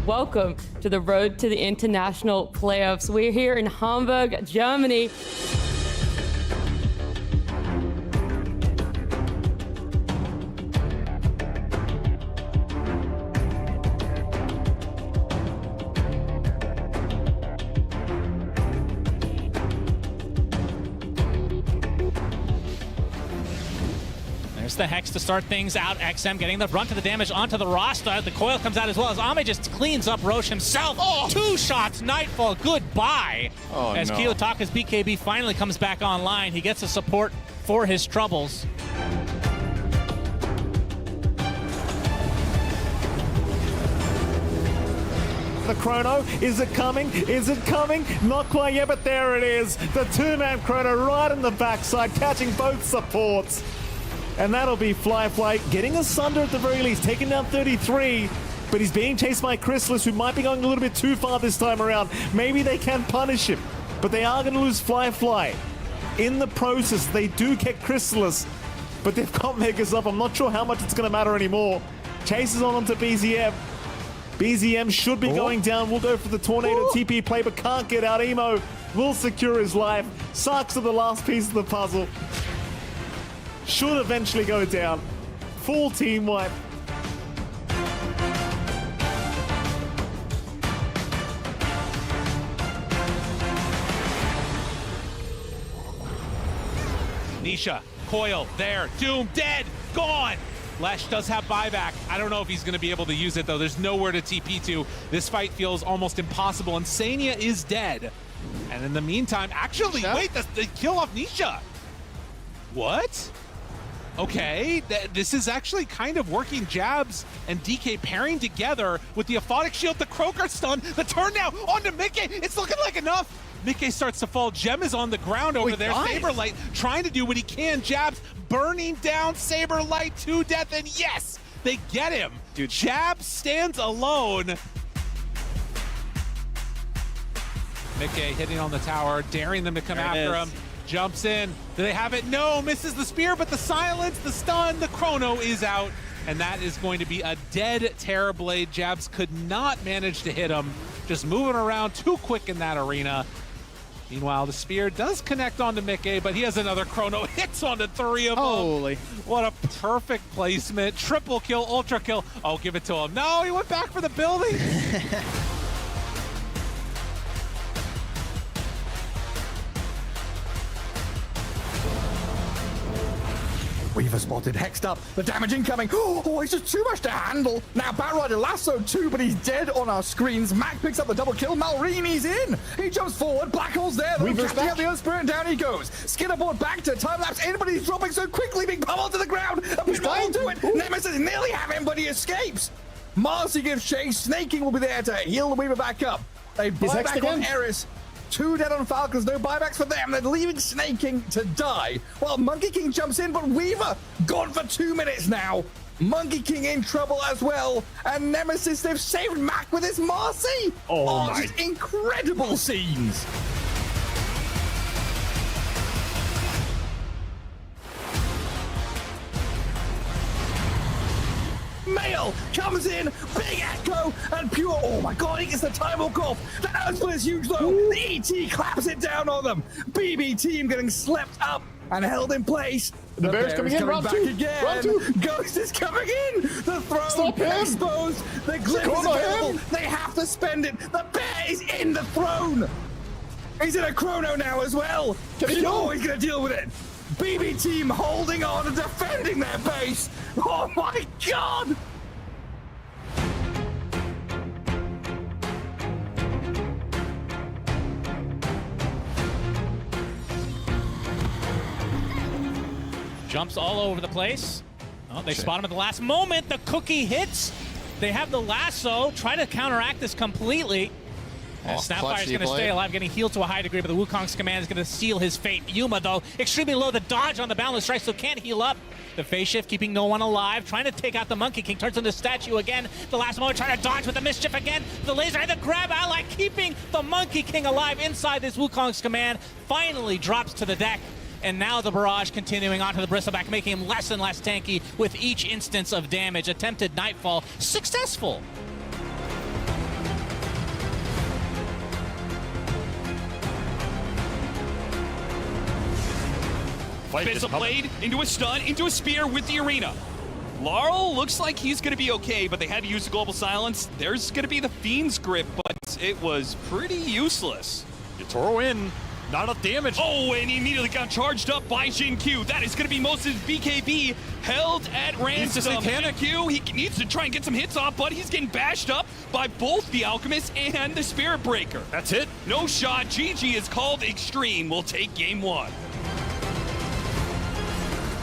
Welcome to the road to the international playoffs. We're here in Hamburg, Germany. There's the Hex to start things out. XM getting the brunt of the damage onto the roster. The coil comes out as well as Ame just cleans up Roche himself. Oh. 2 shots, Nightfall, goodbye. Oh, as no. Kiyotaka's BKB finally comes back online. He gets the support for his troubles. The chrono, is it coming? Is it coming? Not quite yet, but there it is. The 2-man chrono right in the backside, catching both supports. And that'll be Fly getting asunder at the very least, taking down 33. But he's being chased by Chrysalis, who might be going a little bit too far this time around. Maybe they can punish him, but they are going to lose Fly. In the process, they do get Chrysalis, but they've got Megas up. I'm not sure how much it's going to matter anymore. Chases on to BZM. BZM should be going down. We'll go for the Tornado TP play, but can't get out. Emo will secure his life. Sucks to the last piece of the puzzle. Should eventually go down. Full team wipe. Nisha, Coil, there, Doom, dead, gone! Lesh does have buyback. I don't know if he's going to be able to use it, though. There's nowhere to TP to. This fight feels almost impossible, and Sania is dead. And in the meantime, actually, wait, the kill off Nisha. What? Okay, this is actually kind of working. Jabs and DK pairing together with the Aphotic Shield, the Croaker stun, the turn now onto Mickey. It's looking like enough. Mickey starts to fall. Gem is on the ground over there. Saberlight trying to do what he can. Jabs burning down Saberlight to death, and yes, they get him. Dude, Jabs stands alone. Mickey hitting on the tower, daring them to come after him. Jumps in. Do they have it? No, misses the spear, but the silence, the stun, the chrono is out. And that is going to be a dead Terrorblade. Jabs could not manage to hit him. Just moving around too quick in that arena. Meanwhile, the spear does connect onto Mickey, but he has another chrono. Hits onto 3 of them. Holy. What a perfect placement. Triple kill, ultra kill. Oh, give it to him. No, he went back for the building. Weaver spotted, hexed up, the damage incoming. Oh, it's just too much to handle. Now Batrider lassoed too, but he's dead on our screens. Mac picks up the double kill. Malrini's in. He jumps forward. Black Hole's there. Weaver's casting out the Earth Spirit, and down he goes. Skinnerboard back to time lapse in, but he's dropping so quickly, being pummeled to the ground. And people will do it. Nemesis nearly have him, but he escapes. Marcy gives chase. Snaking will be there to heal the Weaver back up. They buy back on Eris. 2 dead on Falcons, no buybacks for them. They're leaving Snaking to die. While Monkey King jumps in, but Weaver gone for 2 minutes now. Monkey King in trouble as well. And Nemesis, they've saved Mac with his Marcy. Oh my. Just incredible scenes. Mail comes in, big echo, and pure. Oh my god, he gets the time walk off. The Earthsplit is huge though. The ET claps it down on them. BB team getting slept up and held in place. The Bear's coming in, round 2. Again. Round 2. Ghost is coming in. The throne exposed. The glyph is available. They have to spend it. The Bear is in the throne. He's in a chrono now as well. Oh, he's gonna deal with it. BB team holding on and defending their base. Oh my god! Jumps all over the place. Oh, they spot him at the last moment. The cookie hits. They have the lasso. Try to counteract this completely. Snapfire is going to stay alive, getting healed to a high degree, but the Wukong's command is going to seal his fate. Yuma, though, extremely low. The dodge on the boundless strike, so can't heal up. The phase shift keeping no one alive, trying to take out the Monkey King, turns into statue again. The last moment trying to dodge with the mischief again. The laser and the grab ally keeping the Monkey King alive inside this Wukong's command. Finally drops to the deck. And now the barrage continuing onto the Bristleback, making him less and less tanky with each instance of damage. Attempted Nightfall, successful. Spins a blade into a stun, into a spear with the arena. Laurel looks like he's going to be okay, but they had to use the global silence. There's going to be the Fiend's grip, but it was pretty useless. You throw in, not enough damage. Oh, and he immediately got charged up by Jin Q. That is going to be most of his BKB held at ransom. Jin Q, he needs to try and get some hits off, but he's getting bashed up by both the Alchemist and the Spirit Breaker. That's it. No shot. GG is called Extreme. We'll take game 1.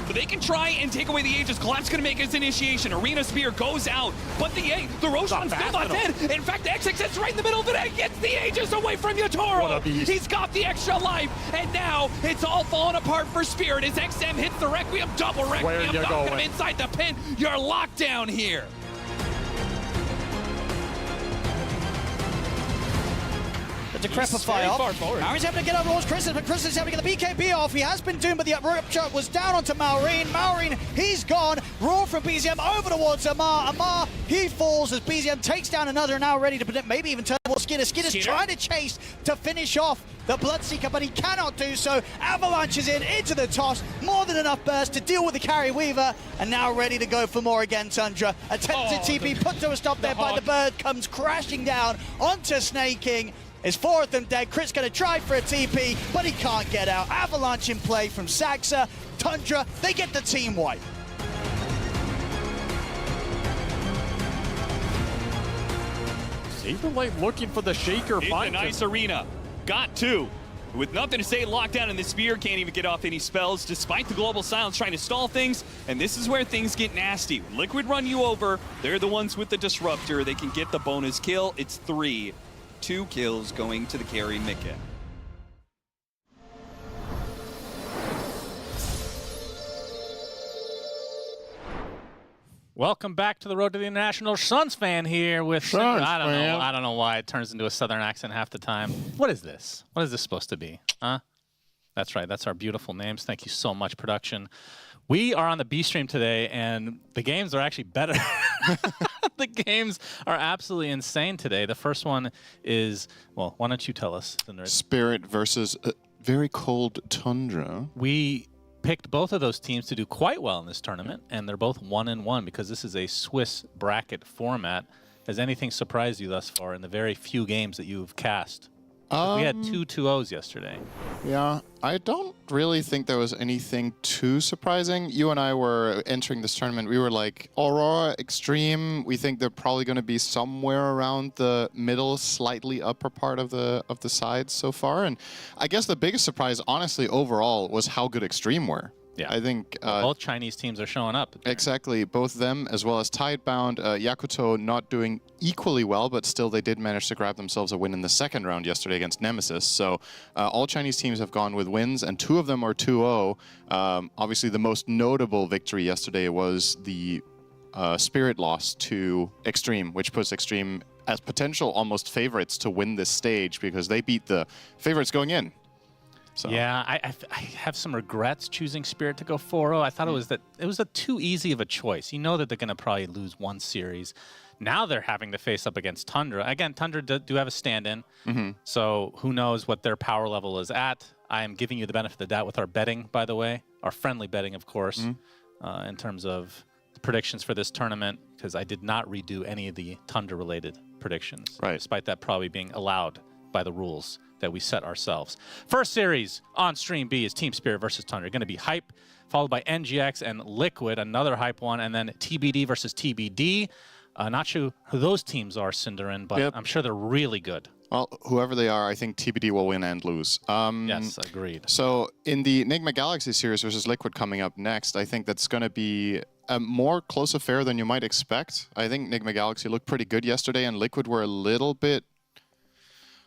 But they can try and take away the Aegis. Collapse going to make his initiation. Arena Spear goes out, but the Roshan's still not dead. In fact, XX is right in the middle of it and gets the Aegis away from Yatoro. He's got the extra life, and now it's all falling apart for Spirit as XM hits the Requiem, double Requiem, knocking him inside the pin. You're locked down here. The Decrepify off. Maureen's having to get over towards Chris's, but Chris is having to get the BKB off. He has been doomed, but the rupture was down onto Maureen. Maureen, he's gone. Roar from BZM over towards Amar. Amar, he falls as BZM takes down another, now ready to maybe even turn towards Skinner. Skinner's trying to chase to finish off the Bloodseeker, but he cannot do so. Avalanche is into the toss. More than enough burst to deal with the Carry Weaver, and now ready to go for more again, Tundra. Attempted TP, put to a stop there by the bird, comes crashing down onto Snake King. Is 4 of them dead. Crit's going to try for a TP, but he can't get out. Avalanche in play from Saxa. Tundra, they get the team wipe. Saberlight looking for the Shaker. It's a nice arena. Got 2. With nothing to say, locked down in the Spear, can't even get off any spells, despite the global silence trying to stall things, and this is where things get nasty. When Liquid run you over, they're the ones with the Disruptor. They can get the bonus kill. It's 3. 2 kills going to the carry Mika. Welcome back to the Road to the International. Suns fan here with I don't know why it turns into a southern accent half the time. What is this? What is this supposed to be? Huh? That's right. That's our beautiful names. Thank you so much, production. We are on the B stream today, and the games are actually better. The games are absolutely insane today. The first one is, well, why don't you tell us? Spirit versus very cold Tundra. We picked both of those teams to do quite well in this tournament, and they're both 1-1 because this is a Swiss bracket format. Has anything surprised you thus far in the very few games that you've cast? We had 2 2-0s yesterday. Yeah, I don't really think there was anything too surprising. You and I were entering this tournament. We were like, Aurora, Extreme. We think they're probably going to be somewhere around the middle, slightly upper part of the sides so far. And I guess the biggest surprise, honestly, overall, was how good Extreme were. Yeah, I think both Chinese teams are showing up. Exactly, both them as well as Tidebound. Yakutou not doing equally well, but still they did manage to grab themselves a win in the second round yesterday against Nemesis. So all Chinese teams have gone with wins, and 2 of them are 2-0. Obviously, the most notable victory yesterday was the Spirit loss to Xtreme, which puts Xtreme as potential almost favorites to win this stage because they beat the favorites going in. So. Yeah, I have some regrets choosing Spirit to go 4-0. I thought it was too easy of a choice. You know that they're going to probably lose one series. Now they're having to face up against Tundra. Again, Tundra do have a stand-in, so who knows what their power level is at. I am giving you the benefit of the doubt with our betting, by the way, our friendly betting, of course, in terms of the predictions for this tournament, because I did not redo any of the Tundra-related predictions, despite that probably being allowed by the rules that we set ourselves. First series on Stream B is Team Spirit versus Tundra. Going to be Hype, followed by NGX and Liquid, another Hype one, and then TBD versus TBD. Not sure who those teams are, Cinderin, but I'm sure they're really good. Well, whoever they are, I think TBD will win and lose. Yes, agreed. So in the Nigma Galaxy series versus Liquid coming up next, I think that's going to be a more close affair than you might expect. I think Nigma Galaxy looked pretty good yesterday, and Liquid were a little bit...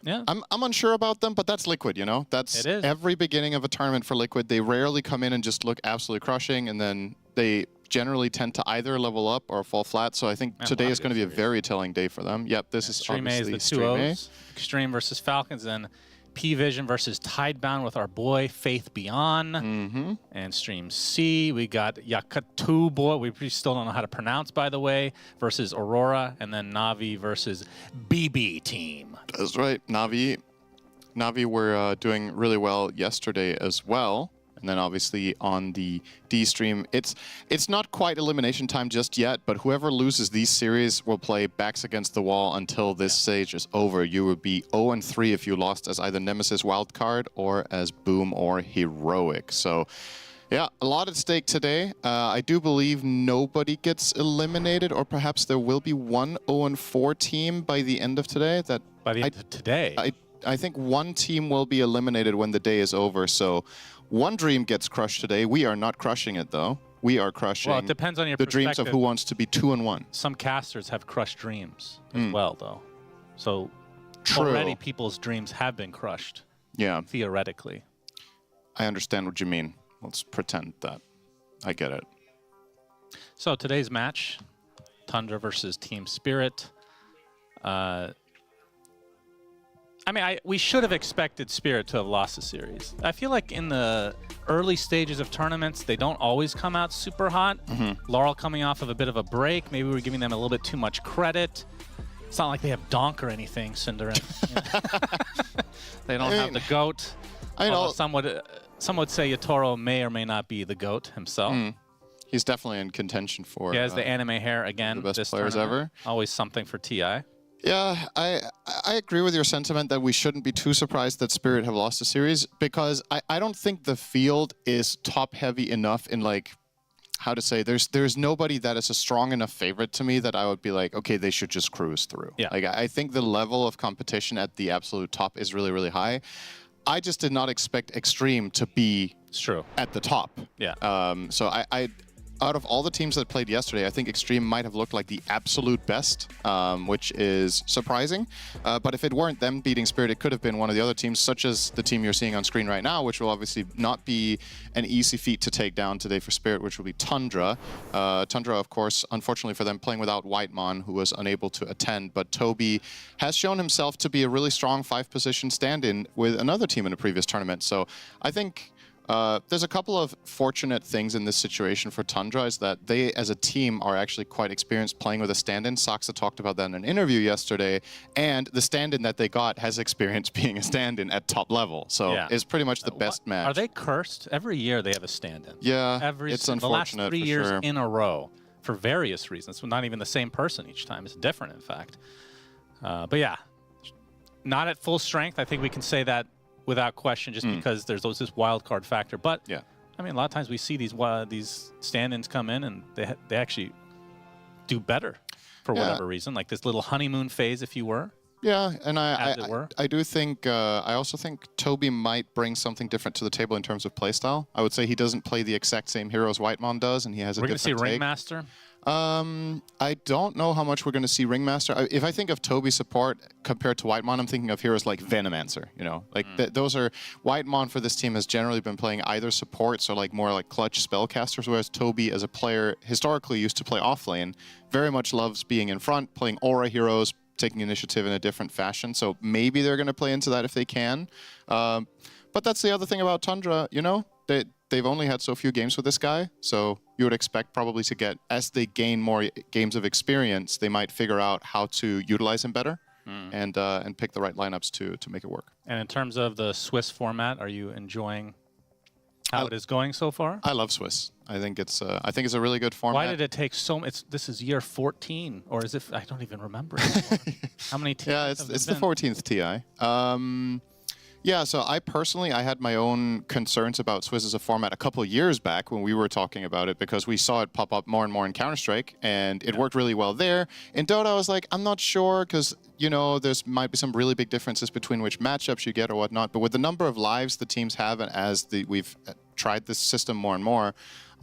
Yeah, I'm unsure about them, but that's Liquid, you know? That's every beginning of a tournament for Liquid. They rarely come in and just look absolutely crushing, and then they generally tend to either level up or fall flat. So I think today is going to be a very telling day for them. Yep, this is Stream A obviously is the 2-0s. Extreme versus Falcons, and PVISION versus Tidebound with our boy Faith Beyond. And Stream C, we got Yakutou boy, we still don't know how to pronounce, by the way, versus Aurora, and then Navi versus BB team. That's right, Navi were doing really well yesterday as well. And then obviously on the D stream, it's not quite elimination time just yet, but whoever loses these series will play backs against the wall until this stage is over. You would be 0-3 if you lost as either Nemesis Wildcard or as Boom or Heroic. So yeah, a lot at stake today. I do believe nobody gets eliminated, or perhaps there will be one 0-4 team by the end of today. By the end of today? I think one team will be eliminated when the day is over, so one dream gets crushed today. We are not crushing it, though. We are crushing well, it depends on your the dreams of who wants to be 2-1. Some casters have crushed dreams as well, though. So True. already people's dreams have been crushed. Yeah. Theoretically. I understand what you mean. Let's pretend that I get it. So today's match, Tundra versus Team Spirit. I mean, we should have expected Spirit to have lost the series. I feel like in the early stages of tournaments, they don't always come out super hot. Laurel coming off of a bit of a break. Maybe we're giving them a little bit too much credit. It's not like they have Donk or anything, Cinderin. They don't have the GOAT. I know. Some would say Yatoro may or may not be the GOAT himself. He's definitely in contention for... He has the anime hair again. The best players ever. Always something for TI. Yeah, I agree with your sentiment that we shouldn't be too surprised that Spirit have lost the series, because I don't think the field is top-heavy enough in, like, how to say, there's nobody that is a strong enough favorite to me that I would be like, okay, they should just cruise through. Yeah. Like, I think the level of competition at the absolute top is really, really high. I just did not expect Xtreme to be at the top. Yeah. So I out of all the teams that played yesterday, I think Xtreme might have looked like the absolute best, which is surprising. But if it weren't them beating Spirit, it could have been one of the other teams, such as the team you're seeing on screen right now, which will obviously not be an easy feat to take down today for Spirit, which will be Tundra. Tundra, of course, unfortunately for them, playing without Whitemon, who was unable to attend. But Toby has shown himself to be a really strong 5-position stand-in with another team in a previous tournament. So I think... there's a couple of fortunate things in this situation for Tundra, is that they, as a team, are actually quite experienced playing with a stand-in. Saksa talked about that in an interview yesterday, and the stand-in that they got has experience being a stand-in at top level, so it's pretty much the best match. Are they cursed? Every year they have a stand-in. Yeah, it's unfortunate. The last 3 years in a row, for various reasons. Not even the same person each time. It's different, in fact. But yeah, not at full strength. I think we can say that without question, just because there's this wild card factor. But yeah, I mean, a lot of times we see these stand-ins come in and they actually do better for whatever reason, like this little honeymoon phase, if you were. Yeah, and I do think I also think Toby might bring something different to the table in terms of playstyle. I would say he doesn't play the exact same heroes Whitemon does, and he has a different take. We're going to see Ringmaster. I don't know how much we're going to see Ringmaster. If I think of Toby support compared to Whitemon, I'm thinking of heroes like Venomancer, you know? Like, those are... Whitemon for this team has generally been playing either supports or like more like clutch spellcasters, whereas Toby, as a player, historically used to play offlane, very much loves being in front, playing aura heroes, taking initiative in a different fashion. So maybe they're going to play into that if they can. But that's the other thing about Tundra, you know? They've only had so few games with this guy, so you would expect probably to get, as they gain more games of experience, they might figure out how to utilize him better and pick the right lineups to make it work. And in terms of the Swiss format, are you enjoying how it is going so far? I love Swiss. I think it's a really good format. Why did it take so much? This is year 14, or is it? I don't even remember anymore. How many teams? Yeah, it's the 14th TI. Yeah, so I had my own concerns about Swiss as a format a couple of years back when we were talking about it, because we saw it pop up more and more in Counter-Strike, and it worked really well there. In Dota, I was like, I'm not sure, because, you know, there's might be some really big differences between which matchups you get or whatnot, but with the number of lives the teams have, and as we've tried this system more and more,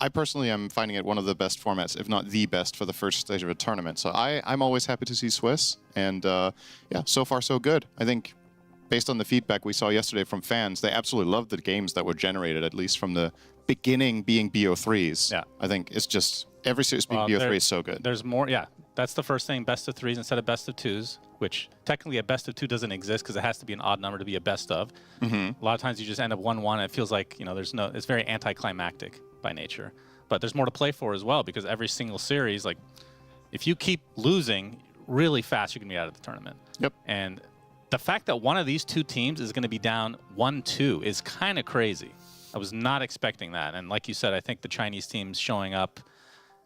I personally am finding it one of the best formats, if not the best, for the first stage of a tournament. So I'm always happy to see Swiss, and yeah, so far so good. I think, based on the feedback we saw yesterday from fans, they absolutely loved the games that were generated, at least from the beginning being BO3s. Yeah. I think it's just, every series being BO3 is so good. There's more, yeah. That's the first thing, best of 3s instead of best of 2s, which technically a best of 2 doesn't exist because it has to be an odd number to be a best of. A lot of times you just end up 1-1 and it feels like, you know, it's very anticlimactic by nature. But there's more to play for as well, because every single series, like, if you keep losing really fast, you can be out of the tournament. Yep. And the fact that one of these two teams is going to be down 1-2 is kind of crazy. I was not expecting that. And like you said, I think the Chinese team's showing up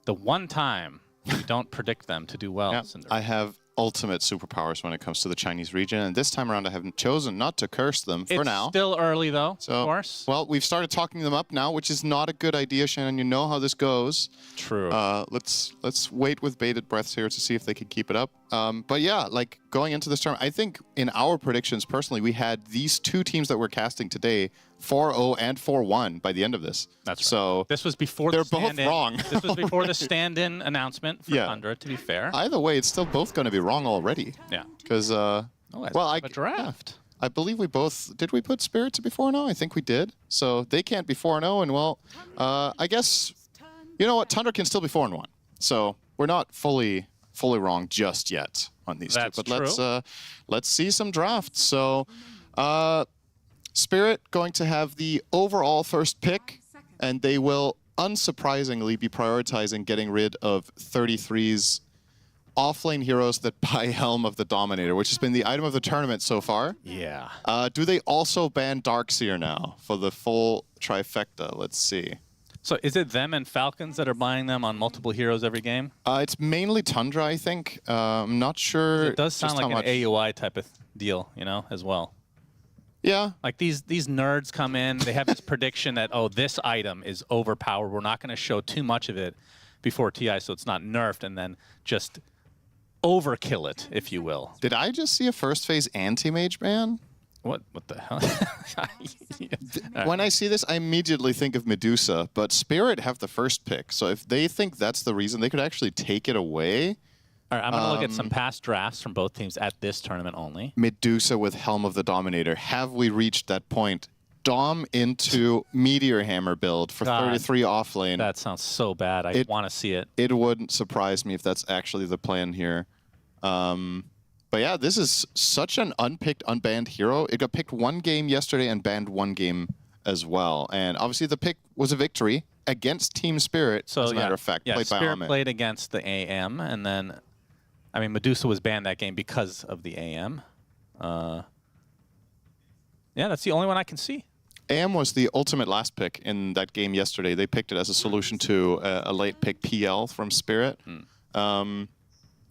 the one time you don't predict them to do well. Yeah, I have ultimate superpowers when it comes to the Chinese region, and this time around I have chosen not to curse them for now. It's still early though, so, of course. Well, we've started talking them up now, which is not a good idea, Shannon. You know how this goes. True. Let's wait with bated breaths here to see if they can keep it up. But yeah, like going into this tournament, I think in our predictions personally, we had these two teams that we're casting today 4-0 and 4-1 by the end of this. That's right. So this was before they're the stand-in. both wrong. This was before the stand-in announcement for Tundra, to be fair. Either way, it's still both going to be wrong already. Yeah. Because, well, a draft. I believe we both, did we put Spirit to be 4-0? I think we did. So they can't be 4-0, and well, I guess, you know what, Tundra can still be 4-1. So we're not fully wrong just yet on these That's two. But true. let's see some drafts. So Spirit going to have the overall first pick, and they will unsurprisingly be prioritizing getting rid of 33's offlane heroes that buy Helm of the Dominator, which has been the item of the tournament so far. Yeah. Do they also ban Darkseer now for the full trifecta? Let's see. So is it them and Falcons that are buying them on multiple heroes every game? It's mainly Tundra, I think. I'm not sure. It does sound just like an AUI type of deal, you know, as well. Yeah. Like these nerds come in, they have this prediction that, oh, this item is overpowered. We're not going to show too much of it before TI, so it's not nerfed, and then just overkill it, if you will. Did I just see a first phase anti-mage ban? What the hell? When I see this, I immediately think of Medusa, but Spirit have the first pick. So if they think that's the reason, they could actually take it away. All right, I'm going to look at some past drafts from both teams at this tournament only. Medusa with Helm of the Dominator. Have we reached that point? Dom into Meteor Hammer build for 33 offlane. That sounds so bad. I want to see it. It wouldn't surprise me if that's actually the plan here. But yeah, this is such an unpicked, unbanned hero. It got picked one game yesterday and banned one game as well. And obviously the pick was a victory against Team Spirit, so, as a matter of fact. Yeah, played by Spirit Ahmed. played against the AM, and then, I mean, Medusa was banned that game because of the AM. Yeah, that's the only one I can see. AM was the ultimate last pick in that game yesterday. They picked it as a solution to a late pick PL from Spirit.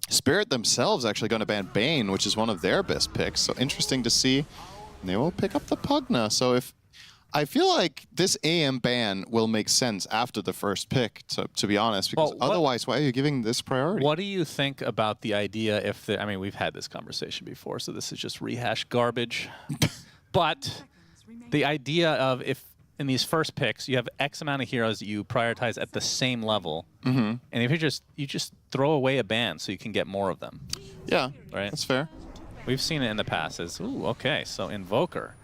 Spirit themselves actually going to ban Bane, which is one of their best picks. So interesting to see. And they will pick up the Pugna. So if I feel like this AM ban will make sense after the first pick, to be honest, because otherwise, why are you giving this priority? What do you think about the idea if I mean, we've had this conversation before, so this is just rehashed garbage. But the idea of if in these first picks you have X amount of heroes that you prioritize at the same level, and if you just throw away a ban so you can get more of them. Yeah, right. That's fair. We've seen it in the past. As ooh, okay, so Invoker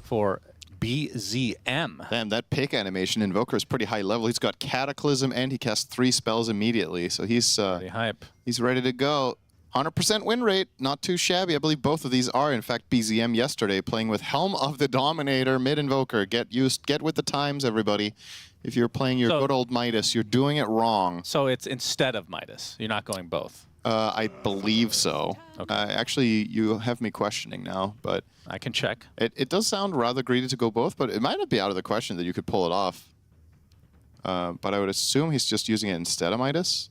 for BZM. Damn, that pick animation Invoker is pretty high level. He's got Cataclysm and he casts 3 spells immediately, so he's pretty hype. He's ready to go. 100% win rate, not too shabby. I believe both of these are, in fact, BZM yesterday, playing with Helm of the Dominator, mid-Invoker. Get with the times, everybody. If you're playing your good old Midas, you're doing it wrong. So it's instead of Midas. You're not going both. I believe so. Okay. Actually, you have me questioning now, but I can check. It does sound rather greedy to go both, but it might not be out of the question that you could pull it off. But I would assume he's just using it instead of Midas.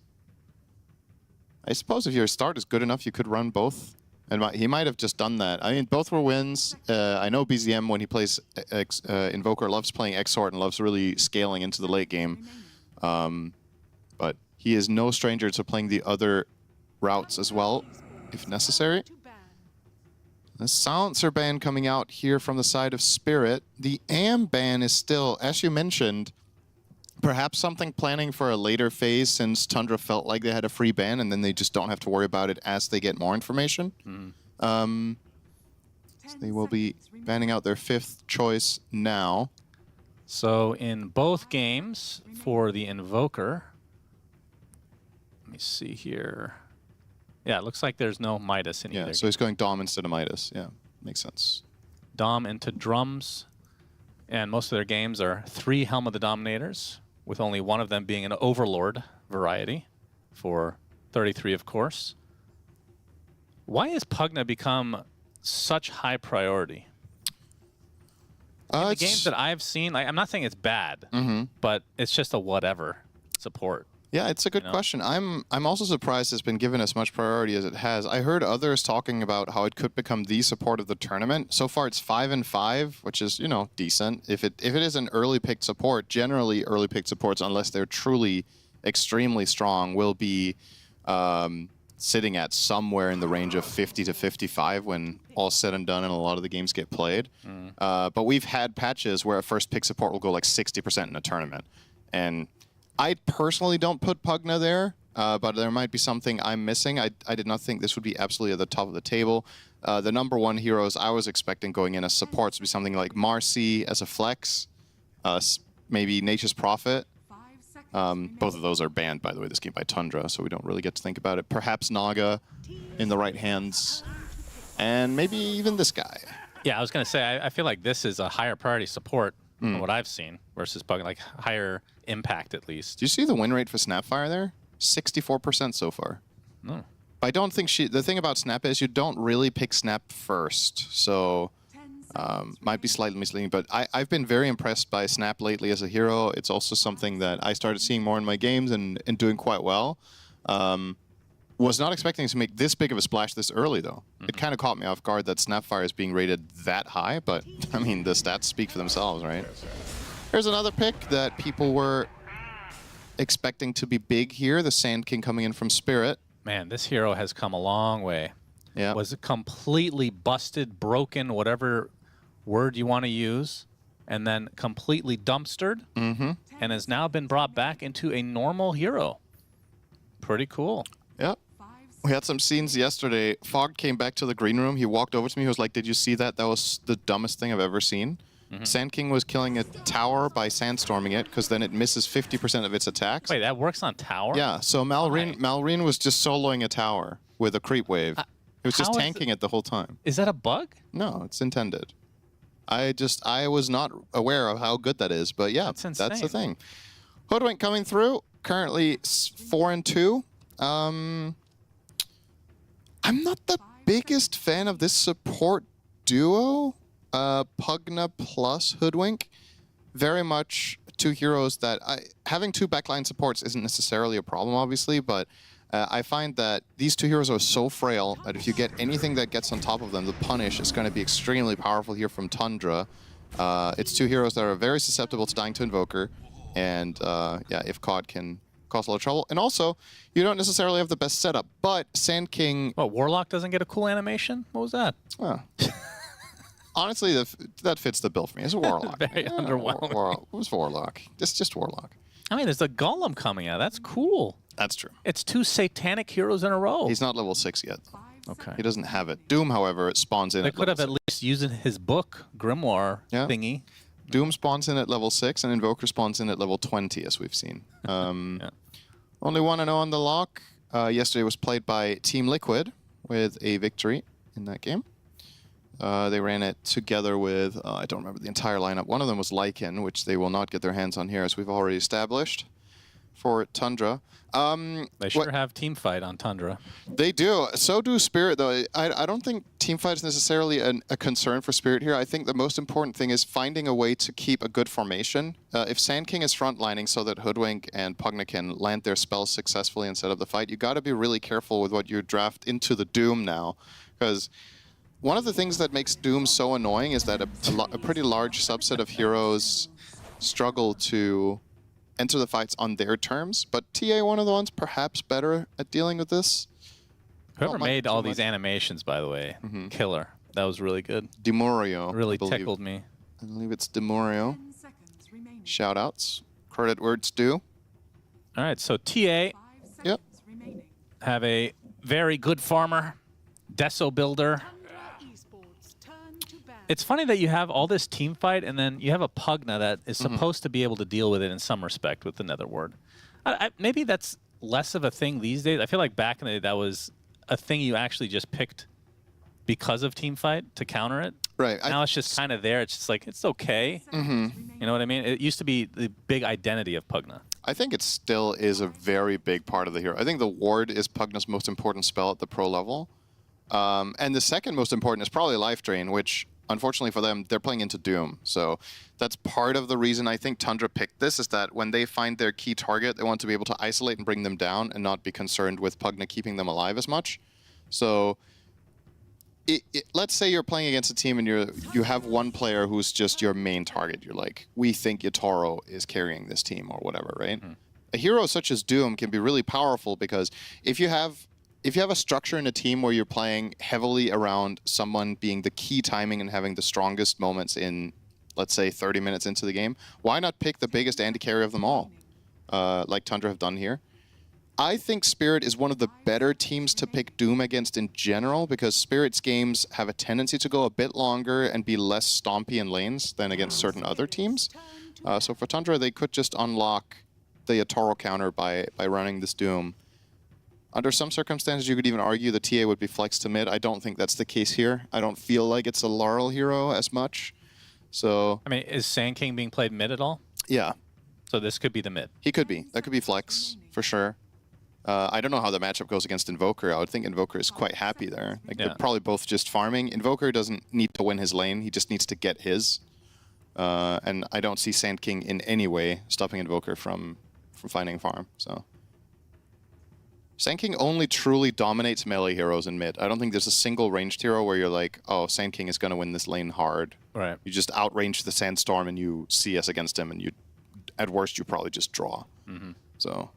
I suppose if your start is good enough, you could run both. And he might have just done that. I mean, both were wins. I know BZM, when he plays Invoker, loves playing Exort and loves really scaling into the late game. But he is no stranger to playing the other routes as well, if necessary. The Silencer ban coming out here from the side of Spirit. The AM ban is still, as you mentioned, perhaps something planning for a later phase, since Tundra felt like they had a free ban and then they just don't have to worry about it as they get more information. So they will be banning out their 5th choice now. So in both games for the Invoker, let me see here. Yeah, it looks like there's no Midas in either. Yeah, so he's going Dom instead of Midas. Yeah, makes sense. Dom into Drums, and most of their games are 3 Helm of the Dominators, with only one of them being an Overlord variety for 33, of course. Why has Pugna become such high priority? the games that I've seen, like, I'm not saying it's bad, but it's just a whatever support. Yeah, it's a good question. I'm also surprised it's been given as much priority as it has. I heard others talking about how it could become the support of the tournament. So far, it's 5-5, which is, you know, decent. If it is an early picked support, generally early picked supports, unless they're truly extremely strong, will be sitting at somewhere in the range of 50 to 55 when all's said and done and a lot of the games get played. But we've had patches where a first pick support will go like 60% in a tournament. And I personally don't put Pugna there, but there might be something I'm missing. I did not think this would be absolutely at the top of the table. The #1 heroes I was expecting going in as supports would be something like Marcy as a flex, maybe Nature's Prophet. Both of those are banned, by the way, this game by Tundra, so we don't really get to think about it. Perhaps Naga in the right hands, and maybe even this guy. Yeah, I was going to say, I feel like this is a higher priority support from what I've seen versus Pugna, like higher impact at least. Do you see the win rate for Snapfire there? 64% so far. No. But I don't think the thing about Snap is you don't really pick Snap first, so might be slightly misleading, but I've been very impressed by Snap lately as a hero. It's also something that I started seeing more in my games and doing quite well. Was not expecting to make this big of a splash this early, though. It kind of caught me off guard that Snapfire is being rated that high, but I mean, the stats speak for themselves, right? Here's another pick that people were expecting to be big here, the Sand King coming in from Spirit. Man, this hero has come a long way. Yeah. Was completely busted, broken, whatever word you want to use, and then completely dumpstered, and has now been brought back into a normal hero. Pretty cool. Yep. We had some scenes yesterday. Fog came back to the green room. He walked over to me. He was like, "Did you see that? That was the dumbest thing I've ever seen." Sand King was killing a tower by sandstorming it, because then it misses 50% of its attacks. Wait, that works on tower? Yeah, so Malrine was just soloing a tower with a creep wave. He was just tanking it the whole time. Is that a bug? No, it's intended. I was not aware of how good that is, but yeah, that's the thing. Hoodwink coming through, currently 4-2. I'm not the biggest fan of this support duo, Pugna plus Hoodwink. Very much two heroes that having two backline supports isn't necessarily a problem, obviously, but I find that these two heroes are so frail that if you get anything that gets on top of them, the punish is going to be extremely powerful here from Tundra. It's two heroes that are very susceptible to dying to Invoker, and yeah, if caught, can cause a lot of trouble. And also, you don't necessarily have the best setup, but Sand King... What, Warlock doesn't get a cool animation? What was that? Oh. Honestly, that fits the bill for me. It's a Warlock. Very underwhelming. It was Warlock. It's just Warlock. I mean, there's a Golem coming out. That's cool. That's true. It's two satanic heroes in a row. He's not level 6 yet. Okay. He doesn't have it. Doom, however, it spawns in They at could have level at least used his book, Grimoire thingy. Doom spawns in at level 6, and Invoker spawns in at level 20, as we've seen. Only 1-0 on the lock. Yesterday was played by Team Liquid with a victory in that game. They ran it together with, I don't remember the entire lineup. One of them was Lycan, which they will not get their hands on here, as we've already established, for Tundra. They sure have Teamfight on Tundra. They do. So do Spirit, though. I don't think Teamfight is necessarily a concern for Spirit here. I think the most important thing is finding a way to keep a good formation. If Sand King is frontlining so that Hoodwink and Pugna can land their spells successfully and set up the fight, you got to be really careful with what you draft into the Doom now, because one of the things that makes Doom so annoying is that a pretty large subset of heroes struggle to enter the fights on their terms, but TA, one of the ones perhaps better at dealing with this. Whoever made all these animations, by the way, killer. That was really good. Demorio. Really tickled me. I believe it's Demorio. Shoutouts. Credit where it's due. All right, so TA have a very good farmer, Deso builder. It's funny that you have all this team fight, and then you have a Pugna that is supposed to be able to deal with it in some respect with the Netherward. Maybe that's less of a thing these days. I feel like back in the day, that was a thing you actually just picked because of team fight to counter it. Right. Now it's just kind of there. It's just like, it's okay. You know what I mean? It used to be the big identity of Pugna. I think it still is a very big part of the hero. I think the Ward is Pugna's most important spell at the pro level. And the second most important is probably Life Drain, which unfortunately for them, they're playing into Doom. So that's part of the reason I think Tundra picked this, is that when they find their key target, they want to be able to isolate and bring them down and not be concerned with Pugna keeping them alive as much. So let's say you're playing against a team and you have one player who's just your main target. You're like, we think Yatoro is carrying this team or whatever, right? A hero such as Doom can be really powerful because if you have a structure in a team where you're playing heavily around someone being the key timing and having the strongest moments in, let's say, 30 minutes into the game, why not pick the biggest anti-carry of them all, like Tundra have done here? I think Spirit is one of the better teams to pick Doom against in general, because Spirit's games have a tendency to go a bit longer and be less stompy in lanes than against certain other teams. So for Tundra, they could just unlock the Yatoro counter by running this Doom. Under some circumstances, you could even argue the TA would be flexed to mid. I don't think that's the case here. I don't feel like it's a Laurel hero as much. So I mean, is Sand King being played mid at all? Yeah. So this could be the mid. He could be. That could be flex, for sure. I don't know how the matchup goes against Invoker. I would think Invoker is quite happy there. Like, they're probably both just farming. Invoker doesn't need to win his lane. He just needs to get his. And I don't see Sand King in any way stopping Invoker from finding farm. So Sand King only truly dominates melee heroes in mid. I don't think there's a single ranged hero where you're like, oh, Sand King is going to win this lane hard. Right. You just outrange the Sandstorm and you CS against him, and you, at worst, you probably just draw. So,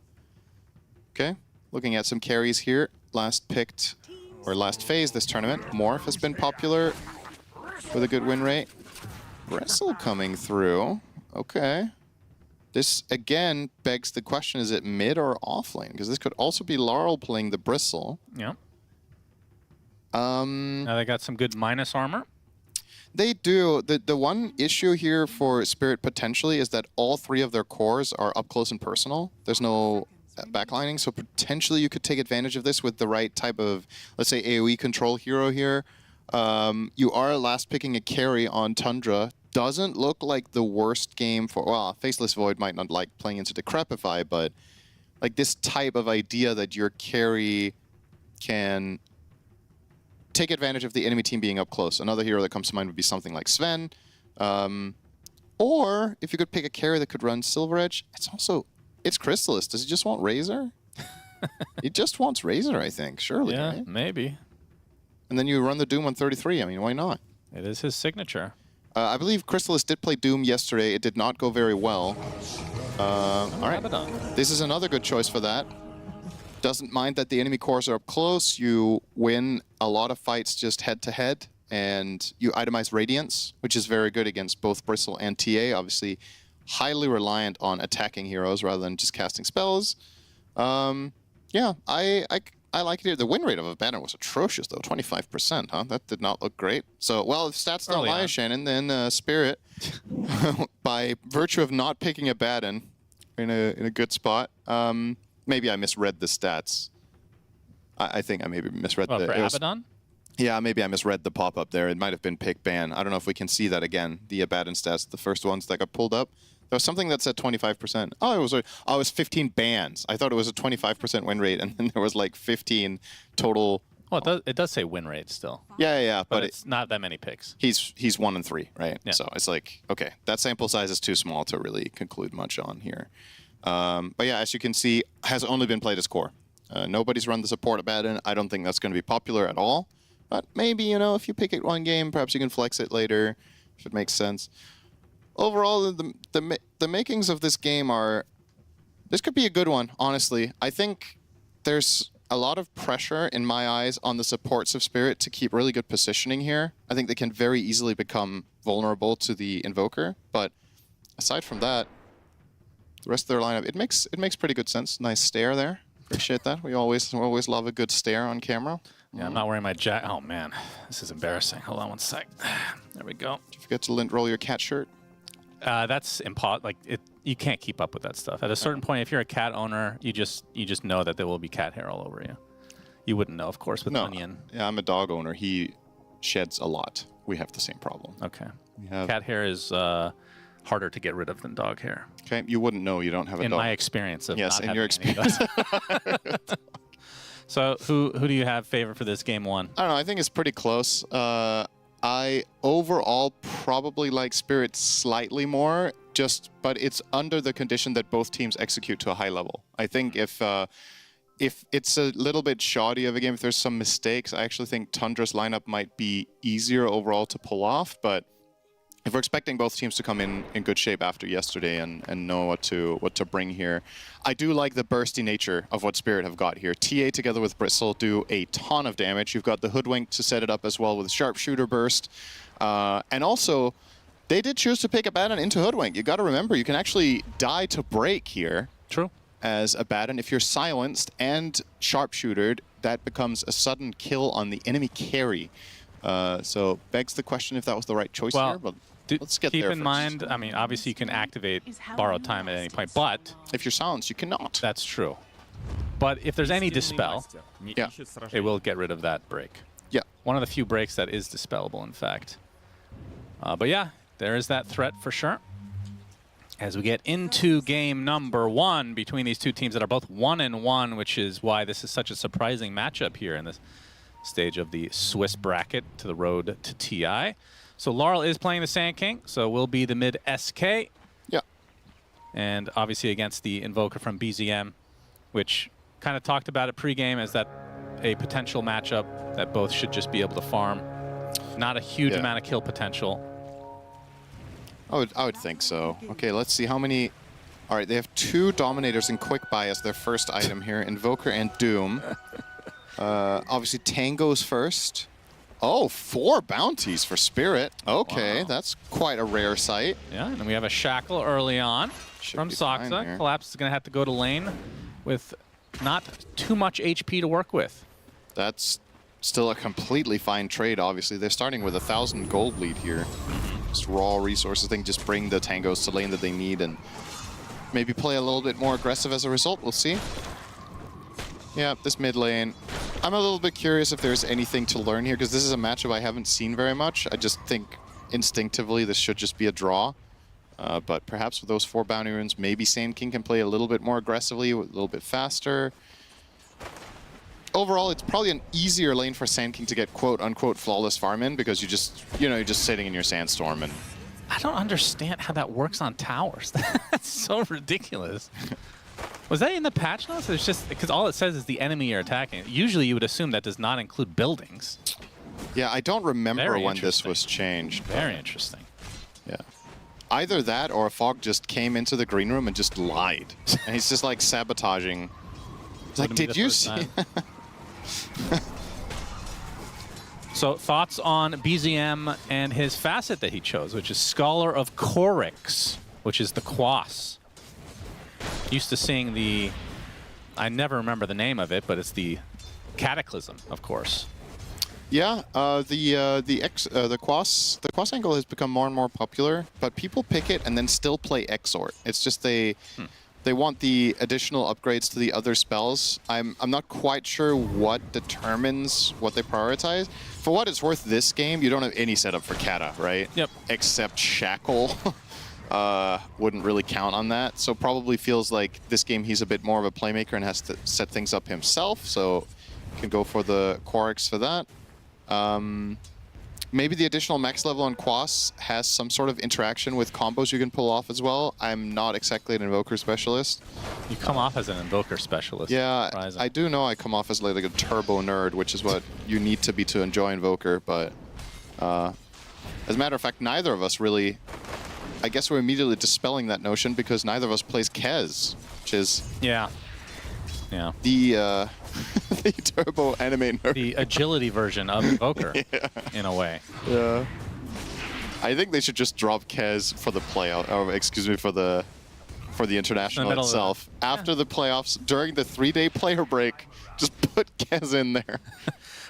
okay. Looking at some carries here. Last phase this tournament, Morph has been popular with a good win rate. Bristle coming through. Okay. This, again, begs the question, is it mid or off lane? Because this could also be Laurel playing the Bristle. Yeah. Now they got some good minus armor. They do. The one issue here for Spirit potentially is that all three of their cores are up close and personal. There's no backlining, so potentially you could take advantage of this with the right type of, let's say, AoE control hero here. You are last picking a carry on Tundra. Doesn't look like the worst game for, well, Faceless Void might not like playing into Decrepify, but like this type of idea that your carry can take advantage of the enemy team being up close. Another hero that comes to mind would be something like Sven. Or if you could pick a carry that could run Silver Edge, it's Crystallis. Does he just want Razor? He just wants Razor, I think, surely. Yeah, right? maybe. And then you run the Doom on 33. I mean, why not? It is his signature. I believe Crystallis did play Doom yesterday. It did not go very well. All right. This is another good choice for that. Doesn't mind that the enemy cores are up close. You win a lot of fights just head-to-head, and you itemize Radiance, which is very good against both Bristle and TA. Obviously, highly reliant on attacking heroes rather than just casting spells. Yeah, I like it here. The win rate of a banner was atrocious, though. 25%, huh? That did not look great. So, well, if stats don't lie, Shannon, then Spirit, by virtue of not picking a Baden in a good spot, maybe I misread the stats. I think I maybe misread for Abaddon? Yeah, maybe I misread the pop-up there. It might have been pick ban. I don't know if we can see that again, the Abaddon stats, the first ones that got pulled up. There was something that said 25%. Oh, it was 15 bans. I thought it was a 25% win rate, and then there was like 15 total. Oh, it does say win rate still. Yeah, but it's not that many picks. He's 1 and 3, right? Yeah. So it's like, okay, that sample size is too small to really conclude much on here. But yeah, as you can see, has only been played as core. Nobody's run the support Abaddon. I don't think that's going to be popular at all. But maybe, you know, if you pick it one game, perhaps you can flex it later, if it makes sense. Overall, the makings of this game are... This could be a good one, honestly. I think there's a lot of pressure, in my eyes, on the supports of Spirit to keep really good positioning here. I think they can very easily become vulnerable to the Invoker. But aside from that, the rest of their lineup, it makes pretty good sense. Nice stare there. Appreciate that. We always love a good stare on camera. Yeah, I'm not wearing my jacket. Oh, man. This is embarrassing. Hold on one sec. There we go. Did you forget to lint roll your cat shirt? That's impossible. Like, you can't keep up with that stuff. At a certain point, if you're a cat owner, you just know that there will be cat hair all over you. You wouldn't know, of course, with Onion. Yeah, I'm a dog owner. He sheds a lot. We have the same problem. Okay. Cat hair is harder to get rid of than dog hair. Okay, you wouldn't know. You don't have a dog. In my experience of yes, not in having your experience. So who do you have favorite for this game one? I don't know. I think it's pretty close. I overall probably like Spirit slightly more, but it's under the condition that both teams execute to a high level. I think if it's a little bit shoddy of a game, if there's some mistakes, I actually think Tundra's lineup might be easier overall to pull off. But if we're expecting both teams to come in good shape after yesterday and know what to bring here, I do like the bursty nature of what Spirit have got here. TA together with Bristle do a ton of damage. You've got the Hoodwink to set it up as well with Sharpshooter Burst. And also, they did choose to pick Abaddon into Hoodwink. You got to remember, you can actually die to break here. True. As Abaddon. If you're silenced and Sharpshootered, that becomes a sudden kill on the enemy carry. So begs the question if that was the right choice here. But let's get there Keep in first. mind, I mean, obviously you can activate borrowed time at any point, but if you're silenced, you cannot. That's true. But if there's any dispel, yeah, it will get rid of that break. Yeah. One of the few breaks that is dispellable, in fact. But yeah, there is that threat for sure. As we get into game number 1 between these two teams that are both 1-1, which is why this is such a surprising matchup here in this stage of the Swiss bracket to the road to TI. So Laurel is playing the Sand King, so will be the mid SK. Yeah. And obviously against the Invoker from BZM, which kind of talked about it pregame as that a potential matchup that both should just be able to farm. Not a huge amount of kill potential. I would think so. Okay, let's see how many. All right, they have 2 Dominators in Quick Buy as their first item here, Invoker and Doom. Obviously, Tango's first. Oh, 4 bounties for Spirit. Okay, that's quite a rare sight. Yeah, and then we have a Shackle early on from Soxa. Collapse is going to have to go to lane with not too much HP to work with. That's still a completely fine trade, obviously. They're starting with 1,000 gold lead here. Just raw resources. They can just bring the Tangos to lane that they need and maybe play a little bit more aggressive as a result. We'll see. Yeah, this mid lane. I'm a little bit curious if there's anything to learn here, because this is a matchup I haven't seen very much. I just think instinctively this should just be a draw. But perhaps with those 4 bounty runes, maybe Sand King can play a little bit more aggressively, a little bit faster. Overall, it's probably an easier lane for Sand King to get quote-unquote flawless farm in, because you just, you're just sitting in your Sandstorm. And I don't understand how that works on towers. That's so ridiculous. Was that in the patch notes? It's just because all it says is the enemy you're attacking. Usually you would assume that does not include buildings. Yeah, I don't remember when this was changed. Very interesting. Yeah. Either that or Fog just came into the green room and just lied. And he's just like sabotaging. It's like, did you see? So thoughts on BZM and his facet that he chose, which is Scholar of Korix, which is the Quas. Used to seeing the, I never remember the name of it, but it's the Cataclysm, of course. Yeah, the Quas angle has become more and more popular, but people pick it and then still play Exort. It's just they want the additional upgrades to the other spells. I'm not quite sure what determines what they prioritize. For what it's worth, this game you don't have any setup for Kata, right? Yep. Except Shackle. Wouldn't really count on that. So probably feels like this game he's a bit more of a playmaker and has to set things up himself. So can go for the Korix for that. Maybe the additional max level on Quas has some sort of interaction with combos you can pull off as well. I'm not exactly an Invoker specialist. You come off as an Invoker specialist. Yeah, surprising. I do know I come off as like a turbo nerd, which is what you need to be to enjoy Invoker, but as a matter of fact, neither of us really, I guess we're immediately dispelling that notion because neither of us plays Kez, which is the the turbo anime nerd. The agility version of Invoker, in a way. Yeah. I think they should just drop Kez for the playoff, or excuse me, for the international itself. After the playoffs, during the 3-day player break, just put Kez in there.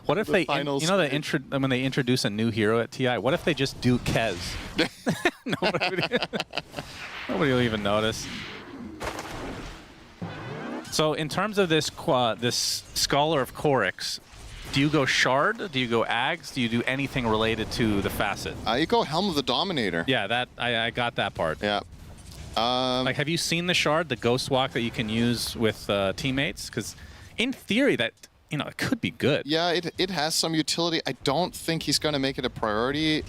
What if they, you know, when they introduce a new hero at TI, what if they just do Kez? Nobody will even notice. So in terms of this this Scholar of Korix, do you go Shard? Do you go Ags? Do you do anything related to the facet? You go Helm of the Dominator. Yeah, that I got that part. Yeah. Like, have you seen the Shard, the Ghost Walk that you can use with teammates? Because in theory, that you know, it could be good. Yeah, it has some utility. I don't think he's going to make it a priority.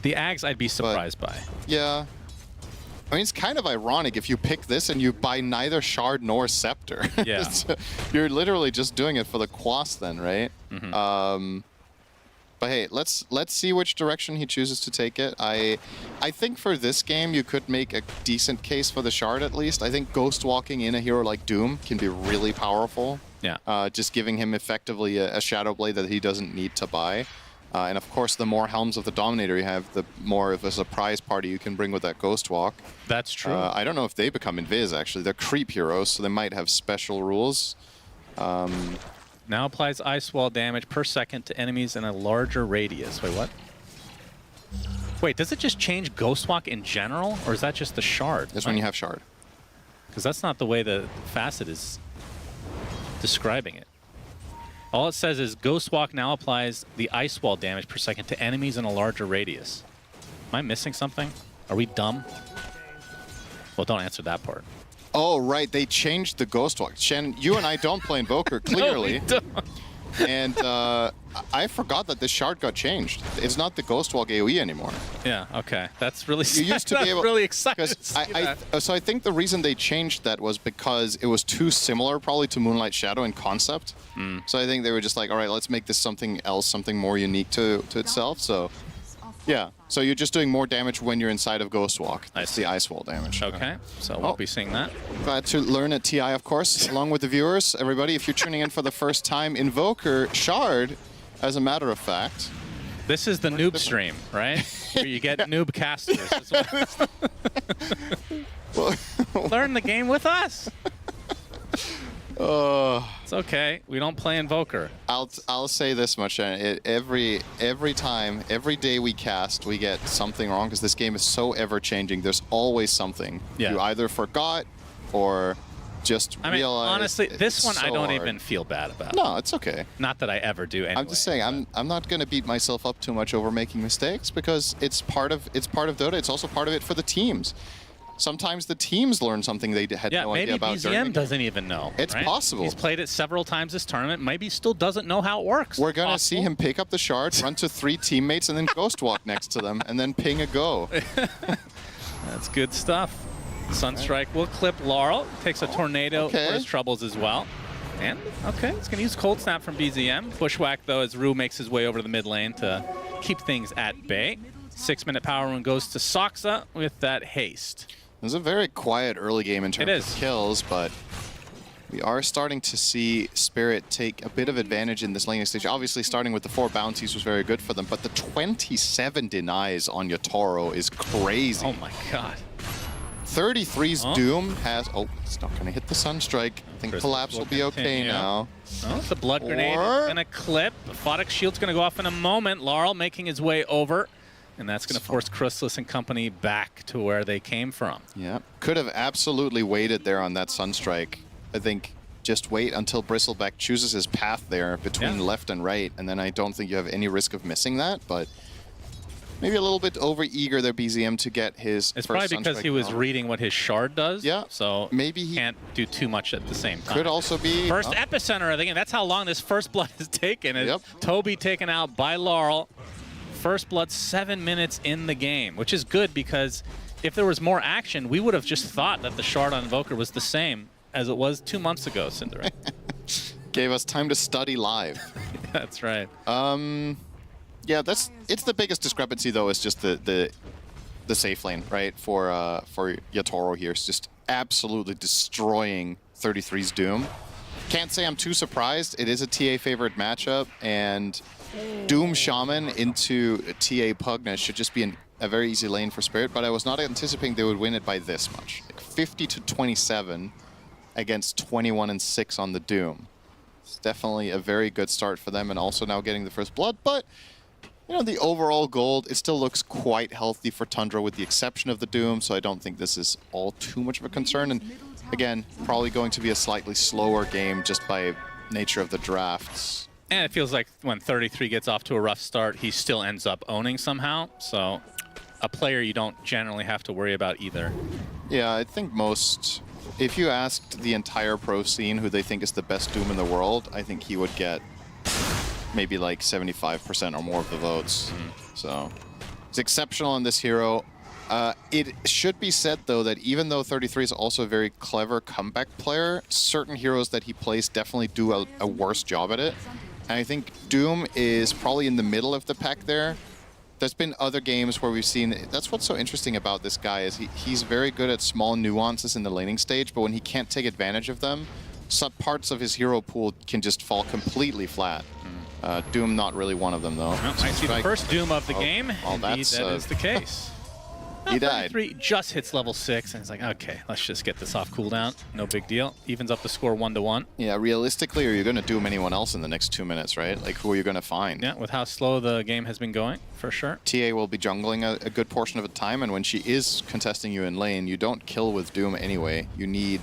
The Ags, I'd be surprised by. Yeah. I mean, it's kind of ironic if you pick this and you buy neither Shard nor Scepter. Yeah. So you're literally just doing it for the Quas then, right? But hey, let's see which direction he chooses to take it. I think for this game, you could make a decent case for the Shard at least. I think Ghost Walking in a hero like Doom can be really powerful. Yeah. Just giving him effectively a Shadow Blade that he doesn't need to buy. And of course, the more Helms of the Dominator you have, the more of a surprise party you can bring with that Ghost Walk. That's true. I don't know if they become Invis, actually. They're creep heroes, so they might have special rules. Now applies Ice Wall damage per second to enemies in a larger radius. Wait, what? Wait, does it just change Ghost Walk in general, or is that just the Shard? That's when you have Shard. Because that's not the way the Facet is describing it. All it says is Ghost Walk now applies the Ice Wall damage per second to enemies in a larger radius. Am I missing something? Are we dumb? Well, don't answer that part. Oh, right. They changed the Ghost Walk. Shen, you and I don't play Invoker, clearly. No, we don't. And I forgot that the Shard got changed. It's not the Ghost Walk AoE anymore. Yeah, okay. That's really You used to be able, really excited. So I think the reason they changed that was because it was too similar probably to Moonlight Shadow in concept. So I think they were just like, all right, let's make this something else, something more unique to itself. So yeah, so you're just doing more damage when you're inside of Ghost Walk. That's the Ice Wall damage. Okay, so we'll be seeing that. Glad to learn at TI, of course, along with the viewers. Everybody, if you're tuning in for the first time, Invoker Shard, as a matter of fact. This is the noob stream, right? Where you get noob casters as well. Learn the game with us. It's okay. We don't play Invoker. I'll say this much. Every time, every day we cast, we get something wrong because this game is so ever-changing. There's always something. Yeah. You either forgot or just realized. Honestly, this one so I don't hard. even feel bad about. No, it's okay. Not that I ever do anyway. I'm just saying, I'm not going to beat myself up too much over making mistakes because it's part of Dota. It's also part of it for the teams. Sometimes the teams learn something they had no idea about. Maybe BZM doesn't even know. It's possible. He's played it several times this tournament. Maybe he still doesn't know how it works. We're going to see him pick up the Shard, run to 3 teammates, and then Ghost Walk next to them, and then ping a go. That's good stuff. Sunstrike will clip Laurel. Takes a Tornado for his troubles as well. And, okay, he's going to use Cold Snap from BZM. Bushwhack, though, as Rue makes his way over to the mid lane to keep things at bay. 6-minute power rune goes to Soxa with that haste. It was a very quiet early game in terms of kills, but we are starting to see Spirit take a bit of advantage in this laning stage. Obviously, starting with the 4 bounties was very good for them, but the 27 denies on Yatoro is crazy. Oh my god. 33's Doom has... Oh, it's not going to hit the Sunstrike. I think Collapse will be okay now. Oh, the Blood Grenade is going to clip. The Photic Shield's going to go off in a moment. Laurel making his way over. And that's going to force Chrysalis and company back to where they came from. Yeah, could have absolutely waited there on that Sunstrike. I think just wait until Bristleback chooses his path there between left and right, and then I don't think you have any risk of missing that, but maybe a little bit over-eager there, BZM, to get his It's first probably because Sunstrike he was out. reading what his Shard does, so maybe he can't do too much at the same time. Could also be... First epicenter of the game. That's how long this first blood has taken. Toby taken out by Laurel. First blood 7 minutes in the game, which is good because if there was more action, we would have just thought that the Shard on Invoker was the same as it was 2 months ago, Cinderella. Gave us time to study live. That's right. Yeah, it's the biggest discrepancy though. Is just the safe lane, right? For Yatoro here, it's just absolutely destroying 33's Doom. Can't say I'm too surprised. It is a TA favored matchup, and Doom Shaman into TA Pugna should just be a very easy lane for Spirit, but I was not anticipating they would win it by this much. Like 50-27 against 21-6 on the Doom. It's definitely a very good start for them, and also now getting the first blood, but you know, the overall gold, it still looks quite healthy for Tundra with the exception of the Doom, so I don't think this is all too much of a concern. And again, probably going to be a slightly slower game just by nature of the drafts. And it feels like when 33 gets off to a rough start, he still ends up owning somehow. So a player you don't generally have to worry about either. Yeah, I think most If you asked the entire pro scene who they think is the best Doom in the world, I think he would get maybe like 75% or more of the votes. So he's exceptional in this hero. It should be said, though, that even though 33 is also a very clever comeback player, certain heroes that he plays definitely do a worse job at it. And I think Doom is probably in the middle of the pack there. There's been other games where we've seen, that's what's so interesting about this guy, is he's very good at small nuances in the laning stage, but when he can't take advantage of them, some parts of his hero pool can just fall completely flat. Doom not really one of them, though. Well, I see the first Doom of the game. Indeed, that is the case. He died. 33 just hits level 6, and he's like, okay, let's just get this off cooldown. No big deal. Evens up the score 1-1. Yeah, realistically, are you going to Doom anyone else in the next 2 minutes, right? Like, who are you going to find? Yeah, with how slow the game has been going, for sure. TA will be jungling a good portion of the time, and when she is contesting you in lane, you don't kill with Doom anyway. You need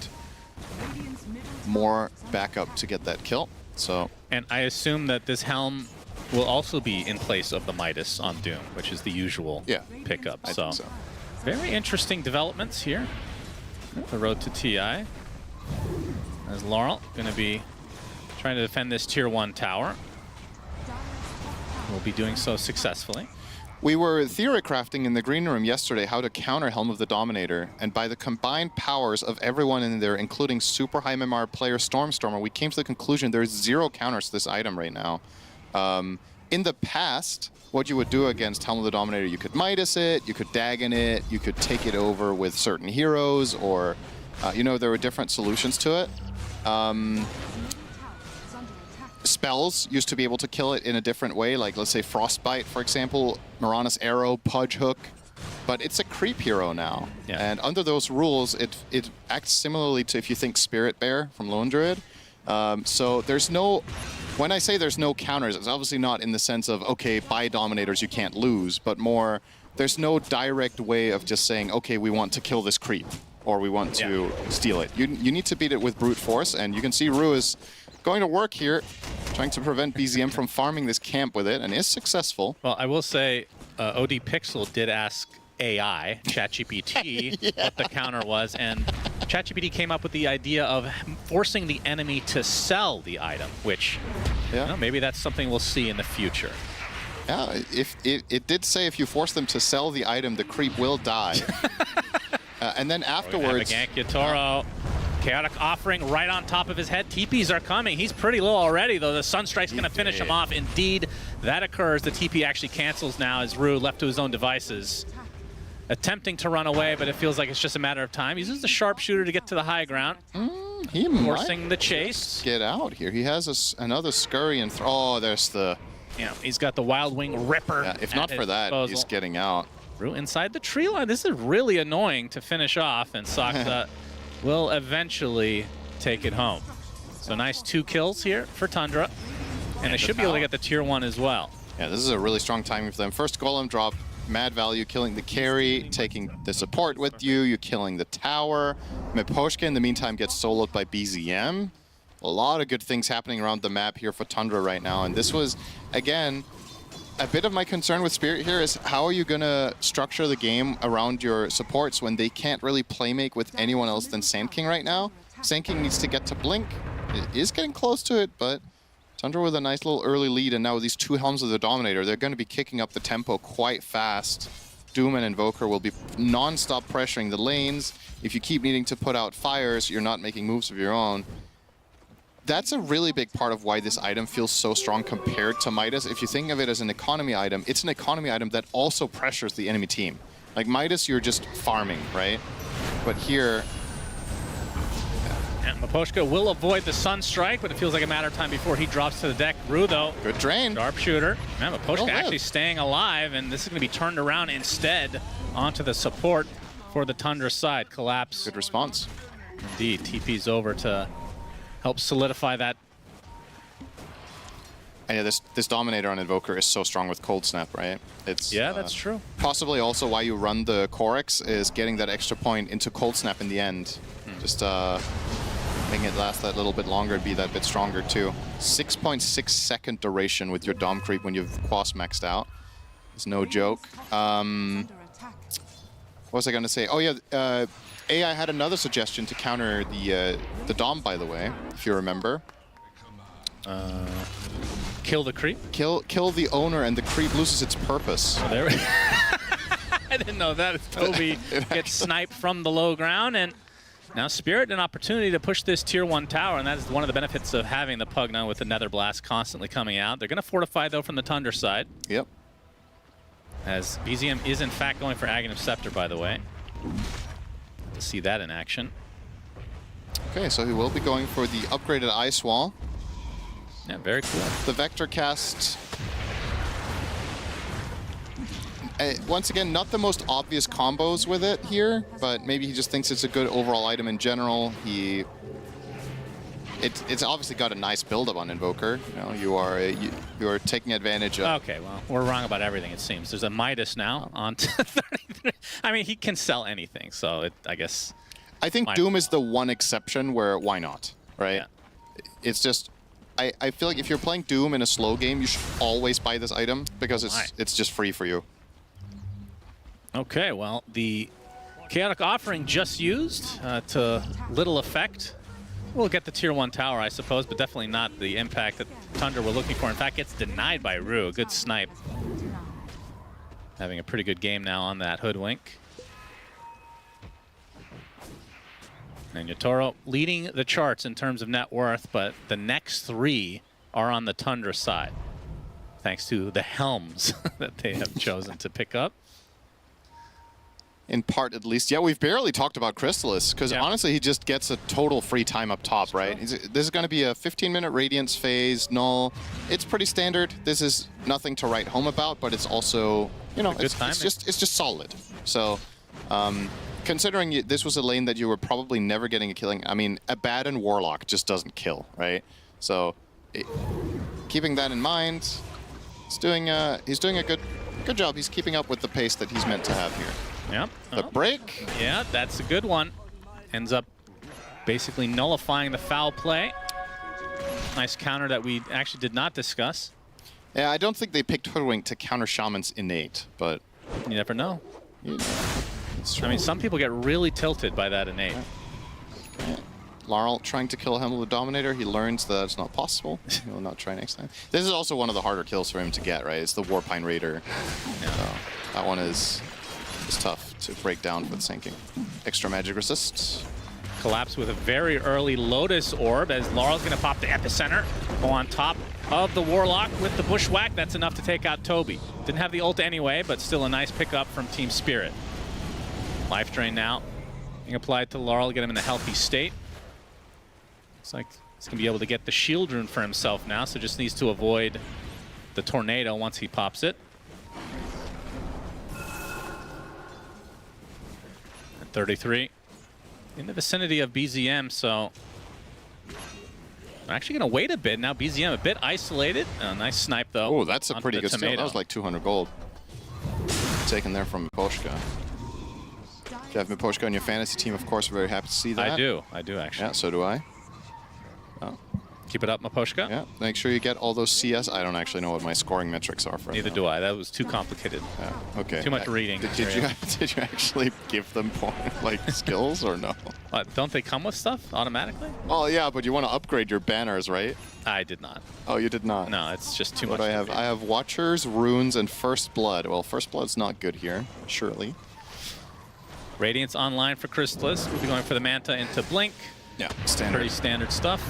more backup to get that kill. So. And I assume that this helm will also be in place of the Midas on Doom, which is the usual pickup. I think so. Very interesting developments here. The road to TI. As Laurel going to be trying to defend this tier 1 tower. Will be doing so successfully. We were theory crafting in the green room yesterday how to counter Helm of the Dominator, and by the combined powers of everyone in there, including super high MMR player Stormstormer, we came to the conclusion there's 0 counters to this item right now. In the past, what you would do against Helm of the Dominator, you could Midas it, you could Dagon it, you could take it over with certain heroes, or, you know, there were different solutions to it. Spells used to be able to kill it in a different way, like let's say Frostbite, for example, Mirana's Arrow, Pudge Hook, but it's a creep hero now. Yeah. And under those rules, it acts similarly to, if you think, Spirit Bear from Lone Druid. So there's no, when I say there's no counters, it's obviously not in the sense of, okay, by Dominators you can't lose, but more, there's no direct way of just saying, okay, we want to kill this creep, or we want to steal it. You need to beat it with brute force, and you can see Rue is going to work here, trying to prevent BZM from farming this camp with it, and is successful. Well, I will say, OD Pixel did ask AI, ChatGPT, what the counter was, and ChatGPT came up with the idea of forcing the enemy to sell the item, which you know, maybe that's something we'll see in the future. Yeah, if it did say if you force them to sell the item, the creep will die. And then afterwards... Yakutou. Chaotic offering right on top of his head. TPs are coming. He's pretty low already, though. The Sunstrike's going to finish him off. Indeed, that occurs. The TP actually cancels now as Rue, left to his own devices, attempting to run away, but it feels like it's just a matter of time. He uses the sharpshooter to get to the high ground. He forcing the chase. Get out here. He has another scurry and throw. Oh, there's the... You know, he's got the Wild Wing Ripper. Yeah, if not for that, disposal. he's getting out. Rue inside the tree line. This is really annoying to finish off, and Sakta will eventually take it home. So nice 2 kills here for Tundra, and they should be able to get the tier 1 as well. Yeah, this is a really strong timing for them. First golem drop, mad value, killing the carry, taking the support with you, you're killing the tower. Miposhka in the meantime gets soloed by BZM. A lot of good things happening around the map here for Tundra right now, and this was, again, a bit of my concern with Spirit here is how are you going to structure the game around your supports when they can't really playmake with anyone else than Sand King right now? Sand King needs to get to Blink. It is getting close to it, but Tundra with a nice little early lead, and now with these 2 Helms of the Dominator, they're going to be kicking up the tempo quite fast. Doom and Invoker will be non-stop pressuring the lanes. If you keep needing to put out fires, you're not making moves of your own. That's a really big part of why this item feels so strong compared to Midas. If you think of it as an economy item, it's an economy item that also pressures the enemy team. Like Midas, you're just farming, right? But here... And Miposhka will avoid the Sunstrike, but it feels like a matter of time before he drops to the deck. Rue, though. Good drain. Sharpshooter. Man, Miposhka actually staying alive, and this is going to be turned around instead onto the support for the Tundra side. Collapse. Good response. Indeed. TP's over to help solidify that. And yeah, this Dominator on Invoker is so strong with Cold Snap, right? It's that's true. Possibly also why you run the Corex is getting that extra point into Cold Snap in the end. Just making it last that little bit longer and be that bit stronger too. 6.6 second duration with your Dom creep when you've Quas maxed out. It's no joke. What was I going to say? Oh yeah, AI had another suggestion to counter the Dom, by the way, if you remember. Kill the creep? Kill the owner and the creep loses its purpose. Oh, there I didn't know that. Toby gets sniped from the low ground, and now Spirit an opportunity to push this tier 1 tower, and that is one of the benefits of having the Pugna with the Nether Blast constantly coming out. They're going to fortify, though, from the Tundra side. Yep. As BZM is, in fact, going for Aghanim Scepter, by the way. To see that in action. Okay, so he will be going for the upgraded Ice Wall. Yeah, very cool. The Vector Cast... once again, not the most obvious combos with it here, but maybe he just thinks it's a good overall item in general. It's obviously got a nice build-up on Invoker. You know, you are taking advantage of... Okay, well, we're wrong about everything, it seems. There's a Midas now on 33. I mean, he can sell anything, so I guess... I think Doom is the one exception where why not, right? Yeah. It's just... I feel like if you're playing Doom in a slow game, you should always buy this item because it's just free for you. Okay, well, the Chaotic Offering just used to little effect. We'll get the tier 1 tower, I suppose, but definitely not the impact that Tundra were looking for. In fact, gets denied by Rue. Good snipe. Having a pretty good game now on that Hoodwink. And Yatoro leading the charts in terms of net worth, but the next 3 are on the Tundra side, thanks to the helms that they have chosen to pick up. In part, at least. Yeah, we've barely talked about Crystallis, because honestly, he just gets a total free time up top, right? This is going to be a 15-minute Radiance phase, null. It's pretty standard. This is nothing to write home about, but it's also, you know, it's just solid. So, considering this was a lane that you were probably never getting a killing, I mean, Abaddon Warlock just doesn't kill, right? So, keeping that in mind, he's doing a good job. He's keeping up with the pace that he's meant to have here. Yep. The break. Yeah, that's a good one. Ends up basically nullifying the foul play. Nice counter that we actually did not discuss. Yeah, I don't think they picked Hoodwink to counter Shaman's innate, but... You never know. You know, I mean, some people get really tilted by that innate. Yeah. Laurel trying to kill Hamel the Dominator. He learns that it's not possible. He will not try next time. This is also one of the harder kills for him to get, right? It's the Warpine Raider. Yeah. So that one is tough to break down with sinking. Extra magic resist. Collapse with a very early Lotus Orb as Laurel's going to pop the Epicenter. Go on top of the Warlock with the Bushwhack. That's enough to take out Toby. Didn't have the ult anyway, but still a nice pickup from Team Spirit. Life Drain now being applied to Laurel, get him in a healthy state. Looks like he's going to be able to get the Shield Rune for himself now, so just needs to avoid the Tornado once he pops it. At 33. In the vicinity of BZM, so I'm actually going to wait a bit. Now BZM a bit isolated. Nice snipe, though. Oh, that's a pretty good steal. That was like 200 gold. Taken there from Miposhka. If you have Miposhka on your fantasy team, of course, we're very happy to see that. I do actually. Yeah, so do I. Oh. Keep it up, Miposhka. Yeah, make sure you get all those CS. I don't actually know what my scoring metrics are for Neither do I. That was too complicated. Yeah, okay. Too much reading. Did you actually give them like skills or no? Don't they come with stuff automatically? Oh yeah, but you want to upgrade your banners, right? I did not. Oh, you did not? No, it's just too much. I have Watchers, Runes, and First Blood. Well, First Blood's not good here, surely. Radiance online for Crystallis. We'll be going for the Manta into Blink. Yeah, standard. Pretty standard stuff.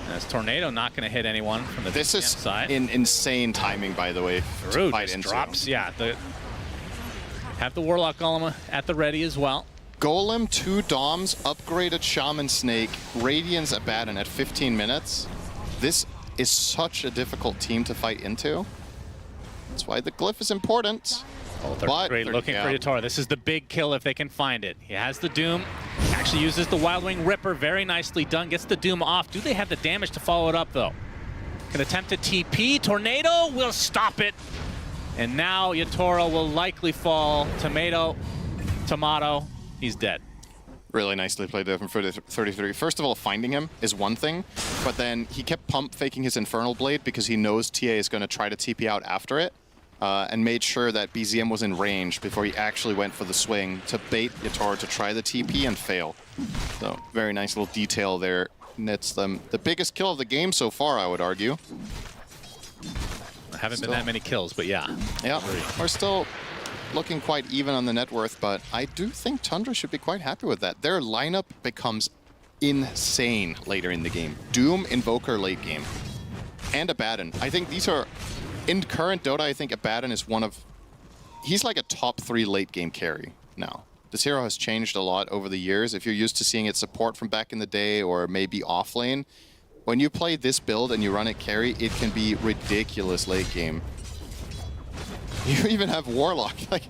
As Tornado not going to hit anyone from the this is side. Insane timing, by the way. Rude drops. Yeah, have the Warlock Golem at the ready as well. Golem, 2 Doms, upgraded Shaman Snake, Radiance Abaddon at 15 minutes. This is such a difficult team to fight into. That's why the Glyph is important. Oh, great looking for Yatoro. This is the big kill if they can find it. He has the Doom. Actually uses the Wild Wing Ripper. Very nicely done. Gets the Doom off. Do they have the damage to follow it up, though? Can attempt to TP. Tornado will stop it. And now Yatoro will likely fall. Tomato. He's dead. Really nicely played there from 33. First of all, finding him is one thing, but then he kept pump faking his Infernal Blade because he knows TA is going to try to TP out after it. and made sure that BZM was in range before he actually went for the swing to bait Yator to try the TP and fail. So very nice little detail there. Nets them the biggest kill of the game so far, I would argue. Haven't been that many kills, but yeah. Yeah, we're still looking quite even on the net worth, but I do think Tundra should be quite happy with that. Their lineup becomes insane later in the game. Doom, Invoker late game, and Abaddon. I think these are, in current Dota, I think Abaddon is one of, he's like a top 3 late game carry now. This hero has changed a lot over the years. If you're used to seeing it support from back in the day or maybe off lane, when you play this build and you run it carry, it can be ridiculous late game. You even have Warlock. Like,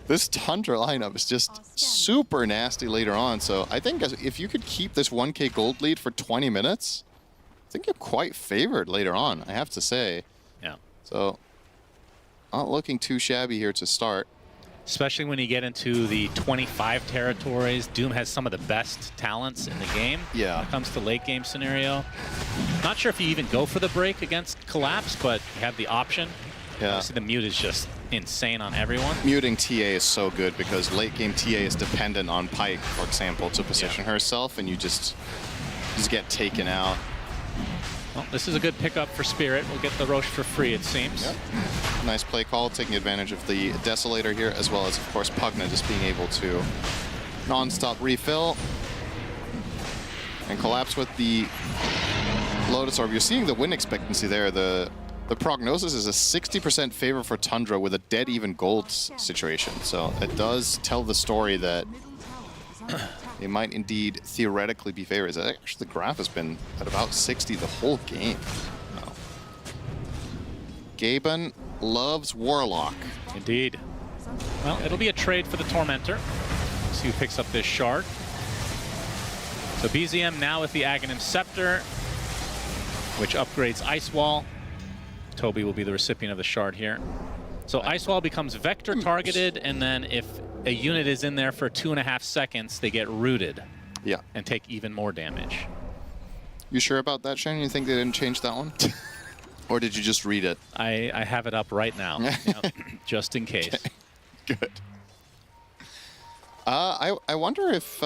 this Tundra lineup is just super nasty later on. So I think if you could keep this 1k gold lead for 20 minutes, I think you're quite favored later on, I have to say. Yeah. So not looking too shabby here to start. Especially when you get into the 25 territories. Doom has some of the best talents in the game when it comes to late game scenario. Not sure if you even go for the break against Collapse, but you have the option. Yeah. Obviously the mute is just insane on everyone. Muting TA is so good because late game TA is dependent on Pike, for example, to position herself, and you just get taken out. Well, this is a good pickup for Spirit. We'll get the Roche for free, it seems. Yep. Nice play call, taking advantage of the Desolator here, as well as, of course, Pugna just being able to non-stop refill. And Collapse with the Lotus Orb. You're seeing the win expectancy there. The prognosis is a 60% favor for Tundra with a dead even gold situation. So it does tell the story that they might indeed theoretically be favored. Actually, the graph has been at about 60 the whole game. Wow. Gaben loves Warlock. Indeed. Well, it'll be a trade for the Tormentor. See who picks up this shard. So BZM now with the Aghanim Scepter, which upgrades Ice Wall. Toby will be the recipient of the shard here. So Ice Wall becomes vector targeted, and then if a unit is in there for 2.5 seconds, they get rooted. Yeah. And take even more damage. You sure about that, Shane? You think they didn't change that one? Or did you just read it? I have it up right now, yep, just in case. Okay. Good. I wonder if...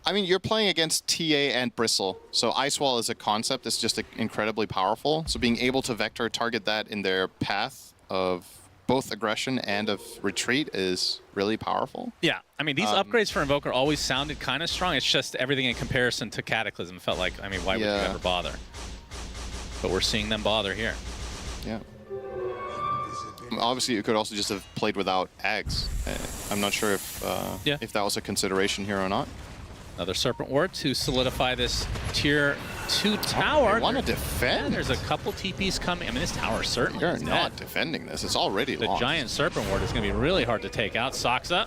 I mean, you're playing against TA and Bristle, so Ice Wall as a concept is just incredibly powerful. So being able to vector target that in their path of both aggression and of retreat is really powerful. Yeah, I mean, these upgrades for Invoker always sounded kind of strong. It's just everything in comparison to Cataclysm felt like, I mean, why would you ever bother? But we're seeing them bother here. Yeah. Obviously, you could also just have played without Ags. I'm not sure if that was a consideration here or not. Another Serpent Ward to solidify this tier 2 tower. They want to defend. Yeah, there's a couple TPs coming. I mean, this tower certainly You're is not dead. defending this. It's already The lost. giant Serpent Ward is going to be really hard to take out. Soxa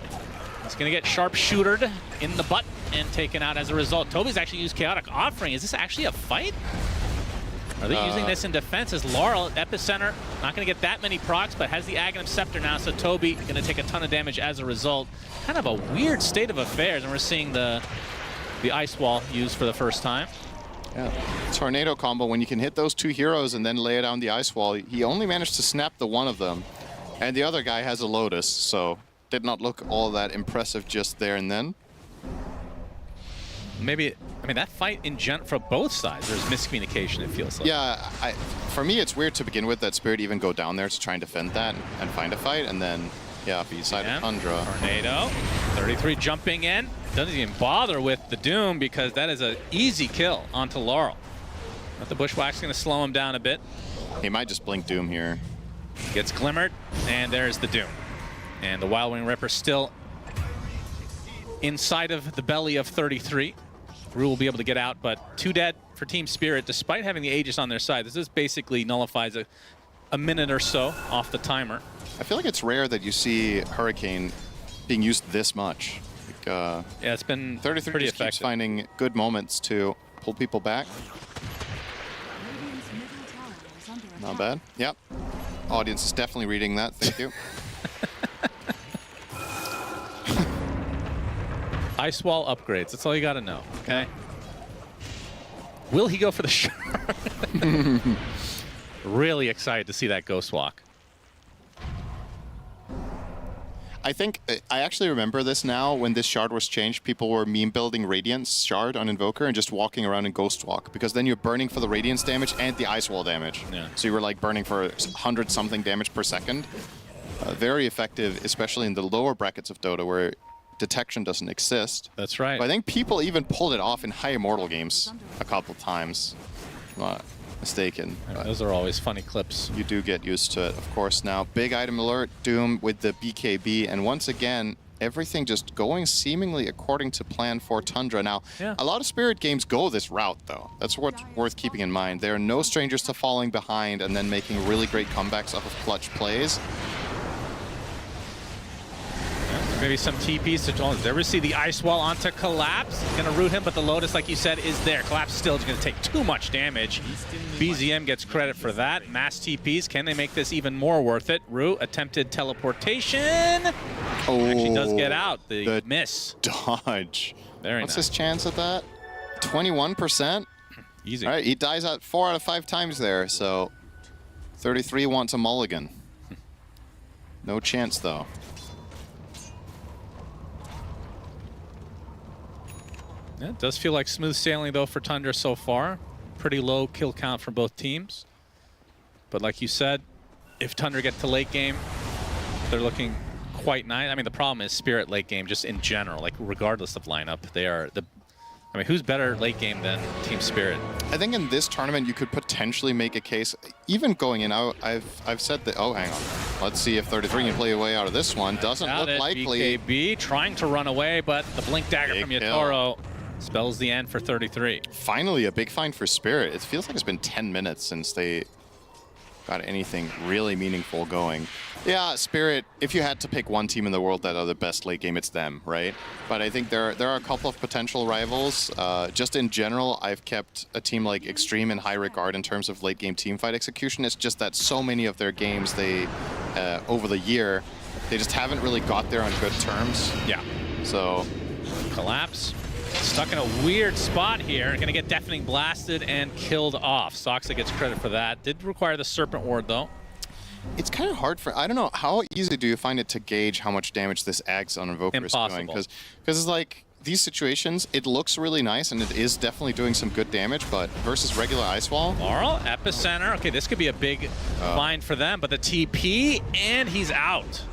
is going to get sharpshootered in the butt and taken out as a result. Toby's actually used Chaotic Offering. Is this actually a fight? Are they using this in defense as Laurel, Epicenter, not going to get that many procs, but has the Aghanim Scepter now, so Toby going to take a ton of damage as a result. Kind of a weird state of affairs, and we're seeing the Ice Wall used for the first time. Yeah. Tornado combo, when you can hit those 2 heroes and then lay down the Ice Wall, he only managed to snap the one of them. And the other guy has a Lotus, so did not look all that impressive just there and then. Maybe, I mean, that fight in for both sides, there's miscommunication, it feels like. Yeah, for me, it's weird to begin with that Spirit even go down there to try and defend that and find a fight, and then, yeah, beside Tundra. Tornado, 33 jumping in. Doesn't even bother with the Doom because that is an easy kill onto Laurel. But the Bushwhack's going to slow him down a bit. He might just blink Doom here. Gets glimmered, and there's the Doom. And the Wild Wing Ripper still inside of the belly of 33. Rue will be able to get out, but 2 dead for Team Spirit, despite having the Aegis on their side. This just basically nullifies a minute or so off the timer. I feel like it's rare that you see Hurricane being used this much. Like, yeah, it's been 33 pretty just effective. keeps finding good moments to pull people back. Not bad. Yep. Audience is definitely reading that. Thank you. Ice Wall upgrades. That's all you got to know, okay? Will he go for the shard? Really excited to see that Ghost Walk. I think, I actually remember this now, when this shard was changed, people were meme building Radiance shard on Invoker and just walking around in Ghost Walk, because then you're burning for the Radiance damage and the Ice Wall damage. Yeah. So you were like burning for 100-something damage per second. Very effective, especially in the lower brackets of Dota where detection doesn't exist. That's right. But I think people even pulled it off in high Immortal games a couple times. I'm not mistaken. Those are always funny clips. You do get used to it, of course. Now, big item alert, Doom with the BKB, and once again, everything just going seemingly according to plan for Tundra. Now, a lot of Spirit games go this route, though. That's what's worth keeping in mind. They are no strangers to falling behind and then making really great comebacks off of clutch plays. Maybe some TPs to Jones. There we see the Ice Wall onto Collapse. Gonna root him, but the Lotus, like you said, is there. Collapse still is gonna take too much damage. BZM gets credit for that. Mass TPs, can they make this even more worth it? Root attempted teleportation. Oh, actually does get out. The miss. Dodge. Very What's nice. his chance at that? 21%? Easy. All right, he dies out 4 out of 5 times there, so 33 wants a mulligan. No chance, though. Yeah, it does feel like smooth sailing, though, for Tundra so far. Pretty low kill count from both teams. But like you said, if Tundra get to late game, they're looking quite nice. I mean, the problem is Spirit late game, just in general, like regardless of lineup, they are the... I mean, who's better late game than Team Spirit? I think in this tournament, you could potentially make a case, even going in out, I've said that, oh, hang on. Let's see if 33 can play a way out of this one. Doesn't look likely. BKB trying to run away, but the Blink Dagger Big from Yatoro spells the end for 33. Finally, a big find for Spirit. It feels like it's been 10 minutes since they got anything really meaningful going. Yeah, Spirit, if you had to pick one team in the world that are the best late game, it's them, right? But I think there are a couple of potential rivals. Just in general, I've kept a team like xtreme in high regard in terms of late game teamfight execution. It's just that so many of their games, they over the year, they just haven't really got there on good terms. Yeah. So Collapse. Stuck in a weird spot here. Gonna get Deafening Blasted and killed off. Soxa gets credit for that. Did require the Serpent Ward, though. it's kind of hard for, I don't know, how easy do you find it to gauge how much damage this Axe on Invoker is doing? Because it's like, these situations, it looks really nice, and it is definitely doing some good damage, but versus regular Ice Wall... Laurel, Epicenter. Okay, this could be a big find for them, but the TP, and he's out.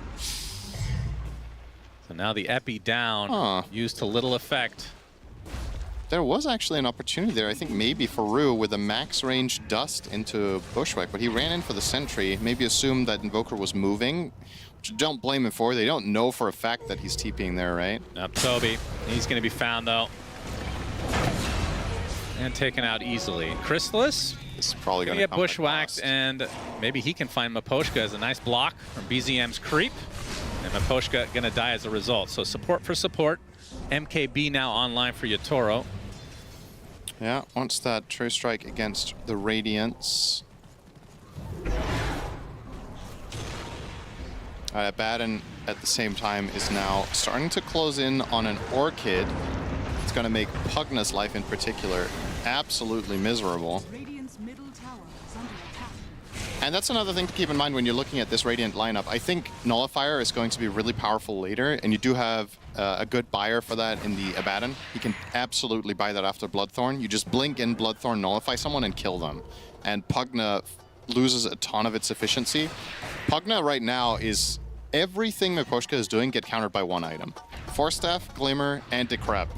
So now the Epi down, used to little effect. There was actually an opportunity there, I think maybe for Rue with a max range dust into Bushwhack, but he ran in for the sentry, maybe assumed that Invoker was moving, which don't blame him for. They don't know for a fact that he's TPing there, right? Now Toby, he's going to be found though. And taken out easily. Chrysalis, this is probably going to get bushwhacked, and maybe he can find Miposhka as a nice block from BZM's creep. And Miposhka going to die as a result. So support for support. MKB now online for Yatoro. Yeah, wants that True Strike against the Radiance. Baden at the same time is now starting to close in on an Orchid. It's going to make Pugna's life in particular absolutely miserable. And that's another thing to keep in mind when you're looking at this Radiant lineup. I think Nullifier is going to be really powerful later, and you do have a good buyer for that in the Abaddon. You can absolutely buy that after Bloodthorn. You just blink in Bloodthorn, nullify someone, and kill them. And Pugna loses a ton of its efficiency. Pugna right now is everything Miposhka is doing get countered by one item. Force Staff, Glimmer, and Decrep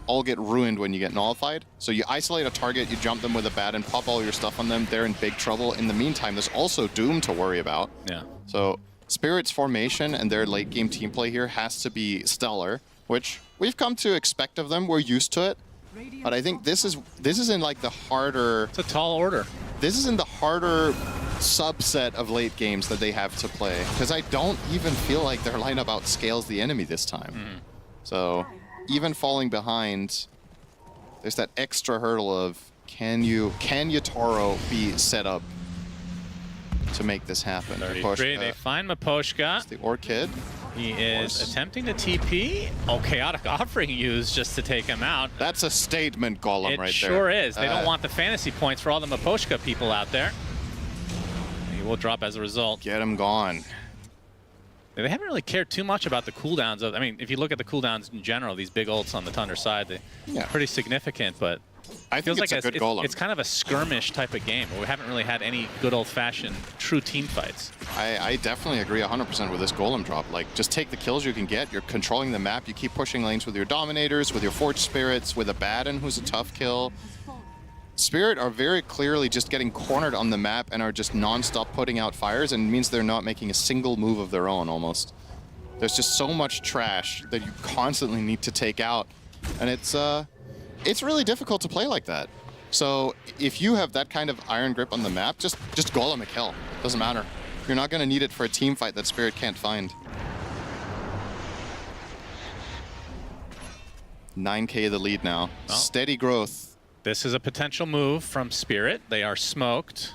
all get ruined when you get nullified. So you isolate a target, you jump them with a bat and pop all your stuff on them, they're in big trouble. In the meantime, there's also Doom to worry about. Yeah. So Spirit's formation and their late game team play here has to be stellar, which we've come to expect of them. We're used to it. But I think this is in like the harder... It's a tall order. This is in the harder subset of late games that they have to play. Because I don't even feel like their lineup outscales the enemy this time. So even falling behind, there's that extra hurdle of can Yatoro be set up to make this happen? 33, they find Miposhka. It's the Orchid. He is attempting to TP. Oh, Chaotic Offering used just to take him out. That's a statement golem right there. It sure is. They don't want the fantasy points for all the Miposhka people out there. He will drop as a result. Get him gone. They haven't really cared too much about the cooldowns. I mean, if you look at the cooldowns in general, these big ults on the Tundra side, they're pretty significant, but I think it's a good golem. It's kind of a skirmish type of game, where we haven't really had any good old-fashioned true team fights. I definitely agree 100% with this golem drop. Like, just take the kills you can get. You're controlling the map. You keep pushing lanes with your Dominators, with your Forged Spirits, with a Baden who's a tough kill. Spirit are very clearly just getting cornered on the map and are just non-stop putting out fires, and it means they're not making a single move of their own almost. There's just so much trash that you constantly need to take out, and it's really difficult to play like that. So if you have that kind of iron grip on the map, just golem a kill. Doesn't matter. You're not going to need it for a team fight that Spirit can't find. 9K the lead now. Oh. Steady growth. This is a potential move from Spirit. They are smoked.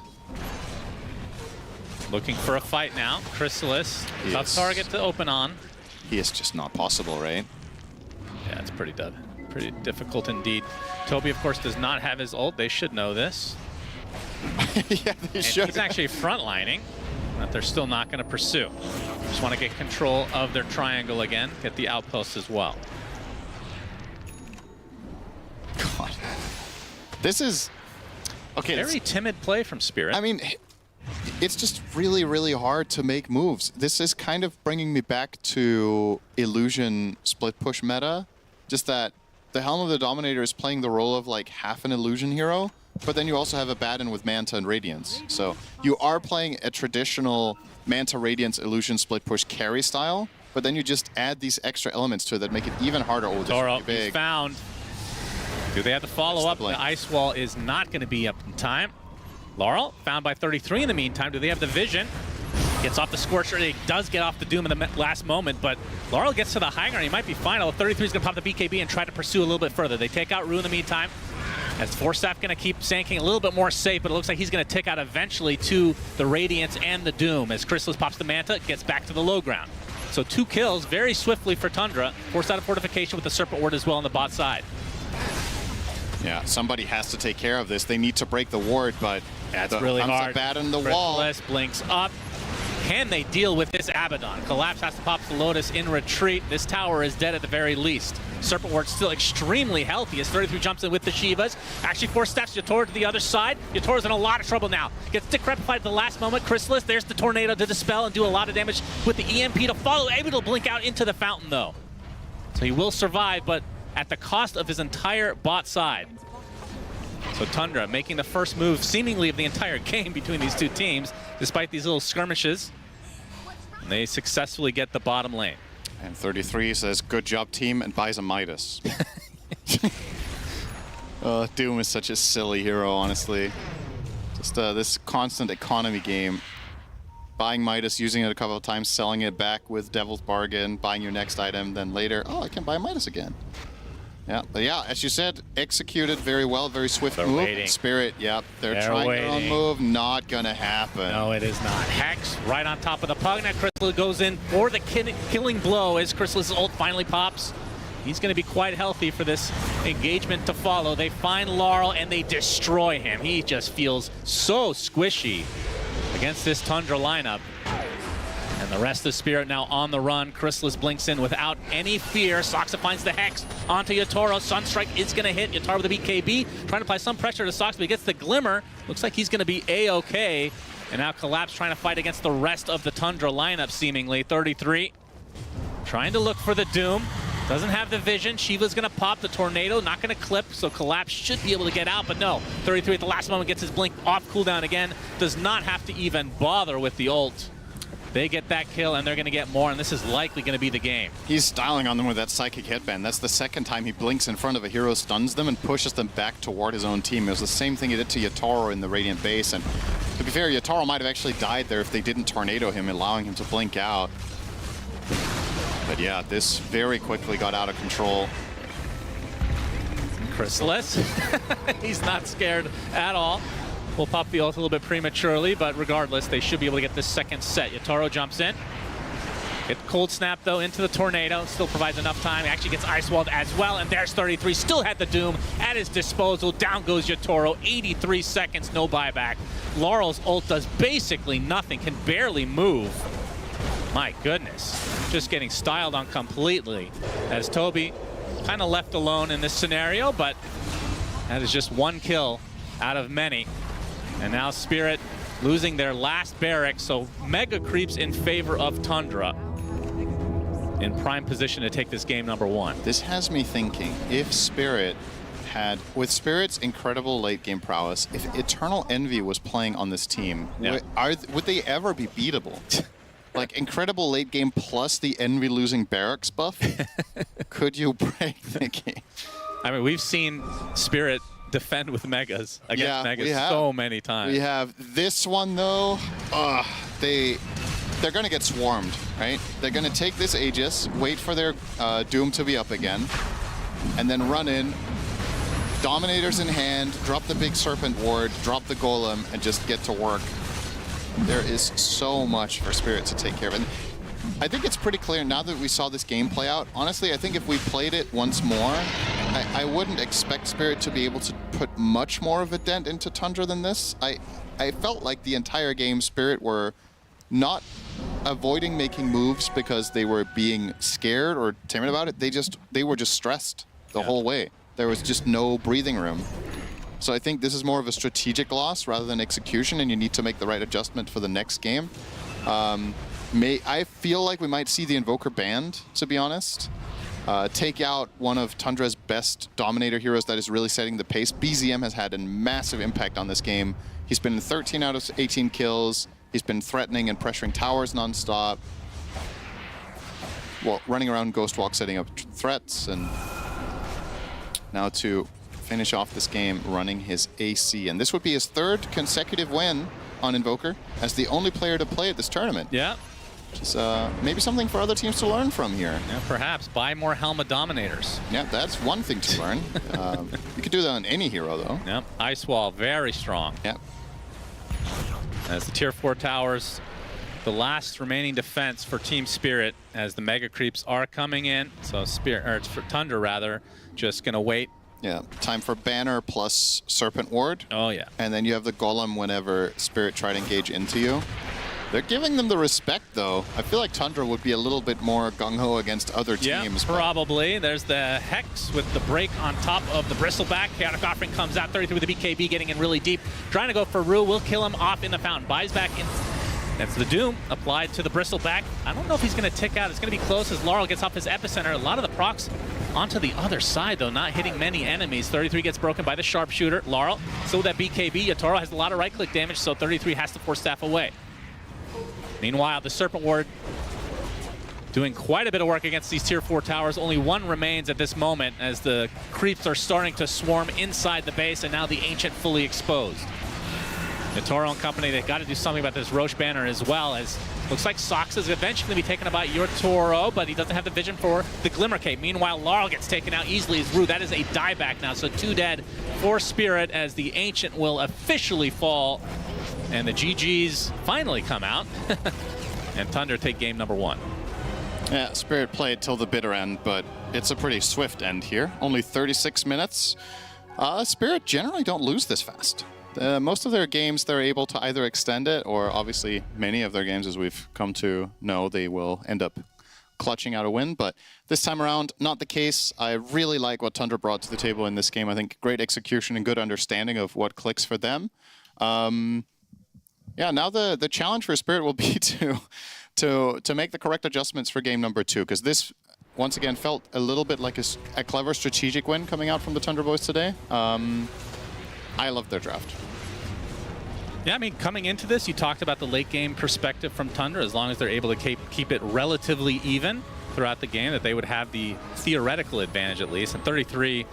Looking for a fight now. Chrysalis, tough target to open on. He is just not possible, right? Yeah, it's pretty difficult indeed. Toby, of course, does not have his ult. They should know this. Yeah, they should. He's actually frontlining, that they're still not going to pursue. Just want to get control of their triangle again, get the outposts as well. God. This is... Okay. Very timid play from Spirit. I mean, it's just really, really hard to make moves. This is kind of bringing me back to Illusion split push meta. Just that the Helm of the Dominator is playing the role of like half an Illusion hero, but then you also have a Baden with Manta and Radiance. So you are playing a traditional Manta Radiance Illusion split push carry style, but then you just add these extra elements to it that make it even harder. Oh, this is really big. Found. Do they have to follow up? The ice wall is not going to be up in time. Laurel found by 33 in the meantime. Do they have the vision? Gets off the Scorcher. He does get off the Doom in the last moment, but Laurel gets to the high ground. He might be fine. 33 is going to pop the BKB and try to pursue a little bit further. They take out Rue in the meantime. As Forstaff going to keep Sand King a little bit more safe, but it looks like he's going to tick out eventually to the Radiance and the Doom. As Chrysalis pops the Manta, gets back to the low ground. So 2 kills very swiftly for Tundra. Forced out of fortification with the Serpent Ward as well on the bot side. Yeah, somebody has to take care of this. They need to break the ward, but that's really hard. Baden the wall. Chrysalis blinks up. Can they deal with this Abaddon? Collapse has to pop the Lotus in retreat. This tower is dead at the very least. Serpent Ward still extremely healthy as 33 jumps in with the Shivas. Actually 4 steps Yatoro to the other side. Yatoro's in a lot of trouble now. Gets decrepified at the last moment. Chrysalis, there's the Tornado to dispel and do a lot of damage with the EMP to follow. Able to blink out into the fountain though. So he will survive, but at the cost of his entire bot side. So Tundra making the first move seemingly of the entire game between these two teams, despite these little skirmishes. And they successfully get the bottom lane. And 33 says, good job team, and buys a Midas. Doom is such a silly hero, honestly. Just this constant economy game. Buying Midas, using it a couple of times, selling it back with Devil's Bargain, buying your next item, then later, oh, I can buy Midas again. Yeah, but yeah, as you said, executed very well, very swift move. Waiting. Spirit, yep, they're trying their own move, not gonna happen. No, it is not. Hex right on top of the pug. Now Chrysalis goes in for the killing blow as Chrysalis' ult finally pops. He's gonna be quite healthy for this engagement to follow. They find Laurel and they destroy him. He just feels so squishy against this Tundra lineup. And the rest of Spirit now on the run. Chrysalis blinks in without any fear. Soxa finds the Hex onto Yatoro. Sunstrike is going to hit Yatoro with the BKB. Trying to apply some pressure to Soxa, but he gets the Glimmer. Looks like he's going to be A-OK. And now Collapse trying to fight against the rest of the Tundra lineup, seemingly. 33 trying to look for the Doom. Doesn't have the vision. Shiva's going to pop the Tornado. Not going to clip, so Collapse should be able to get out. But no, 33 at the last moment gets his blink off cooldown again. Does not have to even bother with the ult. They get that kill, and they're going to get more, and this is likely going to be the game. He's styling on them with that Psychic Headband. That's the second time he blinks in front of a hero, stuns them, and pushes them back toward his own team. It was the same thing he did to Yatoro in the Radiant base, and to be fair, Yatoro might have actually died there if they didn't Tornado him, allowing him to blink out. But yeah, this very quickly got out of control. Chrysalis, he's not scared at all. We'll pop the ult a little bit prematurely, but regardless, they should be able to get this second set. Yatoro jumps in. Get cold snap though into the tornado, still provides enough time. He actually gets ice walled as well, and there's 33. Still had the Doom at his disposal. Down goes Yatoro, 83 seconds, no buyback. Laurel's ult does basically nothing, can barely move. My goodness, just getting styled on completely as Toby kind of left alone in this scenario, but that is just one kill out of many. And now Spirit losing their last barrack, so mega creeps in favor of Tundra. In prime position to take this game number 1. This has me thinking, if Spirit had, with Spirit's incredible late game prowess, if Eternal Envy was playing on this team, would they ever be beatable? Like incredible late game plus the Envy losing barracks buff? Could you break the game? I mean, we've seen Spirit defend with megas against megas so many times. We have this one though. They're gonna get swarmed, right? They're gonna take this Aegis, wait for their Doom to be up again, and then run in, Dominators in hand, drop the big Serpent Ward, drop the Golem, and just get to work. There is so much for Spirit to take care of. And I think it's pretty clear now that we saw this game play out. Honestly, I think if we played it once more, I wouldn't expect Spirit to be able to put much more of a dent into Tundra than this. I felt like the entire game Spirit were not avoiding making moves because they were being scared or timid about it. They were just stressed the whole way. There was just no breathing room. So I think this is more of a strategic loss rather than execution, and you need to make the right adjustment for the next game. I feel like we might see the Invoker banned, to be honest. Take out one of Tundra's best Dominator heroes that is really setting the pace. BZM has had a massive impact on this game. He's been 13 out of 18 kills. He's been threatening and pressuring towers nonstop. Well, running around Ghost Walk, setting up threats, and now to finish off this game running his AC. And this would be his 3rd consecutive win on Invoker as the only player to play at this tournament. Yeah. Which is maybe something for other teams to learn from here. Yeah, perhaps. Buy more Helma Dominators. Yeah, that's one thing to learn. You could do that on any hero, though. Yep. Ice Wall, very strong. Yep. As the tier 4 towers, the last remaining defense for Team Spirit as the mega creeps are coming in. So Spirit, or it's for Tundra rather, just gonna wait. Yeah, time for Banner plus Serpent Ward. Oh yeah. And then you have the Golem whenever Spirit try to engage into you. They're giving them the respect, though. I feel like Tundra would be a little bit more gung-ho against other teams. Yeah, probably. There's the Hex with the break on top of the Bristleback. Chaotic Offering comes out, 33 with the BKB, getting in really deep. Trying to go for Rue, will kill him off in the fountain. Buys back in. That's the Doom applied to the Bristleback. I don't know if he's going to tick out. It's going to be close as Laurel gets off his Epicenter. A lot of the procs onto the other side, though, not hitting many enemies. 33 gets broken by the Sharpshooter. Laurel, so that BKB. Yatoro has a lot of right-click damage, so 33 has to force staff away. Meanwhile, the Serpent Ward doing quite a bit of work against these tier 4 towers. Only one remains at this moment as the creeps are starting to swarm inside the base, and now the Ancient fully exposed. Yatoro and company, they've got to do something about this Roche banner as well, as looks like Sox is eventually going to be taken about Yatoro, but he doesn't have the vision for the Glimmer Cape. Meanwhile, Laurel gets taken out easily as Rue. That is a dieback now, so 2 dead for Spirit as the Ancient will officially fall. And the GGs finally come out. And Tundra take game number 1. Yeah, Spirit played till the bitter end, but it's a pretty swift end here. Only 36 minutes. Spirit generally don't lose this fast. Most of their games, they're able to either extend it, or obviously many of their games, as we've come to know, they will end up clutching out a win. But this time around, not the case. I really like what Tundra brought to the table in this game. I think great execution and good understanding of what clicks for them. Yeah, now the challenge for Spirit will be to make the correct adjustments for game number 2, because this, once again, felt a little bit like a clever strategic win coming out from the Tundra boys today. I love their draft. Yeah, I mean, coming into this, you talked about the late game perspective from Tundra. As long as they're able to keep it relatively even throughout the game, that they would have the theoretical advantage at least. And 33,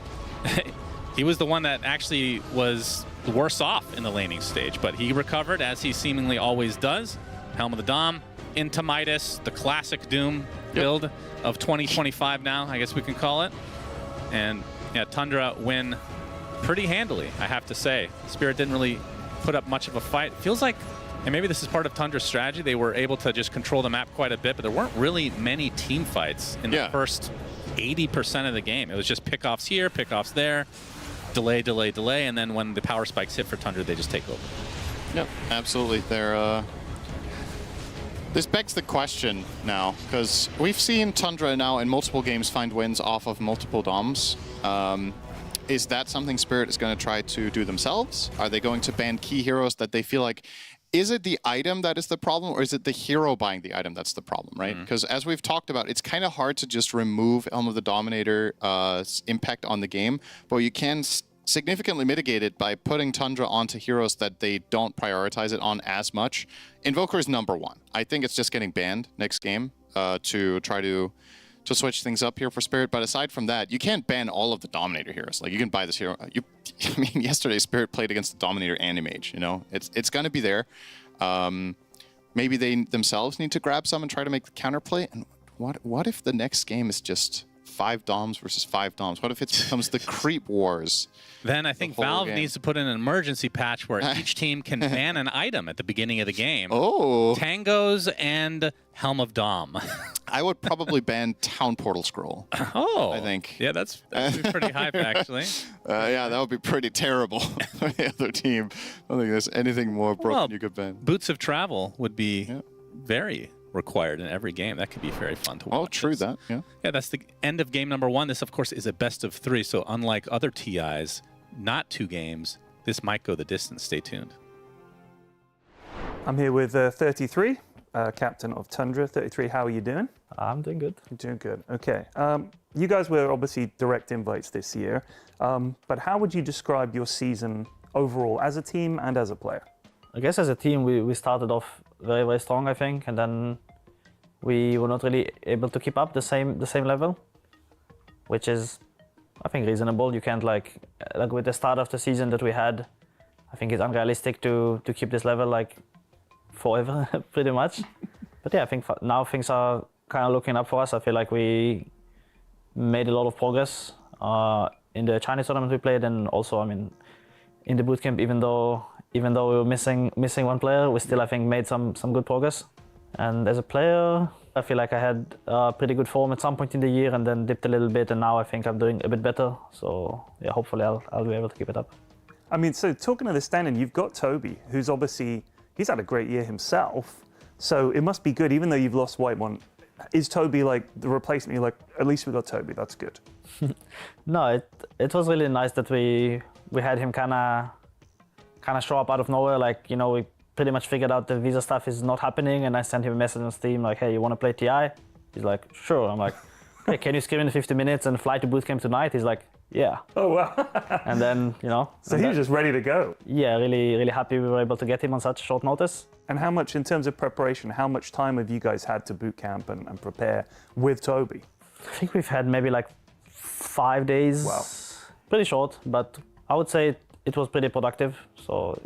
he was the one that actually was worse off in the laning stage, but he recovered as he seemingly always does. Helm of the Dom into Midas, the classic Doom build of 2025 now, I guess we can call it. And yeah, Tundra win pretty handily, I have to say. Spirit didn't really put up much of a fight. It feels like, and maybe this is part of Tundra's strategy, they were able to just control the map quite a bit, but there weren't really many team fights in the first 80% of the game. It was just pickoffs here, pickoffs there, delay, delay, delay, and then when the power spikes hit for Tundra, they just take over. Yep, absolutely. This begs the question now, because we've seen Tundra now in multiple games find wins off of multiple DOMs. Is that something Spirit is going to try to do themselves? Are they going to ban key heroes that they feel like, is it the item that is the problem, or is it the hero buying the item that's the problem, right? Because as we've talked about, it's kind of hard to just remove Helm of the Dominator impact on the game, but you can significantly mitigate it by putting Tundra onto heroes that they don't prioritize it on as much. Invoker is #1. I think it's just getting banned next game to try to switch things up here for Spirit. But aside from that, you can't ban all of the Dominator heroes. Like, you can buy this hero. I mean, yesterday Spirit played against the Dominator and a Mage, you know? It's going to be there. Maybe they themselves need to grab some and try to make the counterplay. And what if the next game is just 5 DOMs versus 5 DOMs? What if it becomes the creep wars? Then I think Valve needs to put in an emergency patch where each team can ban an item at the beginning of the game. Oh. Tangos and Helm of Dom. I would probably ban Town Portal Scroll. Oh. I think. Yeah, that'd be pretty hype, actually. Yeah, that would be pretty terrible for the other team. I don't think there's anything more broken you could ban. Boots of Travel would be very required in every game. That could be very fun to watch. Oh, true that, yeah. Yeah, that's the end of game #1. This, of course, is a best of 3, so unlike other TIs, not 2 games, this might go the distance. Stay tuned. I'm here with 33, captain of Tundra. 33, how are you doing? I'm doing good. You're doing good, okay. You guys were obviously direct invites this year, but how would you describe your season overall as a team and as a player? I guess as a team, we started off very, very strong, I think, and then we were not really able to keep up the same level, which is, I think, reasonable. You can't like with the start of the season that we had, I think it's unrealistic to keep this level like forever, pretty much. But yeah, I think now things are kind of looking up for us. I feel like we made a lot of progress in the Chinese tournament we played, and also, I mean, in the bootcamp, even though we were missing one player, we still, I think, made some good progress. And as a player, I feel like I had pretty good form at some point in the year and then dipped a little bit, and now I think I'm doing a bit better. So yeah, hopefully I'll be able to keep it up. I mean, so talking to the standing, you've got Toby, who's obviously, he's had a great year himself. So it must be good, even though you've lost White One. Is Toby like the replacement? You're like, at least we got Toby, that's good. No, it was really nice that we had him kind of show up out of nowhere. Like, you know, we pretty much figured out the visa stuff is not happening, and I sent him a message on Steam like, hey, you want to play TI? He's like, sure. I'm like, hey, can you scrim in 50 minutes and fly to bootcamp tonight? He's like, yeah. Oh, wow. And then, you know. So he was just ready to go. Yeah, really, really happy we were able to get him on such short notice. And how much, in terms of preparation, how much time have you guys had to boot camp and prepare with Toby? I think we've had maybe like 5 days. Wow. Pretty short, but I would say it was pretty productive. So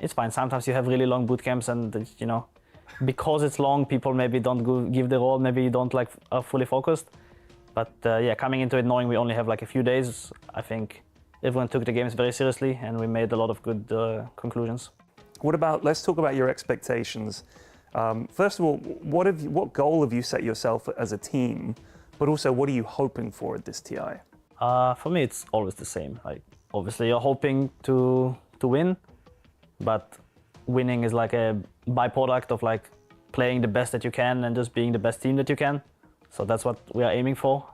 it's fine. Sometimes you have really long boot camps, and you know, because it's long, people maybe don't give the role, maybe you don't like are fully focused. But yeah, coming into it knowing we only have like a few days, I think everyone took the games very seriously, and we made a lot of good conclusions. Let's talk about your expectations. First of all, what goal have you set yourself as a team, but also what are you hoping for at this TI? For me, it's always the same. Like, obviously you're hoping to win, but winning is like a byproduct of like playing the best that you can and just being the best team that you can. So that's what we are aiming for.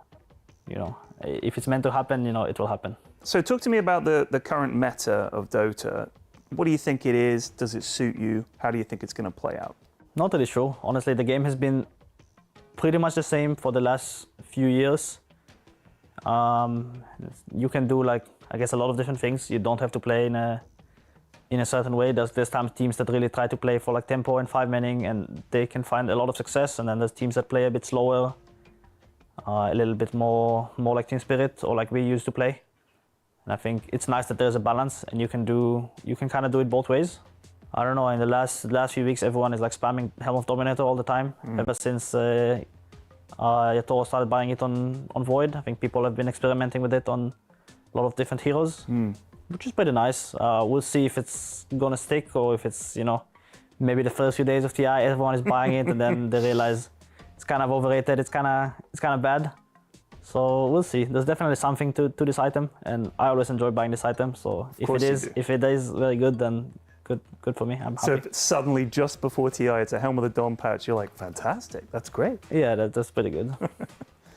You know, if it's meant to happen, you know, it will happen. So talk to me about the current meta of Dota. What do you think it is? Does it suit you? How do you think it's going to play out? Not really sure. Honestly, the game has been pretty much the same for the last few years. You can do like, I guess, a lot of different things. You don't have to play in a certain way. There's times teams that really try to play for like tempo and 5-manning, and they can find a lot of success. And then there's teams that play a bit slower, a little bit more like Team Spirit or like we used to play. And I think it's nice that there's a balance, and you can kind of do it both ways. I don't know, in the last few weeks, everyone is like spamming Helm of Dominator all the time. Ever since Yakutou started buying it on Void, I think people have been experimenting with it on a lot of different heroes. which is pretty nice. We'll see if it's gonna stick or if it's, you know, maybe the first few days of TI everyone is buying it and then they realize it's kind of overrated, it's kind of bad. So we'll see. There's definitely something to this item, and I always enjoy buying this item. So if it is very good, then good for me. I'm happy. So if it's suddenly just before TI, it's a Helm of the Dawn patch, you're like, fantastic, that's great. Yeah, that's pretty good.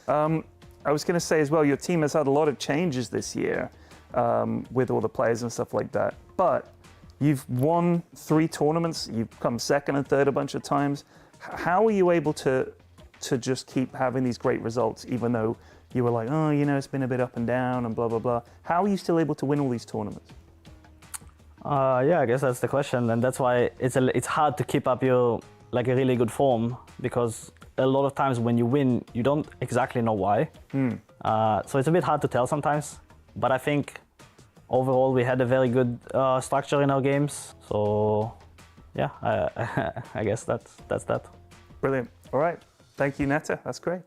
I was going to say as well, your team has had a lot of changes this year with all the players and stuff like that. But you've won 3 tournaments, you've come second and third a bunch of times. How are you able to just keep having these great results, even though you were like, oh, you know, it's been a bit up and down and blah, blah, blah. How are you still able to win all these tournaments? Yeah, I guess that's the question, and that's why it's hard to keep up your a really good form, because a lot of times when you win, you don't exactly know why. So it's a bit hard to tell sometimes. But I think overall we had a very good structure in our games. So yeah, I guess that's that. Brilliant. All right. Thank you, Neta. That's great.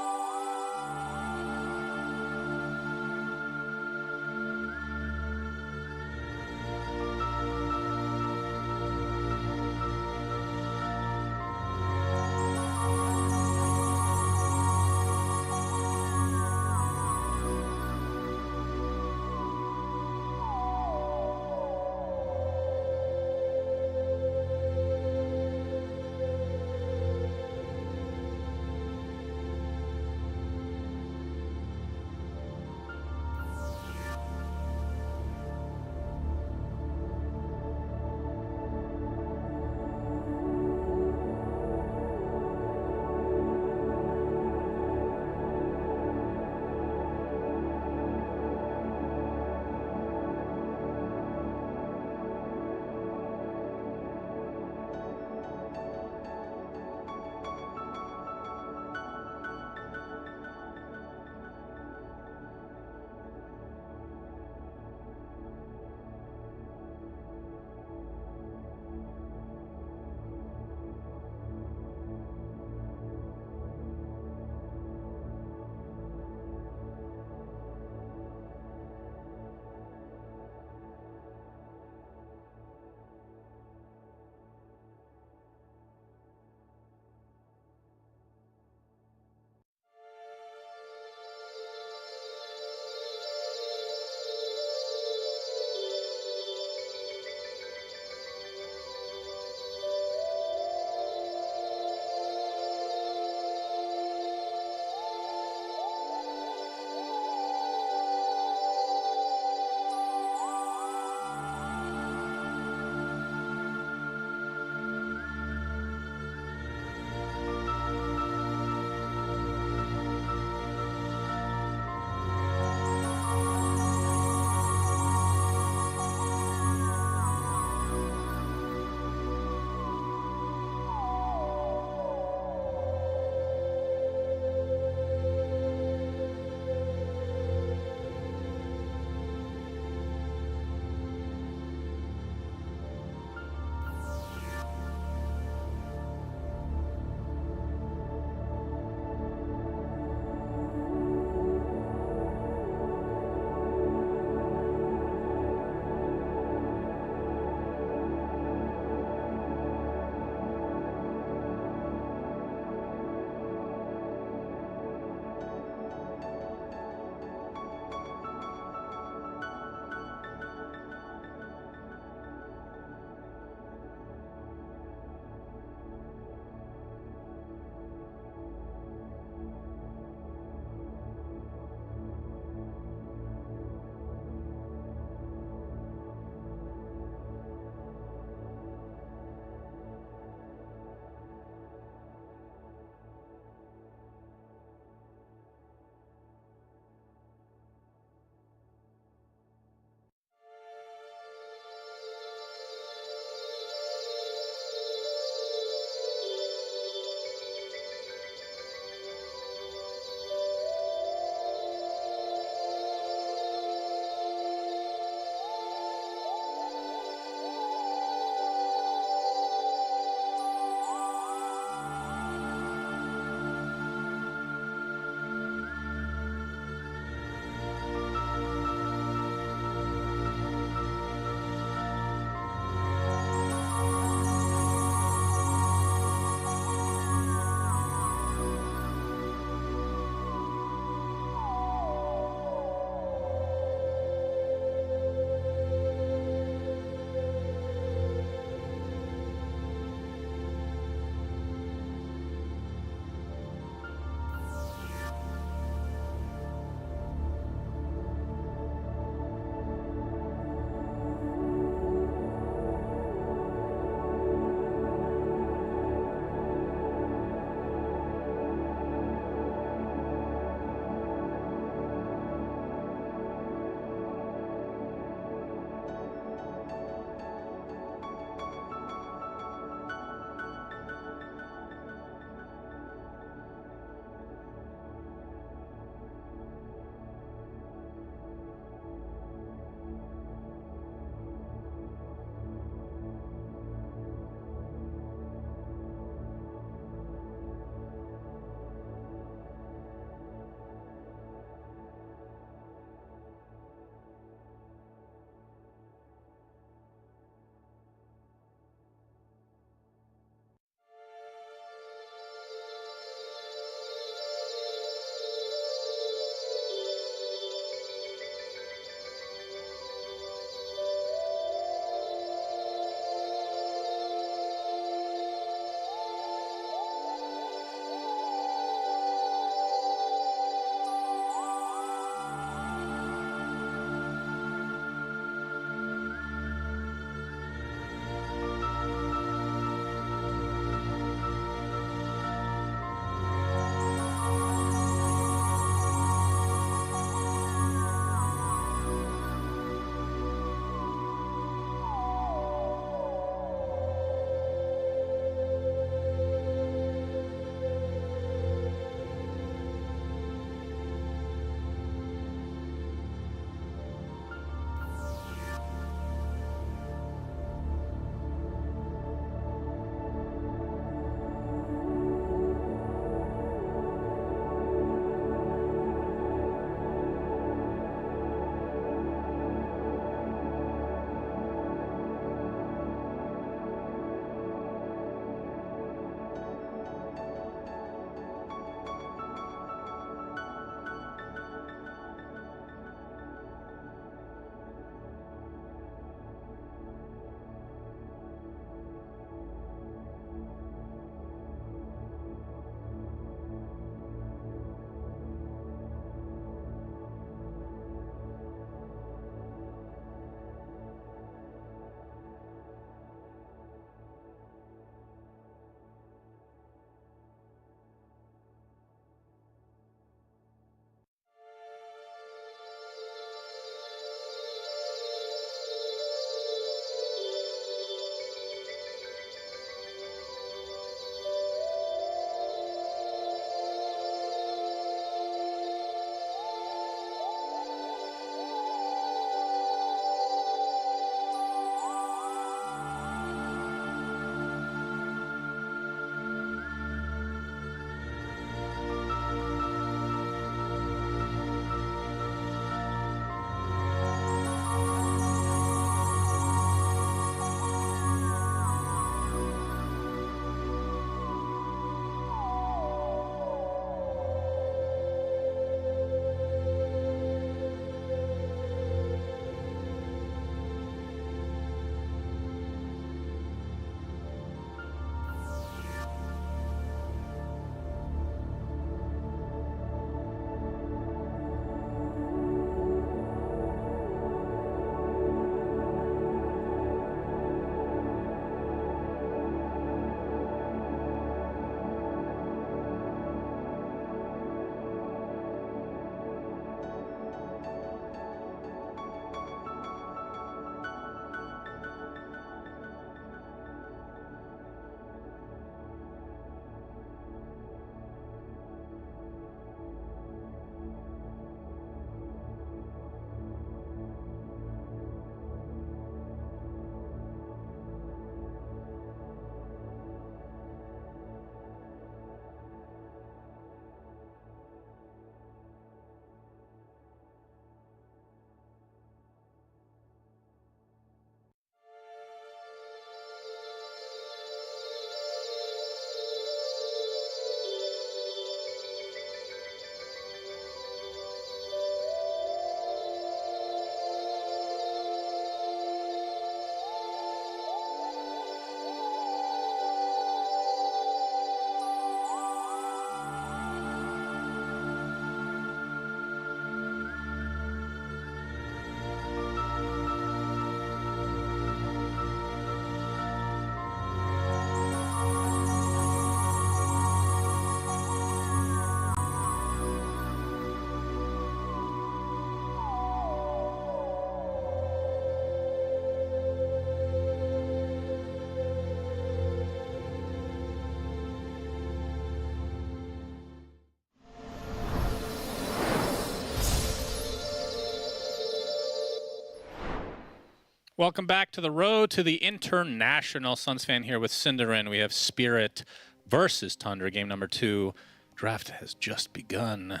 Welcome back to the road to the International. Suns fan here with Cinderin. We have Spirit versus Tundra, game number 2. Draft has just begun.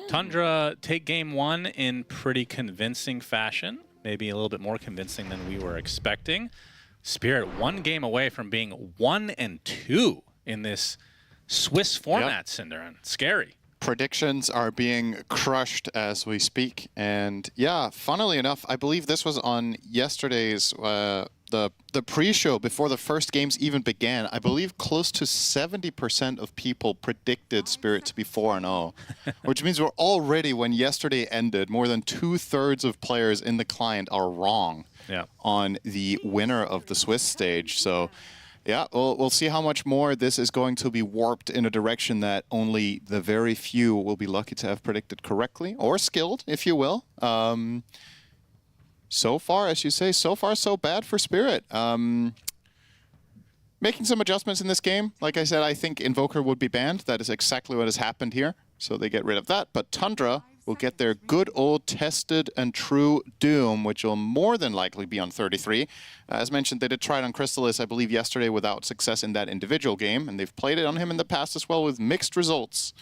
Tundra take game 1 in pretty convincing fashion, maybe a little bit more convincing than we were expecting. Spirit 1 game away from being 1-2 in this Swiss format, Cinderin. Scary. Predictions are being crushed as we speak, and yeah, funnily enough, I believe this was on yesterday's the pre-show before the first games even began. I believe close to 70% of people predicted Spirit to be 4-0, which means we're already, when yesterday ended, more than 2/3 of players in the client are wrong on the winner of the Swiss stage. So yeah, we'll see how much more this is going to be warped in a direction that only the very few will be lucky to have predicted correctly, or skilled, if you will. So far, as you say, so far so bad for Spirit. Making some adjustments in this game. Like I said, I think Invoker would be banned. That is exactly what has happened here. So they get rid of that. But Tundra will get their good old tested and true Doom, which will more than likely be on 33. As mentioned, they did try it on Crystallis, I believe, yesterday without success in that individual game, and they've played it on him in the past as well with mixed results.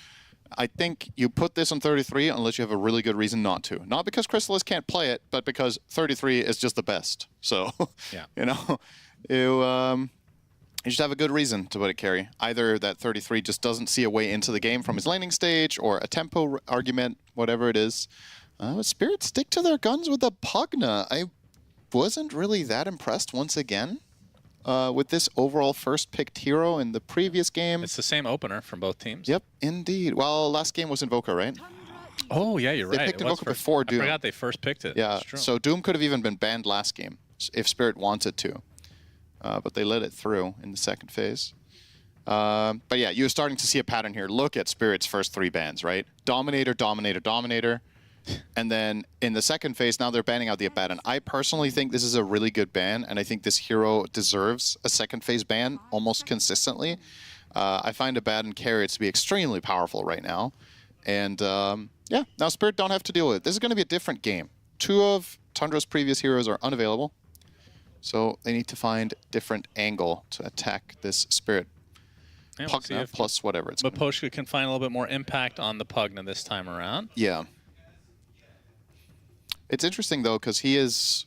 I think you put this on 33 unless you have a really good reason not to. Not because Crystallis can't play it, but because 33 is just the best. So, you know, you should have a good reason to put it carry. Either that 33 just doesn't see a way into the game from his laning stage, or a tempo argument, whatever it is. Spirit stick to their guns with the Pugna. I wasn't really that impressed once again with this overall first picked hero in the previous game. It's the same opener from both teams. Yep, indeed. Well, last game was Invoker, right? Oh, yeah, you're right. They picked Invoker before Doom. I forgot they first picked it. Yeah, so Doom could have even been banned last game if Spirit wanted to. But they let it through in the second phase. But yeah, you're starting to see a pattern here. Look at Spirit's first 3 bans, right? Dominator, Dominator, Dominator. And then in the second phase, now they're banning out the Abaddon. I personally think this is a really good ban, and I think this hero deserves a second phase ban almost consistently. I find Abaddon carries to be extremely powerful right now. And yeah, now Spirit don't have to deal with it. This is going to be a different game. 2 of Tundra's previous heroes are unavailable. So they need to find different angle to attack this Spirit Pugna plus whatever it's But Poshka can find a little bit more impact on the Pugna this time around. Yeah. It's interesting, though, because he is,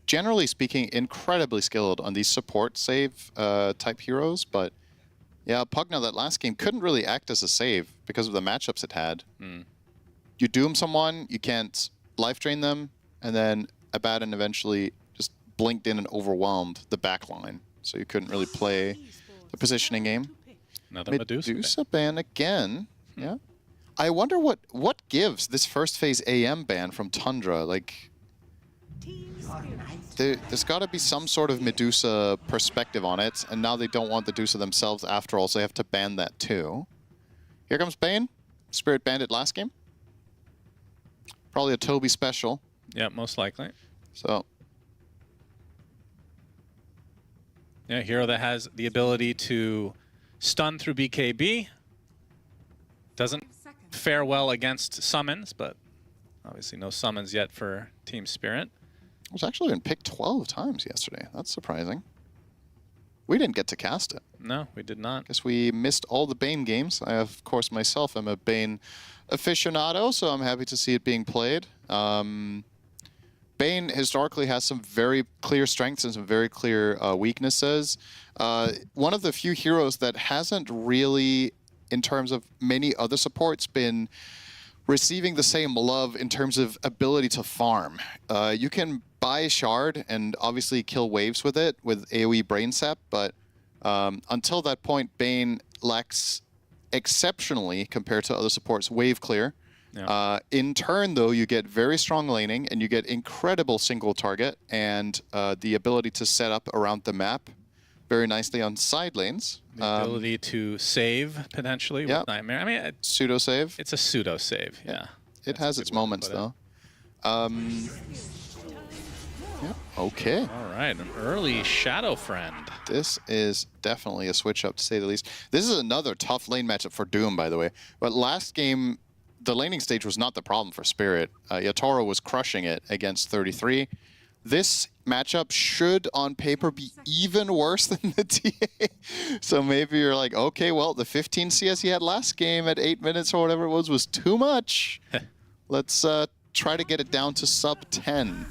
generally speaking, incredibly skilled on these support save type heroes. But yeah, Pugna that last game couldn't really act as a save because of the matchups it had. You doom someone, you can't life drain them, and then Abaddon eventually blinked in and overwhelmed the back line, so you couldn't really play the positioning game. Another Medusa ban again. Yeah. I wonder what gives this first phase AM ban from Tundra. Like, there's got to be some sort of Medusa perspective on it, and now they don't want the Medusa themselves after all, so they have to ban that too. Here comes Bane. Spirit banned it last game. Probably a Toby special. Yeah, most likely. So. Yeah, hero that has the ability to stun through BKB. Doesn't fare well against summons, but obviously no summons yet for Team Spirit. It was actually been picked 12 times yesterday. That's surprising. We didn't get to cast it. No, we did not. Guess we missed all the Bane games. I, of course, myself am a Bane aficionado, so I'm happy to see it being played. Bane historically has some very clear strengths and some very clear weaknesses. One of the few heroes that hasn't really, in terms of many other supports, been receiving the same love in terms of ability to farm. You can buy Shard and obviously kill waves with it, with AoE Brain Sap, but until that point, Bane lacks exceptionally, compared to other supports, wave clear. Yeah. In turn, though, you get very strong laning, and you get incredible single target, and the ability to set up around the map very nicely on side lanes. The ability to save, potentially, with Nightmare. I mean, pseudo-save. It's a pseudo-save, yeah. It has its moments, though. Okay. All right, an early Shadow Friend. This is definitely a switch-up, to say the least. This is another tough lane matchup for Doom, by the way. But last game, the laning stage was not the problem for Spirit. Yatoro was crushing it against 33. this matchup should, on paper, be even worse than the TA. So maybe you're like, okay, well, the 15 CS he had last game at 8 minutes or whatever it was too much. Let's try to get it down to sub 10.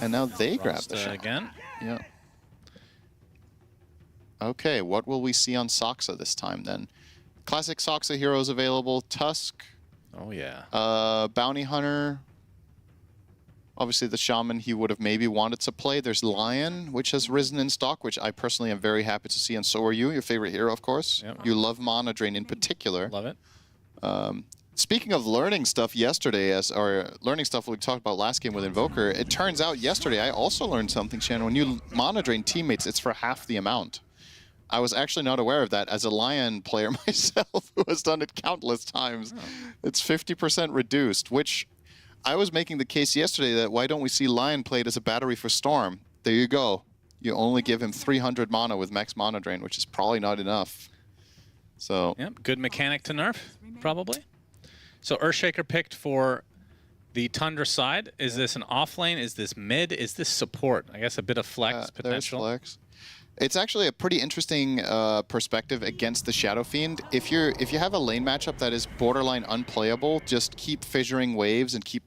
And now they grab the shot. Again. Yeah. Okay, what will we see on Soxa this time then? Classic Soxa heroes available. Tusk. Oh, yeah. Bounty Hunter. Obviously, the Shaman he would have maybe wanted to play. There's Lion, which has risen in stock, which I personally am very happy to see, and so are you. Your favorite hero, of course. Yep. You love Mana Drain in particular. Love it. Speaking of learning stuff yesterday, or learning stuff we talked about last game with Invoker, it turns out yesterday I also learned something, Shannon. When you Mana Drain teammates, it's for half the amount. I was actually not aware of that as a Lion player myself who has done it countless times. Oh. It's 50% reduced, which I was making the case yesterday that why don't we see Lion played as a battery for Storm? There you go. You only give him 300 mana with max Mana Drain, which is probably not enough. So, yep, good mechanic to nerf, probably. So Earthshaker picked for the Tundra side. Is this an off lane? Is this mid? Is this support? I guess a bit of flex potential. There's flex. It's actually a pretty interesting perspective against the Shadow Fiend. If you have a lane matchup that is borderline unplayable, just keep fissuring waves and keep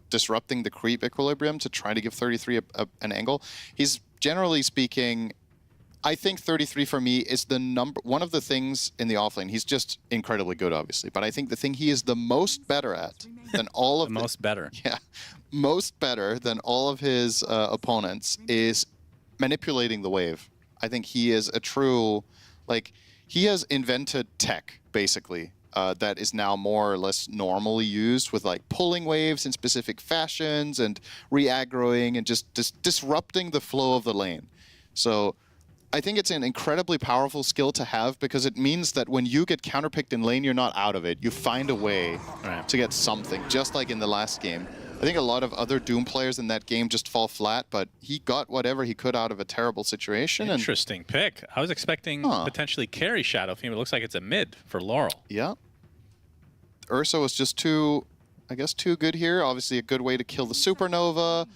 disrupting the creep equilibrium to try to give 33 an angle. He's generally speaking, I think 33 for me is one of the things in the offlane. He's just incredibly good, obviously, but I think the thing he is the most better at than all of most better. Yeah, most better than all of his opponents is manipulating the wave. I think he is a true, like, he has invented tech, basically, that is now more or less normally used with, like, pulling waves in specific fashions and re-aggroing and just disrupting the flow of the lane. So I think it's an incredibly powerful skill to have because it means that when you get counterpicked in lane, you're not out of it. You find a way to get something, just like in the last game. I think a lot of other Doom players in that game just fall flat, but he got whatever he could out of a terrible situation. Interesting pick. I was expecting potentially carry Shadow Fiend, but it looks like it's a mid for Laurel. Yeah. Ursa was just too good here. Obviously a good way to kill the Supernova.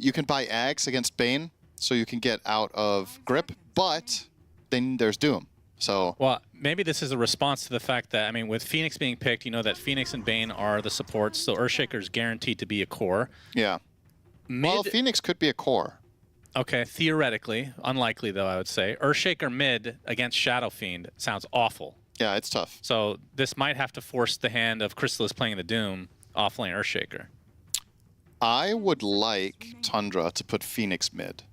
You can buy Ags against Bane, so you can get out of grip, but then there's Doom. So, well, maybe this is a response to the fact that, I mean, with Phoenix being picked, you know that Phoenix and Bane are the supports, so Earthshaker is guaranteed to be a core. Yeah. Well, Phoenix could be a core. Okay, theoretically. Unlikely, though, I would say. Earthshaker mid against Shadow Fiend sounds awful. Yeah, it's tough. So this might have to force the hand of Chrysalis playing the Doom offlane Earthshaker. I would like Tundra to put Phoenix mid.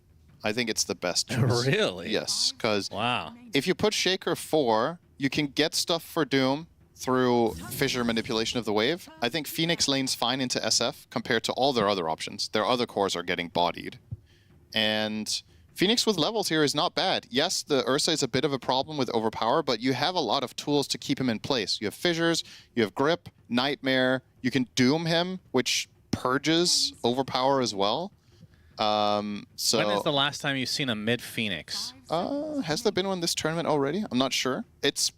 I think it's the best choice. Really? Yes, because wow. If you put Shaker 4, you can get stuff for Doom through fissure manipulation of the wave. I think Phoenix lanes fine into SF compared to all their other options. Their other cores are getting bodied. And Phoenix with levels here is not bad. Yes, the Ursa is a bit of a problem with overpower, but you have a lot of tools to keep him in place. You have fissures, you have grip, nightmare, you can Doom him, which purges overpower as well. So when is the last time you've seen a mid Phoenix? Has there been one this tournament already? I'm not sure. It's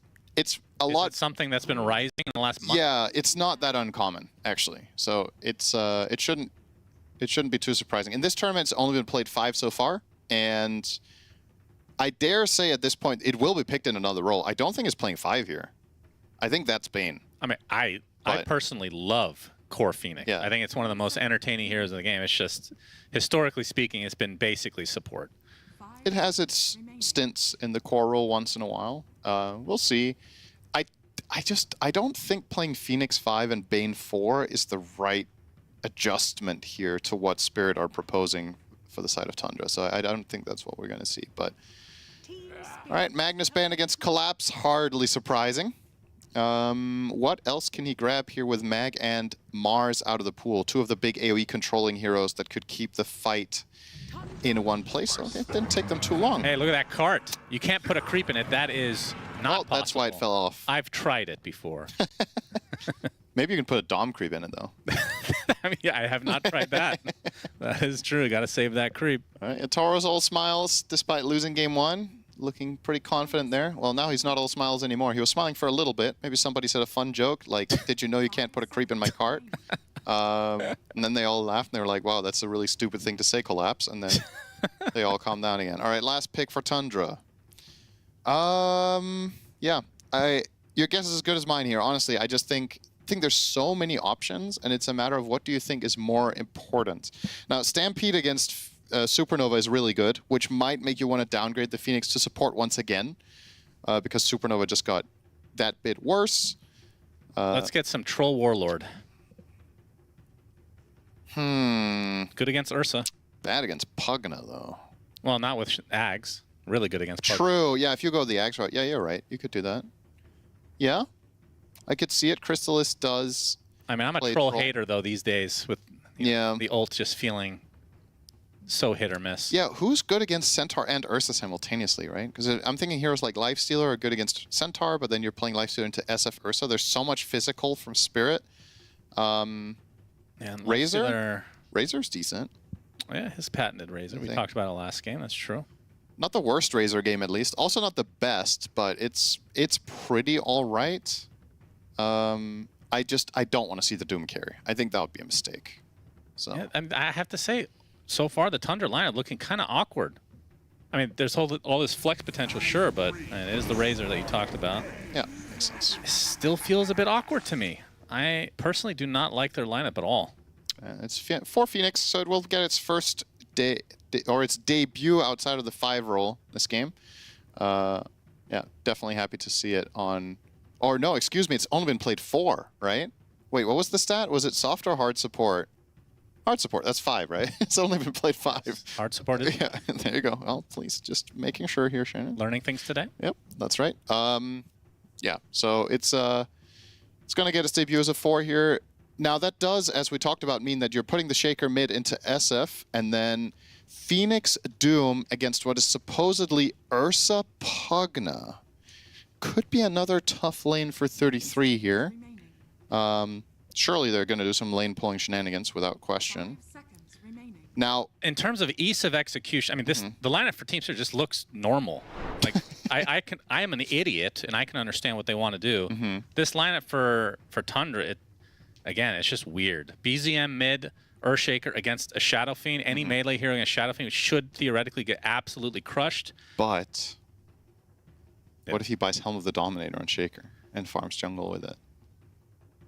a lot. Is it something that's been rising in the last month? Yeah, it's not that uncommon actually. So it's it shouldn't be too surprising. In this tournament, it's only been played 5 so far, and I dare say at this point it will be picked in another role. I don't think it's playing 5 here. I think that's Bane. I mean, I personally love core Phoenix. Yeah. I think it's one of the most entertaining heroes of the game. It's just, historically speaking, it's been basically support. It has its stints in the core role once in a while. We'll see. I don't think playing Phoenix 5 and Bane 4 is the right adjustment here to what Spirit are proposing for the side of Tundra. So I don't think that's what we're going to see. But all right, Magnus Bane against Collapse, hardly surprising. What else can he grab here with Mag and Mars out of the pool? 2 of the big AoE controlling heroes that could keep the fight in one place. Okay, it didn't take them too long. Hey, look at that cart. You can't put a creep in it. That is not possible. That's why it fell off. I've tried it before. Maybe you can put a Dom creep in it, though. I mean, yeah, I have not tried that. That is true. Got to save that creep. All right, Toro's all smiles despite losing game 1. looking pretty confident there. Well, now he's not all smiles anymore. He was smiling for a little bit. Maybe somebody said a fun joke, like, did you know you can't put a creep in my cart? And then they all laughed, and they were like, wow, that's a really stupid thing to say, Collapse. And then they all calmed down again. All right, last pick for Tundra. Yeah, your guess is as good as mine here. Honestly, I just think there's so many options, and it's a matter of what do you think is more important. Now, Stampede against Supernova is really good, which might make you want to downgrade the Phoenix to support once again, because Supernova just got that bit worse. Let's get some Troll Warlord. Good against Ursa. Bad against Pugna, though. Well, not with Ags. Really good against Pugna. True. Yeah, if you go the Ags route, yeah, you're right. You could do that. Yeah, I could see it. Crystallis does. I mean, I'm a troll hater though these days with the ult just feeling so hit or miss. Yeah, who's good against Centaur and Ursa simultaneously, right? Because I'm thinking heroes like Lifestealer are good against Centaur, but then you're playing Lifestealer into SF Ursa. There's so much physical from Spirit. Razor? Razor's decent. Yeah, his patented Razor. We talked about it last game. That's true. Not the worst Razor game, at least. Also not the best, but it's pretty all right. I don't want to see the Doom carry. I think that would be a mistake. So yeah, and I have to say, so far the Tundra lineup looking kind of awkward. I mean, there's all this flex potential, sure, but it is the Razor that you talked about. Yeah, makes sense. It still feels a bit awkward to me. I personally do not like their lineup at all. It's for Phoenix, so it will get its first its debut outside of the 5 role this game. Yeah, definitely happy to see it on. Or no, excuse me, it's only been played 4, right? Wait, what was the stat? Was it soft or hard support? Hard support, that's 5, right? It's only been played 5. Hard support is. Yeah, there you go. Well, please, just making sure here, Shannon. Learning things today. Yep, that's right. Yeah, so it's going to get its debut as a 4 here. Now that does, as we talked about, mean that you're putting the Shaker mid into SF, and then Phoenix Doom against what is supposedly Ursa Pugna. Could be another tough lane for 33 here. Surely they're going to do some lane pulling shenanigans without question. Now, in terms of ease of execution, I mean, the lineup for Team Spirit just looks normal. Like I am an idiot, and I can understand what they want to do. This lineup for Tundra, again, it's just weird. BZM mid, Earthshaker against a Shadow Fiend. Any melee hero against Shadow Fiend should theoretically get absolutely crushed. But what if he buys Helm of the Dominator on Shaker and farms jungle with it?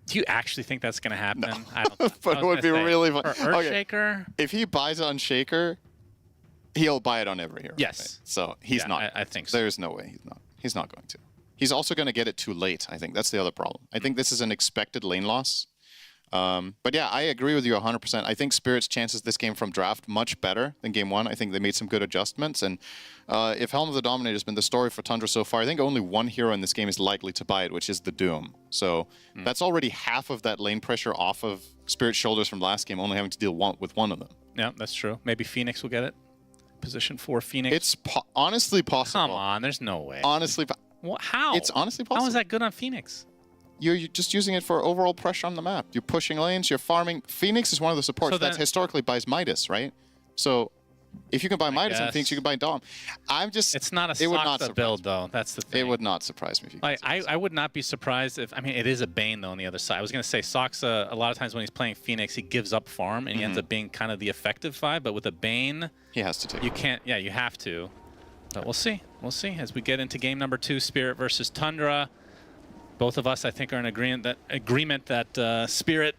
Do you actually think that's going to happen? No. I don't. But it would be really fun. Earthshaker? Okay. If he buys it on Shaker, he'll buy it on every hero. Yes. Right? So he's not. I think so. There's no way he's not. He's not going to. He's also going to get it too late, I think. That's the other problem. I think this is an expected lane loss. But yeah, I agree with you 100%. I think Spirit's chances this game from draft much better than game 1. I think they made some good adjustments. And if Helm of the Dominator has been the story for Tundra so far, I think only one hero in this game is likely to buy it, which is the Doom. So that's already half of that lane pressure off of Spirit's shoulders from last game, only having to deal with one of them. Yeah, that's true. Maybe Phoenix will get it. Position 4 Phoenix. It's honestly possible. Come on, there's no way. Honestly, how? It's honestly possible. How is that good on Phoenix? You're just using it for overall pressure on the map. You're pushing lanes, you're farming. Phoenix is one of the supports that historically buys Midas, right? So if you can buy Midas on Phoenix, you can buy Dom. It's not a Soxa build, though. That's the thing. It would not surprise me if you like, I would not be surprised if... I mean, it is a Bane, though, on the other side. I was going to say, Soxa, a lot of times when he's playing Phoenix, he gives up farm, and he ends up being kind of the effective 5. But with a Bane... He has to take You can't... Yeah, you have to. But we'll see. We'll see as we get into game number 2, Spirit versus Tundra. Both of us, I think, are in agreement that Spirit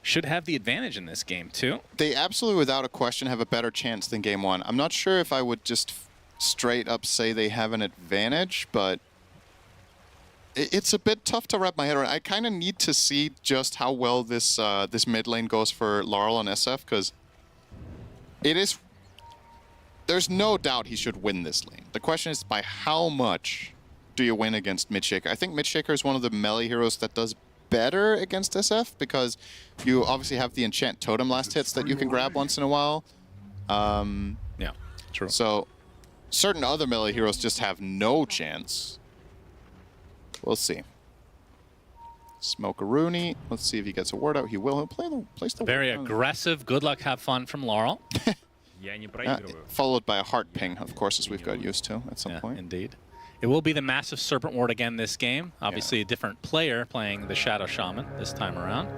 should have the advantage in this game, too. They absolutely, without a question, have a better chance than game 1. I'm not sure if I would just straight up say they have an advantage, but it's a bit tough to wrap my head around. I kind of need to see just how well this this mid lane goes for Laurel on SF, because it is... There's no doubt he should win this lane. The question is by how much do you win against Midshaker? I think Midshaker is one of the melee heroes that does better against SF because you obviously have the enchant totem last hits that you can grab once in a while. Yeah, true. So certain other melee heroes just have no chance. We'll see. Smoke-a-rooney. Let's see if he gets a word out. He will. He'll place the very aggressive. Good luck, have fun from Laurel. Followed by a heart ping, of course, as we've got used to at some point. Indeed. It will be the massive Serpent Ward again this game. Obviously a different player playing the Shadow Shaman this time around.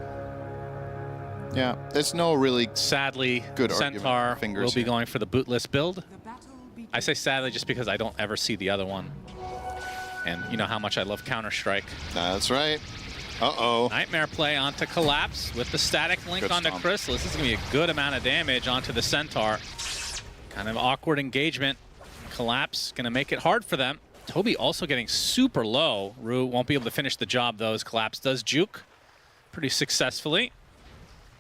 Yeah, there's no really sadly good Centaur will be going for the bootless build. I say sadly just because I don't ever see the other one. And you know how much I love Counter-Strike. That's right. Uh-oh. Nightmare play onto Collapse with the static link onto Crystal. This is going to be a good amount of damage onto the Centaur. Kind of awkward engagement. Collapse going to make it hard for them. Toby also getting super low. Rue won't be able to finish the job, though, as Collapse does juke pretty successfully.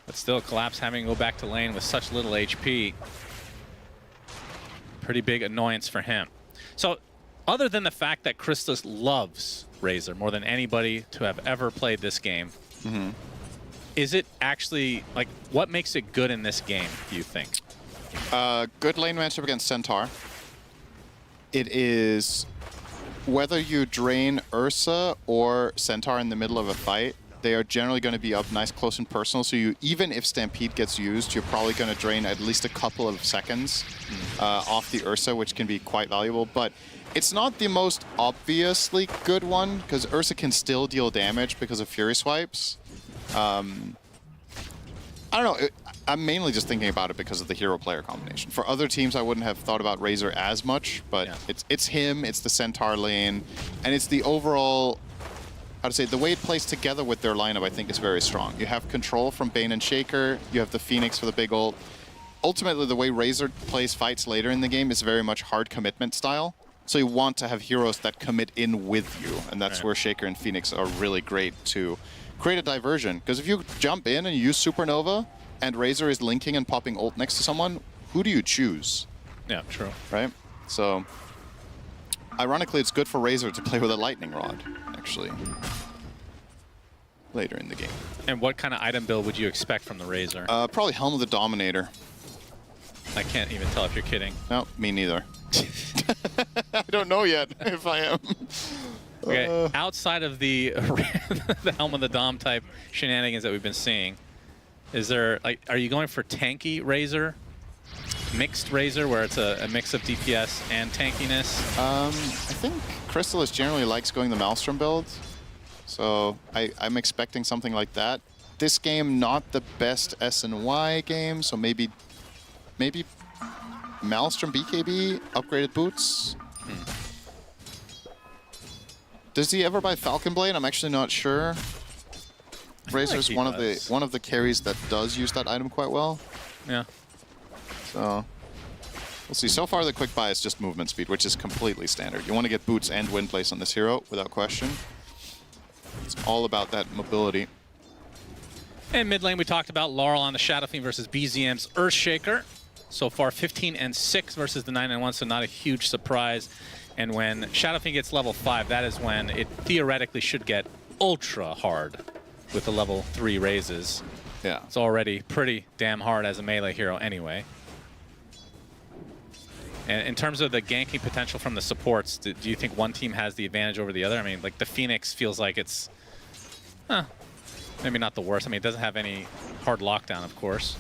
But still, Collapse having to go back to lane with such little HP. Pretty big annoyance for him. So, other than the fact that Crystallis loves Razor more than anybody to have ever played this game, is it actually, like, what makes it good in this game, do you think? Good lane matchup against Centaur. It is whether you drain Ursa or Centaur in the middle of a fight, they are generally going to be up nice, close, and personal. So you, even if Stampede gets used, you're probably going to drain at least a couple of seconds off the Ursa, which can be quite valuable. But it's not the most obviously good one, because Ursa can still deal damage because of Fury Swipes. I don't know. I'm mainly just thinking about it because of the hero-player combination. For other teams, I wouldn't have thought about Razor as much, but it's him, it's the Centaur lane, and it's the overall, how to say, the way it plays together with their lineup, I think, is very strong. You have control from Bane and Shaker, you have the Phoenix for the big ult. Ultimately, the way Razor plays fights later in the game is very much hard commitment style. So you want to have heroes that commit in with you, and that's where Shaker and Phoenix are really great to create a diversion. Because if you jump in and you use Supernova, and Razor is linking and popping ult next to someone, who do you choose? Yeah, true. Right? So, ironically, it's good for Razor to play with a Lightning Rod, actually, later in the game. And what kind of item build would you expect from the Razor? Probably Helm of the Dominator. I can't even tell if you're kidding. No, me neither. I don't know yet if I am. Okay, outside of the, the Helm of the Dom type shenanigans that we've been seeing, is there, like, are you going for tanky Razor? Mixed Razor, where it's a mix of DPS and tankiness? I think Crystallis generally likes going the Maelstrom build, so I'm expecting something like that. This game, not the best SNY game, so maybe Maelstrom BKB, upgraded boots. Does he ever buy Falcon Blade? I'm actually not sure. Razor's like one of the carries that does use that item quite well. Yeah. So we'll see. So far, the quick buy is just movement speed, which is completely standard. You want to get boots and wind place on this hero without question. It's all about that mobility. And mid lane, we talked about Laurel on the Shadow Fiend versus BZM's Earthshaker. So far, 15-6 versus the 9-1, so not a huge surprise. And when Shadow Fiend gets level 5, that is when it theoretically should get ultra hard with the level 3 raises. Yeah. It's already pretty damn hard as a melee hero anyway. And in terms of the ganking potential from the supports, do you think one team has the advantage over the other? I mean, like, the Phoenix feels like it's, maybe not the worst. I mean, it doesn't have any hard lockdown, of course.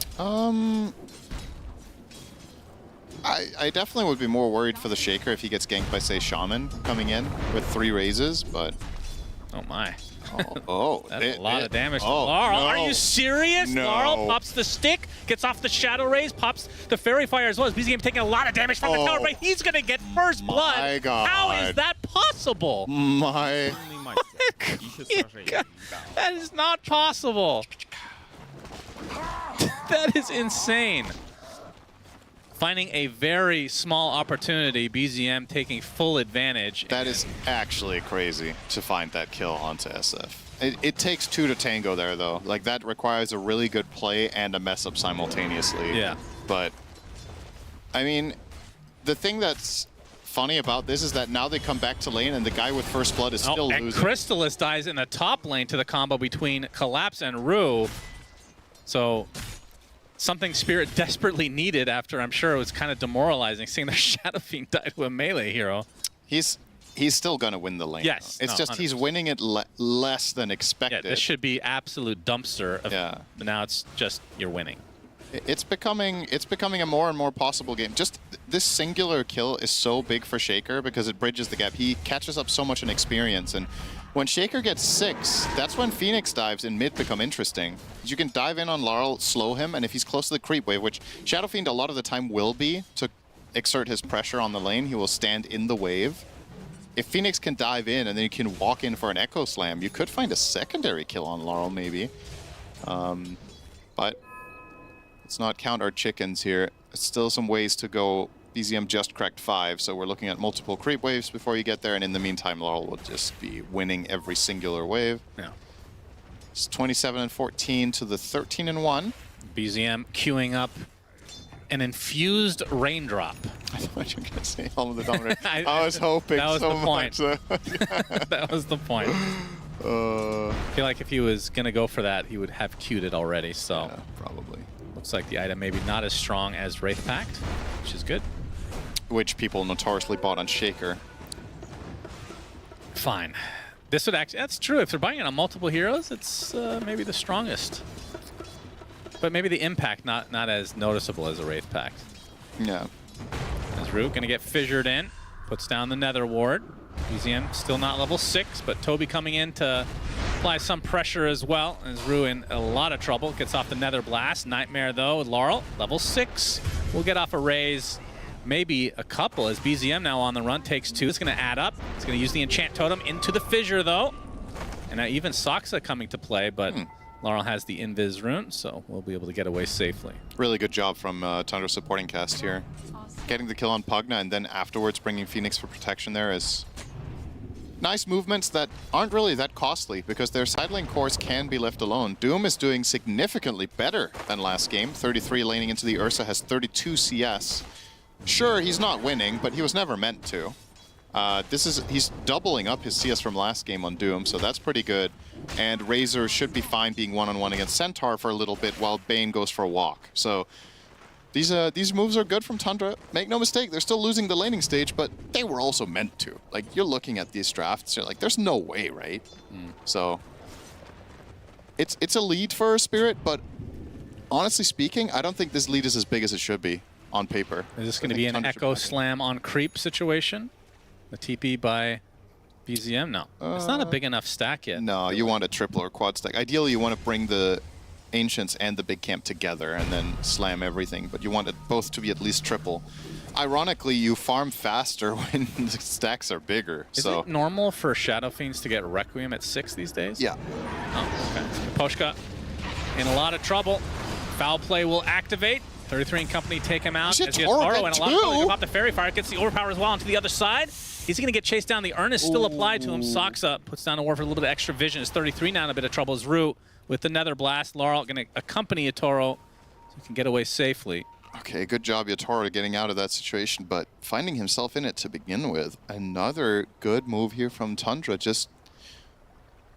I definitely would be more worried for the Shaker if he gets ganked by, say, Shaman coming in with 3 raises, but... Oh my. That's a lot of damage to Laurel. No. Are you serious? No. Laurel pops the stick, gets off the Shadow Raise, pops the Fairy Fire as well. As BZM taking a lot of damage from the tower, but he's going to get first blood. My God. How is that possible? My... God. That is not possible. That is insane. Finding a very small opportunity, BZM taking full advantage. That is actually crazy to find that kill onto SF. It takes 2 to tango there, though. Like, that requires a really good play and a mess up simultaneously. Yeah. But, I mean, the thing that's funny about this is that now they come back to lane and the guy with first blood is still and losing. Crystallis dies in the top lane to the combo between Collapse and Rue. So... something Spirit desperately needed after, I'm sure it was kind of demoralizing seeing their Shadow Fiend die to a melee hero. He's still going to win the lane. Yes. It's just 100%. he's winning it less than expected. Yeah, this should be absolute dumpster. But now it's just you're winning. It's becoming a more and more possible game. Just this singular kill is so big for Shaker because it bridges the gap. He catches up so much in experience, and when Shaker gets 6, that's when Phoenix dives in mid become interesting. You can dive in on Laurel, slow him, and if he's close to the creep wave, which Shadow Fiend a lot of the time will be to exert his pressure on the lane, he will stand in the wave. If Phoenix can dive in and then you can walk in for an Echo Slam, you could find a secondary kill on Laurel maybe. But let's not count our chickens here. Still some ways to go. BZM just cracked 5, so we're looking at multiple creep waves before you get there, and in the meantime, Laurel will just be winning every singular wave. Yeah. It's 27-14 to the 13-1. BZM queuing up an infused raindrop. I thought you were going to say Helm of the Dominator. I was hoping that was so the point. much. That was the point. I feel like if he was going to go for that, he would have queued it already, so. Yeah, probably. Looks like the item maybe not as strong as Wraith Pact, which is good. Which people notoriously bought on Shaker. Fine. This would actually, that's true. If they're buying it on multiple heroes, it's maybe the strongest. But maybe the impact not as noticeable as a Wraith Pact. Yeah. As Root gonna get fissured in, puts down the Nether Ward. BZM still not level 6, but Toby coming in to apply some pressure as well. As Rue in a lot of trouble, gets off the Nether Blast. Nightmare though, with Laurel, level 6. Will get off a raise, maybe a couple, as BZM now on the run, takes 2. It's gonna add up. It's gonna use the Enchant Totem into the Fissure though. And now even Soxa coming to play, but Laurel has the Invis rune, so we'll be able to get away safely. Really good job from Tundra supporting cast here. Getting the kill on Pugna and then afterwards bringing Phoenix for protection there is nice movements that aren't really that costly because their side lane cores can be left alone. Doom is doing significantly better than last game. 33 laning into the Ursa, has 32 CS. Sure, he's not winning, but he was never meant to. He's doubling up his CS from last game on Doom, so that's pretty good. And Razor should be fine being one-on-one against Centaur for a little bit while Bane goes for a walk. So these moves are good from Tundra. Make no mistake, they're still losing the laning stage, but they were also meant to. Like, you're looking at these drafts, you're like, there's no way, right? So it's a lead for Spirit, but honestly speaking, I don't think this lead is as big as it should be on paper. Is this going to be an Echo Slam on creep situation? The TP by BZM? No. It's not a big enough stack yet. No, you want a triple or quad stack. Ideally, you want to bring the Ancients and the big camp together and then slam everything, but you want it both to be at least triple. Ironically, you farm faster when the stacks are bigger. Is it normal for Shadow Fiends to get Requiem at 6 these days? Yeah. Oh, okay. Poshka in a lot of trouble. Foul play will activate. 33 and company take him out. As he has Oro and a lot of trouble. Come off the Fairy Fire, gets the overpower as well onto the other side. He's going to get chased down. The Earnest still applied to him. Soxa puts down a war for a little bit of extra vision. Is 33 now in a bit of trouble as Rue with the Nether Blast. Laurel going to accompany Yatoro so he can get away safely. Okay, good job Yatoro getting out of that situation, but finding himself in it to begin with. Another good move here from Tundra. Just,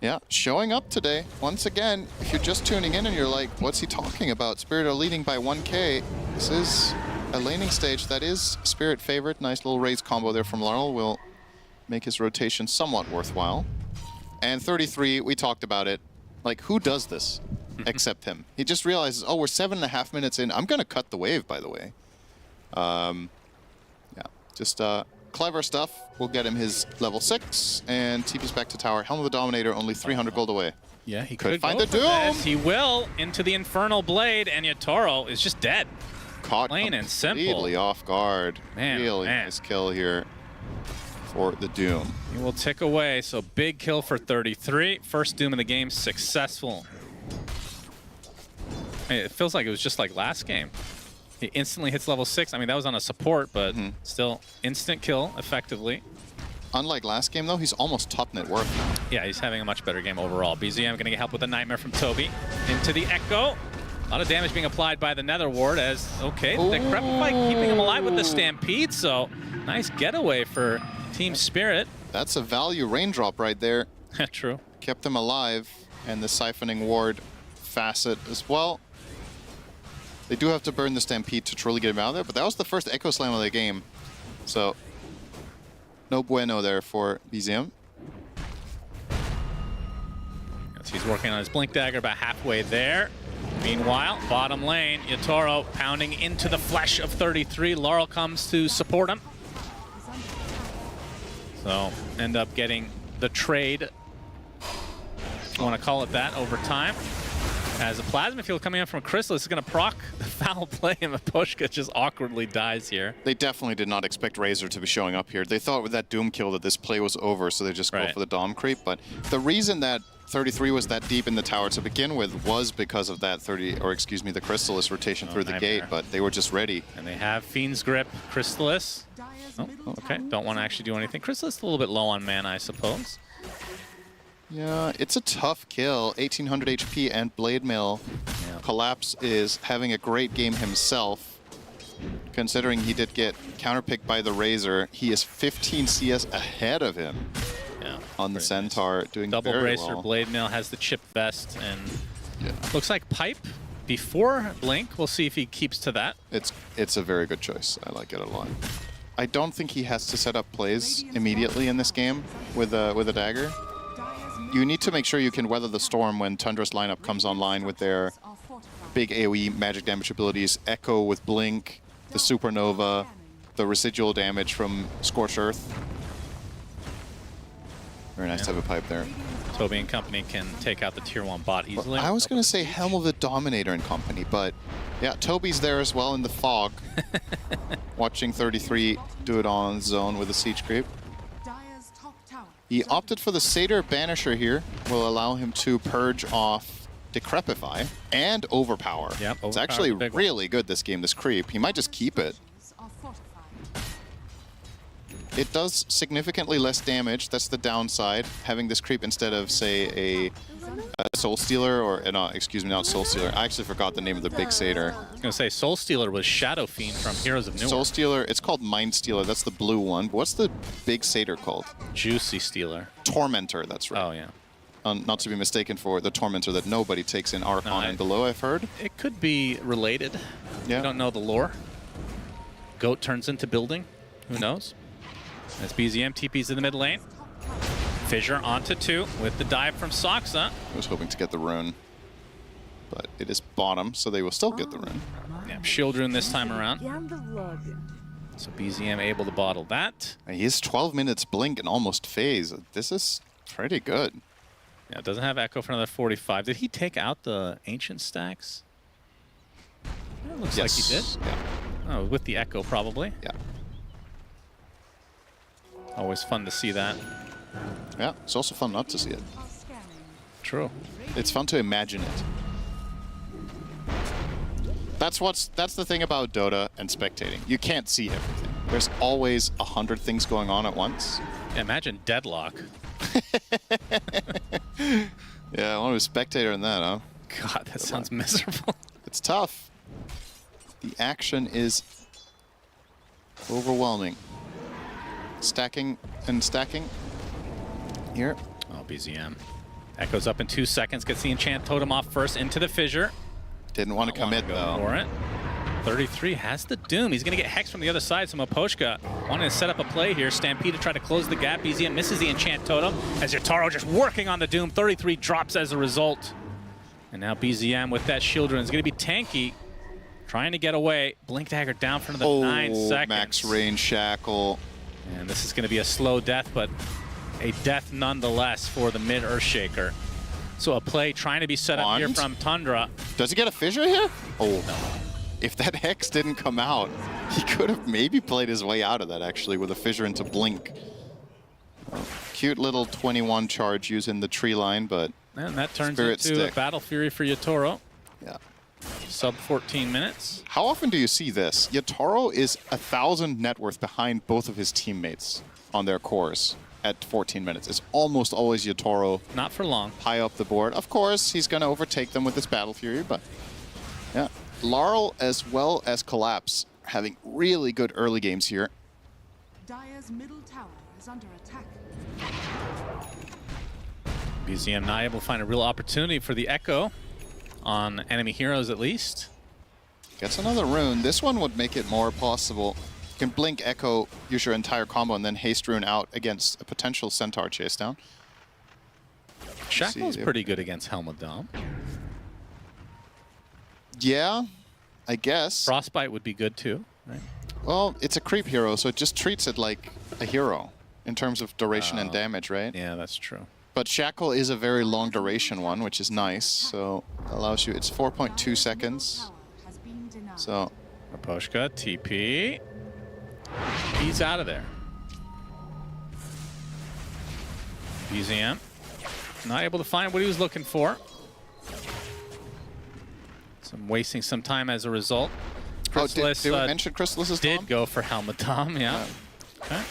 yeah, showing up today. Once again, if you're just tuning in and you're like, what's he talking about? Spirit are leading by 1K. This is a laning stage that is Spirit favorite. Nice little raise combo there from Laurel will make his rotation somewhat worthwhile. And 33, we talked about it. Like, who does this except him? He just realizes, oh, we're 7.5 minutes in. I'm going to cut the wave, by the way. Yeah, just clever stuff. We'll get him his level 6 and TP's back to tower. Helm of the Dominator, only 300 gold away. Yeah, he could find the Doom. He will into the Infernal Blade, and Yatoro is just dead. Caught plain and simple. Completely off guard. Man, really nice kill here for the Doom. He will tick away, so big kill for 33. First Doom of the game successful. I mean, it feels like it was just like last game. He instantly hits level 6. I mean, that was on a support, but still instant kill effectively. Unlike last game, though, he's almost top net worth now. Yeah, he's having a much better game overall. BZM going to get help with a Nightmare from Toby. Into the Echo. A lot of damage being applied by the Nether Ward as, okay, the Decrepify keeping him alive with the Stampede, so nice getaway for Team Spirit. That's a value raindrop right there. True. Kept him alive, and the Siphoning Ward facet as well. They do have to burn the Stampede to truly get him out of there, but that was the first Echo Slam of the game. So, no bueno there for BZM. Yes, he's working on his Blink Dagger about halfway there. Meanwhile, bottom lane, Yatoro pounding into the flesh of 33. Laurel comes to support him. So, end up getting the trade, if you want to call it that, over time. As a plasma field coming in from Chrysalis is going to proc the foul play, and Maposhka just awkwardly dies here. They definitely did not expect Razor to be showing up here. They thought with that Doom kill that this play was over, so they just go for the Dom creep. But the reason that 33 was that deep in the tower to begin with was because of that the Chrysalis rotation through the gate, but they were just ready. And they have Fiend's Grip, Chrysalis. Oh, okay, don't want to actually do anything. Chrysalis a little bit low on mana, I suppose. Yeah, it's a tough kill. 1800 HP and Blade Mail. Collapse is having a great game himself. Considering he did get counterpicked by the Razor, he is 15 CS ahead of him on the Centaur, doing Double very Bracer, well. Blade Mail has the chip vest, and looks like Pipe before Blink. We'll see if he keeps to that. It's a very good choice. I like it a lot. I don't think he has to set up plays immediately in this game with a dagger. You need to make sure you can weather the storm when Tundra's lineup comes online with their big AoE magic damage abilities, Echo with Blink, the Supernova, the residual damage from Scorched Earth. Very nice to have a pipe there. Toby and company can take out the tier 1 bot easily. I was going to say Helm of the Dominator and company, but yeah, Toby's there as well in the fog. Watching 33 do it on zone with a siege creep. He opted for the Satyr Banisher here. Will allow him to purge off Decrepify and Overpower. Yep, it's actually really good this game, this creep. He might just keep it. It does significantly less damage. That's the downside. Having this creep instead of, say, a Soul Stealer, or no, excuse me, not Soul Stealer. I actually forgot the name of the big Satyr. I was going to say Soul Stealer was Shadow Fiend from Heroes of Newark. Soul Stealer, it's called Mind Stealer. That's the blue one. But what's the big Satyr called? Juicy Stealer. Tormentor, that's right. Oh, yeah. Not to be mistaken for the Tormentor that nobody takes in Archon and below, I've heard. It could be related. Yeah. We don't know the lore. Goat turns into building. Who knows? As BZM TP's in the mid lane. Fissure onto 2 with the dive from Soxa. I was hoping to get the rune, but it is bottom, so they will still get the rune. Yeah, shield rune this time around. So BZM able to bottle that. And he is 12 minutes blink and almost phase. This is pretty good. Yeah, it doesn't have Echo for another 45. Did he take out the Ancient stacks? It looks like he did. Yeah. Oh, with the Echo probably. Yeah. Always fun to see that. Yeah, it's also fun not to see it. True. It's fun to imagine it. That's the thing about Dota and spectating. You can't see everything. There's always 100 things going on at once. Yeah, imagine Deadlock. Yeah, I want to be a spectator in that, huh? God, that sounds miserable. It's tough. The action is overwhelming. Stacking and stacking. Here. Oh, BZM. Echoes up in 2 seconds, gets the enchant totem off first into the fissure. Didn't want to commit though. For it. 33 has the Doom. He's going to get hexed from the other side, so Maposhka wanting to set up a play here. Stampede to try to close the gap. BZM misses the enchant totem as Yatoro just working on the Doom. 33 drops as a result. And now BZM with that shield rune is going to be tanky. Trying to get away. Blink Dagger down for another 9 seconds. Max range shackle. And this is going to be a slow death, but a death nonetheless for the mid Earthshaker. So a play trying to be set up here from Tundra. Does he get a fissure here? Oh, no. If that Hex didn't come out, he could have maybe played his way out of that, actually, with a fissure into Blink. Cute little 21 charge using the tree line, but and that turns into a Battle Fury for Yatoro. Yeah. Sub 14 minutes. How often do you see this? Yatoro is 1,000 net worth behind both of his teammates on their cores at 14 minutes. It's almost always Yatoro. Not for long. High up the board. Of course, he's going to overtake them with this Battle Fury, but yeah. Laurel as well as Collapse having really good early games here. Dire's middle tower is under attack. BZM not able to find a real opportunity for the Echo on enemy heroes at least. Gets another rune. This one would make it more possible. You can Blink Echo, use your entire combo, and then haste rune out against a potential Centaur chase down. Shackle's pretty good against Helm of Dom. Yeah, I guess. Frostbite would be good too, right? Well, it's a creep hero, so it just treats it like a hero in terms of duration and damage, right? Yeah, that's true. But Shackle is a very long duration one, which is nice. So it allows you, it's 4.2 seconds. So Raposhka, TP. He's out of there. BZM. Not able to find what he was looking for. Wasting some time as a result. Chrysalis, did we mention Chrysalis's did go for Helmet Dom, yeah. Okay.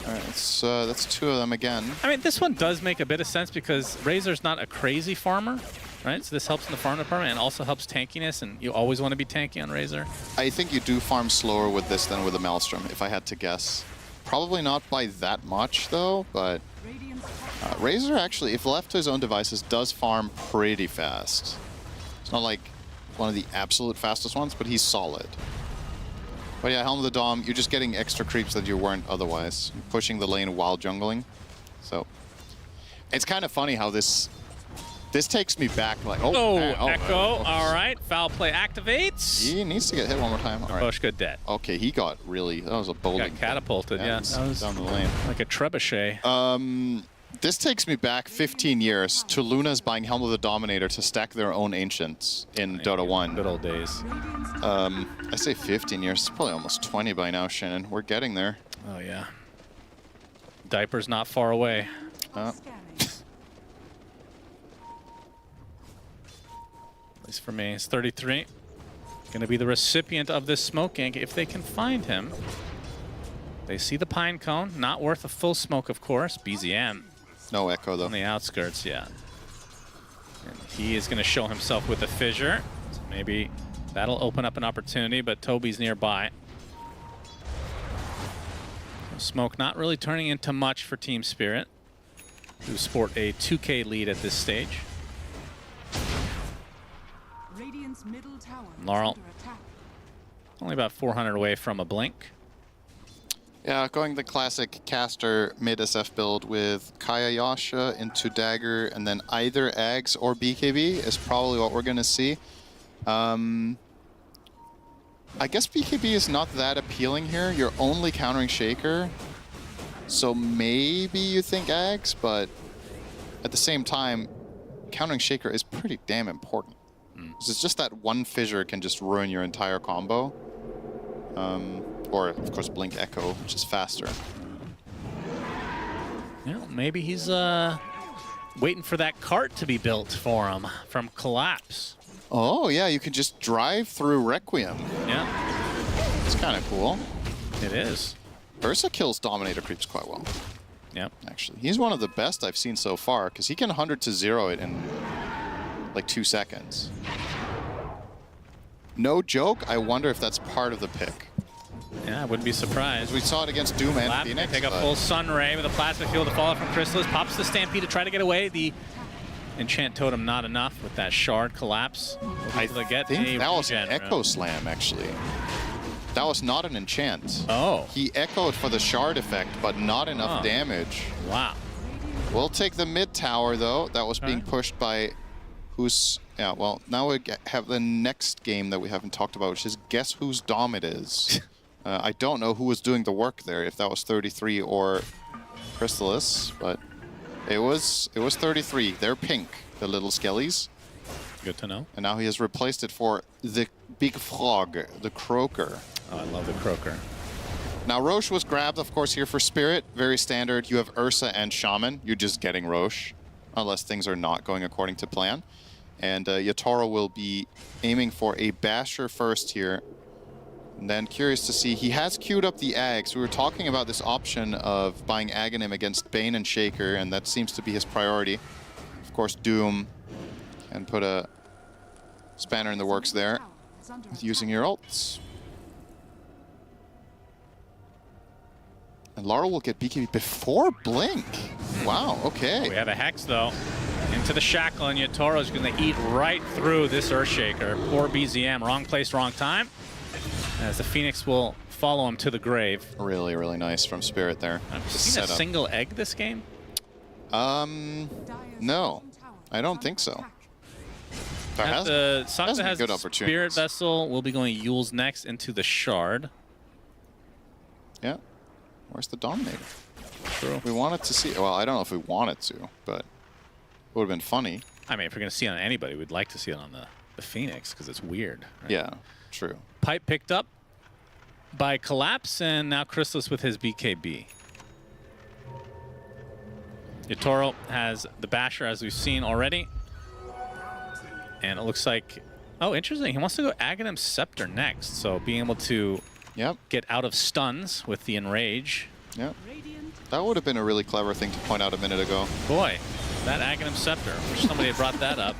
All right, that's 2 of them again. I mean, this one does make a bit of sense because Razor's not a crazy farmer, right? So this helps in the farm department and also helps tankiness, and you always want to be tanky on Razor. I think you do farm slower with this than with a Maelstrom, if I had to guess. Probably not by that much, though, but Razor actually, if left to his own devices, does farm pretty fast. It's not like one of the absolute fastest ones, but he's solid. But yeah, Helm of the Dom, you're just getting extra creeps that you weren't otherwise. You're pushing the lane while jungling. So it's kind of funny how this takes me back like, Echo, all right, foul play activates. He needs to get hit one more time. All right. Raposhka dead. Okay, he got really, that was a bold. Got catapulted, yeah. That was down the lane. Like a trebuchet. This takes me back 15 years to Luna's buying Helm of the Dominator to stack their own Ancients in Dota 1. Good old days. I say 15 years. It's probably almost 20 by now, Shannon. We're getting there. Oh, yeah. Diaper's not far away. At least for me, it's 33. Going to be the recipient of this smoke gank if they can find him. They see the pine cone. Not worth a full smoke, of course. BZM. No echo, though. On the outskirts, yeah. And he is going to show himself with a fissure. So maybe that'll open up an opportunity, but Toby's nearby. So smoke not really turning into much for Team Spirit, who sport a 2K lead at this stage. Laurel, only about 400 away from a blink. Yeah, going the classic caster mid SF build with Kaya Yasha into Dagger and then either Ags or BKB is probably what we're going to see. I guess BKB is not that appealing here. You're only countering Shaker. So maybe you think Ags, but at the same time, countering Shaker is pretty damn important. It's just that one fissure can just ruin your entire combo. Or, of course, Blink Echo, which is faster. Yeah, maybe he's waiting for that cart to be built for him from Collapse. Oh, yeah, you can just drive through Requiem. Yeah. It's kind of cool. It is. Ursa kills Dominator creeps quite well. Yep. Actually, he's one of the best I've seen so far, because he can 100 to 0 it in like 2 seconds. No joke, I wonder if that's part of the pick. Yeah, I wouldn't be surprised. We saw it against Doom and Lap, Phoenix. Take a full Sun Ray with a Plasma Field to follow from Chrysalis. Pops the Stampede to try to get away. The Enchant Totem not enough with that Shard Collapse. I think that was an Echo Slam, actually. That was not an enchant. Oh. He echoed for the Shard effect, but not enough damage. Wow. We'll take the mid tower, though. That was being pushed by who's... Yeah, well, now we have the next game that we haven't talked about, which is Guess Whose Dom It Is. I don't know who was doing the work there, if that was 33 or Chrysalis, but it was 33. They're pink, the little skellies. Good to know. And now he has replaced it for the big frog, the Croaker. Oh, I love the Croaker. Now, Roche was grabbed, of course, here for Spirit. Very standard. You have Ursa and Shaman. You're just getting Roche, unless things are not going according to plan. And Yatoro will be aiming for a Basher first here. And then curious to see, he has queued up the Ags. We were talking about this option of buying Aghanim against Bane and Shaker, and that seems to be his priority. Of course, Doom can put a spanner in the works there with using your ults. And Laurel will get BKB before Blink. Wow, okay. We have a Hex, though. Into the Shackle, and Yatoro's going to eat right through this Earthshaker. Poor BZM. Wrong place, wrong time. As the Phoenix will follow him to the grave. Really, really nice from Spirit there. I've seen a single egg this game? No. I don't think so. Sakta has good the opportunities. Spirit Vessel. We'll be going Yule's next into the Shard. Yeah. Where's the Dominator? True. We wanted to see. Well, I don't know if we wanted to, but it would have been funny. I mean, if we're going to see it on anybody, we'd like to see it on the Phoenix because it's weird. Right? Yeah, true. Pipe picked up by Collapse, and now Chrysalis with his BKB. Yatoro has the Basher, as we've seen already. And it looks like, oh, interesting. He wants to go Aghanim Scepter next. So being able to get out of stuns with the Enrage. Yep. That would have been a really clever thing to point out a minute ago. Boy, that Aghanim Scepter. I wish somebody had brought that up.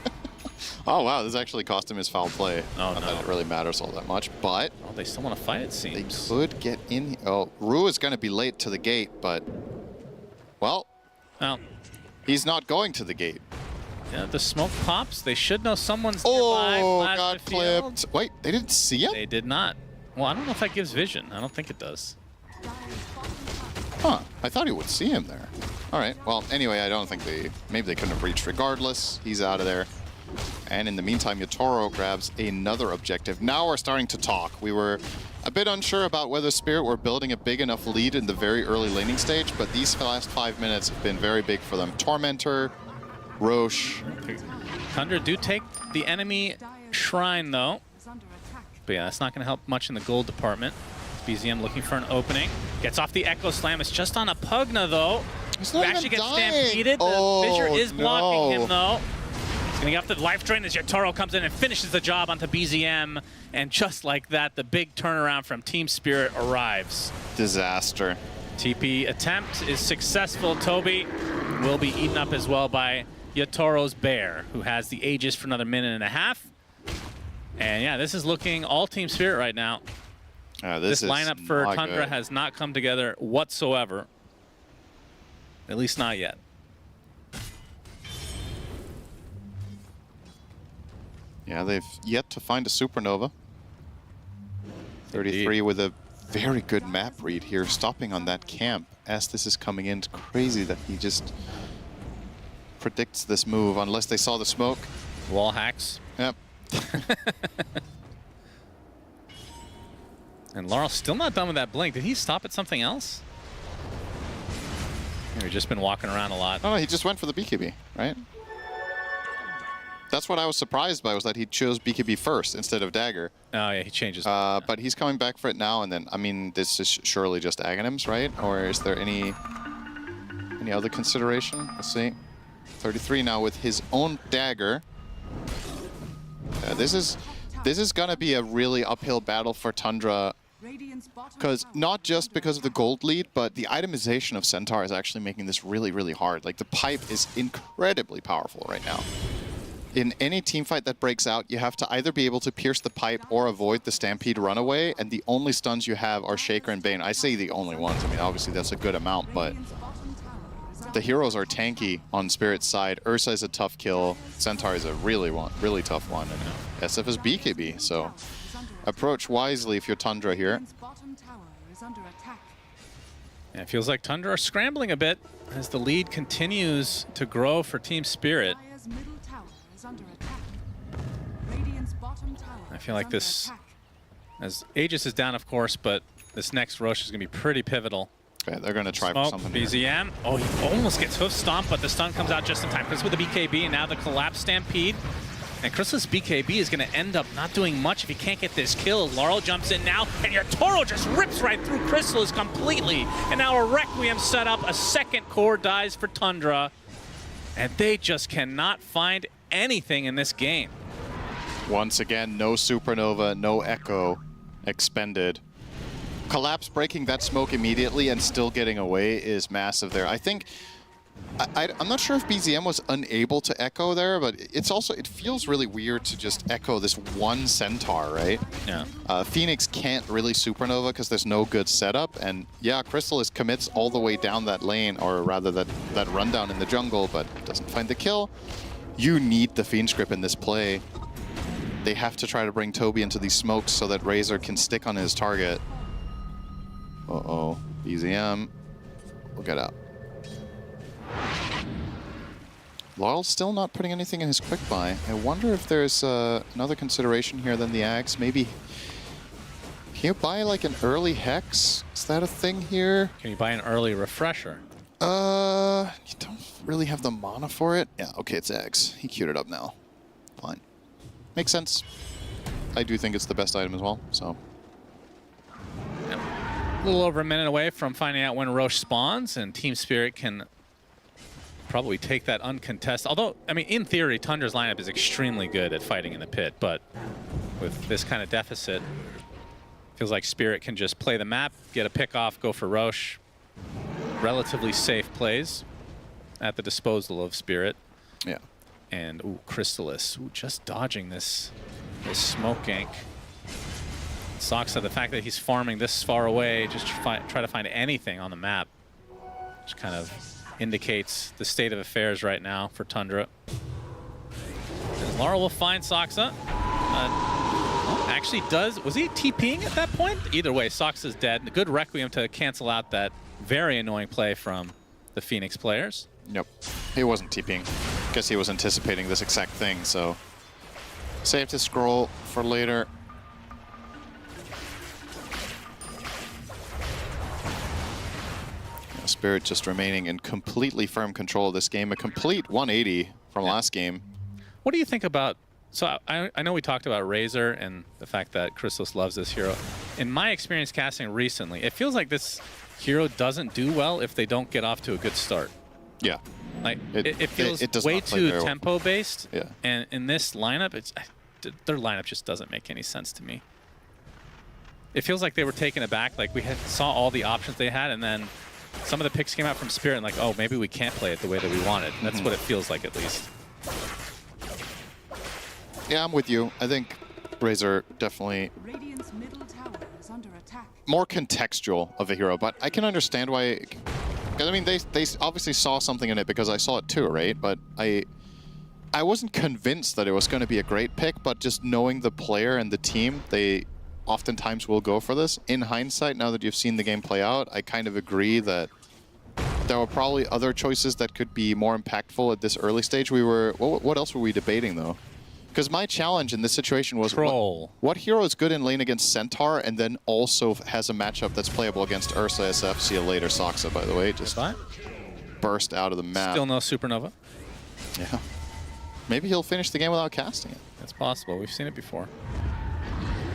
Oh, wow. This actually cost him his foul play. Oh, Not no. that it really matters all that much, but... Oh, they still want to fight, it seems. They could get in... Oh, Ru is going to be late to the gate, but... Well... He's not going to the gate. Yeah, the smoke pops. They should know someone's nearby. Oh, Flash got the field. clipped. Wait, they didn't see him? They did not. Well, I don't know if that gives vision. I don't think it does. Huh. I thought he would see him there. All right. Well, anyway, I don't think maybe they couldn't have reached regardless. He's out of there. And in the meantime, Yatoro grabs another objective. Now we're starting to talk. We were a bit unsure about whether Spirit were building a big enough lead in the very early laning stage, but these last 5 minutes have been very big for them. Tormentor, Roche. Tundra do take the enemy shrine, though. But yeah, that's not going to help much in the gold department. BZM looking for an opening. Gets off the Echo Slam. It's just on a Pugna, though. He's not actually even gets dying. stampeded. Oh, The Fissure is blocking no. him, though. He's going to get off the life drain as Yatoro comes in and finishes the job onto BZM. And just like that, the big turnaround from Team Spirit arrives. Disaster. TP attempt is successful. Toby will be eaten up as well by Yatoro's Bear, who has the Aegis for another minute and a half. And yeah, this is looking all Team Spirit right now. This lineup for Tundra has not come together whatsoever. At least not yet. Yeah, they've yet to find a Supernova. 33 Indeed. with a very good map read here, stopping on that camp as this is coming in. It's crazy that he just predicts this move, unless they saw the smoke. Wall hacks. Yep. And Laurel's still not done with that blink. Did he stop at something else? We've just been walking around a lot. No, he just went for the BKB, right? That's what I was surprised by, was that he chose BKB first instead of Dagger. Oh, yeah, he changes. But he's coming back for it now, and then, I mean, this is surely just Aghanims, right? Or is there any other consideration? Let's see. 33 now with his own Dagger. This is gonna be a really uphill battle for Tundra, because not just because of the gold lead, but the itemization of Centaur is actually making this really, really hard. Like, the pipe is incredibly powerful right now. In any teamfight that breaks out, you have to either be able to pierce the pipe or avoid the Stampede runaway, and the only stuns you have are Shaker and Bane. I say the only ones. I mean, obviously that's a good amount, but the heroes are tanky on Spirit's side. Ursa is a tough kill. Centaur is a really tough one, and SF is BKB, so approach wisely if you're Tundra here. Yeah, it feels like Tundra are scrambling a bit as the lead continues to grow for Team Spirit. I feel like this, as Aegis is down, of course, but this next Roche is going to be pretty pivotal. Okay, they're going to try for something here. BZM. Oh, he almost gets hoof stomped, but the stun comes out just in time. Chris with the BKB, and now the collapse Stampede. And Chris's BKB is going to end up not doing much if he can't get this kill. Laurel jumps in now, and Yatoro just rips right through Chrysalis completely. And now a Requiem set up. A second core dies for Tundra. And they just cannot find anything in this game. Once again, no Supernova, no Echo expended. Collapse breaking that smoke immediately and still getting away is massive there. I think, I'm not sure if BZM was unable to Echo there, but it's also, it feels really weird to just Echo this one Centaur, right? Yeah. Phoenix can't really Supernova because there's no good setup, and yeah, Chrysalis commits all the way down that lane, or rather that rundown in the jungle, but doesn't find the kill. You need the Fiend's Grip in this play. They have to try to bring Toby into these smokes so that Razor can stick on his target. Uh-oh, BZM will get out. Laurel's still not putting anything in his quick buy. I wonder if there's another consideration here than the Axe. Maybe, can you buy like an early Hex? Is that a thing here? Can you buy an early Refresher? You don't really have the mana for it. Yeah, okay, it's Axe. He queued it up now. Fine. Makes sense. I do think it's the best item as well, so. A little over a minute away from finding out when Roche spawns, and Team Spirit can probably take that uncontested. Although, I mean, in theory, Tundra's lineup is extremely good at fighting in the pit, but with this kind of deficit, feels like Spirit can just play the map, get a pick off, go for Roche. Relatively safe plays at the disposal of Spirit. Yeah. And, ooh, Crystallis. Ooh, just dodging this smoke gank. Soxa, the fact that he's farming this far away, just try to find anything on the map, which kind of indicates the state of affairs right now for Tundra. And Laurel will find Soxa. Actually was he TPing at that point? Either way, Soxa's dead. A good Requiem to cancel out that very annoying play from the Phoenix players. Yep, he wasn't TPing. Guess he was anticipating this exact thing, so. Save to scroll for later. Spirit just remaining in completely firm control of this game. A complete 180 from last game. What do you think about, so I know we talked about Razor and the fact that Crystallis loves this hero. In my experience casting recently, it feels like this hero doesn't do well if they don't get off to a good start. Yeah. Like it feels way too tempo based. Yeah. And in this lineup, their lineup just doesn't make any sense to me. It feels like they were taken aback. Like we saw all the options they had, and then some of the picks came out from Spirit and like, oh, maybe we can't play it the way that we wanted. That's what it feels like, at least. Yeah, I'm with you. I think Razor definitely Radiant's middle tower is under attack. more contextual of a hero, but I can understand why. I mean, they obviously saw something in it because I saw it too, right? But I wasn't convinced that it was going to be a great pick, but just knowing the player and the team, they oftentimes will go for this. In hindsight, now that you've seen the game play out, I kind of agree that there were probably other choices that could be more impactful at this early stage. What else were we debating though? Because my challenge in this situation was what hero is good in lane against Centaur and then also has a matchup that's playable against Ursa SF. See you later, Soxa, by the way. Just burst out of the map. Still no Supernova. Yeah. Maybe he'll finish the game without casting it. That's possible. We've seen it before.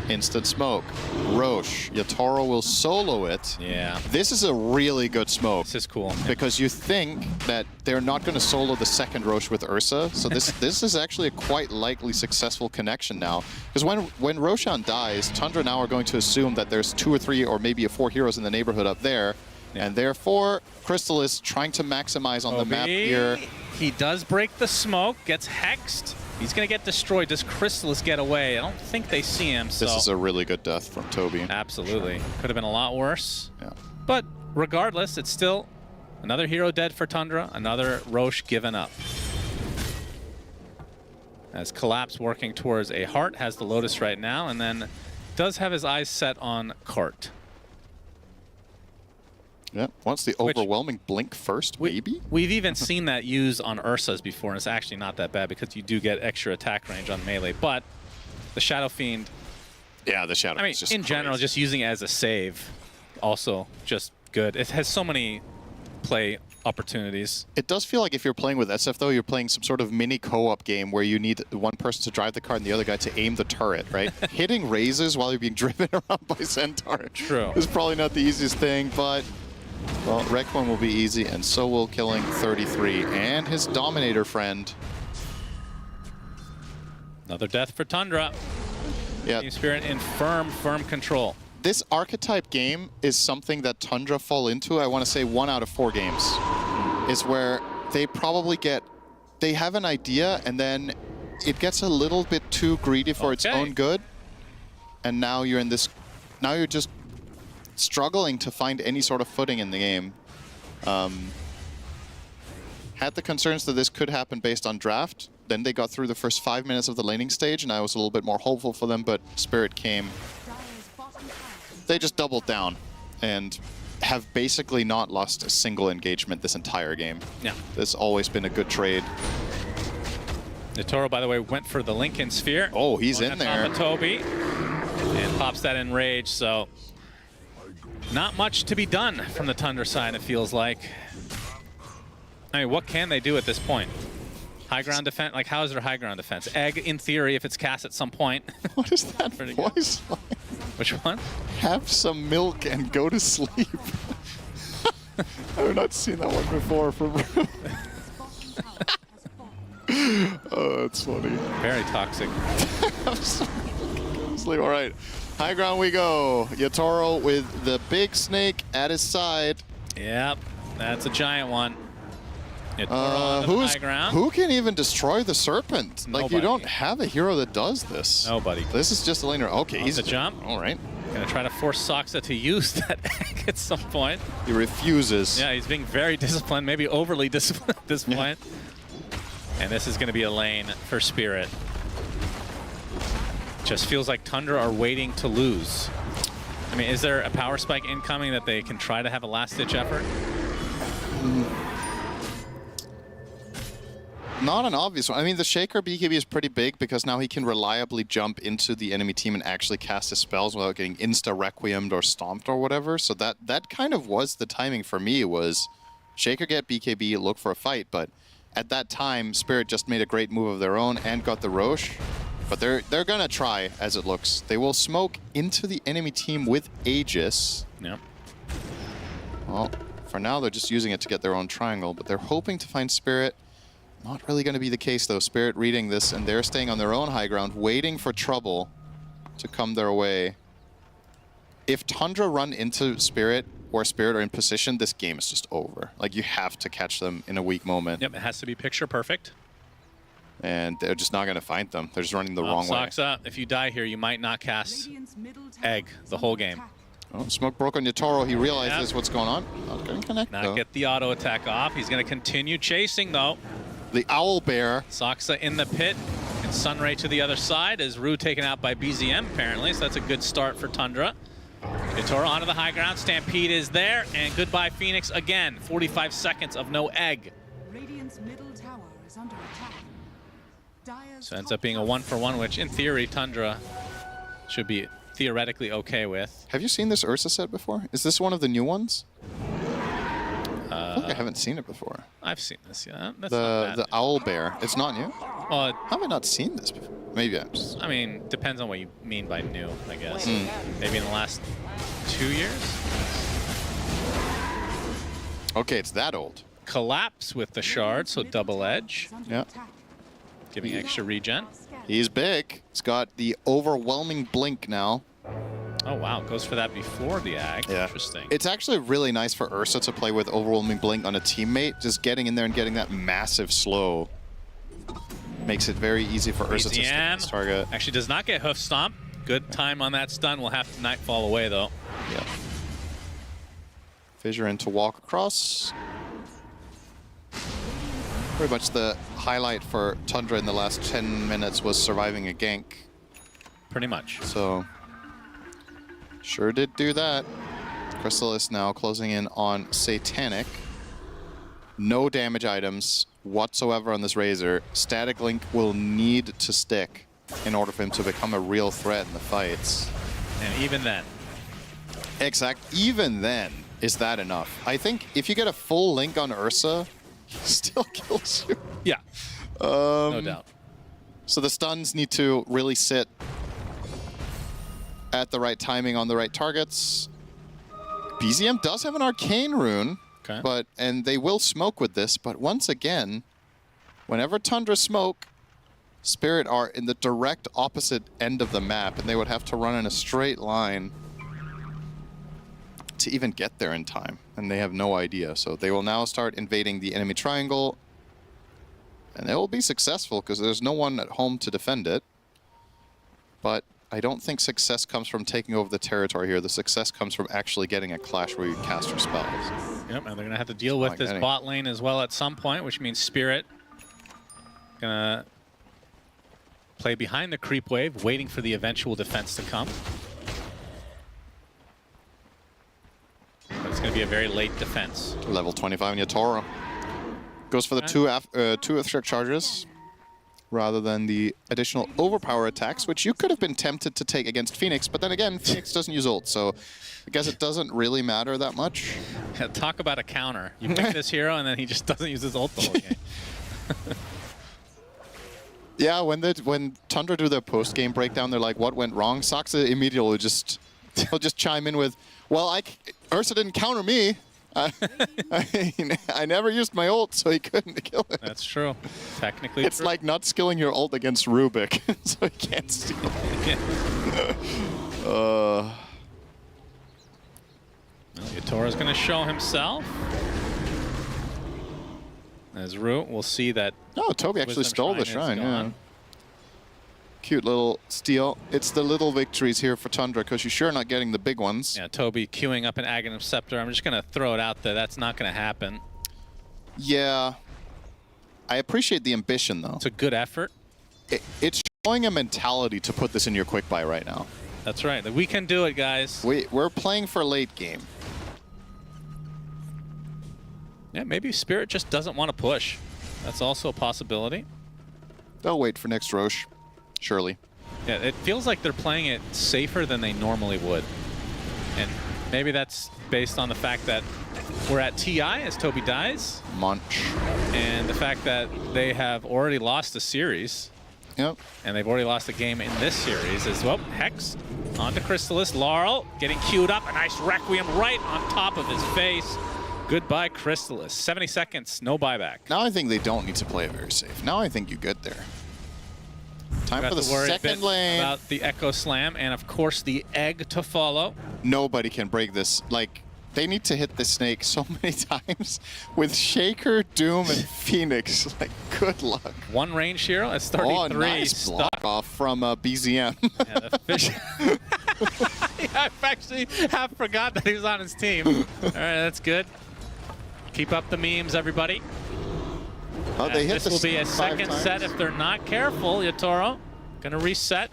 Instant smoke. Roche. Yatoro will solo it. Yeah. This is a really good smoke. This is cool. Because you think that they're not going to solo the second Roche with Ursa. So this is actually a quite likely successful connection now. Because when Roshan dies, Tundra now are going to assume that there's 2 or 3 or maybe 4 heroes in the neighborhood up there. Yeah. And therefore, Crystallis trying to maximize on the map here. He does break the smoke, gets hexed. He's going to get destroyed. Does Crystallis get away? I don't think they see him. So. This is a really good death from Toby. Absolutely. Could have been a lot worse. Yeah. But regardless, it's still another hero dead for Tundra, another Roche given up. As Collapse working towards a heart, has the Lotus right now, and then does have his eyes set on Cart. Yeah, wants the overwhelming blink first, maybe? We've even seen that used on Ursas before, and it's actually not that bad because you do get extra attack range on melee. But the Shadow Fiend... Yeah, the Shadow Fiend is just in general, just using it as a save, also just good. It has so many play opportunities. It does feel like if you're playing with SF, though, you're playing some sort of mini co-op game where you need one person to drive the car and the other guy to aim the turret, right? Hitting raises while you're being driven around by Centaur is probably not the easiest thing, but... Well, Requiem will be easy, and so will killing 33 and his Dominator friend. Another death for Tundra. Yeah. Team Spirit in firm control. This archetype game is something that Tundra fall into, I want to say 1 out of 4 games, is where they probably they have an idea, and then it gets a little bit too greedy for its own good, and now you're in this, now you're just struggling to find any sort of footing in the game. Had the concerns that this could happen based on draft. Then they got through the first 5 minutes of the laning stage, and I was a little bit more hopeful for them, but Spirit came. They just doubled down and have basically not lost a single engagement this entire game. Yeah. There's always been a good trade Netoro, by the way, went for the Lincoln Sphere. Oh, he's in there. Toby, and pops that in rage, so not much to be done from the Tundra side, it feels like. I mean, what can they do at this point? High ground defense? Like, how is their high ground defense? Egg, in theory, if it's cast at some point. What is that voice like? Which one? Have some milk and go to sleep. I've not seen that one before from Oh, that's funny. Very toxic. Sleep. All right. High ground we go. Yatoro with the big snake at his side. Yep, that's a giant one. Yatoro on the high ground. Who can even destroy the serpent? Nobody. Like, you don't have a hero that does this. Nobody. This is just a laner. Okay, he's a jump. All right. Gonna try to force Soxa to use that egg at some point. He refuses. Yeah, he's being very disciplined, maybe overly disciplined at this point. And this is gonna be a lane for Spirit. Just feels like Tundra are waiting to lose. I mean, is there a power spike incoming that they can try to have a last-ditch effort? Not an obvious one. I mean, the Shaker BKB is pretty big because now he can reliably jump into the enemy team and actually cast his spells without getting insta-requiemed or stomped or whatever. So that kind of was the timing for me, was Shaker get BKB, look for a fight. But at that time, Spirit just made a great move of their own and got the Roche. But they're going to try, as it looks. They will smoke into the enemy team with Aegis. Yep. Well, for now, they're just using it to get their own triangle, but they're hoping to find Spirit. Not really going to be the case, though. Spirit reading this, and they're staying on their own high ground, waiting for trouble to come their way. If Tundra run into Spirit, or Spirit are in position, this game is just over. Like, you have to catch them in a weak moment. Yep, it has to be picture perfect. And they're just not going to find them. They're just running the wrong way. Soxa, if you die here, you might not cast Egg the whole game. Oh, smoke broke on Yatoro. He realizes what's going on. Not going to connect, though. Get the auto attack off. He's going to continue chasing, though. The Owl Bear. Soxa in the pit. And Sunray to the other side. Is Rue taken out by BZM, apparently. So that's a good start for Tundra. Yatoro onto the high ground. Stampede is there. And goodbye, Phoenix, again. 45 seconds of no egg. Radiant's middle tower is under attack. So it ends up being a 1-for-1, which in theory, Tundra should be theoretically okay with. Have you seen this Ursa set before? Is this one of the new ones? I think I haven't seen it before. I've seen this, yeah. That's the Owl Bear. It's not new? Well, have I not seen this before? Maybe I'm just... I mean, depends on what you mean by new, I guess. Maybe in the last 2 years? Okay, it's that old. Collapse with the shard, so double edge. Yeah. Giving extra regen. He's big. He's got the overwhelming blink now. Oh, wow. Goes for that before the ag. Yeah. Interesting. It's actually really nice for Ursa to play with overwhelming blink on a teammate. Just getting in there and getting that massive slow makes it very easy for Ursa to stick his target. Actually does not get hoof stomp. Good time on that stun. Will have to nightfall away, though. Yeah. Fissure in to walk across. Pretty much the highlight for Tundra in the last 10 minutes was surviving a gank. Pretty much. So, sure did do that. Chrysalis now closing in on Satanic. No damage items whatsoever on this Razor. Static Link will need to stick in order for him to become a real threat in the fights. And even then. Even then, is that enough? I think if you get a full Link on Ursa, he still kills you. Yeah, no doubt. So the stuns need to really sit at the right timing on the right targets. BZM does have an Arcane Rune, and they will smoke with this, but once again, whenever Tundra smoke, Spirit are in the direct opposite end of the map, and they would have to run in a straight line to even get there in time, and they have no idea. So they will now start invading the enemy triangle, and they will be successful because there's no one at home to defend it. But I don't think success comes from taking over the territory here. The success comes from actually getting a clash where you cast your spells. Yep, and they're going to have to deal with this bot lane as well at some point, which means Spirit going to play behind the creep wave, waiting for the eventual defense to come. But it's going to be a very late defense. Level 25 in Yatoro. Goes for the two earthshock charges. rather than the additional overpower attacks, which you could have been tempted to take against Phoenix, but then again, Phoenix doesn't use ult, so I guess it doesn't really matter that much. Yeah, talk about a counter. You pick this hero, and then he just doesn't use his ult the whole game. Yeah, when Tundra do their post-game breakdown, they're like, what went wrong? Soxa immediately he'll just chime in with, well, Ursa didn't counter me. I never used my ult, so he couldn't kill it. That's true. Technically it's true. like not skilling your ult against Rubik, so he can't steal. Yatoro's going to show himself. As Root, we'll see that. Oh, Toby actually stole the shrine. Yeah. Cute little steal. It's the little victories here for Tundra because you're sure not getting the big ones. Yeah, Toby queuing up an Aghanim Scepter. I'm just going to throw it out there. That's not going to happen. Yeah. I appreciate the ambition, though. It's a good effort. It's showing a mentality to put this in your quick buy right now. That's right. We can do it, guys. We're playing for late game. Yeah, maybe Spirit just doesn't want to push. That's also a possibility. They'll wait for next Roche. Surely. Yeah, it feels like they're playing it safer than they normally would. And maybe that's based on the fact that we're at TI as Toby dies. Munch. And the fact that they have already lost a series. Yep. And they've already lost a game in this series as well. Hex onto Crystallis. Laurel getting queued up. A nice Requiem right on top of his face. Goodbye, Crystallis. 70 seconds, no buyback. Now I think they don't need to play it very safe. Now I think you're good there. Time for the second lane. About the Echo Slam and, of course, the egg to follow. Nobody can break this. Like, they need to hit the snake so many times with Shaker, Doom, and Phoenix. Like, good luck. One range hero at 33. Oh, nice block off from BZM. Yeah, the fish. Yeah, I've actually half forgot that he was on his team. All right, that's good. Keep up the memes, everybody. Oh, they hit this will be a second set if they're not careful. Yatoro gonna reset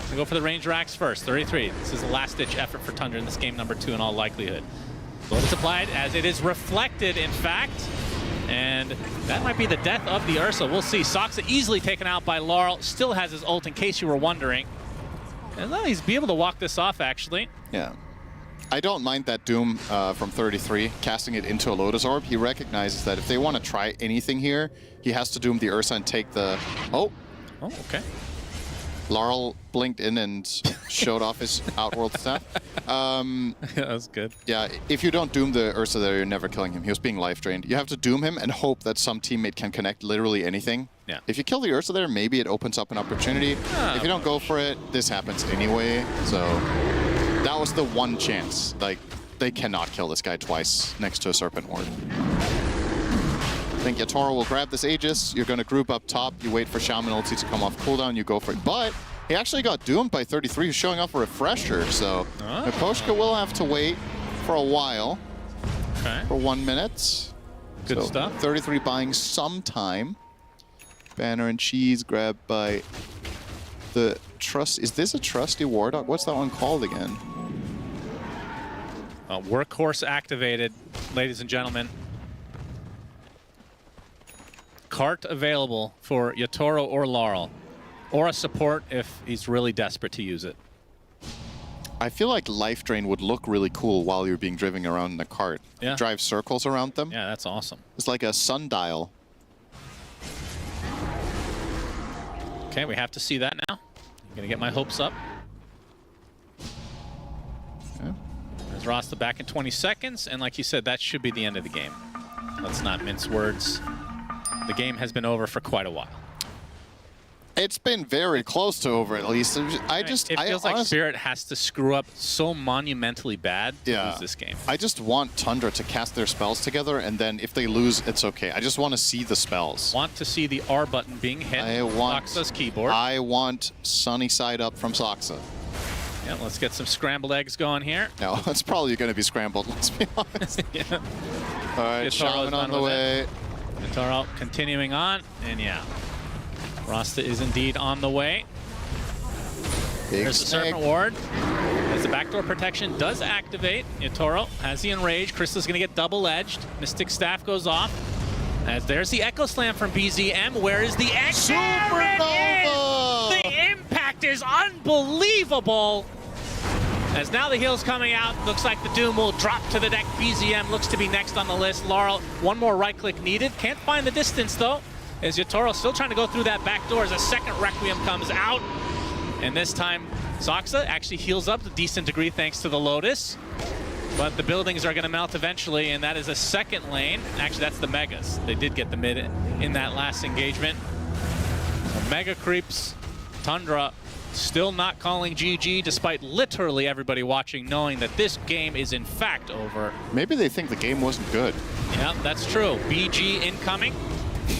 and go for the range racks first. 33. This is a last-ditch effort for Tundra in this game number 2 in all likelihood. Blood is applied as it is reflected, in fact. And that might be the death of the Ursa. We'll see. Soxa easily taken out by Laurel. Still has his ult in case you were wondering. And he's be able to walk this off, actually. Yeah. I don't mind that Doom from 33, casting it into a Lotus Orb. He recognizes that if they want to try anything here, he has to Doom the Ursa and take the... Oh, okay. Laurel blinked in and showed off his Outworld stuff. Yeah, that was good. Yeah, if you don't Doom the Ursa there, you're never killing him. He was being life drained. You have to Doom him and hope that some teammate can connect literally anything. Yeah. If you kill the Ursa there, maybe it opens up an opportunity. If you don't go for it, this happens anyway. So that was the one chance. Like, they cannot kill this guy twice next to a Serpent Ward. I think Yatoro will grab this Aegis. You're going to group up top. You wait for Shaman ulti to come off cooldown. You go for it. But he actually got doomed by 33, who's showing off a refresher. So Miposhka will have to wait for a while. Okay. For 1 minute. Good stuff. 33 buying some time. Banner and Cheese grabbed by the Trust. Is this a Trusty Wardog? What's that one called again? Workhorse activated, ladies and gentlemen. Cart available for Yatoro or Laurel, or a support if he's really desperate to use it. I feel like Life Drain would look really cool while you're being driven around in the cart. Yeah. Drive circles around them. Yeah, that's awesome. It's like a sundial. Okay, we have to see that now. I'm gonna get my hopes up. Yeah. There's Rasta back in 20 seconds, and like you said, that should be the end of the game. Let's not mince words. The game has been over for quite a while. It's been very close to over, at least. It feels like Spirit has to screw up so monumentally bad to lose this game. I just want Tundra to cast their spells together, and then if they lose, it's okay. I just want to see the spells. Want to see the R button being hit. Soxa's keyboard. I want Sunny Side Up from Soxa. Yeah, let's get some scrambled eggs going here. No, it's probably going to be scrambled, let's be honest. Yeah. All right, Shaman on the way. Yatoro continuing on, and yeah. Rasta is indeed on the way. There's the Serpent Ward. As the backdoor protection does activate, Yatoro has the Enrage. Crystal's going to get double-edged. Mystic Staff goes off. As there's the Echo Slam from BZM. Where is the X? Supernova! The impact is unbelievable. As now the heal's coming out, looks like the Doom will drop to the deck. BZM looks to be next on the list. Laurel, one more right click needed. Can't find the distance though. As Yatoro still trying to go through that back door as a second Requiem comes out. And this time, Soxa actually heals up to a decent degree thanks to the Lotus. But the buildings are going to melt eventually, and that is a second lane. Actually, that's the Megas. They did get the mid in that last engagement. So Mega creeps. Tundra still not calling GG, despite literally everybody watching knowing that this game is in fact over. Maybe they think the game wasn't good. Yeah, that's true. BG incoming.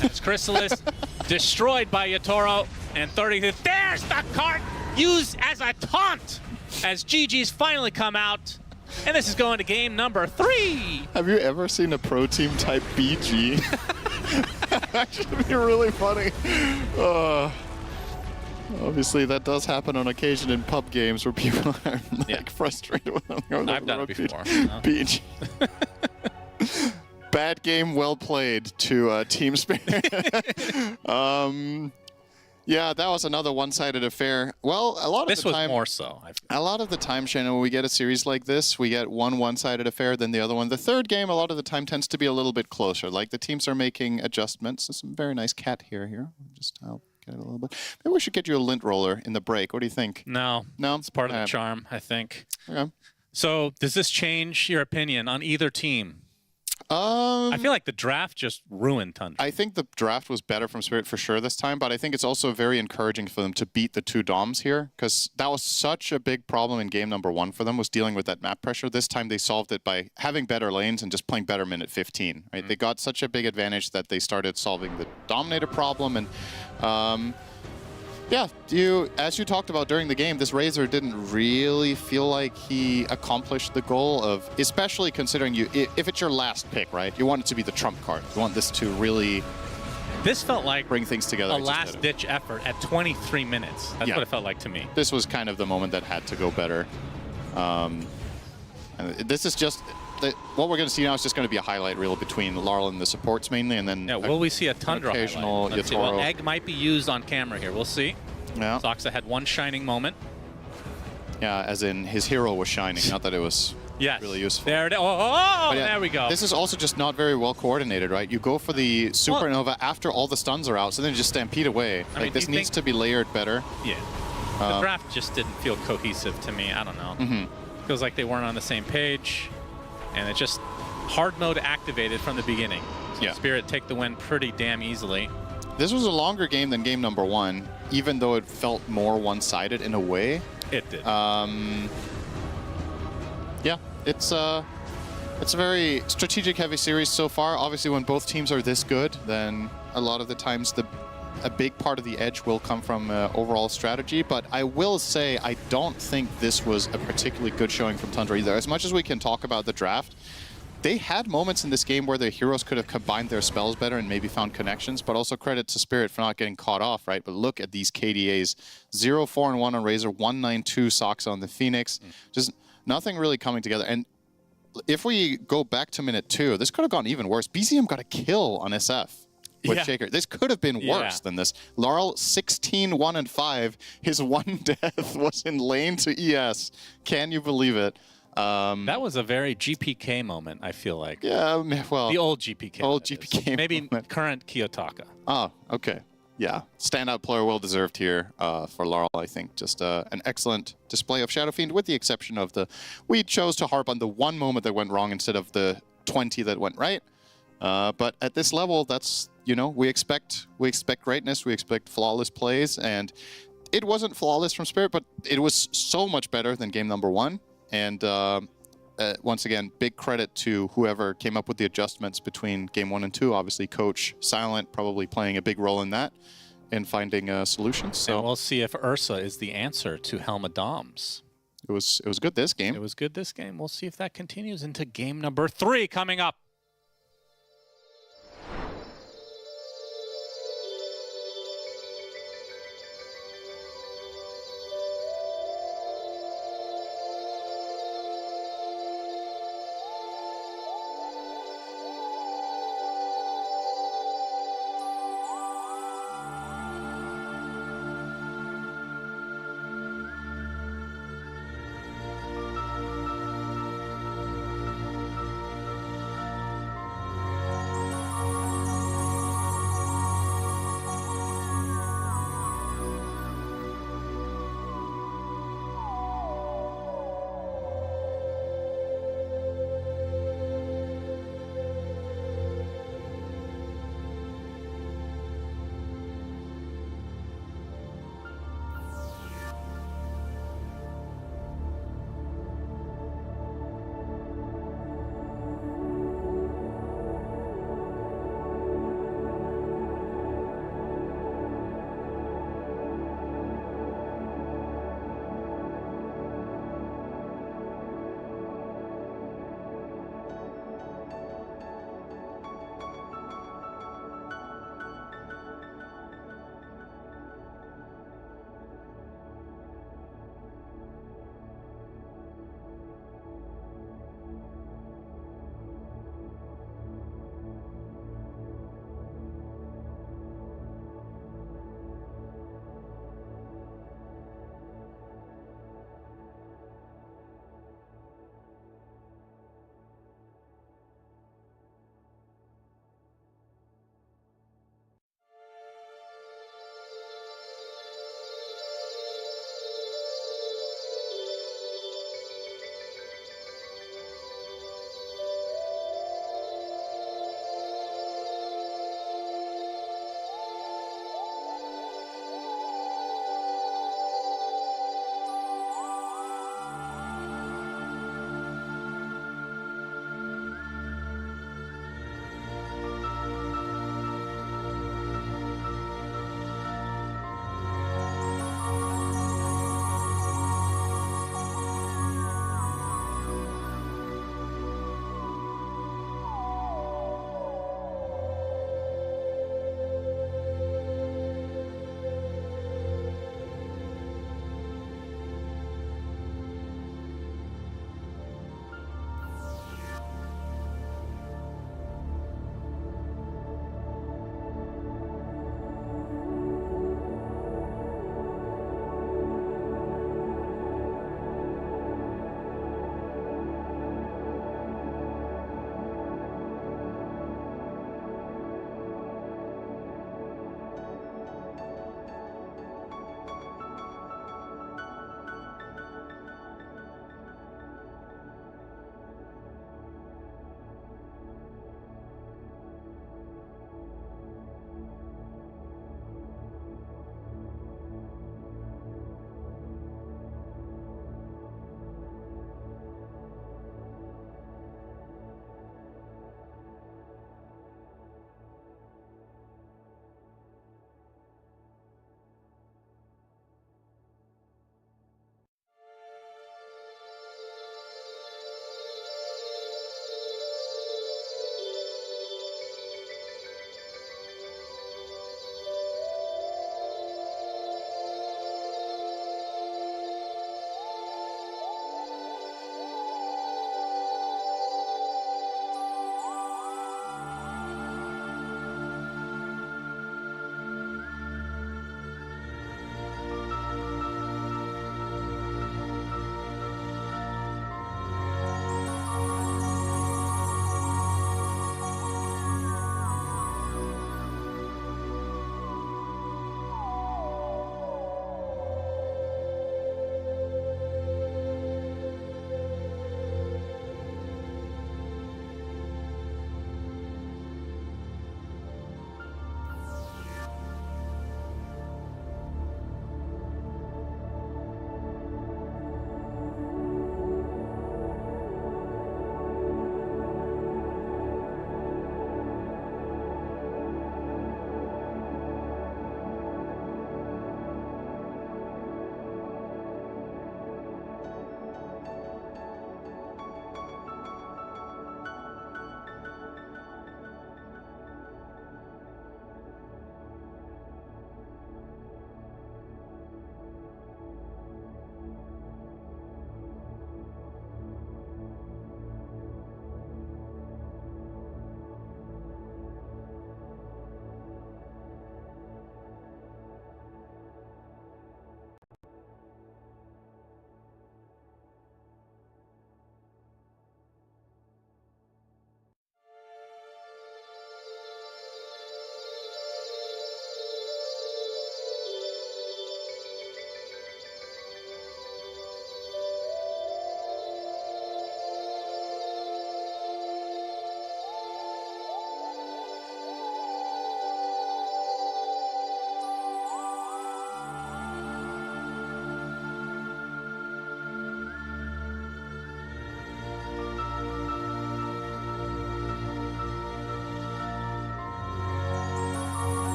That's Chrysalis destroyed by Yatoro. And 30, there's the cart used as a taunt as GG's finally come out. And this is going to game number 3. Have you ever seen a pro team type BG? That'd actually be really funny. Obviously, that does happen on occasion in pub games where people are like frustrated with them. I've done it before. BG. Bad game, well played to Team Spirit. Yeah, that was another one-sided affair. Well, a lot of this the time, was more so. A lot of the time, Shannon, when we get a series like this, we get one-sided affair, then the other one. The third game, a lot of the time, tends to be a little bit closer. Like the teams are making adjustments. There's some very nice cat here. Just help get it a little bit. Maybe we should get you a lint roller in the break. What do you think? No, it's part of the charm, I think. Okay. So, does this change your opinion on either team? I feel like the draft just ruined Tundra. I think the draft was better from Spirit for sure this time, but I think it's also very encouraging for them to beat the 2 DOMs here, because that was such a big problem in game number 1 for them, was dealing with that map pressure. This time they solved it by having better lanes and just playing better minute 15. Right? They got such a big advantage that they started solving the Dominator problem, and yeah, as you talked about during the game, this Razor didn't really feel like he accomplished the goal of, especially considering if it's your last pick, right? You want it to be the trump card. You want this to really This felt like bring things together. A last-ditch effort at 23 minutes. That's what it felt like to me. This was kind of the moment that had to go better. And this is just... what we're going to see now is just going to be a highlight reel between Laurel and the supports mainly, and then will we see a Tundra occasional highlight? Yatoro. Well, Egg might be used on camera here. We'll see. Yeah. Soxa had one shining moment. Yeah, as in his hero was shining, not that it was really useful. There it is. There we go. This is also just not very well coordinated, right? You go for the Supernova after all the stuns are out, so then you just stampede away. Like, this needs to be layered better. Yeah. The draft just didn't feel cohesive to me. I don't know. Feels like they weren't on the same page. And it's just hard mode activated from the beginning. So Spirit take the win pretty damn easily. This was a longer game than game number 1, even though it felt more one-sided in a way. It did. Yeah, it's a very strategic-heavy series so far. Obviously, when both teams are this good, then a lot of the times a big part of the edge will come from overall strategy. But I will say I don't think this was a particularly good showing from Tundra either. As much as we can talk about the draft, they had moments in this game where their heroes could have combined their spells better and maybe found connections, but also credit to Spirit for not getting caught off, right? But look at these KDAs. 0-4-1 on Razor, 1-9-2 Soxa on the Phoenix. Just nothing really coming together. And if we go back to minute 2, this could have gone even worse. BZM got a kill on SF with Shaker. This could have been worse than this. Laurel, 16-1-5. His one death was in lane to ES. Can you believe it? That was a very GPK moment, I feel like. Yeah, well... The old GPK. Old GPK Maybe moment. current Kiyotaka. Oh, okay. Yeah, standout player well deserved here for Laurel, I think. Just an excellent display of Shadow Fiend, with the exception of we chose to harp on the one moment that went wrong instead of the 20 that went right. But at this level, that's, we expect greatness, we expect flawless plays, and it wasn't flawless from Spirit, but it was so much better than game number 1. And once again, big credit to whoever came up with the adjustments between game 1 and 2. Obviously, Coach Silent probably playing a big role in that and finding solutions. So and we'll see if Ursa is the answer to Helma Doms. It was good this game. It was good this game. We'll see if that continues into game number 3 coming up.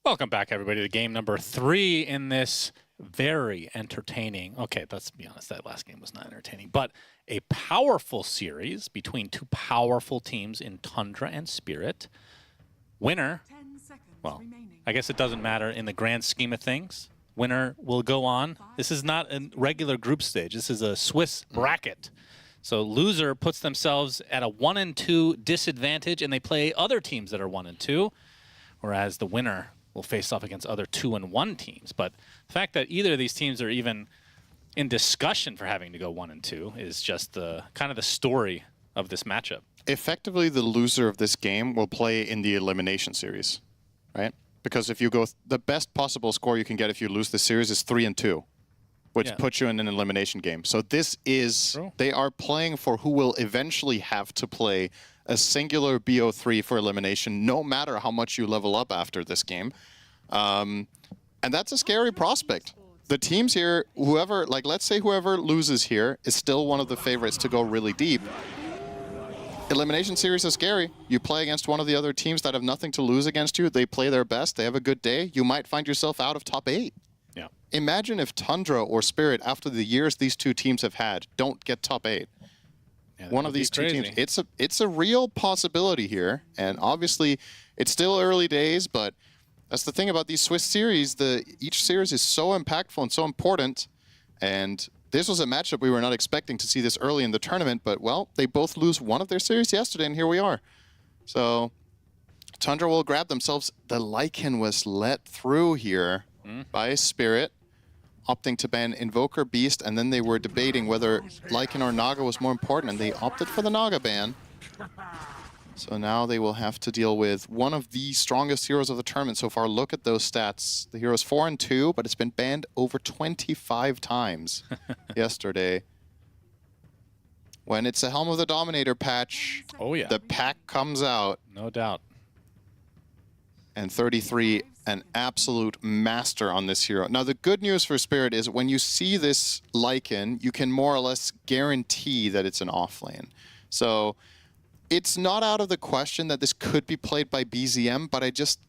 Welcome back, everybody, to game number 3 in this very entertaining, okay, let's be honest, that last game was not entertaining, but a powerful series between 2 powerful teams in Tundra and Spirit. Winner, well, I guess it doesn't matter in the grand scheme of things. Winner will go on. This is not a regular group stage. This is a Swiss bracket. So loser puts themselves at a 1-2 disadvantage, and they play other teams that are 1-2, whereas the winner will face off against other 2-1 teams. But the fact that either of these teams are even in discussion for having to go 1-2 is just the kind of the story of this matchup. Effectively, the loser of this game will play in the elimination series, right? Because if you go, the best possible score you can get if you lose the series is 3-2, which puts you in an elimination game. So this is, they are playing for who will eventually have to play a singular BO3 for elimination, no matter how much you level up after this game. And that's a scary prospect. The teams here, whoever, like let's say whoever loses here is still one of the favorites to go really deep. Elimination series is scary. You play against one of the other teams that have nothing to lose against you. They play their best. They have a good day. You might find yourself out of top 8. Yeah. Imagine if Tundra or Spirit, after the years these 2 teams have had, don't get top 8. Yeah, one of these 2 teams. It's a real possibility here, and obviously it's still early days, but that's the thing about these Swiss series. Each series is so impactful and so important, and this was a matchup we were not expecting to see this early in the tournament, but well, they both lose one of their series yesterday, and here we are. So Tundra will grab themselves. The Lycan was let through here by Spirit, opting to ban Invoker, Beast, and then they were debating whether Lycan or Naga was more important, and they opted for the Naga ban. So now they will have to deal with one of the strongest heroes of the tournament so far. Look at those stats. The hero's 4-2, but it's been banned over 25 times yesterday. When it's a Helm of the Dominator patch, the pack comes out. No doubt. And 33, an absolute master on this hero. Now, the good news for Spirit is when you see this Lycan, you can more or less guarantee that it's an offlane. So it's not out of the question that this could be played by BZM, but I just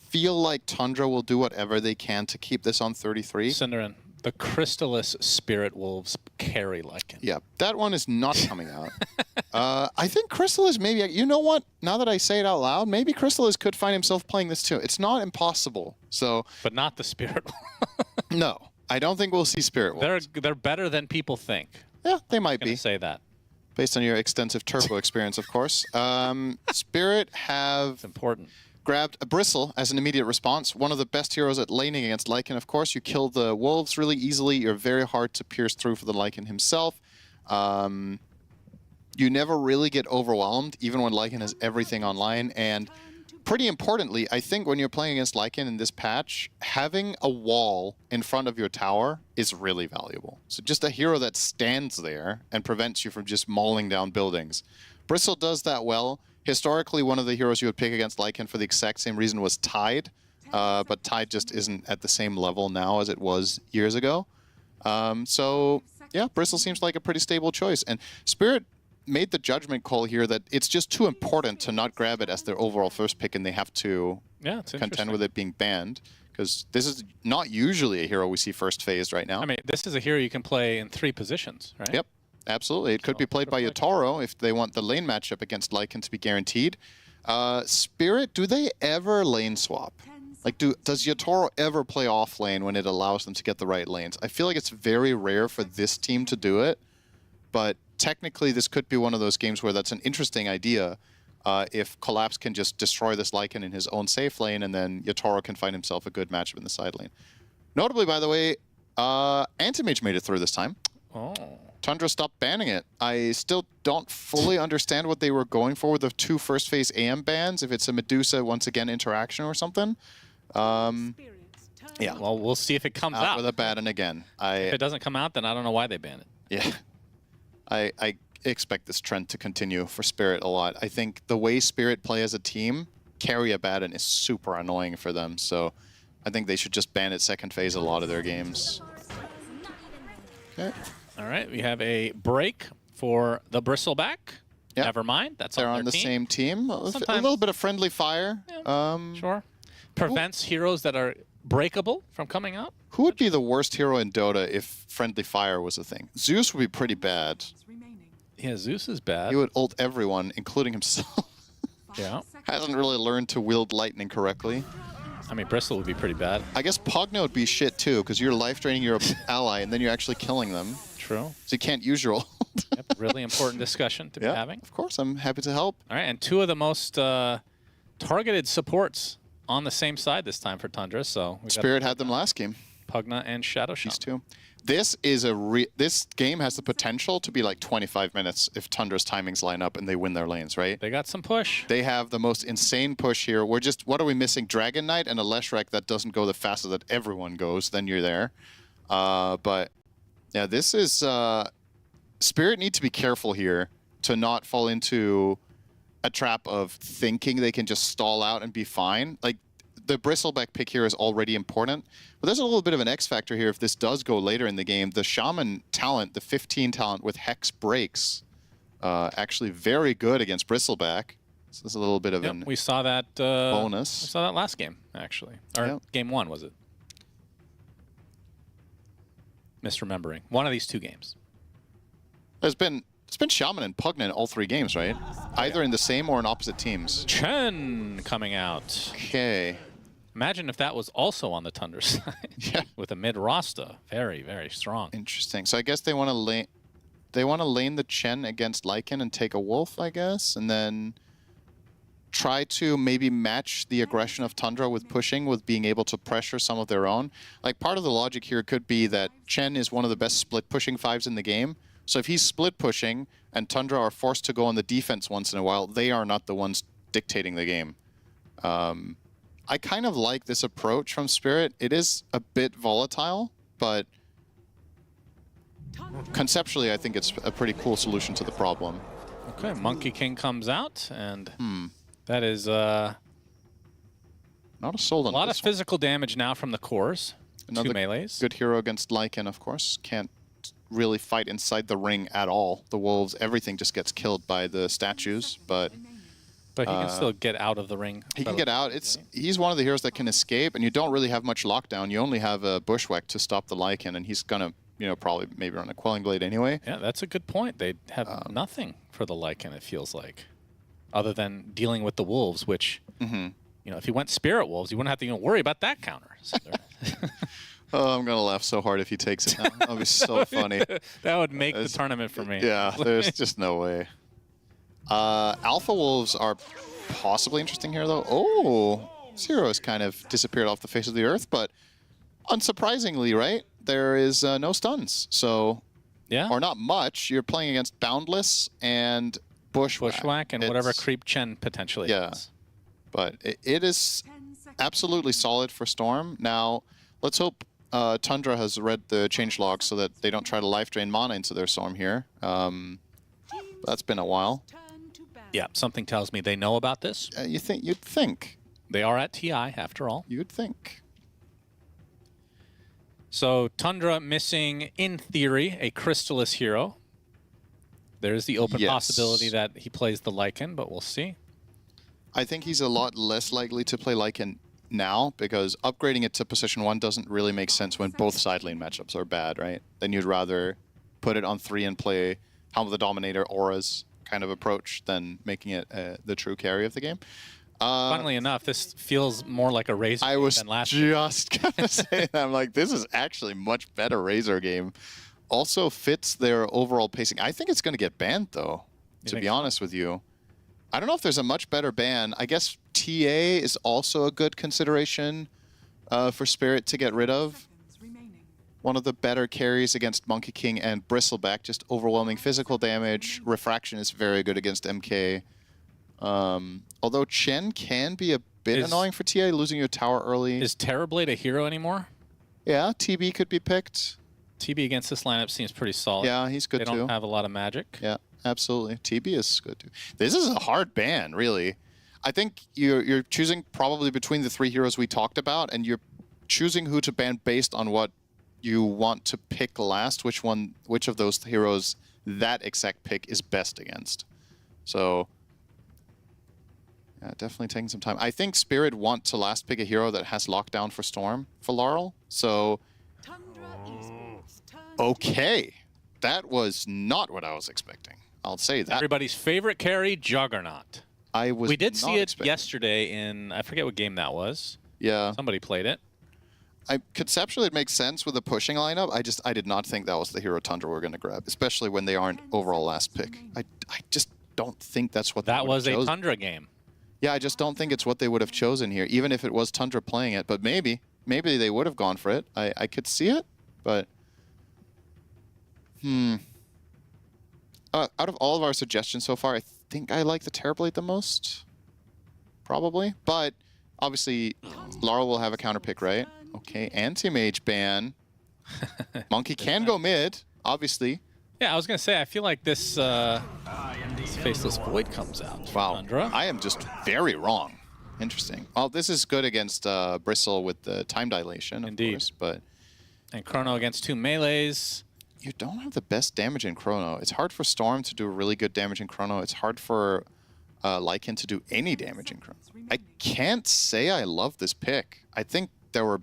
feel like Tundra will do whatever they can to keep this on 33. Cinderin, the Crystallis Spirit Wolves carry Lycan. Yeah, that one is not coming out. I think Crystallis maybe, you know what? Now that I say it out loud, maybe Crystallis could find himself playing this too. It's not impossible. So, but not the Spirit Wolves. No, I don't think we'll see Spirit Wolves. They're better than people think. Yeah, they might be. Say that. Based on your extensive turbo experience, of course. Spirit have grabbed a Bristle as an immediate response. One of the best heroes at laning against Lycan, of course. You kill the wolves really easily. You're very hard to pierce through for the Lycan himself. You never really get overwhelmed, even when Lycan has everything online. And pretty importantly, I think when you're playing against Lycan in this patch, having a wall in front of your tower is really valuable. So just a hero that stands there and prevents you from just mauling down buildings. Bristle does that well. Historically, one of the heroes you would pick against Lycan for the exact same reason was Tide, but Tide just isn't at the same level now as it was years ago. So yeah, Bristle seems like a pretty stable choice. And Spirit made the judgment call here that it's just too important to not grab it as their overall first pick, and they have to contend with it being banned, because this is not usually a hero we see first phased right now. I mean, this is a hero you can play in 3 positions, right? Yep, absolutely. It could be played by Yatoro if they want the lane matchup against Lycan to be guaranteed. Spirit, do they ever lane swap? Like, does Yatoro ever play off lane when it allows them to get the right lanes? I feel like it's very rare for this team to do it, but technically this could be one of those games where that's an interesting idea. If Collapse can just destroy this Lycan in his own safe lane, and then Yatoro can find himself a good matchup in the side lane. Notably, by the way, Anti-Mage made it through this time. Oh. Tundra stopped banning it. I still don't fully understand what they were going for with the 2 first phase AM bans, if it's a Medusa once again interaction or something. Yeah. Well, we'll see if it comes out. With a ban again. If it doesn't come out, then I don't know why they ban it. Yeah. I expect this trend to continue for Spirit a lot. I think the way Spirit play as a team, carry Abaddon is super annoying for them. So I think they should just ban it second phase a lot of their games. Okay. All right, we have a break for the Bristleback. Yep. Never mind, that's They're on the team. same team. A little bit of friendly fire. Yeah, sure. prevents heroes that are breakable from coming out. Who would be the worst hero in Dota if friendly fire was a thing? Zeus would be pretty bad. Yeah, Zeus is bad. He would ult everyone, including himself. Yeah. Hasn't really learned to wield lightning correctly. I mean, Bristle would be pretty bad. I guess Pugna would be shit too, because you're life draining your ally and then you're actually killing them. True. So you can't use your ult. Yep, really important discussion to be having. Of course, I'm happy to help. All right, and two of the most targeted supports on the same side this time for Tundra. So Spirit had them last game. Pugna and Shadow Shaman. These two. This is this game has the potential to be like 25 minutes if Tundra's timings line up and they win their lanes, right? They got some push. They have the most insane push here. We're just, what are we missing? Dragon Knight and a Leshrac that doesn't go the fastest that everyone goes, then you're there. But yeah, this is, Spirit need to be careful here to not fall into a trap of thinking they can just stall out and be fine. Like, the Bristleback pick here is already important, but there's a little bit of an X factor here if this does go later in the game. The Shaman talent, the 15 talent with Hex breaks, actually very good against Bristleback. So there's a little bit of an we saw that bonus. We saw that last game, actually. Or game one, was it? Misremembering. One of these two games. It's been Shaman and Pugna in all three games, right? Either in the same or in opposite teams. Chen coming out. Okay. Imagine if that was also on the Tundra side with a mid roster. Very, very strong. Interesting. So I guess they want to lane the Chen against Lycan and take a wolf, I guess, and then try to maybe match the aggression of Tundra with pushing, with being able to pressure some of their own. Like, part of the logic here could be that Chen is one of the best split pushing 5s in the game. So if he's split pushing and Tundra are forced to go on the defense once in a while, they are not the ones dictating the game. I kind of like this approach from Spirit. It is a bit volatile, but conceptually I think it's a pretty cool solution to the problem. Okay, Monkey King comes out, and that is not a soul on a lot of physical damage now from the cores. Another two melees. Good hero against Lycan, of course. Can't really fight inside the ring at all. The wolves, everything just gets killed by the statues, but he can still get out of the ring. He can get out. He's one of the heroes that can escape, and you don't really have much lockdown. You only have a Bushwhack to stop the Lycan, and he's gonna, probably maybe run a Quelling Blade anyway. Yeah, that's a good point. They have nothing for the Lycan, it feels like, other than dealing with the wolves, which, if you went Spirit Wolves, you wouldn't have to even worry about that counter. So oh, I'm going to laugh so hard if he takes it now. That would be so funny. That would make the tournament for me. Yeah, there's just no way. Alpha Wolves are possibly interesting here, though. Oh, Zero has kind of disappeared off the face of the earth, but unsurprisingly, right, there is no stuns. So, or not much. You're playing against Boundless and Bushwhack. And whatever Creep Chen potentially is. But it is absolutely solid for Storm. Now, let's hope Tundra has read the changelog so that they don't try to life drain mana into their Storm here. That's been a while. Yeah, something tells me they know about this. You'd think. They are at TI, after all. You'd think. So Tundra missing, in theory, a Crystallis hero. There's the open possibility that he plays the Lycan, but we'll see. I think he's a lot less likely to play Lycan now, because upgrading it to position 1 doesn't really make sense when both side lane matchups are bad, right? Then you'd rather put it on 3 and play Helm of the Dominator, Auras kind of approach than making it the true carry of the game. Funnily enough, this feels more like a Razor game than last game. I was just going to say that. I'm like, this is actually much better Razor game. Also fits their overall pacing. I think it's going to get banned, though, to be honest with you. I don't know if there's a much better ban. I guess TA is also a good consideration for Spirit to get rid of. One of the better carries against Monkey King and Bristleback, just overwhelming physical damage. Refraction is very good against MK. Although Chen can be a bit annoying for TA, losing your tower early. Is Terrorblade a hero anymore? Yeah, TB could be picked. TB against this lineup seems pretty solid. Yeah, he's good too. They don't have a lot of magic. Yeah, absolutely. TB is good too. This is a hard ban, really. I think you're choosing probably between the 3 heroes we talked about, and you're choosing who to ban based on what you want to pick last, which of those heroes that exact pick is best against. So Yeah, definitely taking some time. I think Spirit want to last pick a hero that has lockdown for Storm for Laurel. So, Tundra Esports turn okay. That was not what I was expecting. I'll say that. Everybody's favorite carry, Juggernaut. We did see it yesterday in, I forget what game that was. Yeah. Somebody played it. Conceptually, it makes sense with the pushing lineup. I did not think that was the hero Tundra we're going to grab, especially when they aren't overall last pick. I just don't think that's what that was a Tundra game. Yeah, I just don't think it's what they would have chosen here, even if it was Tundra playing it. But maybe they would have gone for it. I could see it, but out of all of our suggestions so far, I think I like the Terrorblade the most, probably. But obviously, Laurel will have a counter pick, right? Okay, anti-mage ban. Monkey can go mid, obviously. Yeah, I was going to say, I feel like this Faceless Void comes out. Wow, Tundra. I am just very wrong. Interesting. Well, this is good against Bristle with the time dilation, of course, but... And Chrono against 2 melees. You don't have the best damage in Chrono. It's hard for Storm to do really good damage in Chrono. It's hard for Lycan to do any damage in Chrono. I can't say I love this pick. I think there were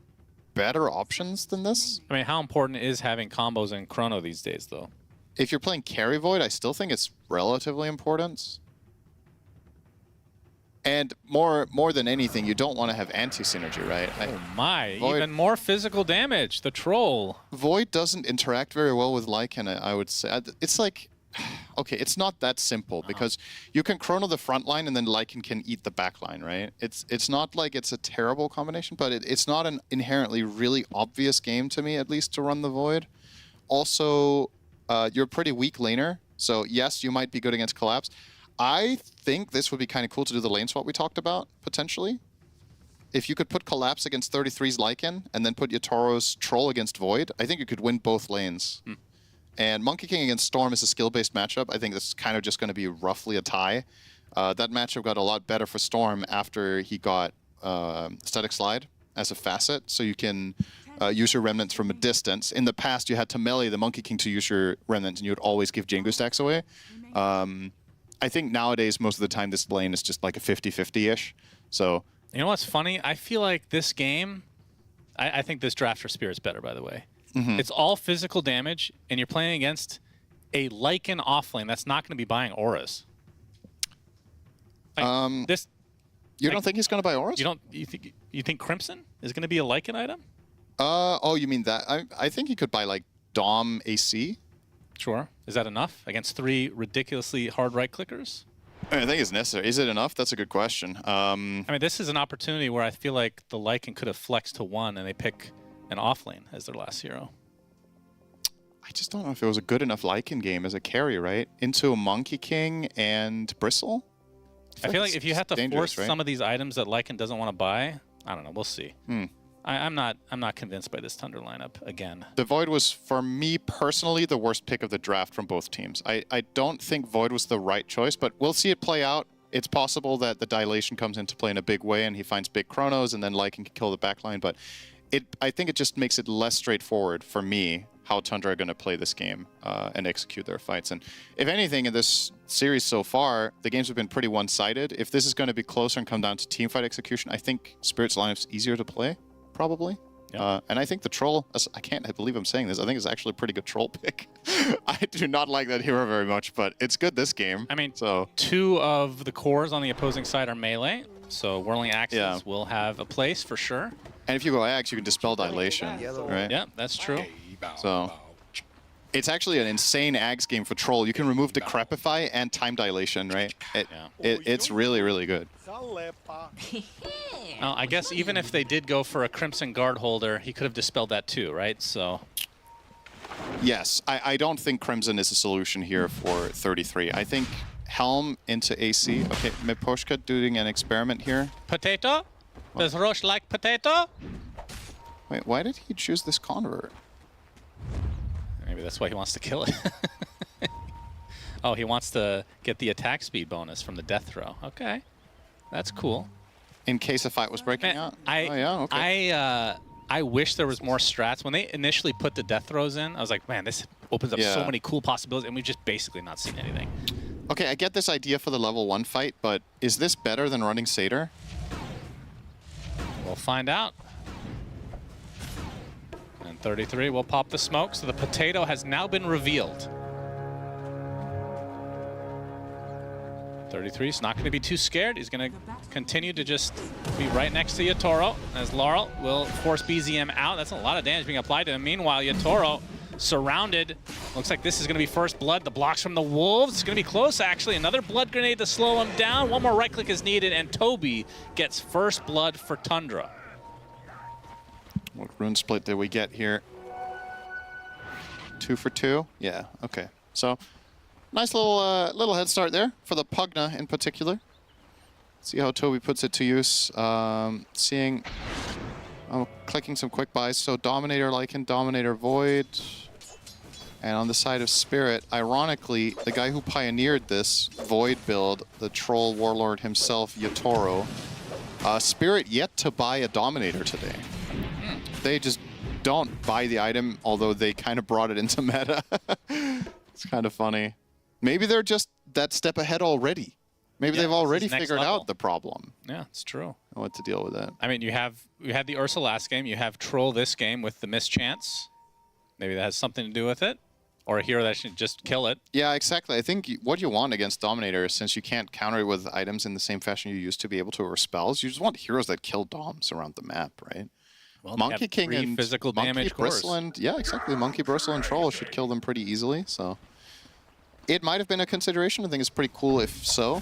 better options than this. I mean, how important is having combos in Chrono these days, though? If you're playing Carry Void, I still think it's relatively important. And more than anything, you don't want to have anti-synergy, right? Oh my, Void, even more physical damage, the troll. Void doesn't interact very well with Lycan, I would say. It's like, okay, it's not that simple, because you can Chrono the front line and then Lycan can eat the back line, right? It's not like it's a terrible combination, but it's not an inherently really obvious game to me, at least, to run the Void. Also, you're a pretty weak laner, so yes, you might be good against Collapse. I think this would be kind of cool to do the lane swap we talked about, potentially. If you could put Collapse against 33's Lycan, and then put Yatoro's Troll against Void, I think you could win both lanes. And Monkey King against Storm is a skill-based matchup. I think that's kind of just going to be roughly a tie. That matchup got a lot better for Storm after he got Static Slide as a facet, so you can use your Remnants from a distance. In the past, you had to melee the Monkey King to use your Remnants, and you would always give Jingu stacks away. I think nowadays, most of the time, this lane is just like a 50-50-ish. So, you know what's funny? I feel like this game, I think this draft for Spirit's better, by the way. It's all physical damage, and you're playing against a Lycan offlane that's not going to be buying auras. Like, you don't think he's going to buy auras? You think Crimson is going to be a Lycan item? Oh, you mean that? I think he could buy like Dom AC. Sure. Is that enough against 3 ridiculously hard right clickers? I think it's necessary. Is it enough? That's a good question. I mean, this is an opportunity where I feel like the Lycan could have flexed to 1 and they pick an offlane as their last hero. I just don't know if it was a good enough Lycan game as a carry, right? Into a Monkey King and Bristle? I feel like if you have to force some of these items that Lycan doesn't want to buy, I don't know. We'll see. I'm not convinced by this Tundra lineup again. The Void was, for me personally, the worst pick of the draft from both teams. I don't think Void was the right choice, but we'll see it play out. It's possible that the dilation comes into play in a big way and he finds big chronos and then Lycan can kill the backline, but I think it just makes it less straightforward for me how Tundra are going to play this game and execute their fights. And if anything, in this series so far, the games have been pretty one-sided. If this is going to be closer and come down to teamfight execution, I think Spirit's lineup's easier to play. Probably. And I think the Troll, I can't believe I'm saying this, I think it's actually a pretty good Troll pick. I do not like that hero very much, but it's good this game. I mean, 2 of the cores on the opposing side are melee, so Whirling Axes will have a place for sure. And if you go Axe, you can Dispel Dilation, right? Yeah, that's true. So it's actually an insane Axe game for Troll. You can remove Decrepify and Time Dilation, right? It's really, really good. I guess even if they did go for a Crimson Guard holder, he could have dispelled that too, right? So. Yes, I don't think Crimson is a solution here for 33. I think Helm into AC. Okay, Miposhka doing an experiment here. Potato? Does Roche like potato? Wait, why did he choose this convert? Maybe that's why he wants to kill it. Oh, he wants to get the attack speed bonus from the death throw. Okay, that's cool. In case a fight was breaking out? I wish there was more strats. When they initially put the death throws in, I was like, man, this opens up so many cool possibilities, and we've just basically not seen anything. Okay, I get this idea for the level 1 fight, but is this better than running Seder? We'll find out. And 33 will pop the smoke, so the potato has now been revealed. 33 is not going to be too scared. He's going to continue to just be right next to Yatoro, as Laurel will force BZM out. That's a lot of damage being applied to him. Meanwhile, Yatoro surrounded. Looks like this is going to be first blood. The blocks from the Wolves. It's going to be close, actually. Another blood grenade to slow him down. One more right click is needed, and Toby gets first blood for Tundra. What rune split did we get here? 2 for 2? Yeah, okay. So, nice little head start there for the Pugna in particular. See how Toby puts it to use. Clicking some quick buys. So Dominator Lycan, Dominator Void. And on the side of Spirit, ironically, the guy who pioneered this Void build, the Troll Warlord himself, Yatoro, Spirit yet to buy a Dominator today. They just don't buy the item, although they kind of brought it into meta. It's kind of funny. Maybe they're just that step ahead already. Maybe they've already figured out the problem. Yeah, it's true. What to deal with that. I mean, you had the Ursa last game. You have Troll this game with the mischance. Maybe that has something to do with it. Or a hero that should just kill it. Yeah, exactly. I think what you want against Dominator, since you can't counter it with items in the same fashion you used to be able to, or spells, you just want heroes that kill Doms around the map, right? Well, Monkey King and physical damage Bristle and yeah, exactly. Monkey, Bristle, and Troll should kill them pretty easily. So it might have been a consideration. I think it's pretty cool if so,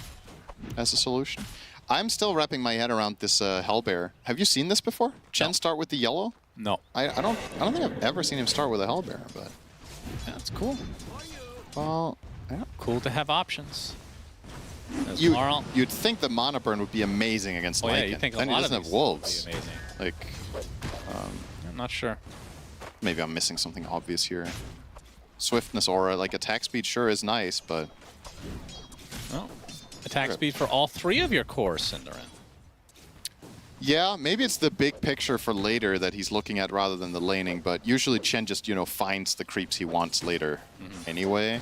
as a solution. I'm still wrapping my head around this Hellbear. Have you seen this before? Chen start with the yellow? No. I don't think I've ever seen him start with a Hellbear, but that's cool. Well, yeah. Cool to have options. You'd think the mana burn would be amazing against Lycan. Yeah, you think then he doesn't have wolves. Would be amazing. Like, I'm not sure. Maybe I'm missing something obvious here. Swiftness aura, like attack speed, sure is nice, but well, attack speed for all 3 of your cores, Cinderin. Yeah, maybe it's the big picture for later that he's looking at rather than the laning, but usually Chen just, finds the creeps he wants later anyway.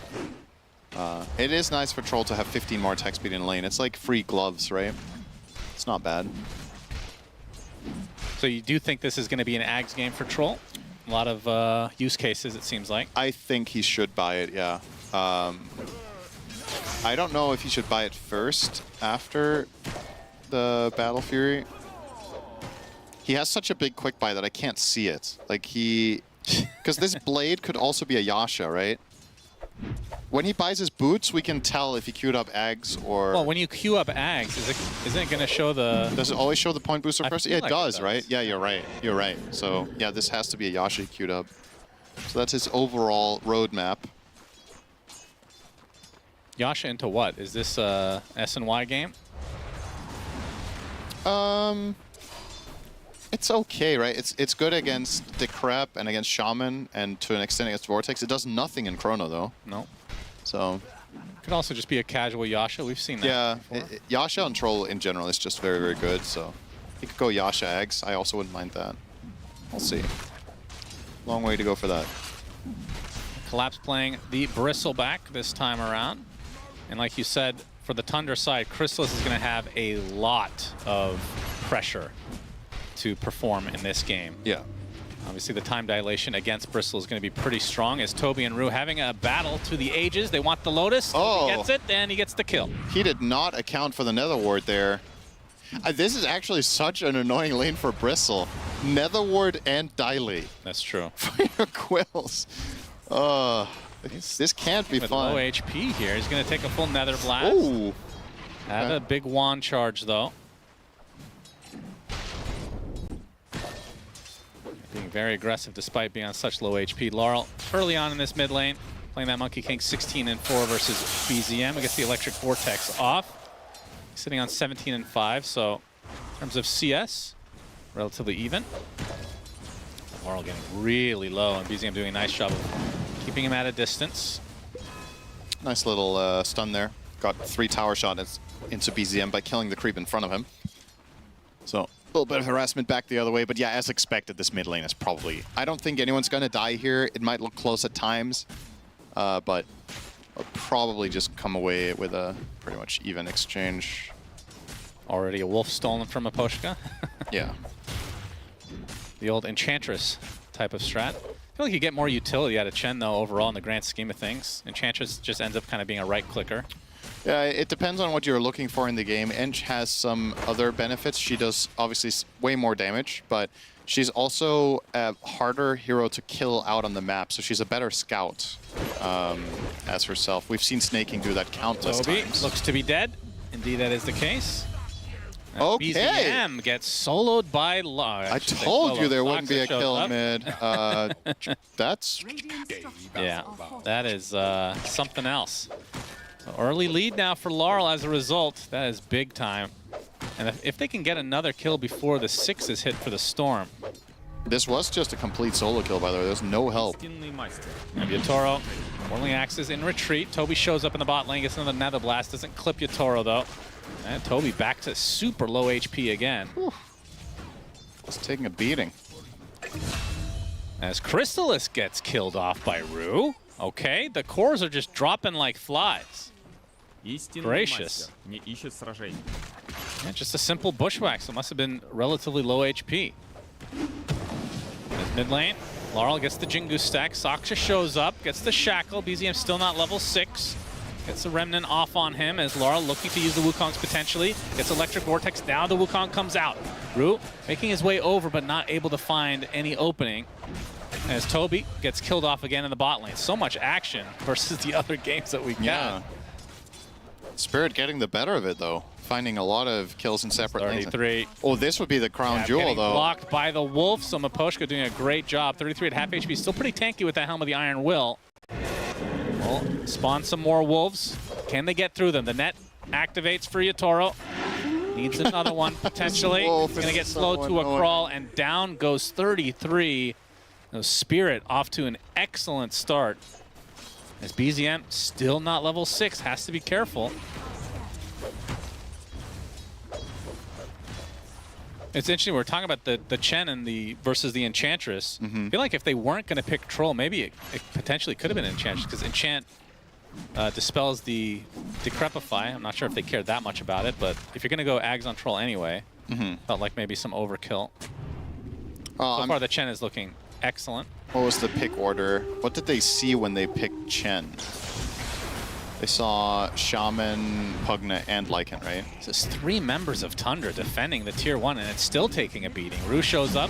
It is nice for Troll to have 15 more attack speed in lane. It's like free gloves, right? It's not bad. So you do think this is going to be an Ags game for Troll? A lot of use cases, it seems like. I think he should buy it, yeah. I don't know if he should buy it first, after the Battle Fury. He has such a big quick buy that I can't see it. Like because this blade could also be a Yasha, right? When he buys his boots, we can tell if he queued up Ags or... Well, when you queue up Ags, isn't it going to show the... Does it always show the point booster first? Yeah, it like does, right? Yeah, you're right. You're right. So, yeah, this has to be a Yasha queued up. So that's his overall roadmap. Yasha into what? Is this a S&Y game? It's okay, right? It's good against Decrep and against Shaman and to an extent against Vortex. It does nothing in Chrono, though. No. So... Could also just be a casual Yasha. We've seen that before. Yasha and Troll in general is just very, very good, so... He could go Yasha Ags. I also wouldn't mind that. We'll see. Long way to go for that. Collapse playing the Bristleback this time around. And like you said, for the Tundra side, Chrysalis is going to have a lot of pressure to perform in this game. Yeah. Obviously, the time dilation against Bristol is going to be pretty strong as Toby and Rue having a battle to the ages. They want the Lotus. Oh. He gets it, and he gets the kill. He did not account for the Nether Ward there. This is actually such an annoying lane for Bristle. Nether Ward and Dilate. That's true. For your Quills. This can't be fun. Low HP here. He's going to take a full Nether Blast. Ooh. Have a big wand charge, though. Being very aggressive despite being on such low HP. Laurel, early on in this mid lane, playing that Monkey King 16-4 versus BZM. We get the Electric Vortex off. Sitting on 17-5, so in terms of CS, relatively even. Laurel getting really low, and BZM doing a nice job of keeping him at a distance. Nice little stun there. Got 3 tower shots into BZM by killing the creep in front of him. So... a little bit of harassment back the other way, but yeah, as expected, this mid lane is probably... I don't think anyone's going to die here. It might look close at times, but I'll probably just come away with a pretty much even exchange. Already a wolf stolen from Aposhka. Yeah. The old Enchantress type of strat. I feel like you get more utility out of Chen, though, overall, in the grand scheme of things. Enchantress just ends up kind of being a right-clicker. Yeah, it depends on what you're looking for in the game. Ench has some other benefits. She does, obviously, way more damage, but she's also a harder hero to kill out on the map, so she's a better scout as herself. We've seen Snaking do that countless times. Looks to be dead. Indeed, that is the case. Okay. BZM gets soloed by I told you there wouldn't be a kill mid. That's... Yeah, that is something else. So early lead now for Laurel as a result. That is big time. And if they can get another kill before the 6 is hit for the Storm. This was just a complete solo kill, by the way. There's no help. And Yatoro, Whirling Axes in retreat. Toby shows up in the bot lane, gets another Nether Blast. Doesn't clip Yatoro, though. And Toby back to super low HP again. Just taking a beating. As Crystallis gets killed off by Rue. Okay, the cores are just dropping like flies. Gracious. Yeah, just a simple bushwhack, so it must have been relatively low HP. As mid lane, Laurel gets the Jingu stack. Saksha shows up, gets the Shackle. BZM still not level 6. Gets the Remnant off on him as Laurel looking to use the Wukongs potentially. Gets Electric Vortex down, the Wukong comes out. Rue making his way over but not able to find any opening. As Toby gets killed off again in the bot lane. So much action versus the other games that we got. Spirit getting the better of it, though. Finding a lot of kills in separate lanes. 33. Oh, this would be the crown jewel, though. Blocked by the Wolf, so Maposhka doing a great job. 33 at half HP. Still pretty tanky with that Helm of the Iron Will. Well, spawn some more Wolves. Can they get through them? The net activates for Yatoro. Needs another one, potentially. He's going to get slowed to a crawl, and down goes 33. Spirit off to an excellent start. As BZM still not level 6, has to be careful. It's interesting, we're talking about the Chen and versus the Enchantress. I feel like if they weren't going to pick Troll, maybe it potentially could have been Enchantress, because Enchant dispels the Decrepify. I'm not sure if they cared that much about it, but if you're going to go Ags on Troll anyway, felt like maybe some overkill. So far, the Chen is looking excellent. What was the pick order? What did they see when they picked Chen? They saw Shaman, Pugna, and Lycan, right? This is 3 members of Tundra defending the tier 1, and it's still taking a beating. Rue shows up.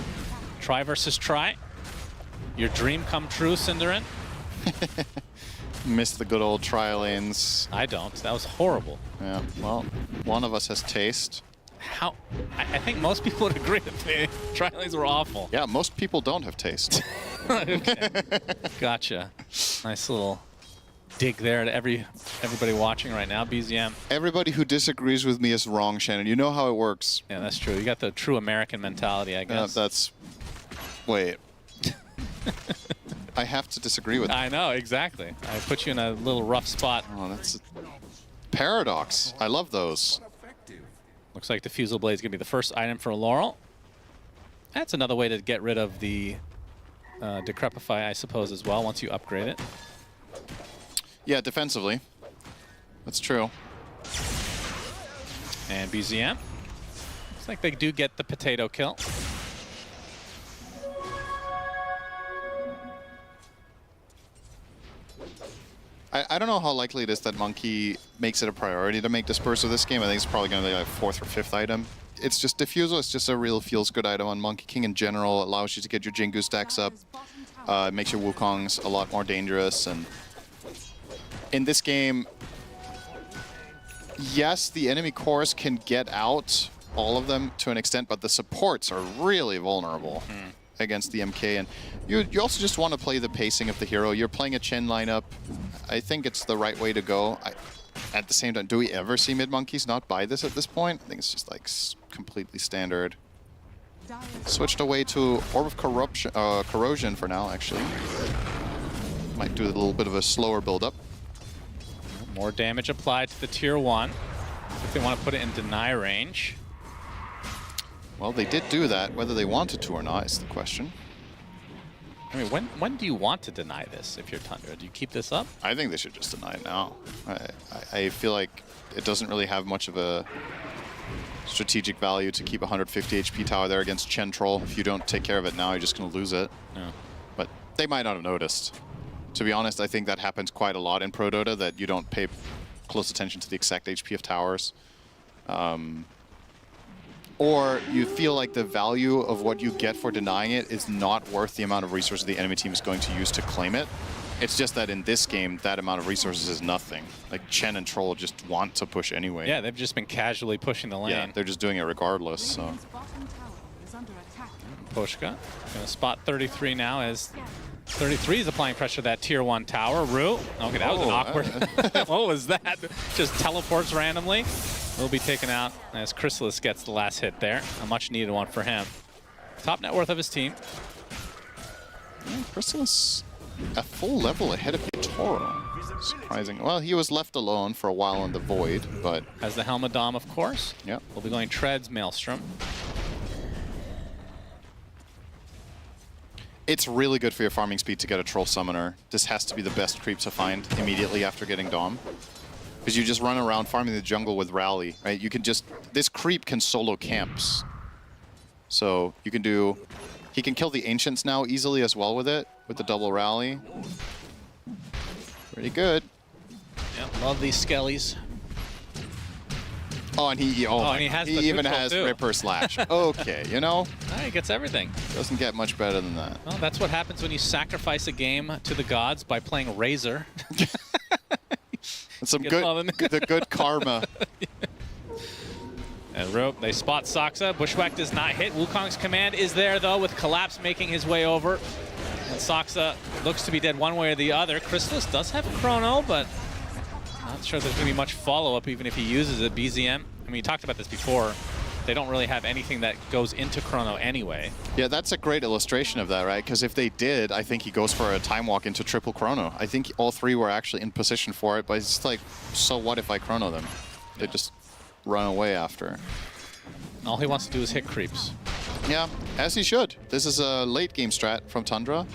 Try versus try. Your dream come true, Cinderin. Missed the good old try lanes. I don't. That was horrible. Yeah, well, one of us has taste. How? I think most people would agree that the try lanes were awful. Yeah, most people don't have taste. Gotcha. Nice little dig there to everybody watching right now. BZM. Everybody who disagrees with me is wrong, Shannon. You know how it works. Yeah, that's true. You got the true American mentality, I guess. That's... Wait. I have to disagree with that. I know, exactly. I put you in a little rough spot. Oh, that's a paradox. I love those. Looks like the Fusel Blade is going to be the first item for Laurel. That's another way to get rid of the Decrepify, I suppose, as well, once you upgrade it. Yeah, defensively. That's true. And BZM. Looks like they do get the potato kill. I don't know how likely it is that Monkey makes it a priority to make Disperse of this game. I think it's probably going to be like 4th or 5th item. It's just Diffusal. It's just a real feels-good item on Monkey King in general. It allows you to get your Jingu stacks up. It makes your Wukongs a lot more dangerous. And in this game, yes, the enemy cores can get out, all of them to an extent, but the supports are really vulnerable against the MK. And you also just want to play the pacing of the hero. You're playing a Chen lineup. I think it's the right way to go. At the same time, do we ever see mid-monkeys not buy this at this point? I think it's just like completely standard. Switched away to Orb of Corrosion for now, actually. Might do a little bit of a slower build-up. More damage applied to the tier 1. If they want to put it in deny range. Well, they did do that. Whether they wanted to or not is the question. I mean, when do you want to deny this if you're Tundra? Do you keep this up? I think they should just deny it now. I feel like it doesn't really have much of a strategic value to keep 150 HP tower there against Chen Troll. If you don't take care of it now, you're just going to lose it. Yeah. But they might not have noticed. To be honest, I think that happens quite a lot in Pro Dota, that you don't pay close attention to the exact HP of towers. Or you feel like the value of what you get for denying it is not worth the amount of resources the enemy team is going to use to claim it. It's just that in this game, that amount of resources is nothing. Like, Chen and Troll just want to push anyway. Yeah, they've just been casually pushing the lane. Yeah, they're just doing it regardless, so. Pushka gonna spot 33 now as 33 is applying pressure to that tier 1 tower. Rue, okay, that was an awkward. What was that? Just teleports randomly. Will be taken out as Chrysalis gets the last hit there. A much needed one for him. Top net worth of his team. Yeah, Chrysalis a full level ahead of Yatoro. Surprising. Well, he was left alone for a while in the void, but has the Helmet Dom, of course. Yeah. We'll be going Treads, Maelstrom. It's really good for your farming speed to get a Troll Summoner. This has to be the best creep to find immediately after getting Dom. Because you just run around farming the jungle with Rally, right? You can just, this creep can solo camps. So you can do, he can kill the Ancients now easily as well with it, with the double Rally. Pretty good. Yeah, love these skellies. Oh, and he even has too. Ripper Slash. Okay, you know? He gets everything. Doesn't get much better than that. Well, that's what happens when you sacrifice a game to the gods by playing Razor. Some the good karma. And Rope, they spot Saksa. Bushwhack does not hit. Wukong's command is there, though, with Collapse making his way over. And Saksa looks to be dead one way or the other. Chrysalis does have a Chrono, but not sure there's going to be much follow-up even if he uses it. BZM, I mean, you talked about this before. They don't really have anything that goes into Chrono anyway. Yeah, that's a great illustration of that, right? Because if they did, I think he goes for a time walk into triple Chrono. I think all three were actually in position for it, but it's just like, so what if I Chrono them? They just run away after. All he wants to do is hit creeps. Yeah, as he should. This is a late game strat from Tundra.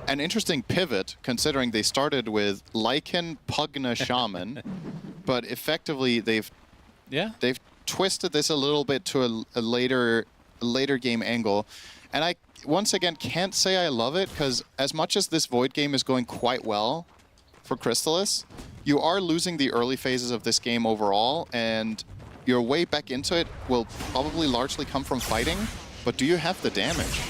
An interesting pivot, considering they started with Lycan, Pugna, Shaman, but effectively they've twisted this a little bit to a later game angle. And I, once again, can't say I love it, because as much as this Void game is going quite well for Chrysalis, you are losing the early phases of this game overall, and your way back into it will probably largely come from fighting, but do you have the damage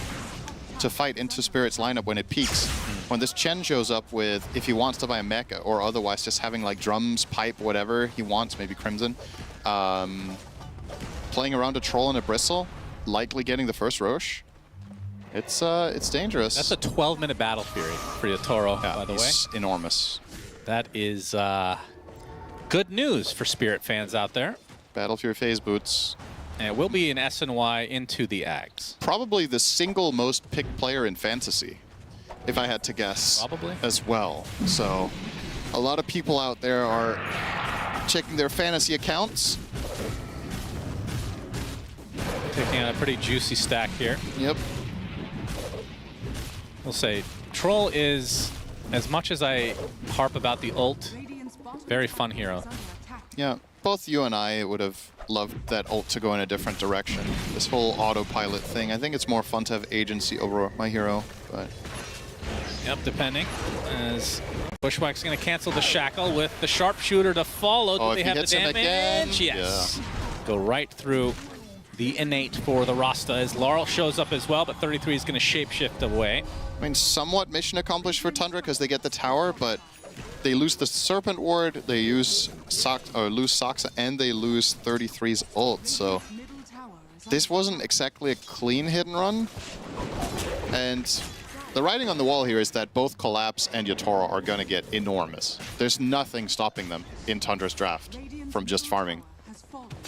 to fight into Spirit's lineup when it peaks? When this Chen shows up with, if he wants to buy a mech, or otherwise just having like drums, pipe, whatever he wants, maybe Crimson, playing around a Troll and a Bristle, likely getting the first Roche. It's dangerous. That's a 12-minute battle fury for Yatoro, by the way. It's enormous. That is good news for Spirit fans out there. Battle Fury phase boots. And it will be an SNY into the Ags. Probably the single most picked player in Fantasy, if I had to guess. Probably. As well. So a lot of people out there are checking their fantasy accounts. Taking a pretty juicy stack here. Yep. We'll say Troll is, as much as I harp about the ult, very fun hero. Yeah, both you and I would have loved that ult to go in a different direction. This whole autopilot thing, I think it's more fun to have agency over my hero, but... Yep, depending. As Bushwhack's going to cancel the shackle with the sharpshooter to follow. Do they have the damage? Yes. Yeah. Go right through the innate for the Rasta as Laurel shows up as well, but 33 is going to shapeshift away. I mean, somewhat mission accomplished for Tundra because they get the tower, but they lose the Serpent Ward, they lose Saksa, and they lose 33's ult. So this wasn't exactly a clean hit and run. And the writing on the wall here is that both Collapse and Yatoro are going to get enormous. There's nothing stopping them in Tundra's draft from just farming.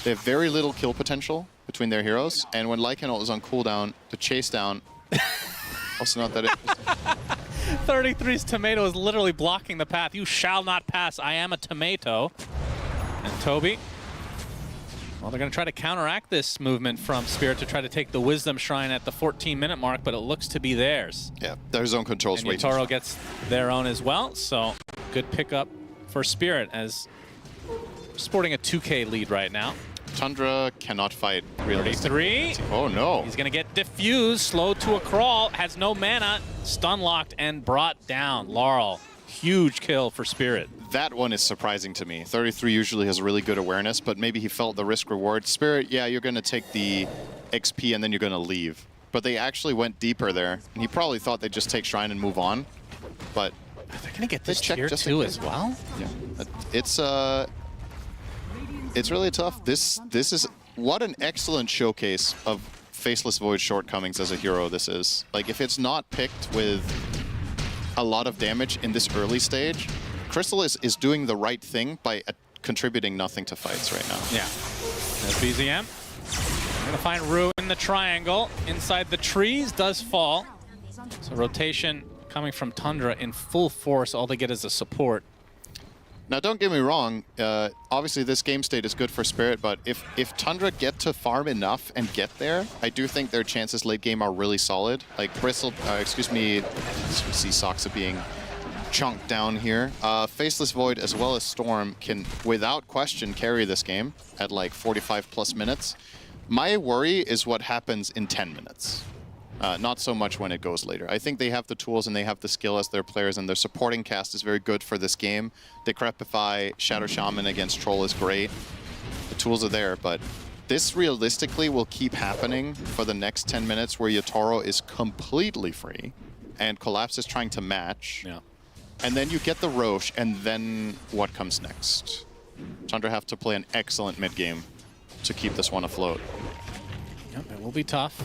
They have very little kill potential between their heroes, and when Lycan ult is on cooldown, to chase down, also not that interesting. 33's tomato is literally blocking the path. You shall not pass. I am a tomato. And Toby Well, they're going to try to counteract this movement from Spirit to try to take the Wisdom Shrine at the 14-minute mark, but it looks to be theirs. Yeah, their zone control's and way too Yakutou gets their own as well, so good pickup for Spirit as sporting a 2K lead right now. Tundra cannot fight realistically. 33. Oh no. He's going to get diffused, slowed to a crawl, has no mana, stun locked and brought down. Laurel, huge kill for Spirit. That one is surprising to me. 33 usually has really good awareness, but maybe he felt the risk reward. Spirit, yeah, you're going to take the XP and then you're going to leave. But they actually went deeper there. And he probably thought they'd just take Shrine and move on. But they're going to get this tier 2 as well? Yeah. It's really tough. This is what an excellent showcase of Faceless Void shortcomings as a hero this is. Like, if it's not picked with a lot of damage in this early stage, Crystal is doing the right thing by contributing nothing to fights right now. Yeah. There's BZM. Going to find Rue in the triangle. Inside the trees, does fall. So rotation coming from Tundra in full force. All they get is a support. Now, don't get me wrong. Obviously, this game state is good for Spirit, but if Tundra get to farm enough and get there, I do think their chances late game are really solid. Like Bristle, excuse me, see Soxa being chunked down here. Faceless Void as well as Storm can, without question, carry this game at like 45+ minutes. My worry is what happens in 10 minutes. Not so much when it goes later. I think they have the tools and they have the skill as their players, and their supporting cast is very good for this game. Decrepify, Shadow Shaman against Troll is great. The tools are there, but this realistically will keep happening for the next 10 minutes where Yakutou is completely free and Collapse is trying to match. Yeah. And then you get the Roche, and then what comes next? Tundra have to play an excellent mid game to keep this one afloat. Yep, it will be tough.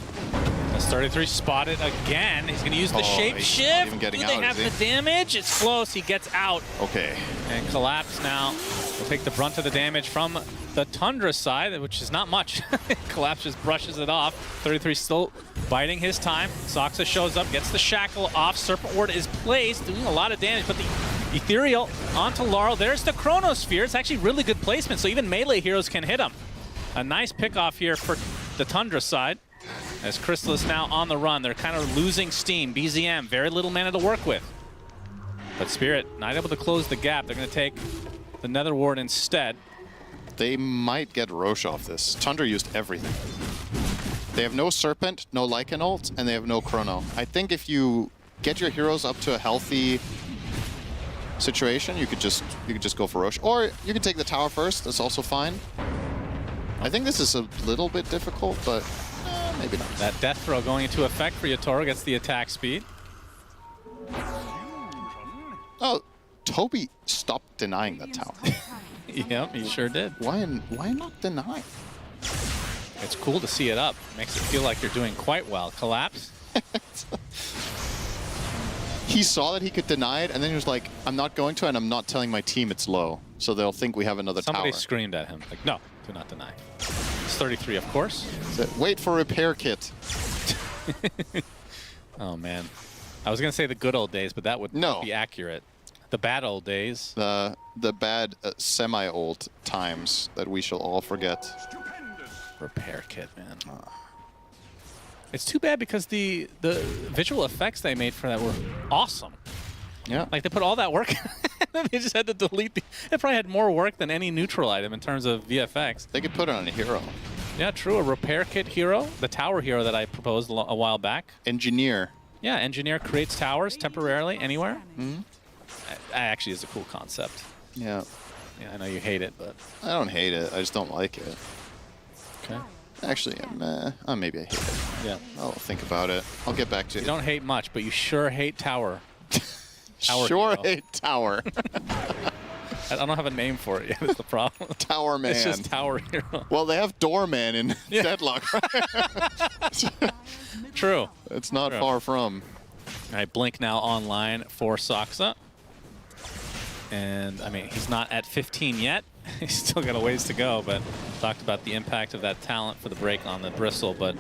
As 33 spotted again. He's going to use the shape shift. Do they have the damage? It's close. He gets out. Okay. And Collapse now will take the brunt of the damage from the Tundra side, which is not much. Collapse just brushes it off. 33 still biding his time. Soxa shows up, gets the shackle off. Serpent Ward is placed, doing a lot of damage, but the Ethereal onto Laurel. There's the Chronosphere. It's actually really good placement, so even melee heroes can hit him. A nice pickoff here for the Tundra side. As Crystal is now on the run, they're kind of losing steam. BZM, very little mana to work with. But Spirit not able to close the gap. They're going to take the Nether Ward instead. They might get Roche off this. Tundra used everything. They have no Serpent, no Lycan ult, and they have no Chrono. I think if you get your heroes up to a healthy situation, you could just go for Roche. Or you can take the tower first. That's also fine. I think this is a little bit difficult, but maybe not. That death throw going into effect for Yakutou gets the attack speed. Oh, Toby stopped denying that tower. Yep, he sure did. Why not deny? It's cool to see it up. Makes it feel like you're doing quite well. Collapse. He saw that he could deny it, and then he was like, I'm not going to, and I'm not telling my team it's low. So they'll think we have another tower. Somebody screamed at him, like, no, do not deny. It's 33, of course. Wait for repair kit. Oh, man. I was going to say the good old days, but that would not be accurate. The bad old days. The bad semi-old times that we shall all forget. Repair kit, man. It's too bad because the visual effects they made for that were awesome. Yeah. Like, they put all that work they just had to delete the... It probably had more work than any neutral item in terms of VFX. They could put it on a hero. Yeah, true. A repair kit hero. The tower hero that I proposed a while back. Engineer. Yeah, Engineer creates towers temporarily anywhere. Mm-hmm. Actually is a cool concept. Yeah. Yeah, I know you hate it, but... I don't hate it. I just don't like it. Okay. Actually, maybe I hate it. Yeah. I'll think about it. I'll get back to it. You don't hate much, but you sure hate tower. Sure hate tower. I don't have a name for it yet, is the problem. Tower man. It's just tower hero. Well, they have doorman in Deadlock. True. It's not far from. All right, Blink now online for Soxa. And, I mean, he's not at 15 yet. He's still got a ways to go, but talked about the impact of that talent for the break on the Bristle, but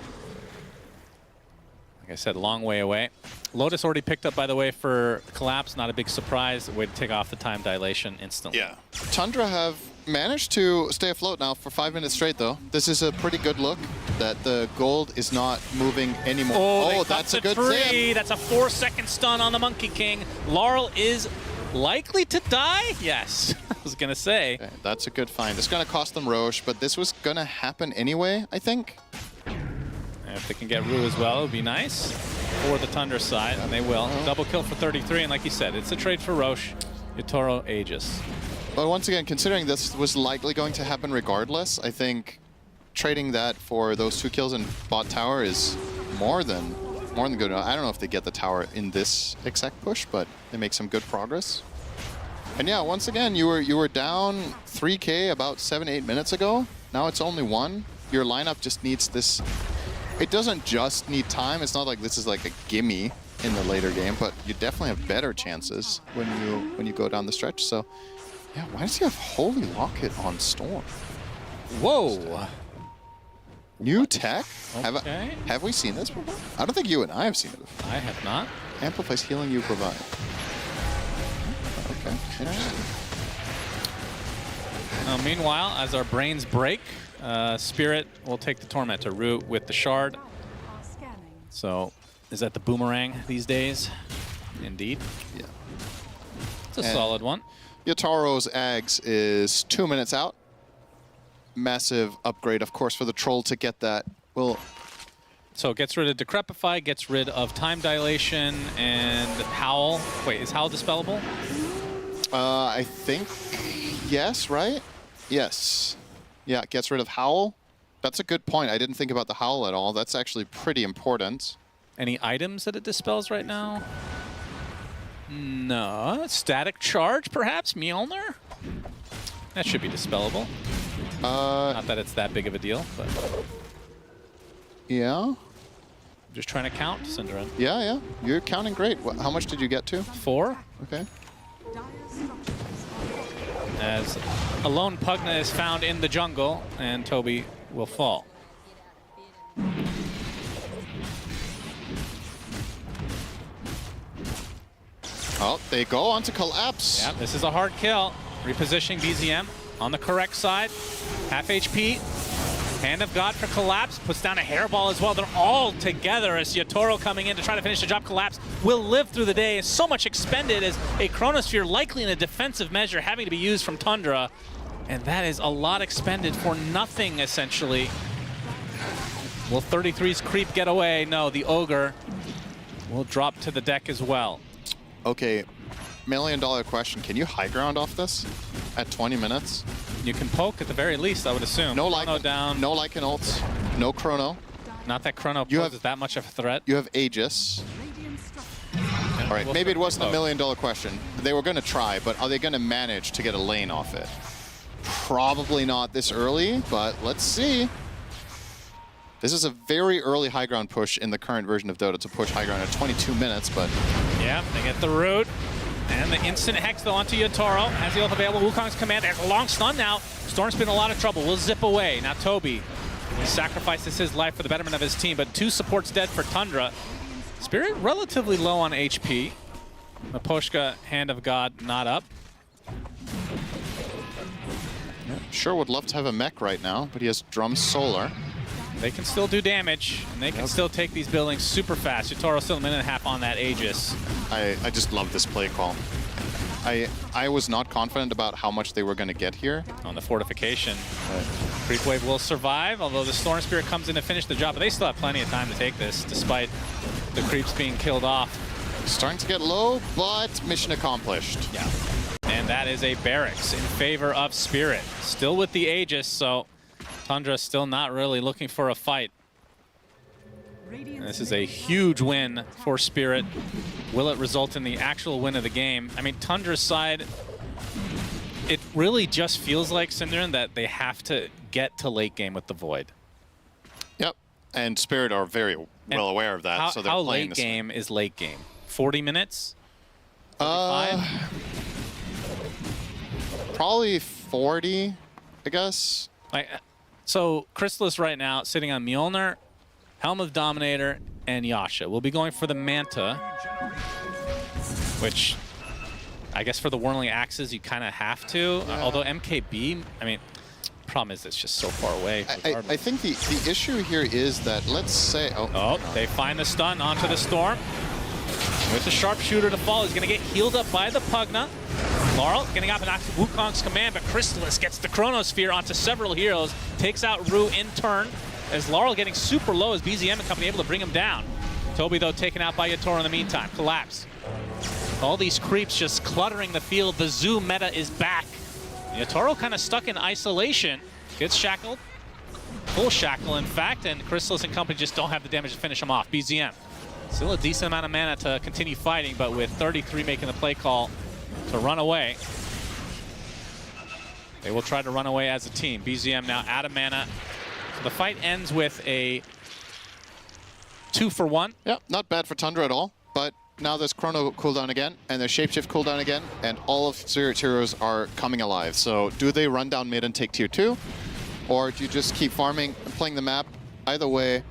like I said, a long way away. Lotus already picked up, by the way, for Collapse. Not a big surprise. Way to take off the time dilation instantly. Yeah. Tundra have managed to stay afloat now for 5 minutes straight, though. This is a pretty good look that the gold is not moving anymore. Oh, that's a good tree. thing. That's a 4-second stun on the Monkey King. Laurel is likely to die? Yes, I was going to say. Okay, that's a good find. It's going to cost them Roche, but this was going to happen anyway, I think. And if they can get Rue as well, it would be nice for the Tundra side, and they will. Double kill for 33, and like you said, it's a trade for Roche, Yakutou, Aegis. But once again, considering this was likely going to happen regardless, I think trading that for those 2 kills in bot tower is more than good. I don't know if they get the tower in this exact push, but they make some good progress. And yeah, once again, you were down 3K about 7-8 minutes ago. Now it's only 1. Your lineup just needs this. It doesn't just need time. It's not like this is like a gimme in the later game, but you definitely have better chances when you go down the stretch. So yeah, why does he have Holy Locket on Storm? Whoa. New tech? Okay. Have we seen this before? I don't think you and I have seen it before. I have not. Amplifies healing you provide. Okay, interesting. Meanwhile, as our brains break, Spirit will take the Tormentor route with the Shard. So, is that the boomerang these days? Indeed. Yeah. It's a solid one. Yataro's Ags is 2 minutes out. Massive upgrade, of course, for the Troll to get that. So it gets rid of Decrepify, gets rid of Time Dilation, and Howl. Wait, is Howl dispellable? I think yes, right? Yes. Yeah, it gets rid of Howl. That's a good point. I didn't think about the Howl at all. That's actually pretty important. Any items that it dispels right now? No. Static Charge, perhaps? Mjolnir? That should be dispellable. Not that it's that big of a deal, but... Yeah. Just trying to count, Synderen. Yeah. You're counting great. How much did you get to? 4. Okay. As a lone Pugna is found in the jungle, and Toby will fall. Oh, they go on to collapse. Yeah, this is a hard kill. Repositioning BZM on the correct side. Half HP. Hand of God for collapse. Puts down a hairball as well. They're all together as Yakutou coming in to try to finish the job. Collapse will live through the day. So much expended as a Chronosphere, likely in a defensive measure, having to be used from Tundra. And that is a lot expended for nothing, essentially. Will 33's creep get away? No, the Ogre will drop to the deck as well. Okay, $1 million question. Can you high ground off this at 20 minutes? You can poke at the very least, I would assume. No Chrono down. No Lycan ults. No Chrono. Not that Chrono poses that much of a threat. You have Aegis. All right, maybe it wasn't $1 million question. They were going to try, but are they going to manage to get a lane off it? Probably not this early, but let's see. This is a very early high ground push in the current version of Dota to push high ground at 22 minutes, but... Yeah, they get the root. And the instant Hex, though, onto Yakutou. Has the ult available. Wukong's command. There's a long stun now. Storm's been in a lot of trouble. Will zip away. Now Toby, he sacrifices his life for the betterment of his team, but 2 supports dead for Tundra. Spirit relatively low on HP. Maposhka, Hand of God, not up. Yeah, sure would love to have a mech right now, but he has Drum Solar. They can still do damage, and they can still take these buildings super fast. Yakutou still a minute and a half on that Aegis. I just love this play call. I was not confident about how much they were going to get here. On the fortification. Creep wave will survive, although the Storm Spirit comes in to finish the job. But they still have plenty of time to take this, despite the creeps being killed off. Starting to get low, but mission accomplished. Yeah. And that is a barracks in favor of Spirit. Still with the Aegis, so Tundra still not really looking for a fight. This is a huge win for Spirit. Will it result in the actual win of the game? I mean, Tundra's side, it really just feels like, Synderen, that they have to get to late game with the Void. Yep, and Spirit are very well aware of that, so they're playing late game is late game? 40 minutes? 45? Probably 40, I guess. So Chrysalis right now sitting on Mjolnir, Helm of Dominator, and Yasha. We'll be going for the Manta, which I guess for the Whirling Axes, you kind of have to. Although MKB, I mean, problem is it's just so far away. I think the issue here is that, let's say... Oh, they find the stun onto the Storm. With the sharpshooter to fall, he's going to get healed up by the Pugna. Laurel getting up and acts Wukong's command, but Crystallis gets the Chronosphere onto several heroes, takes out Rue in turn, as Laurel getting super low as BZM and company able to bring him down. Toby, though, taken out by Yatoro in the meantime. Collapse. All these creeps just cluttering the field. The Zoo meta is back. Yatoro kind of stuck in isolation. Gets shackled. Full shackle, in fact, and Crystallis and company just don't have the damage to finish him off. BZM. Still a decent amount of mana to continue fighting, but with 33 making the play call to run away. They will try to run away as a team. BZM now out of mana. So the fight ends with a 2-for-1. Yeah, not bad for Tundra at all, but now there's Chrono cooldown again, and there's Shapeshift cooldown again, and all of Spirit's heroes are coming alive. So do they run down mid and take tier 2? Or do you just keep farming and playing the map? Either way,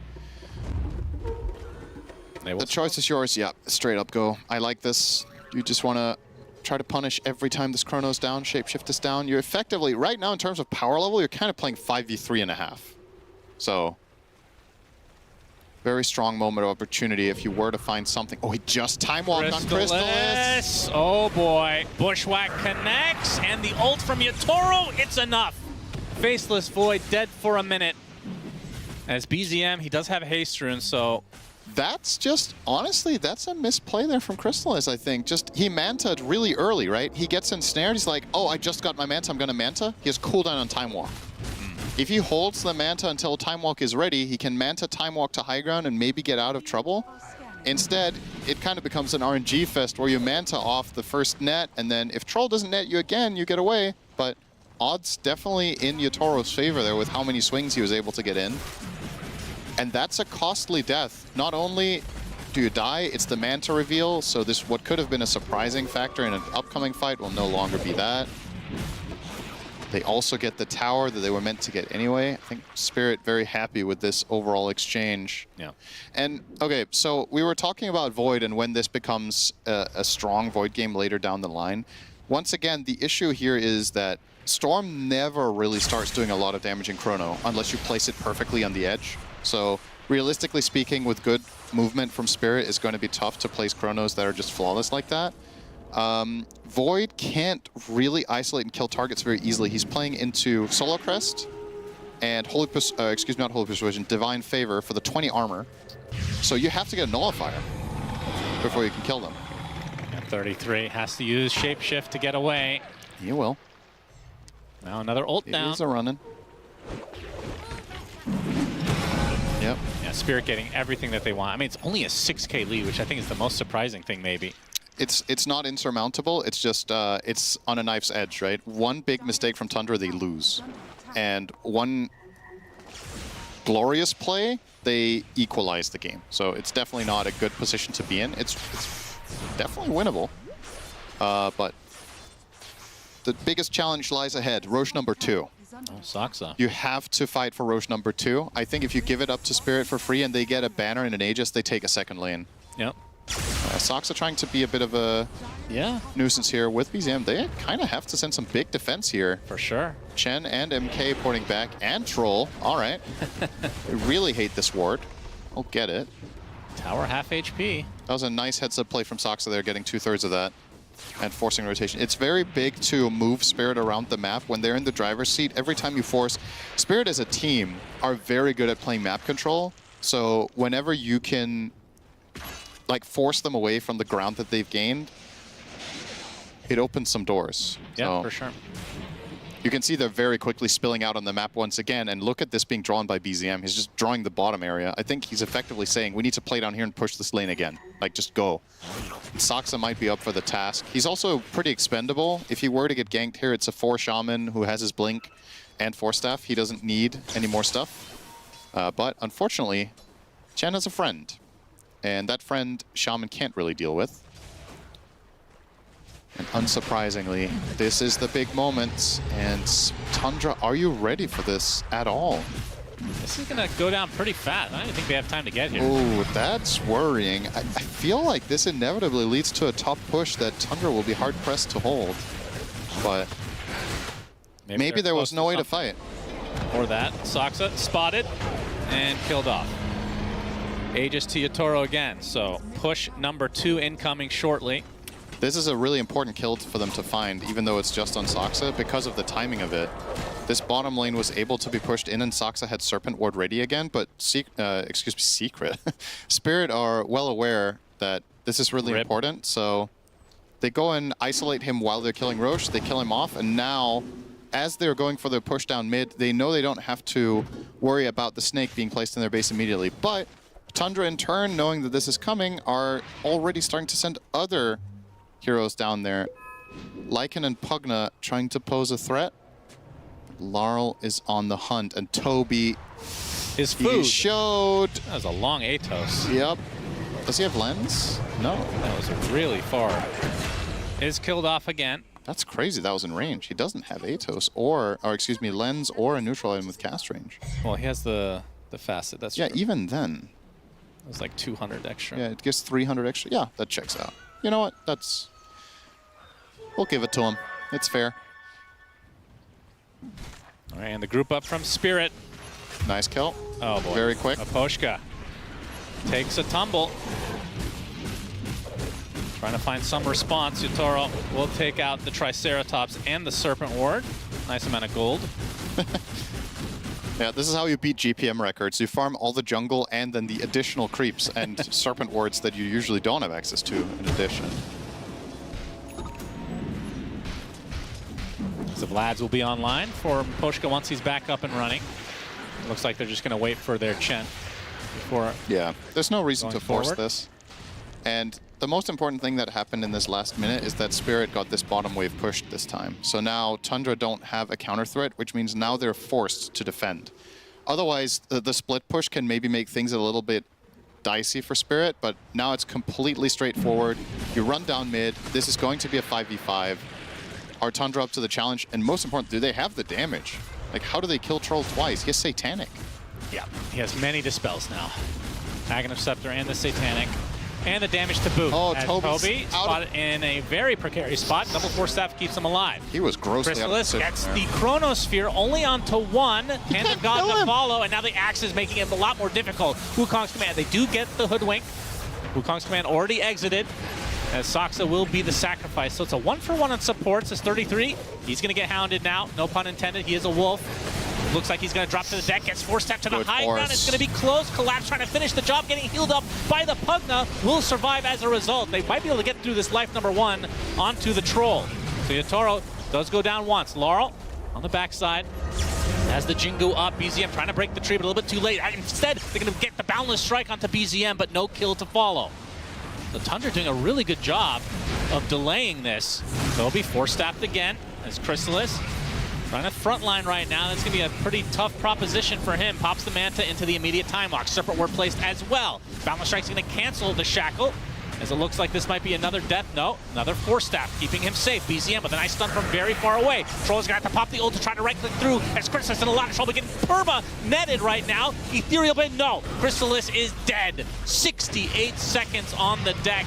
the choice is yours. Yeah, straight up go. I like this. You just want to try to punish every time this Chrono's down, Shapeshift is down. You're effectively, right now in terms of power level, you're kind of playing 5v3.5. So, very strong moment of opportunity if you were to find something. Oh, he just time walked on Crystallis. Oh boy, Bushwhack connects, and the ult from Yatoro, it's enough. Faceless Void dead for a minute. As BZM, he does have haste rune, so... That's just, honestly, that's a misplay there from Crystallis, I think. Just, he Manta'd really early, right? He gets ensnared, he's like, oh, I just got my Manta, I'm gonna Manta. He has cooldown on Time Walk. If he holds the Manta until Time Walk is ready, he can Manta Time Walk to high ground and maybe get out of trouble. Instead, it kind of becomes an RNG fest where you Manta off the first net, and then if Troll doesn't net you again, you get away. But odds definitely in Yatoro's favor there with how many swings he was able to get in. And that's a costly death. Not only do you die, it's the Manta reveal, so this what could have been a surprising factor in an upcoming fight will no longer be that. They also get the tower that they were meant to get anyway. I think Spirit very happy with this overall exchange. Yeah. And, okay, so we were talking about Void and when this becomes a strong Void game later down the line. Once again, the issue here is that Storm never really starts doing a lot of damage in Chrono unless you place it perfectly on the edge. So realistically speaking, with good movement from Spirit, it's going to be tough to place Chronos that are just flawless like that. Void can't really isolate and kill targets very easily. He's playing into Solar Crest and Holy Persuasion, Divine Favor for the 20 armor. So you have to get a Nullifier before you can kill them. And 33 has to use Shapeshift to get away. He will. Now another ult down. He's a running. Yep. Yeah, Spirit getting everything that they want. I mean, it's only a 6k lead, which I think is the most surprising thing, maybe. It's not insurmountable. It's just it's on a knife's edge, right? One big mistake from Tundra, they lose, and one glorious play, they equalize the game. So it's definitely not a good position to be in. It's definitely winnable, but the biggest challenge lies ahead. Roche number 2. Oh, Saksa. You have to fight for Roche number 2. I think if you give it up to Spirit for free and they get a banner and an Aegis, they take a second lane. Yep. Saksa trying to be a bit of a nuisance here with BZM. They kind of have to send some big defense here. For sure. Chen and MK porting back, and Troll. All right. I really hate this ward. I'll get it. Tower half HP. That was a nice heads-up play from Saksa there, getting 2/3 of that and forcing rotation. It's very big to move Spirit around the map when they're in the driver's seat. Every time you force, Spirit as a team are very good at playing map control. So whenever you can like force them away from the ground that they've gained, it opens some doors. Yeah, so for sure. You can see they're very quickly spilling out on the map once again, and look at this being drawn by BZM. He's just drawing the bottom area. I think he's effectively saying, we need to play down here and push this lane again. Like, just go. And Saksa might be up for the task. He's also pretty expendable. If he were to get ganked here, it's a 4 Shaman who has his Blink and 4 Staff. He doesn't need any more stuff. But unfortunately, Chen has a friend. And that friend, Shaman can't really deal with. And unsurprisingly, this is the big moment. And Tundra, are you ready for this at all? This is going to go down pretty fast. I don't even think they have time to get here. Oh, that's worrying. I feel like this inevitably leads to a top push that Tundra will be hard-pressed to hold. But maybe there was no way to fight. Or that. Soxa spotted and killed off. Aegis to Yakutou again. So push number 2 incoming shortly. This is a really important kill for them to find, even though it's just on Soxa, because of the timing of it. This bottom lane was able to be pushed in, and Soxa had Serpent Ward ready again, but Secret. Spirit are well aware that this is really important, so they go and isolate him while they're killing Roche, they kill him off, and now, as they're going for the push down mid, they know they don't have to worry about the snake being placed in their base immediately. But Tundra, in turn, knowing that this is coming, are already starting to send other heroes down there. Lycan and Pugna trying to pose a threat. Laurel is on the hunt, and Toby, his food. He showed. That was a long Atos. Yep. Does he have lens? No. That was really far. Is killed off again. That's crazy. That was in range. He doesn't have Atos or excuse me, lens or a neutral item with cast range. Well, he has the facet. That's yeah. true. Even then, it was like 200 extra. Yeah, it gives 300 extra. Yeah, that checks out. You know what? That's. We'll give it to him. It's fair. All right, and the group up from Spirit. Nice kill. Oh boy. Very quick. Aposhka takes a tumble. Trying to find some response. Yakutou will take out the Triceratops and the Serpent Ward. Nice amount of gold. Yeah, this is how you beat GPM records. You farm all the jungle and then the additional creeps and Serpent Wards that you usually don't have access to in addition. So Vlads will be online for Poshka once he's back up and running. It looks like they're just going to wait for their Chen before. Yeah, there's no reason to force forward. this. And the most important thing that happened in this last minute is that Spirit got this bottom wave pushed this time. So now Tundra don't have a counter threat, which means now they're forced to defend. Otherwise, the split push can maybe make things a little bit dicey for Spirit, but now it's completely straightforward. You run down mid. This is going to be a 5v5. Are Tundra up to the challenge? And most important, do they have the damage? Like, how do they kill Troll twice? He has Satanic. Yeah, he has many dispels now. Aghanim Scepter and the Satanic. And the damage to boot. Oh, as Toby spotted in a very precarious spot. Double Force Staff keeps him alive. He was grossly out of Chrysalis gets the Chronosphere only onto one. Hand of God to follow, and now the Axe is making it a lot more difficult. Wukong's command, they do get the Hoodwink. Wukong's command already exited, as Soxa will be the sacrifice. So it's a 1-for-1 on supports. It's 33. He's going to get hounded now. No pun intended. He is a wolf. Looks like he's going to drop to the deck. Gets 4-step to the high ground. It's going to be close. Collapse trying to finish the job. Getting healed up by the Pugna. Will survive as a result. They might be able to get through this life number 1 onto the Troll. So Yakutou does go down once. Laurel on the backside. Has the Jingu up. BZM trying to break the tree, but a little bit too late. Instead, they're going to get the Boundless Strike onto BZM, but no kill to follow. The Tundra doing a really good job of delaying this. They'll be 4-staffed again as Chrysalis trying to frontline right now. That's going to be a pretty tough proposition for him. Pops the Manta into the immediate time lock. Serpent Ward placed as well. Boundless Strike's going to cancel the Shackle, as it looks like this might be another death. No, another 4-staff, keeping him safe. BZM with a nice stun from very far away. Troll's going to have to pop the ult to try to right-click through, as Chrysalis in a lot of trouble getting perma-netted right now. Ethereal Blade, no. Chrysalis is dead. 68 seconds on the deck.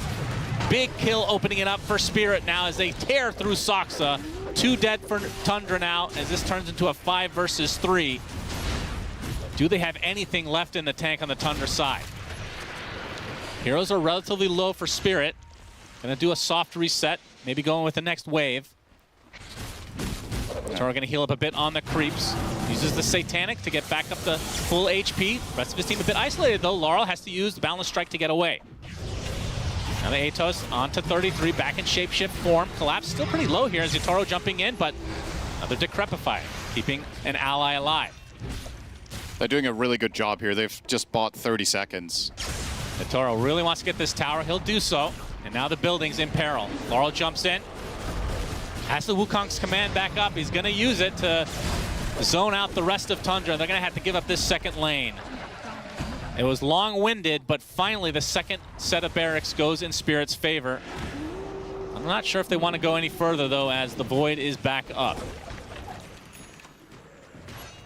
Big kill opening it up for Spirit now as they tear through Soxa. 2 dead for Tundra now, as this turns into a 5 versus 3. Do they have anything left in the tank on the Tundra side? Heroes are relatively low for Spirit. Gonna do a soft reset, maybe going with the next wave. Toro gonna heal up a bit on the creeps. Uses the Satanic to get back up to full HP. Rest of his team a bit isolated though. Laurel has to use the Boundless Strike to get away. Now the Atos onto 33, back in shapeshift form. Collapse still pretty low here as Yakutou jumping in, but another Decrepify, keeping an ally alive. They're doing a really good job here. They've just bought 30 seconds. Yakutou really wants to get this tower. He'll do so. And now the building's in peril. Laurel jumps in. Has the Wukong's command back up. He's going to use it to zone out the rest of Tundra. They're going to have to give up this second lane. It was long-winded, but finally the second set of barracks goes in Spirit's favor. I'm not sure if they want to go any further, though, as the Void is back up.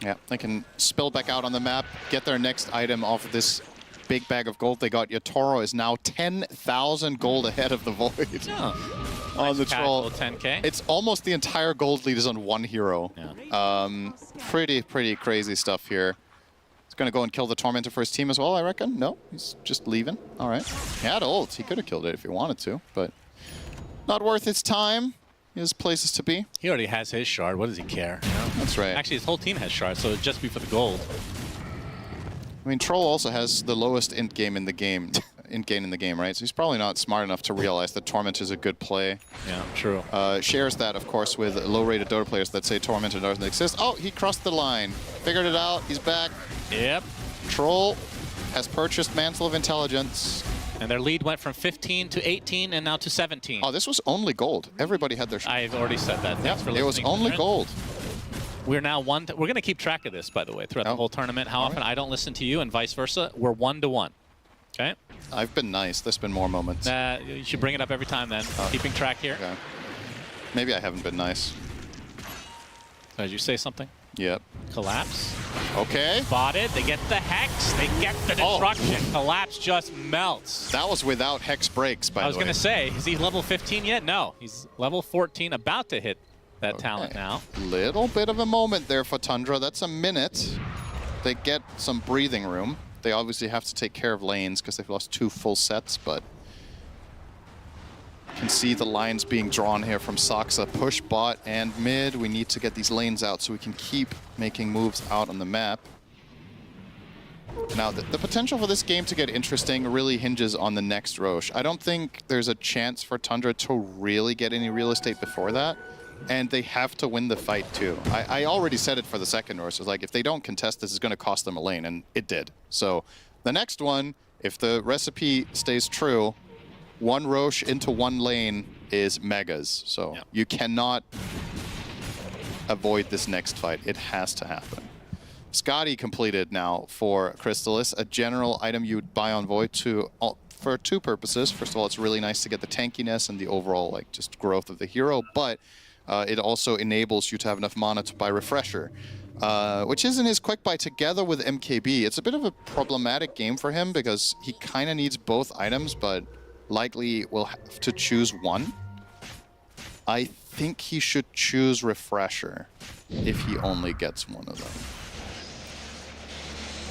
Yeah, they can spill back out on the map, get their next item off of this big bag of gold they got. Yatoro is now 10,000 gold ahead of the Void. Yeah. On the troll. 10K. It's almost the entire gold lead is on one hero. Yeah. Pretty crazy stuff here. He's going to go and kill the Tormentor for his team as well, I reckon. No, he's just leaving. All right. He had ult. He could have killed it if he wanted to, but not worth his time. He has places to be. He already has his shard. What does he care? You know? That's right. Actually, his whole team has shards, so it'd just be for the gold. I mean, Troll also has the lowest int gain in the game, right? So he's probably not smart enough to realize that Torment is a good play. Yeah, true. Shares that, of course, with low-rated Dota players that say Tormentor doesn't exist. Oh, he crossed the line. Figured it out. He's back. Yep. Troll has purchased Mantle of Intelligence. And their lead went from 15 to 18 and now to 17. Oh, this was only gold. Everybody had their... I've already said that. Yeah, it was only gold. We're now we're going to keep track of this, by the way, throughout the whole tournament. How often I don't listen to you and vice versa. We're 1-1. Okay? I've been nice. There's been more moments. You should bring it up every time then. Keeping track here. Okay. Maybe I haven't been nice. Did you say something? Yep. Collapse. Okay. Spotted. They get the Hex. They get the destruction. Collapse just melts. That was without Hex breaks, by the way. I was going to say, is he level 15 yet? No. He's level 14, about to hit that talent now. Little bit of a moment there for Tundra. That's a minute. They get some breathing room. They obviously have to take care of lanes because they've lost 2 full sets, but you can see the lines being drawn here from Saksa. Push bot and mid. We need to get these lanes out so we can keep making moves out on the map. Now, the potential for this game to get interesting really hinges on the next Roche. I don't think there's a chance for Tundra to really get any real estate before that. And they have to win the fight, too. I already said it for the second Roche. It's like, if they don't contest, this is going to cost them a lane, and it did. So the next one, if the recipe stays true, 1 Roche into 1 lane is megas. So you cannot avoid this next fight. It has to happen. Scotty completed now for Crystalis, a general item you would buy on Void for 2 purposes. First of all, it's really nice to get the tankiness and the overall like just growth of the hero, but it also enables you to have enough mana to buy Refresher, which is in his quick buy together with MKB. It's a bit of a problematic game for him because he kind of needs both items, but likely will have to choose one. I think he should choose Refresher if he only gets one of them.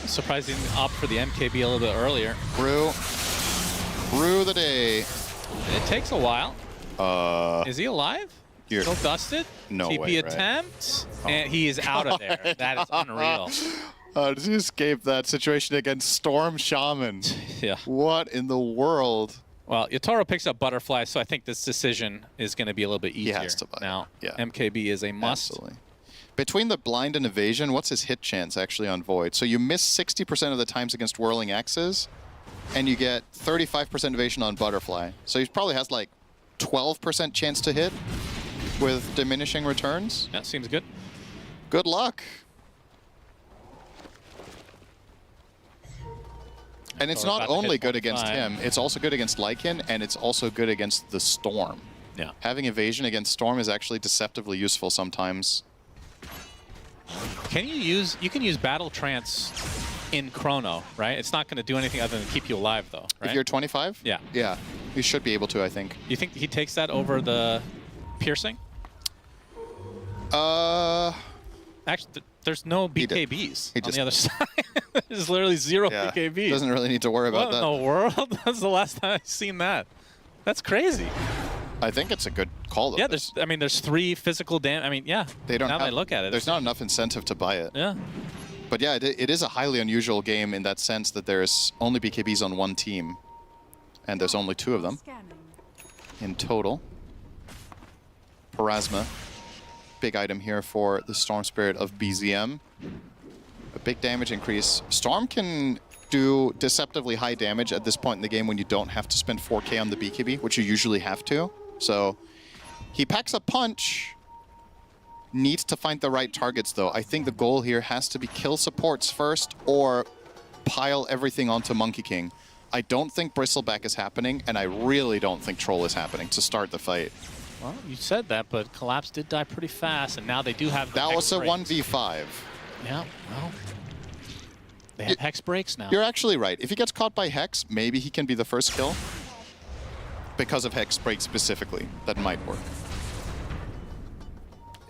Surprised he didn't opt for the MKB a little bit earlier. Brew the day. It takes a while. Is he alive? Still dusted? No TP way, attempt, and he is out of there. That is unreal. Did he escape that situation against Storm Shaman? Yeah. What in the world? Well, Yatoro picks up Butterfly, so I think this decision is going to be a little bit easier. He has to buy. Now, MKB is a must. Absolutely. Between the blind and evasion, what's his hit chance actually on Void? So you miss 60% of the times against Whirling Axes, and you get 35% evasion on Butterfly. So he probably has like 12% chance to hit with diminishing returns. That seems good. Good luck. And it's not only good against him, it's also good against Lycan, and it's also good against the Storm. Yeah. Having evasion against Storm is actually deceptively useful sometimes. Can you use Battle Trance in Chrono, right? It's not going to do anything other than keep you alive, though, right? If you're 25? Yeah. Yeah, you should be able to, I think. You think he takes that over the Piercing? Actually, there's no BKBs on the other side. There's literally 0 BKBs. Doesn't really need to worry about that. What in the world? That's the last time I've seen that. That's crazy. I think it's a good call, though. Yeah, there's 3 physical damage. I mean, yeah. They don't. Now that I look at it, there's not enough incentive to buy it. Yeah. But yeah, it is a highly unusual game in that sense that there's only BKBs on 1 team, and there's only 2 of them in total. Parasma, big item here for the Storm Spirit of BZM. A big damage increase. Storm can do deceptively high damage at this point in the game when you don't have to spend 4K on the BKB, which you usually have to. So he packs a punch. Needs to find the right targets, though. I think the goal here has to be kill supports first or pile everything onto Monkey King. I don't think Bristleback is happening, and I really don't think Troll is happening to start the fight. Well, you said that, but Collapse did die pretty fast, and now they do have the That was a breaks. 1v5. Yeah, well, they have Hex breaks now. You're actually right. If he gets caught by Hex, maybe he can be the first kill. Because of Hex break specifically, that might work.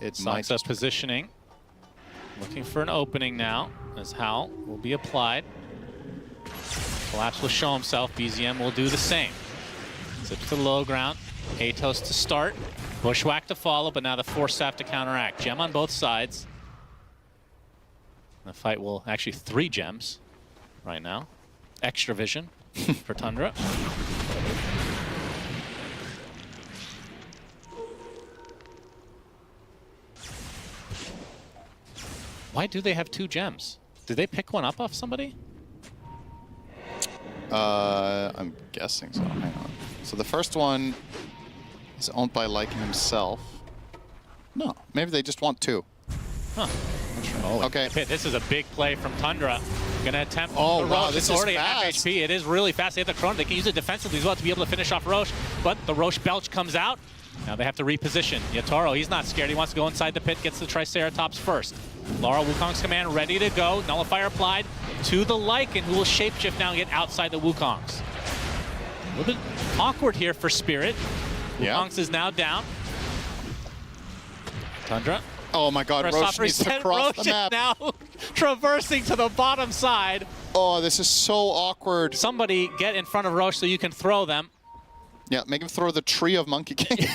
It might. Sansa positioning. Looking for an opening now, as Howl will be applied. Collapse will show himself. BZM will do the same. Zips to the low ground. Atos to start. Bushwhack to follow, but now the Force Staff to counteract. Gem on both sides. The fight will actually 3 gems right now. Extra vision for Tundra. Why do they have 2 gems? Did they pick one up off somebody? I'm guessing so. Hang on. So the first one is owned by Lycan himself. No, maybe they just want 2. Huh. Okay. This is a big play from Tundra. Gonna attempt. Oh, wow, Roche this is is already fast. at HP. It is really fast. They have the Chrono. They can use it defensively as well to be able to finish off Roche. But the Roche Belch comes out. Now they have to reposition. Yatoro, he's not scared. He wants to go inside the pit, gets the Triceratops first. Laura, Wukong's command ready to go. Nullifier applied to the Lycan, who will shapeshift now and get outside the Wukongs. A little bit awkward here for Spirit. Wukongs is now down. Tundra. Oh my god, Roche needs to cross the map. Now traversing to the bottom side. Oh, this is so awkward. Somebody get in front of Roche so you can throw them. Yeah, make him throw the tree of Monkey King.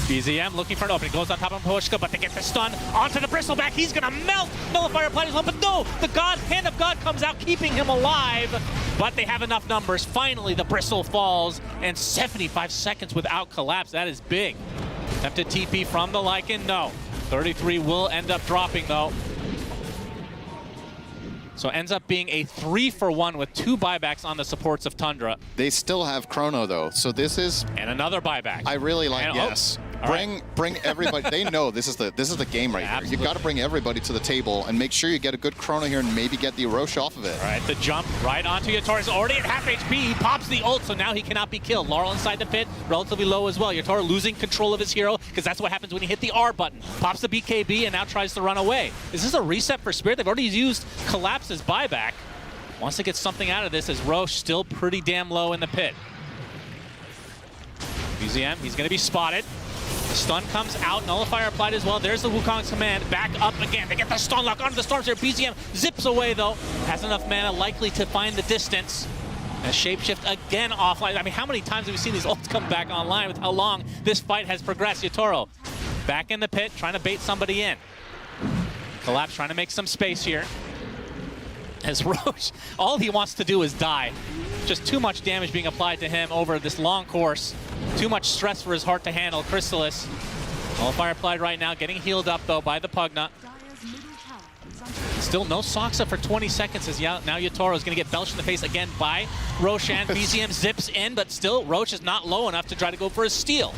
BZM looking for an opening, goes on top of Poshka, but they get the stun onto the Bristleback. He's gonna melt. Nullifier applied as well, but no, the Hand of God comes out, keeping him alive. But they have enough numbers. Finally, the Bristle falls, and 75 seconds without collapse. That is big. Attempted TP from the Lycan, no. 33 will end up dropping though. So it ends up being a 3-for-1 with 2 buybacks on the supports of Tundra. They still have Chrono though, so this is... And another buyback. I really like, and, yes. Right. Bring everybody, they know this is the game right here. You got to bring everybody to the table and make sure you get a good Chrono here and maybe get the Roche off of it. All right, the jump right onto Yatoro is already at half HP. He pops the ult, so now he cannot be killed. Laurel inside the pit, relatively low as well. Yatoro losing control of his hero, because that's what happens when you hit the R button. Pops the BKB and now tries to run away. Is this a reset for Spirit? They've already used Collapse as buyback. Wants to get something out of this as Roche still pretty damn low in the pit. BZM, he's going to be spotted. The stun comes out, Nullifier applied as well. There's the Wukong's command, back up again. They get the stun lock onto the Storms here. BZM zips away though, has enough mana likely to find the distance. And Shapeshift again offline. I mean, how many times have we seen these ults come back online with how long this fight has progressed? Yatoro back in the pit, trying to bait somebody in. Collapse trying to make some space here. As Roche, all he wants to do is die. Just too much damage being applied to him over this long course. Too much stress for his heart to handle. Chrysalis, Nullifier applied right now, getting healed up though by the Pugna. Still no Soxa for 20 seconds as now Yatoro is going to get belched in the face again by Roshan. BZM zips in, but still Roche is not low enough to try to go for a steal.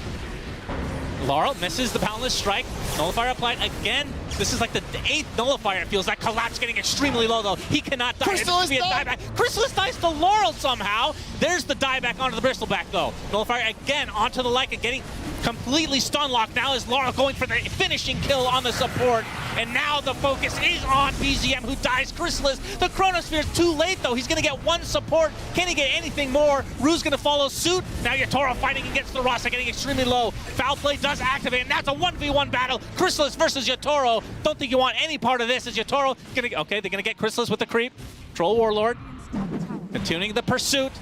Laurel misses the Boundless Strike. Nullifier applied again. This is like the 8th Nullifier, it feels like. Collapse getting extremely low, though. He cannot die. Chrysalis dies to Laurel somehow. There's the dieback onto the Bristleback, though. Nullifier again onto the Lycan, getting completely stun locked. Now is Laurel going for the finishing kill on the support. And now the focus is on BZM, who dies. Chrysalis, the Chronosphere's too late, though. He's going to get 1 support. Can he get anything more? Rue's going to follow suit. Now Yatoro fighting against the Rasa, getting extremely low. Foul play does activate, and that's a 1v1 battle. Chrysalis versus Yatoro. Don't think you want any part of this. Is Yatoro going to... Okay, they're going to get Chrysalis with the creep. Troll Warlord. Continuing the pursuit.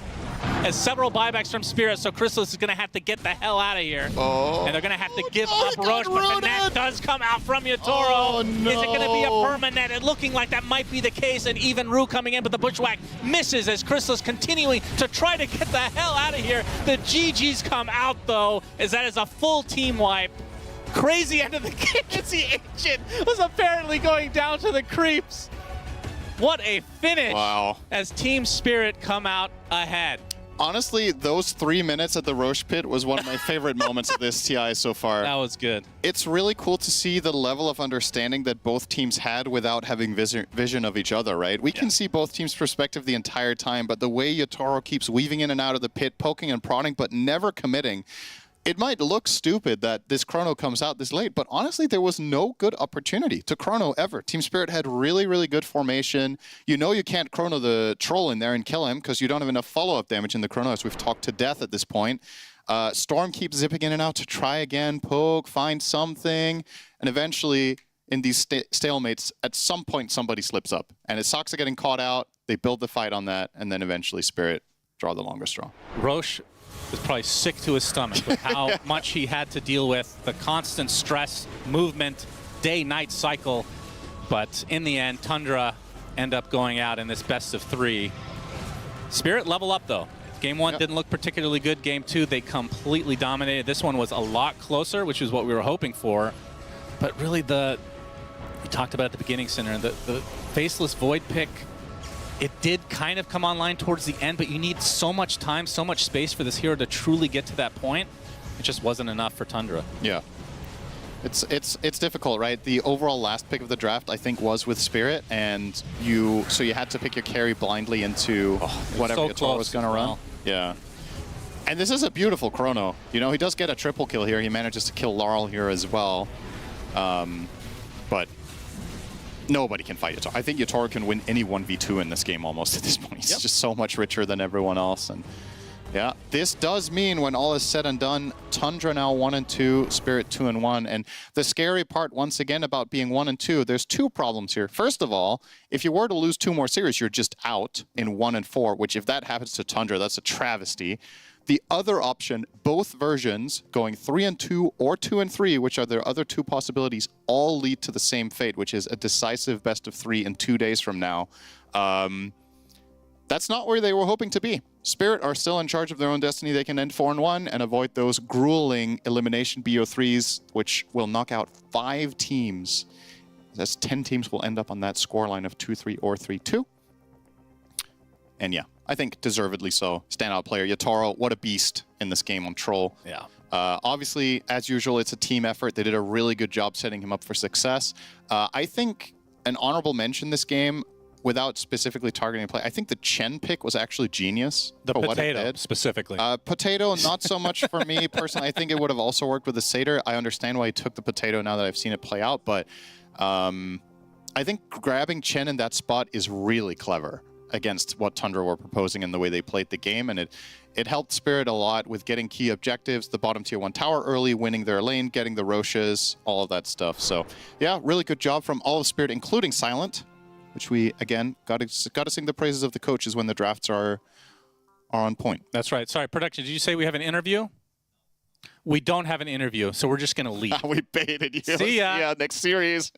As several buybacks from Spirit, so Chrysalis is going to have to get the hell out of here. Oh. And they're going to have to give up Roche, but the net does come out from Yatoro. Oh, no. Is it going to be a permanet? It looking like that might be the case, and even Rue coming in, but the Bushwhack misses as Chrysalis continuing to try to get the hell out of here. The GGs come out, though, as that is a full team wipe. Crazy end of the game as the Ancient was apparently going down to the creeps. What a finish. Wow. As Team Spirit come out ahead. Honestly, those 3 minutes at the Roche pit was one of my favorite moments of this TI so far. That was good. It's really cool to see the level of understanding that both teams had without having vision of each other, right? We can see both teams' perspective the entire time, but the way Yatoro keeps weaving in and out of the pit, poking and prodding, but never committing. it might look stupid that this chrono comes out this late, but honestly, there was no good opportunity to chrono ever. Team Spirit had really, really good formation. You know you can't chrono the troll in there and kill him because you don't have enough follow-up damage in the chrono, as we've talked to death at this point. Storm keeps zipping in and out to try again, poke, find something, and eventually, in these stalemates, at some point somebody slips up. And it sucks at getting caught out, they build the fight on that, and then eventually Spirit draw the longer straw. Roche was probably sick to his stomach with how much he had to deal with, the constant stress, movement, day-night cycle. But in the end, Tundra end up going out in this best of 3. Spirit level up, though. Game 1 didn't look particularly good. Game 2, they completely dominated. This one was a lot closer, which is what we were hoping for. But really, we talked about at the beginning, Sinner, the Faceless Void pick, it did kind of come online towards the end, but you need so much time, so much space for this hero to truly get to that point. It just wasn't enough for Tundra. Yeah. It's difficult, right? The overall last pick of the draft, I think, was with Spirit, and so you had to pick your carry blindly into whatever Yakutou was going to run. Yeah. And this is a beautiful chrono. You know, he does get a triple kill here. He manages to kill Laurel here as well. But nobody can fight Yakutou. I think Yakutou can win any 1v2 in this game almost at this point. He's just so much richer than everyone else. And yeah, this does mean when all is said and done, Tundra now 1-2, Spirit 2-1. And the scary part, once again, about being 1-2, there's 2 problems here. First of all, if you were to lose 2 more series, you're just out in 1-4, which if that happens to Tundra, that's a travesty. The other option, both versions, going 3-2 or 2-3, which are their other 2 possibilities, all lead to the same fate, which is a decisive best of 3 in 2 days from now. That's not where they were hoping to be. Spirit are still in charge of their own destiny. They can end 4-1 and avoid those grueling elimination BO3s, which will knock out 5 teams. That's 10 teams will end up on that scoreline of 2-3 or 3-2. And yeah, I think deservedly so. Standout player, Yakutou, what a beast in this game on Troll. Yeah. Obviously, as usual, it's a team effort. They did a really good job setting him up for success. I think an honorable mention this game, without specifically targeting play, I think the Chen pick was actually genius. The Potato, specifically. Potato, not so much for me personally. I think it would have also worked with the Satyr. I understand why he took the Potato now that I've seen it play out, but I think grabbing Chen in that spot is really clever against what Tundra were proposing and the way they played the game, and it helped Spirit a lot with getting key objectives, the bottom tier 1 tower early, winning their lane, getting the Roches, all of that stuff. So yeah, really good job from all of Spirit, including Silent, which we, again, got to sing the praises of the coaches when the drafts are on point. That's right. Sorry, production, did you say we have an interview? We don't have an interview, so we're just going to leave. We baited you. See ya. Yeah, next series.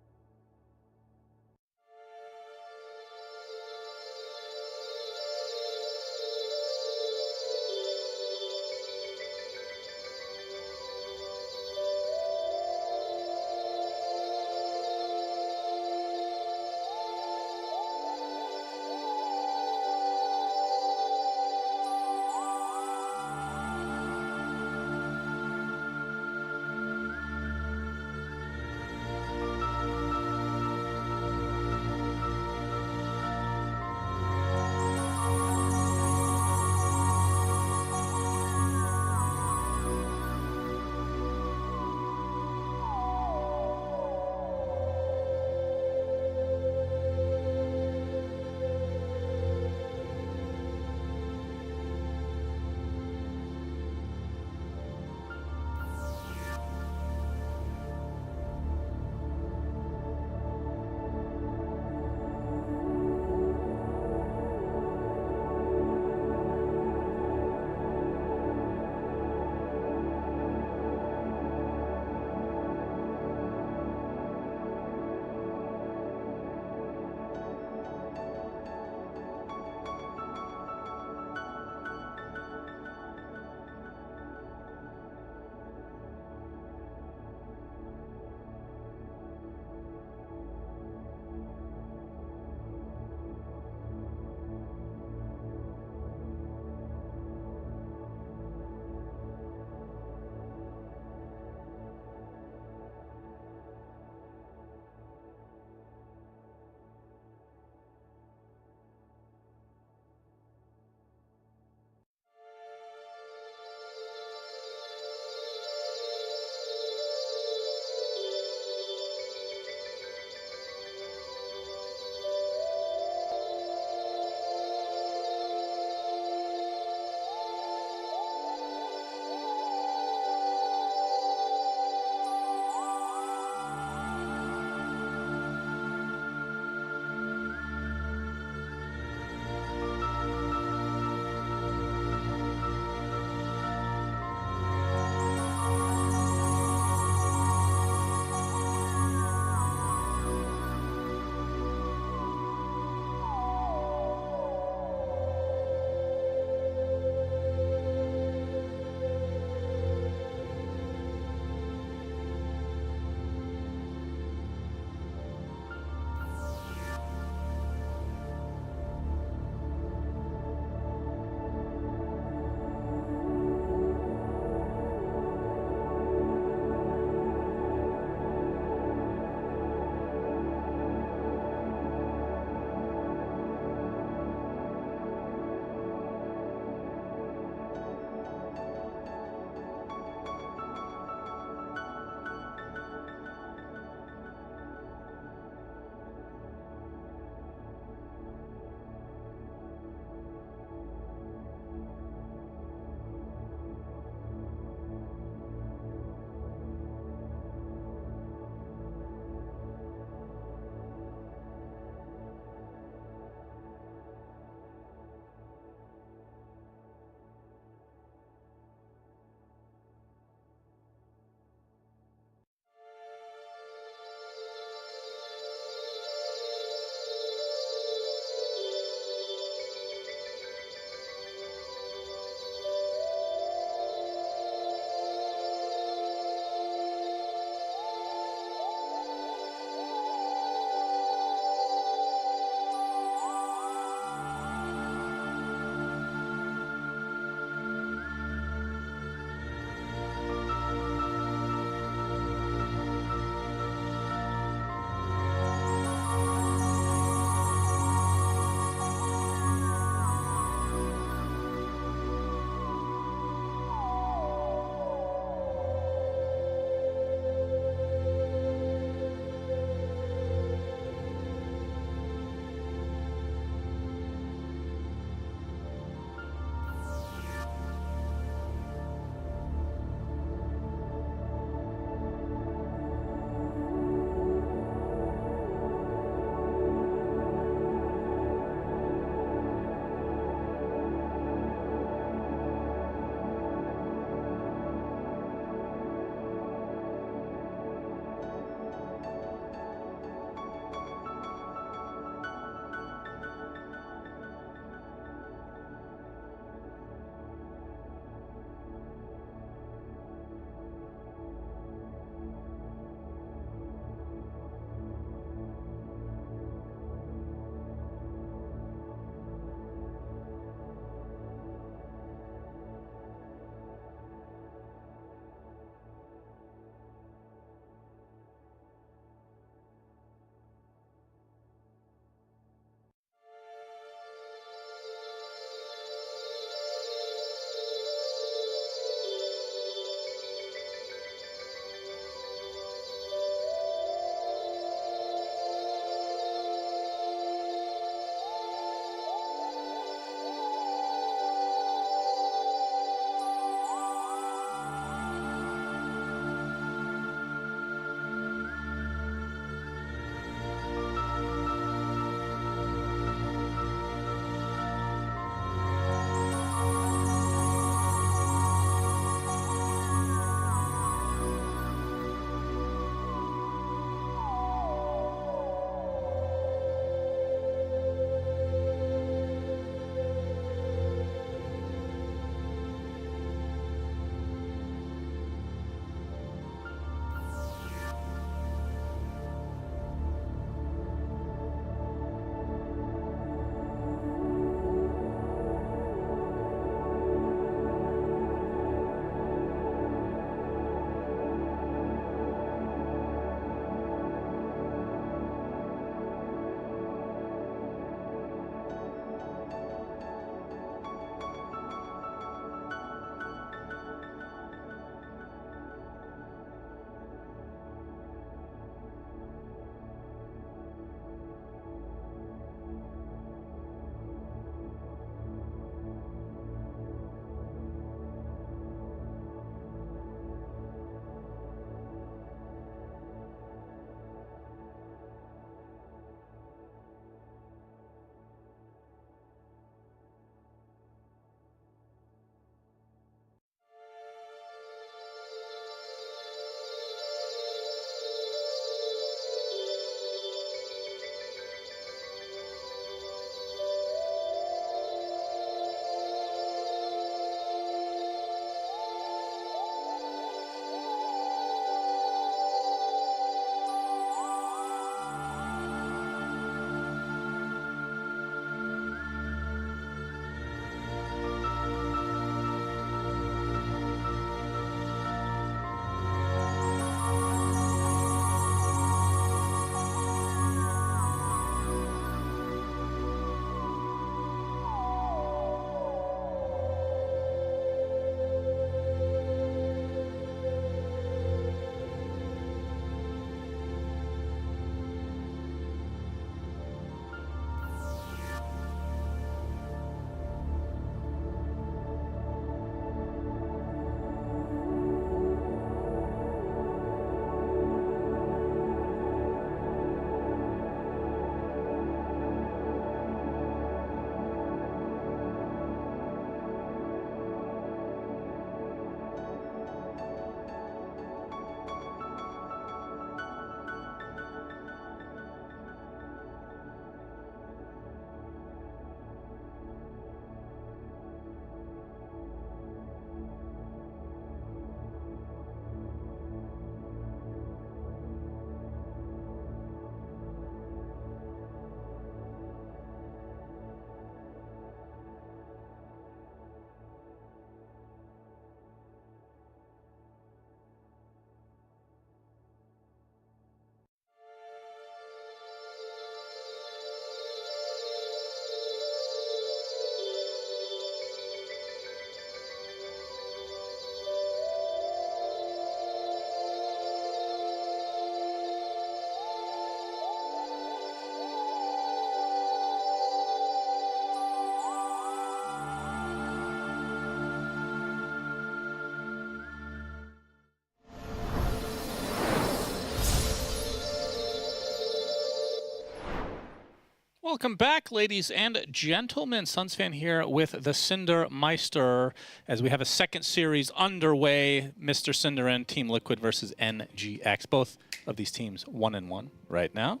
Welcome back, ladies and gentlemen. Sunsfan here with the Cinder Meister as we have a second series underway. Mr. Cinderin, Team Liquid versus NGX. Both of these teams 1-1 right now.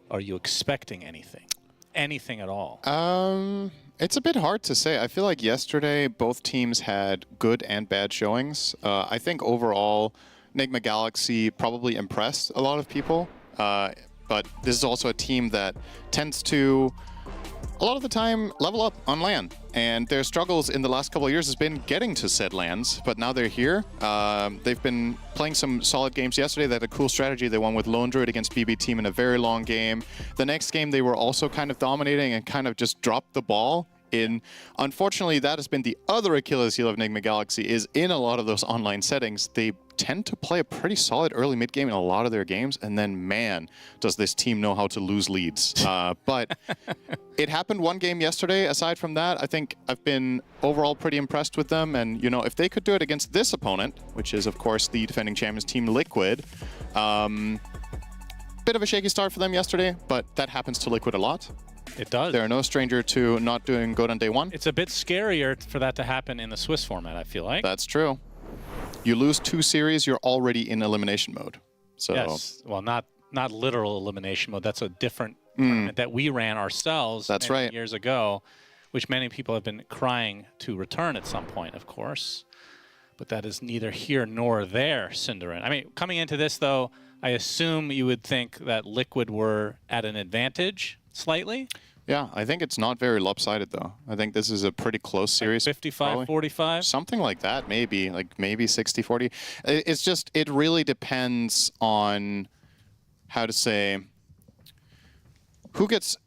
Are you expecting anything? Anything at all? It's a bit hard to say. I feel like yesterday both teams had good and bad showings. I think overall, Nigma Galaxy probably impressed a lot of people. But this is also a team that tends to, a lot of the time, level up on LAN. And their struggles in the last couple of years has been getting to said LANs, but now they're here. They've been playing some solid games yesterday. They had a cool strategy. They won with Lone Druid against BB Team in a very long game. The next game, they were also kind of dominating and kind of just dropped the ball. Unfortunately, that has been the other Achilles heel of Nigma Galaxy, is in a lot of those online settings, they tend to play a pretty solid early mid game in a lot of their games, and then, man, does this team know how to lose leads. But it happened one game yesterday. Aside from that, I think I've been overall pretty impressed with them, and, you know, if they could do it against this opponent, which is, of course, the defending champions, Team Liquid, bit of a shaky start for them yesterday, but that happens to Liquid a lot. It does. They're no stranger to not doing good on day one. It's a bit scarier for that to happen in the Swiss format, I feel like. That's true. You lose 2 series, you're already in elimination mode. So yes. Well, not literal elimination mode. That's a different tournament that we ran ourselves many years ago, which many people have been crying to return at some point, of course. But that is neither here nor there, Cinderin. I mean, coming into this, though, I assume you would think that Liquid were at an advantage slightly. Yeah, I think it's not very lopsided, though. I think this is a pretty close series. 55-45? Something like that, maybe. Like maybe 60-40. It's just, it really depends on, how to say, who gets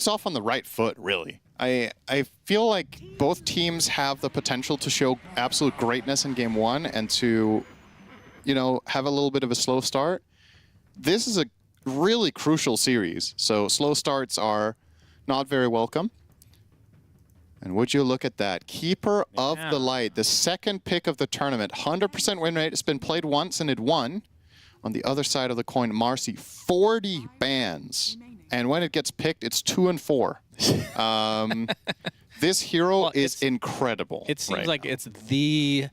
off on the right foot, really. I feel like both teams have the potential to show absolute greatness in game one and to, you know, have a little bit of a slow start. This is a really crucial series, so slow starts are not very welcome. And would you look at that? Keeper of the Light, the second pick of the tournament, 100% win rate. It's been played once and it won. On the other side of the coin, Marcy, 40 bans. And when it gets picked, it's 2 and 4. This hero is incredible. It seems like it's the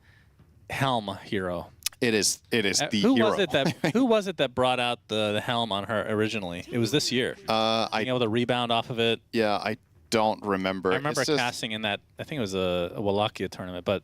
Helm hero. It is the who hero. Who was it that brought out the helm on her originally? It was this year. Being able to rebound off of it. Yeah, I don't remember. I remember casting in that, I think it was a Wallachia tournament, but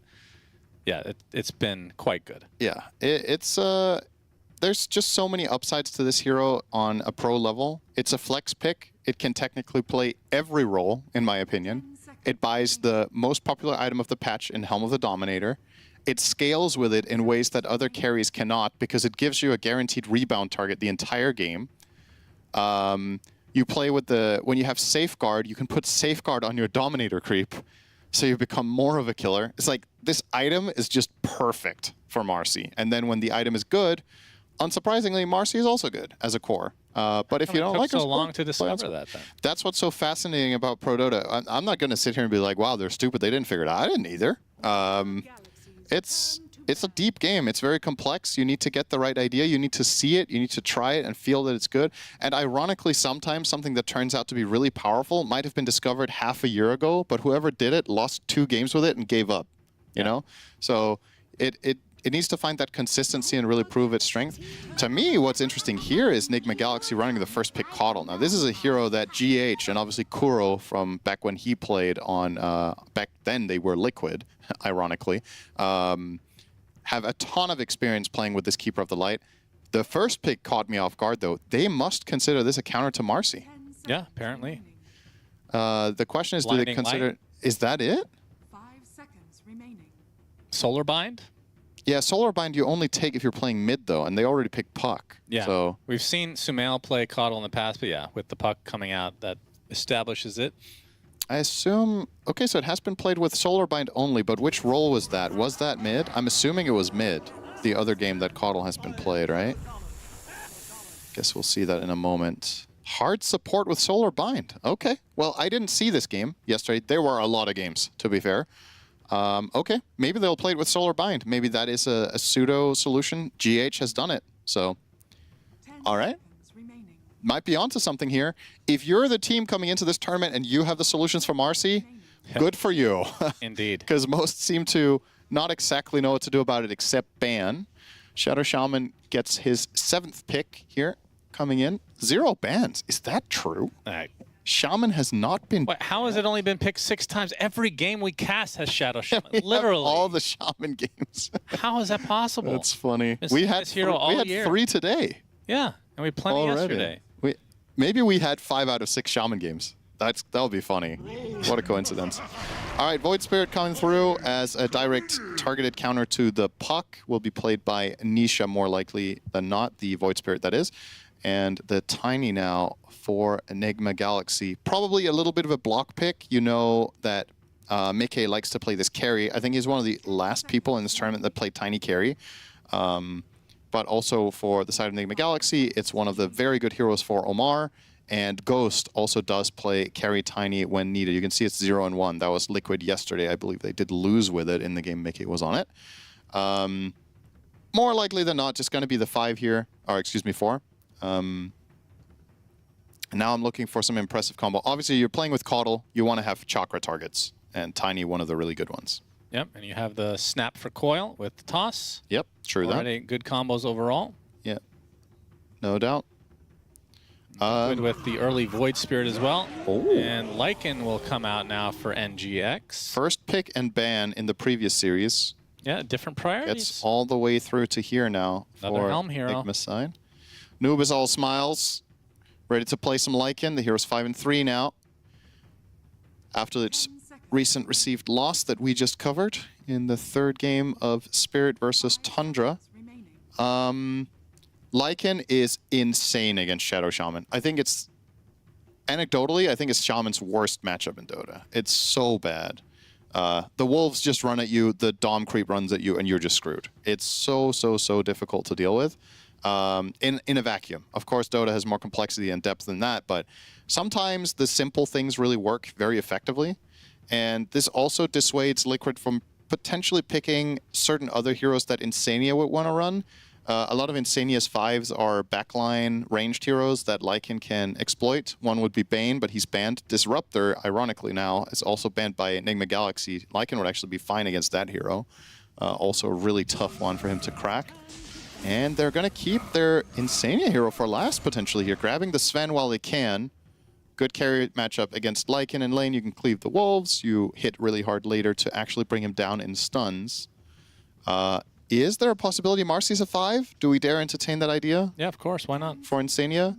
yeah, it's been quite good. Yeah, there's just so many upsides to this hero on a pro level. It's a flex pick. It can technically play every role, in my opinion. It buys the most popular item of the patch in Helm of the Dominator. It scales with it in ways that other carries cannot, because it gives you a guaranteed rebound target the entire game. You play with when you have Safeguard, you can put Safeguard on your Dominator creep, so you become more of a killer. It's like, this item is just perfect for Marcy. And then when the item is good, unsurprisingly, Marcy is also good as a core. But if you don't like it, so long to discover that, then. That's what's so fascinating about Pro Dota. I'm not going to sit here and be like, wow, they're stupid, they didn't figure it out. I didn't either. It's a deep game. It's very complex. You need to get the right idea. You need to see it. You need to try it and feel that it's good. And ironically, sometimes something that turns out to be really powerful might have been discovered half a year ago, but whoever did it lost 2 games with it and gave up. You know? So it needs to find that consistency and really prove its strength. To me, what's interesting here is Nigma Galaxy running the first pick Caudle. Now, this is a hero that GH and obviously Kuro from back when he played on, back then they were Liquid, ironically, have a ton of experience playing with this Keeper of the Light. The first pick caught me off guard, though. They must consider this a counter to Marcy. Yeah, apparently. The question is, do they consider... Light. Is that it? 5 seconds remaining. Solar Bind? Yeah, Solar Bind you only take if you're playing mid, though, and they already picked Puck. Yeah, so we've seen Sumail play Caudle in the past, but yeah, with the Puck coming out, that establishes it. I assume... Okay, so it has been played with Solar Bind only, but which role was that? Was that mid? I'm assuming it was mid, the other game that Caudle has been played, right? Guess we'll see that in a moment. Hard support with Solar Bind. Okay, well, I didn't see this game yesterday. There were a lot of games, to be fair. Okay, maybe they'll play it with Solar Bind. Maybe that is a pseudo solution. GH has done it, so... All right. might be onto something here. If you're the team coming into this tournament and you have the solutions for Marcy, good for you. Indeed. Because most seem to not exactly know what to do about it except ban. Shadow Shaman gets his 7th pick here coming in. 0 bans. Is that true? Shaman has not been... Wait, how has it only been picked 6 times? Every game we cast has Shadow Shaman. Literally. all the Shaman games. How is that possible? That's funny. It's We had, hero all we had year. 3 today. Yeah, and we had plenty Already. yesterday. Maybe we had 5 out of 6 Shaman games. That would be funny. What a coincidence. All right, Void Spirit coming through as a direct targeted counter to the puck. Will be played by Nisha more likely than not, the Void Spirit that is. And the Tiny now for Nigma Galaxy. Probably a little bit of a block pick. You know that Mickey likes to play this carry. I think he's one of the last people in this tournament that played Tiny carry. But also for the side of Nigma Galaxy, it's one of the very good heroes for Omar. And Ghost also does play carry Tiny when needed. You can see it's 0 and 1. That was Liquid yesterday. I believe they did lose with it in the game Mickey was on it. More likely than not, just going to be the 5 here. Or excuse me, 4. Now I'm looking for some impressive combo. Obviously, you're playing with Caudle. You want to have Chakra targets. And Tiny, one of the really good ones. Yep, and you have the Snap for Coil with the Toss. Yep, true Already good combos overall. Yeah, no doubt. Good with the early Void Spirit as well. And Lycan will come out now for NGX. First pick and ban in the previous series. Yeah, different priorities. Gets all the way through to here now. Another for Helm hero. Nigma's side. Noob is all smiles. Ready to play some Lycan. The hero's 5 and 3 now. After its recent received loss that we just covered in the 3rd game of Spirit versus Tundra. Lycan is insane against Shadow Shaman. I think it's, anecdotally, I think it's Shaman's worst matchup in Dota. It's so bad. The Wolves just run at you, the Dom creep runs at you, and you're just screwed. It's so difficult to deal with in a vacuum. Of course, Dota has more complexity and depth than that, but sometimes the simple things really work very effectively. And this also dissuades Liquid from potentially picking certain other heroes that Insania would want to run. A lot of Insania's 5s are backline ranged heroes that Lycan can exploit. One would be Bane, but he's banned. Disruptor, ironically now, is also banned by Nigma Galaxy. Lycan would actually be fine against that hero. Also a really tough one for him to crack. And they're going to keep their Insania hero for last, potentially here, grabbing the Sven while they can. Good carry matchup against Lycan in lane. You can cleave the Wolves. You hit really hard later to actually bring him down in stuns. Is there a possibility Marcy's a 5? Do we dare entertain that idea? Yeah, of course. Why not? For Insania?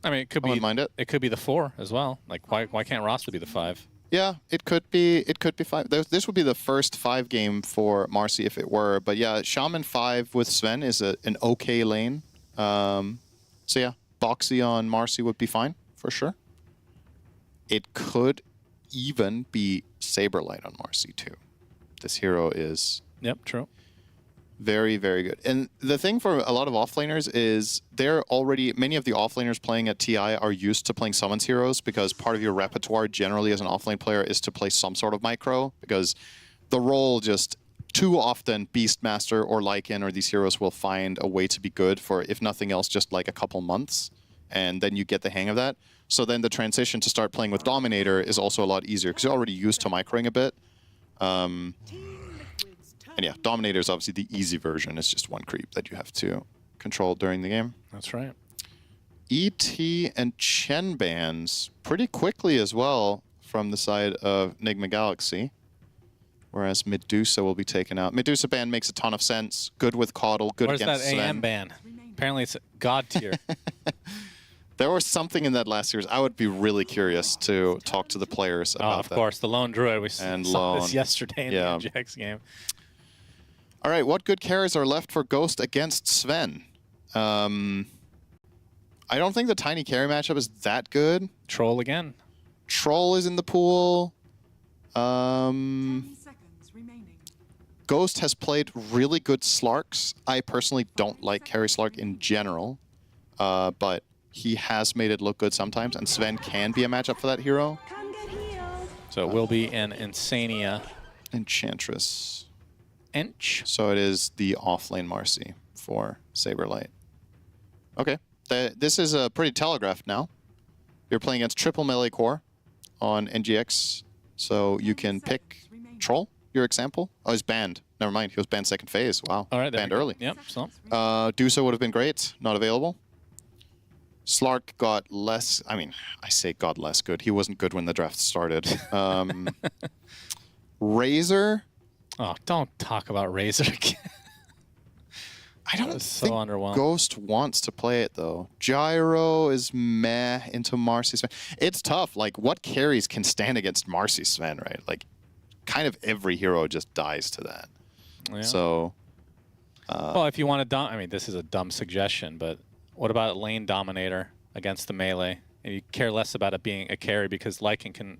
I mean, it could be. Mind it. It could be the 4 as well. Like, why can't Rasta be the 5? Yeah, it could be. It could be 5. This would be the first 5 game for Marcy if it were. But yeah, Shaman 5 with Sven is an okay lane. So yeah, Boxy on Marcy would be fine for sure. It could even be Saberlight on Marcy too. This hero is. Yep, true. Very good. And the thing for a lot of offlaners is they're already, many of the offlaners playing at TI are used to playing summons heroes because part of your repertoire generally as an offlane player is to play some sort of micro because the role just too often Beastmaster or Lycan or these heroes will find a way to be good for, if nothing else, just like a couple months. And then you get the hang of that. So then the transition to start playing with Dominator is also a lot easier because you're already used to microing a bit. And yeah, Dominator is obviously the easy version. It's just one creep that you have to control during the game. That's right. ET and Chen bans pretty quickly as well from the side of Nigma Galaxy. Whereas Medusa will be taken out. Medusa ban makes a ton of sense. Good with Caudle, good Where's against that Sven. AM ban? Apparently it's God tier. There was something in that last series. I would be really curious to talk to the players about that. Of course, the Lone Druid. We saw this yesterday in the MGX game. All right, what good carries are left for Ghost against Sven? I don't think the Tiny carry matchup is that good. Troll again. Troll is in the pool. Ghost has played really good Slarks. I personally don't like carry Slark in general, but he has made it look good sometimes, and Sven can be a matchup for that hero. So it will be an Insania. Enchantress. Ench. So it is the offlane Marcy for Saberlight. Okay. This is pretty telegraphed now. You're playing against triple melee core on NGX, so you can pick Troll, your example. Oh, he's banned. Never mind, he was banned second phase. Wow, all right, banned early. Yep, so. Duso would have been great, not available. Slark got less, I mean, I say got less good. He wasn't good when the draft started. Razor. Oh, don't talk about Razor again. I don't so think underwhelmed. Ghost wants to play it, though. Gyro is meh into Marcy Sven. It's tough. Like, what carries can stand against Marcy Sven, right? Like, kind of every hero just dies to that. Yeah. So... well, if you want to I mean, this is a dumb suggestion, but what about Lane Dominator against the melee? And you care less about it being a carry because Lycan can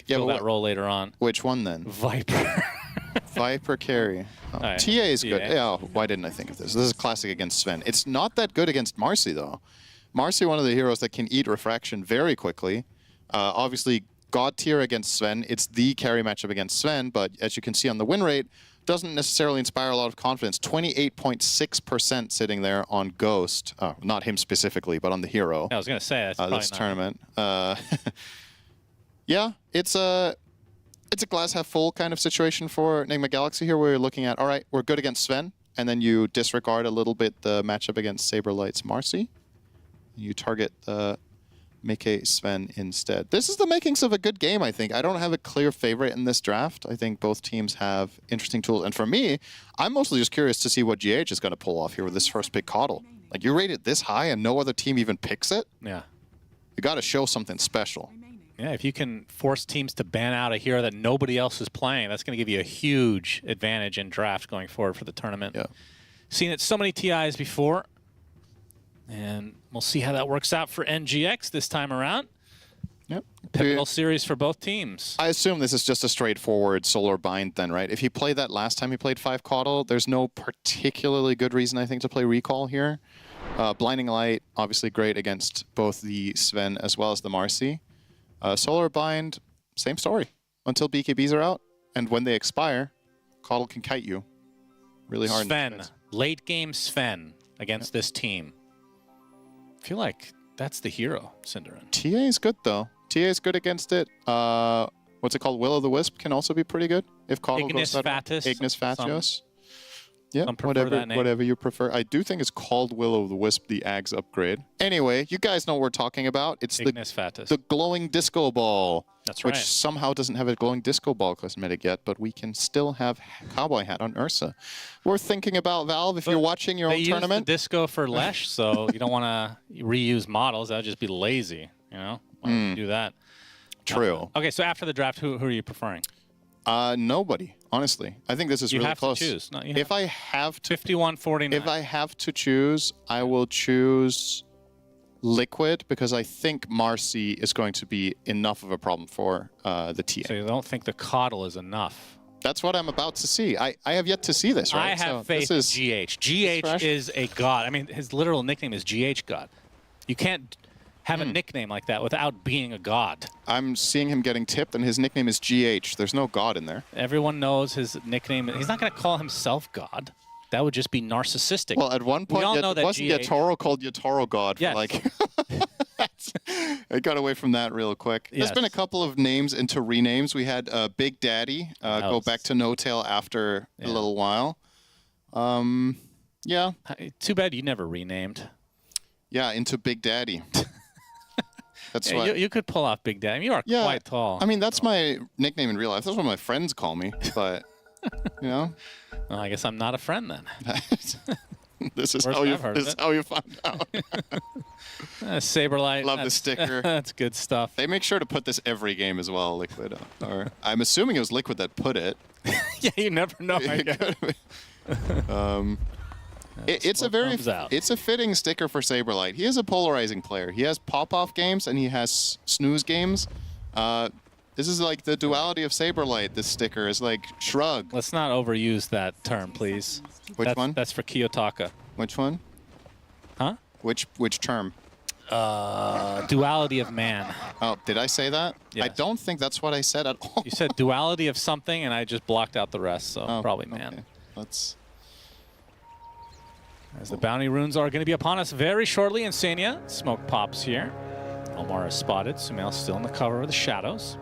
fill that role later on. Which one, then? Viper. Viper carry. Oh, right. TA is good. Yeah, why didn't I think of this? This is classic against Sven. It's not that good against Marcy, though. Marcy, one of the heroes that can eat Refraction very quickly. Obviously, God tier against Sven. It's the carry matchup against Sven, but as you can see on the win rate, doesn't necessarily inspire a lot of confidence. 28.6% sitting there on Ghost. Oh, not him specifically, but on the hero. I was going to say, that's this tournament. Yeah, it's a glass half full kind of situation for Nigma Galaxy here, where you're looking at, all right, we're good against Sven, and then you disregard a little bit the matchup against Saberlight's Marcy. You target the Mickey Sven instead. This is the makings of a good game, I think. I don't have a clear favorite in this draft. I think both teams have interesting tools. And for me, I'm mostly just curious to see what GH is going to pull off here with this first pick Coddle. Like, you rate it this high and no other team even picks it? Yeah. You got to show something special. Yeah, if you can force teams to ban out a hero that nobody else is playing, that's going to give you a huge advantage in draft going forward for the tournament. Yeah. Seen it so many TIs before, and we'll see how that works out for NGX this time around. Yep. Pivotal series for both teams. I assume this is just a straightforward Solar Bind then, right? If he played that last time he played 5 Coddle, there's no particularly good reason, I think, to play Recall here. Blinding Light, obviously great against both the Sven as well as the Marcy. Solar Bind, same story. Until BKBs are out, and when they expire, Coddle can kite you really hard. Sven, late game Sven against this team. I feel like that's the hero, Cinderin. TA is good, though. TA is good against it. What's it called? Will-o'-the-Wisp can also be pretty good if Coddle Ignis goes Fatus. Ignis Fatios. Yeah, Some prefer that name. whatever you prefer. I do think it's called Will-o'-the-Wisp, the Ags upgrade. Anyway, you guys know what we're talking about. It's Ignis Fatus. the glowing disco ball. That's right. Which somehow doesn't have a glowing disco ball cosmetic yet, but we can still have Cowboy Hat on Ursa. We're thinking about Valve, if you're watching your own tournament. They use the disco for Lesh, so you don't want to reuse models. That would just be lazy, you know? Why would you do that? True. Okay, so after the draft, who are you preferring? Nobody, honestly. I think this is really close. You have to choose. No, you if I have to, 51-49. If I have to choose, I will choose Liquid, because I think Marcy is going to be enough of a problem for the TA. So you don't think the Coddle is enough? That's what I'm about to see. I have yet to see this, right? I have faith in GH. GH is a god. I mean, his literal nickname is GH God. You can't have a nickname like that without being a god. I'm seeing him getting tipped, and his nickname is GH. There's no god in there. Everyone knows his nickname. He's not going to call himself God. That would just be narcissistic. Well, at one point, wasn't Yatoro called Yatoro God? Yes. For like, I got away from that real quick. Yes. There's been a couple of names into renames. We had Big Daddy go back to No Tail after a little while. Yeah. Too bad you never renamed. Yeah, into Big Daddy. That's why you could pull off Big Daddy. I mean, you are quite tall. I mean, that's my nickname in real life. That's what my friends call me. But you know, well, I guess I'm not a friend then. This is how you found out. Saberlight. Love the sticker. That's good stuff. They make sure to put this every game as well, Liquid. Or I'm assuming it was Liquid that put it. Yeah, you never know. It's a fitting sticker for Saberlight. He is a polarizing player. He has pop-off games and he has snooze games. This is like the duality of Saberlight. This sticker is like shrug. Let's not overuse that term, please. Which one? That's for Kiyotaka. Which one? Huh? Which term? Duality of man. Oh, did I say that? Yes. I don't think that's what I said at all. You said duality of something, and I just blocked out the rest, so probably man. Okay. Let's... As the bounty runes are going to be upon us very shortly. Insania, smoke pops here. Omar is spotted. Sumail still in the cover of the shadows.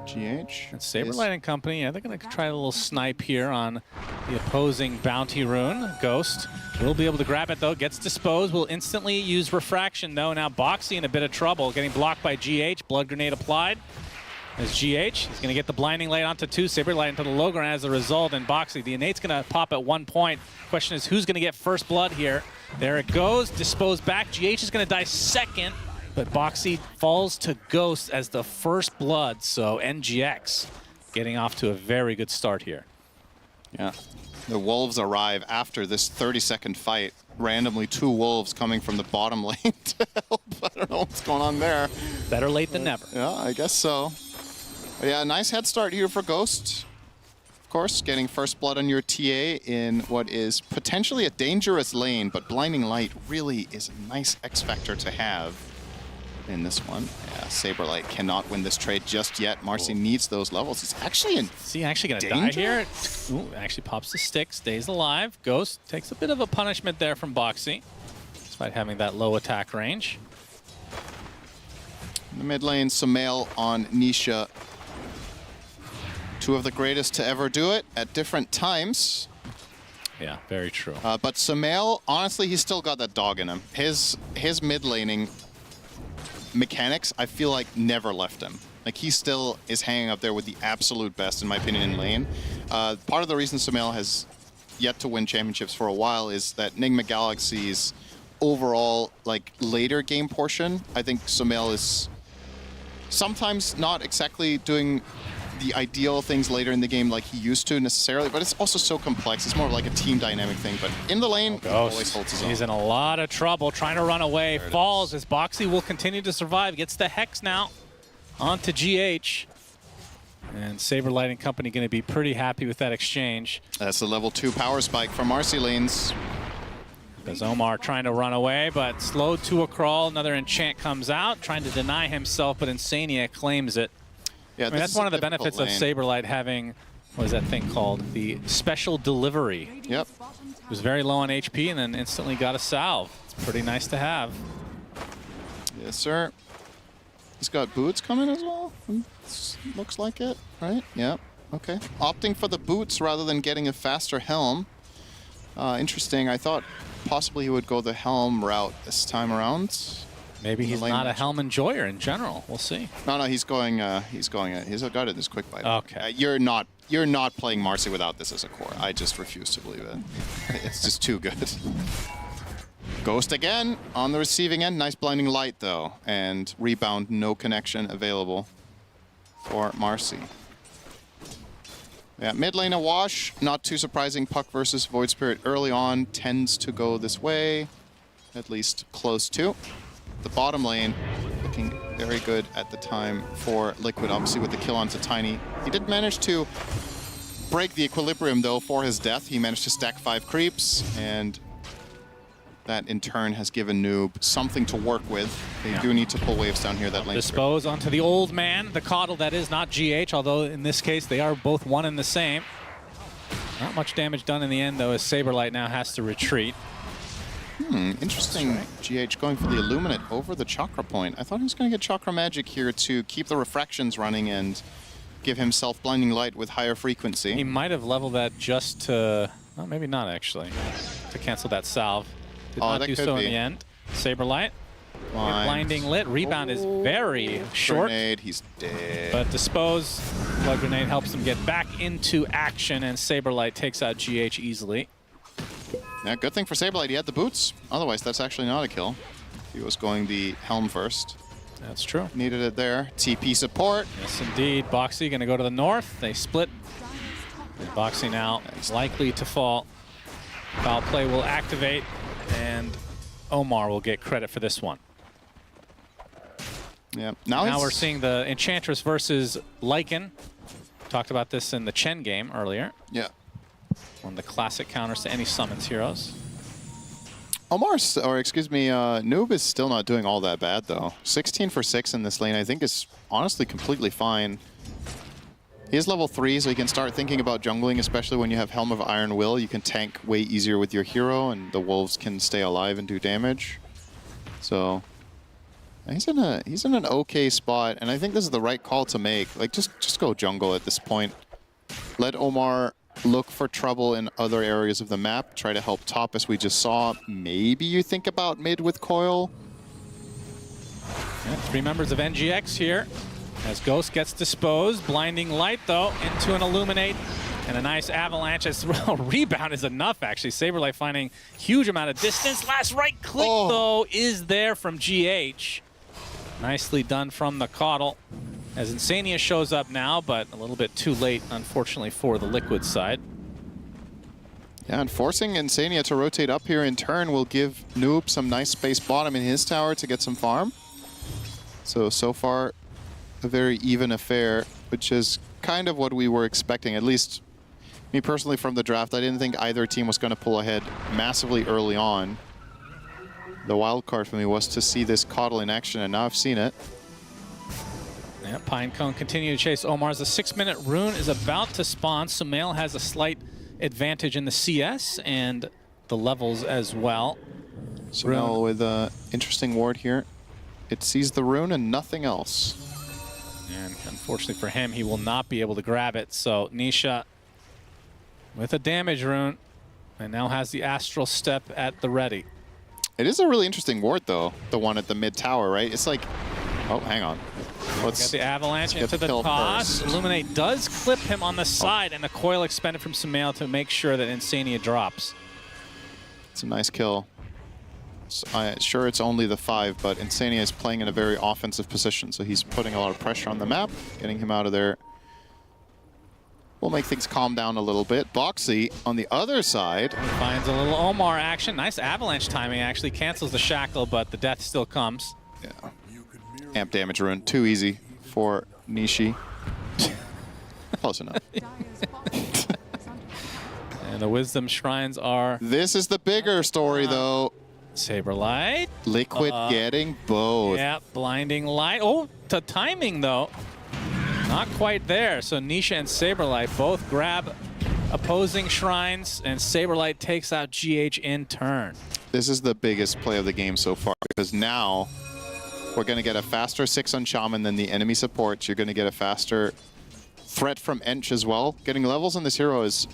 GH. And Saberlight and company, yeah, they're going to try a little snipe here on the opposing bounty rune. Ghost will be able to grab it, though. Gets disposed. Will instantly use refraction, though. Now Boxy in a bit of trouble. Getting blocked by GH. Blood grenade applied. As GH, he's going to get the blinding light onto 2. Saberlight into the low ground as a result. And Boxy, the innate's going to pop at 1 point. Question is, who's going to get first blood here? There it goes. Disposed back. GH is going to die second. But Boxy falls to Ghost as the first blood, so NGX getting off to a very good start here. Yeah, the Wolves arrive after this 30-second fight. Randomly 2 Wolves coming from the bottom lane to help. I don't know what's going on there. Better late than never. Yeah, I guess so. But yeah, nice head start here for Ghost. Of course, getting first blood on your TA in what is potentially a dangerous lane, but Blinding Light really is a nice X factor to have in this one. Yeah, Saberlight cannot win this trade just yet. Marcy needs those levels. He's actually in Is he actually going to die here? Ooh, actually pops the stick, stays alive. Ghost takes a bit of a punishment there from Boxy, despite having that low attack range. In the mid lane, Sumail on Nisha. 2 of the greatest to ever do it at different times. Yeah, very true. But Sumail, honestly, he's still got that dog in him. His mid laning mechanics, I feel like, never left him. Like, he still is hanging up there with the absolute best, in my opinion, in lane. Part of the reason Sumail has yet to win championships for a while is that Nigma Galaxy's overall, like, later game portion, I think Sumail is sometimes not exactly doing the ideal things later in the game like he used to necessarily, but it's also so complex. It's more of like a team dynamic thing, but in the lane, he always holds his own. He's in a lot of trouble trying to run away. Falls as Boxy will continue to survive. Gets the Hex now onto GH. And Saberlight and company going to be pretty happy with that exchange. That's the level 2 power spike from Marcy lanes. There's Omar trying to run away, but slowed to a crawl. Another enchant comes out, trying to deny himself, but Insania claims it. Yeah, I mean, that's one of the benefits of Saberlight having, what is that thing called? The special delivery. Yep. He was very low on HP and then instantly got a salve. It's pretty nice to have. Yes, sir. He's got boots coming as well. Looks like it, right? Yep. Okay. Opting for the boots rather than getting a faster helm. Interesting. I thought possibly he would go the helm route this time around. Maybe he's not a helm enjoyer in general. We'll see. No, he's going. He's got it in his quick bite. Okay. You're not playing Marcy without this as a core. I just refuse to believe it. It's just too good. Ghost again on the receiving end. Nice blinding light though, and rebound. No connection available for Marcy. Yeah, mid lane a wash. Not too surprising. Puck versus Void Spirit early on tends to go this way, at least close to. The bottom lane looking very good at the time for Liquid, obviously with the kill onto Tiny. He did manage to break the equilibrium though for his death. He managed to stack 5 creeps, and that in turn has given Noob something to work with. They do need to pull waves down here that lane. Dispose onto the old man, the coddle that is not GH, although in this case they are both one and the same. Not much damage done in the end though, as Saberlight now has to retreat. Interesting. GH going for the Illuminate over the Chakra Point. I thought he was going to get Chakra Magic here to keep the refractions running and give himself Blinding Light with higher frequency. He might have leveled that just to, well, maybe not actually, to cancel that salve. Did not do so in the end. Saberlight. Blinding Lit. Rebound is very short. Grenade, he's dead. But Dispose, Blood Grenade helps him get back into action, and Saberlight takes out GH easily. Yeah, good thing for Saberlight, he had the boots. Otherwise, that's actually not a kill. He was going the helm first. That's true. Needed it there. TP support. Yes, indeed. Boxy going to go to the north. They split. And Boxy now is likely to fall. Foul play will activate, and Omar will get credit for this one. Yeah. Now we're seeing the Enchantress versus Lycan. Talked about this in the Chen game earlier. Yeah. One of the classic counters to any summons heroes. Noob is still not doing all that bad though. 16 for 6 in this lane I think is honestly completely fine. He is level 3, so he can start thinking about jungling, especially when you have Helm of Iron Will. You can tank way easier with your hero, and the wolves can stay alive and do damage. So he's in an okay spot, and I think this is the right call to make. Like, just go jungle at this point. Let Omar look for trouble in other areas of the map. Try to help top, as we just saw. Maybe you think about mid with Coil. Yeah, 3 members of NGX here. As Ghost gets disposed, blinding light though into an Illuminate and a nice avalanche as well. Rebound is enough actually. Saberlight finding huge amount of distance. Last right click though is there from GH. Nicely done from the Caudle. As Insania shows up now, but a little bit too late unfortunately for the Liquid side. Yeah, and forcing Insania to rotate up here in turn will give Noob some nice space bottom in his tower to get some farm. So far, a very even affair, which is kind of what we were expecting. At least me personally from the draft, I didn't think either team was going to pull ahead massively early on. The wild card for me was to see this Caudle in action, and now I've seen it. Yeah, Pinecone continue to chase Omar's. The 6-minute rune is about to spawn. Sumail has a slight advantage in the CS and the levels as well. Sumail with an interesting ward here. It sees the rune and nothing else. And unfortunately for him, he will not be able to grab it. So Nisha with a damage rune and now has the Astral Step at the ready. It is a really interesting ward though, the one at the mid tower, right? It's like, oh, hang on. Let's get the avalanche into the toss. Illuminate does clip him on the side, and the coil expended from Sumail to make sure that Insania drops. It's a nice kill. Sure, it's only the 5, but Insania is playing in a very offensive position, so he's putting a lot of pressure on the map, getting him out of there. We'll make things calm down a little bit. Boxy on the other side finds a little Omar action. Nice avalanche timing, actually cancels the shackle, but the death still comes. Yeah. Amp damage rune, too easy for Nishi. Close enough. And the Wisdom Shrines are... This is the bigger story, though. Saberlight. Liquid getting both. Yeah, blinding light. Oh, the timing, though. Not quite there. So Nisha and Saberlight both grab opposing shrines, and Saberlight takes out GH in turn. This is the biggest play of the game so far, because now we're going to get a faster 6 on Shaman than the enemy supports. You're going to get a faster threat from Ench as well. Getting levels on this hero is...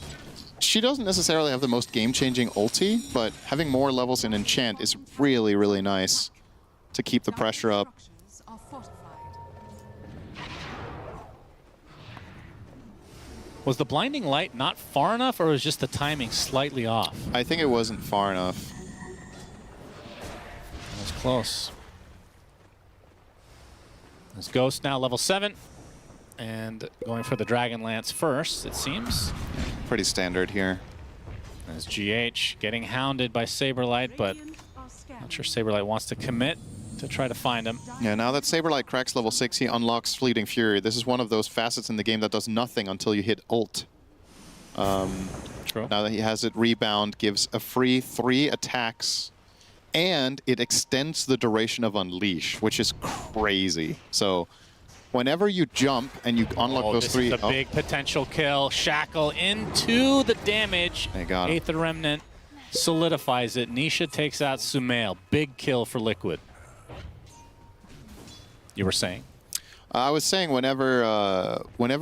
She doesn't necessarily have the most game-changing ulti, but having more levels in Enchant is really, really nice to keep the pressure up. Was the blinding light not far enough, or was just the timing slightly off? I think it wasn't far enough. It was close. There's Ghost now level 7. And going for the Dragon Lance first, it seems. Pretty standard here. As GH getting hounded by Saberlight, but not sure Saberlight wants to commit to try to find him. Yeah, now that Saberlight cracks level 6, he unlocks Fleeting Fury. This is one of those facets in the game that does nothing until you hit ult. True. Now that he has it, Rebound gives a free 3 attacks, and it extends the duration of Unleash, which is crazy. So whenever you jump and you unlock those 3... This is a big potential kill. Shackle into the damage. They got him. Aether Remnant solidifies it. Nisha takes out Sumail. Big kill for Liquid. You were saying? I was saying whenever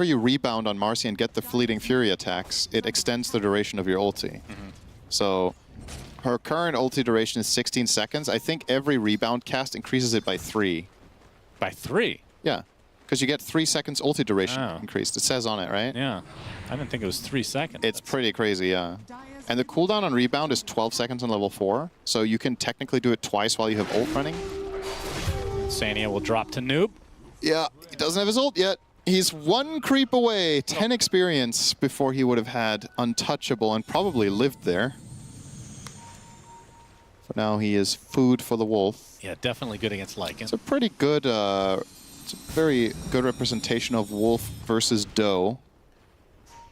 you rebound on Marcy and get the Fleeting Fury attacks, it extends the duration of your ulti. So her current ulti duration is 16 seconds. I think every rebound cast increases it by 3. By 3? Yeah. Because you get 3 seconds ulti duration increased. It says on it, right? Yeah. I didn't think it was 3 seconds. It's pretty crazy, yeah. And the cooldown on rebound is 12 seconds on level 4. So you can technically do it twice while you have ult running. Sania will drop to Noob. Yeah, he doesn't have his ult yet. He's 1 creep away, 10 experience before he would have had Untouchable and probably lived there. For now, he is food for the wolf. Yeah, definitely good against Lycan. It's a pretty good, it's a very good representation of wolf versus doe.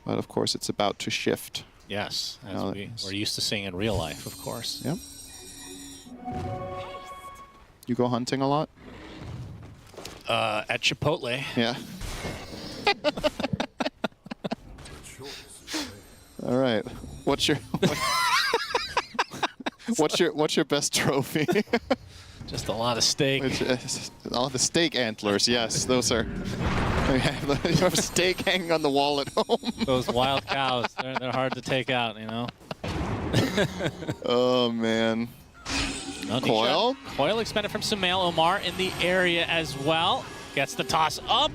But of course, it's about to shift. Yes, as we're used to seeing in real life, of course. Yep. You go hunting a lot? At Chipotle. Yeah. All right. What's your what's your best trophy? Just a lot of steak. All the steak antlers, yes, those are. You have steak hanging on the wall at home. Those wild cows, they're hard to take out, you know. Oh man. No, Coil? Coil expended from Sumail. Omar in the area as well. Gets the toss up.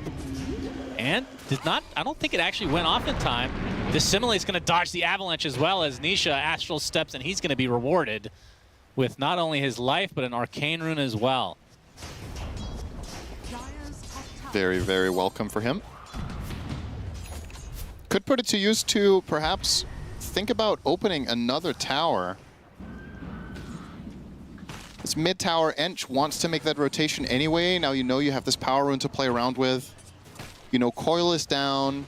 And did not, I don't think it actually went off in time. Dissimulate's going to dodge the avalanche as well as Nisha astral steps, and he's going to be rewarded with not only his life, but an arcane rune as well. Very, very welcome for him. Could put it to use to perhaps think about opening another tower. This mid tower, Ench wants to make that rotation anyway. Now you know you have this power rune to play around with. You know, Coil is down.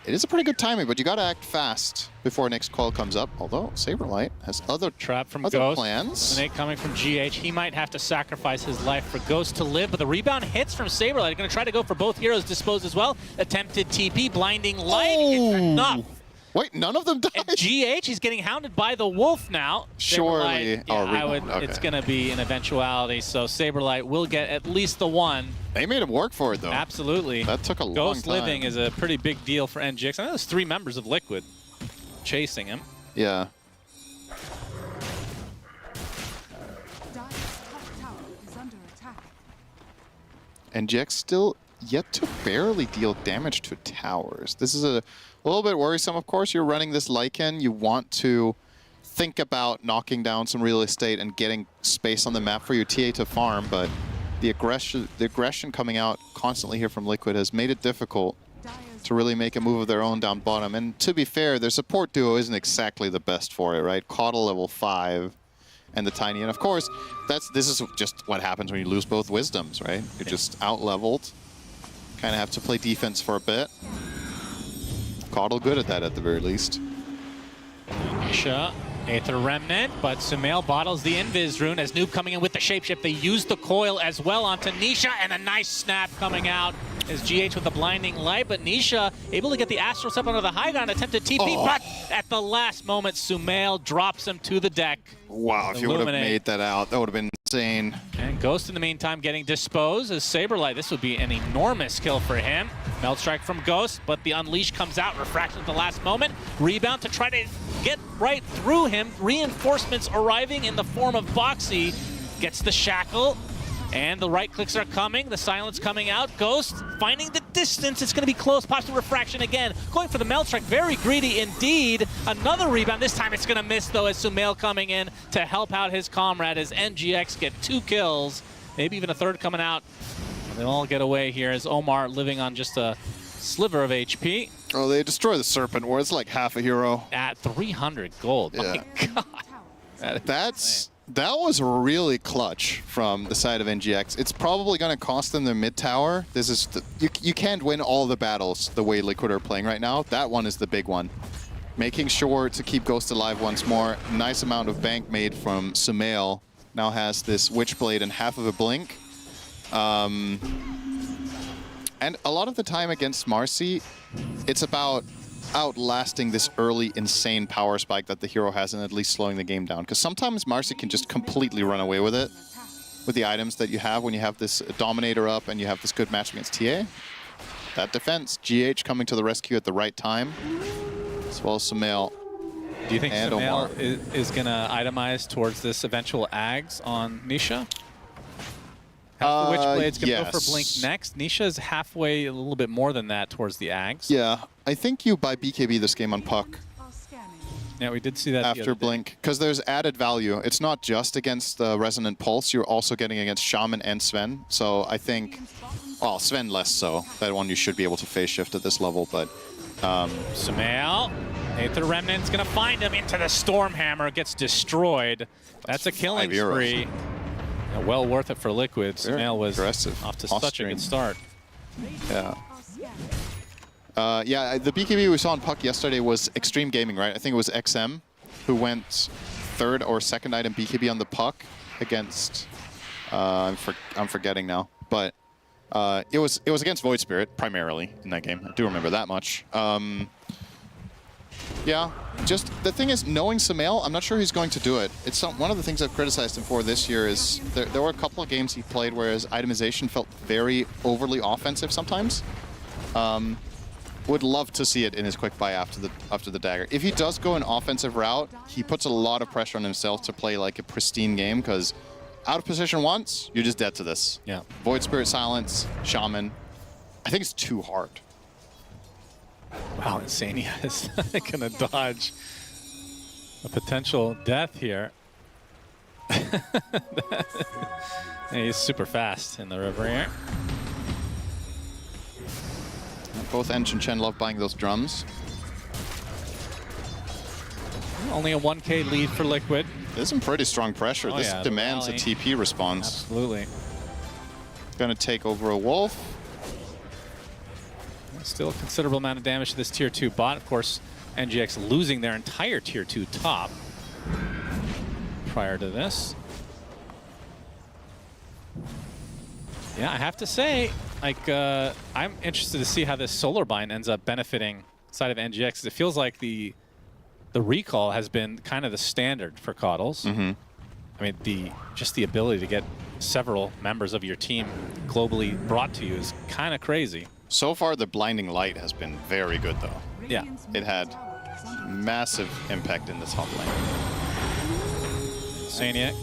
It is a pretty good timing, but you got to act fast before next Coil comes up. Although Saberlight has other trap from other Ghost. plans. Snake coming from GH. He might have to sacrifice his life for Ghost to live, but the rebound hits from Saberlight. Going to try to go for both heroes disposed as well. Attempted TP, blinding light. Enough. Wait, none of them died? And GH, he's getting hounded by the wolf now. Surely. Yeah, it's going to be an eventuality, so Saberlight will get at least the one. They made him work for it, though. Absolutely. That took a long time. Ghost living is a pretty big deal for NGX. I know there's 3 members of Liquid chasing him. Yeah. NGX still yet to barely deal damage to towers. This is a little bit worrisome. Of course, you're running this Lycan. You want to think about knocking down some real estate and getting space on the map for your TA to farm, but the aggression coming out constantly here from Liquid has made it difficult to really make a move of their own down bottom. And to be fair, their support duo isn't exactly the best for it, right? Caudal level 5 and the Tiny. And of course, this is just what happens when you lose both Wisdoms, right? You're just out-leveled. Kind of have to play defense for a bit. Caudal good at that at the very least. Nisha, Aether Remnant, but Sumail bottles the Invis rune as Noob coming in with the Shapeshift. They use the coil as well onto Nisha, and a nice snap coming out is GH with the blinding light, but Nisha able to get the Astral Step under the high ground, attempted TP, but at the last moment, Sumail drops him to the deck. Wow, if you would have made that out, that would have been insane. And Ghost in the meantime getting disposed as Saberlight. This would be an enormous kill for him. Melt Strike from Ghost, but the Unleash comes out, refraction at the last moment. Rebound to try to get right through him. Reinforcements arriving in the form of Boxy. Gets the Shackle, and the right clicks are coming. The silence coming out. Ghost finding the distance. It's going to be close. Pops the refraction again. Going for the Melt Strike. Very greedy indeed. Another rebound. This time it's going to miss, though, as Sumail coming in to help out his comrade as NGX get 2 kills. Maybe even a third coming out. They'll all get away here as Omar living on just a sliver of HP. Oh, they destroy the Serpent War. It's like half a hero. At 300 gold. Yeah. My God. That was really clutch from the side of NGX. It's probably going to cost them their mid tower. This is you can't win all the battles the way Liquid are playing right now. That one is the big one. Making sure to keep Ghost alive once more. Nice amount of bank made from Sumail. Now has this Witchblade and half of a blink. And a lot of the time against Marcy, it's about outlasting this early insane power spike that the hero has and at least slowing the game down. Because sometimes Marcy can just completely run away with it with the items that you have when you have this Dominator up and you have this good match against TA. That defense, GH coming to the rescue at the right time, as well as Sumail. Do you think Sumail is going to itemize towards this eventual Ags on Nisha? The Witchblade's going to go for Blink next. Nisha's halfway, a little bit more than that, towards the Ags. Yeah, I think you buy BKB this game on Puck. Yeah, we did see that after Blink, because there's added value. It's not just against the Resonant Pulse, you're also getting against Shaman and Sven. So I think, well, Sven less so. That one you should be able to phase shift at this level, but... Sumail, Aether Remnant's going to find him into the Stormhammer, gets destroyed. That's a killing spree. Yeah, well worth it for Liquid. Sumail was aggressive. Off to such a good start. Yeah. Yeah, the BKB we saw on Puck yesterday was Xtreme Gaming, right? I think it was XM who went 3rd or 2nd item BKB on the Puck against... I'm forgetting now, but it was against Void Spirit primarily in that game. I do remember that much. Yeah, just the thing is, knowing Sumail, I'm not sure he's going to do it. It's one of the things I've criticized him for this year is there were a couple of games he played where his itemization felt very overly offensive sometimes. Would love to see it in his quick buy after the dagger. If he does go an offensive route, he puts a lot of pressure on himself to play like a pristine game, because out of position once, you're just dead to this. Yeah. Void Spirit Silence, Shaman. I think it's too hard. Wow, Insania is gonna dodge a potential death here. He's super fast in the river here. Both Ench and Chen love buying those drums. Only a 1K lead for Liquid. There's some pretty strong pressure. This demands a TP response. Absolutely. Gonna take over a Wolf. Still a considerable amount of damage to this tier 2 bot. Of course, NGX losing their entire tier 2 top prior to this. Yeah, I have to say, like, I'm interested to see how this solar bind ends up benefiting side of NGX. It feels like the recall has been kind of the standard for Coddles. I mean, just the ability to get several members of your team globally brought to you is kind of crazy. So far, the blinding light has been very good, though. Yeah. It had massive impact in the top lane. Saniac.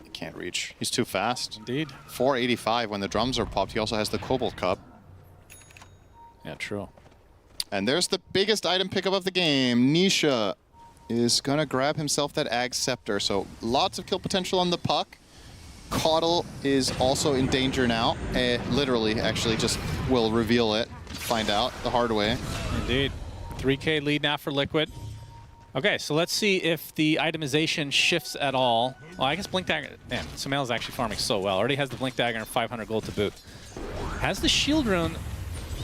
He can't reach. He's too fast. Indeed. 485 when the drums are popped. He also has the Cobalt Cup. Yeah, true. And there's the biggest item pickup of the game. Nisha is going to grab himself that Ag Scepter. So lots of kill potential on the puck. Coddle is also in danger now. Literally, actually, just will reveal it. Find out the hard way. Indeed. 3K lead now for Liquid. Okay, so let's see if the itemization shifts at all. Well, I guess Blink Dagger... Man, Sumail is actually farming so well. Already has the Blink Dagger and 500 gold to boot. Has the Shield Rune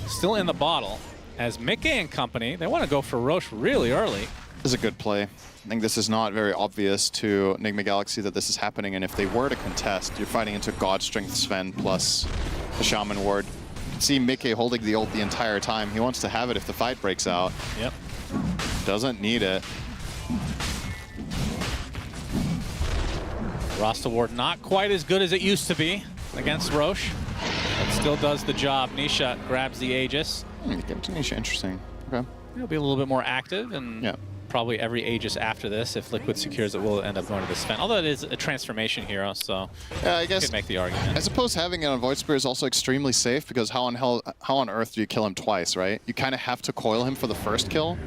still in the bottle. As Mickey and company, they want to go for Roche really early. This is a good play. I think this is not very obvious to Nigma Galaxy that this is happening, and if they were to contest, you're fighting into God Strength Sven plus the Shaman Ward. You can see Mickey holding the ult the entire time. He wants to have it if the fight breaks out. Yep. Doesn't need it. Rasta Ward not quite as good as it used to be against Roche, but still does the job. Nisha grabs the Aegis. Give it to Nisha, interesting. Okay. He'll be a little bit more active, and probably every Aegis after this, if Liquid secures it, will end up going to the Sven. Although it is a transformation hero, so I guess you could make the argument. I suppose having it on Void Spirit is also extremely safe, because how on earth do you kill him twice, right? You kind of have to coil him for the first kill,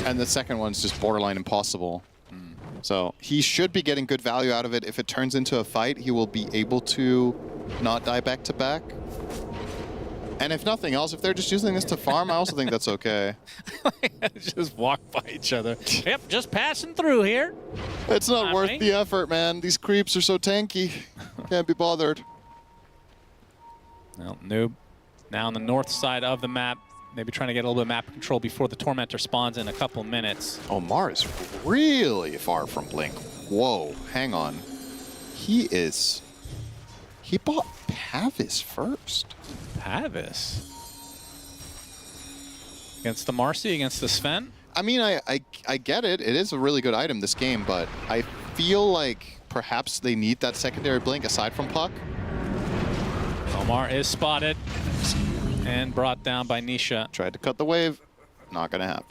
and the second one's just borderline impossible. So he should be getting good value out of it. If it turns into a fight, he will be able to not die back to back. And if nothing else, if they're just using this to farm, I also think that's okay. Just walk by each other. Yep, just passing through here. It's not worth the effort, man. These creeps are so tanky. Can't be bothered. Well, Noob now on the north side of the map. Maybe trying to get a little bit of map control before the Tormentor spawns in a couple minutes. Omar is really far from Blink. Whoa, hang on. He bought Pavis first. Pavis? Against the Marcy, against the Sven? I mean, I get it. It is a really good item, this game, but I feel like perhaps they need that secondary Blink aside from Puck. Omar is spotted and brought down by Nisha. Tried to cut the wave. Not going to happen.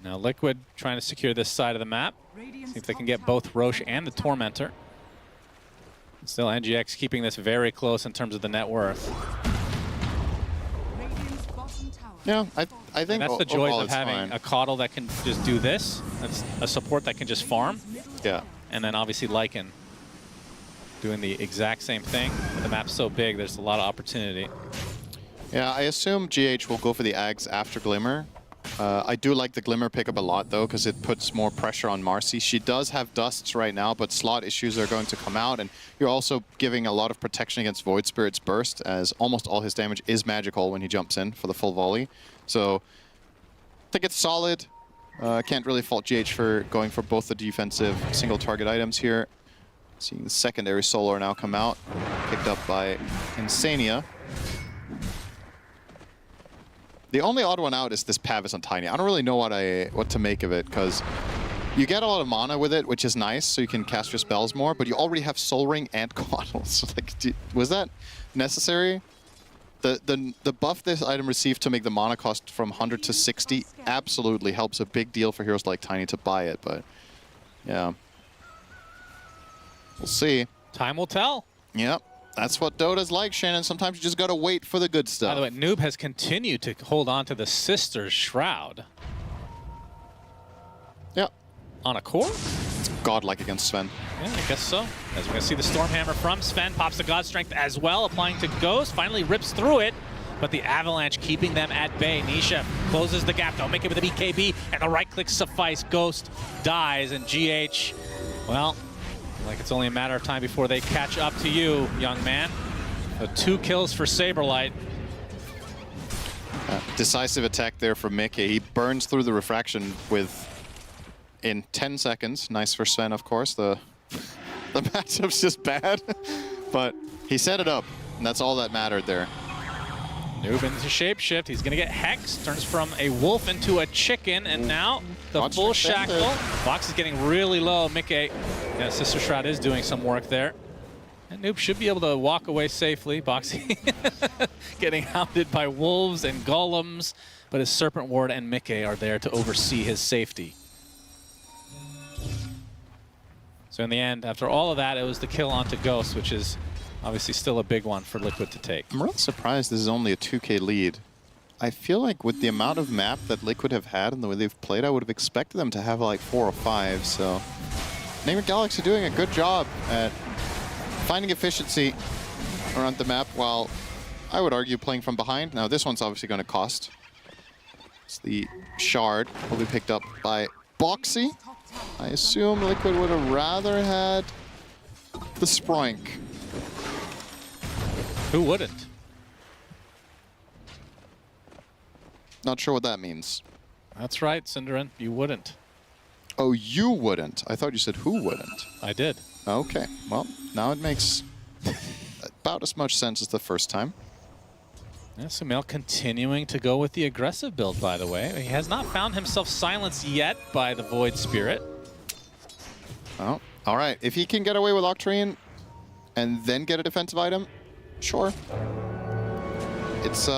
Now Liquid trying to secure this side of the map. See if they can get both Roche and the Tormentor. Still NGX keeping this very close in terms of the net worth. Yeah, I think and that's the joy of having fine. A Coddle that can just do this. That's a support that can just farm. Yeah. And then obviously Lycan doing the exact same thing. But the map's so big, there's a lot of opportunity. Yeah, I assume GH will go for the Ags after Glimmer. I do like the Glimmer pickup a lot, though, because it puts more pressure on Marcy. She does have dusts right now, but slot issues are going to come out, and you're also giving a lot of protection against Void Spirit's Burst, as almost all his damage is magical when he jumps in for the full volley. So I think it's solid. Can't really fault GH for going for both the defensive single target items here. Seeing the secondary Solar now come out, picked up by Insania. The only odd one out is this Pavis on Tiny. I don't really know what to make of it, because you get a lot of mana with it, which is nice, so you can cast your spells more, but you already have Soul Ring and Coddle. So, like, was that necessary? The buff this item received to make the mana cost from 100 to 60 absolutely helps a big deal for heroes like Tiny to buy it, but yeah. We'll see. Time will tell. Yep. That's what Dota's like, Shannon. Sometimes you just gotta wait for the good stuff. By the way, Noob has continued to hold on to the Sister's Shroud. Yep. On a core? It's godlike against Sven. Yeah, I guess so. As we're gonna see the Stormhammer from Sven, pops the God Strength as well, applying to Ghost, finally rips through it, but the Avalanche keeping them at bay. Nisha closes the gap, don't make it with the BKB, and the right click suffice. Ghost dies, and GH, well, like it's only a matter of time before they catch up to you, young man. So 2 kills for Saberlight. Decisive attack there from Mickey. He burns through the refraction in 10 seconds. Nice for Sven, of course. The matchup's just bad, but he set it up, and that's all that mattered there. Noob into shapeshift. He's gonna get hexed. Turns from a wolf into a chicken, and now the full shackle. Box is getting really low. Mickey, yeah, Sister Shroud is doing some work there. And Noob should be able to walk away safely. Boxy getting hounded by wolves and golems, but his Serpent Ward and Mickey are there to oversee his safety. So in the end, after all of that, it was the kill onto Ghost, which is obviously still a big one for Liquid to take. I'm really surprised this is only a 2K lead. I feel like with the amount of map that Liquid have had and the way they've played, I would have expected them to have like 4 or 5. So Nigma Galaxy doing a good job at finding efficiency around the map, while I would argue playing from behind. Now this one's obviously going to cost. It's the Shard, will be picked up by Boxy. I assume Liquid would have rather had the Sprank. Who wouldn't? Not sure what that means. That's right, Cinderin, you wouldn't. Oh, you wouldn't? I thought you said who wouldn't. I did. Okay, well, now it makes about as much sense as the first time. Yeah, Sumail continuing to go with the aggressive build, by the way. He has not found himself silenced yet by the Void Spirit. Oh, all right. If he can get away with Octarine and then get a defensive item, sure. It's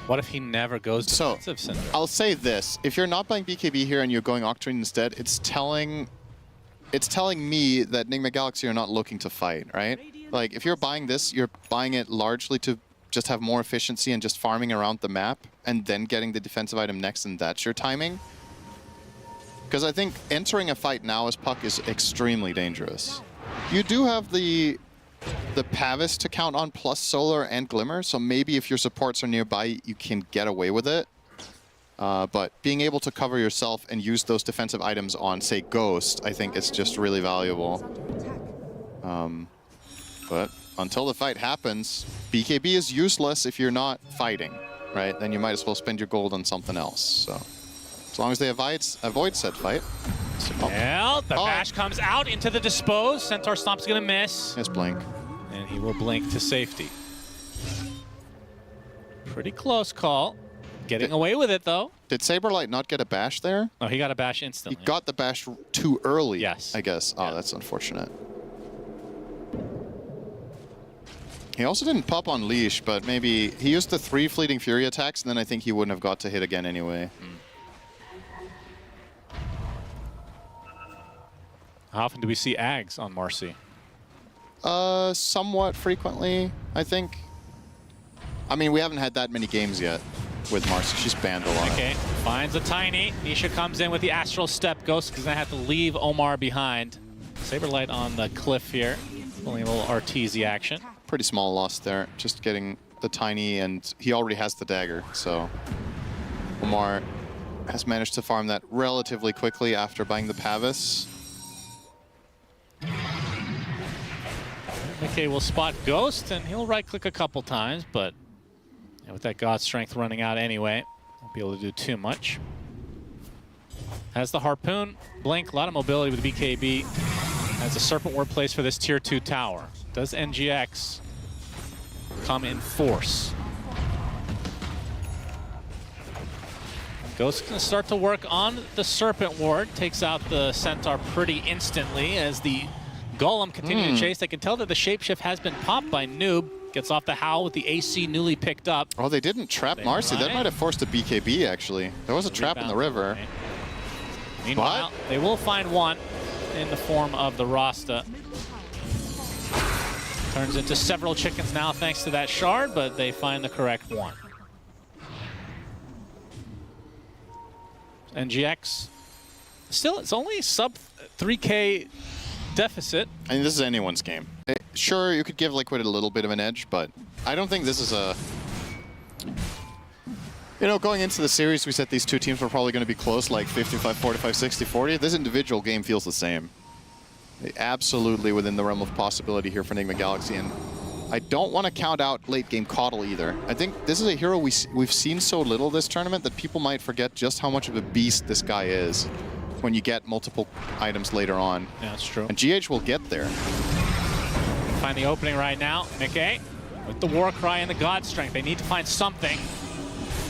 What if he never goes defensive, Cinder? I'll say this: if you're not buying BKB here and you're going Octarine instead, it's telling me that Nigma Galaxy are not looking to fight, right? Like if you're buying this, you're buying it largely to just have more efficiency and just farming around the map and then getting the defensive item next, and that's your timing. Because I think entering a fight now as Puck is extremely dangerous. You do have the Pavis to count on plus Solar and Glimmer, so maybe if your supports are nearby, you can get away with it. But being able to cover yourself and use those defensive items on, say, Ghost, I think is just really valuable. But until the fight happens, BKB is useless if you're not fighting, right? Then you might as well spend your gold on something else. So as long as they avoid said fight. Well, the bash comes out into the dispose. Centaur Stomp's gonna miss. Yes, blink. And he will blink to safety. Pretty close call. Getting away with it, though. Did Saberlight not get a bash there? Oh, he got a bash instantly. He got the bash too early, yes, I guess. Oh, that's unfortunate. He also didn't pop on Leash, but maybe he used the 3 fleeting Fury attacks, and then I think he wouldn't have got to hit again anyway. How often do we see Ags on Marcy? Somewhat frequently, I think. I mean, we haven't had that many games yet with Marcy. She's banned a lot. Okay, finds a Tiny. Nisha comes in with the Astral Step. Ghost is going to have to leave Omar behind. Saberlight on the cliff here. Only a little Arteezy action. Pretty small loss there. Just getting the Tiny, and he already has the dagger, so Omar has managed to farm that relatively quickly after buying the Pavis. Okay, will spot Ghost, and he'll right-click a couple times, but with that God Strength running out anyway, won't be able to do too much. Has the Harpoon, Blink, a lot of mobility with BKB. Has a Serpent Ward place for this Tier 2 tower. Does NGX come in force? Ghost's going to start to work on the Serpent Ward. Takes out the Centaur pretty instantly as the Golem continue to chase. They can tell that the Shapeshift has been popped by Noob. Gets off the Howl with the AC newly picked up. Oh, they didn't trap Marcy. That might have forced a BKB, actually. There was a trap in the river. Right. Meanwhile, they will find one in the form of the Rasta. Turns into several chickens now thanks to that shard, but they find the correct one. NGX, still, it's only sub 3K deficit. I mean, this is anyone's game. Sure, you could give Liquid a little bit of an edge, but I don't think this is a... You know, going into the series, we said these two teams were probably going to be close, like 55-45, 60-40. This individual game feels the same. Absolutely within the realm of possibility here for Nigma Galaxy, and I don't want to count out late-game Coddle either. I think this is a hero we've seen so little this tournament that people might forget just how much of a beast this guy is when you get multiple items later on. Yeah, that's true. And GH will get there. Find the opening right now. Nikkei with the War Cry and the God Strength. They need to find something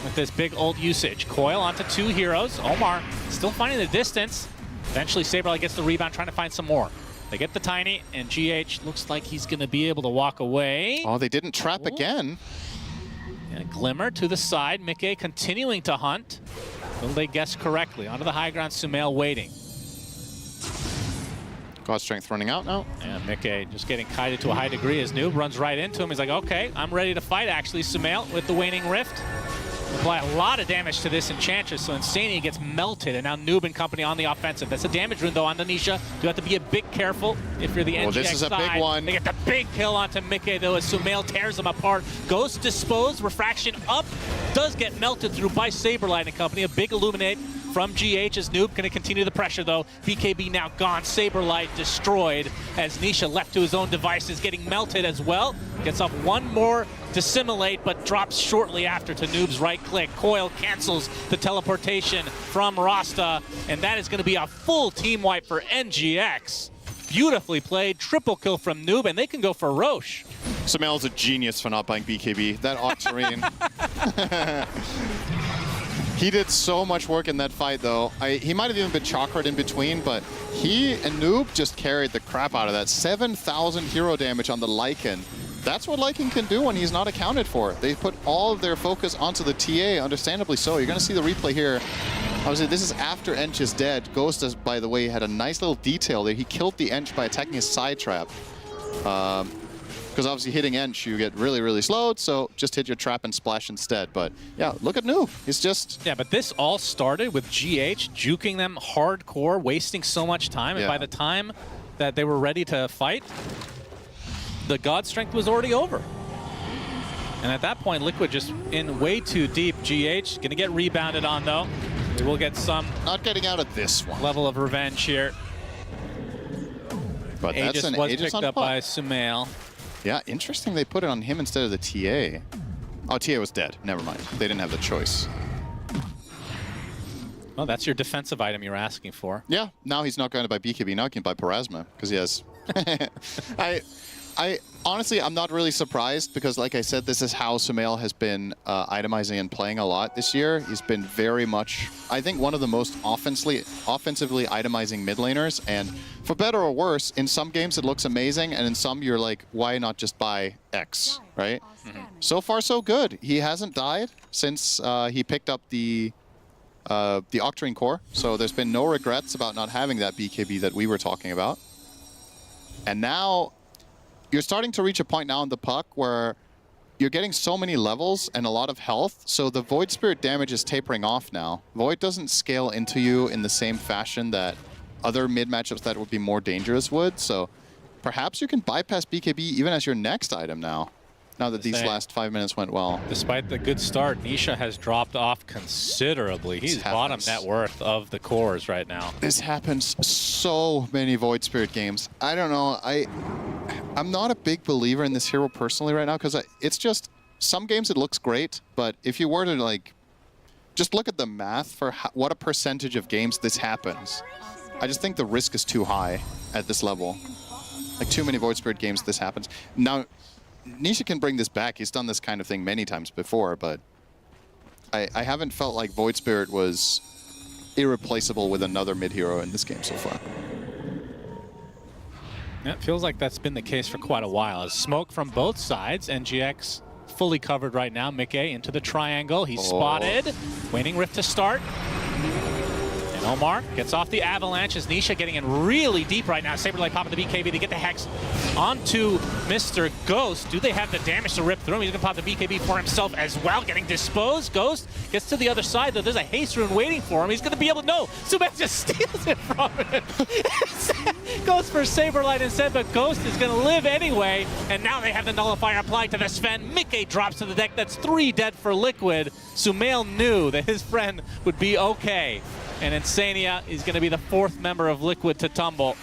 with this big ult usage. Coil onto two heroes. Omar still finding the distance. Eventually Saberlight gets the rebound, trying to find some more. They get the Tiny, and GH looks like he's going to be able to walk away. Oh, they didn't trap again. And a Glimmer to the side. Mickey continuing to hunt. Will they guess correctly? Onto the high ground, Sumail waiting. God Strength running out now. And Mickey just getting kited to a high degree as Noob runs right into him. He's like, okay, I'm ready to fight actually. Sumail with the Waning Rift. Apply a lot of damage to this Enchantress, so Insania gets melted, and now Noob and company on the offensive. That's a damage rune, though, on Nisha. You have to be a bit careful if you're the NGX this is a side. big one. They get the big kill onto Mickey, though, as Sumail tears them apart. Ghost disposed, Refraction up, does get melted through by Saberlight and company. A big Illuminate from GH as Noob going to continue the pressure, though. BKB now gone, Saberlight destroyed as Nisha left to his own devices, getting melted as well. Gets up one more Dissimulate, but drops shortly after to Noob's right click. Coil cancels the teleportation from Rasta, and that is going to be a full team wipe for NGX. Beautifully played, triple kill from Noob, and they can go for Roche. Sumail's a genius for not buying BKB. That Octarine. He did so much work in that fight, though. He might have even been chakred in between, but he and Noob just carried the crap out of that. 7,000 hero damage on the Lycan. That's what Lycan can do when he's not accounted for. They put all of their focus onto the TA, understandably so. You're going to see the replay here. Obviously, this is after Ench is dead. Ghost, has, by the way, had a nice little detail there. He killed the Ench by attacking his side trap. Because obviously hitting Ench, you get really, really slowed, so just hit your trap and splash instead. But yeah, look at Noob. He's just... Yeah, but this all started with GH juking them hardcore, wasting so much time, and by the time that they were ready to fight, the God Strength was already over. And at that point, Liquid just in way too deep. GH gonna get rebounded on, though. They will get some... Not getting out of this one. ...level of revenge here. But Aegis that's an was Aegis picked up by Sumail. Yeah, interesting they put it on him instead of the TA. Oh, TA was dead. Never mind. They didn't have the choice. Well, that's your defensive item you're asking for. Yeah, now he's not going to buy BKB. Now he can buy Parasma because he has... I honestly, I'm not really surprised because, like I said, this is how Sumail has been itemizing and playing a lot this year. He's been very much, I think, one of the most offensively itemizing mid laners. And for better or worse, in some games it looks amazing, and in some you're like, why not just buy X, right? So far, so good. He hasn't died since he picked up the Octarine core, so there's been no regrets about not having that BKB that we were talking about. And now... You're starting to reach a point now in the puck where you're getting so many levels and a lot of health, so the Void Spirit damage is tapering off now. Void doesn't scale into you in the same fashion that other mid matchups that would be more dangerous would, so perhaps you can bypass BKB even as your next item now that these last 5 minutes went well. Despite the good start, Nisha has dropped off considerably. He's bottom net worth of the cores right now. This happens so many Void Spirit games. I don't know. I'm not a big believer in this hero personally right now because it's just, some games it looks great, but if you were to like, just look at the math for what a percentage of games this happens, I just think the risk is too high at this level. Like too many Void Spirit games this happens. Now, Nisha can bring this back. He's done this kind of thing many times before, but I haven't felt like Void Spirit was irreplaceable with another mid hero in this game so far. Yeah, it feels like that's been the case for quite a while. As smoke from both sides, NGX fully covered right now. Mickey into the triangle. He's spotted. Waning Rift to start. And Omar gets off the avalanche as Nisha getting in really deep right now. Saberlight popping the BKB to get the Hex onto Mr. Ghost. Do they have the damage to rip through him? He's going to pop the BKB for himself as well, getting disposed. Ghost gets to the other side, though. There's a haste rune waiting for him. He's going to be able to know. Sumet just steals it from him. Goes for Saberlight instead, but Ghost is going to live anyway. And now they have the nullifier applied to the Sven. Mickey drops to the deck. That's 3 dead for Liquid. Sumail knew that his friend would be okay. And Insania is going to be the 4th member of Liquid to tumble,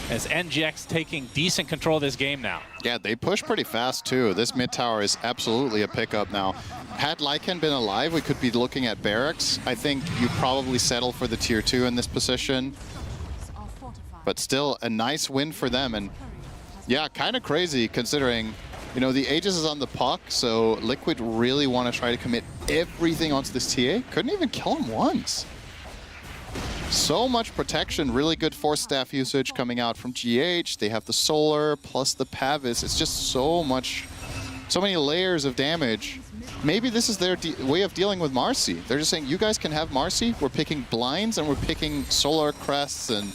as NGX taking decent control of this game now. Yeah, they push pretty fast too. This mid tower is absolutely a pickup now. Had Lycan been alive, we could be looking at barracks. I think you probably settle for the tier 2 in this position. But still a nice win for them. And yeah, kind of crazy considering, you know, the Aegis is on the puck, so Liquid really want to try to commit everything onto this TA. Couldn't even kill him once. So much protection, really good force staff usage coming out from GH. They have the solar plus the Pavis. It's just so many layers of damage. Maybe this is their way of dealing with Marcy. They're just saying, you guys can have Marcy. We're picking blinds and we're picking solar crests and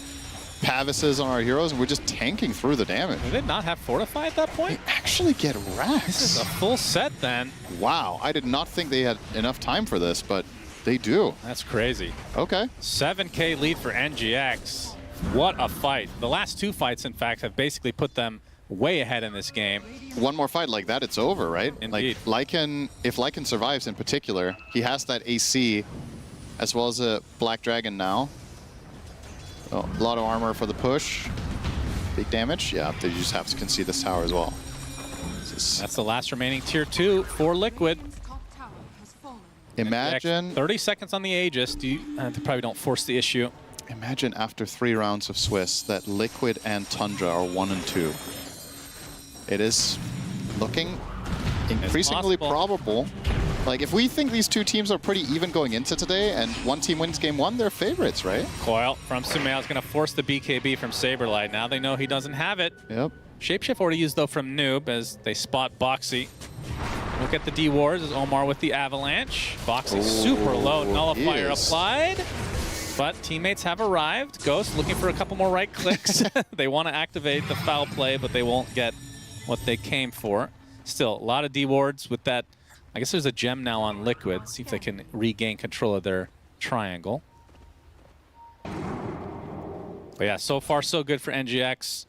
Pavises on our heroes, and we're just tanking through the damage. Did they not have Fortify at that point? They actually get wrecked. This is a full set then. Wow, I did not think they had enough time for this, but they do. That's crazy. Okay. 7K lead for NGX. What a fight. The last 2 fights, in fact, have basically put them way ahead in this game. One more fight like that, it's over, right? Indeed. Like Lycan, if Lycan survives in particular, he has that AC as well as a Black Dragon now. Oh, a lot of armor for the push. Big damage. Yeah, they just have to concede this tower as well. That's the last remaining tier 2 for Liquid. Imagine 30 seconds on the Aegis. They probably don't force the issue. Imagine after 3 rounds of Swiss that Liquid and Tundra are 1 and 2. It is looking increasingly probable. Like, if we think these 2 teams are pretty even going into today and one team wins game 1, they're favorites, right? Coil from Sumail is going to force the BKB from Saberlight. Now they know he doesn't have it. Yep. Shapeshift already used, though, from Noob as they spot Boxy. Look at the D-Wars as Omar with the Avalanche. Boxy super low, nullifier applied. But teammates have arrived. Ghost looking for a couple more right clicks. They want to activate the foul play, but they won't get what they came for. Still, a lot of D-Wards with that. I guess there's a gem now on Liquid. See if they can regain control of their triangle. But yeah, so far so good for NGX.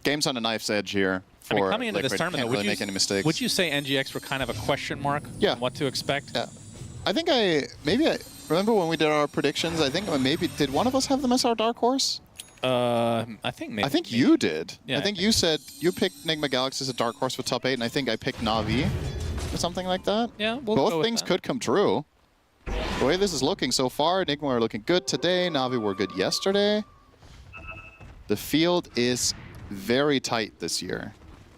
Game's on a knife's edge here. I mean, coming into Liquid, this tournament, can't really make any mistakes. Would you say NGX were kind of a question mark on what to expect? Yeah. I think I remember when we did our predictions, I think did one of us have them as our dark horse? I think maybe. I think you did. Yeah, I think you said you picked Nigma Galaxy as a dark horse for top 8, and I think I picked Na'Vi or something like that. Yeah, we'll both go with things that. could come true. The way this is looking so far, Nigma are looking good today. Na'Vi were good yesterday. The field is very tight this year.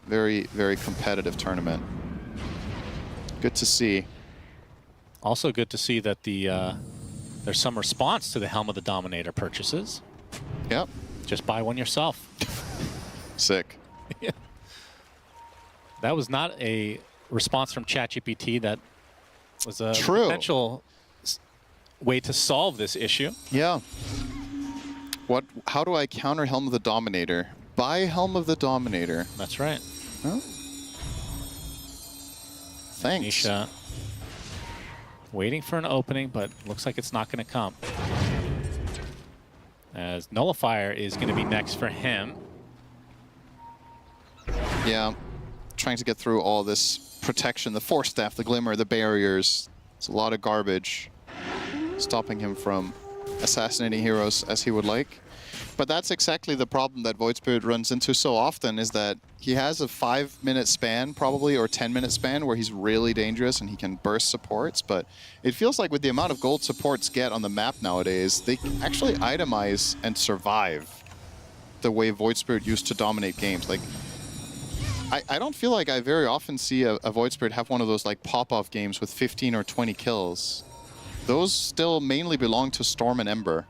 Very, very competitive tournament. Good to see. Also good to see that there's some response to the Helm of the Dominator purchases. Yep. Just buy one yourself. Sick. Yeah. That was not a response from ChatGPT. That was a potential way to solve this issue. Yeah. How do I counter Helm of the Dominator? Buy Helm of the Dominator. That's right. Huh? Thanks. Nisha waiting for an opening, but looks like it's not going to come. As Nullifier is going to be next for him. Yeah, trying to get through all this protection, the Force Staff, the Glimmer, the barriers. It's a lot of garbage, stopping him from assassinating heroes as he would like. But that's exactly the problem that Void Spirit runs into so often, is that he has a 5-minute span probably, or 10-minute span, where he's really dangerous and he can burst supports. But it feels like with the amount of gold supports get on the map nowadays, they actually itemize and survive the way Void Spirit used to dominate games. Like, I don't feel like I very often see a Void Spirit have one of those like pop-off games with 15 or 20 kills. Those still mainly belong to Storm and Ember.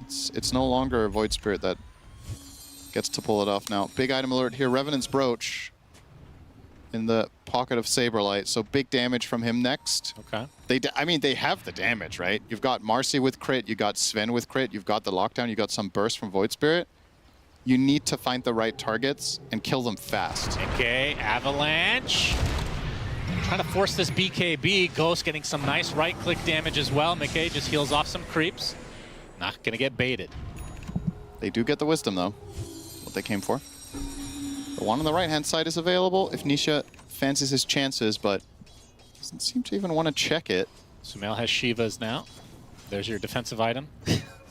It's no longer a Void Spirit that gets to pull it off now. Big item alert here, Revenant's Brooch in the pocket of Saberlight, so big damage from him next. Okay. I mean, they have the damage, right? You've got Marcy with crit, you got Sven with crit, you've got the lockdown, you got some burst from Void Spirit. You need to find the right targets and kill them fast. Okay, Avalanche. Trying to force this BKB. Ghost getting some nice right-click damage as well. McKay just heals off some creeps. Not gonna get baited. They do get the wisdom, though. What they came for. The one on the right-hand side is available if Nisha fancies his chances, but doesn't seem to even want to check it. Sumail has Shivas now. There's your defensive item.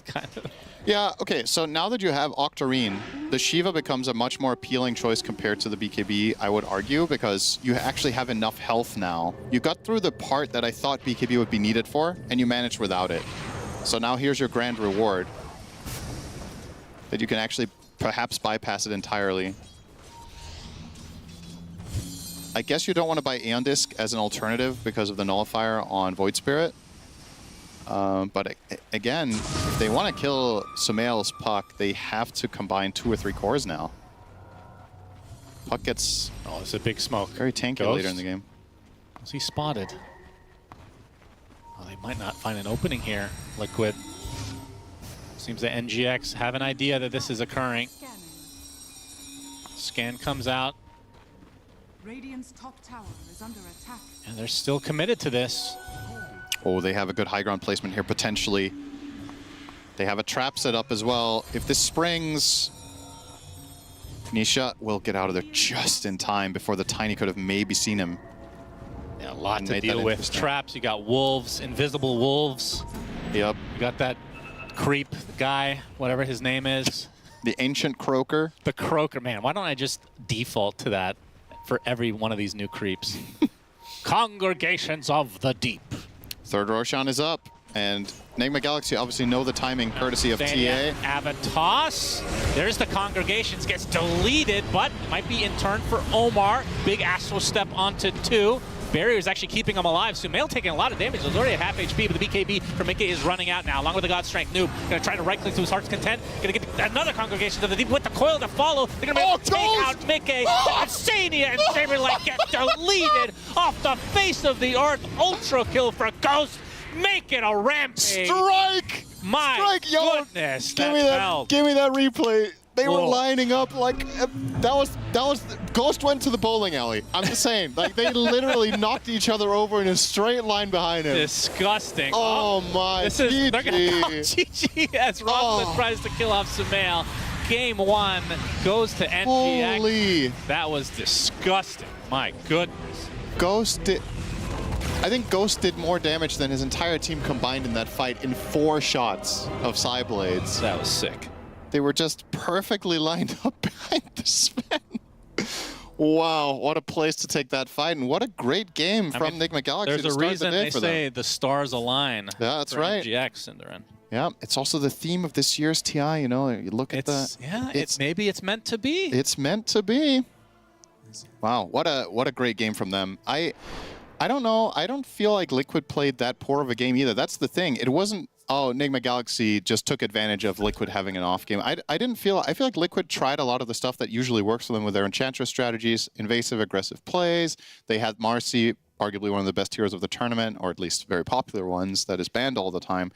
Kind of. Yeah, okay, so now that you have Octarine, the Shiva becomes a much more appealing choice compared to the BKB, I would argue, because you actually have enough health now. You got through the part that I thought BKB would be needed for, and you managed without it. So now here's your grand reward. That you can actually perhaps bypass it entirely. I guess you don't want to buy Aeon Disc as an alternative because of the nullifier on Void Spirit. But again, if they want to kill Sumail's Puck, they have to combine 2 or 3 cores now. Puck gets... Oh, it's a big smoke. Very tanky Ghost. later in the game. Was he spotted? Well, they might not find an opening here, Liquid. Seems that NGX have an idea that this is occurring. Scan comes out. Radiant's top tower is under attack. And they're still committed to this. Oh, they have a good high ground placement here, potentially. They have a trap set up as well. If this springs, Nisha will get out of there just in time before the Tiny could have maybe seen him. Yeah, a lot to deal with. Traps, you got wolves, invisible wolves. Yep. You got that creep guy, whatever his name is. The Ancient Croaker. The Croaker, man. Why don't I just default to that for every one of these new creeps? Congregations of the Deep. Third Roshan is up, and Nigma Galaxy obviously know the timing courtesy of TA. Avatos. There's the Congregations, gets deleted, but might be in turn for Omar. Big Astral Step onto 2. Barrier is actually keeping him alive. Sumail taking a lot of damage. There's already a half HP, but the BKB from Mickey is running out now, along with the God Strength Noob. Gonna try to right-click to his heart's content. Gonna get another Congregation to the Deep with the coil to follow. They're gonna be able to take out Mickey. Sania and Saberlight get deleted off the face of the earth. Ultra kill for Ghost. Make it a rampage. Strike! My goodness. Give me that replay. They were lining up like that was Ghost went to the bowling alley. I'm just saying, like they literally knocked each other over in a straight line behind him. Disgusting. Oh my GG. They're gonna call GG as Roslyn tries to kill off Sumail. Game 1 goes to NGX. Holy. That was disgusting. My goodness. I think Ghost did more damage than his entire team combined in that fight in 4 shots of Psyblades. That was sick. They were just perfectly lined up behind the Sven. Wow, what a place to take that fight, and what a great game from Nigma Galaxy. There's a reason they say the stars align. Yeah, that's right. NGX in the end. Yeah, it's also the theme of this year's TI. You know, you look at that. Yeah, maybe it's meant to be. It's meant to be. Wow, what a great game from them. I don't know. I don't feel like Liquid played that poor of a game either. That's the thing. It wasn't. Oh, Nigma Galaxy just took advantage of Liquid having an off game. I feel like Liquid tried a lot of the stuff that usually works for them with their Enchantress strategies, invasive, aggressive plays. They had Marcy, arguably one of the best heroes of the tournament, or at least very popular ones, that is banned all the time.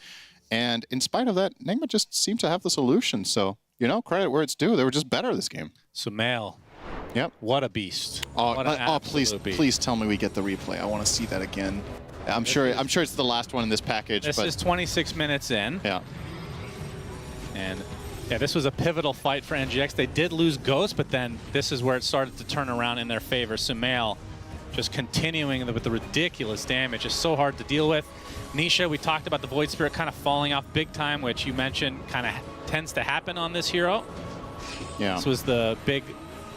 And in spite of that, Nigma just seemed to have the solution. So, you know, credit where it's due. They were just better this game. Sumail. Yep. What a beast. Please tell me we get the replay. I want to see that again. I'm sure it's the last one in this package. This is 26 minutes in. Yeah. And yeah, this was a pivotal fight for NGX. They did lose Ghost, but then this is where it started to turn around in their favor. Sumail just continuing with the ridiculous damage. It's so hard to deal with. Nisha, we talked about the Void Spirit kind of falling off big time, which you mentioned kind of tends to happen on this hero. Yeah. This was the big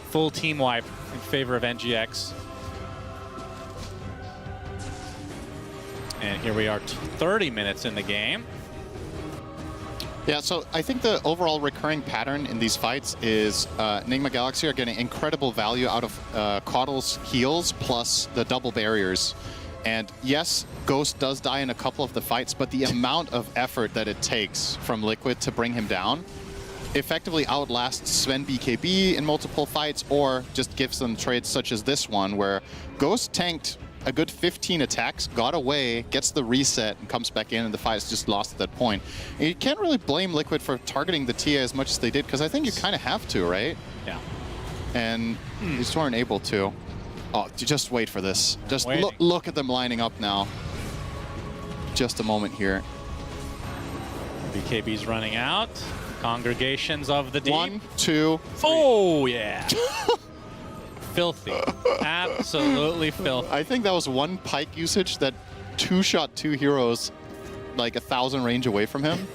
full team wipe in favor of NGX. And here we are 30 minutes in the game. Yeah, so I think the overall recurring pattern in these fights is Nigma Galaxy are getting incredible value out of Caudle's heals plus the double barriers. And yes, Ghost does die in a couple of the fights, but the amount of effort that it takes from Liquid to bring him down effectively outlasts Sven BKB in multiple fights, or just gives them trades such as this one, where Ghost tanked a good 15 attacks, got away, gets the reset, and comes back in, and the fight is just lost at that point. And you can't really blame Liquid for targeting the TA as much as they did, because I think you kind of have to, right? Yeah. And they just weren't able to. Oh, just wait for this. Just look at them lining up now. Just a moment here. BKB's running out. Congregations of the deep. 1, 2, 3. Oh, yeah. Filthy. Absolutely filthy. I think that was one pike usage that two-shot 2 heroes like 1,000 range away from him.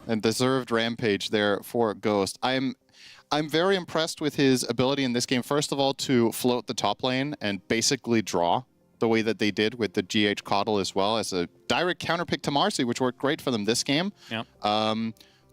And deserved rampage there for Ghost. I'm very impressed with his ability in this game, first of all, to float the top lane and basically draw the way that they did with the GH Caudle as well as a direct counterpick to Marcy, which worked great for them this game. Yeah.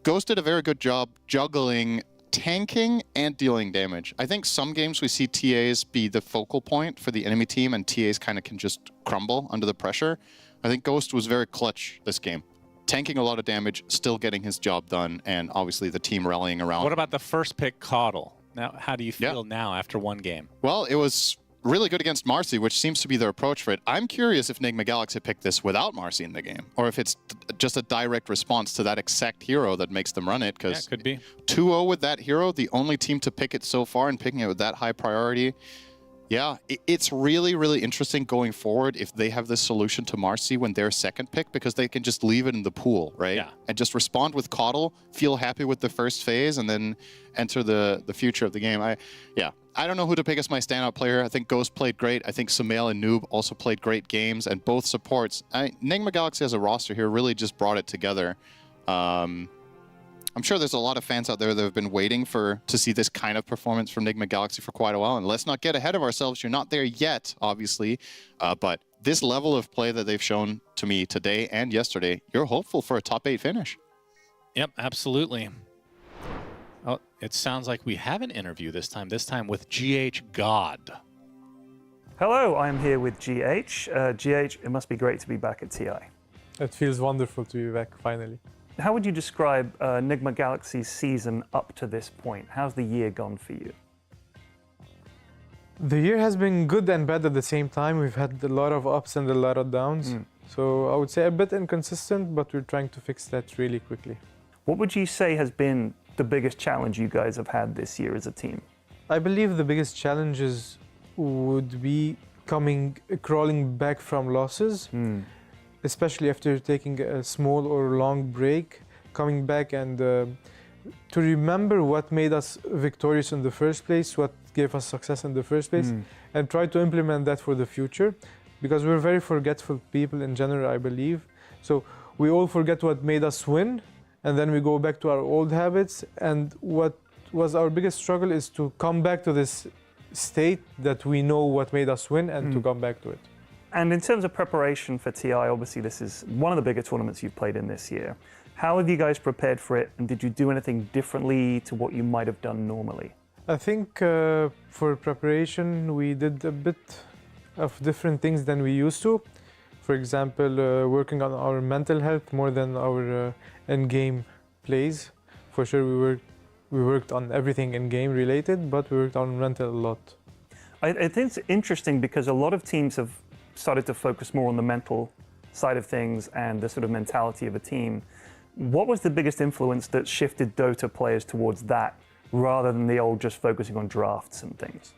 Ghost did a very good job juggling tanking and dealing damage. I think some games we see TAs be the focal point for the enemy team and TAs kind of can just crumble under the pressure. I think Ghost was very clutch this game. Tanking a lot of damage, still getting his job done, and obviously the team rallying around. What about the first pick Caudle? Now, how do you feel now after one game? Well, it was really good against Marcy, which seems to be their approach for it. I'm curious if Nigma Galaxy picked this without Marcy in the game, or if it's just a direct response to that exact hero that makes them run it, because could be 2-0 with that hero, the only team to pick it so far and picking it with that high priority. Yeah, it's really, really interesting going forward if they have this solution to Marcy when they're second pick, because they can just leave it in the pool, right? Yeah. And just respond with Caudle, feel happy with the first phase, and then enter the future of the game. I don't know who to pick as my standout player. I think Ghost played great. I think Sumail and Noob also played great games, and both supports. Nigma Galaxy as a roster here really just brought it together. I'm sure there's a lot of fans out there that have been waiting to see this kind of performance from Nigma Galaxy for quite a while. And let's not get ahead of ourselves. You're not there yet, obviously. But this level of play that they've shown to me today and yesterday, you're hopeful for a top 8 finish. Yep, absolutely. Oh, it sounds like we have an interview this time with GH God. Hello, I'm here with GH. GH, it must be great to be back at TI. It feels wonderful to be back, finally. How would you describe Nigma Galaxy's season up to this point? How's the year gone for you? The year has been good and bad at the same time. We've had a lot of ups and a lot of downs. So I would say a bit inconsistent, but we're trying to fix that really quickly. What would you say has been the biggest challenge you guys have had this year as a team? I believe the biggest challenges would be crawling back from losses. Especially after taking a small or long break, coming back and to remember what made us victorious in the first place, what gave us success in the first place, and try to implement that for the future, because we're very forgetful people in general, I believe. So we all forget what made us win, and then we go back to our old habits, and what was our biggest struggle is to come back to this state that we know what made us win and to come back to it. And in terms of preparation for TI, obviously this is one of the bigger tournaments you've played in this year. How have you guys prepared for it, and did you do anything differently to what you might have done normally? I think for preparation we did a bit of different things than we used to. For example, working on our mental health more than our in-game plays. For sure we worked on everything in-game related, but we worked on mental a lot. I think it's interesting because a lot of teams have started to focus more on the mental side of things and the sort of mentality of a team. What was the biggest influence that shifted Dota players towards that rather than the old just focusing on drafts and things?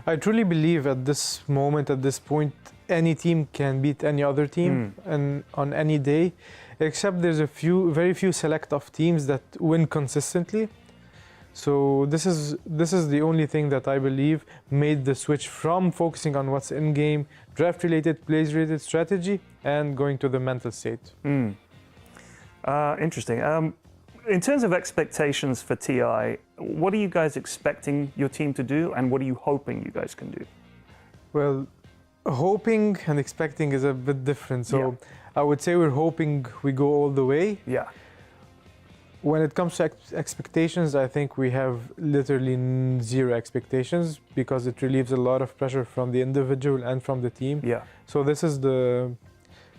I truly believe at this moment, at this point, any team can beat any other team and on any day, except there's very few select of teams that win consistently. So this is the only thing that I believe made the switch from focusing on what's in-game, draft-related, plays-related strategy, and going to the mental state. Interesting. In terms of expectations for TI, what are you guys expecting your team to do, and what are you hoping you guys can do? Well, hoping and expecting is a bit different. So I would say we're hoping we go all the way. Yeah. When it comes to expectations, I think we have literally zero expectations because it relieves a lot of pressure from the individual and from the team. Yeah. So this is the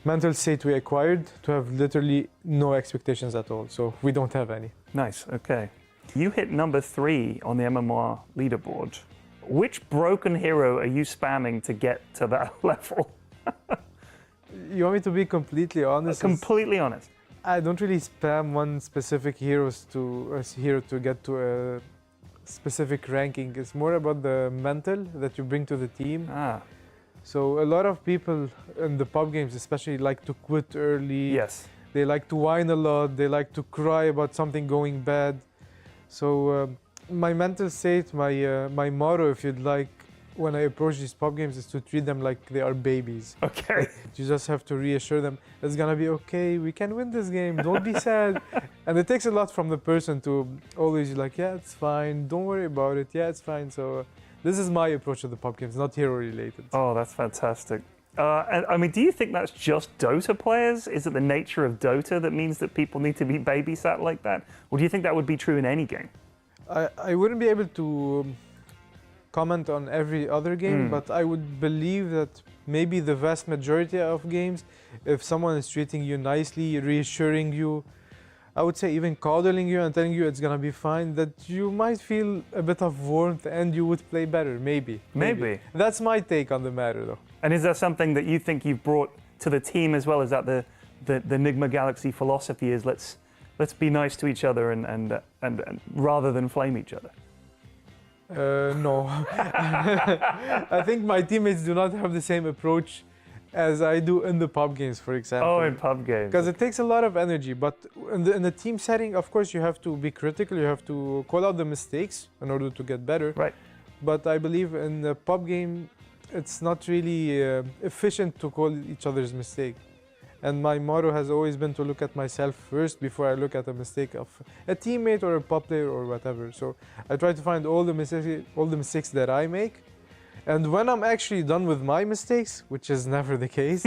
mental state we acquired to have literally no expectations at all. So we don't have any. Nice, okay. You hit number 3 on the MMR leaderboard. Which broken hero are you spamming to get to that level? You want me to be completely honest? Completely honest. I don't really spam one specific hero to get to a specific ranking. It's more about the mental that you bring to the team. So a lot of people in the pub games especially like to quit early. Yes. They like to whine a lot. They like to cry about something going bad. So my mental state, my motto, if you'd like, when I approach these pub games is to treat them like they are babies. Okay. You just have to reassure them, it's gonna be okay, we can win this game, don't be sad. And it takes a lot from the person to always be like, yeah, it's fine, don't worry about it, yeah, it's fine. So this is my approach to the pub games, not hero related. Oh, that's fantastic. And I mean, do you think that's just Dota players? Is it the nature of Dota that means that people need to be babysat like that? Or do you think that would be true in any game? I wouldn't be able to comment on every other game, but I would believe that maybe the vast majority of games, if someone is treating you nicely, reassuring you, I would say even coddling you and telling you it's gonna be fine, that you might feel a bit of warmth and you would play better, maybe. That's my take on the matter though. And is that something that you think you've brought to the team as well? Is that the Nigma Galaxy philosophy is let's be nice to each other and rather than flame each other? No. I think my teammates do not have the same approach as I do in the pub games, for example. Oh, in pub games. Because it takes a lot of energy, but in the team setting, of course, you have to be critical, you have to call out the mistakes in order to get better. Right. But I believe in the pub game, it's not really efficient to call each other's mistake. And my motto has always been to look at myself first before I look at a mistake of a teammate or a pub player or whatever. So I try to find all the mistakes that I make. And when I'm actually done with my mistakes, which is never the case,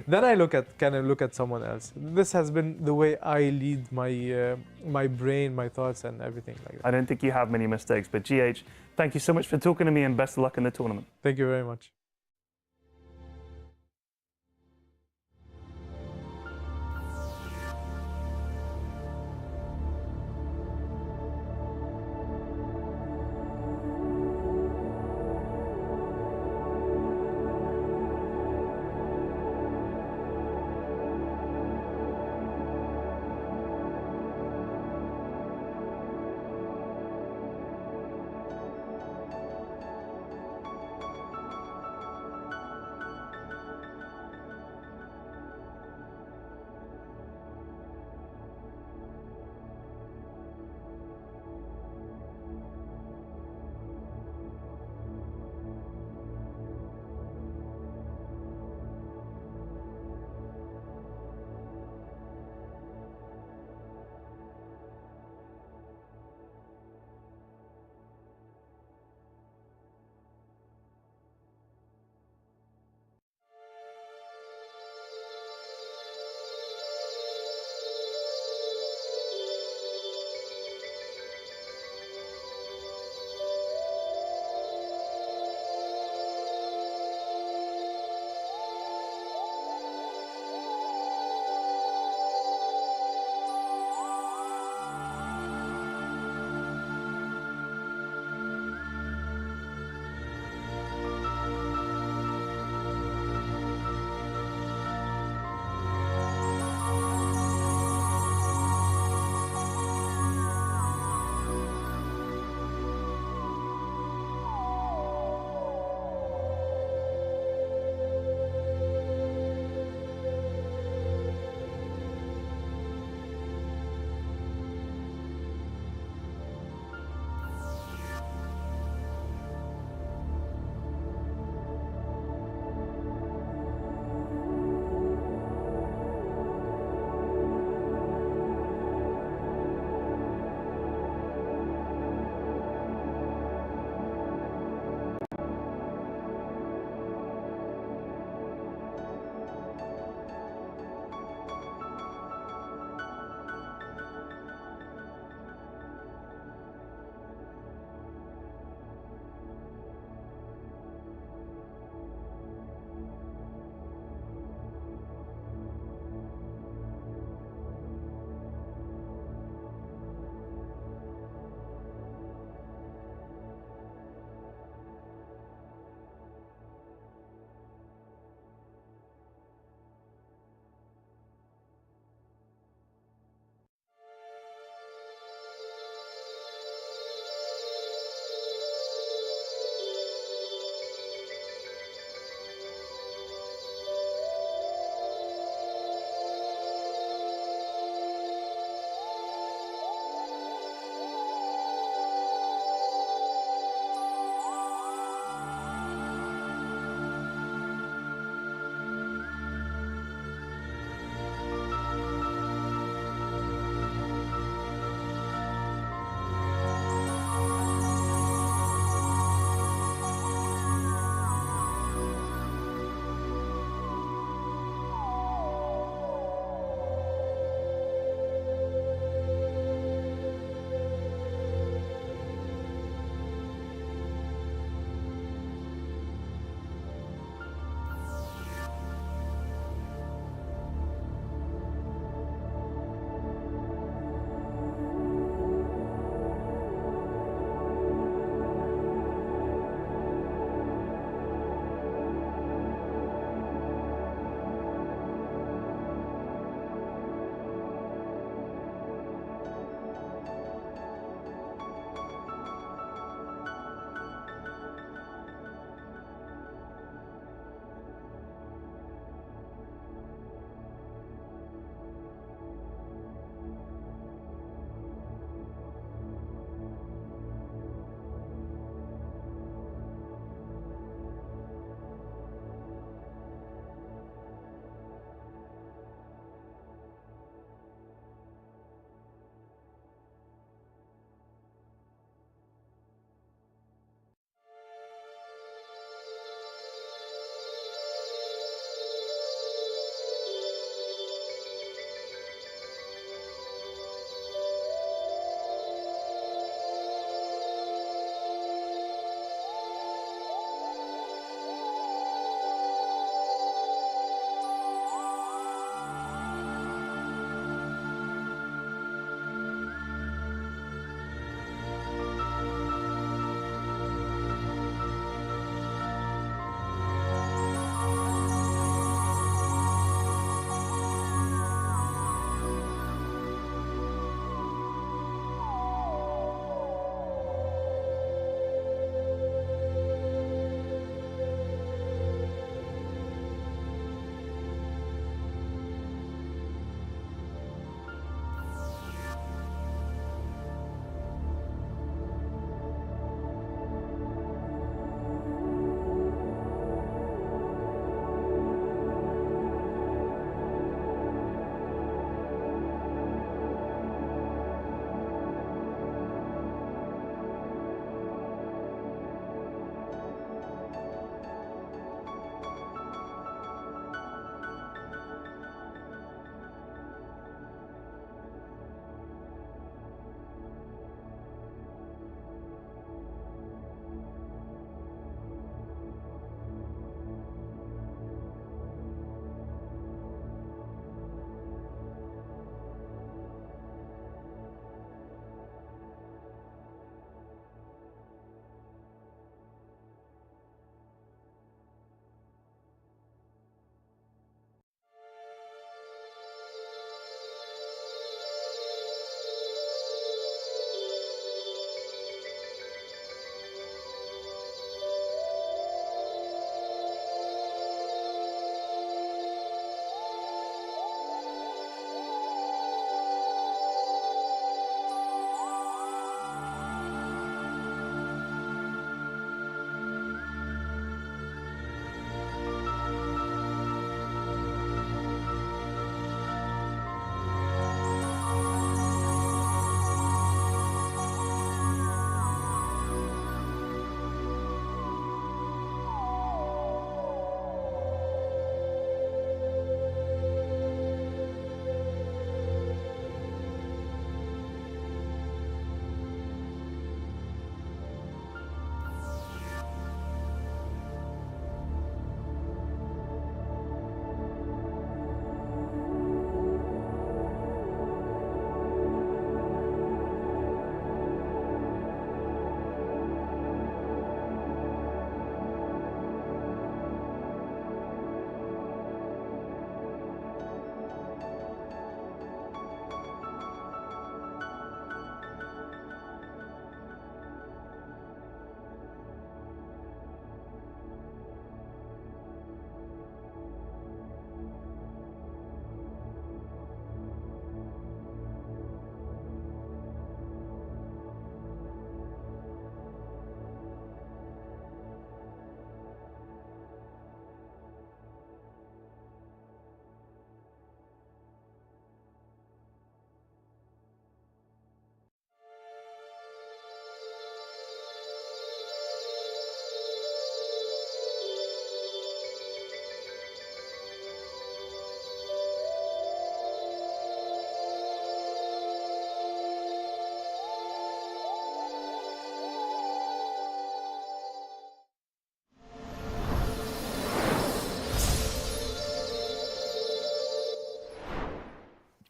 then I kind of look at someone else. This has been the way I lead my brain, my thoughts, and everything like that. I don't think you have many mistakes, but GH, thank you so much for talking to me and best of luck in the tournament. Thank you very much.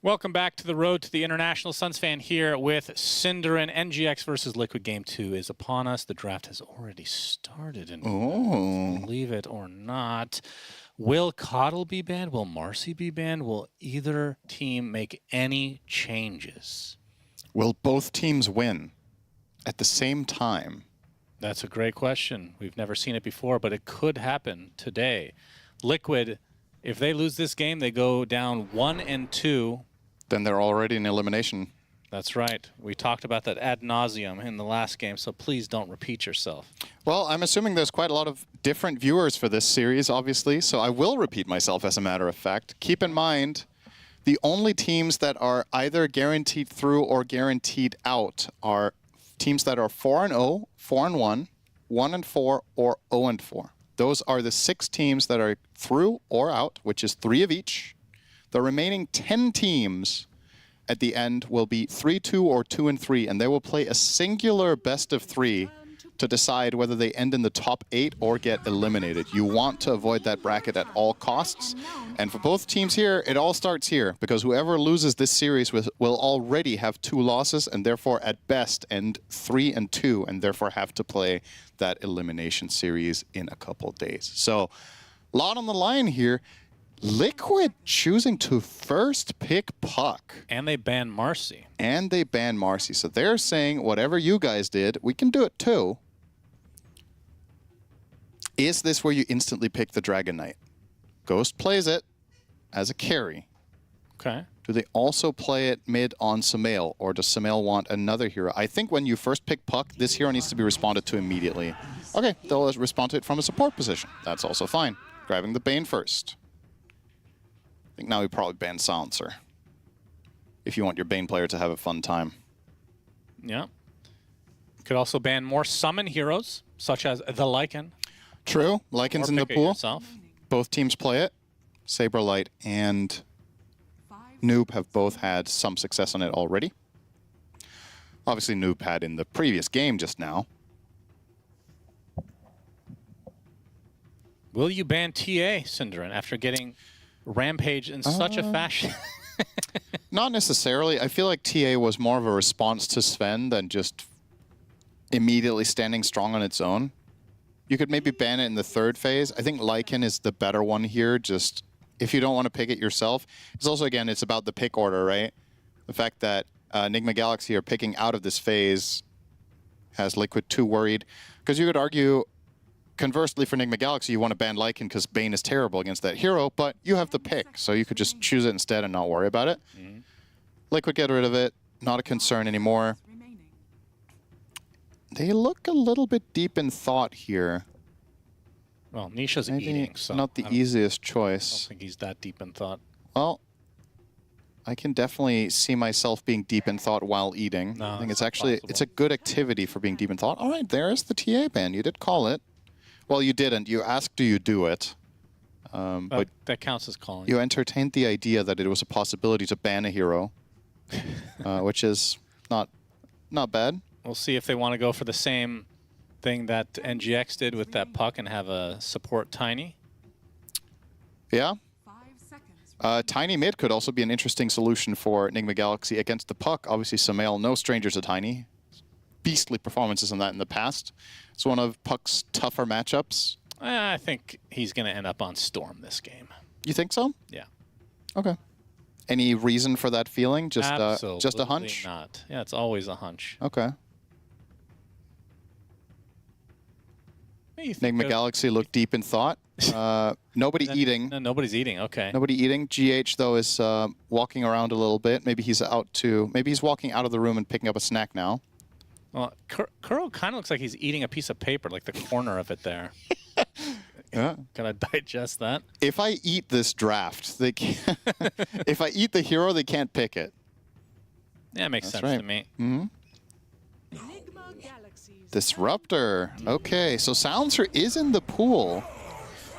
Welcome back to the road to the International Suns fan here with Cinderin. NGX versus Liquid Game 2 is upon us. The draft has already started, and believe it or not. Will Coddle be banned? Will Marcy be banned? Will either team make any changes? Will both teams win at the same time? That's a great question. We've never seen it before, but it could happen today. Liquid, if they lose this game, they go down 1-2. Then they're already in elimination. That's right. We talked about that ad nauseum in the last game, so please don't repeat yourself. Well, I'm assuming there's quite a lot of different viewers for this series, obviously, so I will repeat myself as a matter of fact. Keep in mind, the only teams that are either guaranteed through or guaranteed out are teams that are 4-0, 4-1, 1-4, or 0-4. Those are the 6 teams that are through or out, which is 3 of each. The remaining 10 teams at the end will be 3-2 or 2-3, and they will play a singular best of 3 to decide whether they end in the top 8 or get eliminated. You want to avoid that bracket at all costs. And for both teams here, it all starts here, because whoever loses this series will already have 2 losses, and therefore at best end 3-2, and therefore have to play that elimination series in a couple days. So a lot on the line here. Liquid choosing to first pick Puck. And they ban Marcy. And they ban Marcy. So they're saying, whatever you guys did, we can do it too. Is this where you instantly pick the Dragon Knight? Ghost plays it as a carry. Okay. Do they also play it mid on Sumail, or does Sumail want another hero? I think when you first pick Puck, this hero needs to be responded to immediately. Okay, they'll respond to it from a support position. That's also fine. Grabbing the Bane first. I think now we probably ban Silencer, if you want your Bane player to have a fun time. Yeah. Could also ban more summon heroes, such as the Lycan. True. Lycan's in the pool. Yourself. Both teams play it. Saberlight and Noob have both had some success on it already. Obviously, Noob had in the previous game just now. Will you ban TA, Cinderin, after getting Rampage in such a fashion? Not necessarily. I feel like TA was more of a response to Sven than just immediately standing strong on its own. You could maybe ban it in the 3rd phase. I think Lycan is the better one here, just if you don't want to pick it yourself. It's also, again, it's about the pick order, right? The fact that Nigma Galaxy are picking out of this phase has Liquid too worried. Because you could argue, conversely, for Nigma Galaxy, you want to ban Lycan because Bane is terrible against that hero, but you have the pick, so you could just choose it instead and not worry about it. Liquid get rid of it, not a concern anymore. They look a little bit deep in thought here. Well, Nisha's eating, so not the easiest I choice. don't think he's that deep in thought. Well, I can definitely see myself being deep in thought while eating. No, I think it's actually, it's a good activity for being deep in thought. All right, there's the TA ban. You did call it. Well, you didn't. You asked, do you do it? But that counts as calling. you entertained the idea that it was a possibility to ban a hero, which is not bad. We'll see if they want to go for the same thing that NGX did with that Puck and have a support Tiny. Yeah. Tiny mid could also be an interesting solution for Nigma Galaxy against the Puck. Obviously, Sumail, no stranger to Tiny. Beastly performances on that in the past. It's one of Puck's tougher matchups. I think he's going to end up on Storm this game. You think so? Yeah. Okay. Any reason for that feeling? Just Absolutely a hunch? Not. Yeah, it's always a hunch. Okay. Nigma Galaxy looked deep in thought. Nobody eating. No, nobody's eating. Okay. Nobody eating. GH though is walking around a little bit. Maybe he's maybe he's walking out of the room and picking up a snack now. Well, Kuro kind of looks like he's eating a piece of paper, like the corner of it there. Yeah. Can I digest that? If I eat this draft, they can't if I eat the hero, they can't pick it. Yeah, it makes That's sense right. to me. Mm-hmm. Disruptor. Okay, so Silencer is in the pool.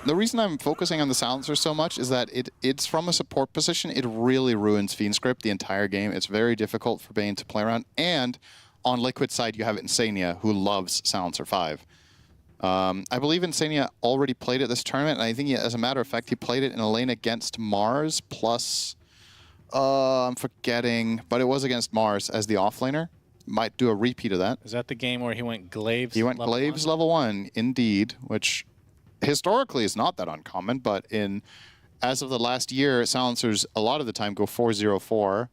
The reason I'm focusing on the Silencer so much is that it's from a support position. It really ruins Fiend Script the entire game. It's very difficult for Bane to play around. And on Liquid side, you have Insania, who loves Silencer 5. I believe Insania already played it this tournament, and I think, as a matter of fact, he played it in a lane against Mars plus I'm forgetting, but it was against Mars as the offlaner. Might do a repeat of that. Is that the game where he went Glaives? He went Glaives level 1, indeed, which historically is not that uncommon, but as of the last year, Silencers a lot of the time go 4-0-4,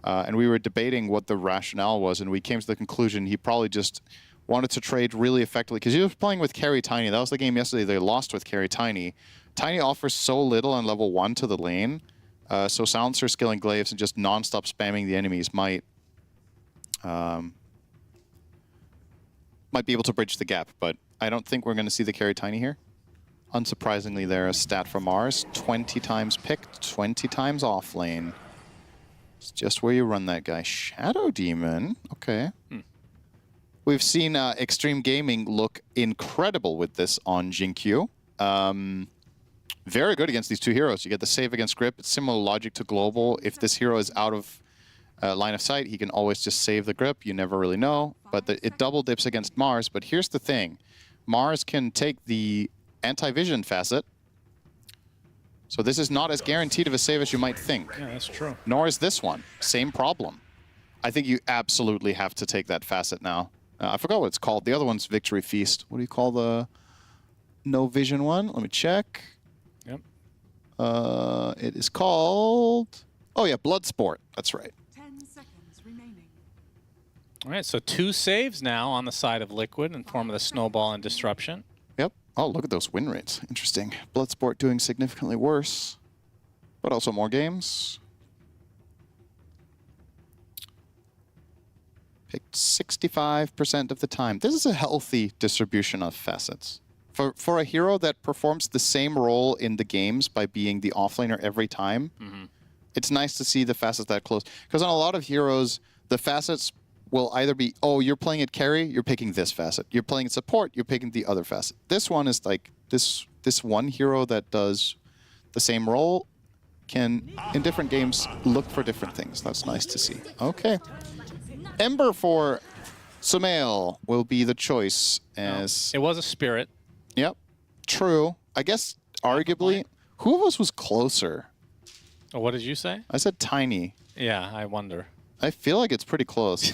and we were debating what the rationale was, and we came to the conclusion he probably just wanted to trade really effectively, because he was playing with Carry Tiny. That was the game yesterday they lost with Carry Tiny. Tiny offers so little on level 1 to the lane, so Silencer skilling Glaives and just non-stop spamming the enemies might be able to bridge the gap, but I don't think we're going to see the Carry Tiny here. Unsurprisingly, there, a stat from Mars, 20 times picked, 20 times off lane. It's just where you run that guy. Shadow Demon, okay. We've seen Xtreme Gaming look incredible with this on Jinkyu. Very good against these two heroes. You get the save against grip. It's similar logic to Global. If this hero is out of line of sight, he can always just save the grip. You never really know. But it double dips against Mars. But here's the thing. Mars can take the anti-vision facet. So this is not as guaranteed of a save as you might think. Yeah, that's true. Nor is this one. Same problem. I think you absolutely have to take that facet now. I forgot what it's called. The other one's Victory Feast. What do you call the no vision one? Let me check. Yep. It is called... Oh yeah, Bloodsport. That's right. 10 seconds remaining. All right, so 2 saves now on the side of Liquid in form of the Snowball and Disruption. Yep. Oh, look at those win rates. Interesting. Bloodsport doing significantly worse, but also more games. Picked 65% of the time. This is a healthy distribution of facets. For a hero that performs the same role in the games by being the offlaner every time, it's nice to see the facets that close. Because on a lot of heroes, the facets will either be, oh, you're playing at carry, you're picking this facet. You're playing at support, you're picking the other facet. This one is like, this one hero that does the same role can, in different games, look for different things. That's nice to see. Okay. Ember for Sumail will be the choice as... It was a Spirit. Yep. True. I guess, arguably, who of us was closer? Oh, what did you say? I said Tiny. Yeah, I wonder. I feel like it's pretty close.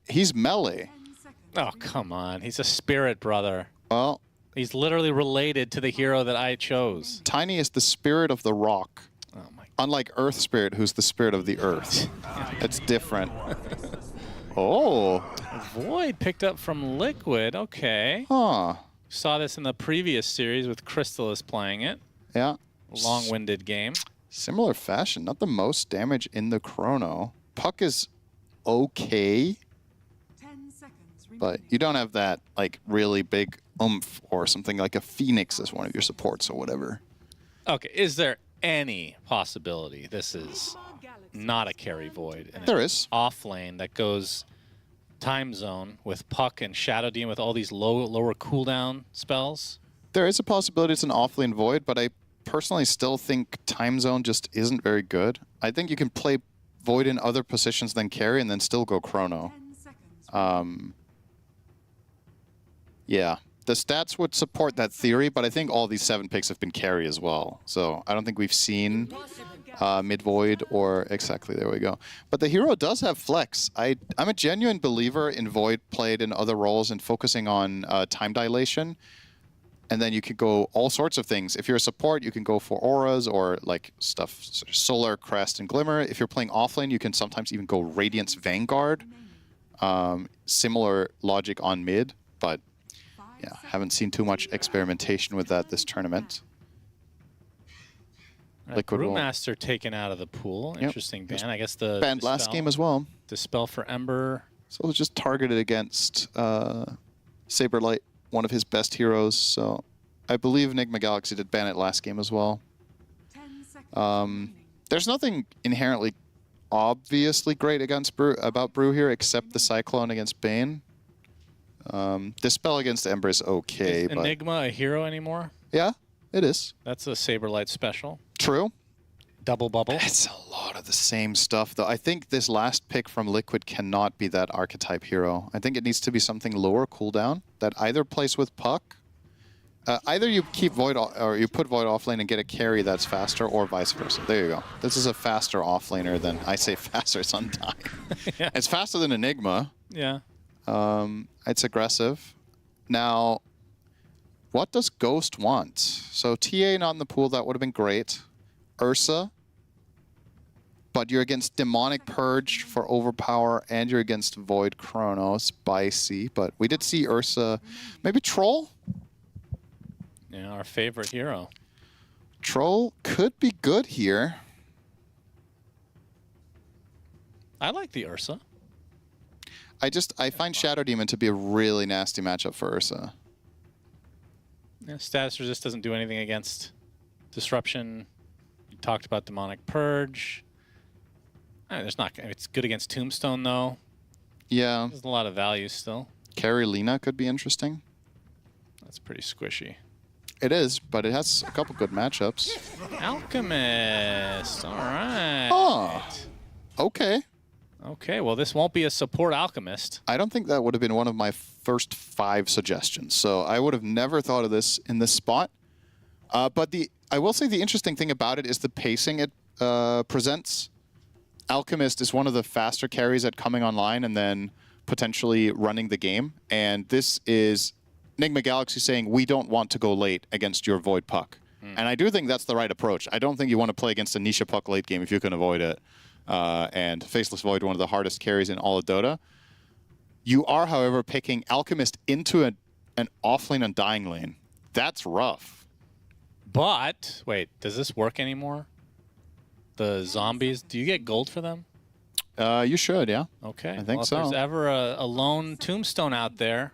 He's melee. Oh, come on. He's a Spirit, brother. Well... He's literally related to the hero that I chose. Tiny is the spirit of the rock. Oh my. Unlike Earth Spirit, who's the spirit of the earth. It's different. Oh. Void picked up from Liquid. Okay. Huh. Saw this in the previous series with Crystallis playing it. Yeah. Long-winded game. Similar fashion. Not the most damage in the chrono. Puck is okay. 10 seconds remaining. But you don't have that, like, really big oomph or something like a Phoenix as one of your supports or whatever. Okay, is there any possibility this is not a carry Void? And there is. Off lane that goes time zone with Puck and Shadow Demon with all these lower cooldown spells? There is a possibility it's an off-lane Void, but I personally still think time zone just isn't very good. I think you can play Void in other positions than carry and then still go chrono. Yeah. The stats would support that theory, but I think all these 7 picks have been carry as well. So I don't think we've seen mid-void or... Exactly, there we go. But the hero does have flex. I'm a genuine believer in Void played in other roles and focusing on time dilation. And then you could go all sorts of things. If you're a support, you can go for auras or like stuff, sort of Solar, Crest, and Glimmer. If you're playing offlane, you can sometimes even go Radiance Vanguard. Similar logic on mid, but... Yeah, haven't seen too much experimentation with that this tournament. Liquid Brewmaster taken out of the pool. Interesting ban. I guess the banned last game as well. Dispel for Ember. So it was just targeted against Saberlight, one of his best heroes. So I believe Nigma Galaxy did ban it last game as well. There's nothing inherently obviously great about Brew here except the Cyclone against Bane. Dispel against Ember is okay. Is Enigma a hero anymore? Yeah, it is. That's a Saberlight special. True. Double bubble. It's a lot of the same stuff, though. I think this last pick from Liquid cannot be that archetype hero. I think it needs to be something lower cooldown that either plays with Puck either you keep Void or you put Void off lane and get a carry that's faster, or vice versa. There you go. This is a faster offlaner than, I say faster, it's Undying. Yeah. It's faster than Enigma. Yeah. It's aggressive. Now, what does Ghost want? So TA not in the pool, that would have been great. Ursa. But you're against Demonic Purge for Overpower, and you're against Void Chrono, spicy. But we did see Ursa. Maybe Troll? Yeah, our favorite hero. Troll could be good here. I like the Ursa. I find Shadow Demon to be a really nasty matchup for Ursa. Yeah, status resist doesn't do anything against disruption. You talked about Demonic Purge. There's not. It's good against Tombstone though. Yeah. There's a lot of value still. Carry Lina could be interesting. That's pretty squishy. It is, but it has a couple good matchups. Alchemist. All right. Oh. Okay. Okay. Well, this won't be a support Alchemist. I don't think that would have been one of my first 5 suggestions. So I would have never thought of this in this spot. But I will say the interesting thing about it is the pacing it presents. Alchemist is one of the faster carries at coming online and then potentially running the game. And this is Nigma Galaxy saying, we don't want to go late against your Void puck. And I do think that's the right approach. I don't think you want to play against a Nisha puck late game if you can avoid it. And Faceless Void, one of the hardest carries in all of Dota. You are, however, picking Alchemist into an offlane Undying lane. That's rough. But, wait, does this work anymore? The zombies, do you get gold for them? You should, yeah. Okay. I think so. If there's so. ever a lone Tombstone out there,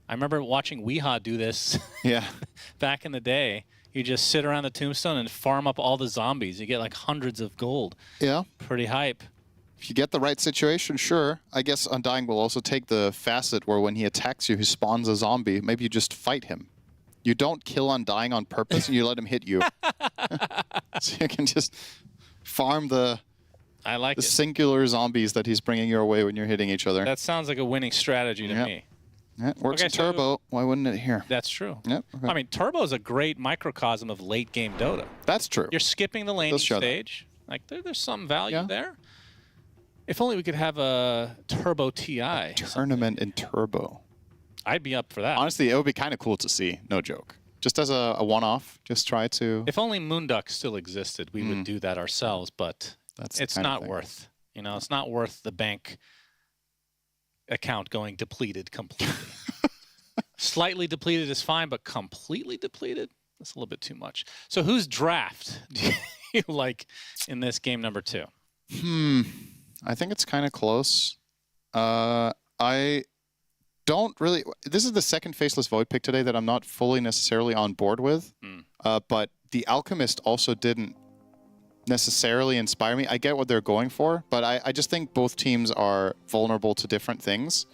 I remember watching Weehaw do this Yeah. back in the day. You just sit around the Tombstone and farm up all the zombies. You get like hundreds of gold. Yeah. Pretty hype. If you get the right situation, sure. I guess Undying will also take the facet where when he attacks you, he spawns a zombie. Maybe you just fight him. You don't kill Undying on purpose and you let him hit you. So you can just farm the singular zombies that he's bringing your way when you're hitting each other. That sounds like a winning strategy to me. Yeah, works in Turbo. Why wouldn't it here? That's true. Yep. Okay. I mean, Turbo is a great microcosm of late game Dota. That's true. You're skipping the laning stage. Like there's some value there. If only we could have a Turbo TI. Tournament in Turbo. I'd be up for that. Honestly, it would be kind of cool to see. No joke. Just as a one-off, just try to... If only Moonduck still existed, we would do that ourselves, but it's not worth. You know, it's not worth the bank account going depleted completely. Slightly depleted is fine, but completely depleted? That's a little bit too much. So whose draft do you like in this game number 2? I think it's kind of close. I don't really... This is the second Faceless Void pick today that I'm not fully necessarily on board with. But the Alchemist also didn't necessarily inspire me. I get what they're going for, but I just think both teams are vulnerable to different things.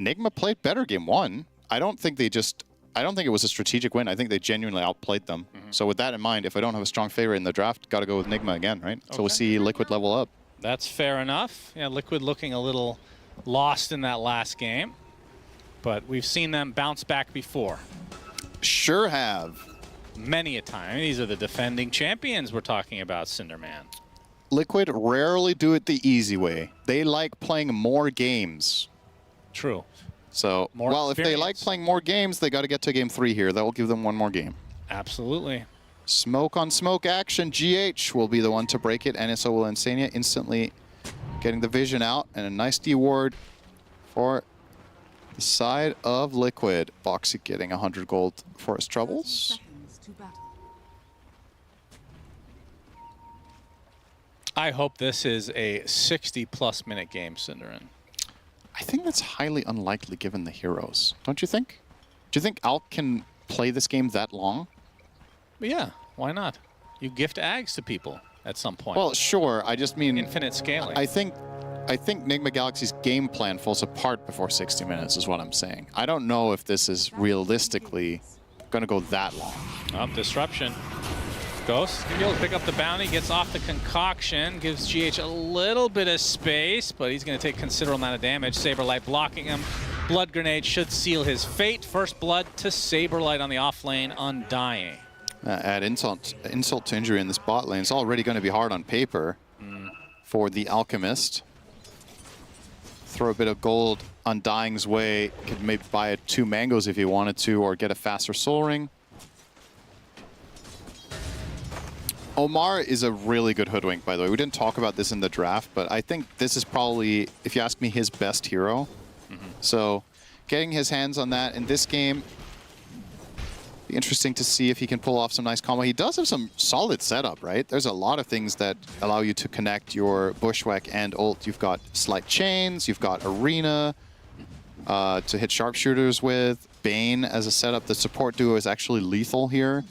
Nigma played better game 1. I don't think it was a strategic win. I think they genuinely outplayed them. So with that in mind, if I don't have a strong favorite in the draft, got to go with Nigma again, right? Okay. So we'll see Liquid level up. That's fair enough. Yeah, Liquid looking a little lost in that last game, but we've seen them bounce back before. Sure have. Many a time. These are the defending champions we're talking about, Cinderman. Liquid rarely do it the easy way. They like playing more games. True. So, well, if they like playing more games, they got to get to game 3 here. That will give them one more game. Absolutely. Smoke on smoke action. GH will be the one to break it. NSO will Insania instantly getting the vision out. And a nice D-ward for the side of Liquid. Boxy getting 100 gold for his troubles. I hope this is a 60-plus minute game, Cinderin. I think that's highly unlikely given the heroes. Don't you think? Do you think Alk can play this game that long? Yeah, why not? You gift Ags to people at some point. Well, sure. I just mean... Infinite scaling. I think Nigma Galaxy's game plan falls apart before 60 minutes is what I'm saying. I don't know if this is realistically going to go that long. Disruption. Ghost, he'll pick up the bounty, gets off the concoction, gives GH a little bit of space, but he's going to take considerable amount of damage. Saberlight blocking him. blood grenade should seal his fate. First blood to Saberlight on the off lane, Undying. Add insult to injury in this bot lane. It's already going to be hard on paper for the Alchemist. Throw a bit of gold Undying's way. Could maybe buy 2 mangoes if he wanted to, or get a faster soul ring. Omar is a really good hoodwink, by the way. We didn't talk about this in the draft, but I think this is probably, if you ask me, his best hero. So getting his hands on that in this game, be interesting to see if he can pull off some nice combo. He does have some solid setup, right? There's a lot of things that allow you to connect your Bushwhack and ult. You've got Slight Chains, you've got Arena to hit sharpshooters with, Bane as a setup. The support duo is actually lethal here.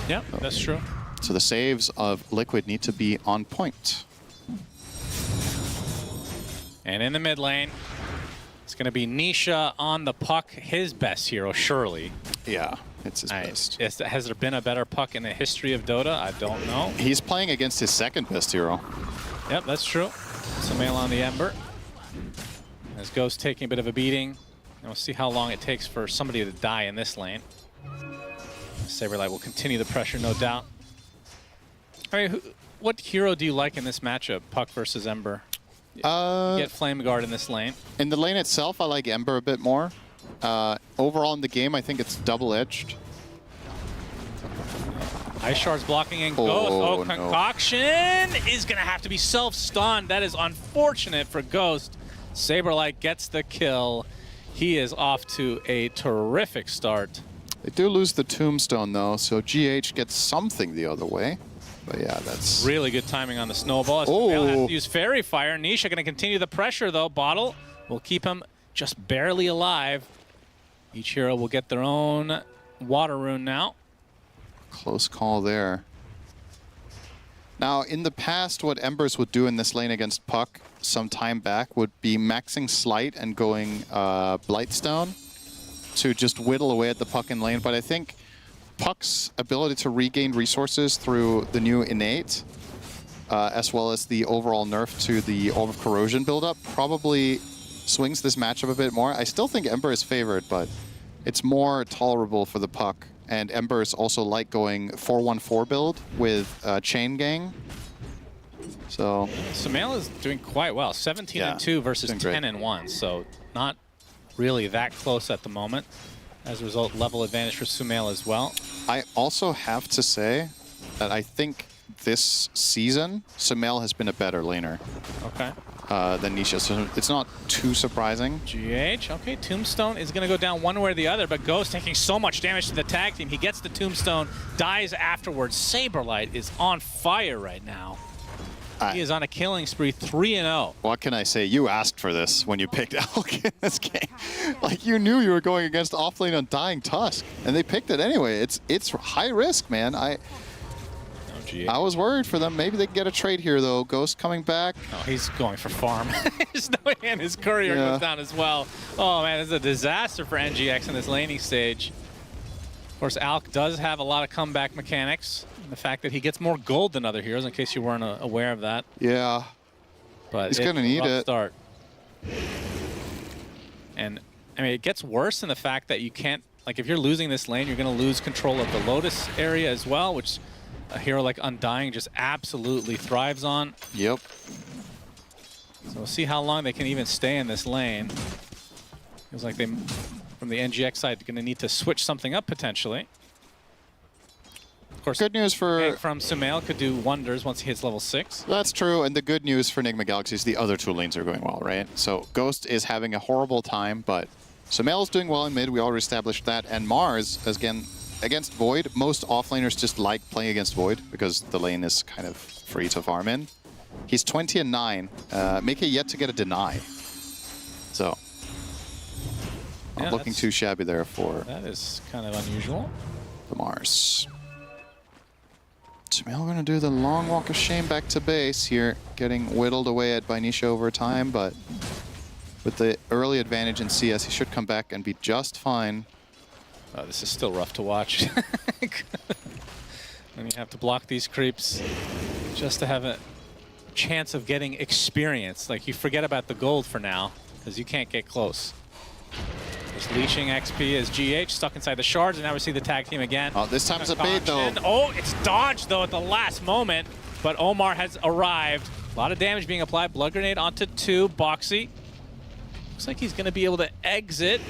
Yep, that's true. So the saves of Liquid need to be on point. And in the mid lane, it's going to be Nisha on the puck, his best hero, surely. Yeah, it's his best. Has there been a better puck in the history of Dota? I don't know. He's playing against his second best hero. Yep, that's true. Sumail on the Ember. As Ghost taking a bit of a beating. And we'll see how long it takes for somebody to die in this lane. Saberlight will continue the pressure, no doubt. I mean, what hero do you like in this matchup, Puck versus Ember? You get Flame Guard in this lane. In the lane itself, I like Ember a bit more. Overall in the game, I think it's double-edged. Ice Shard's blocking in Ghost. Oh, Concoction is going to have to be self-stunned. That is unfortunate for Ghost. Saberlight gets the kill. He is off to a terrific start. They do lose the Tombstone, though, so GH gets something the other way. But yeah, that's... Really good timing on the snowball. Sumail has to use Fairy Fire. Nisha going to continue the pressure, though. Bottle will keep him just barely alive. Each hero will get their own water rune now. Close call there. Now, in the past, what Embers would do in this lane against Puck some time back would be maxing Slight and going Blightstone to just whittle away at the Puck in lane. But I think Puck's ability to regain resources through the new Innate, as well as the overall nerf to the Orb of Corrosion buildup, probably swings this matchup a bit more. I still think Ember is favored, but it's more tolerable for the Puck. And Embers also like going 4-1-4 build with Chain Gang. So Sumail is doing quite well. 17-2 versus 10-1, so not really that close at the moment. As a result, level advantage for Sumail as well. I also have to say that I think this season, Sumail has been a better laner. Okay. Than Nisha, so it's not too surprising. GH, okay, Tombstone is going to go down one way or the other, but Ghost taking so much damage to the tag team. He gets the Tombstone, dies afterwards. Saberlight is on fire right now. He is on a killing spree, 3-0. What can I say? You asked for this when you picked Elk in this game. Like, you knew you were going against offlane Undying Tusk, and they picked it anyway. It's high risk, man. I was worried for them. Maybe they can get a trade here, though. Ghost coming back. Oh, he's going for farm. There's no way, and his courier goes down as well. Oh, man, it's a disaster for NGX in this laning stage. Of course, Alk does have a lot of comeback mechanics. The fact that he gets more gold than other heroes, in case you weren't aware of that. Yeah. But he's going to need it. Start. And, I mean, it gets worse in the fact that you can't, like, if you're losing this lane, you're going to lose control of the Lotus area as well, which a hero like Undying just absolutely thrives on. Yep. So we'll see how long they can even stay in this lane. Feels like they, from the NGX side, are going to need to switch something up potentially. Of course, good news for from Sumail could do wonders once he hits level 6. That's true, and the good news for Nigma Galaxy is the other two lanes are going well, right? So Ghost is having a horrible time, but Sumail is doing well in mid. We already established that, and Mars, again, against Void. Most offlaners just like playing against Void because the lane is kind of free to farm in. He's 20-9. Mickey yet to get a deny. So, not looking too shabby there for... That is kind of unusual. The Mars. Sumail going to do the long walk of shame back to base here, getting whittled away at by Nisha over time, but with the early advantage in CS, he should come back and be just fine. Oh, this is still rough to watch. When you have to block these creeps just to have a chance of getting experience. Like, you forget about the gold for now, because you can't get close. Just leeching XP as GH stuck inside the shards, and now we see the tag team again. Oh, this time it's a bait though. Oh, it's dodged though at the last moment, but Omar has arrived. A lot of damage being applied. Blood grenade onto 2. Boxy. Looks like he's going to be able to exit.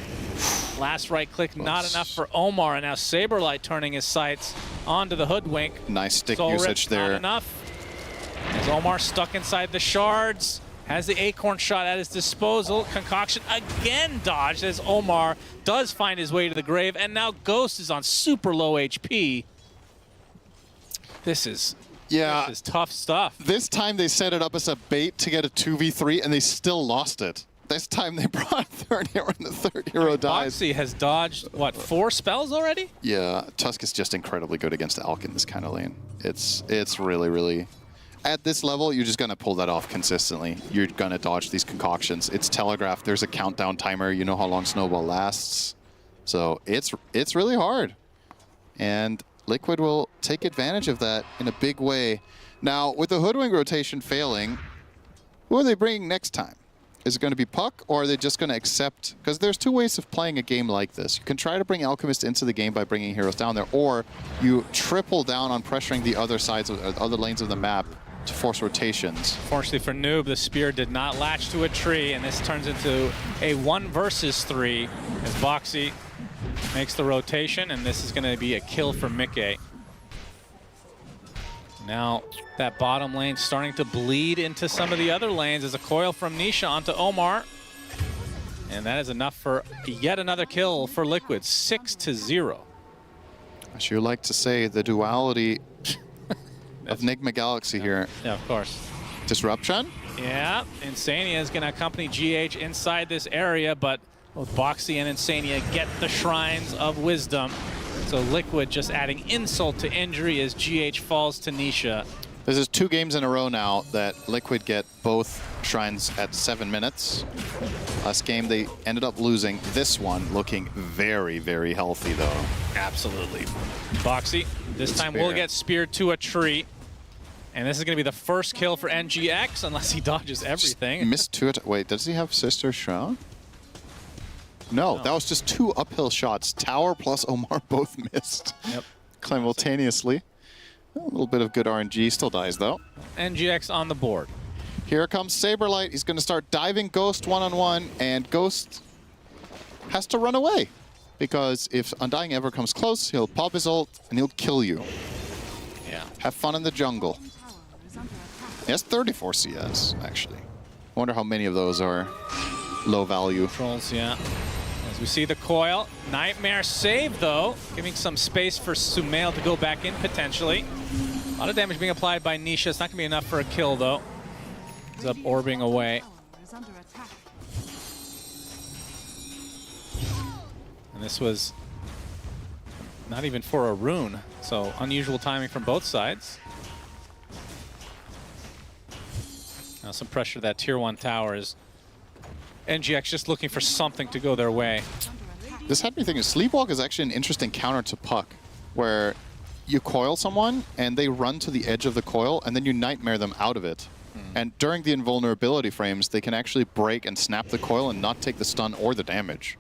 Last right click, not enough for Omar, and now Saberlight turning his sights onto the Hoodwink. Nice stick Soul usage Rip, there. Not enough. As Omar stuck inside the shards, has the acorn shot at his disposal. Concoction again dodged as Omar does find his way to the grave, and now Ghost is on super low HP. This is tough stuff. This time they set it up as a bait to get a 2v3, and they still lost it. This time they brought third hero, and the third hero dies. Boxy has dodged, what, 4 spells already? Yeah, Tusk is just incredibly good against Alk in this kind of lane. It's really, really... At this level, you're just going to pull that off consistently. You're going to dodge these concoctions. It's telegraphed. There's a countdown timer. You know how long Snowball lasts. So it's really hard. And Liquid will take advantage of that in a big way. Now, with the Hoodwink rotation failing, who are they bringing next time? Is it going to be Puck, or are they just going to accept? Because there's 2 ways of playing a game like this. You can try to bring Alchemist into the game by bringing heroes down there, or you triple down on pressuring the other sides, of other lanes of the map to force rotations. Fortunately for Noob, the spear did not latch to a tree, and this turns into a 1 versus 3 as Boxy makes the rotation, and this is going to be a kill for Mickey. Now that bottom lane starting to bleed into some of the other lanes as a coil from Nisha onto Omar. And that is enough for yet another kill for Liquid, 6-0. I sure like to say the duality of Nigma Galaxy here. Yeah, of course. Disruption? Yeah, Insania is going to accompany GH inside this area, but both Boxy and Insania get the Shrines of Wisdom. So Liquid just adding insult to injury as GH falls to Nisha. This is 2 games in a row now that Liquid get both Shrines at 7 minutes. Last game they ended up losing. This one looking very, very healthy though. Absolutely. Boxy this time will get speared to a tree. And this is going to be the first kill for NGX unless he dodges everything. Just missed 2. Wait, does he have Sister Shroud? No, that was just 2 uphill shots. Tower plus Omar both missed. Yep. Simultaneously. A little bit of good RNG. Still dies though. NGX on the board. Here comes Saberlight. He's going to start diving Ghost one-on-one, and Ghost has to run away. Because if Undying ever comes close, he'll pop his ult and he'll kill you. Yeah. Have fun in the jungle. He has 34 CS, actually. I wonder how many of those are low value. Trolls, yeah. As we see the coil. Nightmare save, though, giving some space for Sumail to go back in, potentially. A lot of damage being applied by Nisha. It's not going to be enough for a kill, though. He's up orbing away. And this was not even for a rune, so unusual timing from both sides. Now some pressure to that tier 1 tower is NGX just looking for something to go their way. This had me thinking, Sleepwalk is actually an interesting counter to Puck, where you coil someone and they run to the edge of the coil and then you nightmare them out of it. And during the invulnerability frames, they can actually break and snap the coil and not take the stun or the damage.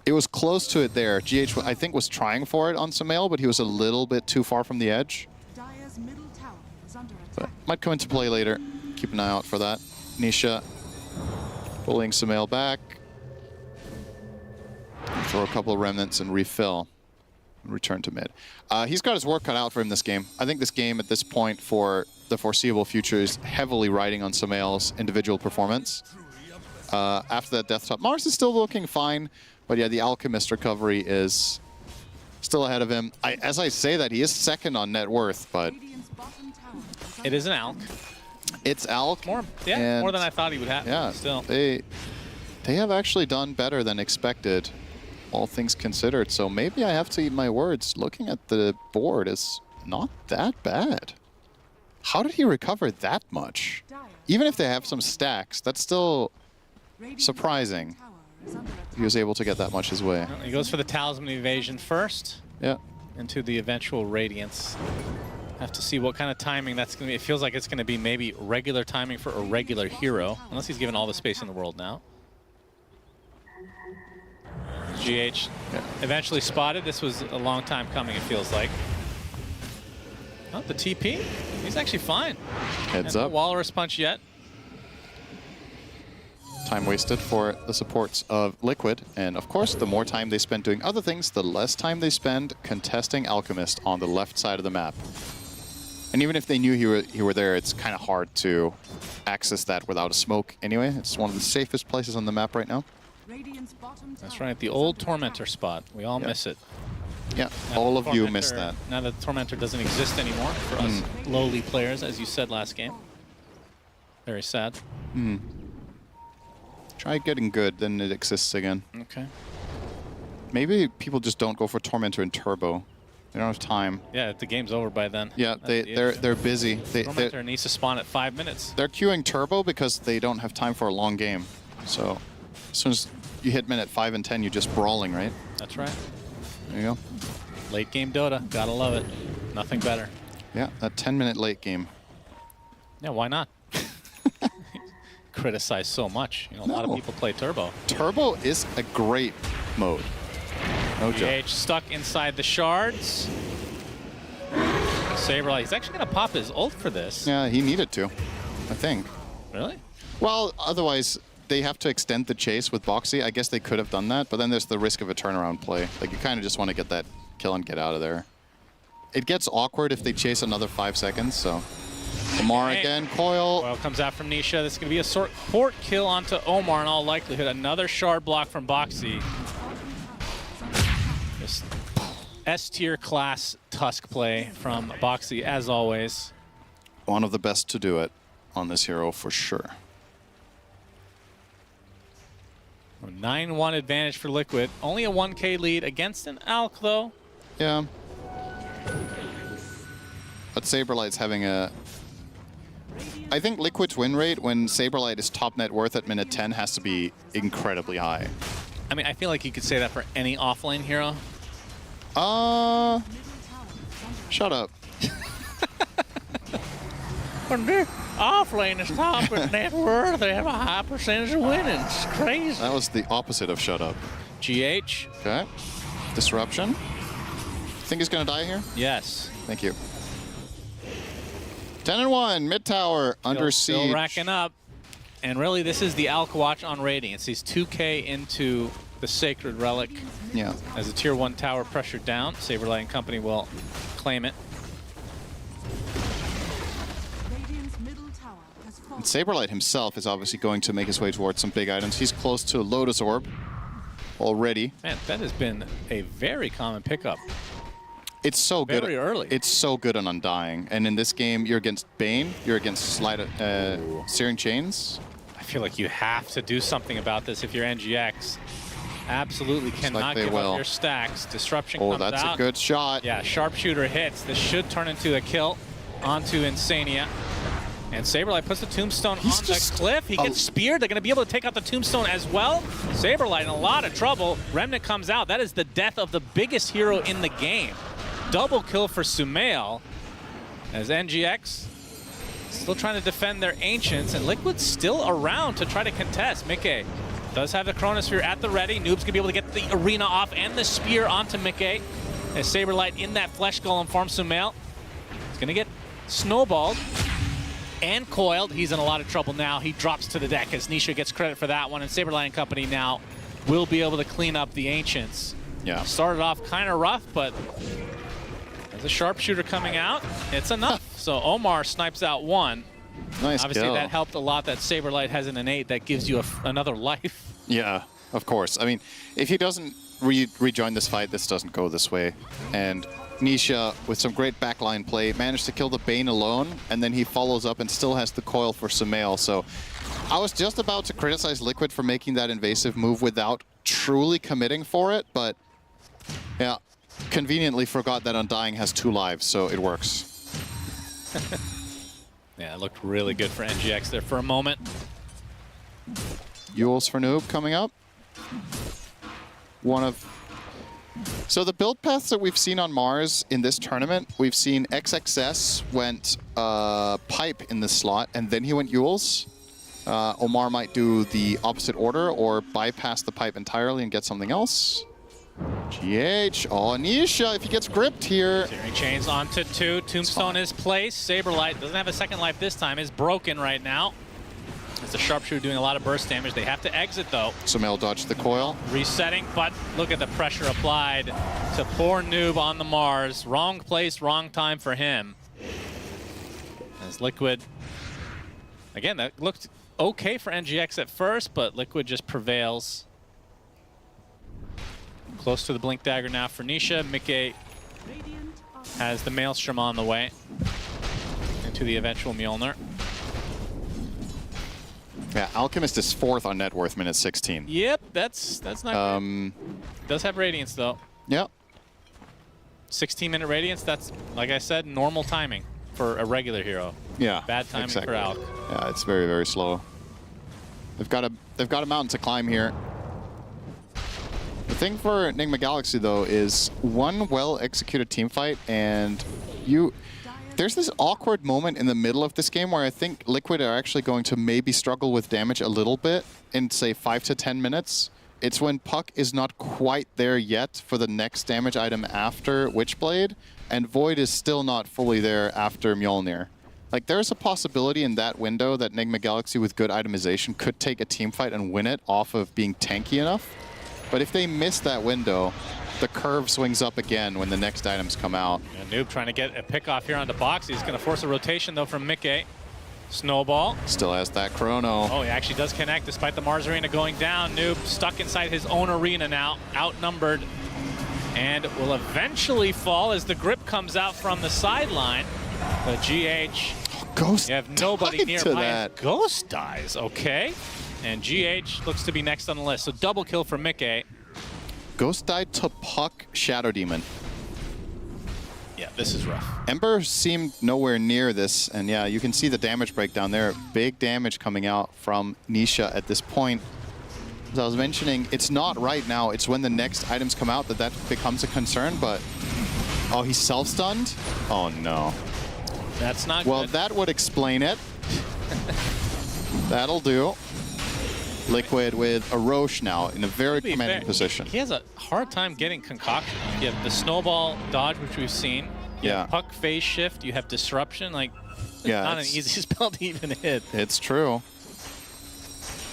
It was close to it there. GH, I think, was trying for it on Sumail, but he was a little bit too far from the edge. But might come into play later. Keep an eye out for that. Nisha pulling Sumail back. Throw a couple of remnants and refill. Return to mid. He's got his work cut out for him this game. I think this game at this point for the foreseeable future is heavily riding on Sumail's individual performance. After that death top, Mars is still looking fine, but yeah, the Alchemist recovery is still ahead of him. As I say that, he is second on net worth, but it is an Alk. It's Alk. More than I thought he would have. Yeah, still. They have actually done better than expected, all things considered. So maybe I have to eat my words. Looking at the board is not that bad. How did he recover that much? Even if they have some stacks, that's still surprising. He was able to get that much his way. Well, he goes for the Talisman Evasion first. Yeah. Into the eventual Radiance. Have to see what kind of timing that's going to be. It feels like it's going to be maybe regular timing for a regular hero, unless he's given all the space in the world now. GH eventually spotted. This was a long time coming, it feels like. Oh, the TP, he's actually fine. Heads and up. No Walrus punch yet. Time wasted for the supports of Liquid. And of course, the more time they spend doing other things, the less time they spend contesting Alchemist on the left side of the map. And even if they knew he were there, it's kind of hard to access that without a smoke anyway. It's one of the safest places on the map right now. That's right, the old Tormentor spot. We all miss it. Yeah, all of you missed that. Now that the Tormentor doesn't exist anymore for us lowly players, as you said last game. Very sad. Try getting good, then it exists again. Okay. Maybe people just don't go for Tormentor and Turbo. They don't have time. Yeah, the game's over by then. Yeah, they're busy. Tormentor needs to spawn at 5 minutes. They're queuing Turbo because they don't have time for a long game. So as soon as you hit minute 5 and 10, you're just brawling, right? That's right. There you go. Late game Dota, gotta love it. Nothing better. Yeah, that 10-minute late game. Yeah, why not? Criticize so much. You know, a lot of people play Turbo. Turbo is a great mode. No joke. GH stuck inside the shards. Saberlight, he's actually gonna pop his ult for this. Yeah, he needed to, I think. Really? Well, otherwise they have to extend the chase with Boxy. I guess they could have done that, but then there's the risk of a turnaround play. Like, you kind of just want to get that kill and get out of there. It gets awkward if they chase another 5 seconds, so. Omar again, Coil. Coil comes out from Nisha. This is going to be a support kill onto Omar in all likelihood. Another shard block from Boxy. Just S-tier class Tusk play from Boxy, as always. One of the best to do it on this hero, for sure. 9-1 advantage for Liquid. Only a 1K lead against an Alk, though. Yeah. But Saberlight's having a... I think Liquid's win rate when Saberlight is top net worth at minute 10 has to be incredibly high. I mean, I feel like you could say that for any offlane hero. Shut up. When their offlane is top net worth, they have a high percentage of winning. It's crazy. That was the opposite of shut up. GH. Okay. Disruption. Think he's gonna die here? Yes. Thank you. 10-1, mid tower, under siege. Still racking up. And really, this is the Alk watch on Radiance. He's 2K into the Sacred Relic. Yeah. As a tier 1 tower pressured down, Saberlight and company will claim it. And Saberlight himself is obviously going to make his way towards some big items. He's close to a Lotus Orb already. Man, that has been a very common pickup. It's so good. Very early. It's so good on Undying. And in this game, you're against Bane, you're against Searing Chains. I feel like you have to do something about this if you're NGX. Absolutely cannot give up your stacks. Disruption comes out. Oh, that's a good shot. Yeah, Sharpshooter hits. This should turn into a kill onto Insania. And Saberlight puts the Tombstone on the cliff. He gets speared. They're going to be able to take out the Tombstone as well. Saberlight in a lot of trouble. Remnant comes out. That is the death of the biggest hero in the game. Double kill for Sumail as NGX still trying to defend their Ancients, and Liquid's still around to try to contest. Mickey does have the Chronosphere at the ready. Noob's gonna be able to get the arena off and the spear onto Mickey as Saberlight in that Flesh Golem farm Sumail. He's gonna get snowballed and coiled. He's in a lot of trouble now. He drops to the deck as Nisha gets credit for that one, and Saberlight and company now will be able to clean up the Ancients. Yeah. Started off kind of rough, but as a sharpshooter coming out, it's enough. So Omar snipes out one. Nice Obviously, kill. that helped a lot that Saberlight has an innate that gives you another life. Yeah, of course. I mean, if he doesn't rejoin this fight, this doesn't go this way. And Nisha, with some great backline play, managed to kill the Bane alone, and then he follows up and still has the coil for Sumail. So I was just about to criticize Liquid for making that invasive move without truly committing for it, but yeah, conveniently forgot that Undying has 2 lives, so it works. Yeah, it looked really good for NGX there for a moment. Yules for Noob coming up. So the build paths that we've seen on Mars in this tournament, we've seen XXS went Pipe in this slot, and then he went Yules. Omar might do the opposite order or bypass the Pipe entirely and get something else. GH, oh, Nisha, if he gets gripped here. Searing Chains onto 2. Tombstone is placed. Saberlight doesn't have a second life this time. Is broken right now. It's a sharpshooter doing a lot of burst damage. They have to exit though. Sumail dodged the coil. Resetting, but look at the pressure applied to poor Noob on the Mars. Wrong place, wrong time for him. As Liquid, again, that looked okay for NGX at first, but Liquid just prevails. Close to the Blink Dagger now for Nisha. Mickey has the Maelstrom on the way into the eventual Mjolnir. Yeah, Alchemist is 4th on net worth, minute 16. Yep, that's not good. Does have Radiance though. Yep. 16-minute Radiance, that's, like I said, normal timing for a regular hero. Yeah. Bad timing exactly. for Alc. Yeah, it's very, very slow. They've got a mountain to climb here. The thing for Nigma Galaxy though is one well-executed team fight, and there's this awkward moment in the middle of this game where I think Liquid are actually going to maybe struggle with damage a little bit in, say, 5 to 10 minutes. It's when Puck is not quite there yet for the next damage item after Witchblade, and Void is still not fully there after Mjolnir. Like, there's a possibility in that window that Nigma Galaxy with good itemization could take a team fight and win it off of being tanky enough. But if they miss that window, the curve swings up again when the next items come out. And Noob trying to get a pick off here on the box. He's going to force a rotation though from Mickey. Snowball. Still has that chrono. Oh, he actually does connect despite the Mars Arena going down. Noob stuck inside his own arena now, outnumbered, and will eventually fall as the grip comes out from the sideline. But GH, Ghost, you have nobody nearby. That. Ghost dies, okay. And GH looks to be next on the list. So double kill for Mickey. Ghost died to Puck Shadow Demon. Yeah, this is rough. Ember seemed nowhere near this, and yeah, you can see the damage breakdown there. Big damage coming out from Nisha at this point. As I was mentioning, it's not right now. It's when the next items come out that becomes a concern, but... Oh, he's self-stunned? Oh, no. That's not well, good. That would explain it. That'll do. Liquid with a Roche now in a very commanding position. He has a hard time getting concoction. You have the snowball dodge, which we've seen. You have Puck phase shift. You have disruption. Like, it's not an easy spell to even hit. It's true.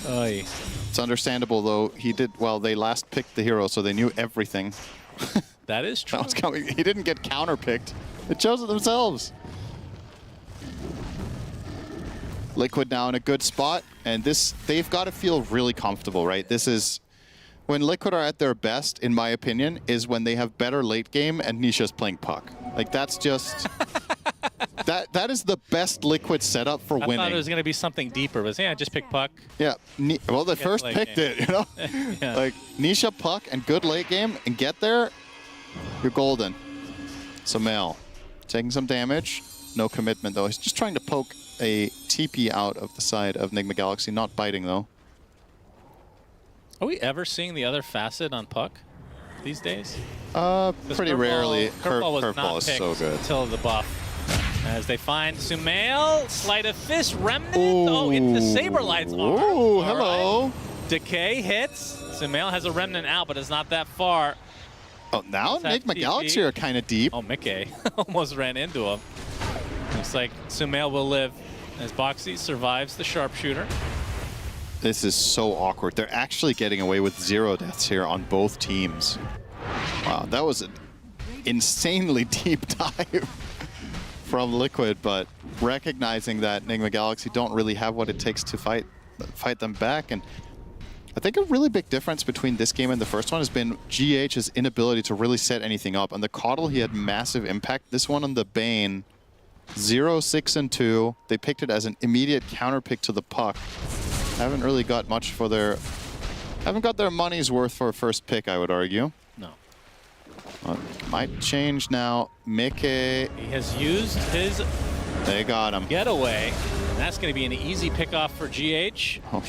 Oy. It's understandable, though. He did, well, they last picked the hero, so they knew everything. That is true. That was coming. He didn't get counter-picked. They chose it themselves. Liquid now in a good spot, and they've got to feel really comfortable, right? This is when Liquid are at their best, in my opinion, is when they have better late game and Nisha's playing Puck. Like, that's just that is the best Liquid setup for winning. I thought it was going to be something deeper, but yeah, just pick Puck. Yeah, well, they first picked it, you know? Yeah. Like, Nisha, Puck, and good late game, and get there, you're golden. Sumail taking some damage. No commitment, though. He's just trying to poke a TP out of the side of Nigma Galaxy, not biting, though. Are we ever seeing the other facet on Puck these days? Pretty rarely. Curveball is so good. Until the buff. As they find Sumail, sleight of fist, remnant. Oh, into Saberlight's arm. Oh, hello. Right. Decay hits. Sumail has a remnant out, but it's not that far. Oh, now Nigma Galaxy are kind of deep. Oh, Mickey almost ran into him. Looks like Sumail will live as Boxy survives the sharpshooter. This is so awkward. They're actually getting away with 0 deaths here on both teams. Wow, that was an insanely deep dive from Liquid, but recognizing that Nigma Galaxy don't really have what it takes to fight them back. And I think a really big difference between this game and the first one has been GH's inability to really set anything up. On the Coddle, he had massive impact. This one on the Bane, 0, 6, and 2. They picked it as an immediate counter pick to the Puck. Haven't really got much for their... Haven't got their money's worth for a first pick, I would argue. No. Might change now. Mickey. He has used his... They got him. Getaway. And that's going to be an easy pickoff for GH. Oh,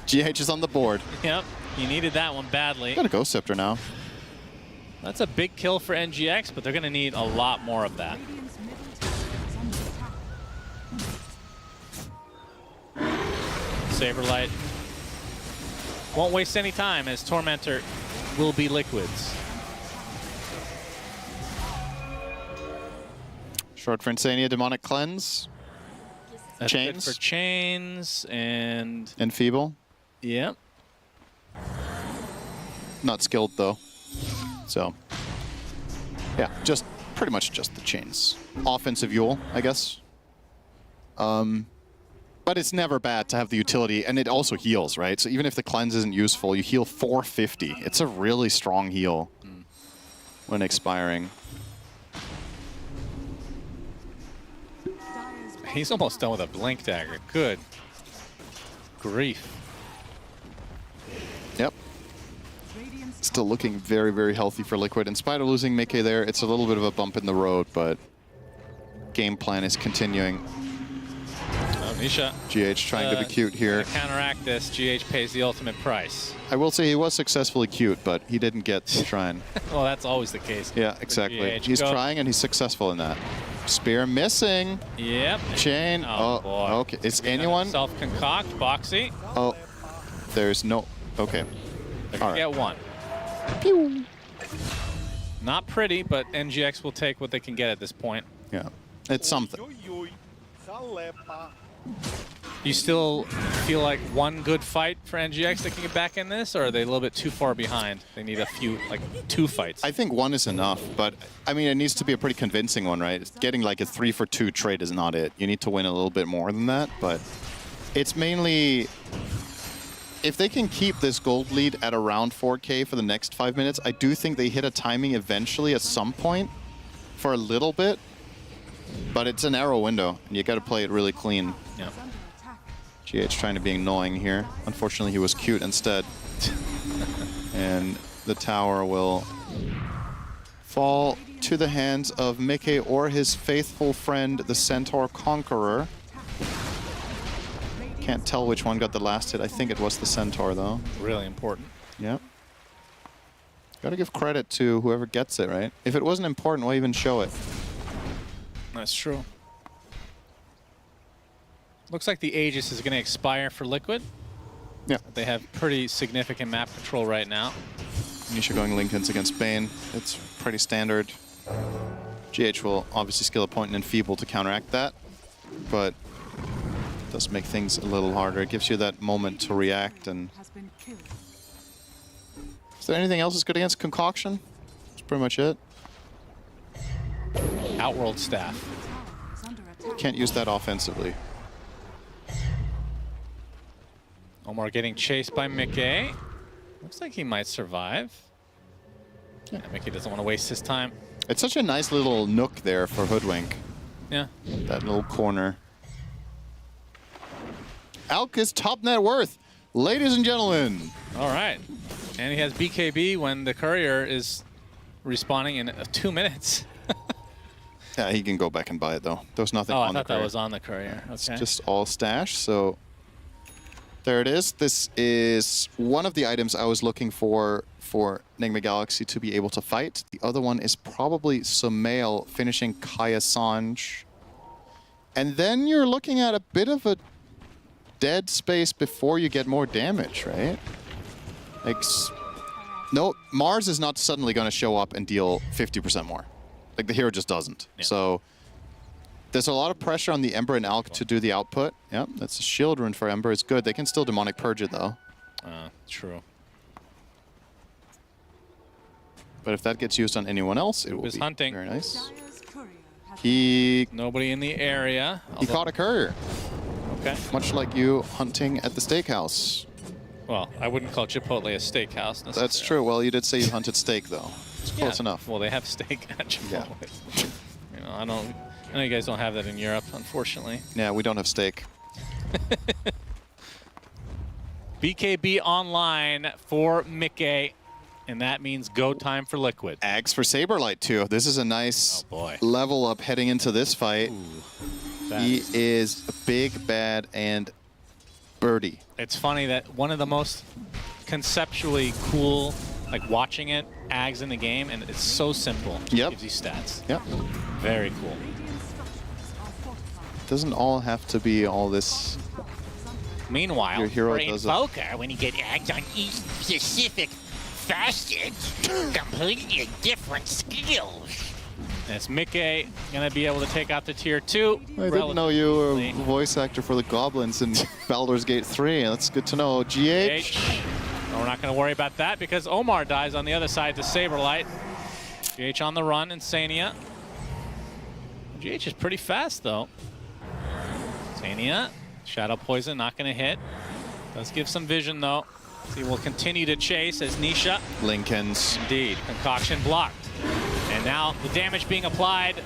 GH is on the board. Yep. He needed that one badly. Got a Ghost Scepter now. That's a big kill for NGX, but they're going to need a lot more of that. Saberlight won't waste any time as Tormentor will be Liquid's. Short for Insania, Demonic Cleanse. That's Chains. good for chains and Enfeeble. Yep. Not skilled though. So yeah, just pretty much just the chains. Offensive Yule, I guess. But it's never bad to have the utility, and it also heals, right? So even if the cleanse isn't useful, you heal 450. It's a really strong heal when expiring. He's almost done with a blink dagger. Good grief. Yep. Still looking very, very healthy for Liquid. In spite of losing Mickey there, it's a little bit of a bump in the road, but game plan is continuing. Nisha. GH trying to be cute here. To counteract this, GH pays the ultimate price. I will say he was successfully cute, but he didn't get the shrine. Well, that's always the case. Yeah, exactly. He's trying and he's successful in that. Spear missing. Yep. Chain. Oh, boy. Okay. Is anyone? Self-concoct, Boxy. Oh, there's no. Okay. They're All gonna right. get one. Pew. Not pretty, but NGX will take what they can get at this point. Yeah. It's something. You still feel like one good fight for NGX that can get back in this, or are they a little bit too far behind? They need a few, like 2 fights. I think one is enough, but I mean, it needs to be a pretty convincing one, right? Getting like a 3-for-2 trade is not it. You need to win a little bit more than that, but it's mainly if they can keep this gold lead at around 4K for the next 5 minutes. I do think they hit a timing eventually at some point for a little bit, but it's a narrow window, and you got to play it really clean. Yeah. GH trying to be annoying here. Unfortunately, he was cute instead. And the tower will fall to the hands of Mickey or his faithful friend, the Centaur Conqueror. Can't tell which one got the last hit. I think it was the Centaur, though. Really important. Yep. Gotta give credit to whoever gets it, right? If it wasn't important, why even show it? That's true. Looks like the Aegis is going to expire for Liquid. Yeah. They have pretty significant map control right now. Nisha going Lincolns against Bane. It's pretty standard. GH will obviously skill a point and Enfeeble to counteract that, but it does make things a little harder. It gives you that moment to react. And is there anything else that's good against Concoction? That's pretty much it. Outworld Staff. Can't use that offensively. Omar getting chased by Mickey. Looks like he might survive. Yeah, Mickey doesn't want to waste his time. It's such a nice little nook there for Hoodwink. Yeah. That little corner. Alk is top net worth, ladies and gentlemen. All right. And he has BKB when the courier is respawning in 2 minutes. Yeah, he can go back and buy it, though. There's nothing Oh, on I the thought courier. that was on the courier. Okay. It's just all stash, so there it is. This is one of the items I was looking for Nigma Galaxy to be able to fight. The other one is probably Sumail finishing Kaya Sanj. And then you're looking at a bit of a dead space before you get more damage, right? Like, no, Mars is not suddenly going to show up and deal 50% more. Like, the hero just doesn't. Yeah. So there's a lot of pressure on the Ember and Alk to do the output. Yep, that's a shield rune for Ember. It's good. They can still Demonic Purge it, though. True. But if that gets used on anyone else, it will be hunting. Very nice. Nobody in the area. He caught a courier. Okay. Much like you hunting at the steakhouse. Well, I wouldn't call Chipotle a steakhouse necessarily. That's true. Well, you did say you hunted steak, though. It's close enough. Well, they have steak at Chipotle. Yeah. You know, I know you guys don't have that in Europe, unfortunately. Yeah, we don't have steak. BKB online for Mickey, and that means go time for Liquid. Ags for Saberlight, too. This is a nice level up heading into this fight. He is a big, bad, and birdie. It's funny that one of the most conceptually cool, like watching it, Ags in the game, and it's so simple. Yep. Gives you stats. Yep. Very cool. Doesn't all have to be all this. Meanwhile, your hero for does Invoker, when you get Ags on each specific facet, completely different skills. It's Mickey going to be able to take out the tier 2. I didn't know you were a voice actor for the Goblins in Baldur's Gate 3. That's good to know. GH. We're not going to worry about that because Omar dies on the other side to Saberlight. GH on the run, Insania. GH is pretty fast, though. Insania, Shadow Poison, not going to hit. Does give some vision, though. He will continue to chase as Nisha. Lincoln's. Indeed. Concoction blocked. And now the damage being applied.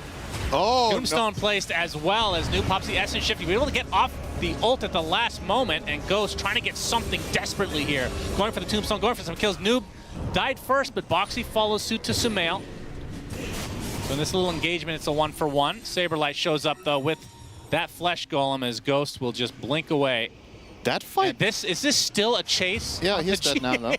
Oh, Tombstone placed as well as Noob pops the Essence Shift. He'll be able to get off the ult at the last moment, and Ghost trying to get something desperately here. Going for the Tombstone, going for some kills. Noob died first, but Boxy follows suit to Sumail. So in this little engagement, it's a 1-for-1. Saberlight shows up, though, with that Flesh Golem as Ghost will just blink away. That fight... Is this still a chase? Yeah, he's dead now, though.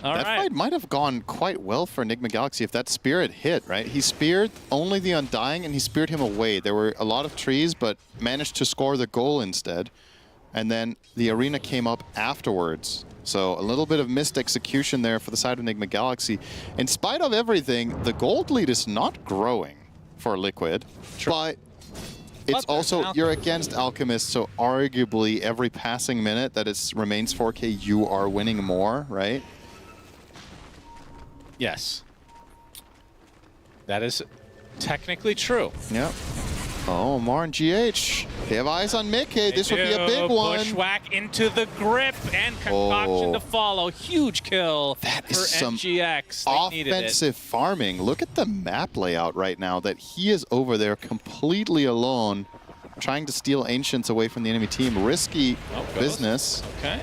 That fight might have gone quite well for Nigma Galaxy if that Spirit hit, right? He speared only the Undying, and he speared him away. There were a lot of trees, but managed to score the goal instead. And then the arena came up afterwards. So a little bit of missed execution there for the side of Nigma Galaxy. In spite of everything, the gold lead is not growing for Liquid. Sure. But it's also, you're against Alchemist, so arguably every passing minute that it remains 4K, you are winning more, right? Yes. That is technically true. Yep. Oh, Mar and GH. They have eyes on Mickey. This would be a big one. Bushwhack into the grip and Concoction to follow. Huge kill that for is some MGX. Offensive farming. Look at the map layout right now that he is over there completely alone, trying to steal Ancients away from the enemy team. Risky business. Okay.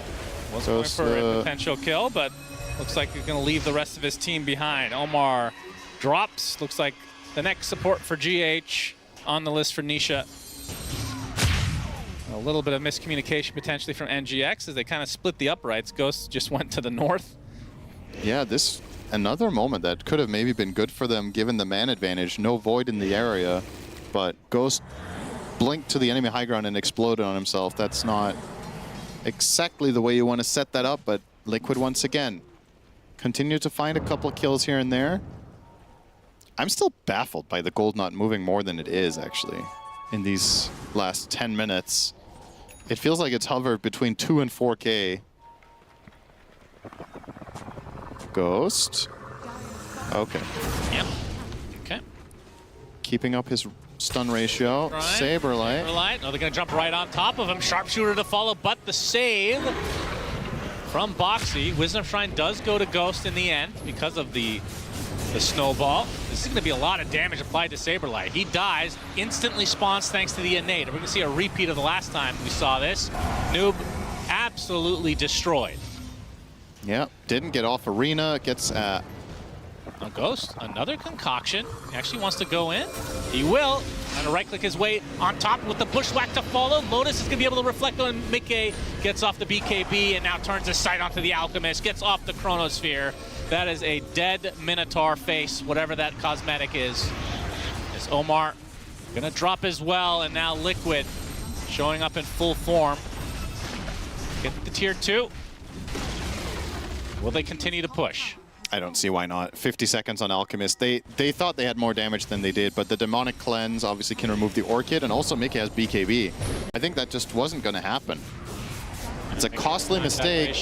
Was going for a potential kill, but looks like he's going to leave the rest of his team behind. Omar drops. Looks like the next support for GH on the list for Nisha. A little bit of miscommunication potentially from NGX as they kind of split the uprights. Ghost just went to the north. Yeah, this another moment that could have maybe been good for them given the man advantage. No Void in the area, but Ghost blinked to the enemy high ground and exploded on himself. That's not exactly the way you want to set that up, but Liquid once again continue to find a couple of kills here and there. I'm still baffled by the gold not moving more than it is, actually, in these last 10 minutes. It feels like it's hovered between 2 and 4K. Ghost. Okay. Yep. Okay. Keeping up his stun ratio. Saberlight. Oh, they're going to jump right on top of him. Sharpshooter to follow, but the save from Boxy. Wisdom Shrine does go to Ghost in the end because of the snowball. This is going to be a lot of damage applied to Saberlight. He dies, instantly spawns thanks to the innate. We're going to see a repeat of the last time we saw this. Noob absolutely destroyed. Yeah, didn't get off arena. Gets a Ghost, another concoction. He actually wants to go in. He will. Trying to right-click his way on top with the bushwhack to follow. Lotus is going to be able to reflect on Mickey. Gets off the BKB and now turns his sight onto the Alchemist. Gets off the Chronosphere. That is a dead Minotaur face, whatever that cosmetic is. Is Omar going to drop as well, and now Liquid showing up in full form. Get the tier 2. Will they continue to push? I don't see why not. 50 seconds on Alchemist. They thought they had more damage than they did, but the Demonic Cleanse obviously can remove the Orchid, and also Mickey has BKB. I think that just wasn't going to happen. It's a costly mistake.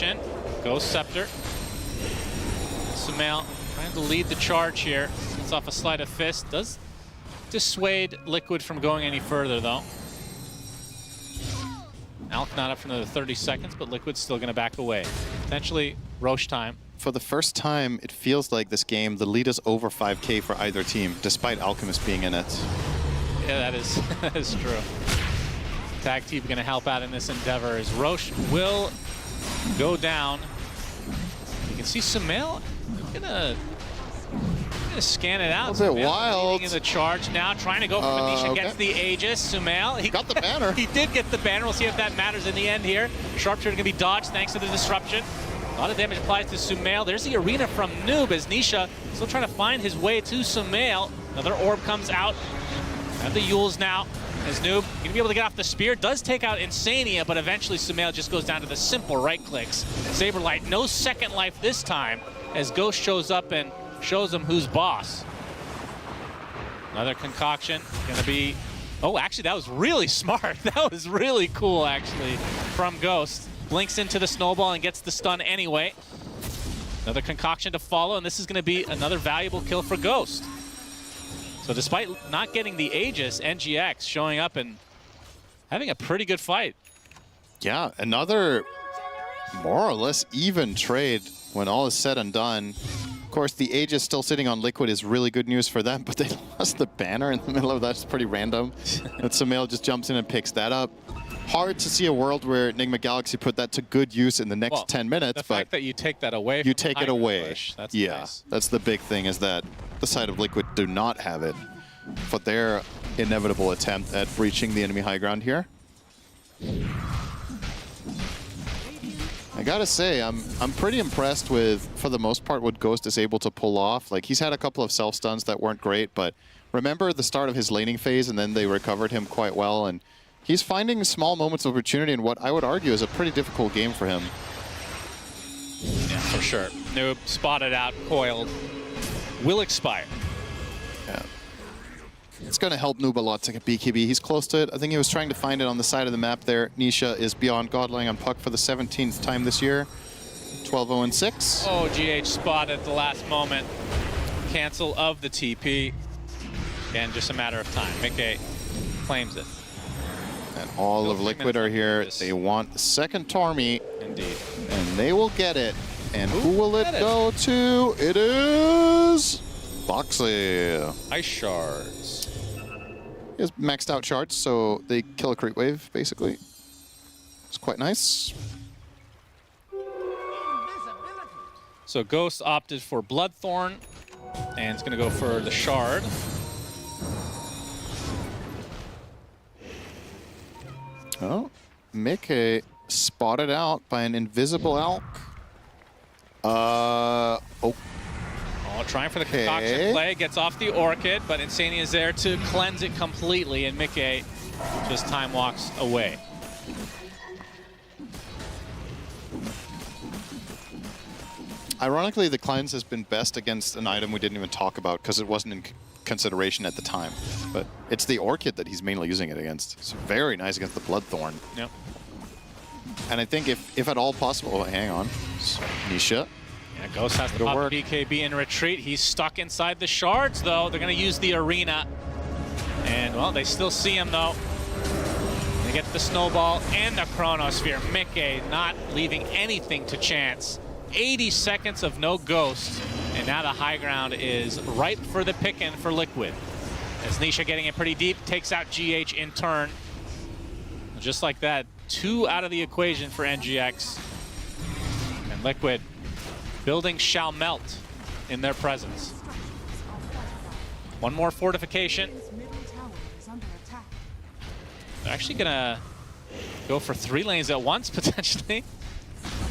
Ghost Scepter. Sumail trying to lead the charge here. Gets off a Sleight of Fist. Does dissuade Liquid from going any further, though. Alk not up for another 30 seconds, but Liquid's still going to back away. Potentially Roche time. For the first time, it feels like this game, the lead is over 5K for either team, despite Alchemist being in it. Yeah, that is true. Tag team going to help out in this endeavor as Roche will go down. You can see Sumail gonna scan it out. A bit wild. In the charge now, trying to go for Manisha. Gets the Aegis. Sumail. He got the banner. He did get the banner. We'll see if that matters in the end here. Sharpshooter gonna be dodged thanks to the disruption. A lot of damage applies to Sumail. There's the arena from Noob as Nisha still trying to find his way to Sumail. Another orb comes out. Have the Yules now. As Noob gonna be able to get off the spear. Does take out Insania, but eventually Sumail just goes down to the simple right clicks. Saberlight, no second life this time, as Ghost shows up and shows him who's boss. Another concoction. Gonna be... Oh, actually, that was really smart. That was really cool, actually, from Ghost. Blinks into the snowball and gets the stun anyway. Another concoction to follow, and this is gonna be another valuable kill for Ghost. So despite not getting the Aegis, NGX showing up and having a pretty good fight. Yeah, another more or less even trade when all is said and done. Of course, the Aegis still sitting on Liquid is really good news for them, but they lost the banner in the middle of that. It's pretty random. And Sumail just jumps in and picks that up. Hard to see a world where Nigma Galaxy put that to good use in the next 10 minutes. The fact that you take that away. You take it away. Push, that's yeah, nice. That's the big thing, is that the side of Liquid do not have it for their inevitable attempt at breaching the enemy high ground here. I gotta say, I'm pretty impressed with, for the most part, what Ghost is able to pull off. Like, he's had a couple of self-stuns that weren't great, but remember the start of his laning phase, and then they recovered him quite well, and he's finding small moments of opportunity in what I would argue is a pretty difficult game for him. Yeah, for sure. Noob spotted out, coiled, will expire. Yeah. It's going to help Noob a lot to get BKB. He's close to it. I think he was trying to find it on the side of the map there. Nisha is beyond Godling on Puck for the 17th time this year. 12-0-6. Oh, GH spot at the last moment. Cancel of the TP. And just a matter of time. Mickey claims it. And all of Liquid are here. They want the second Tormy. Indeed. And they will get it. And who will it go to? It is Boxley. Ice shards. He has maxed out shards, so they kill a creep wave, basically. It's quite nice. So Ghost opted for Bloodthorn, and it's going to go for the shard. Oh, Mickey spotted out by an invisible Alk. Trying for the concoction play, gets off the Orchid, but Insania is there to cleanse it completely, and Mickey just time walks away. Ironically, the cleanse has been best against an item we didn't even talk about because it wasn't in consideration at the time. But it's the Orchid that he's mainly using it against. It's very nice against the Bloodthorn. Yep. And I think if at all possible, oh, hang on, Nisha. Yeah, Ghost has to pop the BKB in retreat. He's stuck inside the shards, though. They're going to use the arena. And, well, they still see him, though. They get the snowball and the chronosphere. Mickey not leaving anything to chance. 80 seconds of no Ghost. And now the high ground is ripe for the pickin' for Liquid. As Nisha getting it pretty deep, takes out GH in turn. Just like that, 2 out of the equation for NGX. And Liquid building shall melt in their presence. One more fortification. They're actually gonna go for 3 lanes at once, potentially.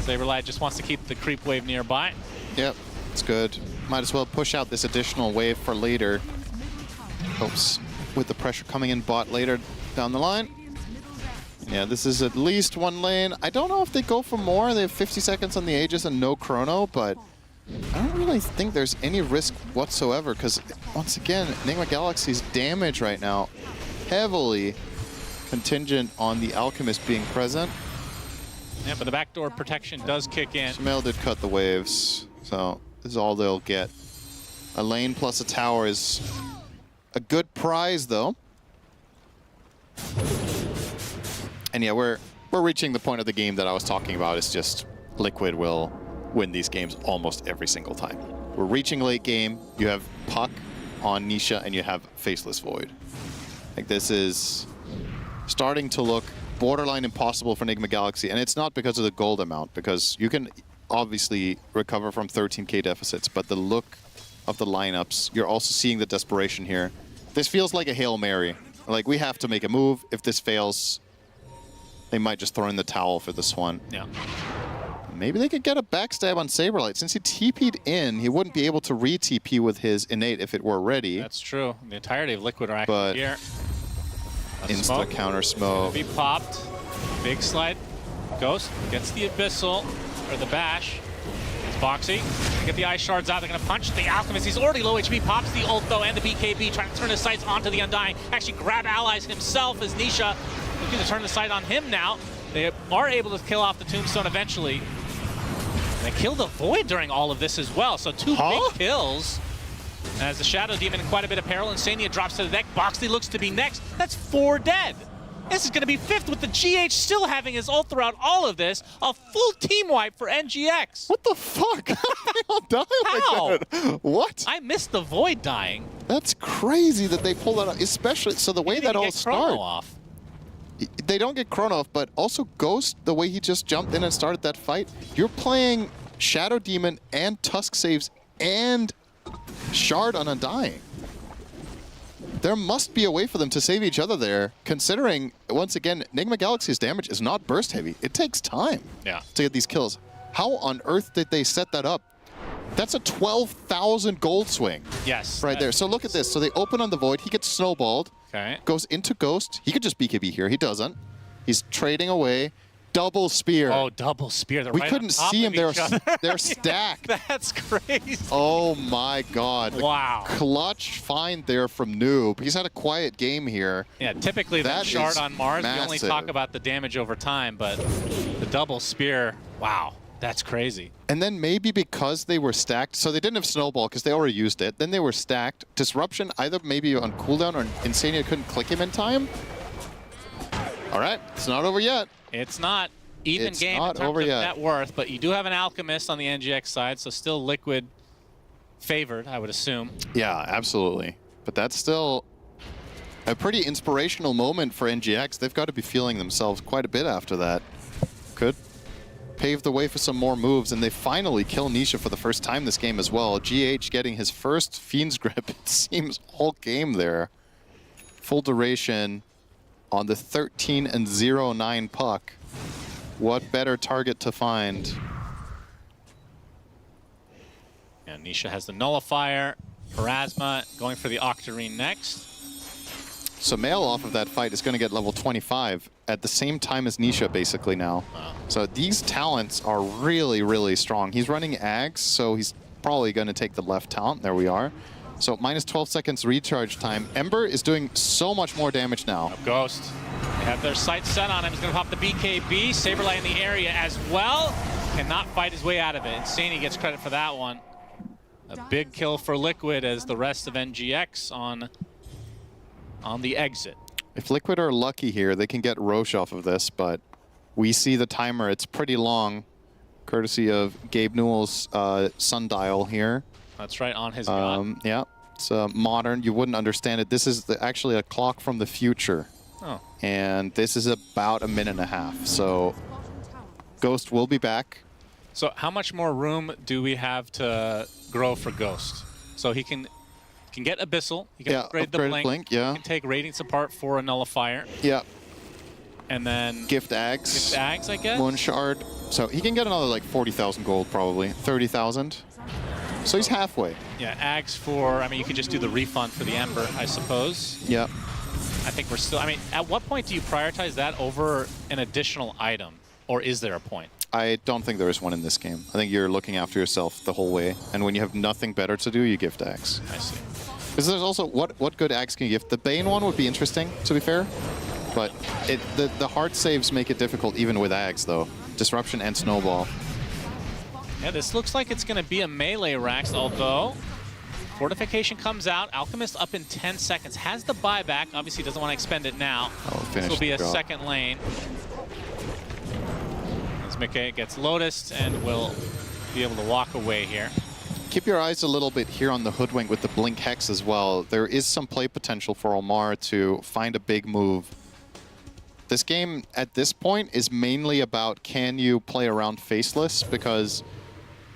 Saberlight just wants to keep the creep wave nearby. Yep, it's good. Might as well push out this additional wave for later. Oops, with the pressure coming in bot later down the line. Yeah, this is at least 1 lane. I don't know if they go for more. They have 50 seconds on the Aegis and no chrono, but I don't really think there's any risk whatsoever because, once again, Nigma Galaxy's damage right now heavily contingent on the Alchemist being present. Yeah, but the backdoor protection does kick in. Sumail did cut the waves, so this is all they'll get. A lane plus a tower is a good prize, though. And yeah, we're reaching the point of the game that I was talking about. It's just Liquid will win these games almost every single time. We're reaching late game. You have Puck on Nisha, and you have Faceless Void. Like, this is starting to look borderline impossible for Nigma Galaxy, and it's not because of the gold amount, because you can obviously recover from 13k deficits, but the look of the lineups, you're also seeing the desperation here. This feels like a Hail Mary. Like, we have to make a move. If this fails, they might just throw in the towel for this one. Yeah. Maybe they could get a backstab on Saberlight. Since he TP'd in, he wouldn't be able to re-TP with his innate if it were ready. That's true. The entirety of Liquid are actually here. Insta counter smoke. Be popped. Big slide. Ghost gets the Abyssal, or the Bash. It's Boxy, get the ice shards out. They're going to punch the Alchemist. He's already low HP. Pops the ult though, and the BKB, trying to turn his sights onto the Undying. Actually grab allies himself as Nisha looking to turn the sight on him now. They are able to kill off the Tombstone eventually. And they kill the Void during all of this as well. So two big kills. As the Shadow Demon in quite a bit of peril. Insania drops to the deck. Boxley looks to be next. That's 4 dead. This is going to be 5th with the GH still having his ult throughout all of this. A full team wipe for NGX. What the fuck? They all die How? like that. What? I missed the Void dying. That's crazy that they pull that off, especially, so the way that all started. Off. They don't get Chrono off, but also Ghost, the way he just jumped in and started that fight. You're playing Shadow Demon and Tusk saves and Shard on Undying. There must be a way for them to save each other there, considering, once again, Nigma Galaxy's damage is not burst heavy. It takes time to get these kills. How on earth did they set that up? That's a 12,000 gold swing. Yes. Right there. So look at this. So they open on the Void. He gets snowballed. Okay. Goes into Ghost. He could just BKB here. He doesn't. He's trading away. Double spear. Oh, double spear. They're we right couldn't on top see him. of They're stacked. That's crazy. Oh my God. Wow. Clutch find there from Noob. He's had a quiet game here. Yeah, typically that Shard on Mars, we only talk about the damage over time, but the double spear, wow, that's crazy. And then maybe because they were stacked, so they didn't have Snowball because they already used it. Then they were stacked. Disruption, either maybe on cooldown or Insania couldn't click him in time. All right, it's not over yet. It's not even it's game not in terms over of yet. net worth, but you do have an Alchemist on the NGX side, so still Liquid favored, I would assume. Yeah, absolutely. But that's still a pretty inspirational moment for NGX. They've got to be feeling themselves quite a bit after that. Could pave the way for some more moves, and they finally kill Nisha for the first time this game as well. GH getting his first Fiend's Grip, it seems, all game there. Full duration on the 13 and 09 puck. What better target to find? And Nisha has the Nullifier. Pharasma going for the Octarine next. So Mail off of that fight is going to get level 25 at the same time as Nisha basically now. Wow. So these talents are really, really strong. He's running Ags, so he's probably going to take the left talent. There we are. So minus 12 seconds recharge time. Ember is doing so much more damage now. Ghost. They have their sights set on him. He's going to pop the BKB. Saberlight in the area as well. Cannot fight his way out of it. Insania gets credit for that one. A big kill for Liquid as the rest of NGX on the exit. If Liquid are lucky here, they can get Roche off of this, but we see the timer. It's pretty long, courtesy of Gabe Newell's sundial here. That's right, on his gun. Yeah, it's modern. You wouldn't understand it. This is actually a clock from the future. Oh. And this is about a minute and a half. So Ghost will be back. So how much more room do we have to grow for Ghost? So he can get Abyssal, he can upgrade the Blink, he can take Radiance apart for a Nullifier. Yeah. And then Gift Ags. Gift Ags, I guess. Moon Shard. So he can get another like 40,000 gold probably, 30,000. So he's halfway. Yeah, Ags for, I mean, you can just do the refund for the Ember, I suppose. Yeah. I think we're still, I mean, at what point do you prioritize that over an additional item? Or is there a point? I don't think there is one in this game. I think you're looking after yourself the whole way. And when you have nothing better to do, you gift Ags. I see. Because there's also, what good Ags can you gift? The Bane one would be interesting, to be fair. But the hard saves make it difficult even with Ags, though. Disruption and Snowball. Yeah, this looks like it's going to be a melee Rax, although Fortification comes out. Alchemist up in 10 seconds. Has the buyback. Obviously doesn't want to expend it now. This will be a second lane. As McKay gets Lotus and will be able to walk away here. Keep your eyes a little bit here on the Hoodwink with the Blink Hex as well. There is some play potential for Omar to find a big move. This game, at this point, is mainly about can you play around Faceless, because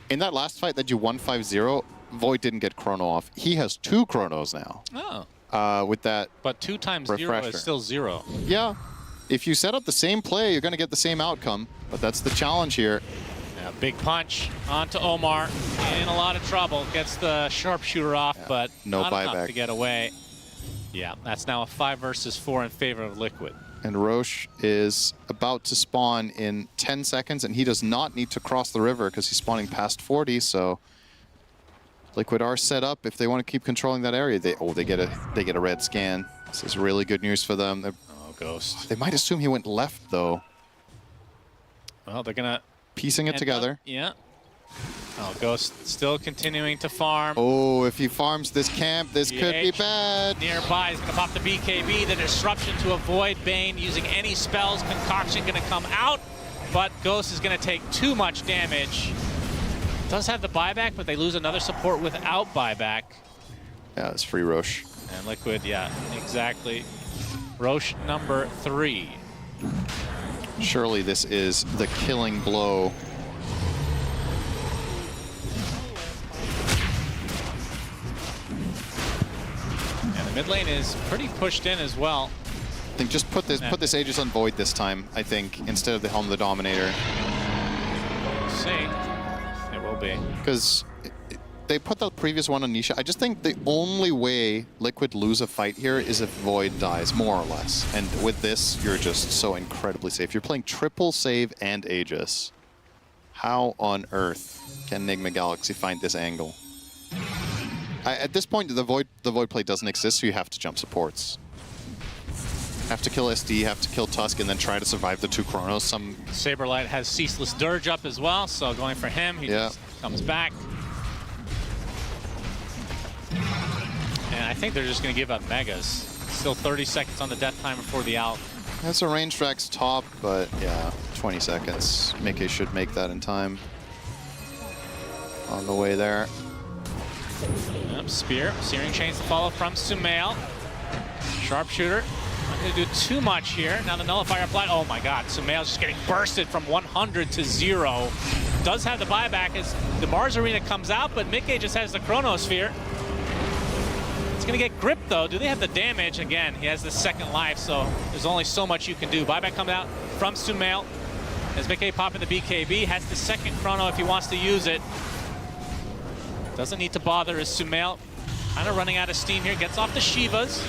in that last fight that you won 5-0, Void didn't get Chrono off. He has 2 Chronos now. Oh. With that But 2 times refresher. 0 is still 0. Yeah. If you set up the same play, you're going to get the same outcome. But that's the challenge here. Yeah, big punch onto Omar. In a lot of trouble. Gets the sharpshooter off, but no not enough buyback to get away. Yeah, that's now a 5 versus 4 in favor of Liquid. And Roche is about to spawn in 10 seconds, and he does not need to cross the river because he's spawning past 40, so Liquid are set up if they want to keep controlling that area. They get a red scan. This is really good news for them. Ghost. They might assume he went left, though. Well, they're going to... Piecing it together. Yeah. Oh, Ghost still continuing to farm. Oh, if he farms this camp, this could be bad. Nearby is going to pop the BKB, the disruption to avoid Bane using any spells. Concoction going to come out, but Ghost is going to take too much damage. Does have the buyback, but they lose another support without buyback. Yeah, it's free Roche. And Liquid, yeah, exactly. Roche number 3. Surely this is the killing blow. And the mid lane is pretty pushed in as well. I think just put this Aegis on Void this time, I think, instead of the Helm of the Dominator. We'll see. It will be. Because they put the previous one on Nisha. I just think the only way Liquid lose a fight here is if Void dies, more or less. And with this, you're just so incredibly safe. You're playing triple save and Aegis. How on earth can Nigma Galaxy find this angle? At this point, the Void play doesn't exist, so you have to jump supports. Have to kill SD, have to kill Tusk, and then try to survive the 2 Chronos. Saberlight has Ceaseless Dirge up as well, so going for him. He just comes back. And I think they're just going to give up Megas. Still 30 seconds on the death time before the out. That's a range Drax top, but yeah, 20 seconds. Mickey should make that in time. On the way there. Yep, Spear. Searing Chains to follow from Sumail. Sharpshooter. Not going to do too much here. Now the Nullifier applied. Oh my god, Sumail's just getting bursted from 100 to 0. Does have the buyback as the Mars Arena comes out, but Mickey just has the Chronosphere. It's going to get gripped, though. Do they have the damage? Again, he has the second life, so there's only so much you can do. Buyback comes out from Sumail as Mickey popping the BKB. Has the second Chrono if he wants to use it. Doesn't need to bother as Sumail kind of running out of steam here. Gets off the Shivas.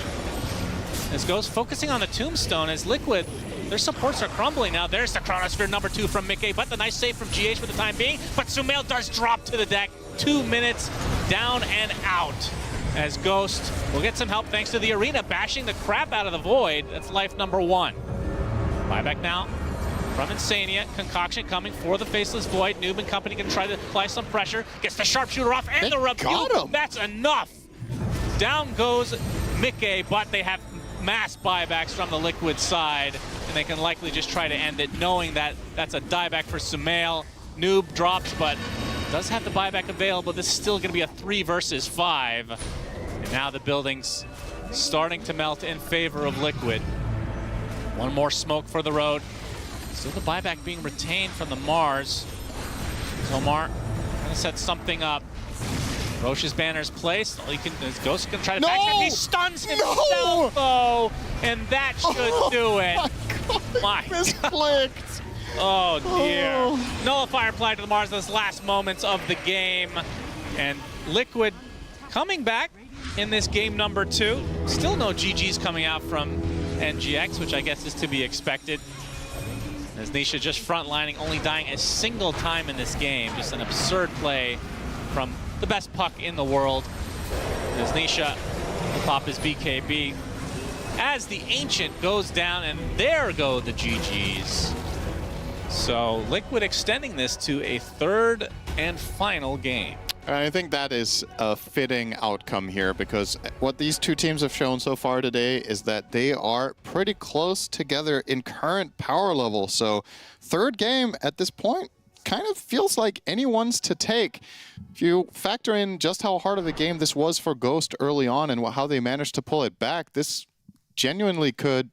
As goes focusing on the Tombstone as Liquid. Their supports are crumbling now. There's the Chronosphere number 2 from Mickey, but the nice save from GH for the time being. But Sumail does drop to the deck. 2 minutes down and out. As Ghost will get some help thanks to the Arena bashing the crap out of the Void. That's life number 1. Buyback now from Insania. Concoction coming for the Faceless Void. Noob and company can try to apply some pressure. Gets the Sharpshooter off and the Rebuke. That's enough. Down goes Mickey, but they have mass buybacks from the Liquid side, and they can likely just try to end it, knowing that that's a dieback for Sumail. Noob drops, but does have the buyback available. This is still going to be a 3 versus 5. And now the building's starting to melt in favor of Liquid. One more smoke for the road. Still the buyback being retained from the Mars. Zomar going to set something up. Roche's banner's placed. Ghost can try to backstab. He stuns himself, though, and that should do it. My God. Oh, dear. Nullifier applied to the Mars in those last moments of the game. And Liquid coming back in this game number 2. Still no GGs coming out from NGX, which I guess is to be expected. As Nisha just frontlining, only dying a single time in this game. Just an absurd play from the best puck in the world. As Nisha will pop his BKB. As the Ancient goes down, and there go the GGs. So Liquid extending this to a 3rd and final game. I think that is a fitting outcome here, because what these 2 teams have shown so far today is that they are pretty close together in current power level. So 3rd game at this point kind of feels like anyone's to take. If you factor in just how hard of a game this was for Ghost early on and how they managed to pull it back, this genuinely could,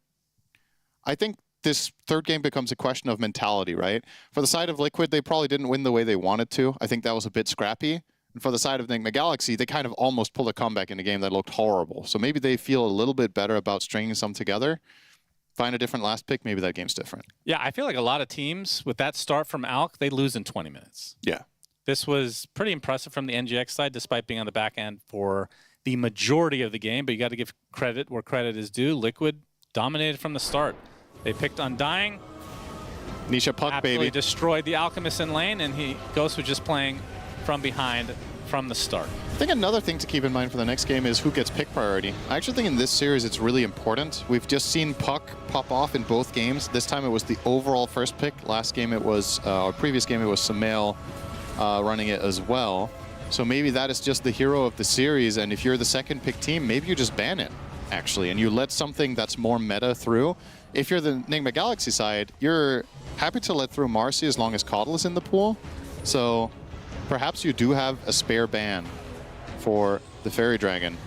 I think this 3rd game becomes a question of mentality, right? For the side of Liquid, they probably didn't win the way they wanted to. I think that was a bit scrappy. And for the side of Nigma Galaxy, they kind of almost pulled a comeback in a game that looked horrible. So maybe they feel a little bit better about stringing some together. Find a different last pick, maybe that game's different. Yeah, I feel like a lot of teams with that start from Alk, they lose in 20 minutes. Yeah. This was pretty impressive from the NGX side, despite being on the back end for the majority of the game. But you got to give credit where credit is due. Liquid dominated from the start. They picked Undying. Nisha Puck, Absolutely baby. destroyed the Alchemist in lane, and Ghost was just playing from behind from the start. I think another thing to keep in mind for the next game is who gets pick priority. I actually think in this series it's really important. We've just seen Puck pop off in both games. This time it was the overall first pick. Last game it was, or previous game it was Sumail running it as well. So maybe that is just the hero of the series, and if you're the second pick team, maybe you just ban it, actually, and you let something that's more meta through. If you're the Nigma Galaxy side, you're happy to let through Marcy as long as Caudle is in the pool. So perhaps you do have a spare ban for the Fairy Dragon.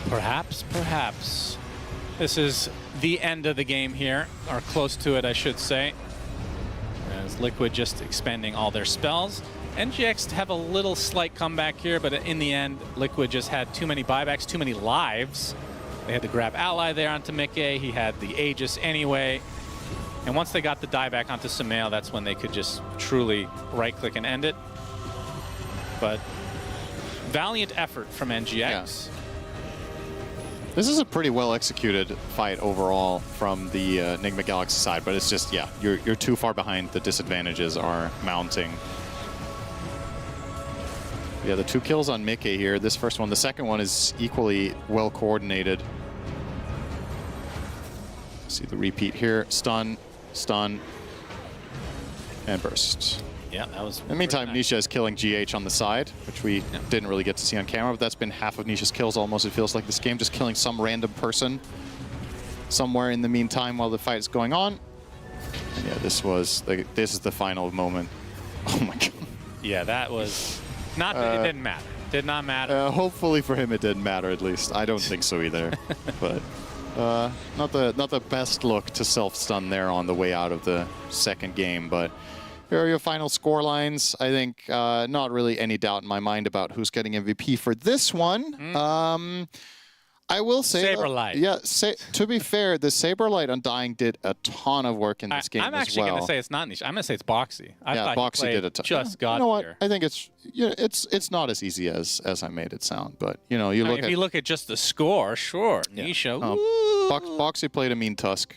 Perhaps, perhaps. This is the end of the game here, or close to it, I should say. As Liquid just expending all their spells. NGX have a little slight comeback here, but in the end, Liquid just had too many buybacks, too many lives. They had to grab Ally there onto Mickey. He had the Aegis anyway. And once they got the dieback onto Sumail, that's when they could just truly right-click and end it. But valiant effort from NGX. Yeah. This is a pretty well-executed fight overall from the Nigma Galaxy side, but it's just, yeah, you're too far behind. The disadvantages are mounting. Yeah, the 2 kills on Mickey here. This first one, the second one is equally well coordinated. See the repeat here. Stun, stun, and burst. Yeah, that was. In the meantime, nice. Nisha is killing GH on the side, which we didn't really get to see on camera, but that's been half of Nisha's kills almost, it feels like this game, just killing some random person somewhere in the meantime while the fight is going on. And yeah, this is the final moment. Oh my god. Yeah, that was not. It didn't matter. Did not matter. Hopefully for him, it didn't matter at least. I don't think so either. But not the best look to self-stun there on the way out of the second game. But here are your final score lines. I think not really any doubt in my mind about who's getting MVP for this one. I will say, Saberlight. Yeah. To be fair, the Saberlight Undying did a ton of work in this game as well. I'm actually going to say it's not Nisha. I'm going to say it's Boxy. I thought Boxy did a ton. Just got you know what? here. I think it's not as easy as I made it sound. But you know, if you look at just the score, sure, yeah. Nisha. Boxy played a mean Tusk.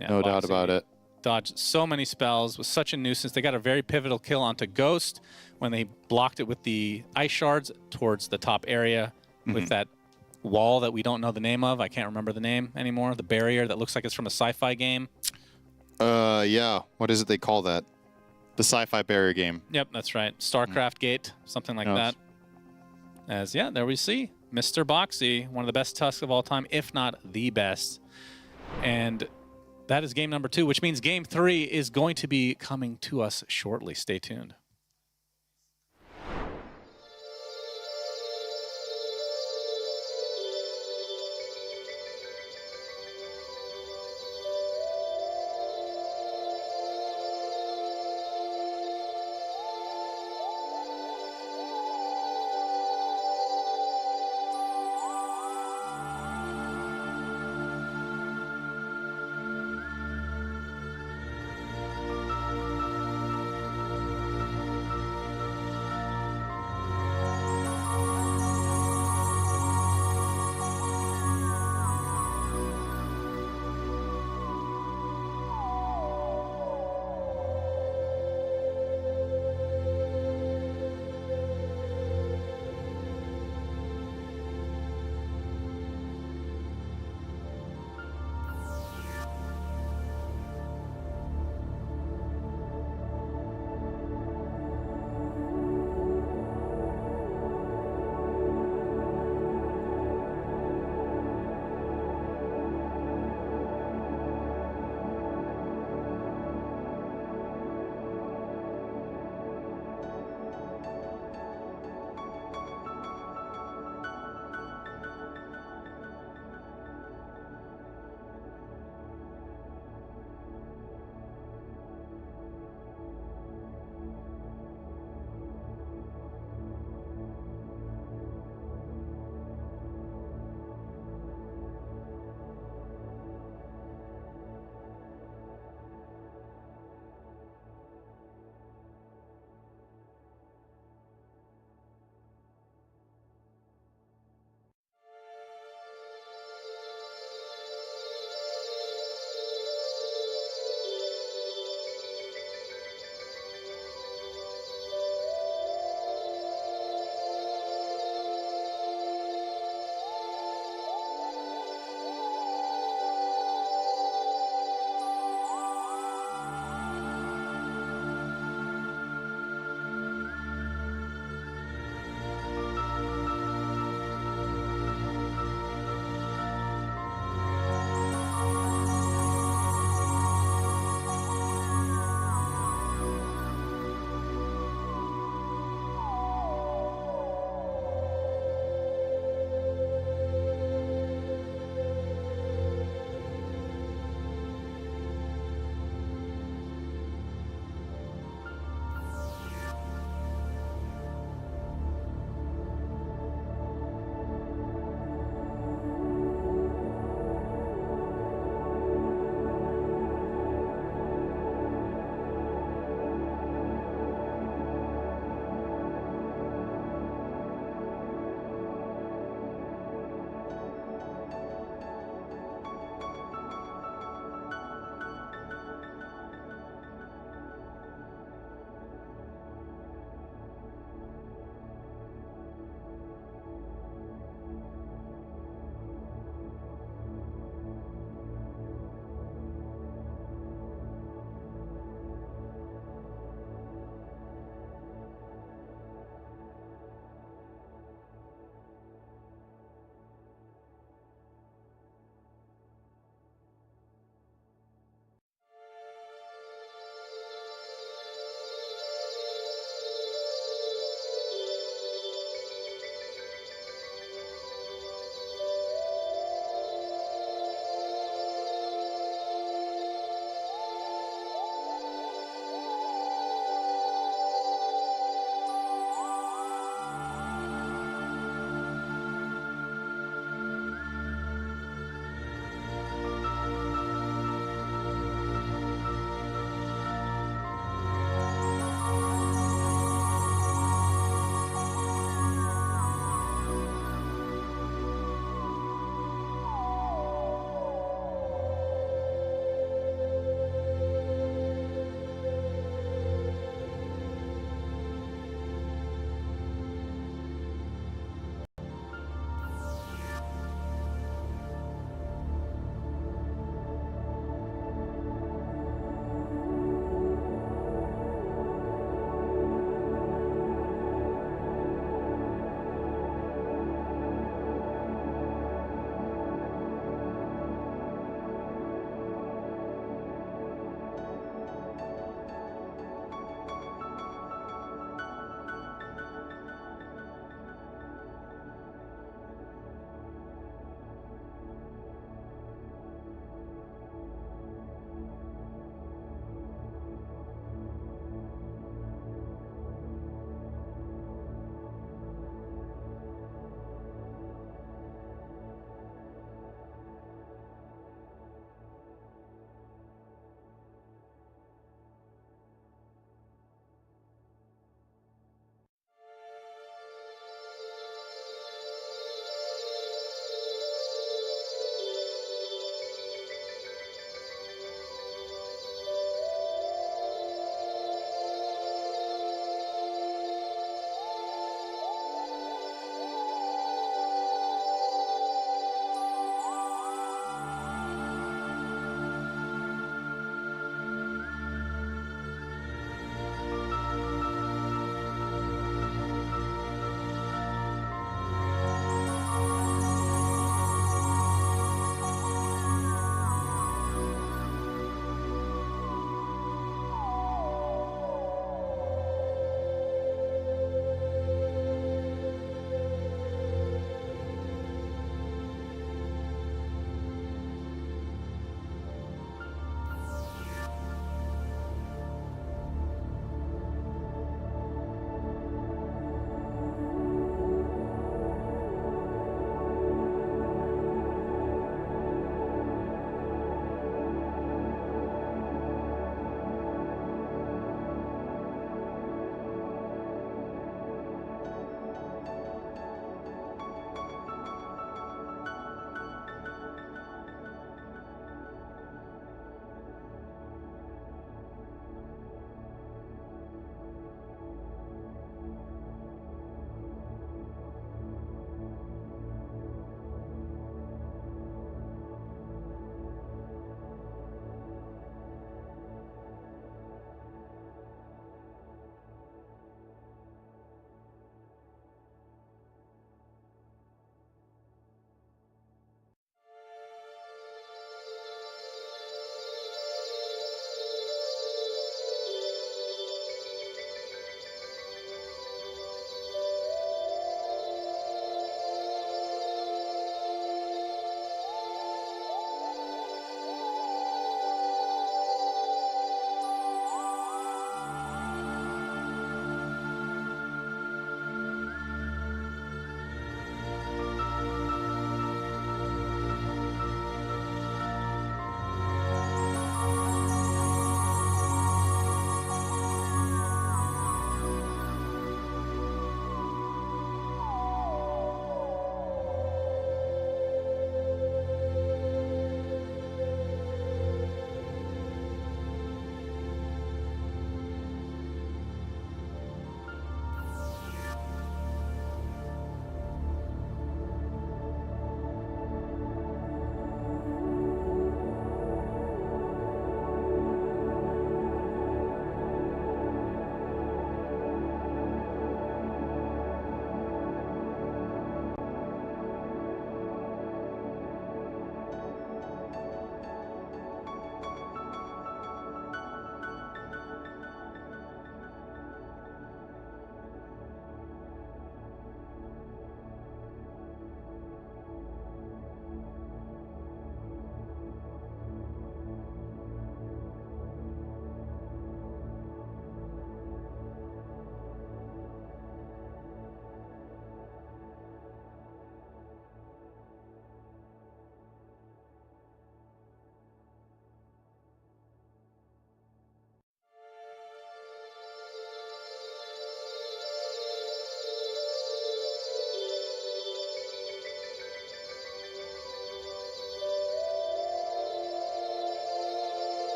Yeah, no doubt about it. Dodged so many spells, was such a nuisance. They got a very pivotal kill onto Ghost when they blocked it with the ice shards towards the top area with that wall that we don't know the name of. I can't remember the name anymore. The barrier that looks like it's from a sci-fi game. Yeah. What is it they call that? The sci-fi barrier game. Yep, that's right. StarCraft Gate, something like that. As, yeah, there we see Mr. Boxy, one of the best Tusks of all time, if not the best. And that is game number 2, which means game 3 is going to be coming to us shortly. Stay tuned.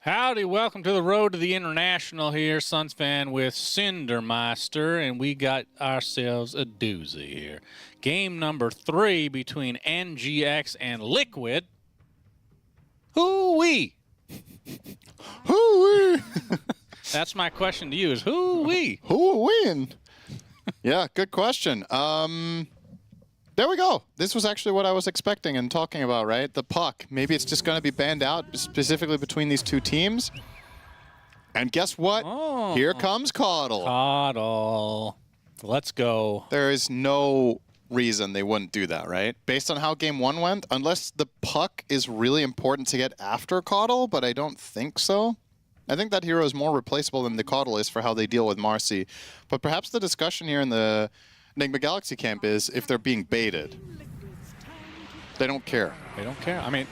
Howdy, welcome to the road to the international here. Suns fan with Cindermeister, and we got ourselves a doozy here. Game number 3 between NGX and Liquid. Who-wee? Who-wee? That's my question to you is who-wee? Who will win? Yeah, good question. There we go. This was actually what I was expecting and talking about, right? The puck. Maybe it's just going to be banned out specifically between these two teams. And guess what? Oh. Here comes Caudle. Caudle. Let's go. There is no reason they wouldn't do that, right? Based on how game 1 went, unless the puck is really important to get after Caudle, but I don't think so. I think that hero is more replaceable than the Caudle is for how they deal with Marcy. But perhaps the discussion here in the Nigma Galaxy camp is if they're being baited. They don't care. They don't care. I mean,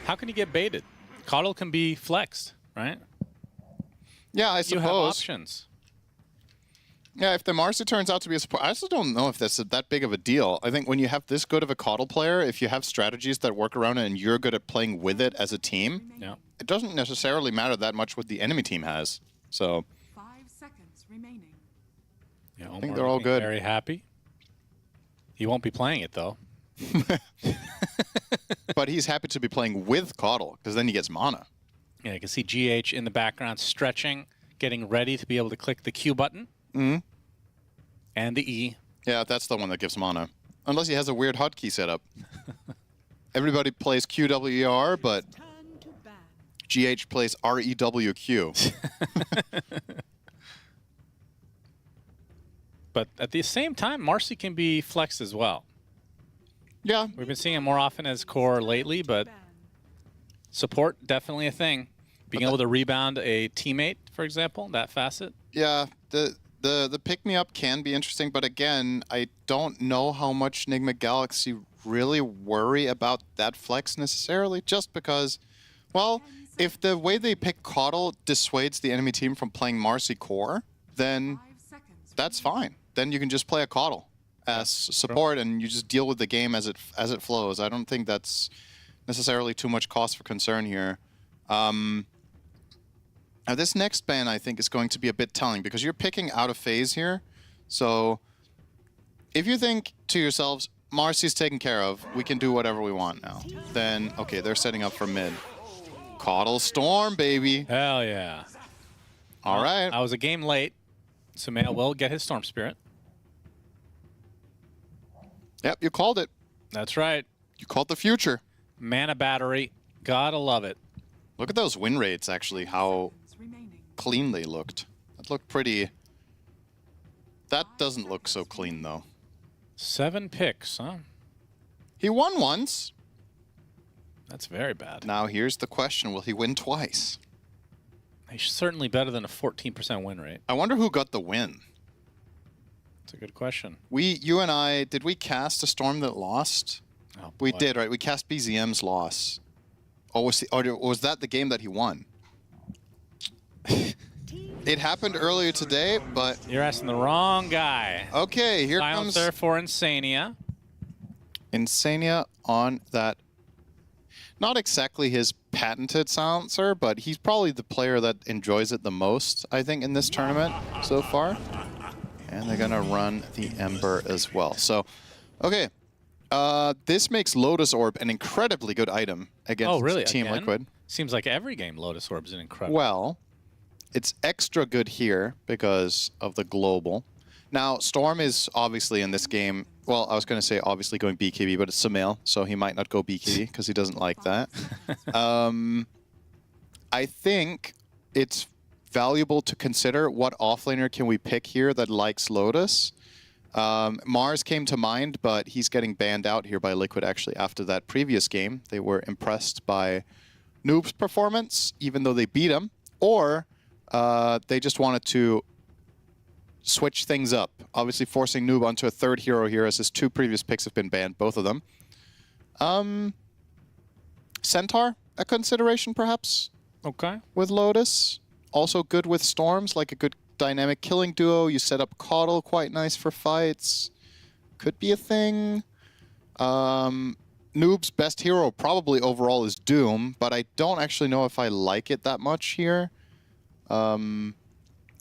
how can you get baited? Caudle can be flexed, right? Yeah, I suppose. You have options. Yeah, if the Marcy turns out to be a support, I also don't know if that's that big of a deal. I think when you have this good of a Caudle player, if you have strategies that work around it and you're good at playing with it as a team, yeah, it doesn't necessarily matter that much what the enemy team has. So 5 seconds remaining. Yeah, I think they're all good. Very happy. He won't be playing it though. But he's happy to be playing with Caudle because then he gets mana. Yeah, you can see GH in the background stretching, getting ready to be able to click the Q button. Mm-hmm. And the E. Yeah, that's the one that gives mana. Unless he has a weird hotkey setup. Everybody plays QWER, but GH plays REWQ. But at the same time, Marcy can be flexed as well. Yeah. We've been seeing him more often as core lately, but support, definitely a thing. Being able to rebound a teammate, for example, that facet. Yeah, the pick-me-up can be interesting, but again, I don't know how much Nigma Galaxy really worry about that flex necessarily, just because, well, if the way they pick Caudle dissuades the enemy team from playing Marcy core, then that's fine. Then you can just play a Caudle as support, and you just deal with the game as it flows. I don't think that's necessarily too much cause for concern here. Now this next ban, I think, is going to be a bit telling because you're picking out of phase here. So if you think to yourselves, Marcy's taken care of, we can do whatever we want now, then, okay, they're setting up for mid. Caudle Storm, baby. Hell yeah. All right. I was a game late. Sumail will get his Storm Spirit. Yep, you called it. That's right. You called the future. Mana battery. Gotta love it. Look at those win rates, actually, how clean they looked. That looked pretty... That doesn't look so clean, though. 7 picks, huh? He won once. That's very bad. Now here's the question, will he win twice? He's certainly better than a 14% win rate. I wonder who got the win. That's a good question. You and I, did we cast a Storm that lost? Oh, we did, right? We cast BZM's loss. Or was that the game that he won? It happened earlier today, but... You're asking the wrong guy. Okay, here comes... Silencer for Insania. Insania on that... Not exactly his patented silencer, but he's probably the player that enjoys it the most, I think, in this tournament so far. And they're going to run the Ember as well. So, okay. This makes Lotus Orb an incredibly good item against Team Liquid. Seems like every game Lotus Orb is an incredible. Well, it's extra good here because of the global. Now, Storm is obviously in this game, well, I was going to say obviously going BKB, but it's Sumail, so he might not go BKB because he doesn't like that. I think it's valuable to consider what offlaner can we pick here that likes Lotus. Mars came to mind, but he's getting banned out here by Liquid actually after that previous game. They were impressed by Noob's performance, even though they beat him, or they just wanted to switch things up. Obviously forcing Noob onto a third hero here as his 2 previous picks have been banned, both of them. Centaur, a consideration perhaps? Okay. With Lotus. Also good with Storms, like a good dynamic killing duo. You set up Caudle, quite nice for fights. Could be a thing. Noob's best hero probably overall is Doom, but I don't actually know if I like it that much here.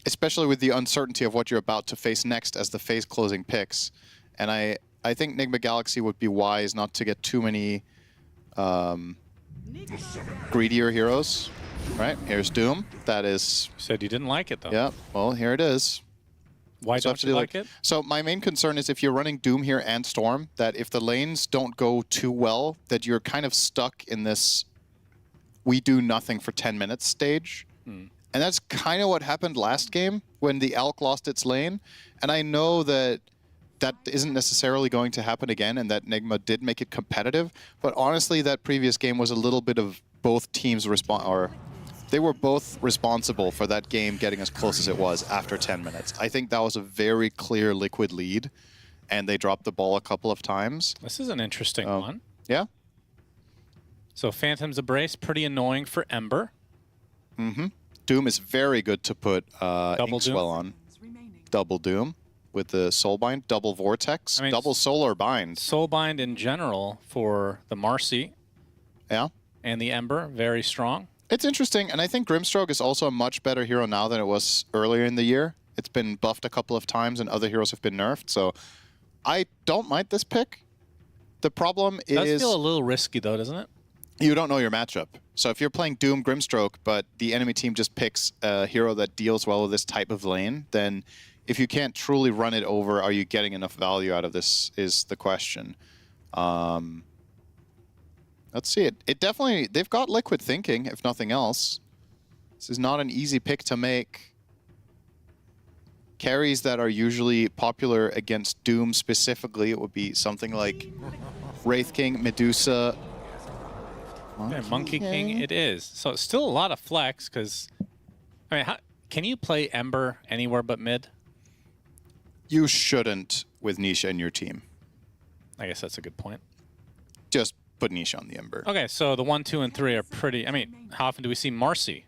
Especially with the uncertainty of what you're about to face next as the phase closing picks. And I think Nigma Galaxy would be wise not to get too many greedier heroes. Right, here's Doom. That is... Said you didn't like it, though. Yeah, well, here it is. Why don't you like it? So my main concern is if you're running Doom here and Storm, that if the lanes don't go too well, that you're kind of stuck in this we do nothing for 10 minutes stage. And that's kind of what happened last game when the Elk lost its lane. And I know that that isn't necessarily going to happen again and that Nigma did make it competitive. But honestly, that previous game was a little bit of both teams they were both responsible for that game getting as close as it was after 10 minutes. I think that was a very clear Liquid lead, and they dropped the ball a couple of times. This is an interesting one. Yeah. So Phantom's Embrace, pretty annoying for Ember. Doom is very good to put Inkswell on. Double Doom with the Soulbind, double Vortex, double Solar Bind. Soulbind in general for the Marcy. Yeah. And the Ember, very strong. It's interesting, and I think Grimstroke is also a much better hero now than it was earlier in the year. It's been buffed a couple of times, and other heroes have been nerfed, so I don't mind this pick. The problem is... It does feel a little risky, though, doesn't it? You don't know your matchup. So if you're playing Doom Grimstroke, but the enemy team just picks a hero that deals well with this type of lane, then if you can't truly run it over, are you getting enough value out of this is the question. Let's see it. It definitely, they've got Liquid thinking, if nothing else. This is not an easy pick to make. Carries that are usually popular against Doom specifically, it would be something like Wraith King, Medusa. Monkey King it is. So it's still a lot of flex, because, I mean, can you play Ember anywhere but mid? You shouldn't with Nisha in your team. I guess that's a good point. Just put Nisha on the Ember. Okay, so the 1, 2, and 3 are pretty... I mean, how often do we see Marcy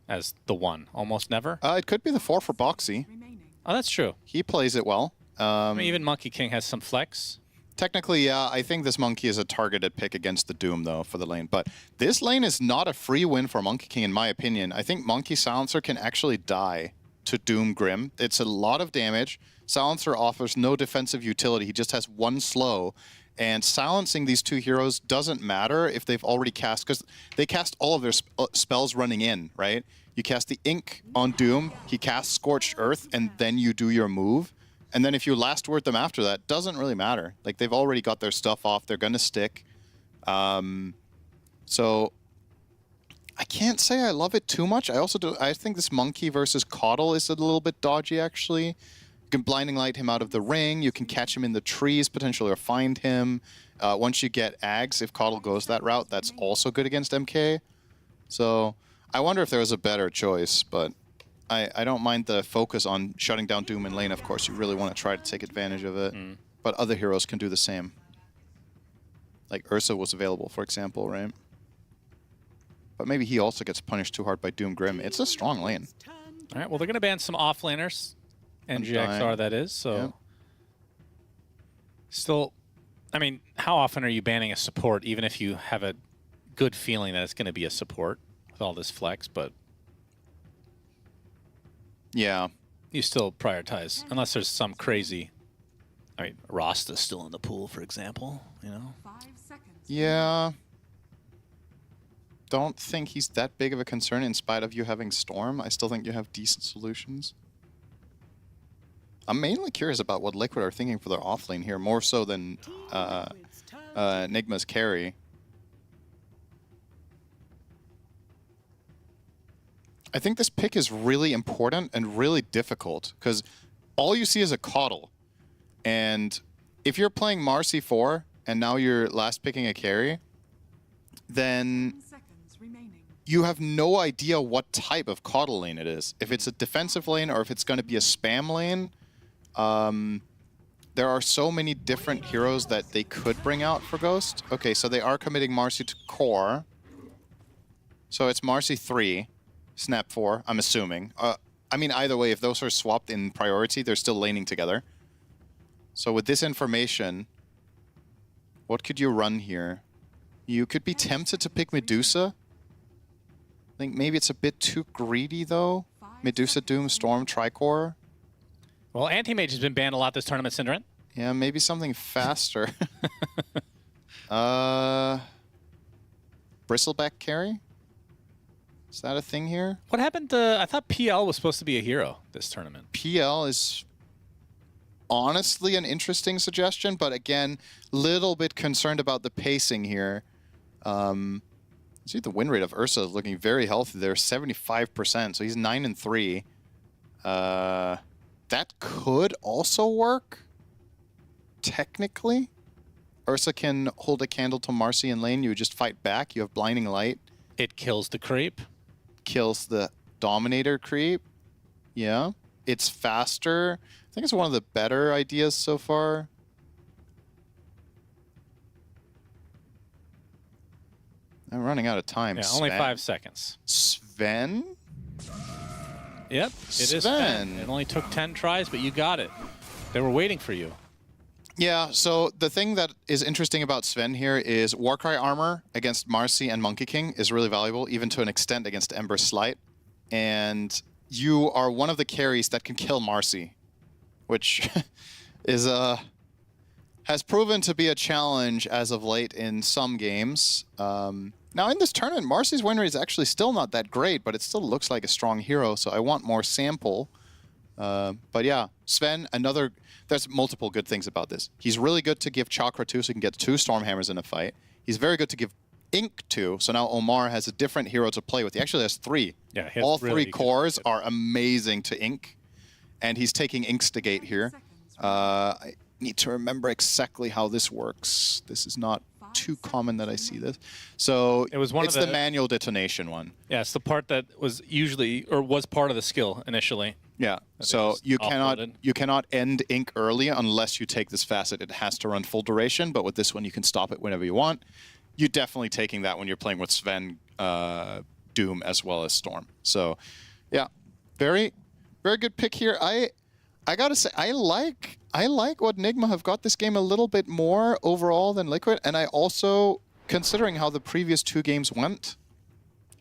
as the 1? Almost never? It could be the 4 for Boxy. Oh, that's true. He plays it well. I mean, even Monkey King has some flex. Technically, yeah, I think this Monkey is a targeted pick against the Doom, though, for the lane. But this lane is not a free win for Monkey King, in my opinion. I think Monkey Silencer can actually die to Doom Grim. It's a lot of damage. Silencer offers no defensive utility. He just has one slow. And silencing these two heroes doesn't matter if they've already cast, because they cast all of their spells running in, right? You cast the Ink on Doom, he casts Scorched Earth, and then you do your move. And then if you last word them after that, doesn't really matter. Like, they've already got their stuff off. They're going to stick. So I can't say I love it too much. I think this Monkey versus Caudle is a little bit dodgy, actually. You can Blinding Light him out of the ring. You can catch him in the trees, potentially, or find him. Once you get Ags, if Caudle goes that route, that's also good against MK. So I wonder if there was a better choice, but I don't mind the focus on shutting down Doom in lane, of course. You really want to try to take advantage of it. But other heroes can do the same. Like Ursa was available, for example, right? But maybe he also gets punished too hard by Doom Grim. It's a strong lane. All right, well, they're going to ban some offlaners. NGXR, that is, so... Yeah. Still, I mean, how often are you banning a support, even if you have a good feeling that it's going to be a support with all this flex, but... Yeah. You still prioritize, unless there's some crazy... I mean, Rasta's still in the pool, for example, you know? Yeah. Don't think he's that big of a concern in spite of you having Storm. I still think you have decent solutions. I'm mainly curious about what Liquid are thinking for their offlane here, more so than Nigma's carry. I think this pick is really important and really difficult, because all you see is a Caudle. And if you're playing Marcy 4, and now you're last picking a carry, then you have no idea what type of Caudle lane it is. If it's a defensive lane or if it's going to be a spam lane. There are so many different heroes that they could bring out for Ghost. Okay, so they are committing Marcy to core. So it's Marcy 3, Snap 4, I'm assuming. I mean, either way, if those are swapped in priority, they're still laning together. So with this information, What could you run here? You could be tempted to pick Medusa. I think maybe it's a bit too greedy, though. Medusa, Doom, Storm, Tricor. Well, Anti-Mage has been banned a lot this tournament, Synderen. Yeah, maybe something faster. Bristleback carry? Is that a thing here? What happened to... I thought PL was supposed to be a hero this tournament. PL is honestly an interesting suggestion, but again, little bit concerned about the pacing here. See, the win rate of Ursa is looking very healthy there, 75%, so he's 9-3. That could also work, technically. Ursa can hold a candle to Marcy in lane, you just fight back, you have Blinding Light. It kills the creep. Kills the Dominator creep. Yeah. It's faster. I think it's one of the better ideas so far. I'm running out of time. Yeah, Sven. only 5 seconds. Sven? Yep, it is Sven. It only took 10 tries, but you got it. They were waiting for you. Yeah, so the thing that is interesting about Sven here is Warcry armor against Marcy and Monkey King is really valuable, even to an extent against Ember Slight. And you are one of the carries that can kill Marcy, which is has proven to be a challenge as of late in some games. Now in this tournament, Marcy's win rate is actually still not that great, but it still looks like a strong hero, so I want more sample. But yeah, Sven, another... There's multiple good things about this. He's really good to give Chakra to, so he can get 2 Stormhammers in a fight. He's very good to give Ink to, so now Omar has a different hero to play with. He actually has 3. Yeah, all 3 cores are amazing to Ink, and he's taking Inkstigate here. I need to remember exactly how this works. This is not too common that I see this. So it was it's the manual detonation one. Yeah, it's the part that was usually, or was part of the skill initially. Yeah, so you cannot end Ink early unless you take this facet. It has to run full duration, but with this one you can stop it whenever you want. You're definitely taking that when you're playing with Sven, Doom, as well as Storm. So, yeah, very, very good pick here. I gotta say, I like what Nigma have got this game a little bit more overall than Liquid, and I also, considering how the previous 2 games went,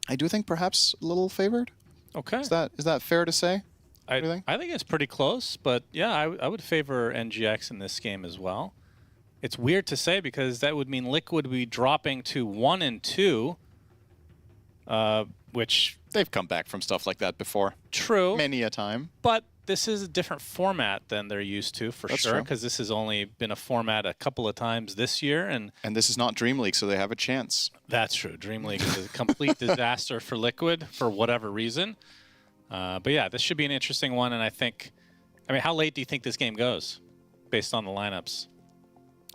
I do think perhaps a little favored. Okay. Is that fair to say? I think it's pretty close, but yeah, I would favor NGX in this game as well. It's weird to say because that would mean Liquid would be dropping to 1 and 2, which... They've come back from stuff like that before. True. Many a time. But this is a different format than they're used to, for sure, because this has only been a format a couple of times this year. And this is not Dream League, so they have a chance. That's true. Dream League is a complete disaster for Liquid for whatever reason. But yeah, this should be an interesting one, and I mean, how late do you think this game goes, based on the lineups?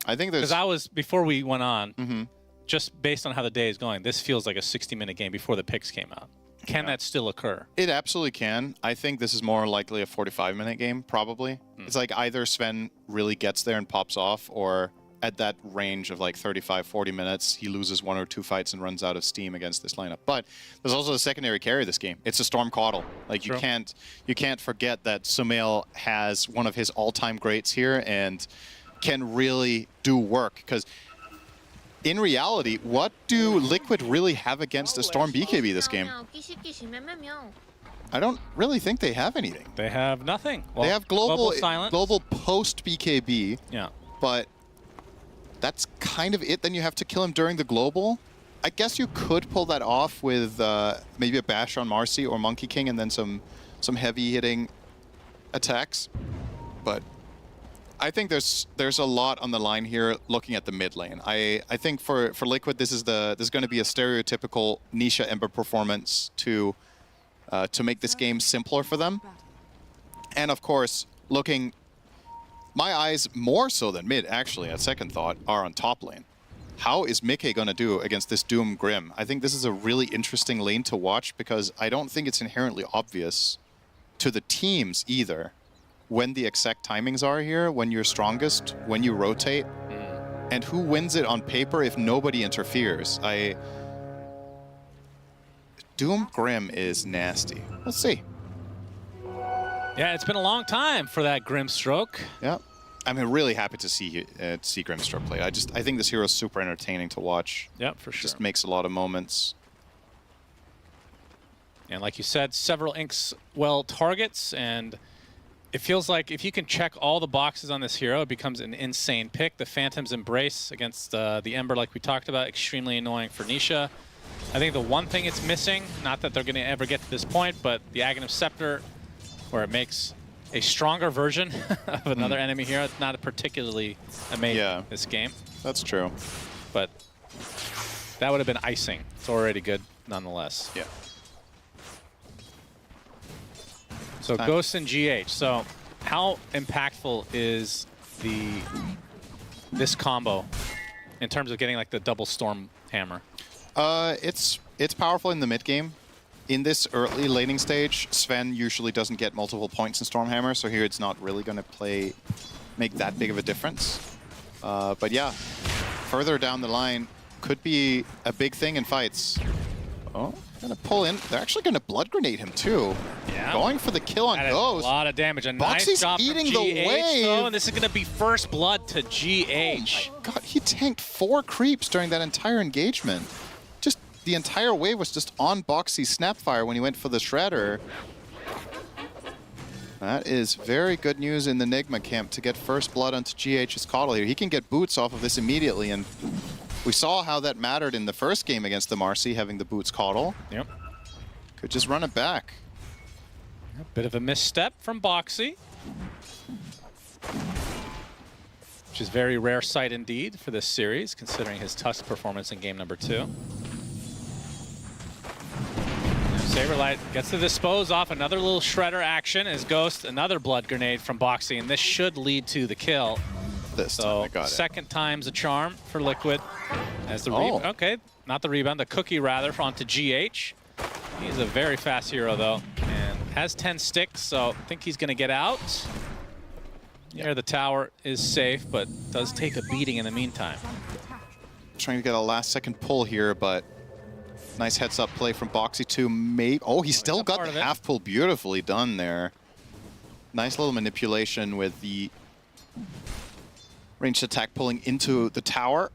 I think there's... Because before we went on, just based on how the day is going, this feels like a 60-minute game before the picks came out. Can that still occur? It absolutely can. I think this is more likely a 45-minute game, probably. It's like either Sven really gets there and pops off, or at that range of like 35, 40 minutes, he loses 1 or 2 fights and runs out of steam against this lineup. But there's also a secondary carry of this game. It's a Storm Caudle. Like you can't forget that Sumail has one of his all-time greats here and can really do work. Because in reality, what do Liquid really have against a Storm BKB this game? I don't really think they have anything. They have nothing. Well, they have global post BKB. Yeah. But that's kind of it. Then you have to kill him during the global. I guess you could pull that off with maybe a bash on Marcy or Monkey King and then some heavy hitting attacks. But I think there's a lot on the line here looking at the mid lane. I think for Liquid this is going to be a stereotypical Nisha Ember performance to make this game simpler for them. And of course, my eyes more so than mid actually at second thought are on top lane. How is Mickey going to do against this Doom Grim? I think this is a really interesting lane to watch because I don't think it's inherently obvious to the teams either when the exact timings are here, when you're strongest, when you rotate, and who wins it on paper if nobody interferes. Doom Grim is nasty. Let's see. Yeah, it's been a long time for that Grim stroke. Yeah. I'm really happy to see Grimstar play. I think this hero is super entertaining to watch. Yep, for sure. Just makes a lot of moments. And like you said, several Inkswell targets, and it feels like if you can check all the boxes on this hero, it becomes an insane pick. The Phantom's Embrace against the Ember, like we talked about, extremely annoying for Nisha. I think the one thing it's missing, not that they're going to ever get to this point, but the Aghanim Scepter, where it makes a stronger version of another enemy hero. It's not particularly amazing this game. That's true. But that would have been icing. It's already good nonetheless. Yeah. So Ghost and GH. So how impactful is this combo in terms of getting like the double Storm Hammer? It's powerful in the mid game. In this early laning stage, Sven usually doesn't get multiple points in Stormhammer, so here it's not really going to make that big of a difference. But yeah, further down the line could be a big thing in fights. Oh, gonna pull in. They're actually gonna blood grenade him too. Yeah. Going for the kill on Ghost. A lot of damage. A nice Boxy's job eating from GH, the wave. though, and this is gonna be first blood to GH. Oh my God, he tanked 4 creeps during that entire engagement. The entire wave was just on Boxy's Snapfire when he went for the Shredder. That is very good news in the Nigma camp to get first blood onto GH's Coddle here. He can get boots off of this immediately, and we saw how that mattered in the first game against the Marcy, having the boots Coddle. Yep. Could just run it back. A bit of a misstep from Boxy, which is very rare sight indeed for this series, considering his Tusk performance in game number 2. Saberlight gets to dispose off another little Shredder action as Ghost, another blood grenade from Boxy, and this should lead to the kill. This time I got it. Second time's a charm for Liquid. As the rebound, okay, not the rebound, the cookie rather onto GH. He's a very fast hero though, and has 10 sticks, so I think he's gonna get out. Near the tower is safe, but does take a beating in the meantime. Trying to get a last second pull here, but nice heads-up play from Boxy to Mate. Oh, he still got the half pull beautifully done there. Nice little manipulation with the ranged attack pulling into the tower.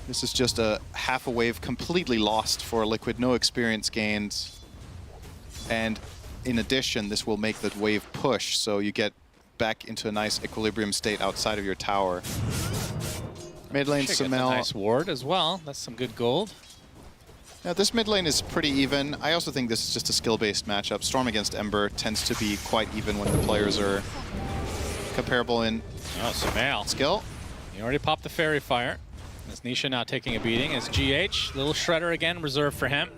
This is just a half a wave completely lost for Liquid, no experience gained. And in addition, this will make the wave push, so you get back into a nice equilibrium state outside of your tower. Mid lane, Sumail. Nice ward as well. That's some good gold. Now, this mid lane is pretty even. I also think this is just a skill-based matchup. Storm against Ember tends to be quite even when the players are comparable in skill. He already popped the Fairy Fire. As Nisha now taking a beating as GH. Little Shredder again, reserved for him.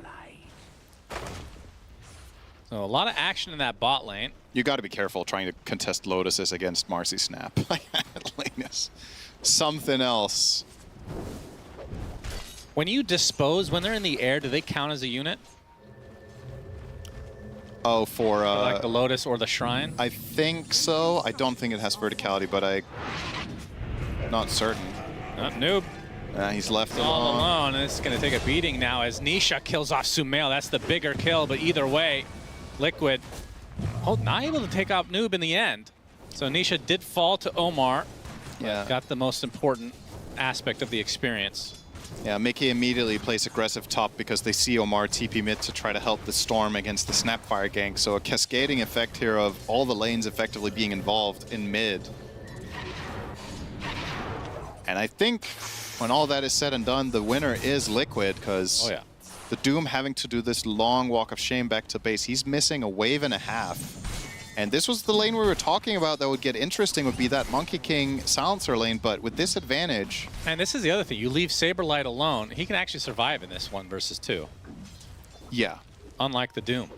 So a lot of action in that bot lane. You got to be careful trying to contest Lotuses against Marcy Snap. That lane is something else. When you dispose, when they're in the air, do they count as a unit? Oh, for like the Lotus or the Shrine? I think so. I don't think it has verticality, but I'm not certain. Not Noob. He's left all alone, and it's going to take a beating now as Nisha kills off Sumail. That's the bigger kill, but either way, Liquid not able to take out Noob in the end. So Nisha did fall to Omar. Yeah. Got the most important aspect of the experience. Yeah, Mickey immediately plays aggressive top because they see Omar TP mid to try to help the Storm against the Snapfire gank. So a cascading effect here of all the lanes effectively being involved in mid. And I think when all that is said and done, the winner is Liquid because the Doom having to do this long walk of shame back to base. He's missing a wave and a half. And this was the lane we were talking about that would get interesting, would be that Monkey King silencer lane, but with this advantage. And this is the other thing, you leave Saberlight alone, he can actually survive in this 1 versus 2. Yeah. Unlike the Doom.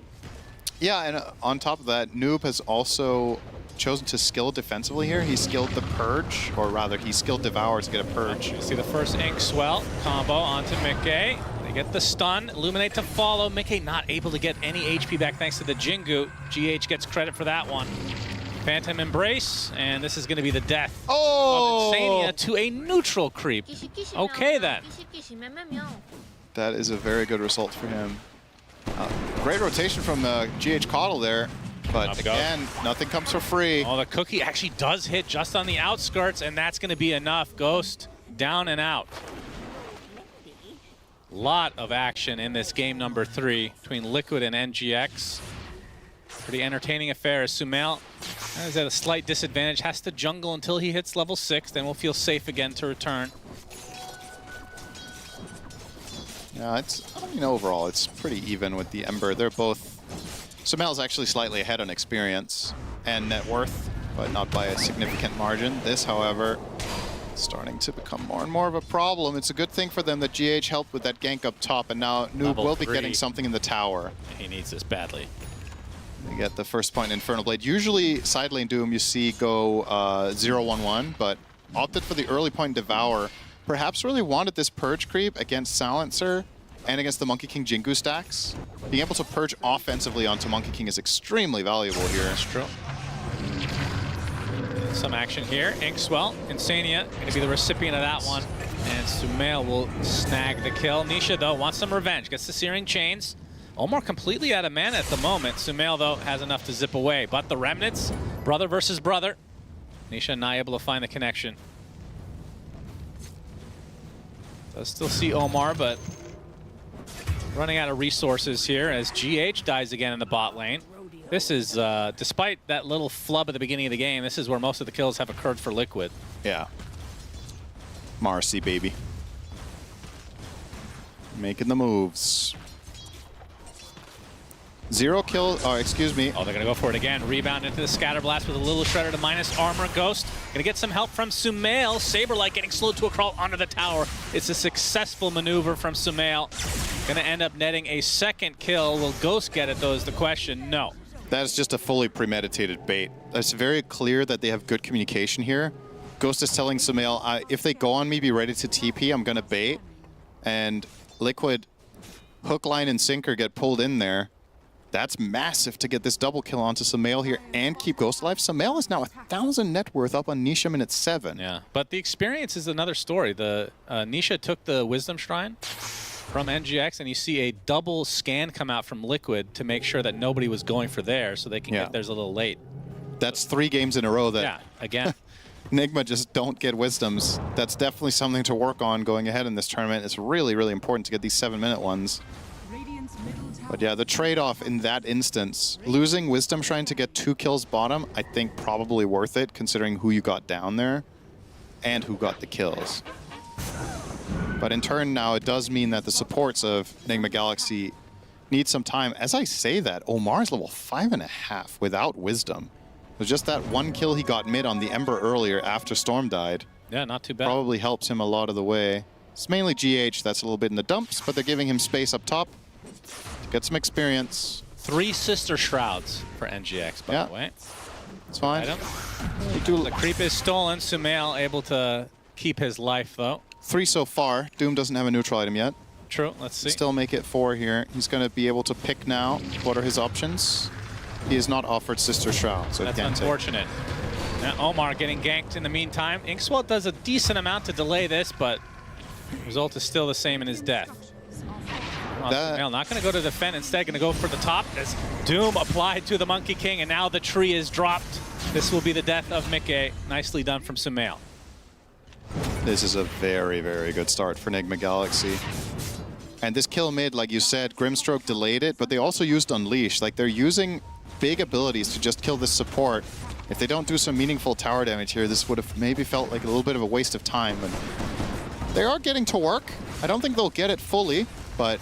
Yeah, and on top of that, Noob has also chosen to skill defensively here. He skilled the Purge, or rather, he skilled Devour to get a Purge. You see the first Inkswell combo onto Mickey. They get the stun, Illuminate to follow. Mickey not able to get any HP back thanks to the Jingu. GH gets credit for that one. Phantom Embrace, and this is going to be the death of Insania to a neutral creep. Okay then. That is a very good result for him. Great rotation from GH Coddle there. But again, nothing comes for free. Oh, the cookie actually does hit just on the outskirts, and that's going to be enough. Ghost down and out. Lot of action in this game number 3 between Liquid and NGX. Pretty entertaining affair as Sumail is at a slight disadvantage, has to jungle until he hits level 6, then we'll feel safe again to return. Yeah, it's, overall, it's pretty even with the Ember. They're both... Sumail's actually slightly ahead on experience and net worth, but not by a significant margin. This, however, is starting to become more and more of a problem. It's a good thing for them that GH helped with that gank up top, and now Noob will be getting something in the tower. He needs this badly. They get the first point Infernal Blade. Usually, side lane Doom you see go 0-1-1, but opted for the early point Devour. Perhaps really wanted this Purge creep against Silencer and against the Monkey King Jingu stacks. Being able to purge offensively onto Monkey King is extremely valuable here. That's true. Some action here. Inkswell, Insania, going to be the recipient of that one. And Sumail will snag the kill. Nisha, though, wants some revenge. Gets the Searing Chains. Omar completely out of mana at the moment. Sumail, though, has enough to zip away. But the Remnants, brother versus brother. Nisha not able to find the connection. Does still see Omar, but running out of resources here as GH dies again in the bot lane. This is, despite that little flub at the beginning of the game, this is where most of the kills have occurred for Liquid. Yeah. Marcy, baby. Making the moves. 0 kill, excuse me. Oh, they're gonna go for it again. Rebound into the Scatter Blast with a little shredder to minus armor. Ghost gonna get some help from Sumail. Saberlight getting slowed to a crawl onto the tower. It's a successful maneuver from Sumail. Gonna end up netting a second kill. Will Ghost get it though is the question? No. That is just a fully premeditated bait. It's very clear that they have good communication here. Ghost is telling Sumail, if they go on me, be ready to TP, I'm gonna bait. And Liquid, hook, line, and sinker get pulled in there. That's massive to get this double kill onto Sumail here and keep Ghost alive. Sumail is now 1,000 net worth up on Nisha minute 7. Yeah, but the experience is another story. The Nisha took the Wisdom Shrine from NGX, and you see a double scan come out from Liquid to make sure that nobody was going for there, so they can get theirs a little late. That's 3 games in a row that... Yeah, again. Nigma just don't get Wisdoms. That's definitely something to work on going ahead in this tournament. It's really, really important to get these 7-minute ones. But yeah, the trade-off in that instance, losing Wisdom Shrine to get 2 kills bottom, I think probably worth it, considering who you got down there and who got the kills. But in turn now, it does mean that the supports of Nigma Galaxy need some time. As I say that, Omar's level 5.5 without Wisdom. It was just that 1 kill he got mid on the Ember earlier after Storm died. Yeah, not too bad. Probably helps him a lot of the way. It's mainly GH that's a little bit in the dumps, but they're giving him space up top. Get some experience. 3 Sister Shrouds for NGX, by the way. It's fine. The creep is stolen. Sumail able to keep his life, though. 3 so far. Doom doesn't have a neutral item yet. True, let's see. Still make it 4 here. He's going to be able to pick now. What are his options? He is not offered Sister Shroud, so that's he can't unfortunate. Now Omar getting ganked in the meantime. Inkswell does a decent amount to delay this, but the result is still the same in his death. Sumail not going to go to defend, instead going to go for the top as Doom applied to the Monkey King, and now the tree is dropped. This will be the death of Mickey. Nicely done from Sumail. This is a very, very good start for Nigma Galaxy. And this kill mid, like you said, Grimstroke delayed it, but they also used Unleash. Like, they're using big abilities to just kill this support. If they don't do some meaningful tower damage here, this would have maybe felt like a little bit of a waste of time. But they are getting to work. I don't think they'll get it fully, but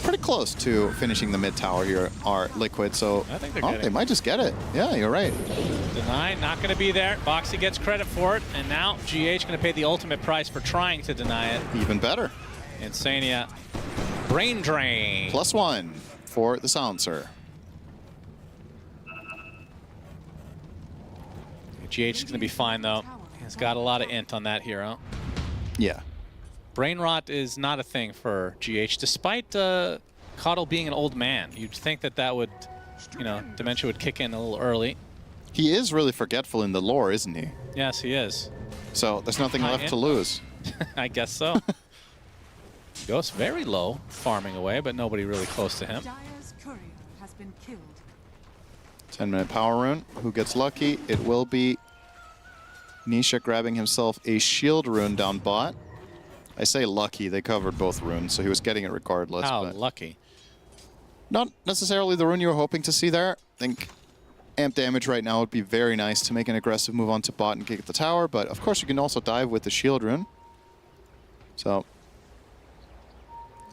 pretty close to finishing the mid tower here are Liquid, so I think they're they might just get it. Yeah, you're right. Deny, not going to be there. Boxy gets credit for it, and now GH going to pay the ultimate price for trying to deny it. Even better. Insania, Brain Drain. +1 for the Silencer. GH is going to be fine, though. He's got a lot of int on that hero. Yeah. Brain Rot is not a thing for GH, despite Coddle being an old man. You'd think that that would, dementia would kick in a little early. He is really forgetful in the lore, isn't he? Yes, he is. So there's nothing left to lose. I guess so. Ghost very low, farming away, but nobody really close to him. 10-minute power rune. Who gets lucky? It will be Nisha grabbing himself a shield rune down bot. I say lucky, they covered both runes, so he was getting it regardless. How but lucky? not necessarily the rune you were hoping to see there. I think amp damage right now would be very nice to make an aggressive move onto bot and kick the tower, but of course you can also dive with the shield rune. So,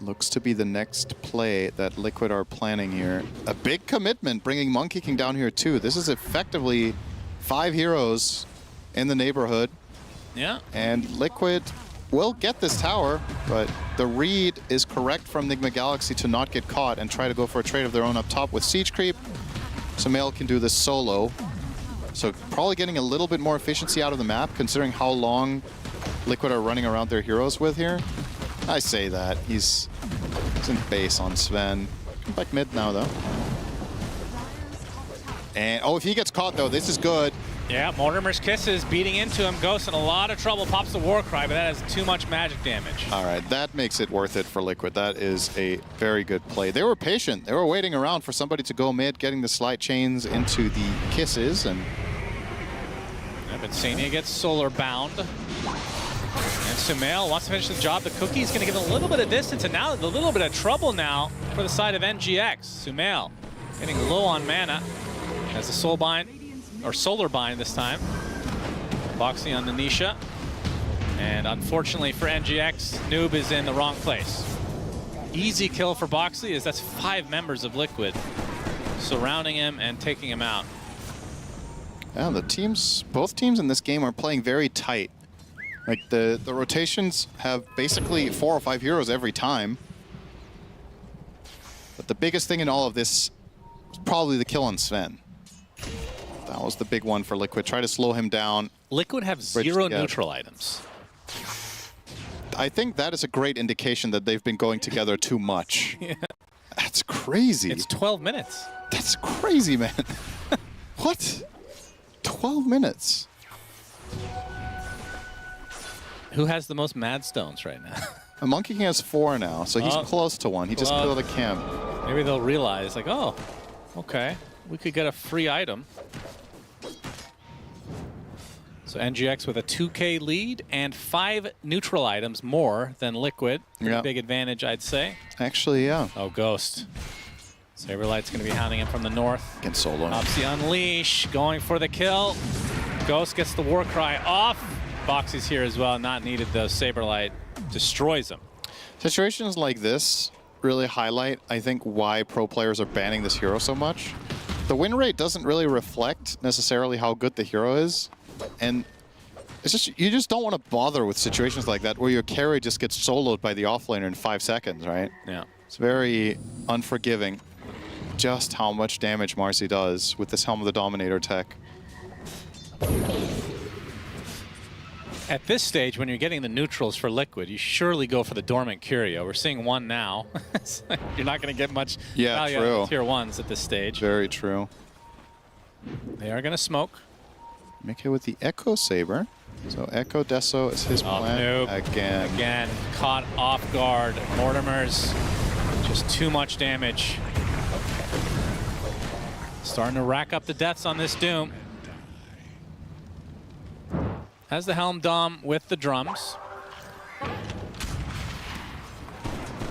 looks to be the next play that Liquid are planning here. A big commitment bringing Monkey King down here too. This is effectively 5 heroes in the neighborhood. Yeah. And Liquid will get this tower, but the read is correct from Nigma Galaxy to not get caught and try to go for a trade of their own up top with Siege Creep. Sumail can do this solo. So probably getting a little bit more efficiency out of the map, considering how long Liquid are running around their heroes with here. I say that. He's in base on Sven. Come back mid now, though. And, oh, if he gets caught, though, this is good. Yeah, Mortimer's Kisses beating into him. Ghost in a lot of trouble. Pops the Warcry, but that has too much magic damage. All right, that makes it worth it for Liquid. That is a very good play. They were patient. They were waiting around for somebody to go mid, getting the slide chains into the Kisses. And Vincere gets solar bound. And Sumail wants to finish the job. The Cookie's going to give a little bit of distance, and now a little bit of trouble now for the side of NGX. Sumail getting low on mana as the soul bind, or solar bind this time. Boxy on the Nisha. And unfortunately for NGX, Noob is in the wrong place. Easy kill for Boxy, as that's 5 members of Liquid surrounding him and taking him out. Yeah, both teams in this game are playing very tight. Like the rotations have basically 4 or 5 heroes every time. But the biggest thing in all of this is probably the kill on Sven. That was the big one for Liquid. Try to slow him down. Liquid have 0 neutral items. I think that is a great indication that they've been going together too much. Yeah. That's crazy. It's 12 minutes. That's crazy, man. What? 12 minutes. Who has the most Mad Stones right now? A Monkey King has 4 now, so he's close to 1. He just killed a camp. Maybe they'll realize, like, oh, okay, we could get a free item. So NGX with a 2K lead and 5 neutral items more than Liquid. Pretty big advantage, I'd say. Actually, yeah. Oh, Ghost. Saberlight's going to be hounding him from the north. Against solo. Opsy Unleash going for the kill. Ghost gets the Warcry off. Boxy's here as well, not needed though. Saberlight destroys him. Situations like this really highlight, I think, why pro players are banning this hero so much. The win rate doesn't really reflect necessarily how good the hero is. And it's just, you just don't want to bother with situations like that where your carry just gets soloed by the offlaner in 5 seconds, right? Yeah. It's very unforgiving just how much damage Marcy does with this Helm of the Dominator tech. At this stage, when you're getting the neutrals for Liquid, you surely go for the Dormant Curio. We're seeing 1 now. You're not going to get much value out of the tier 1s at this stage. Very true. They are going to smoke. Mickey with the Echo Saber. So Echo Deso is his plan again. Again, caught off guard. Mortimer's just too much damage. Starting to rack up the deaths on this Doom. Has the Helm Dom with the drums.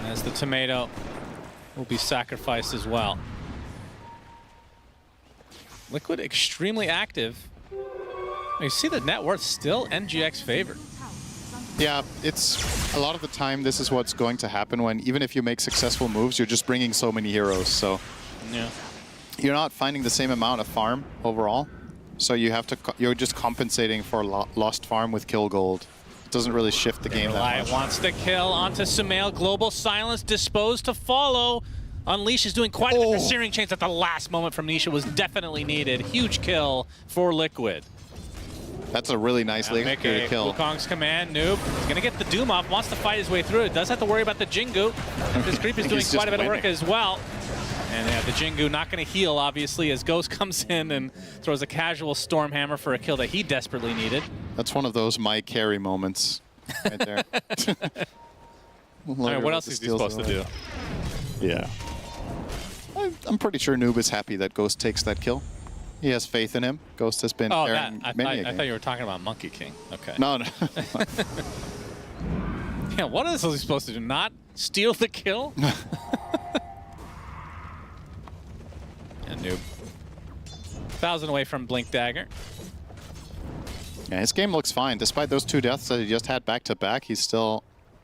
As the Tomato will be sacrificed as well. Liquid extremely active. You see the net worth still NGX favored. Yeah, it's a lot of the time this is what's going to happen when even if you make successful moves, you're just bringing so many heroes. So yeah, you're not finding the same amount of farm overall. So you have to, you're just compensating for lost farm with kill gold. It doesn't really shift the game that much. Wants the kill onto Sumail. Global Silence disposed to follow. Unleash is doing quite a bit of searing chains at the last moment from Nisha was definitely needed. Huge kill for Liquid. That's a really nicely executed kill. Wukong's command, Noob. He's going to get the Doom off, wants to fight his way through it. Does have to worry about the Jingu. This creep is doing quite a bit of work as well. And yeah, the Jingu not going to heal, obviously, as Ghost comes in and throws a casual Stormhammer for a kill that he desperately needed. That's one of those my carry moments right there. All right, what else is he supposed to do? Yeah. I'm pretty sure Noob is happy that Ghost takes that kill. He has faith in him. Ghost has been Oh, carrying many a I game. thought you were talking about Monkey King. Okay. No, no. Yeah, what is he supposed to do? Not steal the kill? And Noob. 1,000 away from Blink Dagger. Yeah, his game looks fine. Despite those 2 deaths that he just had back-to-back, he's still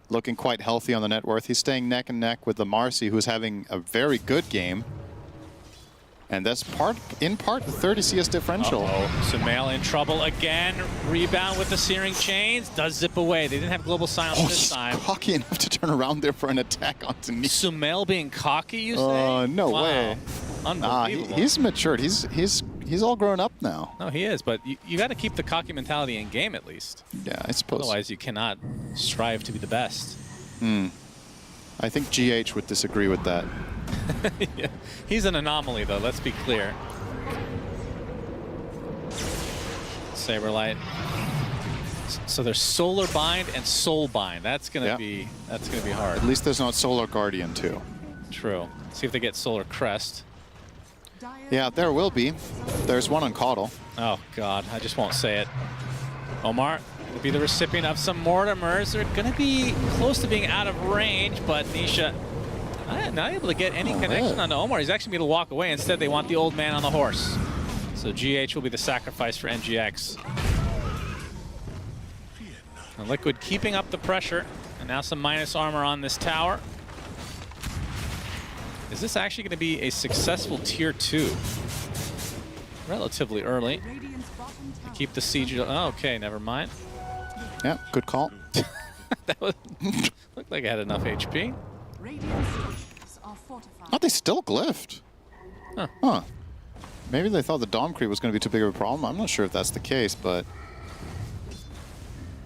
looking quite healthy on the net worth. He's staying neck and neck with the Marcy, who's having a very good game. And that's in part the 30 CS differential. Sumail in trouble again. Rebound with the Searing Chains. Does zip away. They didn't have global silence this time. Cocky enough to turn around there for an attack onto Nisha. Sumail being cocky, you say? No way. Unbelievable. He's matured. He's all grown up now. No, he is, but you got to keep the cocky mentality in game at least. Yeah, I suppose. Otherwise, you cannot strive to be the best. I think GH would disagree with that. Yeah. He's an anomaly, though. Let's be clear. Saberlight. So there's Solar Bind and Soul Bind. That's gonna be hard. At least there's not Solar Guardian too. True. See if they get Solar Crest. Yeah, there will be. There's one on Caudle. Oh God, I just won't say it. Omar will be the recipient of some Mortimers. They're gonna be close to being out of range, but Nisha not able to get any connection onto Omar. He's actually going to walk away. Instead, they want the old man on the horse. So GH will be the sacrifice for NGX. And Liquid keeping up the pressure. And now some minus armor on this tower. Is this actually going to be a successful tier 2? Relatively early. To keep the siege. Oh, okay, never mind. Yeah, good call. That looked like I had enough HP. Oh, they still glyphed. Huh. Maybe they thought the Dom creep was going to be too big of a problem. I'm not sure if that's the case, but...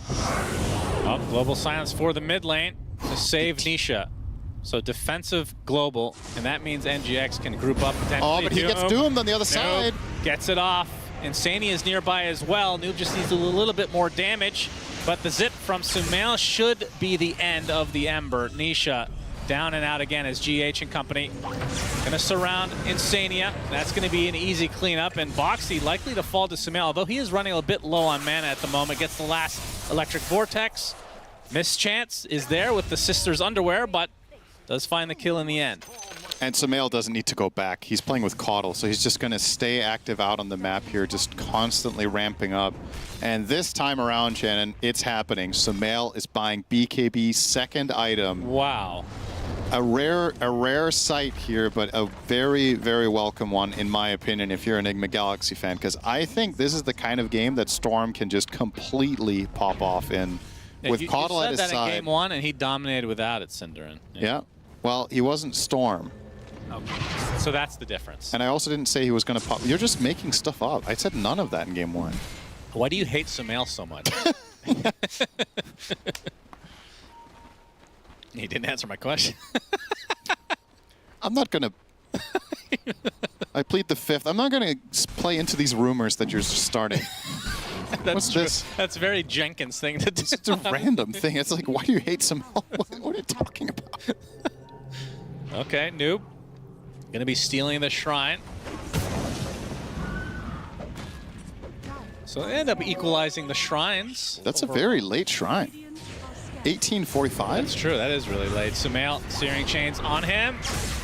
Oh, global silence for the mid lane to save Nisha. So defensive global, and that means NGX can group up potentially. Oh, but he gets doomed on the other side. Gets it off. Insania is nearby as well. Noob just needs a little bit more damage, but the zip from Sumail should be the end of the Ember. Nisha down and out again as GH and company. Gonna surround Insania. That's gonna be an easy cleanup, and Boxy likely to fall to Sumail, although he is running a bit low on mana at the moment. Gets the last Electric Vortex. Mischance is there with the Sister's Underwear, but does find the kill in the end. And Sumail doesn't need to go back. He's playing with Caudle, so he's just going to stay active out on the map here, just constantly ramping up. And this time around, Shannon, it's happening. Sumail is buying BKB's second item. Wow. A rare sight here, but a very, very welcome one, in my opinion, if you're an Nigma Galaxy fan, because I think this is the kind of game that Storm can just completely pop off in. With Caudle at his side. You said that in game 1, and he dominated without it, Cinderin. Yeah. Well, he wasn't Storm. Okay. So that's the difference. And I also didn't say he was going to pop. You're just making stuff up. I said none of that in game 1. Why do you hate Sumail so much? He didn't answer my question. I'm not going to... I plead the fifth. I'm not going to play into these rumors that you're starting. What's this? That's a very Jenkins thing to do. It's a random thing. It's like, why do you hate Sumail? What are you talking about? Okay, Noob. Gonna be stealing the shrine. So they end up equalizing the shrines. That's a very late shrine. 1845? That's true, that is really late. Sumail, Searing Chains on him.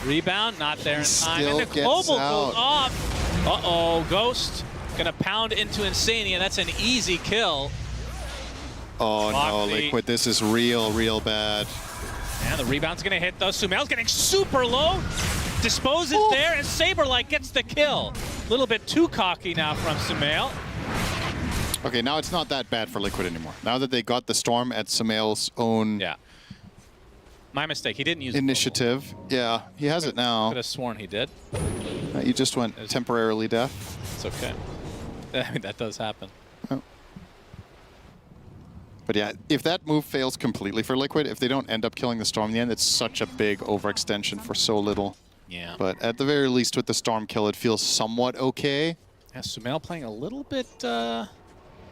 Rebound, not there in time. And the global goes off. Uh-oh, Ghost gonna pound into Insania. That's an easy kill. Oh no, Liquid, this is real bad. And the rebound's gonna hit though. Sumail's getting super low. Disposes there, and Saberlight gets the kill. A little bit too cocky now from Sumail. Okay, now it's not that bad for Liquid anymore. Now that they got the Storm at Sumail's own... Yeah. My mistake, he didn't use initiative. Yeah, he has it now. Could have sworn he did. You just went temporarily deaf. It's okay. I mean, that does happen. Oh. But yeah, if that move fails completely for Liquid, if they don't end up killing the Storm in the end, it's such a big overextension for so little. Yeah. But at the very least, with the Storm kill, it feels somewhat okay. Yeah, Sumail playing a little bit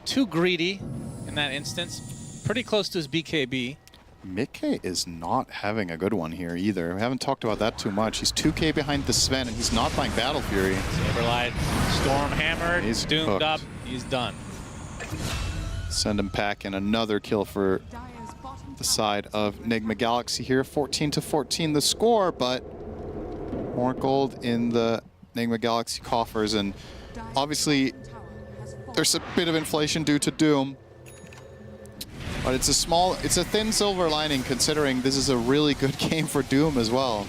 too greedy in that instance. Pretty close to his BKB. Mickey is not having a good one here either. We haven't talked about that too much. He's 2K behind the Sven, and he's not buying Battle Fury. Saberlight, Storm hammered, he's doomed hooked. up, he's done. Send him packing another kill for the side of Nigma Galaxy here. 14-14 the score, but more gold in the Nigma Galaxy coffers, and obviously there's a bit of inflation due to Doom. But it's a thin silver lining considering this is a really good game for Doom as well.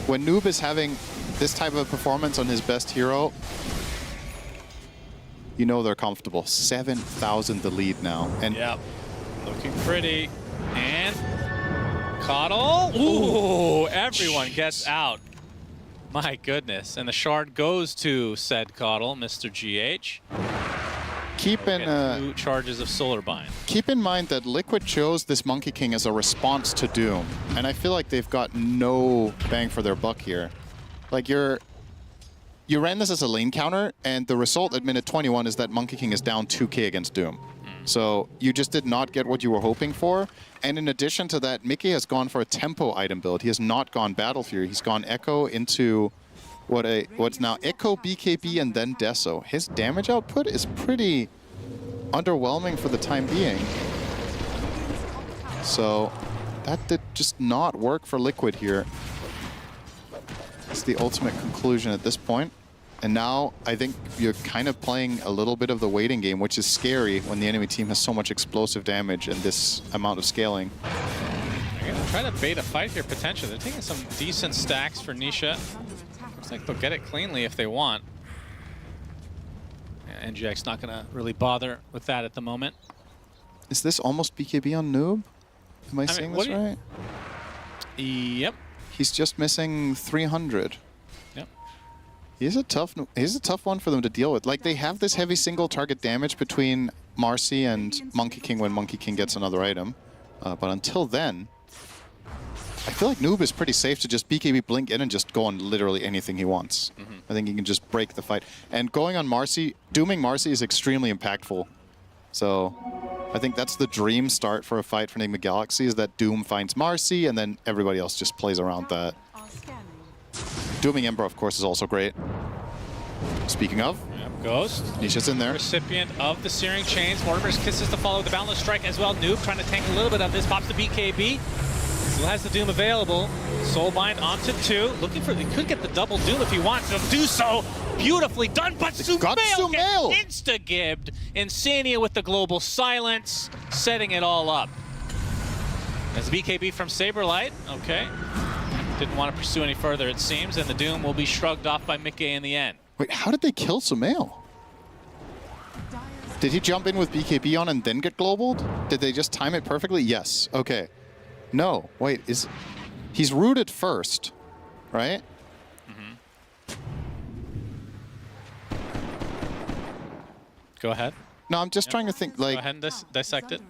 When Noob is having this type of performance on his best hero, you know they're comfortable. 7,000 the lead now. And yep, looking pretty. And Coddle. Ooh, everyone gets out. My goodness. And the shard goes to said Coddle, Mr. GH. Keep in 2 charges of Solar Bind. Keep in mind that Liquid chose this Monkey King as a response to Doom, and I feel like they've got no bang for their buck here. Like you ran this as a lane counter, and the result at minute 21 is that Monkey King is down 2k against Doom. So you just did not get what you were hoping for. And in addition to that, Mickey has gone for a tempo item build. He has not gone Battle Fury. He's gone Echo into what's now Echo, BKB, and then Deso. His damage output is pretty underwhelming for the time being. So that did just not work for Liquid here. It's the ultimate conclusion at this point. And now I think you're kind of playing a little bit of the waiting game, which is scary when the enemy team has so much explosive damage and this amount of scaling. They're going to try to bait a fight here, potentially. They're taking some decent stacks for Nisha. Looks like they'll get it cleanly if they want. Yeah, NGX not going to really bother with that at the moment. Is this almost BKB on Noob? Am I saying this right? Yep. He's just missing 300. Yep. He's a tough one for them to deal with. Like, they have this heavy single target damage between Marcy and Monkey King when Monkey King gets another item. But until then, I feel like Noob is pretty safe to just BKB blink in and just go on literally anything he wants. I think he can just break the fight. And going on Marcy, dooming Marcy is extremely impactful. So I think that's the dream start for a fight for Nigma Galaxy, is that Doom finds Marcy and then everybody else just plays around that. Dooming Ember, of course, is also great. Speaking of, Ghost. Nisha's in there. Recipient of the Searing Chains. Mortimer's Kisses to follow the Boundless Strike as well. Noob trying to tank a little bit of this. Pops the BKB. Still has the Doom available. Soulbind onto 2. Looking for, he could get the double Doom if he wants to do so. Beautifully done, but Sumail gets insta-gibbed. Insania with the global silence, setting it all up. There's the BKB from Saberlight. Okay. Didn't want to pursue any further, it seems, and the Doom will be shrugged off by Mickey in the end. Wait, how did they kill Sumail? Did he jump in with BKB on and then get globaled? Did they just time it perfectly? Yes. Okay. No. Wait, he's rooted first, right? Go ahead. No, I'm just trying to think, like... Go ahead and dissect it.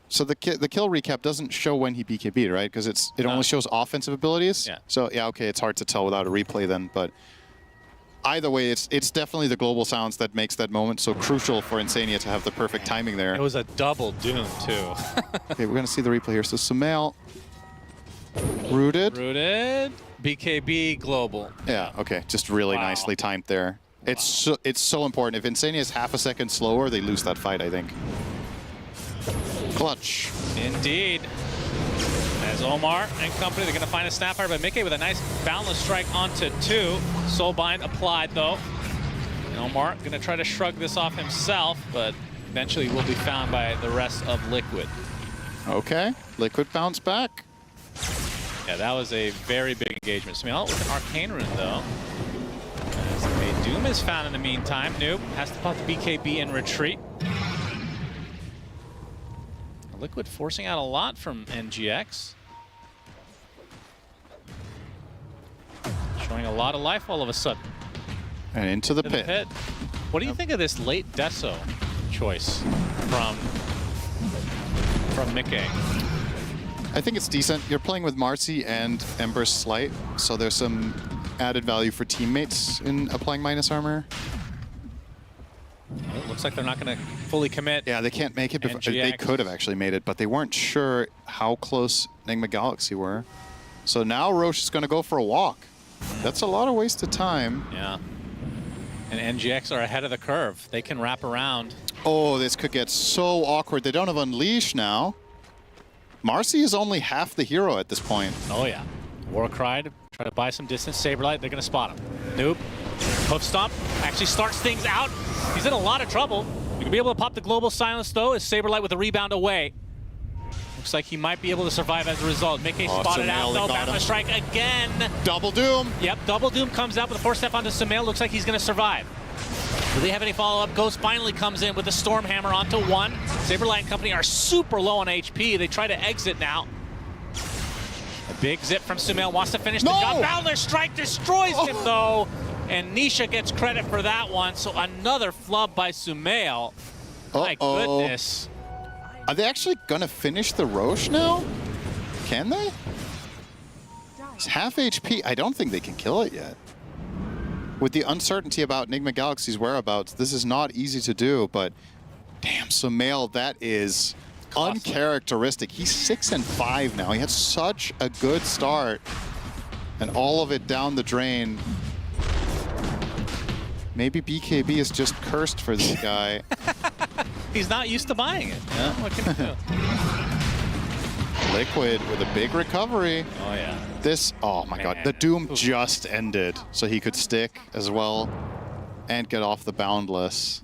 So the kill recap doesn't show when he BKB'd, right? Because it only shows offensive abilities. Yeah. So, yeah, okay, it's hard to tell without a replay then, but... Either way, it's definitely the global sounds that makes that moment so crucial for Insania to have the perfect timing there. It was a double Doom, too. Okay, we're going to see the replay here. So Sumail, rooted. Rooted, BKB, global. Yeah, okay, just really nicely timed there. It's so important. If Insania is half a second slower, they lose that fight, I think. Clutch. Indeed. As Omar and company, they're going to find a Snapfire by Mickey with a nice Boundless Strike onto 2. Soulbind applied, though. And Omar going to try to shrug this off himself, but eventually will be found by the rest of Liquid. Okay, Liquid bounce back. Yeah, that was a very big engagement. Sumail with an Arcane Rune, though. As a Doom is found in the meantime. Noob has to pop the BKB in retreat. Liquid forcing out a lot from NGX. Showing a lot of life all of a sudden. And into the pit. What do you think of this late Deso choice from Mickey? I think it's decent. You're playing with Marcy and Ember's Slight, so there's some added value for teammates in applying minus armor. It looks like they're not going to fully commit. Yeah, they can't make it. They could have actually made it, but they weren't sure how close Nigma Galaxy were. So now Roche is going to go for a walk. That's a lot of wasted time. Yeah. And NGX are ahead of the curve. They can wrap around. Oh, this could get so awkward. They don't have Unleash now. Marcy is only half the hero at this point. Oh, yeah. Warcry to try to buy some distance. Saberlight, they're going to spot him. Nope. Hoof Stomp actually starts things out. He's in a lot of trouble. You can be able to pop the Global Silence, though, as Saberlight with a rebound away. Looks like he might be able to survive as a result. Mickey spotted out, though. Battle Strike again. Double Doom. Yep, Double Doom comes out with a 4-step onto Sumail. Looks like he's going to survive. Do they have any follow-up? Ghost finally comes in with the Storm Hammer onto one. Saberlight and company are super low on HP. They try to exit now. A big zip from Sumail. Wants to finish the job. Battle Strike destroys him, though. And Nisha gets credit for that one. So another flub by Sumail. My goodness. Are they actually going to finish the Roche now? Can they? It's half HP. I don't think they can kill it yet. With the uncertainty about Nigma Galaxy's whereabouts, this is not easy to do, but damn, Sumail, that is uncharacteristic. He's 6-5 now. He had such a good start, and all of it down the drain. Maybe BKB is just cursed for this guy. He's not used to buying it. Yeah. What can he do? Liquid with a big recovery. Oh, yeah. This, oh my God, the Doom just ended, so he could stick as well and get off the Boundless.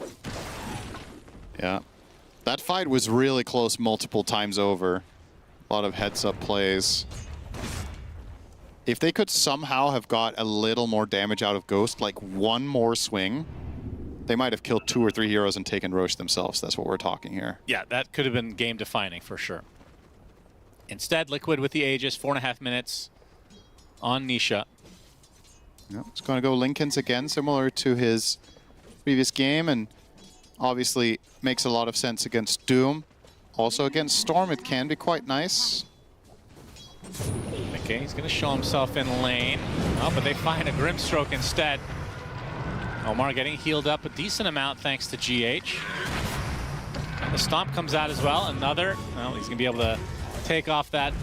Yeah. That fight was really close multiple times over. A lot of heads-up plays. If they could somehow have got a little more damage out of Ghost, like one more swing, they might have killed 2 or 3 heroes and taken Roche themselves. That's what we're talking here. Yeah, that could have been game-defining for sure. Instead, Liquid with the Aegis, 4.5 minutes on Nisha. Yep, it's going to go Lincolns again, similar to his previous game, and obviously makes a lot of sense against Doom. Also against Storm, it can be quite nice. Okay, he's going to show himself in lane. Oh, but they find a Grimstroke instead. Omar getting healed up a decent amount thanks to GH. And the Stomp comes out as well. Another, well, he's going to be able to take off that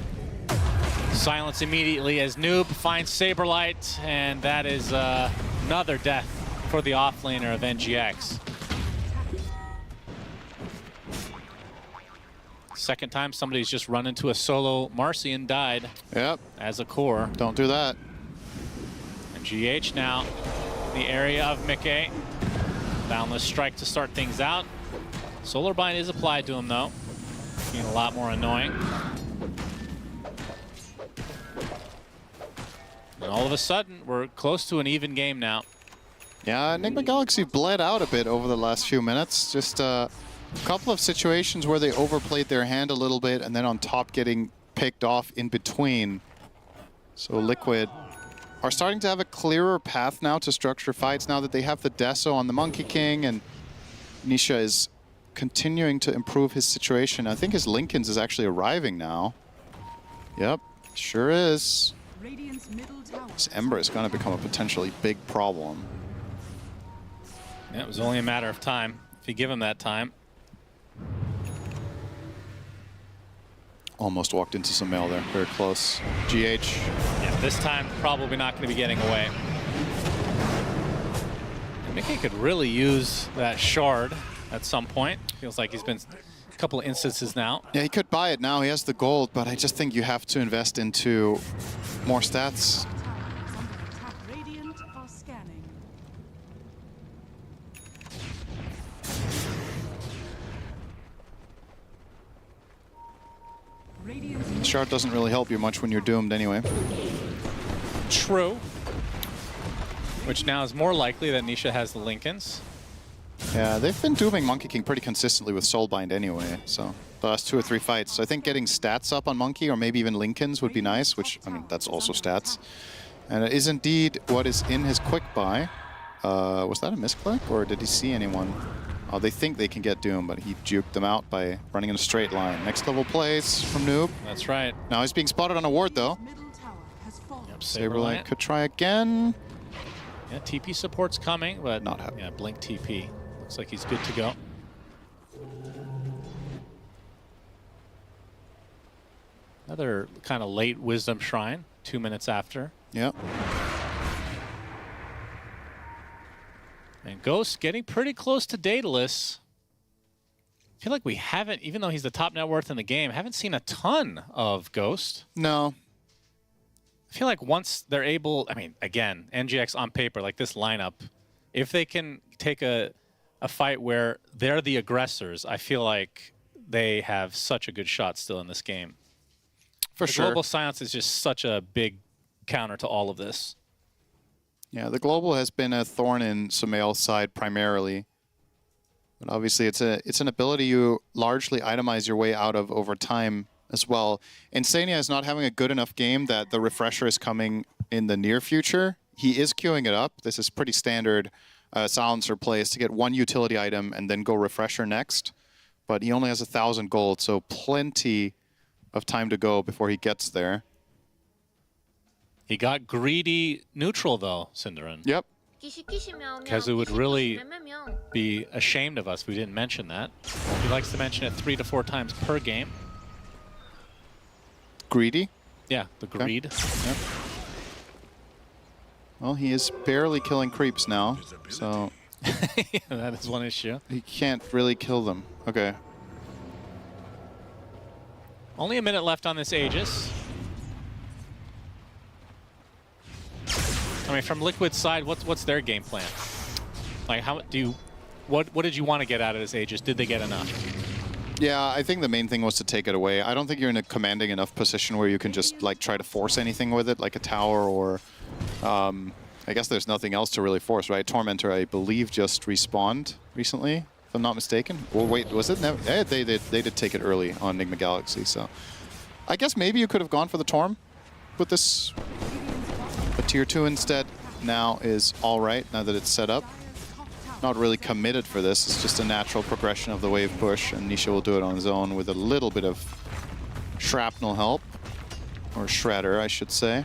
silence immediately as Noob finds Saberlight, and that is another death for the offlaner of NGX. Second time somebody's just run into a solo Marcy and died. Yep. As a core. Don't do that. And GH now in the area of Mickey. Boundless Strike to start things out. Solar Bind is applied to him though. Being a lot more annoying. And all of a sudden, we're close to an even game now. Yeah, Nigma Galaxy bled out a bit over the last few minutes. Just a couple of situations where they overplayed their hand a little bit and then on top getting picked off in between. So Liquid are starting to have a clearer path now to structure fights now that they have the Deso on the Monkey King, and Nisha is continuing to improve his situation. I think his Lincolns is actually arriving now. Yep, sure is. This Ember is going to become a potentially big problem. Yeah, it was only a matter of time if you give him that time. Almost walked into some mail there, very close. GH. Yeah, this time probably not going to be getting away. And Mickey could really use that shard at some point. Feels like he's been a couple of instances now. Yeah, he could buy it now. He has the gold, but I just think you have to invest into more stats. Shard doesn't really help you much when you're doomed anyway. True. Which now is more likely that Nisha has the Lincolns. Yeah, they've been dooming Monkey King pretty consistently with Soulbind anyway, so the last 2 or 3 fights. So I think getting stats up on Monkey, or maybe even Lincolns, would be nice, which, I mean, that's also stats. And it is indeed what is in his quick buy. Was that a misclick, or did he see anyone? Oh, they think they can get Doom, but he juked them out by running in a straight line. Next level plays from Noob. That's right. Now he's being spotted on a ward, though. Yep, Saberlight could try again. Yeah, TP support's coming, but not happening. Yeah, Blink TP. Looks like he's good to go. Another kind of late Wisdom Shrine, 2 minutes after. Yep. And Ghost getting pretty close to Daedalus. I feel like we haven't, even though he's the top net worth in the game, haven't seen a ton of Ghost. No. I feel like once they're able, I mean, again, NGX on paper, like this lineup, if they can take a fight where they're the aggressors, I feel like they have such a good shot still in this game. For sure. Global Silence is just such a big counter to all of this. Yeah, the global has been a thorn in Sumail's side primarily. But obviously it's an ability you largely itemize your way out of over time as well. Insania is not having a good enough game that the refresher is coming in the near future. He is queuing it up. This is pretty standard silencer plays to get one utility item and then go refresher next. But he only has 1,000 gold, so plenty of time to go before he gets there. He got greedy neutral though, Cinderin. Yep. Kazu would really be ashamed of us if we didn't mention that. He likes to mention it 3 to 4 times per game. Greedy? Yeah, the greed. Okay. Yep. Well, he is barely killing creeps now, so... Yeah, that is one issue. He can't really kill them. Okay. Only a minute left on this Aegis. I mean, from Liquid's side, what's their game plan? Like, how do you, what did you want to get out of this Aegis? Did they get enough? Yeah, I think the main thing was to take it away. I don't think you're in a commanding enough position where you can just like try to force anything with it, like a tower or, I guess there's nothing else to really force, right? Tormentor, I believe, just respawned recently, if I'm not mistaken. Or wait, was it? They did take it early on Nigma Galaxy, so I guess maybe you could have gone for the Torm with this. But Tier 2 instead now is all right, now that it's set up. Not really committed for this, it's just a natural progression of the wave push, and Nisha will do it on his own with a little bit of shrapnel help. Or shredder, I should say.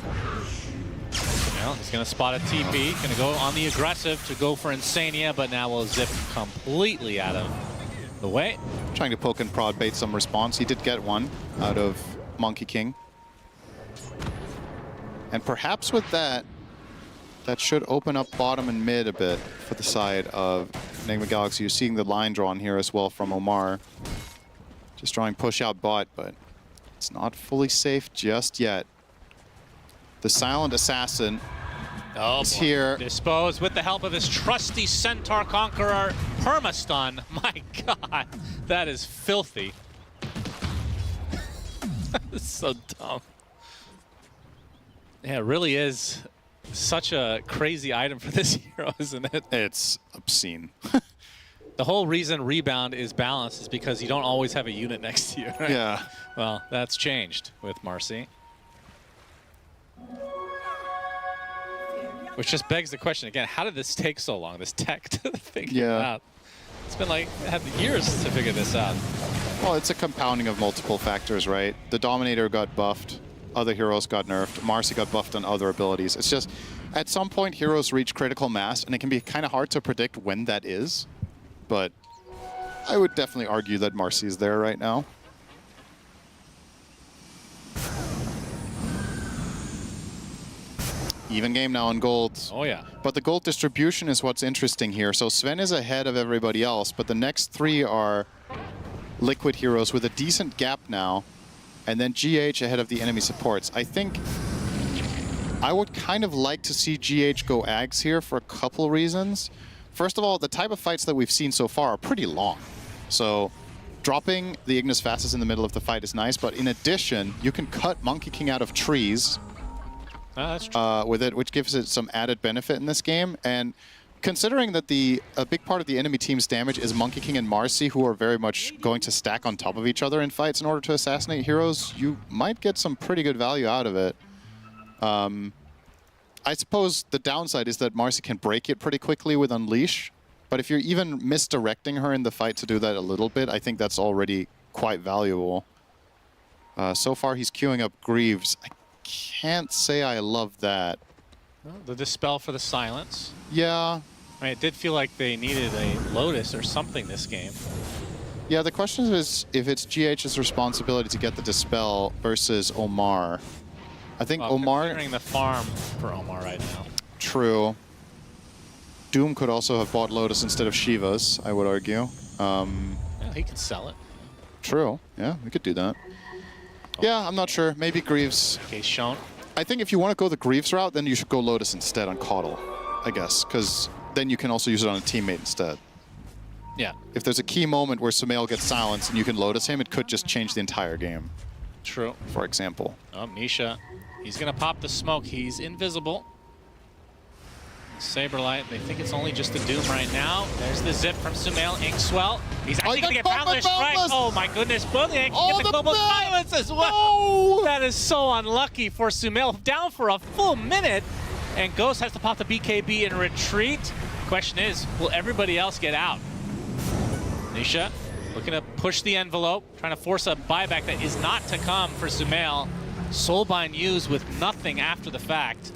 Well, he's going to spot a TP, going to go on the aggressive to go for Insania, but now will zip completely out of the way. Trying to poke and prod bait some response. He did get one out of Monkey King. And perhaps with that, that should open up bottom and mid a bit for the side of Nigma Galaxy. You're seeing the line drawn here as well from Omar. Just drawing push out bot, but it's not fully safe just yet. The Silent Assassin is here. Disposed with the help of his trusty Centaur Conqueror. Permastun. My God, that is filthy. That is so dumb. Yeah, it really is such a crazy item for this hero, isn't it? It's obscene. The whole reason Rebound is balanced is because you don't always have a unit next to you, right? Yeah. Well, that's changed with Marcy. Which just begs the question again, how did this take so long, this tech, to figure it out? It's been like, had years to figure this out. Well, it's a compounding of multiple factors, right? The Dominator got buffed, other heroes got nerfed, Marcy got buffed on other abilities. It's just, at some point, heroes reach critical mass, and it can be kind of hard to predict when that is. But I would definitely argue that Marcy is there right now. Even game now on gold. Oh, yeah. But the gold distribution is what's interesting here. So Sven is ahead of everybody else, but the next 3 are Liquid heroes with a decent gap now. And then GH ahead of the enemy supports. I think I would kind of like to see GH go Ags here for a couple reasons. First of all, the type of fights that we've seen so far are pretty long. So dropping the Ignis Vastus in the middle of the fight is nice, but in addition, you can cut Monkey King out of trees with it, which gives it some added benefit in this game. And considering that a big part of the enemy team's damage is Monkey King and Marcy, who are very much going to stack on top of each other in fights in order to assassinate heroes, you might get some pretty good value out of it. I suppose the downside is that Marcy can break it pretty quickly with Unleash, but if you're even misdirecting her in the fight to do that a little bit, I think that's already quite valuable. So far, he's queuing up Greaves. I can't say I love that. Well, the Dispel for the silence. Yeah, I mean, it did feel like they needed a Lotus or something this game. Yeah, the question is if it's GH's responsibility to get the Dispel versus Omar. I think Omar... Considering the farm for Omar right now. True. Doom could also have bought Lotus instead of Shiva's, I would argue. Yeah, he can sell it. True. Yeah, we could do that. Yeah, I'm not sure. Maybe Greaves. Okay, shown. I think if you want to go the Greaves route, then you should go Lotus instead on Caudle, I guess, because then you can also use it on a teammate instead. Yeah. If there's a key moment where Sumail gets silenced and you can Lotus him, it could just change the entire game. True. For example. Oh, Misha. He's going to pop the smoke. He's invisible. Saberlight, they think it's only just a Doom right now. There's the zip from Sumail. Inkswell. He's actually going to get Boundless Strike. Oh my goodness. Both get the global silence as well. No. That is so unlucky for Sumail. Down for a full minute. And Ghost has to pop the BKB in retreat. Question is, will everybody else get out? Nisha looking to push the envelope, trying to force a buyback that is not to come for Sumail. Soulbind used with nothing after the fact.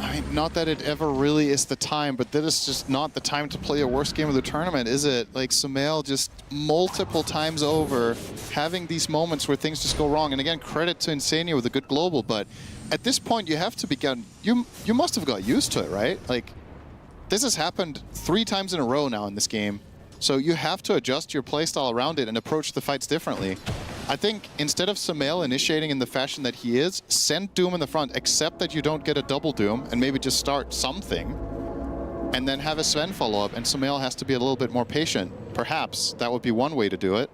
I mean, not that it ever really is the time, but that is just not the time to play a worst game of the tournament, is it? Like, Sumail just multiple times over having these moments where things just go wrong. And again, credit to Insania with a good global, but at this point you have to be you must have got used to it, right? Like, this has happened 3 times in a row now in this game. So you have to adjust your playstyle around it and approach the fights differently. I think instead of Sumail initiating in the fashion that he is, send Doom in the front, accept that you don't get a double Doom, and maybe just start something, and then have a Sven follow up, and Sumail has to be a little bit more patient. Perhaps that would be one way to do it.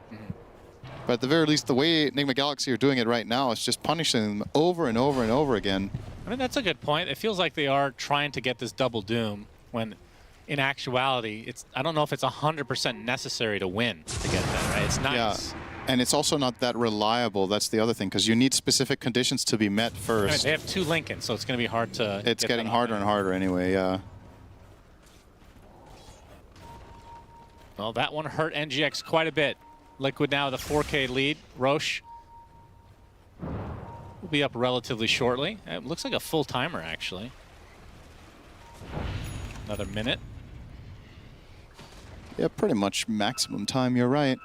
But at the very least, the way Nigma Galaxy are doing it right now is just punishing them over and over and over again. I mean, that's a good point. It feels like they are trying to get this double Doom when in actuality, I don't know if it's 100% necessary to win to get that, right? It's nice. Yeah. And it's also not that reliable. That's the other thing, because you need specific conditions to be met first. I mean, they have 2 Lincolns, so it's going to be hard to. It's getting harder and harder anyway, yeah. Well, that one hurt NGX quite a bit. Liquid now the 4K lead. Roche will be up relatively shortly. It looks like a full timer, actually. Another minute. Yeah, pretty much maximum time, you're right.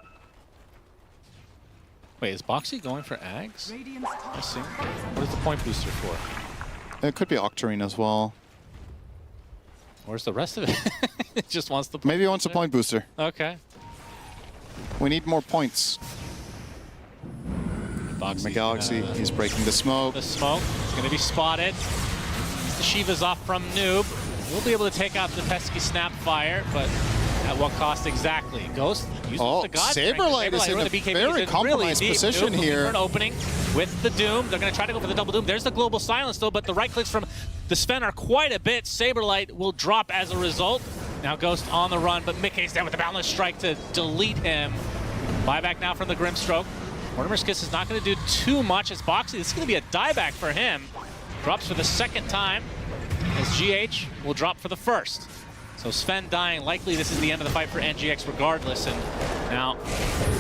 Wait, is Boxy going for Ags? I see. What is the point booster for? It could be Octarine as well. Where's the rest of it? It just wants the point Maybe he wants a point booster. Okay. We need more points. Boxy, Galaxy, he's breaking the smoke. The smoke is going to be spotted. The Shiva's off from Noob. We'll be able to take out the pesky Snapfire, but at what cost exactly? Ghost uses the God Saberlight is in a very compromised position here. An opening with the Doom. They're going to try to go for the double Doom. There's the global silence though, but the right clicks from the Sven are quite a bit. Saberlight will drop as a result. Now Ghost on the run, but Mickey's there with the Boundless Strike to delete him. Buyback now from the Grimstroke. Mortimer's Kiss is not going to do too much as Boxy. This is going to be a dieback for him. Drops for the 2nd time as GH will drop for the 1st. So Sven dying, likely this is the end of the fight for NGX regardless. And now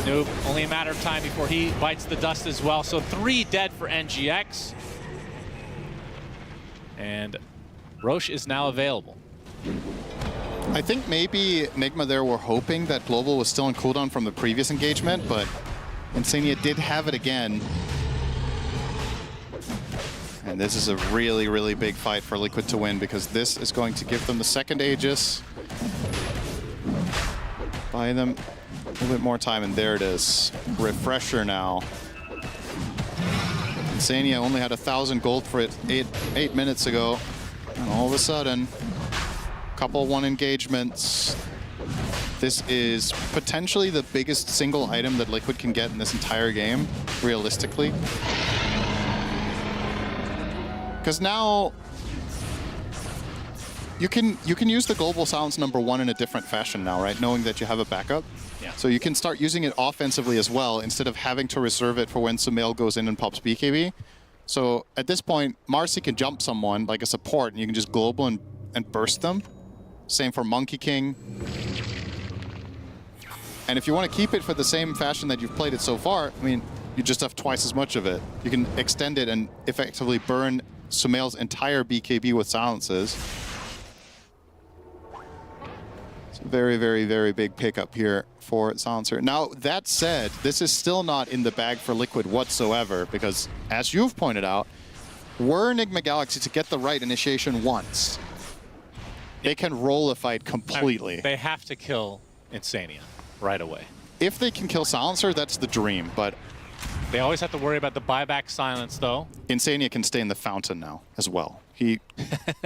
Noob, only a matter of time before he bites the dust as well. So 3 dead for NGX. And Roche is now available. I think maybe Nigma there were hoping that Global was still in cooldown from the previous engagement, but Insania did have it again. And this is a really, really big fight for Liquid to win, because this is going to give them the 2nd Aegis. Buy them a little bit more time, and there it is. Refresher now. Insania only had 1,000 gold for it 8 minutes ago. And all of a sudden, couple 1 engagements. This is potentially the biggest single item that Liquid can get in this entire game, realistically. Because now you can use the global silence #1 in a different fashion now, right? Knowing that you have a backup. Yeah. So you can start using it offensively as well, instead of having to reserve it for when Sumail goes in and pops BKB. So at this point, Marcy can jump someone like a support, and you can just global and burst them. Same for Monkey King. And if you want to keep it for the same fashion that you've played it so far, I mean, you just have twice as much of it. You can extend it and effectively burn Sumail's entire BKB with silences. It's a very, very, very big pickup here for Silencer. Now, that said, this is still not in the bag for Liquid whatsoever, because, as you've pointed out, were Nigma Galaxy to get the right initiation once, they can roll a fight completely. I mean, they have to kill Insania right away. If they can kill Silencer, that's the dream, but they always have to worry about the buyback silence, though. Insania can stay in the fountain now as well. He,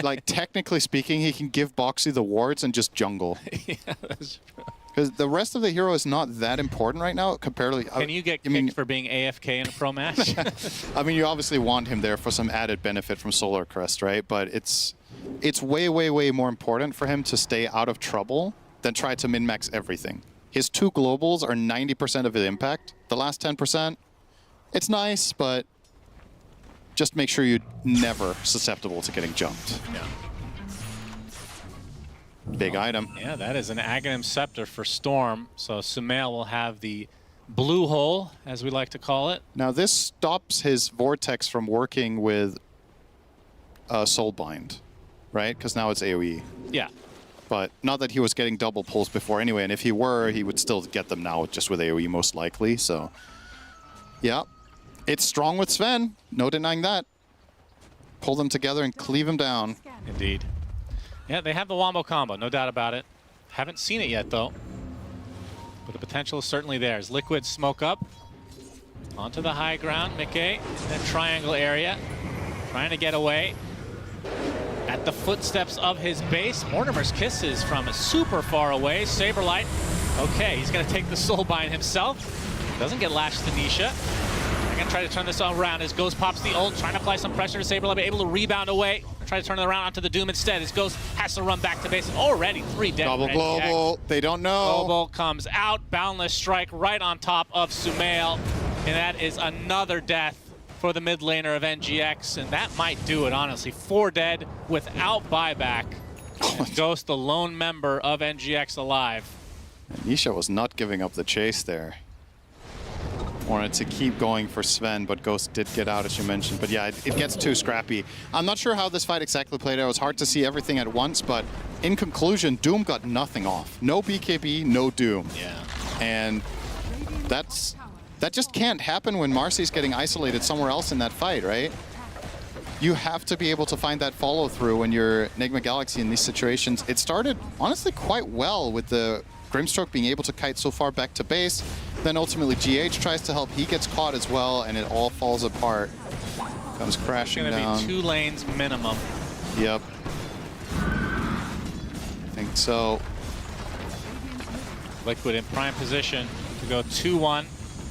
like, technically speaking, he can give Boxy the wards and just jungle. Yeah, that's true. Because the rest of the hero is not that important right now, comparatively. Can you get kicked for being AFK in a pro match? I mean, you obviously want him there for some added benefit from Solar Crest, right? But it's way, way, way more important for him to stay out of trouble than try to min-max everything. His 2 globals are 90% of his impact. The last 10%, it's nice, but just make sure you're never susceptible to getting jumped. Yeah. Big item. Yeah, that is an Aghanim Scepter for Storm. So Sumail will have the blue hole, as we like to call it. Now this stops his Vortex from working with Soulbind, right? Because now it's AoE. Yeah. But not that he was getting double pulls before anyway, and if he were, he would still get them now just with AoE most likely, so. Yeah, it's strong with Sven, no denying that. Pull them together and cleave him down. Indeed. Yeah, they have the Wombo combo, no doubt about it. Haven't seen it yet, though. But the potential is certainly there. As Liquid smoke up onto the high ground, Mickey in that triangle area, trying to get away. At the footsteps of his base, Mortimer's Kisses from super far away. Saberlight, okay, he's going to take the Soulbind himself. Doesn't get lashed to Nisha. They're going to try to turn this all around as Ghost pops the ult, trying to apply some pressure to Saberlight, able to rebound away. Try to turn it around onto the Doom instead as Ghost has to run back to base. Already 3 dead. Double global, they don't know. Global comes out, Boundless Strike right on top of Sumail. And that is another death for the mid laner of NGX, and that might do it, honestly. 4 dead without buyback. And Ghost, the lone member of NGX, alive. Nisha was not giving up the chase there. Wanted to keep going for Sven, but Ghost did get out, as you mentioned. But yeah, it gets too scrappy. I'm not sure how this fight exactly played out. It was hard to see everything at once, but in conclusion, Doom got nothing off. No BKB, no Doom. Yeah. And that just can't happen when Marcy's getting isolated somewhere else in that fight, right? You have to be able to find that follow-through when you're Nigma Galaxy in these situations. It started, honestly, quite well with the Grimstroke being able to kite so far back to base. Then ultimately GH tries to help, he gets caught as well, and it all falls apart. Comes crashing down. It's gonna be 2 lanes minimum. Yep. I think so. Liquid in prime position to go 2-1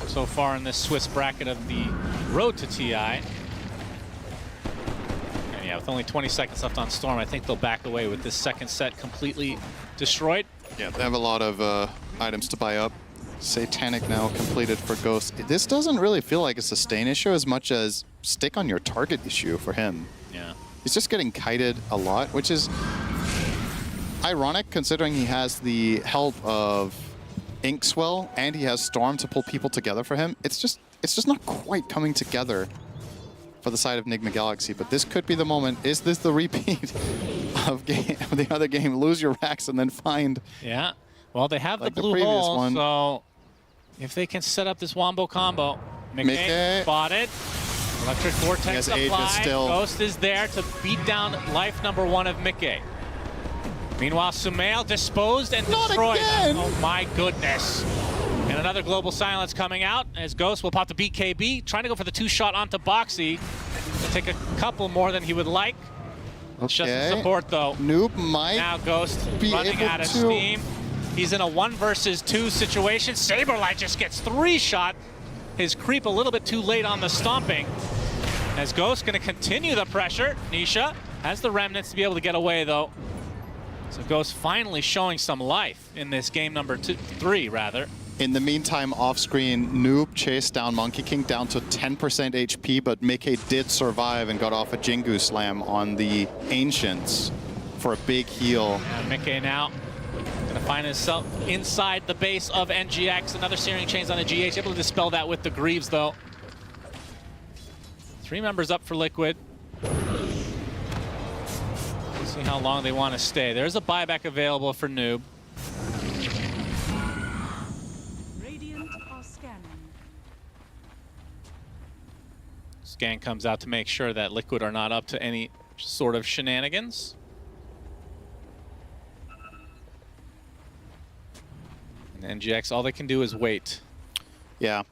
so far in this Swiss bracket of the road to TI. And yeah, with only 20 seconds left on Storm, I think they'll back away with this second set completely destroyed. Yeah, they have a lot of items to buy up. Satanic now completed for Ghost. This doesn't really feel like a sustain issue as much as stick on your target issue for him. Yeah. He's just getting kited a lot, which is ironic considering he has the help of Inkswell and he has Storm to pull people together for him. It's just not quite coming together for the side of Nigma Galaxy, but this could be the moment. Is this the repeat of the other game? Lose your racks and then find... Yeah. Well, they have like the blue hole, one. so if they can set up this Wombo combo. Mickey spotted. Electric Vortex applied. Ghost is there to beat down life number 1 of Mickey. Meanwhile, Sumail disposed and destroyed. Oh my goodness. And another global silence coming out as Ghost will pop the BKB, trying to go for the 2-shot onto Boxy. It'll take a couple more than he would like. It's just the support though. Noob might now Ghost running out of steam. He's in a 1 versus 2 situation. Saberlight just gets 3-shot. His creep a little bit too late on the stomping. As Ghost going to continue the pressure. Nisha has the remnants to be able to get away though. So Ghost finally showing some life in this game number 3 rather. In the meantime, off-screen, Noob chased down Monkey King down to 10% HP, but Mickey did survive and got off a Jingu Slam on the Ancients for a big heal. And Mickey now gonna find himself inside the base of NGX. Another Searing Chains on the GH, able to dispel that with the Greaves though. 3 members up for Liquid. See how long they want to stay. There's a buyback available for Noob. Scan comes out to make sure that Liquid are not up to any sort of shenanigans. And NGX, all they can do is wait. Yeah.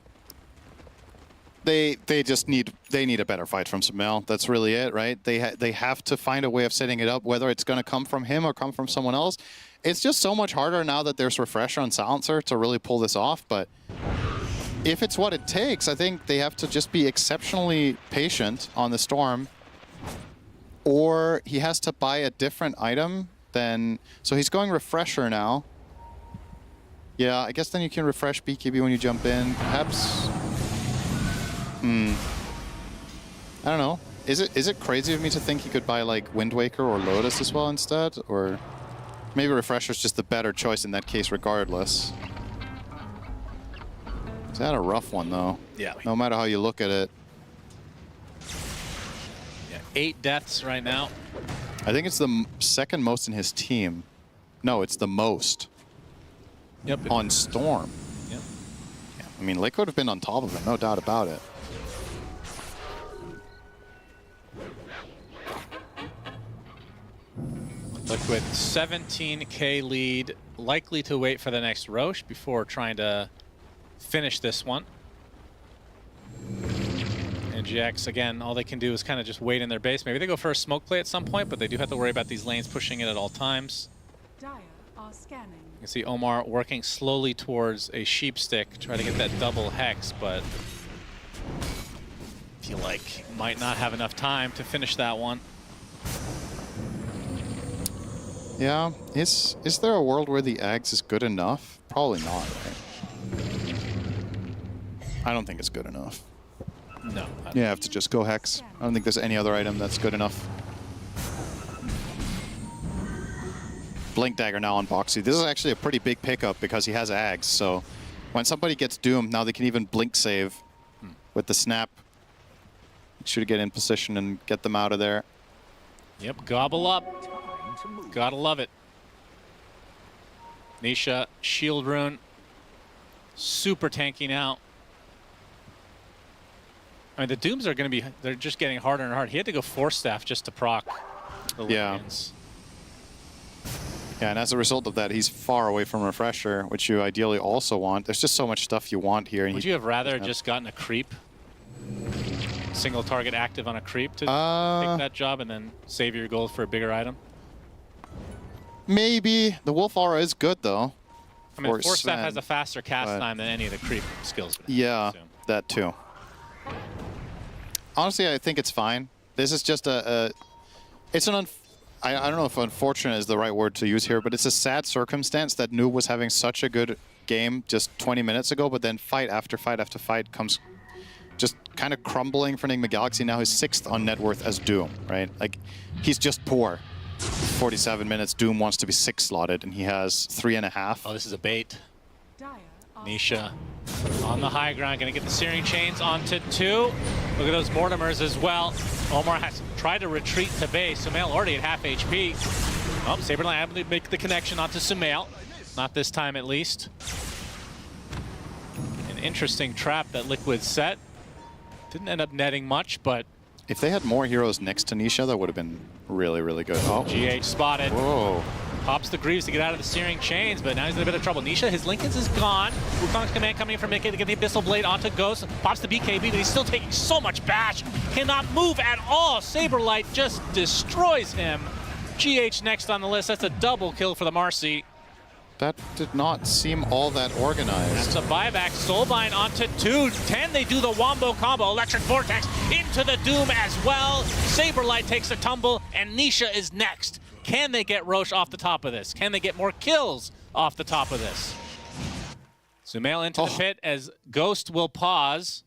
They just need a better fight from Sumail. That's really it, right? They have to find a way of setting it up, whether it's going to come from him or come from someone else. It's just so much harder now that there's Refresher and Silencer to really pull this off. But if it's what it takes, I think they have to just be exceptionally patient on the Storm, or he has to buy a different item than. So he's going Refresher now. Yeah, I guess then you can refresh BKB when you jump in. Perhaps. I don't know. Is it crazy of me to think he could buy like Wind Waker or Lotus as well instead? Or maybe Refresher's just the better choice in that case regardless. Is that a rough one though? Yeah. No matter how you look at it. Yeah, 8 deaths right now. I think it's the second most in his team. No, it's the most. Yep. On Storm. Yep. Yeah, I mean, Liquid have been on top of it, no doubt about it. Liquid 17k lead, likely to wait for the next Roche before trying to finish this one. And GX, again, all they can do is kind of just wait in their base. Maybe they go for a smoke play at some point, but they do have to worry about these lanes pushing it at all times. Dire are scanning. You can see Omar working slowly towards a sheep stick, try to get that double hex, but feel like might not have enough time to finish that one. Yeah, is there a world where the Ags is good enough? Probably not, right? I don't think it's good enough. No. You have to just go Hex. I don't think there's any other item that's good enough. Blink Dagger now on Boxy. This is actually a pretty big pickup because he has Ags, so when somebody gets doomed, now they can even blink save with the snap. Should get in position and get them out of there. Yep, gobble up. Gotta love it. Nisha, Shield Rune. Super tanky now. I mean, the Dooms are going to be, they're just getting harder and harder. He had to go Force Staff just to proc the Lions. Yeah, and as a result of that, he's far away from Refresher, which you ideally also want. There's just so much stuff you want here. Would you have rather just gotten a creep? Single target active on a creep to take that job and then save your gold for a bigger item? Maybe. The Wolf Aura is good, though. I mean, Force Staff has a faster cast time than any of the creep skills. Yeah, that too. Honestly, I think it's fine. This is just it's an I don't know if unfortunate is the right word to use here, but it's a sad circumstance that Noob was having such a good game just 20 minutes ago, but then fight after fight after fight comes just kind of crumbling for Nigma Galaxy. Now he's 6th on net worth as Doom, right? Like, he's just poor. 47 minutes, Doom wants to be 6 slotted, and he has 3.5. Oh, this is a bait. Nisha on the high ground, gonna get the Searing Chains onto 2. Look at those Mortimers as well. Omar has tried to retreat to base. Sumail already at half HP. Oh, Saberline able to make the connection onto Sumail. Not this time, at least. An interesting trap that Liquid set. Didn't end up netting much, but if they had more heroes next to Nisha, that would have been really, really good. Oh, GH spotted. Whoa. Pops the Greaves to get out of the Searing Chains, but now he's in a bit of trouble. Nisha, his Lincoln's is gone. Wukong's command coming in from Mickey to get the Abyssal Blade onto Ghost. Pops the BKB, but he's still taking so much bash. Cannot move at all. Saberlight just destroys him. GH next on the list. That's a double kill for the Marcy. That did not seem all that organized. That's a buyback. Soulbind onto 2. 10, they do the Wombo combo. Electric Vortex into the Doom as well. Saberlight takes a tumble, and Nisha is next. Can they get Roche off the top of this? Can they get more kills off the top of this? Sumail into the pit as Ghost will pause.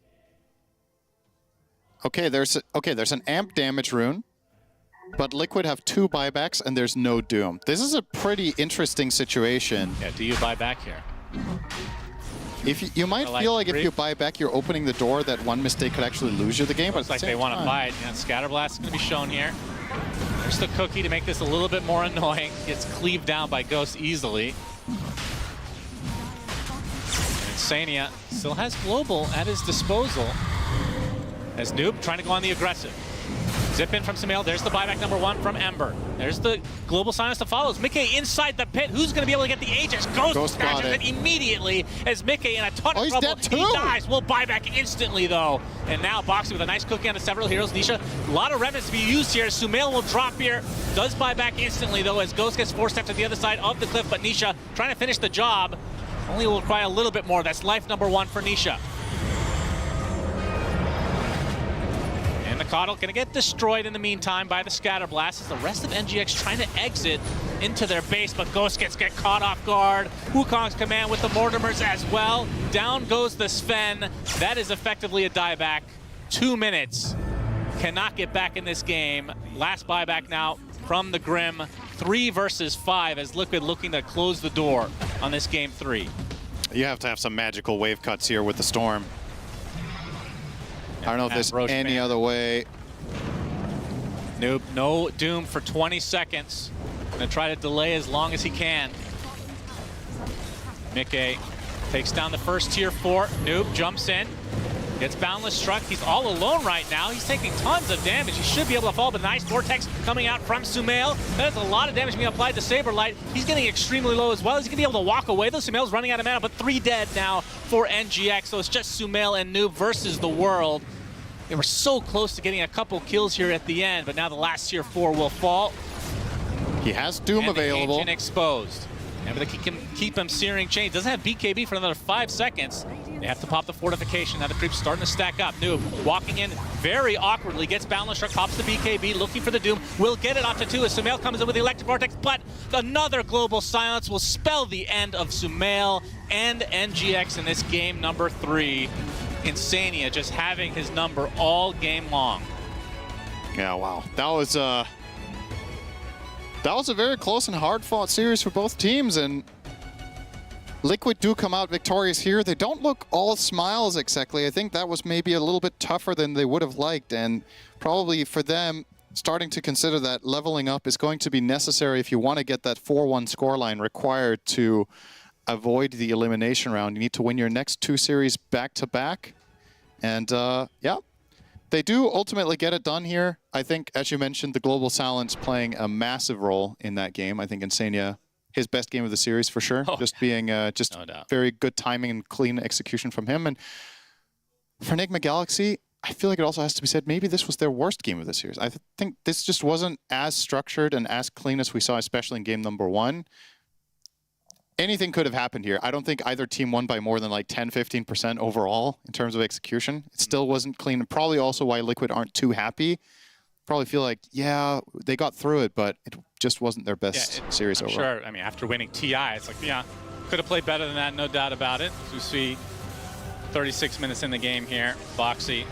Okay, there's an amp damage rune, but Liquid have 2 buybacks and there's no Doom. This is a pretty interesting situation. Yeah, do you buy back here? If you might feel like if you buy back, you're opening the door that one mistake could actually lose you the game. Looks but like they want to buy it. Yeah, Scatterblast is going to be shown here. There's the cookie to make this a little bit more annoying. Gets cleaved down by Ghost easily. And Insania still has Global at his disposal. as Noob trying to go on the aggressive. Zip in from Sumail. There's the buyback number 1 from Ember. There's the global silence that follows. Mickey inside the pit. Who's going to be able to get the Aegis? Ghost catches it immediately as Mickey in a ton of trouble. He dies. Will buyback instantly, though. And now Boxy with a nice cookie onto several heroes. Nisha, a lot of remnants to be used here. Sumail will drop here. Does buyback instantly, though, as Ghost gets 4 steps to the other side of the cliff. But Nisha trying to finish the job. Only will require a little bit more. That's life number 1 for Nisha. And the Coddle gonna get destroyed in the meantime by the Scatter Blast as the rest of NGX trying to exit into their base, but Ghost get caught off guard. Wukong's command with the Mortimers as well. Down goes the Sven. That is effectively a dieback. 2 minutes. Cannot get back in this game. Last buyback now from the Grim. 3 versus 5 as Liquid looking to close the door on this game 3. You have to have some magical wave cuts here with the Storm. I don't know if there's any other way. Noob, no Doom for 20 seconds. Gonna try to delay as long as he can. Mickey takes down the first tier 4. Noob jumps in, gets Boundless struck. He's all alone right now. He's taking tons of damage. He should be able to fall, but a nice Vortex coming out from Sumail. That's a lot of damage being applied to Saberlight. He's getting extremely low as well. He's gonna be able to walk away, though. Sumail's running out of mana, but 3 dead now for NGX. So it's just Sumail and Noob versus the world. They were so close to getting a couple kills here at the end, but now the last tier 4 will fall. He has Doom available. And exposed. And they can keep him searing chains. Doesn't have BKB for another 5 seconds. They have to pop the fortification. Now the creep's starting to stack up. Noob walking in very awkwardly, gets Boundless Struck, pops the BKB, looking for the Doom. Will get it onto 2 as Sumail comes in with the Electric Vortex, but another global silence will spell the end of Sumail and NGX in this game number 3. Insania just having his number all game long. Yeah, wow. That was a very close and hard-fought series for both teams, and Liquid do come out victorious here. They don't look all smiles exactly. I think that was maybe a little bit tougher than they would have liked, and probably for them, starting to consider that leveling up is going to be necessary if you want to get that 4-1 scoreline required to avoid the elimination round. You need to win your next 2 series back-to-back. And yeah, they do ultimately get it done here. I think, as you mentioned, the global silence playing a massive role in that game. I think Insania, his best game of the series for sure. Just being just no very good timing and clean execution from him. And for Nigma Galaxy, I feel like it also has to be said, maybe this was their worst game of the series. I think this just wasn't as structured and as clean as we saw, especially in game number 1. Anything could have happened here. I don't think either team won by more than like 10-15% overall in terms of execution. It still wasn't clean, and probably also why Liquid aren't too happy. Probably feel like, yeah, they got through it, but it just wasn't their best series overall. Sure. I mean, after winning TI, it's like, yeah, could have played better than that, no doubt about it. As we see 36 minutes in the game here. Boxy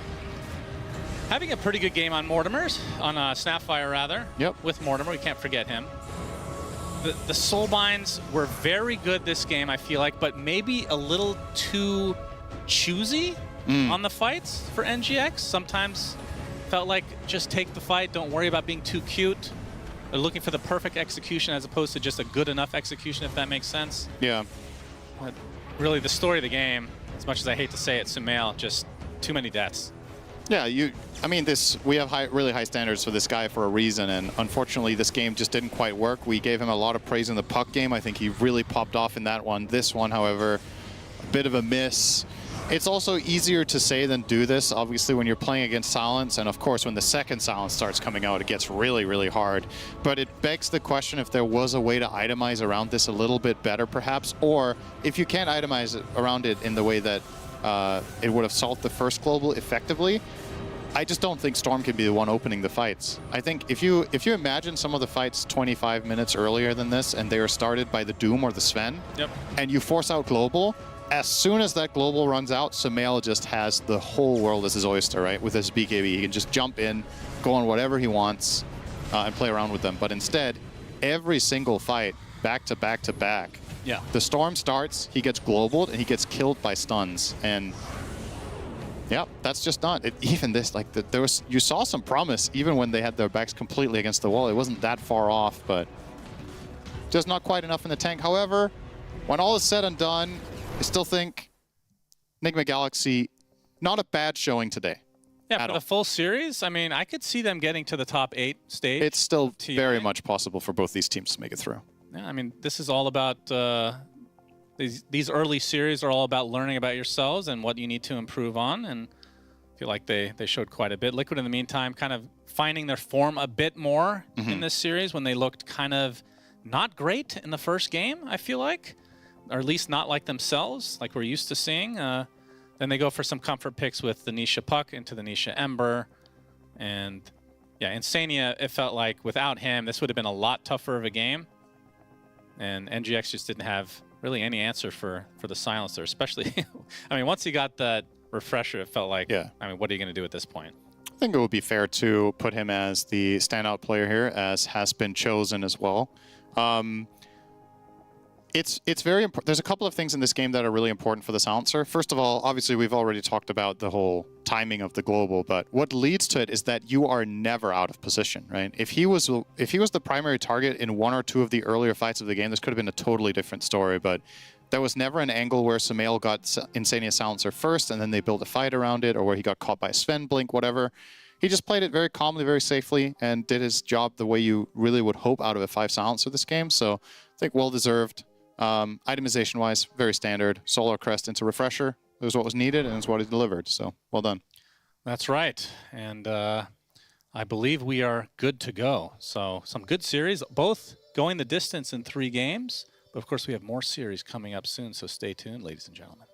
having a pretty good game on Mortimers, on Snapfire rather. Yep. With Mortimer, we can't forget him. The Soulbinds were very good this game, I feel like, but maybe a little too choosy on the fights for NGX. Sometimes felt like just take the fight, don't worry about being too cute. They're looking for the perfect execution as opposed to just a good enough execution, if that makes sense. Yeah. But really, the story of the game, as much as I hate to say it, Sumail, just too many deaths. Yeah, I mean, we have really high standards for this guy for a reason, and unfortunately this game just didn't quite work. We gave him a lot of praise in the puck game. I think he really popped off in that one. This one, however, a bit of a miss. It's also easier to say than do this, obviously, when you're playing against Silence, and of course when the second Silence starts coming out, it gets really, really hard. But it begs the question if there was a way to itemize around this a little bit better, perhaps, or if you can't itemize around it in the way that it would have solved the first global effectively, I just don't think Storm can be the one opening the fights. I think if you imagine some of the fights 25 minutes earlier than this, and they are started by the Doom or the Sven, and you force out global, as soon as that global runs out, Sumail just has the whole world as his oyster, right? With his BKB, he can just jump in, go on whatever he wants, and play around with them. But instead, every single fight, back to back to back, the Storm starts, he gets globaled, and he gets killed by stuns. And yeah, that's just not it. Even this, like you saw some promise even when they had their backs completely against the wall. It wasn't that far off, but just not quite enough in the tank. However, when all is said and done, I still think Nigma Galaxy, not a bad showing today. Yeah, for the full series, I mean, I could see them getting to the top 8 stage. It's still very much possible for both these teams to make it through. Yeah, I mean, this is all about these early series are all about learning about yourselves and what you need to improve on, and I feel like they showed quite a bit. Liquid, in the meantime, kind of finding their form a bit more in this series when they looked kind of not great in the first game, I feel like, or at least not like themselves, like we're used to seeing. Then they go for some comfort picks with the Nisha Puck into the Nisha Ember. And yeah, Insania, it felt like without him, this would have been a lot tougher of a game. And NGX just didn't have really any answer for the silencer, especially, I mean, once he got that refresher, it felt like, I mean, what are you going to do at this point? I think it would be fair to put him as the standout player here, as has been chosen as well. It's very important. There's a couple of things in this game that are really important for the silencer. First of all, obviously we've already talked about the whole timing of the global, but what leads to it is that you are never out of position, right? If he was the primary target in 1 or 2 of the earlier fights of the game, this could have been a totally different story, but there was never an angle where Sumail got Insania silencer first and then they built a fight around it, or where he got caught by Sven Blink, whatever. He just played it very calmly, very safely, and did his job the way you really would hope out of a 5 silencer this game. So I think well-deserved. Itemization-wise, very standard. Solar Crest into Refresher. It was what was needed, and it's what he delivered. So, well done. That's right. And I believe we are good to go. So, some good series, both going the distance in 3 games. But, of course, we have more series coming up soon, so stay tuned, ladies and gentlemen.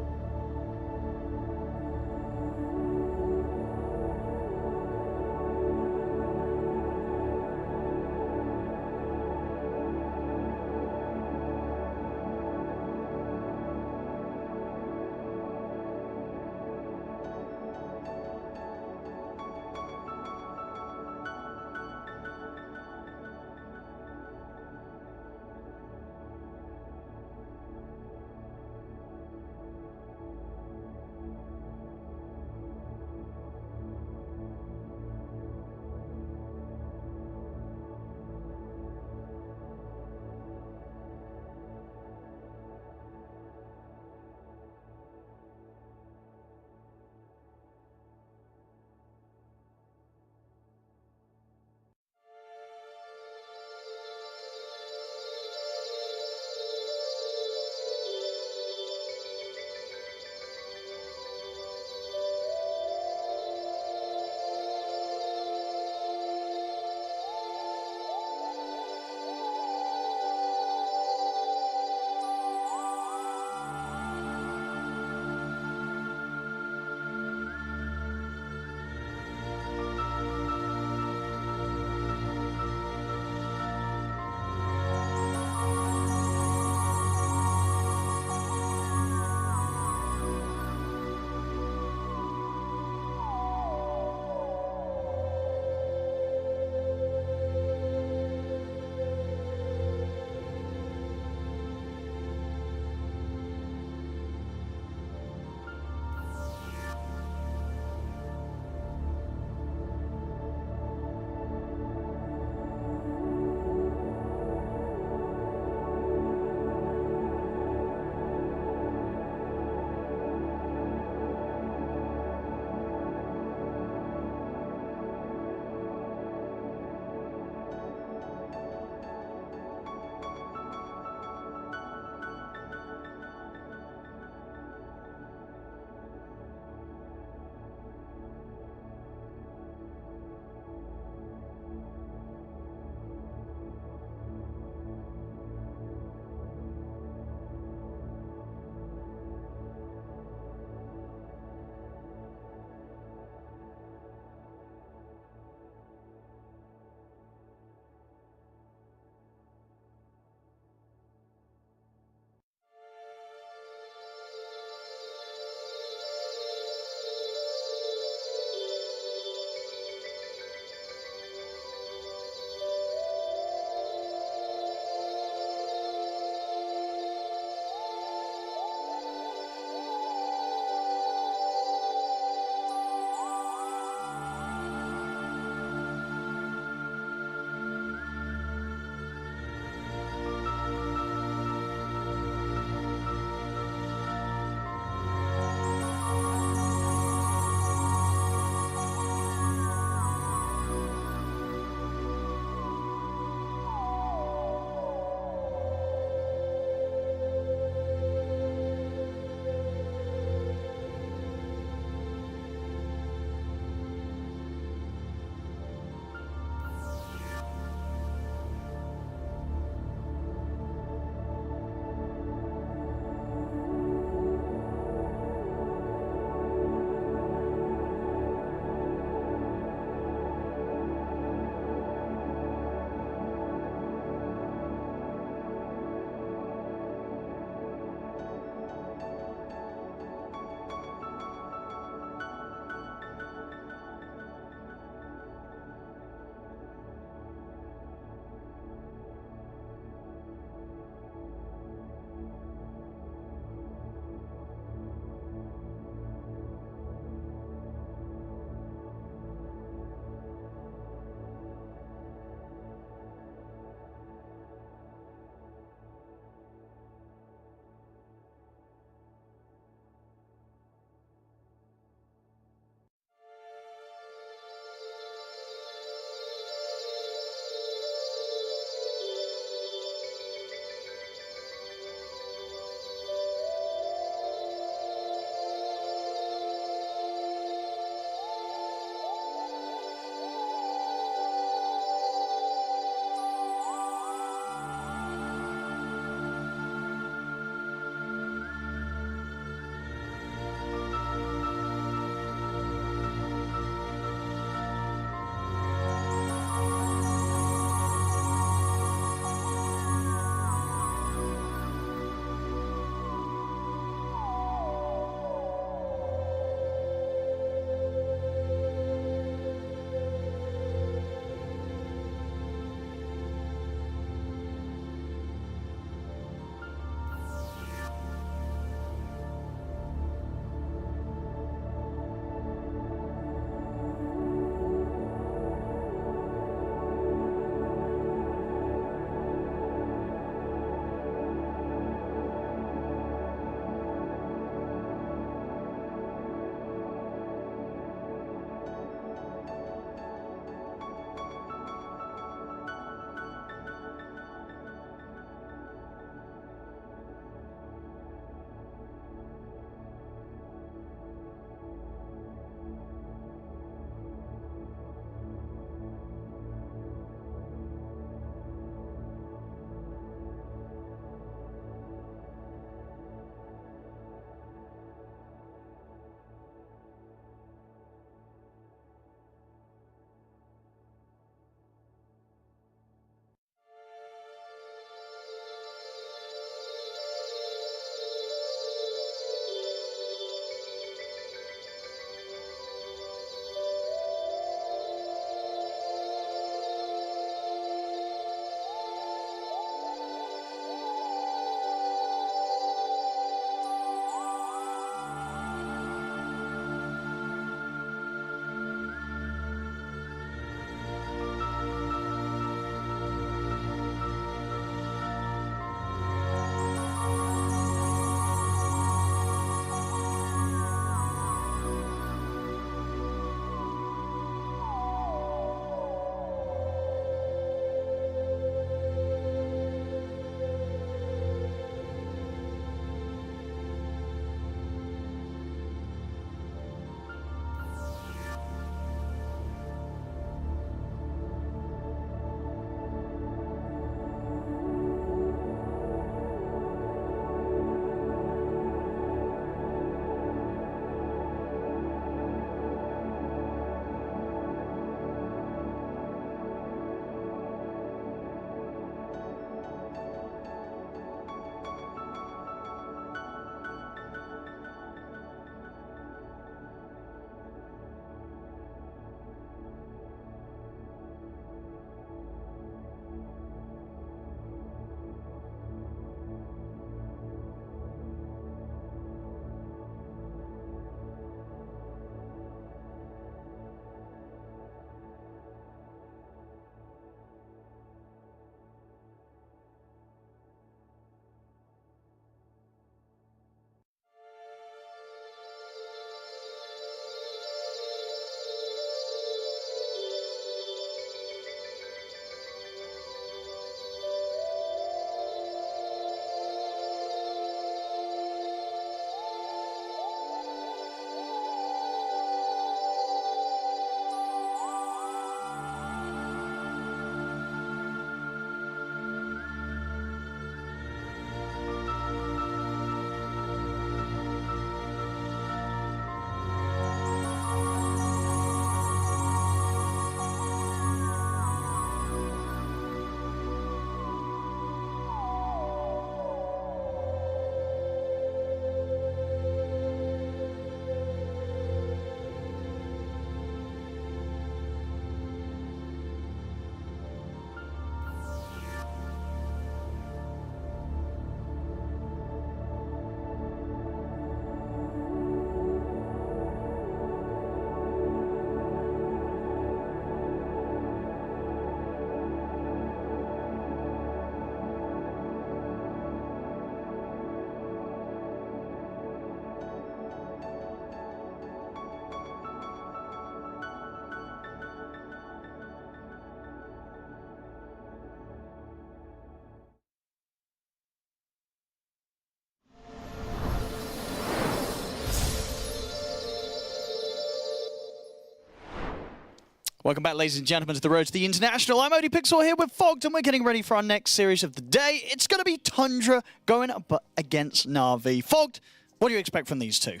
Welcome back, ladies and gentlemen, to the Road to the International. I'm Odie Pixel here with Fogged, and we're getting ready for our next series of the day. It's going to be Tundra going up against Na'Vi. Fogged, what do you expect from these two?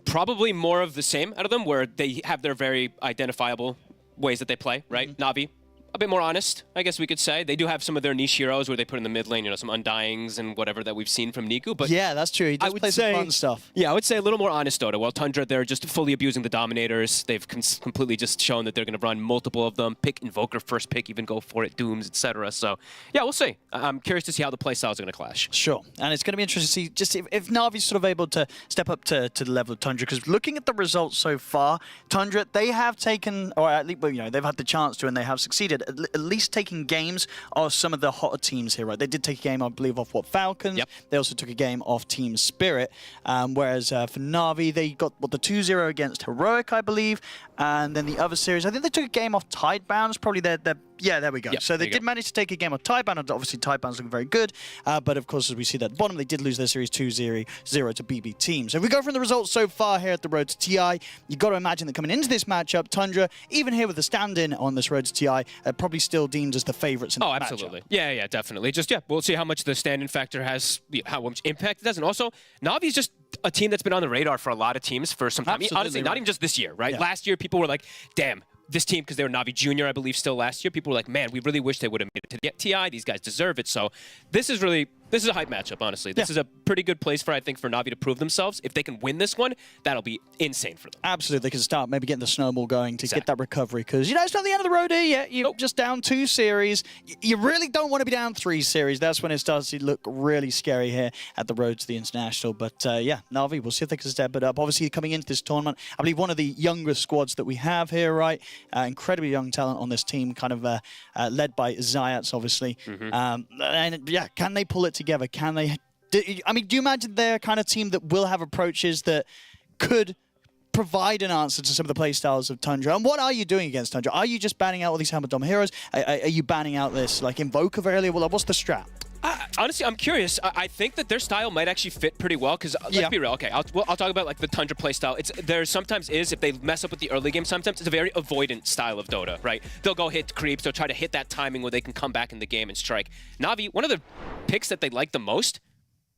Probably more of the same out of them, where they have their very identifiable ways that they play, right? Na'Vi, a bit more honest, I guess we could say. They do have some of their niche heroes where they put in the mid lane, you know, some Undyings and whatever that we've seen from Niku. But yeah, that's true. He does play some fun stuff. Yeah, I would say a little more honest Dota. While Tundra, they're just fully abusing the Dominators. They've completely just shown that they're going to run multiple of them, pick Invoker first pick, even go for it, Dooms, etc. So, yeah, we'll see. I'm curious to see how the playstyles are going to clash. Sure, and it's going to be interesting to see just if Na'Vi's sort of able to step up to the level of Tundra, because looking at the results so far, Tundra, they have taken, or at least, well, you know, they've had the chance to, and they have succeeded, at least taking games of some of the hotter teams here, right? They did take a game, I believe, off Falcons. Yep. They also took a game off Team Spirit, whereas for Na'Vi, they got the 2-0 against Heroic, I believe, and then the other series, I think they took a game off Tidebound. It's probably their yeah, there we go. Yep, so they did manage to take a game off Tidebound, and obviously Tidebound's looking very good, but of course, as we see that at the bottom, they did lose their series 2-0 to BB Team. So if we go from the results so far here at the Road to TI, you've got to imagine that coming into this matchup, Tundra, even here with the stand-in on this Road to TI, probably still deemed as the favorites in the matchup. Absolutely. Yeah, definitely. Just, we'll see how much the stand-in factor has, how much impact it does. And also, Na'Vi's just a team that's been on the radar for a lot of teams for some time. Absolutely, honestly, not even just this year, right? Yeah. Last year, people were like, damn, this team, because they were Na'Vi Junior, I believe, still last year, people were like, man, we really wish they would have made it to the TI. These guys deserve it. So this is a hype matchup, honestly. This is a pretty good place for, I think, for Na'Vi to prove themselves. If they can win this one, that'll be insane for them. Absolutely. They can start maybe getting the snowball going to get that recovery, because, you know, it's not the end of the road here yet. You're just down 2 series. You really don't want to be down 3 series. That's when it starts to look really scary here at the Road to the International. But, yeah, Na'Vi, we'll see if they can step it up. Obviously, coming into this tournament, I believe one of the youngest squads that we have here, right? Incredibly young talent on this team, kind of led by Zayats, obviously. And, yeah, can they pull it together? Can they... I mean, do you imagine they're a kind of team that will have approaches that could provide an answer to some of the playstyles of Tundra? And what are you doing against Tundra? Are you just banning out all these Hammer Dom heroes? Are you banning out this, like, Invoker very early? Well, what's the strat? Honestly, I'm curious. I think that their style might actually fit pretty well, because let's be real. Okay, I'll talk about like the Tundra playstyle. There sometimes is, if they mess up with the early game, sometimes it's a very avoidant style of Dota, right? They'll go hit creeps, they'll try to hit that timing where they can come back in the game and strike. Na'Vi, one of the picks that they like the most,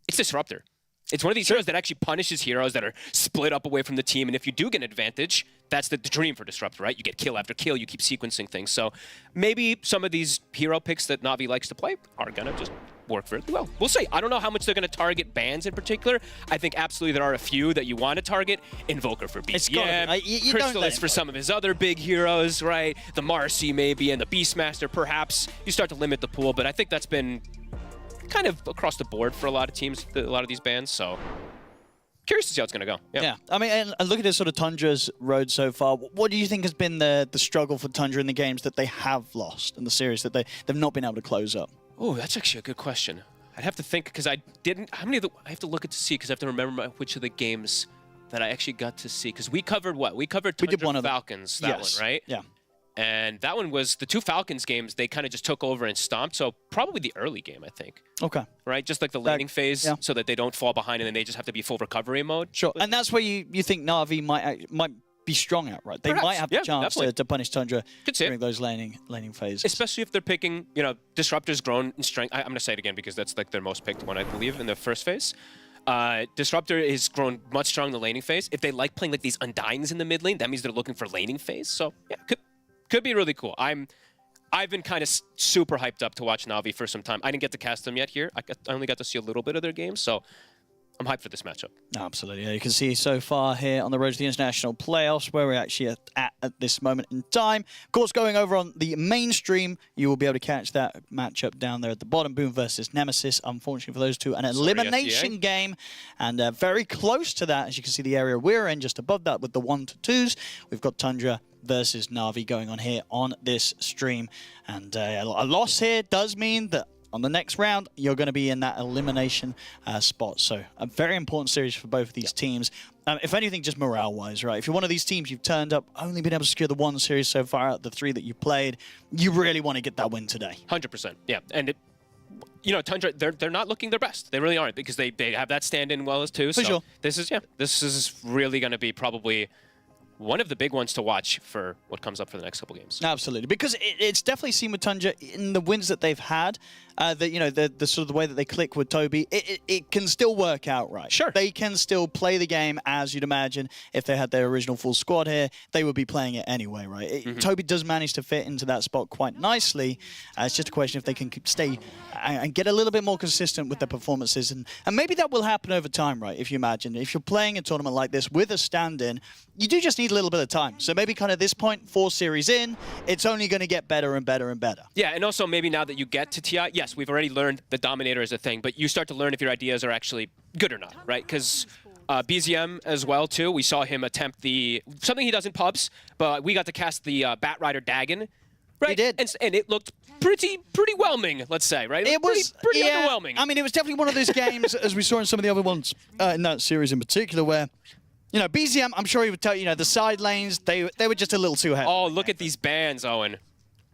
it's Disruptor. It's one of these heroes that actually punishes heroes that are split up away from the team, and if you do get an advantage, that's the dream for Disruptor, right? You get kill after kill, you keep sequencing things. So maybe some of these hero picks that Na'Vi likes to play are gonna just work really well. We'll see. I don't know how much they're going to target bans in particular. I think absolutely there are a few that you want to target. Invoker for BCM, Crystallis for some of his other big heroes, right? The Marcy maybe, and the Beastmaster perhaps. You start to limit the pool, but I think that's been kind of across the board for a lot of teams, a lot of these bans, so curious to see how it's going to go. Yeah, I mean, and look at this sort of Tundra's road so far. What do you think has been the struggle for Tundra in the games that they have lost in the series, that they've not been able to close up? Oh, that's actually a good question. I'd have to think, because I didn't... How many of the... I have to look at to see, because I have to remember which of the games that I actually got to see. Because we covered what? We covered Tundra Falcons, that one, right? Yeah. And that one was the 2 Falcons games, they kind of just took over and stomped. So probably the early game, I think. Okay. Right? Just like the laning phase, so that they don't fall behind and then they just have to be full recovery mode. Sure. And that's where you think Na'Vi might be strong at, right? They might have the chance to punish Tundra during those laning phases. Especially if they're picking, you know, Disruptor's grown in strength. I'm going to say it again because that's like their most picked one, I believe, in the first phase. Disruptor has grown much stronger in the laning phase. If they like playing like these Undyings in the mid lane, that means they're looking for laning phase. So, yeah, could be really cool. I've been kind of super hyped up to watch Na'Vi for some time. I didn't get to cast them yet here. I only got to see a little bit of their games, so I'm hyped for this matchup. Absolutely. Yeah, you can see so far here on the road to the international playoffs where we're actually at this moment in time. Of course, going over on the mainstream, you will be able to catch that matchup down there at the bottom. Boom versus Nemesis. Unfortunately for those two, an elimination game. And very close to that, as you can see the area we're in, just above that with the 1-2s. We've got Tundra versus Na'Vi going on here on this stream. And a loss here does mean that on the next round, you're going to be in that elimination spot. So a very important series for both of these teams. If anything, just morale-wise, right? If you're one of these teams, you've turned up, only been able to secure the 1 series so far out of the 3 that you played, you really want to get that win today. 100%, yeah. And you know, Tundra, they're not looking their best. They really aren't, because they have that stand-in well as too. For sure. This is really going to be probably one of the big ones to watch for what comes up for the next couple games. Absolutely, because it's definitely seen with Tundra in the wins that they've had, that you know the sort of the way that they click with Toby, it can still work out right. Sure, they can still play the game as you'd imagine if they had their original full squad here. They would be playing it anyway, right? Toby does manage to fit into that spot quite nicely. It's just a question if they can stay and get a little bit more consistent with their performances, and maybe that will happen over time, right? If you imagine if you're playing a tournament like this with a stand-in, you do just need a little bit of time. So maybe kind of this point, 4 series in, it's only going to get better and better and better. Yeah, and also maybe now that you get to TI, yes, we've already learned the Dominator is a thing, but you start to learn if your ideas are actually good or not, right? Because BZM as well, too, we saw him attempt something he does in pubs, but we got to cast the Bat Rider Dagon, right? He did. And it looked pretty whelming, let's say, right? It was pretty underwhelming. I mean, it was definitely one of those games, as we saw in some of the other ones in that series in particular, where you know, BZM, I'm sure he would tell you, know, the side lanes, they were just a little too heavy. Oh, look at these bans, Owen.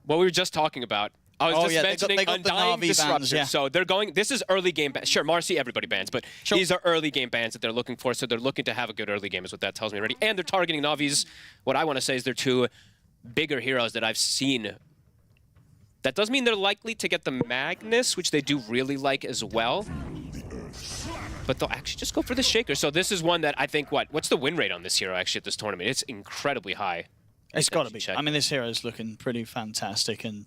What we were just talking about. I was just mentioning they got Undying the Disruptor. bans, yeah. So they're going, this is early game bans. Sure, Marcy, everybody bans, but these are early game bans that they're looking for, so they're looking to have a good early game is what that tells me already. And they're targeting Navi's, what I want to say is they're 2 bigger heroes that I've seen. That does mean they're likely to get the Magnus, which they do really like as well. But they'll actually just go for the Shaker. So this is one that I think, what's the win rate on this hero actually at this tournament? It's incredibly high. It's got to be. I mean, this hero is looking pretty fantastic and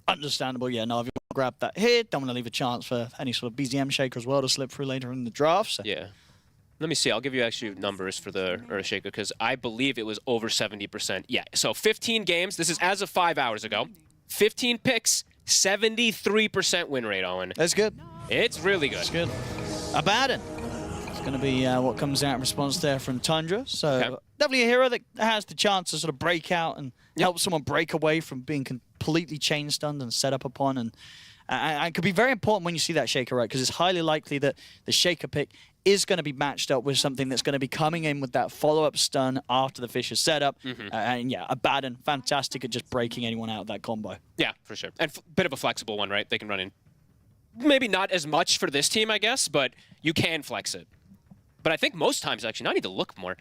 understandable. Yeah, Navi will grab that hit. Don't want to leave a chance for any sort of BZM Shaker as well to slip through later in the draft. So. Yeah. Let me see. I'll give you actually numbers for the Earth Shaker because I believe it was over 70%. Yeah, so 15 games. This is as of 5 hours ago. 15 picks, 73% win rate, Owen. That's good. It's really good. That's good. Abaddon. It's going to be what comes out in response there from Tundra. So definitely a hero that has the chance to sort of break out and help someone break away from being completely chain stunned and set up upon. And it could be very important when you see that Shaker, right? Because it's highly likely that the Shaker pick is going to be matched up with something that's going to be coming in with that follow-up stun after the Fisher setup. And yeah, Abaddon, fantastic at just breaking anyone out of that combo. Yeah, for sure. And bit of a flexible one, right? They can run in. Maybe not as much for this team, I guess, but you can flex it. But I think most times, actually, now I need to look more.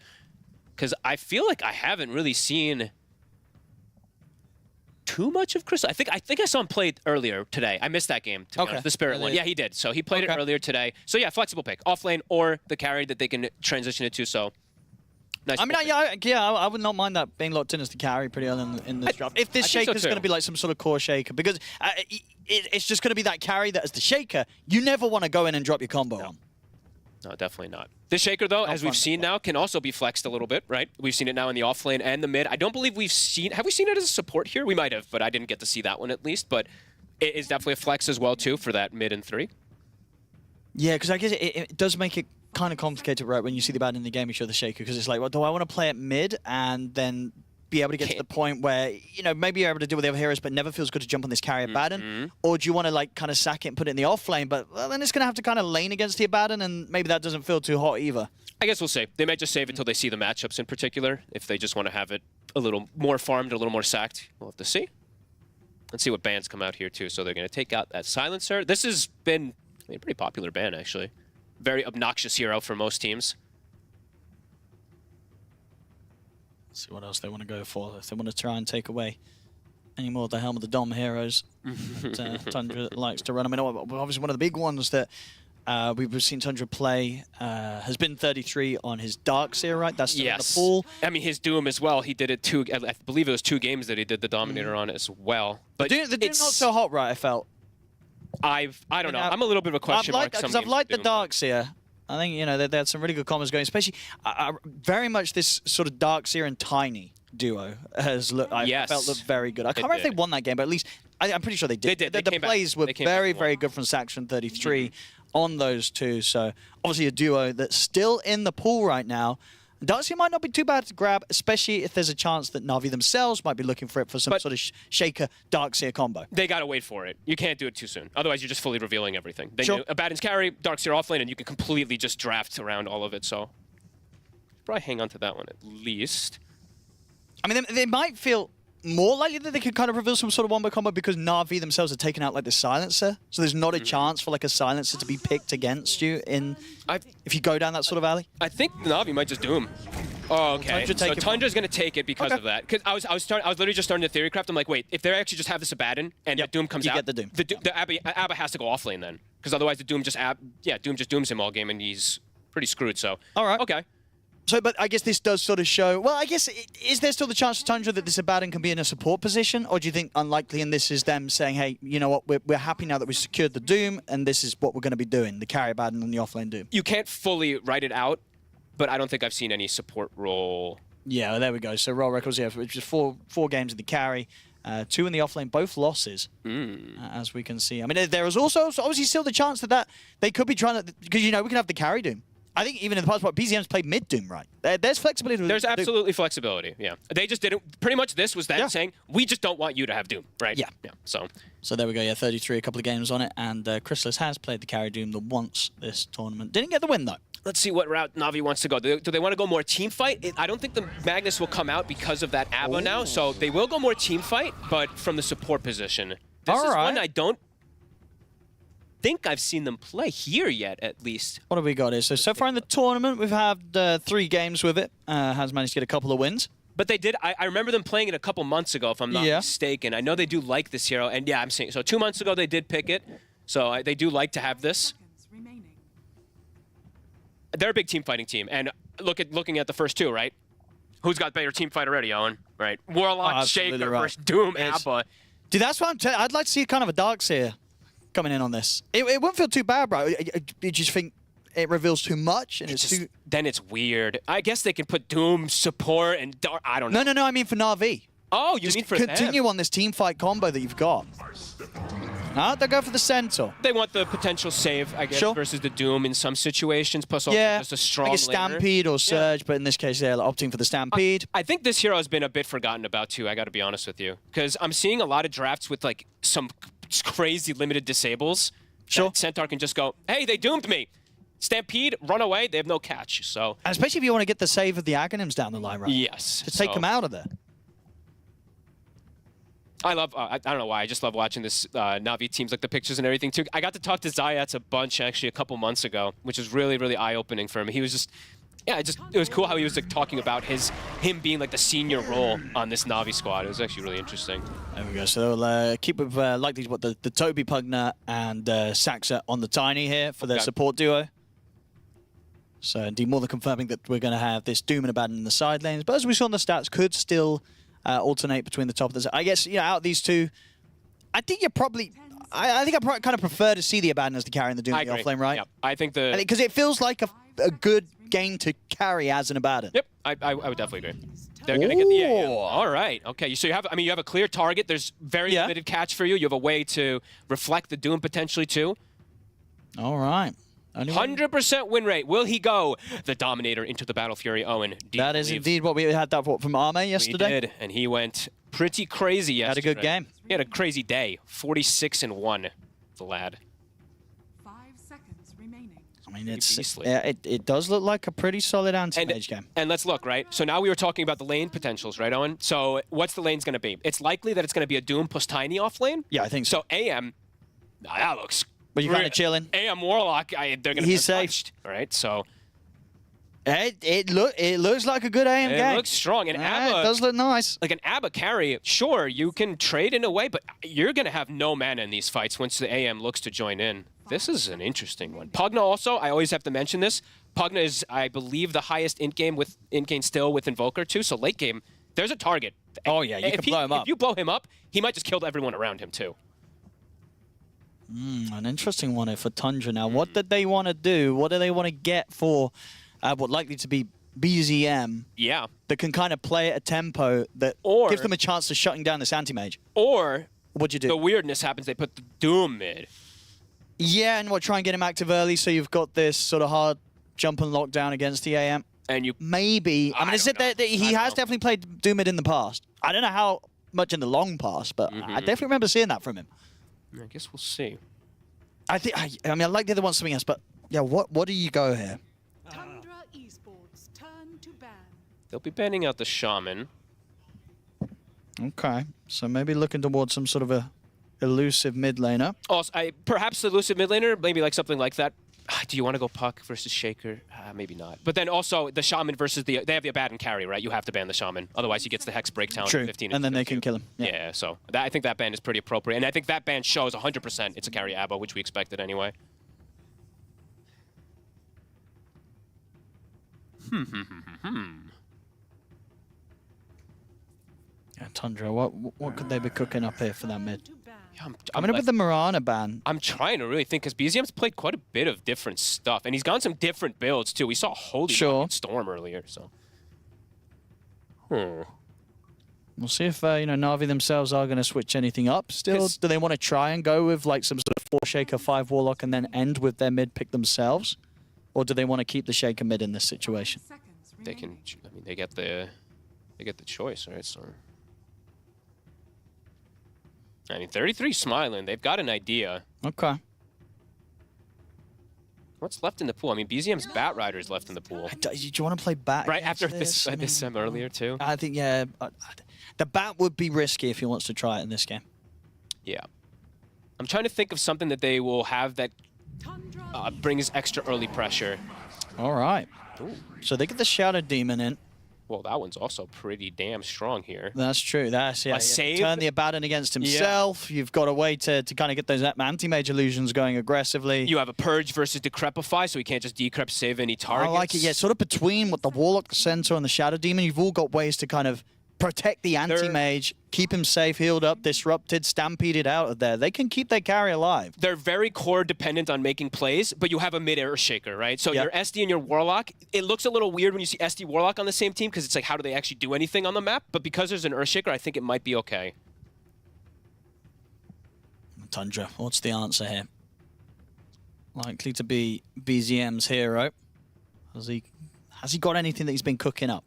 Because I feel like I haven't really seen too much of Crystal. I think I saw him play earlier today. I missed that game, to be honest, the Spirit one. Yeah, he did. So he played it earlier today. So yeah, flexible pick. Off lane or the carry that they can transition it to, so... Nice. I mean, I would not mind that being locked in as the carry pretty early in this draft. If this Shaker is going to be like some sort of core Shaker, because it's just going to be that carry that as the Shaker, you never want to go in and drop your combo on. No, definitely not. This Shaker, though, as we've seen now, can also be flexed a little bit, right? We've seen it now in the off lane and the mid. I don't believe we've seen... Have we seen it as a support here? We might have, but I didn't get to see that one at least. But it is definitely a flex as well, too, for that mid and 3. Yeah, because I guess it does make it kind of complicated, right? When you see the bad in the game, you show the Shaker, because it's like, well, do I want to play it mid and then be able to get to the point where, you know, maybe you're able to deal with the other heroes, but never feels good to jump on this carry Abaddon? Or do you want to, like, kind of sack it and put it in the off lane? But well, then it's going to have to kind of lane against the Abaddon, and maybe that doesn't feel too hot either. I guess we'll see. They might just save it until they see the matchups in particular. If they just want to have it a little more farmed, a little more sacked, we'll have to see. Let's see what bans come out here, too. So they're going to take out that Silencer. This has been a pretty popular ban, actually. Very obnoxious hero for most teams. Let's see what else they want to go for. If they want to try and take away any more of the Helm of the Dom heroes that Tundra likes to run. I mean, obviously one of the big ones that we've seen Tundra play has been 33 on his Darkseer, right? That's still in the pool. I mean, his Doom as well. He did it I believe it was 2 games that he did the Dominator on as well. But the Doom not so hot, right, I felt. I don't know. I'm a little bit of a question mark. Because I've liked the Darkseer. I think, you know, they had some really good combos going, especially very much this sort of Darkseer and Tiny duo has looked, I felt looked very good. I can't remember if they won that game, but at least I'm pretty sure they did. They the plays were very, very good from Saxon 33 on those two. So obviously a duo that's still in the pool right now. Darkseer might not be too bad to grab, especially if there's a chance that Na'Vi themselves might be looking for it for some sort of Shaker Darkseer combo. They gotta wait for it. You can't do it too soon. Otherwise, you're just fully revealing everything. Then Abaddon's carry, Darkseer offlane, and you can completely just draft around all of it. So probably hang on to that one at least. I mean, they might feel more likely that they could kind of reveal some sort of wombo combo because Na'Vi themselves are taking out like the Silencer. So there's not a chance for like a Silencer to be picked against you if you go down that sort of alley. I think Na'Vi might just do him. Oh, okay. Tundra So take it Tundra's going to take it because of that. Because I was literally just starting to theorycraft. I'm like, wait, if they actually just have this Abaddon and the Doom comes you out, get the Doom. the Abba has to go off lane then, because otherwise the Doom just Doom just dooms him all game and he's pretty screwed. So all right, okay. So, but I guess this does sort of show. Well, I guess is there still the chance for Tundra that this Abaddon can be in a support position, or do you think unlikely? And this is them saying, hey, you know what, we're happy now that we secured the Doom, and this is what we're going to be doing: the carry Abaddon and the offlane Doom. You can't fully write it out, but I don't think I've seen any support role. Yeah, well, there we go. So roll records here, which is four games in the carry, 2 in the offlane, both losses, as we can see. I mean, there is also obviously still the chance that they could be trying to, because we can have the carry Doom. I think even in the past, BZM's played mid Doom, right? There's flexibility. There's absolutely flexibility. Yeah, they just didn't. Pretty much, this was them saying, we just don't want you to have Doom, right? Yeah. So there we go. Yeah, 33, a couple of games on it, and Chrysalis has played the carry Doom the once this tournament. Didn't get the win though. Let's see what route Na'Vi wants to go. Do they want to go more team fight? I don't think the Magnus will come out because of that Abba now, so they will go more team fight, but from the support position. This is one I don't think I've seen them play here yet, at least. What have we got here? So far in the tournament, we've had 3 games with it. Has managed to get a couple of wins. But they did. I remember them playing it a couple months ago, if I'm not mistaken. I know they do like this hero, and yeah, I'm saying so. 2 months ago, they did pick it, so they do like to have this. They're a big team fighting team, and looking at the first 2, right? Who's got better team fight already, Owen? Right, Warlock, Shaker versus Doom, Abba. Dude, that's what I'm telling. I'd like to see kind of a Darkseer coming in on this. It wouldn't feel too bad, bro. You just think it reveals too much, and then it's weird. I guess they can put Doom support and Dark. I don't know. No. I mean for Na'Vi. Oh, you just mean for continue them. On this team fight combo that you've got. No, they'll go for the Centaur. They want the potential save, I guess, versus the Doom in some situations. Plus, also just a strong like a Stampede or Surge, but in this case, they're opting for the Stampede. I think this hero has been a bit forgotten about, too, I got to be honest with you. Because I'm seeing a lot of drafts with, like, some crazy limited disables. Sure. Centaur can just go, hey, they doomed me. Stampede, run away, they have no catch, so... And especially if you want to get the save of the Aghanims down the line, right? Yes. To take them out of there. I love, I don't know why, I just love watching this Na'Vi teams, like the pictures and everything, too. I got to talk to Zayats a bunch, actually, a couple months ago, which was really, really eye-opening for him. He was just, it was cool how he was like talking about him being like the senior role on this Na'Vi squad. It was actually really interesting. There we go. So they'll keep with likely what the Toby Pugner and Saxa on the Tiny here for their support duo. So indeed, more than confirming that we're going to have this Doom and Abaddon in the side lanes. But as we saw in the stats, could still alternate between the top of the... I guess, out of these 2, I think you're probably... I think I kind of prefer to see the Abaddon as the carry and the Doom in the offlane, right? Yeah. I think the... Because it feels like a good game to carry as an Abaddon. Yep, I would definitely agree. They're going to get the AM. All right. Okay, so you have a clear target. There's very limited catch for you. You have a way to reflect the Doom potentially, too. All right. 100% win rate. Will he go the Dominator into the Battle Fury, Owen? That is indeed what we had that from Arme yesterday. We did, and he went pretty crazy yesterday. Had a good game. He had a crazy day. 46-1, the lad. 5 seconds remaining. I mean, it does look like a pretty solid anti-mage game. And let's look, right? So now we were talking about the lane potentials, right, Owen? So what's the lane's going to be? It's likely that it's going to be a Doom plus Tiny off lane. Yeah, I think so. So AM, that looks... But you're kind of chilling. AM Warlock, they're going to be touched, right? So it looks like a good AM game. It looks strong. And Abba, it does look nice. Like an Abba carry, sure, you can trade in a way, but you're going to have no mana in these fights once the AM looks to join in. This is an interesting one. Pugna also, I always have to mention this. Pugna is, I believe, the highest int game still with Invoker too. So late game, there's a target. Oh yeah, you can blow him up. If you blow him up, he might just kill everyone around him too. An interesting one here for Tundra now. What did they want to do? What do they want to get for what likely to be BZM? Yeah. That can kind of play at a tempo that gives them a chance to shutting down this anti-mage. Or what'd you do? The weirdness happens, they put the Doom mid. Yeah, and try and get him active early so you've got this sort of hard jump and lockdown against the AM. And you... Maybe. I mean, is it that he has definitely played Doom mid in the past. I don't know how much in the long past, but I definitely remember seeing that from him. I guess we'll see. I mean, I like the other one something else, but yeah, what do you go here? Tundra Esports turn to ban. They'll be banning out the Shaman. Okay, so maybe looking towards some sort of a elusive mid laner. Also, perhaps the elusive mid laner, maybe like something like that. Do you want to go Puck versus Shaker? Maybe not. But then also the Shaman versus they have the Abaddon carry, right? You have to ban the Shaman. Otherwise, he gets the Hex Break talent. True. 15 and then they can kill him. Yeah, so I think that ban is pretty appropriate. And I think that ban shows 100% it's a carry Abo, which we expected anyway. Yeah, Tundra, what could they be cooking up here for that mid? I'm coming up with the Mirana ban. I'm trying to really think, because BZM's played quite a bit of different stuff, and he's gone some different builds, too. We saw Holy Storm earlier, so... We'll see if, Na'Vi themselves are going to switch anything up still. Do they want to try and go with, like, some sort of 4 Shaker, 5 Warlock, and then end with their mid pick themselves? Or do they want to keep the Shaker mid in this situation? They can... I mean, they get the choice, right? So... I mean, 33 smiling. They've got an idea. Okay. What's left in the pool? I mean, BZM's Bat Rider's left in the pool. Do you want to play Bat? Right after this sim earlier, too? I think, yeah. The Bat would be risky if he wants to try it in this game. Yeah. I'm trying to think of something that they will have that brings extra early pressure. All right. Ooh. So they get the Shadow Demon in. Well, that one's also pretty damn strong here. That's true. That's, yeah. Save. Turn the Abaddon against himself. Yeah. You've got a way to kind of get those anti-mage illusions going aggressively. You have a Purge versus Decrepify, so he can't just decrep save any targets. I like it, yeah. Sort of between what the Warlock, the Centaur, and the Shadow Demon, you've all got ways to kind of protect the anti-mage, keep him safe, healed up, disrupted, stampeded out of there. They can keep their carry alive. They're very core dependent on making plays, but you have a mid-air shaker, right? So your SD and your Warlock, it looks a little weird when you see SD Warlock on the same team because it's like, how do they actually do anything on the map? But because there's an Earthshaker, I think it might be okay. Tundra, what's the answer here? Likely to be BZM's hero. Has he got anything that he's been cooking up?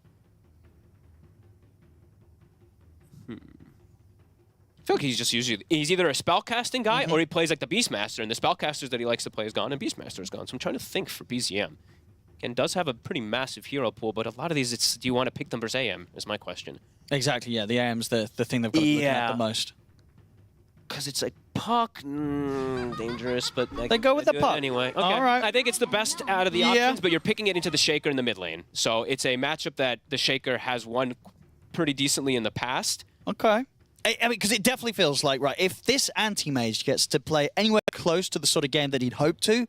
I feel like he's either a spellcasting guy or he plays like the Beastmaster, and the spellcasters that he likes to play is gone, and Beastmaster is gone. So I'm trying to think for BZM. Again, does have a pretty massive hero pool, but a lot of these, do you want to pick them versus AM, is my question. Exactly, yeah. The AM's the thing they've got to look at the most. Because it's like Puck, dangerous, but like, they go with the Puck anyway. Okay. All right. I think it's the best out of the options, but you're picking it into the Shaker in the mid lane. So it's a matchup that the Shaker has won pretty decently in the past. Okay. I mean, because it definitely feels like, right, if this anti-mage gets to play anywhere close to the sort of game that he'd hoped to,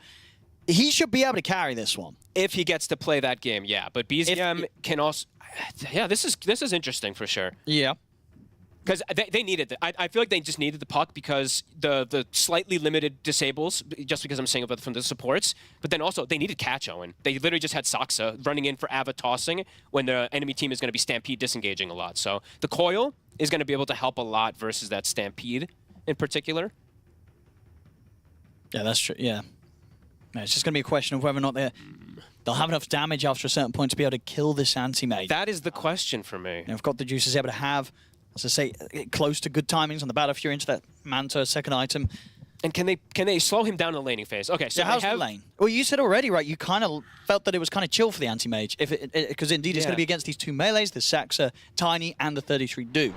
he should be able to carry this one. If he gets to play that game, yeah. But BZM can also... Yeah, this is interesting for sure. Yeah. Because they needed it. I feel like they just needed the Puck because the slightly limited disables, just because I'm saying about from the supports, but then also they needed Catch Owen. They literally just had Saksa running in for Ava tossing when the enemy team is going to be Stampede disengaging a lot. So the Coil is going to be able to help a lot versus that Stampede in particular. Yeah, that's true. Yeah. It's just going to be a question of whether or not they'll have enough damage after a certain point to be able to kill this anti-mage. That is the question for me. I've got the juices able to have, as I say, close to good timings on the battle if you're into that Manta second item. And can they slow him down in the laning phase? Okay, so how's the lane? Well, you said already, right? You kind of felt that it was kind of chill for the anti-mage, because indeed it's going to be against these two melees, the Saxa, Tiny, and the 33 Do.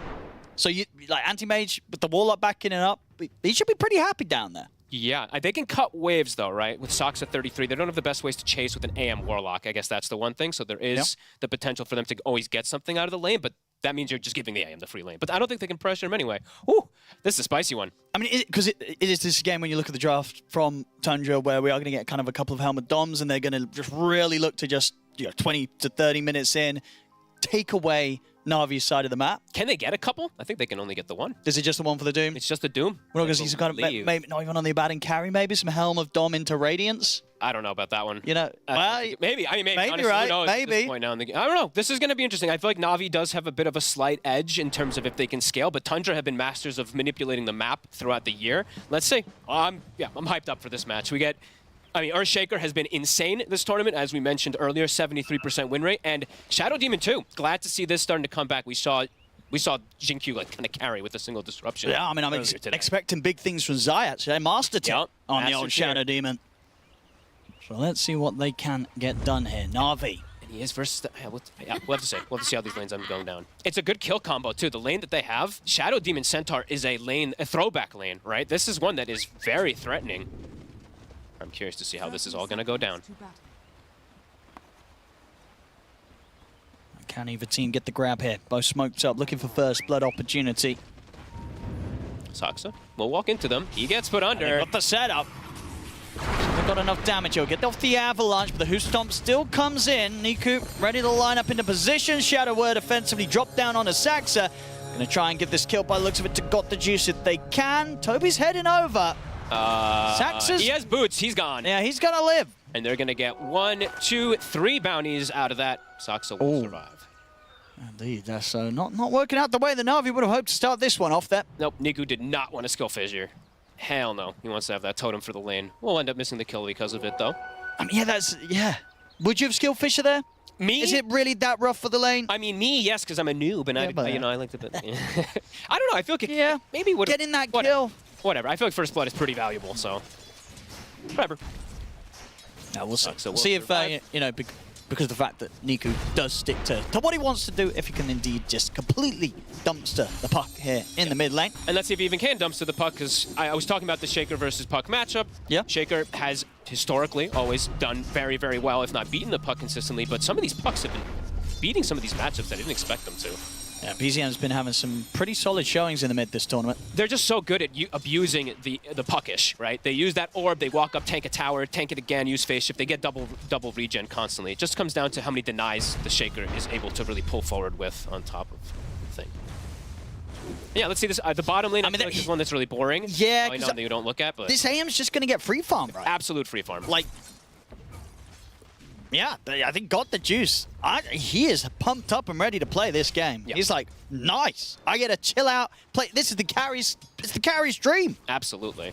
So you like anti-mage with the Warlock backing it up, he should be pretty happy down there. Yeah, they can cut waves though, right? With Sox at 33, they don't have the best ways to chase with an AM Warlock. I guess that's the one thing. So there is the potential for them to always get something out of the lane, but that means you're just giving the AM the free lane. But I don't think they can pressure him anyway. Ooh, this is a spicy one. I mean, because it is this game when you look at the draft from Tundra where we are going to get kind of a couple of Helmet Doms and they're going to just really look to just 20 to 30 minutes in, take away Na'Vi's side of the map. Can they get a couple? I think they can only get the one. Is it just the one for the Doom? It's just the Doom. We're not going to see some kind of, maybe not even on the Abaddon carry, maybe some Helm of Dom into Radiance? I don't know about that one. You know, well, maybe. I mean, maybe honestly, right? Who knows maybe. At this point now in the game. I don't know. This is going to be interesting. I feel like Na'Vi does have a bit of a slight edge in terms of if they can scale, but Tundra have been masters of manipulating the map throughout the year. Let's see. I'm hyped up for this match. We get... I mean, Earthshaker has been insane this tournament, as we mentioned earlier, 73% win rate, and Shadow Demon too. Glad to see this starting to come back. We saw Jinkyu like kind of carry with a single disruption. Yeah, I mean, I'm expecting big things from Zayat today. Master tip on the old Shadow Demon. So let's see what they can get done here. Na'Vi. And he is versus... we'll have to see. We'll have to see how these lanes end up going down. It's a good kill combo too. The lane that they have, Shadow Demon Centaur is a throwback lane, right? This is one that is very threatening. I'm curious to see how this is all going to go down. Can either team get the grab here? Both smoked up, looking for first blood opportunity. Saksa will walk into them. He gets put under. Got the setup. They've got enough damage. He'll get off the avalanche, but the Hoof Stomp still comes in. Niku ready to line up into position. Shadow Word offensively drop down on a Saxa. Gonna try and get this kill by the looks of it to Got the Juice if they can. Toby's heading over. Saxa's... He has boots. He's gone. Yeah, he's gonna live. And they're gonna get 1, 2, 3 bounties out of that. Saksa will survive. Indeed, that's not working out the way the Na'Vi would have hoped to start this one off there. Nope, Niku did not want to skill fissure. Hell no. He wants to have that totem for the lane. We'll end up missing the kill because of it, though. I mean, yeah. Would you have skill Fisher there? Me? Is it really that rough for the lane? I mean, me, yes, because I'm a noob, and I like to... I don't know, I feel like maybe would getting that kill. Whatever, I feel like First Blood is pretty valuable, so... Whatever. Now, we'll see. We'll see if, you know, because of the fact that Niku does stick to what he wants to do, if he can indeed just completely dumpster the puck here in the mid lane. And let's see if he even can dumpster the puck, because I was talking about the Shaker versus puck matchup. Yeah. Shaker has historically always done very, very well, if not beaten the puck consistently, but some of these pucks have been beating some of these matchups I didn't expect them to. Yeah, PZM's been having some pretty solid showings in the mid this tournament. They're just so good at abusing the puckish, right? They use that orb, they walk up, tank a tower, tank it again, use phase shift. They get double regen constantly. It just comes down to how many denies the Shaker is able to really pull forward with on top of the thing. Yeah, let's see this. The bottom lane, I mean, is one that's really boring. Yeah, I know that you don't look at, but this AM's just going to get free farm, right? Absolute free farm. Like, yeah, I think Got the Juice. He is pumped up and ready to play this game. Yep. He's like, nice. I get to chill out, play. This is the carry's. It's the carry's dream. Absolutely.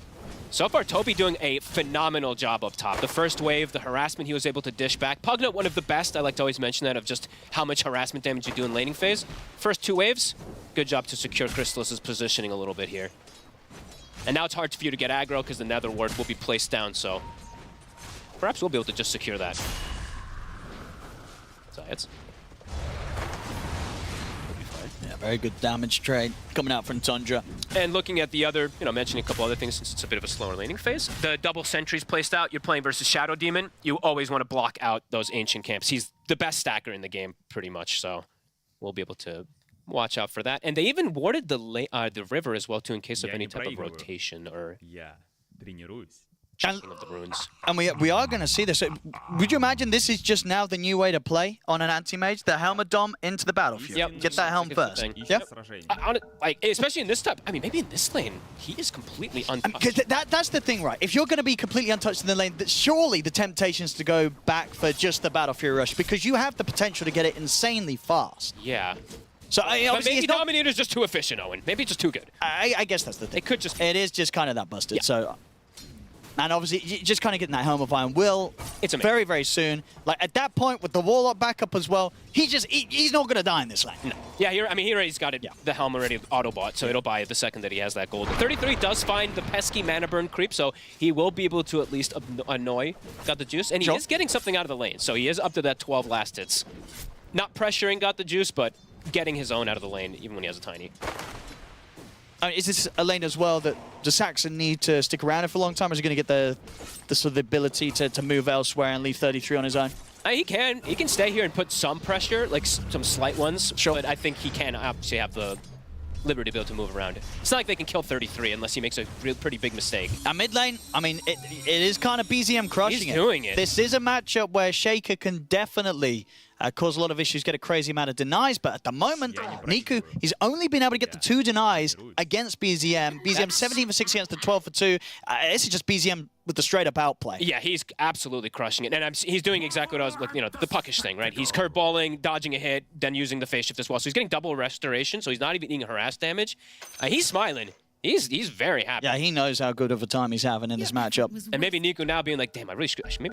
So far, Toby doing a phenomenal job up top. The first wave, the harassment he was able to dish back. Pugnut, one of the best. I like to always mention that, of just how much harassment damage you do in laning phase. First 2 waves, good job to secure Crystallis' positioning a little bit here. And now it's hard for you to get aggro because the Nether Ward will be placed down, so perhaps we'll be able to just secure that. It's yeah, very good damage trade coming out from Tundra. And looking at the other, mentioning a couple other things since it's a bit of a slower laning phase. The double sentries placed out, you're playing versus Shadow Demon. You always want to block out those ancient camps. He's the best stacker in the game, pretty much, so we'll be able to watch out for that. And they even warded the river as well, too, in case of any type of rotation or... of the runes. And we are going to see this. Would you imagine this is just now the new way to play on an anti-mage? The Helmet Dom into the battlefield. Yep. Get that helm first. Yeah. Especially in this type. I mean, maybe in this lane, he is completely untouched. That's the thing, right? If you're going to be completely untouched in the lane, surely the temptation is to go back for just the Battle Fury Rush, because you have the potential to get it insanely fast. Yeah. So but maybe Dominator's just too efficient, Owen. Maybe just too good. I guess that's the thing. It is just kind of that busted. Yeah. So. And obviously, just kind of getting that Helm of Iron will very, very soon. Like, at that point, with the Warlock backup as well, he's not going to die in this lane. No. Yeah, he already's got it, the Helm already auto-bought, so it'll buy it the second that he has that gold. 33 does find the pesky mana burn creep, so he will be able to at least annoy Got the Juice. And he is getting something out of the lane, so he is up to that 12 last hits. Not pressuring Got the Juice, but getting his own out of the lane, even when he has a tiny. Is this a lane as well that does Saxon need to stick around for a long time, or is he going to get the sort of the ability to move elsewhere and leave 33 on his own? He can stay here and put some pressure, like some slight ones. Sure. But I think he can obviously have the liberty to be able to move around. It's not like they can kill 33 unless he makes a pretty big mistake. Mid lane, I mean, it is kind of BZM crushing He's doing it. This is a matchup where Shaker can definitely cause a lot of issues, get a crazy amount of denies, but at the moment, Niku, he's only been able to get the 2 denies against BZM. BZM 17 for 6 against the 12 for 2. This is just BZM with the straight-up outplay. Yeah, he's absolutely crushing it. And he's doing exactly what I was looking, the puckish thing, right? He's curveballing, dodging a hit, then using the phase shift as well. So he's getting double restoration, so he's not even eating harass damage. He's smiling. He's very happy. Yeah, he knows how good of a time he's having in this matchup. And maybe Niku now being like, damn, maybe I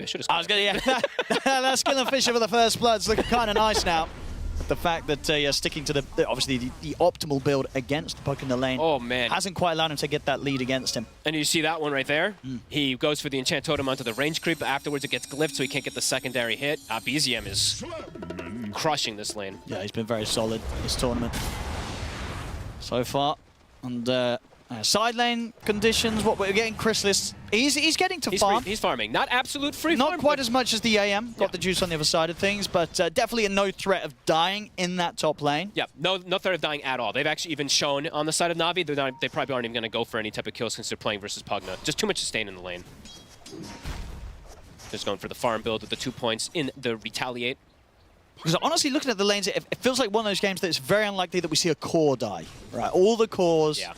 should have. I was going to, that's killing Fisher for the first blood's looking kind of nice now. But the fact that sticking to obviously the optimal build against the puck in the lane. Oh, man. Hasn't quite allowed him to get that lead against him. And you see that one right there? He goes for the enchant totem onto the range creep, but afterwards it gets glyphed so he can't get the secondary hit. BZM is crushing this lane. Yeah, he's been very solid this tournament so far. And Side lane conditions, what we're getting, Chrysalis, he's getting to farm. He's farming. Not absolute free Not farm, quite as much as the AM. Got the juice on the other side of things, but definitely no threat of dying in that top lane. Yeah, no threat of dying at all. They've actually even shown on the side of Na'Vi they probably aren't even going to go for any type of kills since they're playing versus Pugna. Just too much sustain in the lane. Just going for the farm build with the 2 points in the retaliate. Because honestly, looking at the lanes, it feels like one of those games that it's very unlikely that we see a core die. Right, all the cores. Yeah.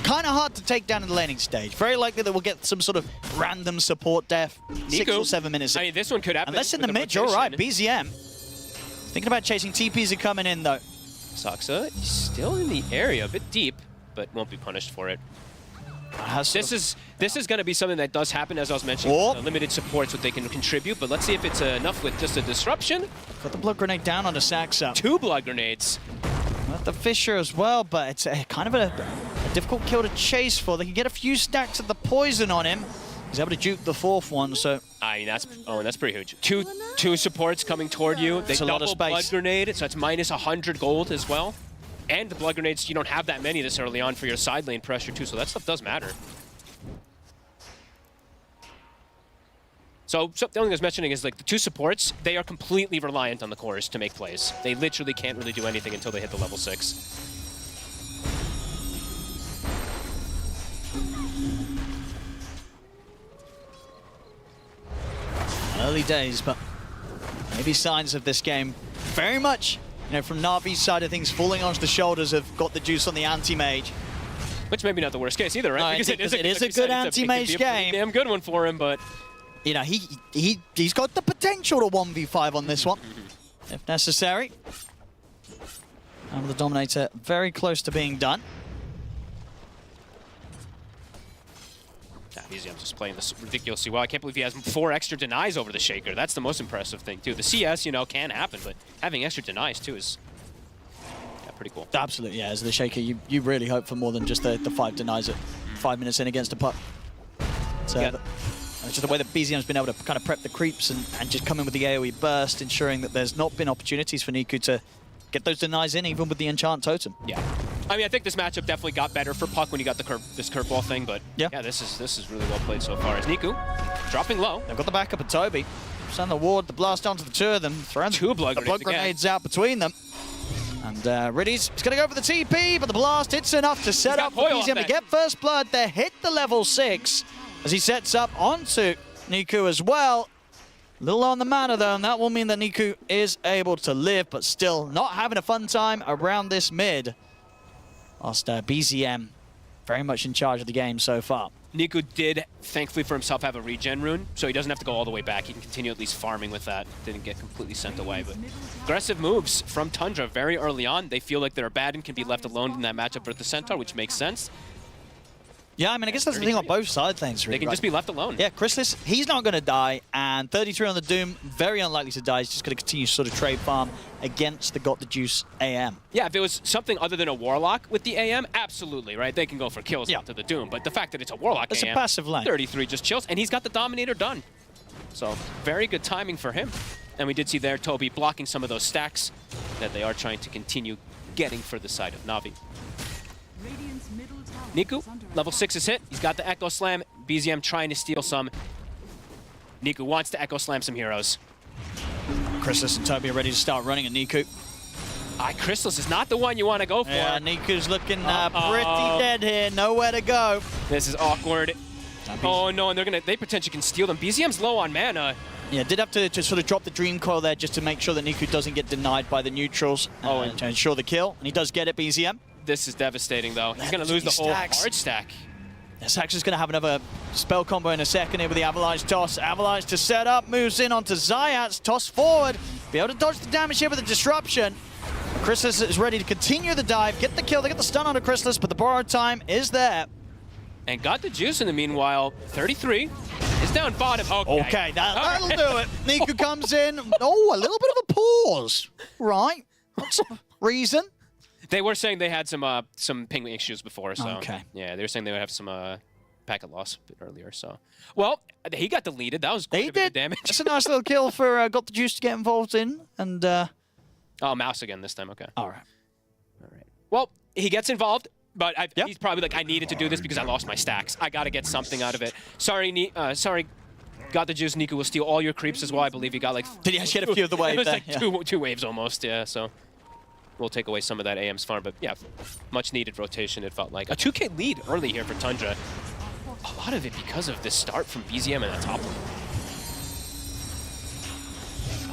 Kind of hard to take down in the laning stage. Very likely that we'll get some sort of random support death. Niku, 6 or 7 minutes. I mean, this one could happen. Unless in the mid, you're right. BZM. Thinking about chasing. TPs are coming in, though. Saksa still in the area, a bit deep, but won't be punished for it. This is going to be something that does happen, as I was mentioning. Limited support's what they can contribute, but let's see if it's enough with just a disruption. Got the blood grenade down onto Saksa. 2 blood grenades. Got the Fissure as well, but it's kind of a difficult kill to chase for. They can get a few stacks of the poison on him. He's able to juke the 4th one, so... I mean, that's pretty huge. Two supports coming toward you. They double blood grenade, so it's minus 100 gold as well. And the blood grenades, you don't have that many this early on for your side lane pressure too, so that stuff does matter. So the only thing I was mentioning is like the 2 supports, they are completely reliant on the cores to make plays. They literally can't really do anything until they hit the level 6. Early days, but maybe signs of this game very much, from Na'Vi's side of things, falling onto the shoulders of Got the Juice on the anti-mage. Which maybe not the worst case either, right? No, because it is a good anti-mage game. Damn good one for him, but... he's got the potential to 1v5 on this one, if necessary. And the Dominator very close to being done. BZM's just playing this ridiculously well. I can't believe he has 4 extra denies over the Shaker. That's the most impressive thing, too. The CS, can happen, but having extra denies, too, is pretty cool. Absolutely, yeah. As the Shaker, you really hope for more than just the 5 denies at 5 minutes in against a puck. So it's just the way that BZM's been able to kind of prep the creeps and just come in with the AoE burst, ensuring that there's not been opportunities for Niku to get those denies in, even with the Enchant Totem. Yeah. I mean, I think this matchup definitely got better for Puck when he got this curveball thing, but yeah, this is really well played so far. As Niku dropping low. They've got the backup of Toby. Send the ward, the blast onto the 2 of them. Throwing 2 blood grenades out between them. And Riddy's going to go for the TP, but the blast hits enough to set up for BZM to get first blood. They hit the level 6 as he sets up onto Niku as well. A little on the mana though, and that will mean that Niku is able to live, but still not having a fun time around this mid. Whilst BZM very much in charge of the game so far. Niku did, thankfully for himself, have a regen rune, so he doesn't have to go all the way back. He can continue at least farming with that. Didn't get completely sent away, but aggressive moves from Tundra very early on. They feel like they're bad and can be left alone in that matchup with the Centaur, which makes sense. Yeah, I mean, I guess that's the thing on both side things, really. They can just be left alone. Yeah, Chrysalis, he's not going to die, and 33 on the Doom, very unlikely to die. He's just going to continue to sort of trade farm against the Got the Juice AM. Yeah, if it was something other than a Warlock with the AM, absolutely, right? They can go for kills onto the Doom, but the fact that it's a Warlock it's AM, a passive lane. 33 just chills, and he's got the Dominator done. So, very good timing for him. And we did see there Toby blocking some of those stacks that they are trying to continue getting for the side of Na'Vi. Niku, level 6 is hit. He's got the Echo Slam. BZM trying to steal some. Niku wants to Echo Slam some heroes. Chrysalis and Toby are ready to start running at Niku. Chrysalis is not the one you want to go for. Yeah, Niku's looking pretty dead here. Nowhere to go. This is awkward. Oh no, and they potentially can steal them. BZM's low on mana. Yeah, did have to sort of drop the Dream Coil there just to make sure that Niku doesn't get denied by the neutrals and to ensure the kill. And he does get it, BZM. This is devastating, though. He's going to lose the whole hard stack. Sax is going to have another spell combo in a second here with the Avalanche Toss. Avalanche to set up, moves in onto Zayats, toss forward. Be able to dodge the damage here with the disruption. Chrysalis is ready to continue the dive, get the kill, they get the stun onto Chrysalis, but the borrowed time is there. And got the juice in the meanwhile. 33 is down bottom. Okay, that'll do it. Niku comes in. Oh, a little bit of a pause. Right. What's the reason? They were saying they had some ping issues before, so yeah, they were saying they would have some packet loss a bit earlier. So, well, he got deleted. That was quite a bit of damage. That's a nice little kill for Got the Juice to get involved in, and oh, mouse again this time. Okay. All right. Well, he gets involved. But he's probably like, I needed to do this because I lost my stacks. I got to get something out of it. Sorry, got the juice. Niku will steal all your creeps as well. I believe he got like... Did he actually get a few of the waves it was there? like two waves almost, yeah. So we'll take away some of that AM's farm. But yeah, much needed rotation, it felt like. A 2K lead early here for Tundra. A lot of it because of this start from BZM in that top lane.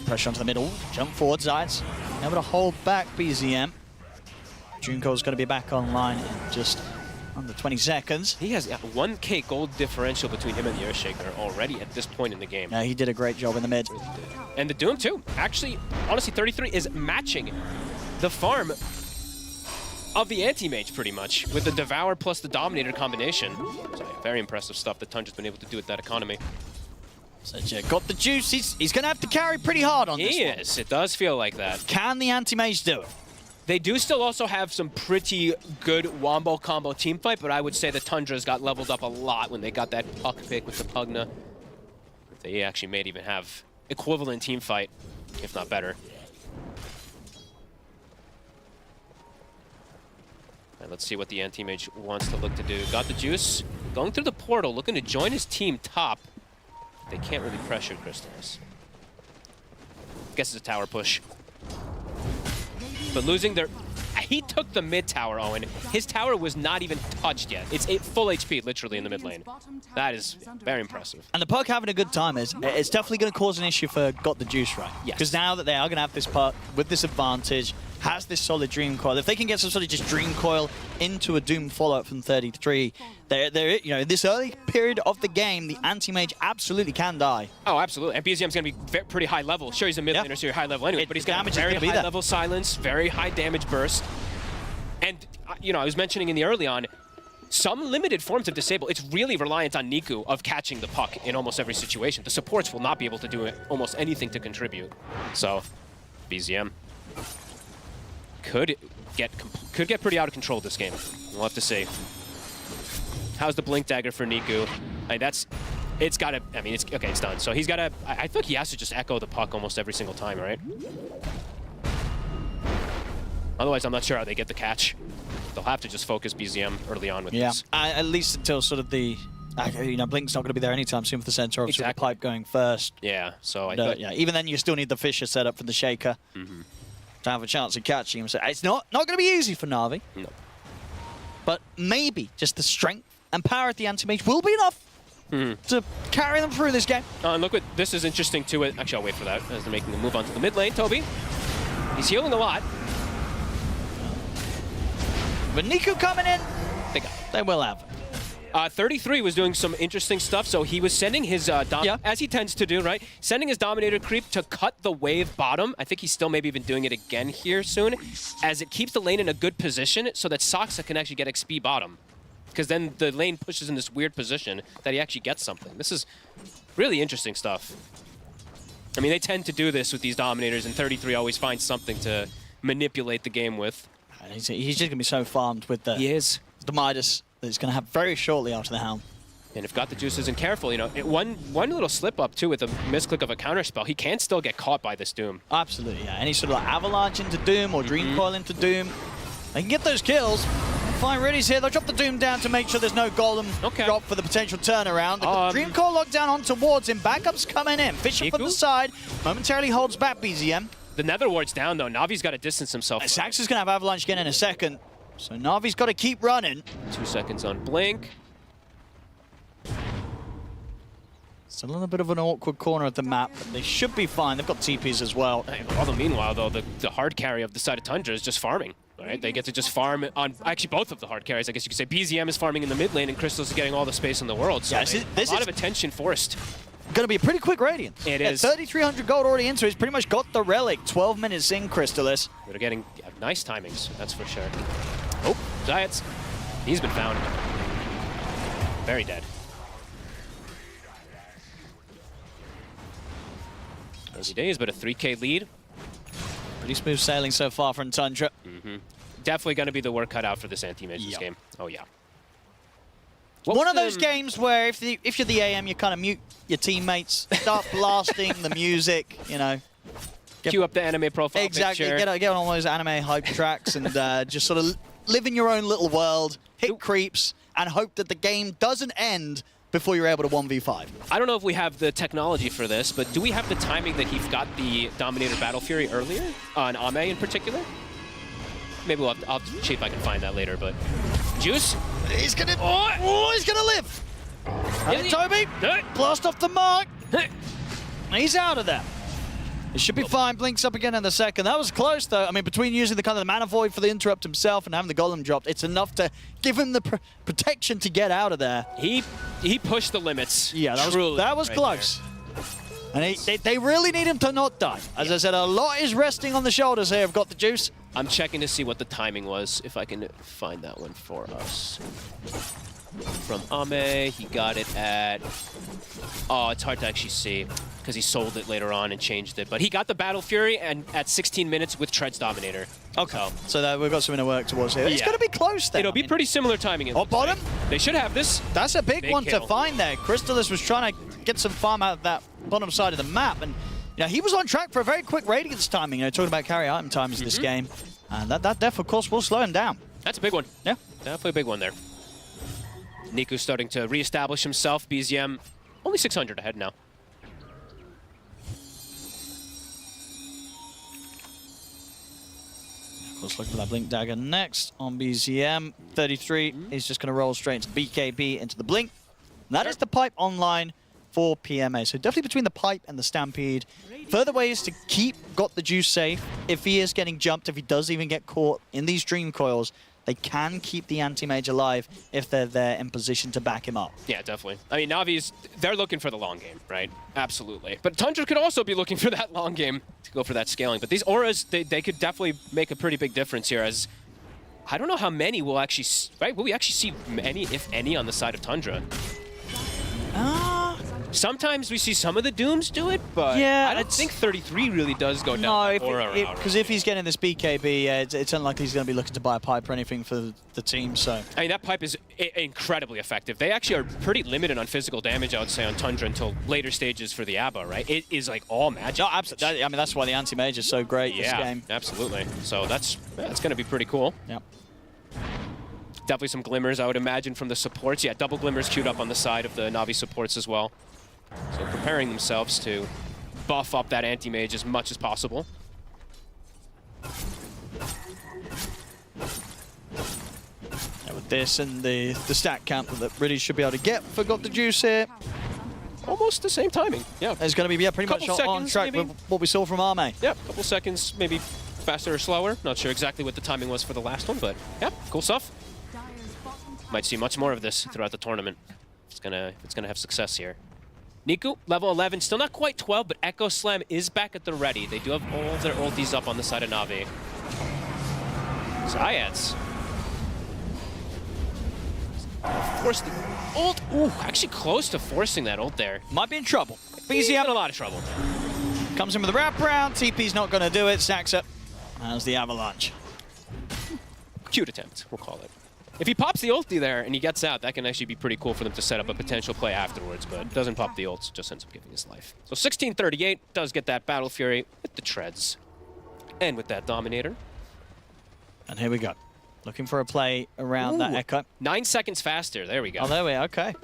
Pressure onto the middle. Jump forward, Zayats. Able to hold back BZM. Junko's going to be back online in just under 20 seconds. He has 1K gold differential between him and the Earthshaker already at this point in the game. Yeah, he did a great job in the mid. And the Doom too. Actually, honestly, 33 is matching the farm of the Anti-Mage pretty much with the Devour plus the Dominator combination. So, very impressive stuff that Tundra's been able to do with that economy. So got the juice. He's going to have to carry pretty hard on this one. He is. It does feel like that. Can the Anti-Mage do it? They do still also have some pretty good Wombo combo team fight, but I would say the Tundra's got leveled up a lot when they got that puck pick with the Pugna. They actually may even have equivalent team fight, if not better. Right, let's see what the Anti-Mage wants to look to do. Got the juice, going through the portal, looking to join his team top. They can't really pressure Crystals. Guess it's a tower push. But losing their... He took the mid tower, Owen. His tower was not even touched yet. It's full HP, literally, in the mid lane. That is very impressive. And the puck having a good time is it's definitely going to cause an issue for Got the Juice, right? Yes. Because now that they are going to have this puck with this advantage, has this solid Dream Coil. If they can get some sort of just Dream Coil into a Doom follow-up from 33, they're you know, in this early period of the game, the Anti-Mage absolutely can die. Oh, absolutely. And BZM's going to be pretty high level. Sure, he's a mid laner, so you're high level anyway, but he's got very high level silence, very high damage burst. And, you know, I was mentioning in the early on, some limited forms of disable, it's really reliant on Niku of catching the puck in almost every situation. The supports will not be able to do almost anything to contribute. So, BZM could get pretty out of control this game. We'll have to see. How's the Blink Dagger for Niku? I mean, it's gotta, I mean, it's, okay, it's done. So he's gotta, I feel like he has to just echo the puck almost every single time, right? Otherwise, I'm not sure how they get the catch. They'll have to just focus BZM early on with this. At least until sort of the, you know, Blink's not going to be there anytime soon for the center of sort of the pipe going first. Yeah, so I yeah, even then you still need the Fisher set up for the Shaker to have a chance of catching him. So it's not going to be easy for Na'Vi. No. But maybe just the strength and power at the Anti-Mage will be enough to carry them through this game. And look what, this is interesting too. Actually, I'll wait for that as they're making the move onto the mid lane. Toby, he's healing a lot. But Niku coming in, they will have it. 33 was doing some interesting stuff, so he was sending his, as he tends to do, right? Sending his Dominator creep to cut the wave bottom. I think he's still maybe even doing it again here soon, as it keeps the lane in a good position so that Saksa can actually get XP bottom. Because then the lane pushes in this weird position that he actually gets something. This is really interesting stuff. I mean, they tend to do this with these Dominators, and 33 always finds something to manipulate the game with. He's just going to be so farmed with the Midas that he's going to have very shortly after the Helm. And if Got the Juice isn't careful, you know, one little slip up too with a misclick of a counter spell, he can still get caught by this Doom. Absolutely, yeah. Any sort of like avalanche into Doom or Dream Coil into Doom, they can get those kills. Fine, Rudy's here. They'll drop the Doom down to make sure there's no Golem drop for the potential turnaround. The Dream Coil locked down on towards him. Backups coming in. Fisher from the side momentarily holds back BZM. The Nether Ward's down, though. Navi's got to distance himself. Sax is going to have Avalanche again in a second. So Navi's got to keep running. 2 seconds on Blink. Still in a bit of an awkward corner of the map, but they should be fine. They've got TPs as well. Although meanwhile, though, the hard carry of the side of Tundra is just farming. Right? They get to just farm on, actually both of the hard carries, I guess you could say. BZM is farming in the mid lane, and Crystals is getting all the space in the world. So this a lot of attention forced. Going to be a pretty quick Radiant. It is. 3,300 gold already into it. He's pretty much got the Relic. 12 minutes in, Crystallis. They're getting nice timings, that's for sure. Oh, Zayats. He's been found. Very dead. Early days, but a 3K lead. Pretty smooth sailing so far from Tundra. Definitely going to be the work cut out for this Anti-Mage this game. Oh, yeah. One of those games where if you're the AM, you kind of mute your teammates, start blasting the music, you know. Cue up the anime profile exactly, picture. Get on all those anime hype tracks and just sort of live in your own little world, hit creeps, and hope that the game doesn't end before you're able to 1v5. I don't know if we have the technology for this, but do we have the timing that he got the Dominator Battle Fury earlier? On Ame in particular? Maybe I'll have to see if I can find that later, but... Juice? He's gonna... Oh, he's gonna live! And Toby, blast off the mark. He's out of there. It should be fine. Blinks up again in a second. That was close, though. I mean, between using the kind of the mana void for the interrupt himself and having the golem dropped, it's enough to give him the protection to get out of there. He pushed the limits. Yeah, that was right close. There. And they really need him to not die. As I said, a lot is resting on the shoulders here. I've got the juice. I'm checking to see what the timing was, if I can find that one for us. From Ame, he got it at... Oh, it's hard to actually see, because he sold it later on and changed it. But he got the Battle Fury and at 16 minutes with Tread's Dominator. Okay, so we've got something to work towards here. It's going to be close then. It'll be pretty similar timing. Oh, bottom? They should have this. That's a big one kill to find there. Crystallis was trying to get some farm out of that bottom side of the map. And you know, he was on track for a very quick radiance timing. You know, talking about carry item times in this game. And that def, of course, will slow him down. That's a big one. Yeah. Definitely a big one there. Niku's starting to reestablish himself. BZM only 600 ahead now. Of course, look for that Blink Dagger next on BZM. 33 is just going to roll straight into BKB, into the Blink. And that is the pipe online for PMA. So definitely between the pipe and the Stampede. Further ways to keep Got the Juice safe. If he is getting jumped, if he does even get caught in these Dream Coils, they can keep the anti-mage alive if they're there in position to back him up. Yeah, definitely. I mean, Navi's, they're looking for the long game, right? Absolutely. But Tundra could also be looking for that long game to go for that scaling. But these auras, they could definitely make a pretty big difference here, as I don't know how many we'll actually, right? Will we actually see any, if any, on the side of Tundra? Sometimes we see some of the Dooms do it, but yeah, I don't think 33 really does go down. No, because if he's getting this BKB, it's unlikely he's going to be looking to buy a pipe or anything for the team. So I mean, that pipe is incredibly effective. They actually are pretty limited on physical damage, I would say, on Tundra until later stages for the ABBA, right? It is like all magic. No, absolutely. I mean, that's why the anti-mage is so great this game. Absolutely. So that's going to be pretty cool. Yeah. Definitely some glimmers, I would imagine, from the supports. Yeah, double glimmers queued up on the side of the Navi supports as well. So preparing themselves to buff up that anti-mage as much as possible. Yeah, with this and the stack count that really should be able to get for Got the Juice here. Almost the same timing. Yeah. It's going to be pretty much on track maybe with what we saw from Arme. Yeah, a couple seconds, maybe faster or slower. Not sure exactly what the timing was for the last one, but yeah, cool stuff. Might see much more of this throughout the tournament. It's gonna have success here. Niku, level 11, still not quite 12, but Echo Slam is back at the ready. They do have all of their ultis up on the side of Navi. Zayats. Force the ult. Ooh, actually close to forcing that ult there. Might be in trouble. He's in a lot of trouble. Comes in with a wraparound. TP's not going to do it. Stacks up. As the Avalanche. Cute attempt, we'll call it. If he pops the ulti there and he gets out, that can actually be pretty cool for them to set up a potential play afterwards, but doesn't pop the ult, just ends up giving his life. So 1638 does get that Battle Fury with the treads. And with that Dominator. And here we go. Looking for a play around that Echo. 9 seconds faster, there we go. Oh, there we are, okay.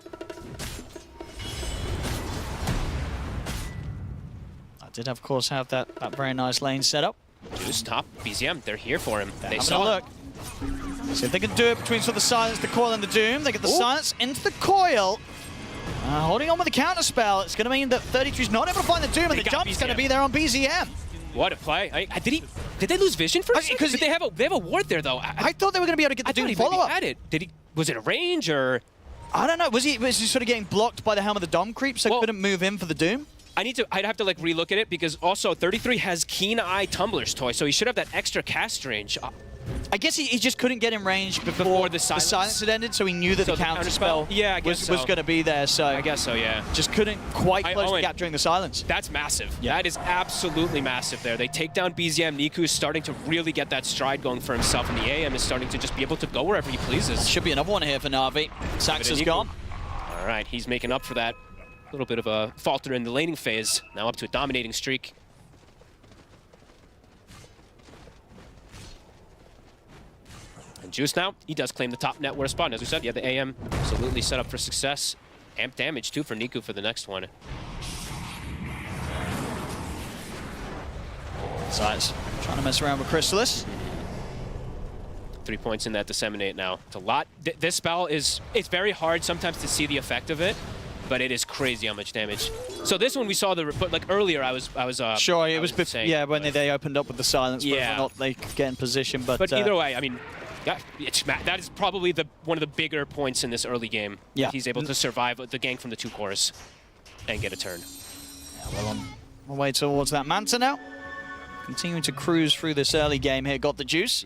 I did, of course, have that very nice lane set up. Juice top, BZM, they're here for him. They saw look. See if they can do it between sort of the silence, the coil, and the doom. They get the silence into the coil. Holding on with the counter spell. It's going to mean that 33's not able to find the doom, and the jump's going to be there on BZM. What a play! Did they lose vision for a second? Because they have a ward there though. I thought they were going to be able to get the doom follow up. Was it a range or? I don't know. Was he sort of getting blocked by the helm of the dom creep, so couldn't move in for the doom? I'd have to like relook at it, because also 33 has Keen Eye Tumbler's toy, so he should have that extra cast range. I guess he just couldn't get in range before the silence had ended, so he knew that the counter spell was going to be there. So I guess so, yeah. Just couldn't quite close the gap during the silence. That's massive. Yeah. That is absolutely massive there. They take down BZM. Niku is starting to really get that stride going for himself, and the AM is starting to just be able to go wherever he pleases. Should be another one here for Na'Vi. Sax is gone. All right, he's making up for that. A little bit of a falter in the laning phase. Now up to a dominating streak. And Juice now, he does claim the top net worth spot. And as we said, yeah, the AM absolutely set up for success. Amp damage, too, for Niku for the next one. Size trying to mess around with Chrysalis. 3 points in that Disseminate now. It's a lot. This spell it's very hard sometimes to see the effect of it, but it is crazy how much damage. So this one we saw but like earlier I was sure, it was before, yeah, when they opened up with the silence, whether or not they could get in position. But either way, I mean, that is probably one of the bigger points in this early game. Yeah, he's able to survive the gank from the 2 cores and get a turn. Yeah, well on the way towards that Manta now. Continuing to cruise through this early game here, got the juice.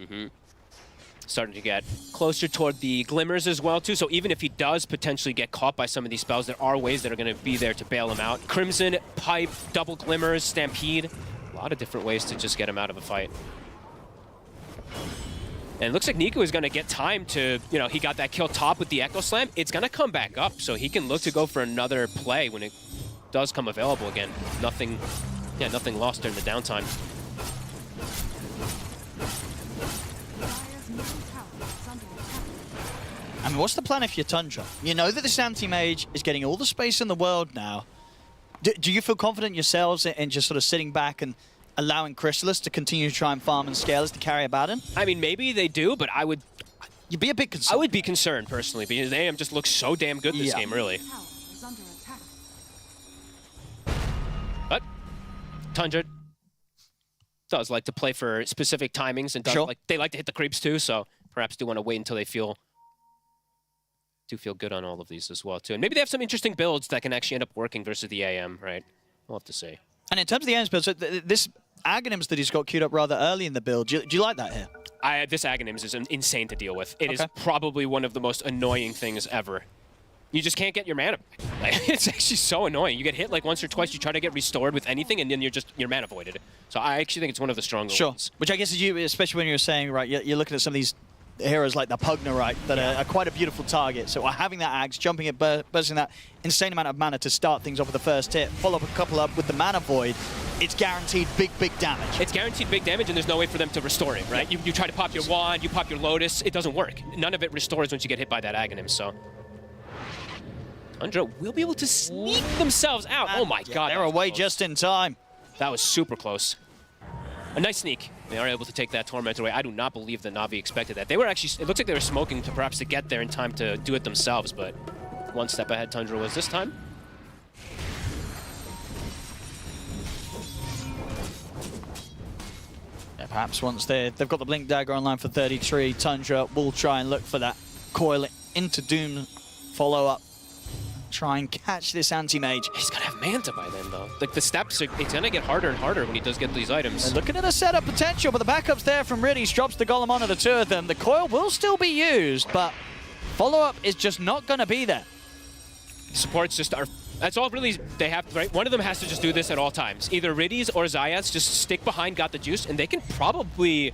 Starting to get closer toward the glimmers as well, too. So even if he does potentially get caught by some of these spells, there are ways that are going to be there to bail him out. Crimson, Pipe, double glimmers, Stampede. A lot of different ways to just get him out of a fight. And it looks like Niku is going to get time to, he got that kill top with the Echo Slam. It's going to come back up, so he can look to go for another play when it does come available again. Nothing lost during the downtime. I mean, what's the plan if you're Tundra? You know that this anti-mage is getting all the space in the world now. Do you feel confident yourselves in just sort of sitting back and allowing Chrysalis to continue to try and farm and scale as to carry a Baden? I mean, maybe they do, but I would... You'd be a bit concerned. I would be concerned, personally, because the AM just looks so damn good this game, really. But Tundra does like to play for specific timings, and they like to hit the creeps, too, so perhaps do want to wait until they feel good on all of these as well, too. And maybe they have some interesting builds that can actually end up working versus the AM, right? We'll have to see. And in terms of the AM's build, so this Aghanims that he's got queued up rather early in the build, do you like that here? This Aghanims is insane to deal with. It is probably one of the most annoying things ever. You just can't get your mana back. It's actually so annoying. You get hit like once or twice, you try to get restored with anything, and then you're mana voided. So I actually think it's one of the stronger ones. Which I guess is you, especially when you're saying, right, you're looking at some of these heroes like the Pugna, right, that are quite a beautiful target. So having that Axe, jumping it, bursting that insane amount of mana to start things off with the first hit, follow up a couple up with the Mana Void, it's guaranteed big damage. It's guaranteed big damage, and there's no way for them to restore it, right? You try to pop your wand, you pop your Lotus, it doesn't work. None of it restores once you get hit by that Aghanim, so... Tundra will be able to sneak themselves out. Oh my god. They're away just in time. That was super close. A nice sneak. They are able to take that Torment away. I do not believe that Na'Vi expected that. They were actually, it looks like they were smoking to perhaps to get there in time to do it themselves, but one step ahead Tundra was this time. Yeah, perhaps once they've got the Blink Dagger online for 33, Tundra will try and look for that coil into Doom follow-up. Try and catch this anti-mage. He's gonna have Manta by then, though. Like, the steps, it's gonna get harder and harder when he does get these items. They're looking at a setup potential, but the backup's there from Riddies. Drops the Golem onto the two of them. The coil will still be used, but follow-up is just not gonna be there. Supports just are... That's all really they have, right? One of them has to just do this at all times. Either Riddies or Zayas just stick behind, got the juice, and they can probably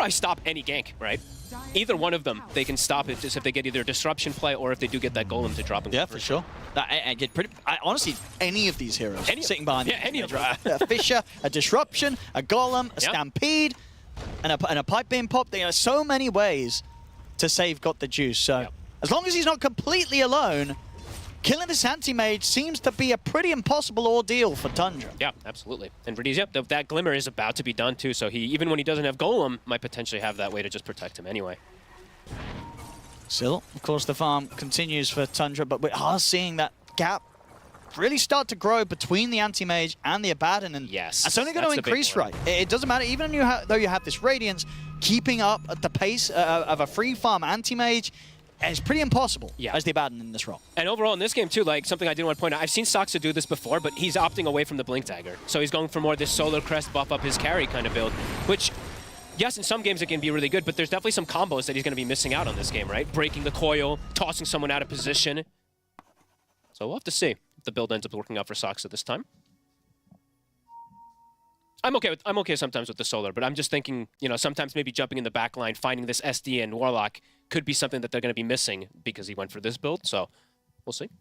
stop any gank, right? Either one of them, they can stop it just if they get either a disruption play or if they do get that golem to drop. Yeah, for sure. Honestly, any of these heroes sitting behind any of them. A Fisher, a disruption, a golem, a stampede, and a pipe beam pop. There are so many ways to save got the juice. So as long as he's not completely alone, killing this anti-mage seems to be a pretty impossible ordeal for Tundra. Yeah, absolutely. And Riddies, that Glimmer is about to be done too, so he, even when he doesn't have Golem, might potentially have that way to just protect him anyway. Still, of course, the farm continues for Tundra, but we are seeing that gap really start to grow between the anti-mage and the Abaddon, and it's only going to increase, right? It doesn't matter, even though you have this Radiance, keeping up at the pace of a free farm anti-mage, it's pretty impossible as the Abaddon in this role. And overall in this game too, like something I didn't want to point out, I've seen Saksa do this before, but he's opting away from the Blink Dagger. So he's going for more this Solar Crest, buff up his carry kind of build, which, yes, in some games it can be really good, but there's definitely some combos that he's going to be missing out on this game, right? Breaking the coil, tossing someone out of position. So we'll have to see if the build ends up working out for Saksa this time. I'm okay sometimes with the Solar, but I'm just thinking, sometimes maybe jumping in the back line, finding this SD and Warlock could be something that they're going to be missing because he went for this build, so we'll see.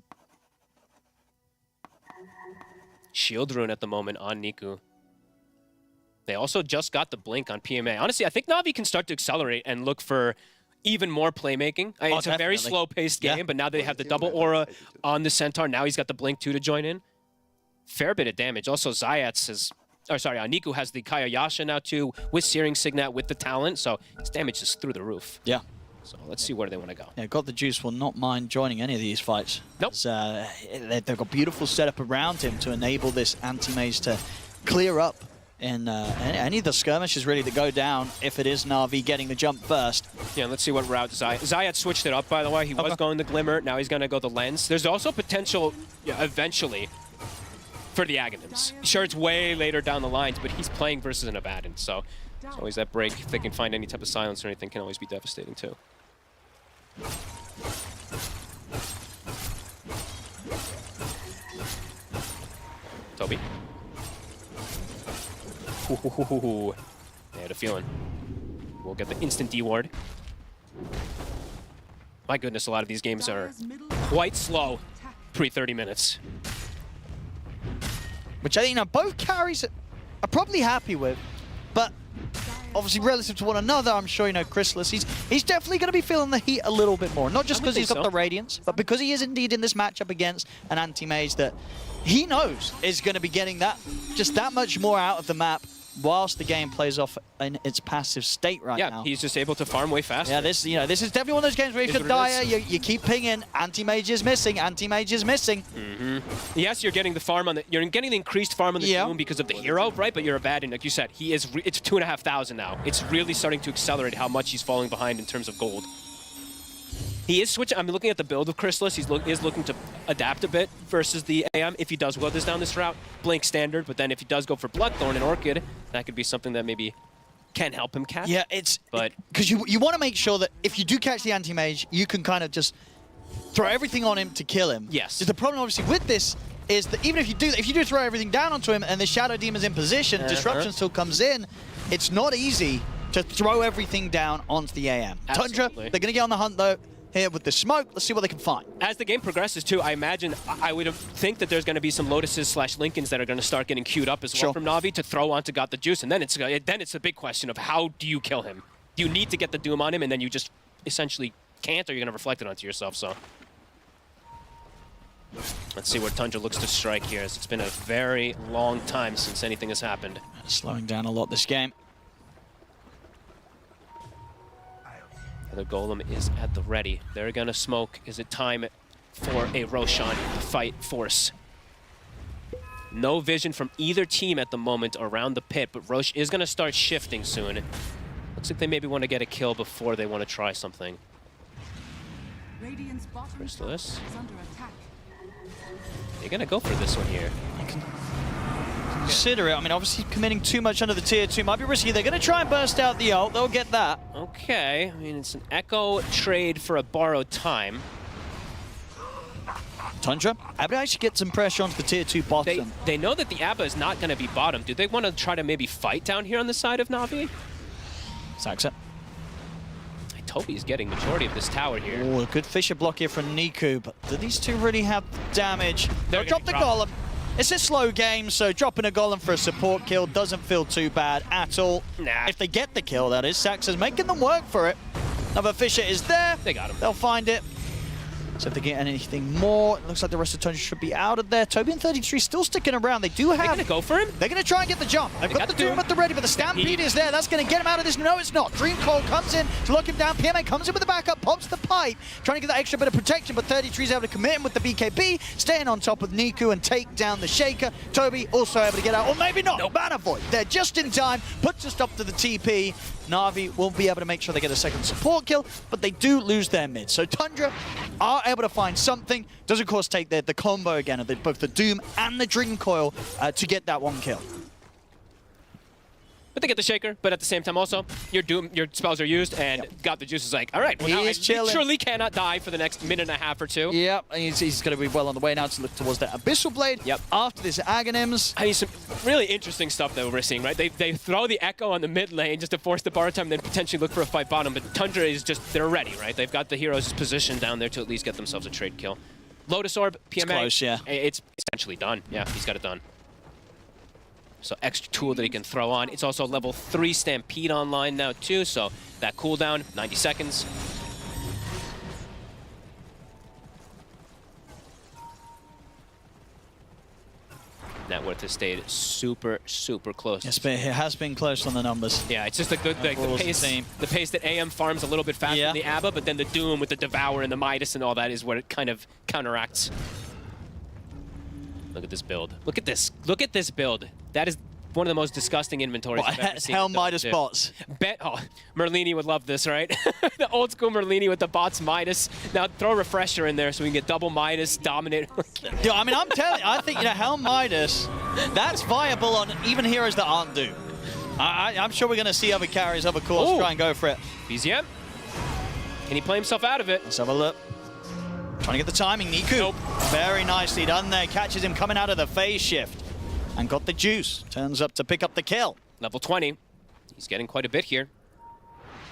Shield Rune at the moment on Niku. They also just got the blink on PMA. Honestly, I think Na'Vi can start to accelerate and look for even more playmaking. I mean, it's a very slow-paced game, but now they have the double aura on the Centaur. Now he's got the blink too to join in. Fair bit of damage. Also, Zayats has, Niku has the Kayayasha now too, with Searing Signet, with the talent, so his damage is through the roof. Yeah. So let's see where they want to go. Yeah, God the Juice will not mind joining any of these fights. Nope. They've got beautiful setup around him to enable this anti-mage to clear up in any of the skirmishes really that go down if it is Na'Vi getting the jump first. Yeah, let's see what route Zayat switched it up, by the way. He was going the Glimmer, now he's going to go the Lens. There's also potential, eventually, for the Aghanims. Sure, it's way later down the lines, but he's playing versus an Abaddon, so it's always that break. If they can find any type of silence or anything, can always be devastating too. Toby. I had a feeling. We'll get the instant D ward. My goodness, a lot of these games are quite slow pre-30 minutes. Which I think, both carries are probably happy with, but obviously relative to one another, I'm sure, Chrysalis, he's definitely going to be feeling the heat a little bit more. Not just because he's got the Radiance, but because he is indeed in this matchup against an anti-mage that he knows is going to be getting just that much more out of the map whilst the game plays off in its passive state now. Yeah, he's just able to farm way faster. Yeah, this is definitely one of those games where you could die, you keep pinging, anti-mage is missing, anti-mage is missing. Yes, you're getting the farm on you're getting the increased farm on the Doom because of the hero, right? But you're Abaddon, like you said, it's 2,500 now. It's really starting to accelerate how much he's falling behind in terms of gold. He is switching. I'm looking at the build of Chrysalis. He is looking to adapt a bit versus the AM if he does go down this route. Blink standard, but then if he does go for Bloodthorn and Orchid, that could be something that maybe can help him catch. Yeah, because you want to make sure that if you do catch the anti-mage, you can kind of just throw everything on him to kill him. Yes. The problem obviously with this is that even if you do throw everything down onto him and the Shadow Demon's in position, Disruption still comes in, it's not easy to throw everything down onto the AM. Absolutely. Tundra, they're going to get on the hunt though. Here with the smoke, let's see what they can find. As the game progresses too, I imagine, I would think that there's going to be some Lotuses / Lincolns that are going to start getting queued up as well from Na'Vi to throw onto Got the Juice, and then it's a big question of how do you kill him? Do you need to get the Doom on him, and then you just essentially can't, or you're going to reflect it onto yourself, so. Let's see where Tundra looks to strike here, as it's been a very long time since anything has happened. Slowing down a lot this game. The Golem is at the ready. They're gonna smoke. Is it time for a Roshan to fight Force? No vision from either team at the moment around the pit, but Roche is gonna start shifting soon. Looks like they maybe want to get a kill before they want to try something. Chrysalis. They're gonna go for this one here. Consider it. I mean, obviously committing too much under the tier 2 might be risky. They're going to try and burst out the ult. They'll get that. Okay. I mean, it's an Echo trade for a borrowed time. Tundra, Abba actually get some pressure onto the tier 2 bottom. They know that the Abba is not going to be bottom. Do they want to try to maybe fight down here on the side of Na'Vi? Saxa. Toby's getting majority of this tower here. Oh, a good Fisher block here from Niku, but do these two really have damage? They'll drop the Golem. It's a slow game, so dropping a Golem for a support kill doesn't feel too bad at all. Nah. If they get the kill, that is. Saxa's making them work for it. Another Fisher is there. They got him. They'll find it. So if they get anything more, it looks like the rest of Tundra should be out of there. Toby and 33 still sticking around. They do have... They're going to go for him? They're going to try and get the jump. They've got the Doom at the ready, but the Stampede is there. That's going to get him out of this. No, it's not. Dream Coil comes in to lock him down. PMA comes in with the backup, pops the pipe, trying to get that extra bit of protection, but 33 is able to commit him with the BKB, staying on top of Niku and take down the Shaker. Toby also able to get out, or maybe not. No. Banner Void. They're just in time, puts a stop to the TP. Na'Vi will be able to make sure they get a second support kill, but they do lose their mid. So Tundra are able to find something. Does, of course, take the combo again of both the Doom and the Dream Coil to get that one kill. But they get the Shaker, but at the same time also, your spells are used, and Got the Juice is like, all right, well, now I literally cannot die for the next minute and a half or two. Yep, and he's going to be well on the way now to look towards that Abyssal Blade. Yep. After this Aghanims. I mean, some really interesting stuff that we're seeing, right? They throw the Echo on the mid lane just to force the bar time, then potentially look for a fight bottom, but Tundra is just, they're ready, right? They've got the heroes positioned down there to at least get themselves a trade kill. Lotus Orb, PMA. It's close, yeah. It's essentially done. Yeah, he's got it done. So extra tool that he can throw on. It's also level 3 Stampede online now too, so that cooldown, 90 seconds. Net worth has stayed super, super close. Yes, but it has been close on the numbers. Yeah, it's just the pace that AM farms a little bit faster than the ABBA, but then the Doom with the Devour and the Midas and all that is where it kind of counteracts. Look at this build. Look at this. Look at this build. That is one of the most disgusting inventories I've ever seen. Hell Midas bots. Merlini would love this, right? The old school Merlini with the bots Midas. Now throw Refresher in there so we can get double Midas, dominate. Dude, I mean, I'm telling you, I think, you know, Hell Midas, that's viable on even heroes that aren't Doom. I'm sure we're going to see other carries, other cores try and go for it. BZM. Can he play himself out of it? Let's have a look. Trying to get the timing. Niku. Very nicely done there. Catches him coming out of the phase shift. And got the juice. Turns up to pick up the kill. Level 20. He's getting quite a bit here.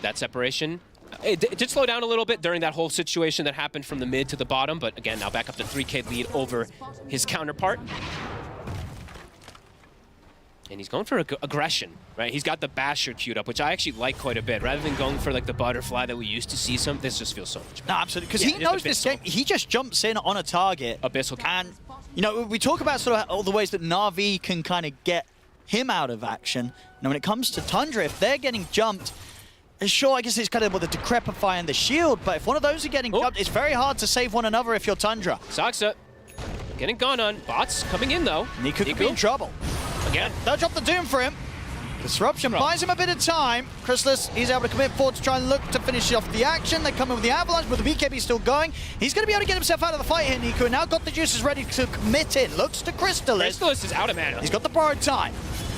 That separation. It did slow down a little bit during that whole situation that happened from the mid to the bottom. But again, now back up to 3K lead over his counterpart. And he's going for aggression, right? He's got the Basher queued up, which I actually like quite a bit. Rather than going for like the butterfly that we used to see this just feels so much better. No, absolutely. Because he knows this game. He just jumps in on a target. Abyssal. And, you know, we talk about sort of all the ways that Na'Vi can kind of get him out of action. Now, when it comes to Tundra, if they're getting jumped, sure, I guess it's kind of with the Decrepify and the shield, but if one of those are getting jumped, it's very hard to save one another if you're Tundra. Saksa getting gone on. Bots coming in, though. Niku could be in trouble. Again. They'll drop the Doom for him. Disruption buys him a bit of time. Chrysalis, he's able to commit forward to try and look to finish off the action. They come in with the Avalanche, but the BKB still going. He's going to be able to get himself out of the fight here, Niku. And now got the juices ready to commit in. Looks to Chrysalis. Chrysalis is out of mana. He's got the borrowed time.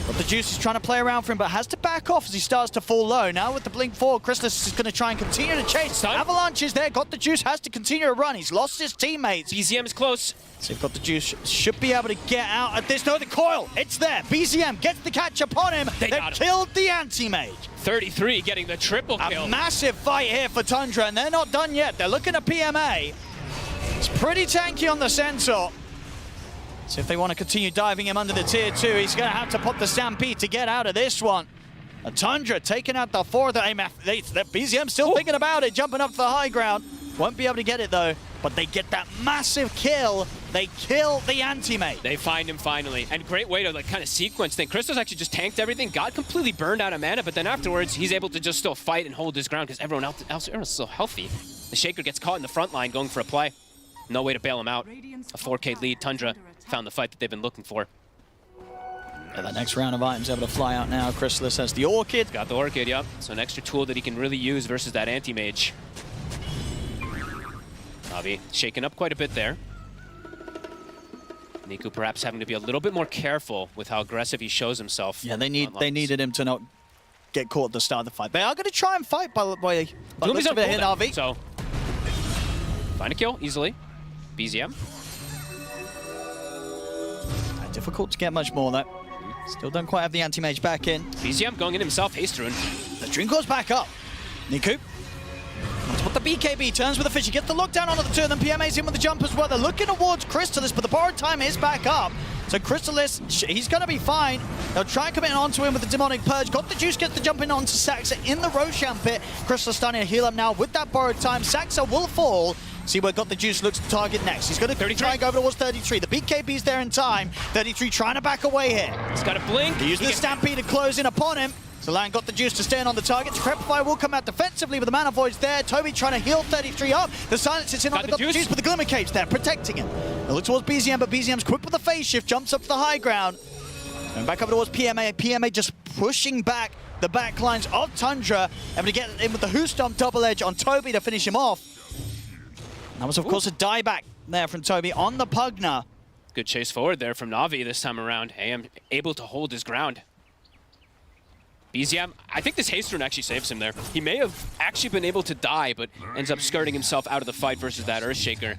But the juice is trying to play around for him, but has to back off as he starts to fall low. Now with the blink forward, Chrysalis is going to try and continue to chase. Avalanche is there, got the juice, has to continue to run. He's lost his teammates. BZM is close. So they've got the juice, should be able to get out at this. No, the coil, it's there. BZM gets the catch upon him. They've killed the anti-mage. 33 getting the triple kill. A massive fight here for Tundra, and they're not done yet. They're looking at PMA. It's pretty tanky on the Centaur. So if they want to continue diving him under the tier 2, he's going to have to pop the Stampede to get out of this one. A Tundra taking out the 4. The BZM still thinking about it, jumping up to the high ground. Won't be able to get it though, but they get that massive kill. They kill the anti-mate. They find him finally, and great way to like kind of sequence thing. Crystal's actually just tanked everything, got completely burned out of mana, but then afterwards he's able to just still fight and hold his ground because everyone else is so healthy. The Shaker gets caught in the front line going for a play. No way to bail him out. A 4K lead. Tundra found the fight that they've been looking for. Yeah, that next round of items able to fly out now. Chrysalis has the Orchid. Got the Orchid, yep. So an extra tool that he can really use versus that anti-mage. Navi shaken up quite a bit there. Niku perhaps having to be a little bit more careful with how aggressive he shows himself. Yeah, they needed him to not get caught at the start of the fight. They are going to try and fight by looks of it here, Navi. So find a kill easily. BZM. Difficult to get much more though. Still don't quite have the anti-mage back in. BZM going in himself, haste rune. The Dream Core's back up. Niku. But the BKB turns with the fish. He gets the lockdown onto the 2, and then PMA's in with the jump as well. They're looking towards Chrysalis, but the borrowed time is back up. So Chrysalis, he's going to be fine. They'll try and come in onto him with the Demonic Purge. Got the juice, gets the jump in onto Saxa in the Roshan pit. Chrysalis starting to heal up now with that borrowed time. Saxa will fall. See where Got the Juice looks to target next. He's going to try and go over towards 33. The BKB's there in time. 33 trying to back away here. He's got a blink. He uses the Stampede to close in upon him. So Lion Got the Juice to stand on the target. Decrepify will come out defensively, but the Mana Void's there. Toby trying to heal 33 up. The Silence is in on the Got the Juice, but the Glimmer Cape's there, protecting him. They look towards BZM, but BZM's quick with the phase shift, jumps up to the high ground. And back up towards PMA. PMA just pushing back the back lines of Tundra. Able to get in with the Who Stomp double edge on Toby to finish him off. That was, of course, a dieback there from Toby on the Pugna. Good chase forward there from Navi this time around. AM able to hold his ground. BZM, I think this haste rune actually saves him there. He may have actually been able to die, but ends up skirting himself out of the fight versus that Earthshaker.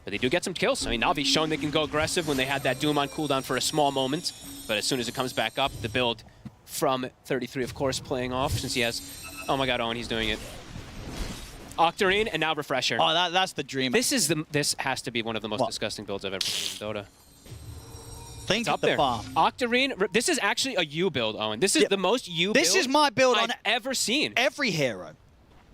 But they do get some kills. I mean, Navi's shown they can go aggressive when they had that Doom on cooldown for a small moment. But as soon as it comes back up, the build from 33, of course, playing off since he has... Oh my god, Owen, he's doing it. Octarine and now Refresher. Oh, that's the dream. This has to be one of the most disgusting builds I've ever seen in Dota. Think it's of the farm. Octarine, this is actually a U build, Owen. This is the most U build This is my build I've on ever seen. Every hero.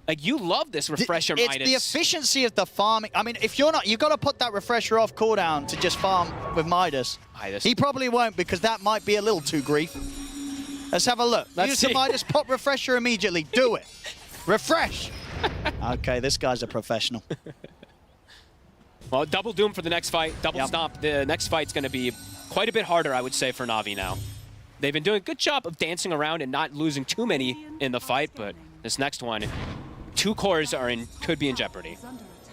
Like, you love this refresher It's Midas. the efficiency of the farming. I mean, if you're not, you've got to put that refresher off cooldown to just farm with Midas. He probably won't, because that might be a little too grief. Let's have a look. Use the Midas, pop refresher immediately. Do it. Refresh. Okay, this guy's a professional. Well, double Doom for the next fight. Double Stomp. The next fight's going to be quite a bit harder, I would say, for Na'Vi now. They've been doing a good job of dancing around and not losing too many in the fight, but this next one, 2 cores could be in jeopardy.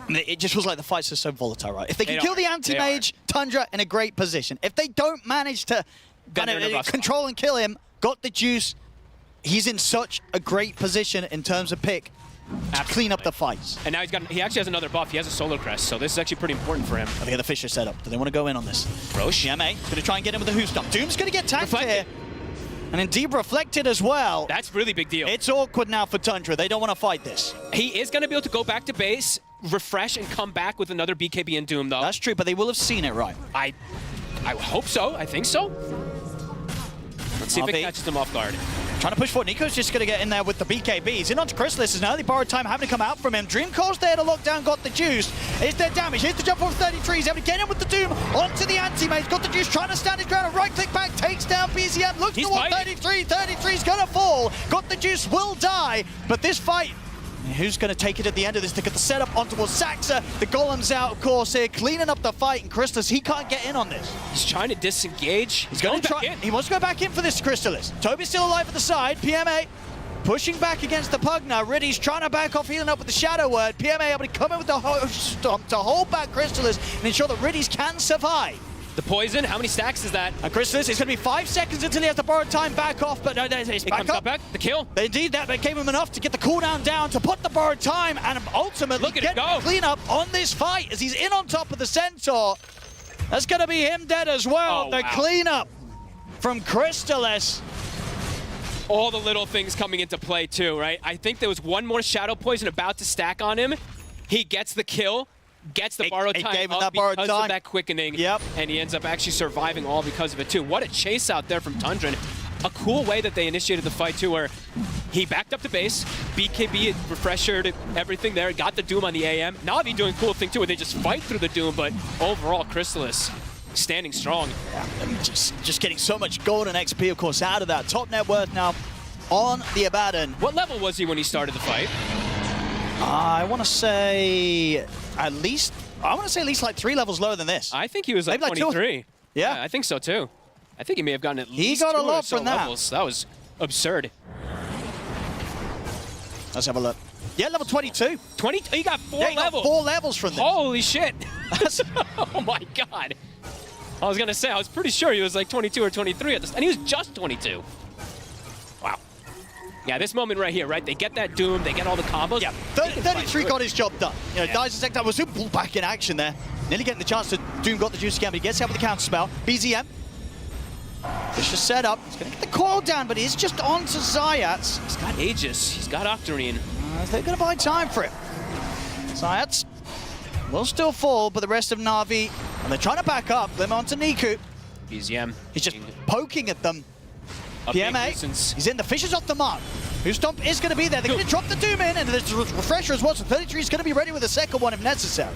It just feels like the fights are so volatile, right? If they can kill the anti-mage, Tundra in a great position. If they don't manage to control and kill him, got the juice, he's in such a great position in terms of pick to clean up the fights. And now he actually has another buff. He has a Solar Crest, so this is actually pretty important for him. They got the Fisher set up. Do they want to go in on this? Roche, PMA, going to try and get him with the Who Stomp. Doom's going to get tanked here. And indeed reflected as well. That's really big deal. It's awkward now for Tundra. They don't want to fight this. He is going to be able to go back to base, refresh, and come back with another BKB and Doom, though. That's true, but they will have seen it, right? I hope so. I think so. Let's see if it catches them off guard. Trying to push forward. Nico's just going to get in there with the BKB. He's in onto Chrysalis. It's an early borrowed time having to come out from him. Dreamcore's there to lock down, got the juice. Is there damage? Here's the jump for 33. He's able to get in with the Doom onto the anti-mage. Got the juice, trying to stand his ground. A right-click back, takes down BZM. Looks toward 33. 33's going to fall. Got the juice, will die. But this fight, who's going to take it at the end of this? They get the setup on towards Saxa. The Golem's out, of course, here, cleaning up the fight. And Chrysalis, he can't get in on this. He's trying to disengage. He's going to try. He wants to go back in for this Chrysalis. Toby's still alive at the side. PMA pushing back against the Pug now. Riddy's trying to back off, healing up with the Shadow Word. PMA able to come in with the Stomp to hold back Chrysalis and ensure that Riddy's can survive. The poison, how many stacks is that? And Chrysalis, it's going to be 5 seconds until he has to borrow time back off, but no, it's back up. The kill. Indeed, that gave him enough to get the cooldown down, to put the borrowed time, and ultimately get the cleanup on this fight as he's in on top of the Centaur. That's going to be him dead as well. The cleanup from Chrysalis. All the little things coming into play too, right? I think there was one more Shadow Poison about to stack on him. He gets the kill. Gets the borrowed time up because of that quickening, and he ends up actually surviving all because of it too. What a chase out there from Tundra. A cool way that they initiated the fight too, where he backed up the base, BKB refreshered everything there, got the Doom on the AM. Na'Vi doing a cool thing too, where they just fight through the Doom, but overall Chrysalis standing strong. Yeah, I mean, just getting so much gold and XP, of course, out of that. Top net worth now on the Abaddon. What level was he when he started the fight? I want to say at least like 3 levels lower than this. I think he was like 23. Yeah, I think so too. I think he may have gotten at least he got 2 a lot or so from that. levels. That was absurd. Let's have a look. Yeah, level 22. 20? He got 4 levels. Got 4 levels from this. Holy shit. Oh my god. I was going to say, I was pretty sure he was like 22 or 23 at this, and he was just 22. Wow. Yeah, this moment right here, right? They get that Doom, they get all the combos. Yeah, 33 got his job done. You know, dies a second time. Was pulled back in action there. Nearly getting the chance to Doom got the juice again, but he gets out with the counter spell. BZM. Vicious setup. He's going to get the coil down, but he's just on to Zayats. He's got Aegis. He's got Octarine. They're going to buy time for him. Zayats will still fall, but the rest of Na'Vi, and they're trying to back up. Them onto Niku. BZM. He's just poking at them. PMA, he's in, the Fisher's off the mark. Who Stomp is going to be there. They're going to drop the Doom in, and there's a refresher as well, so 33 is going to be ready with a second one if necessary.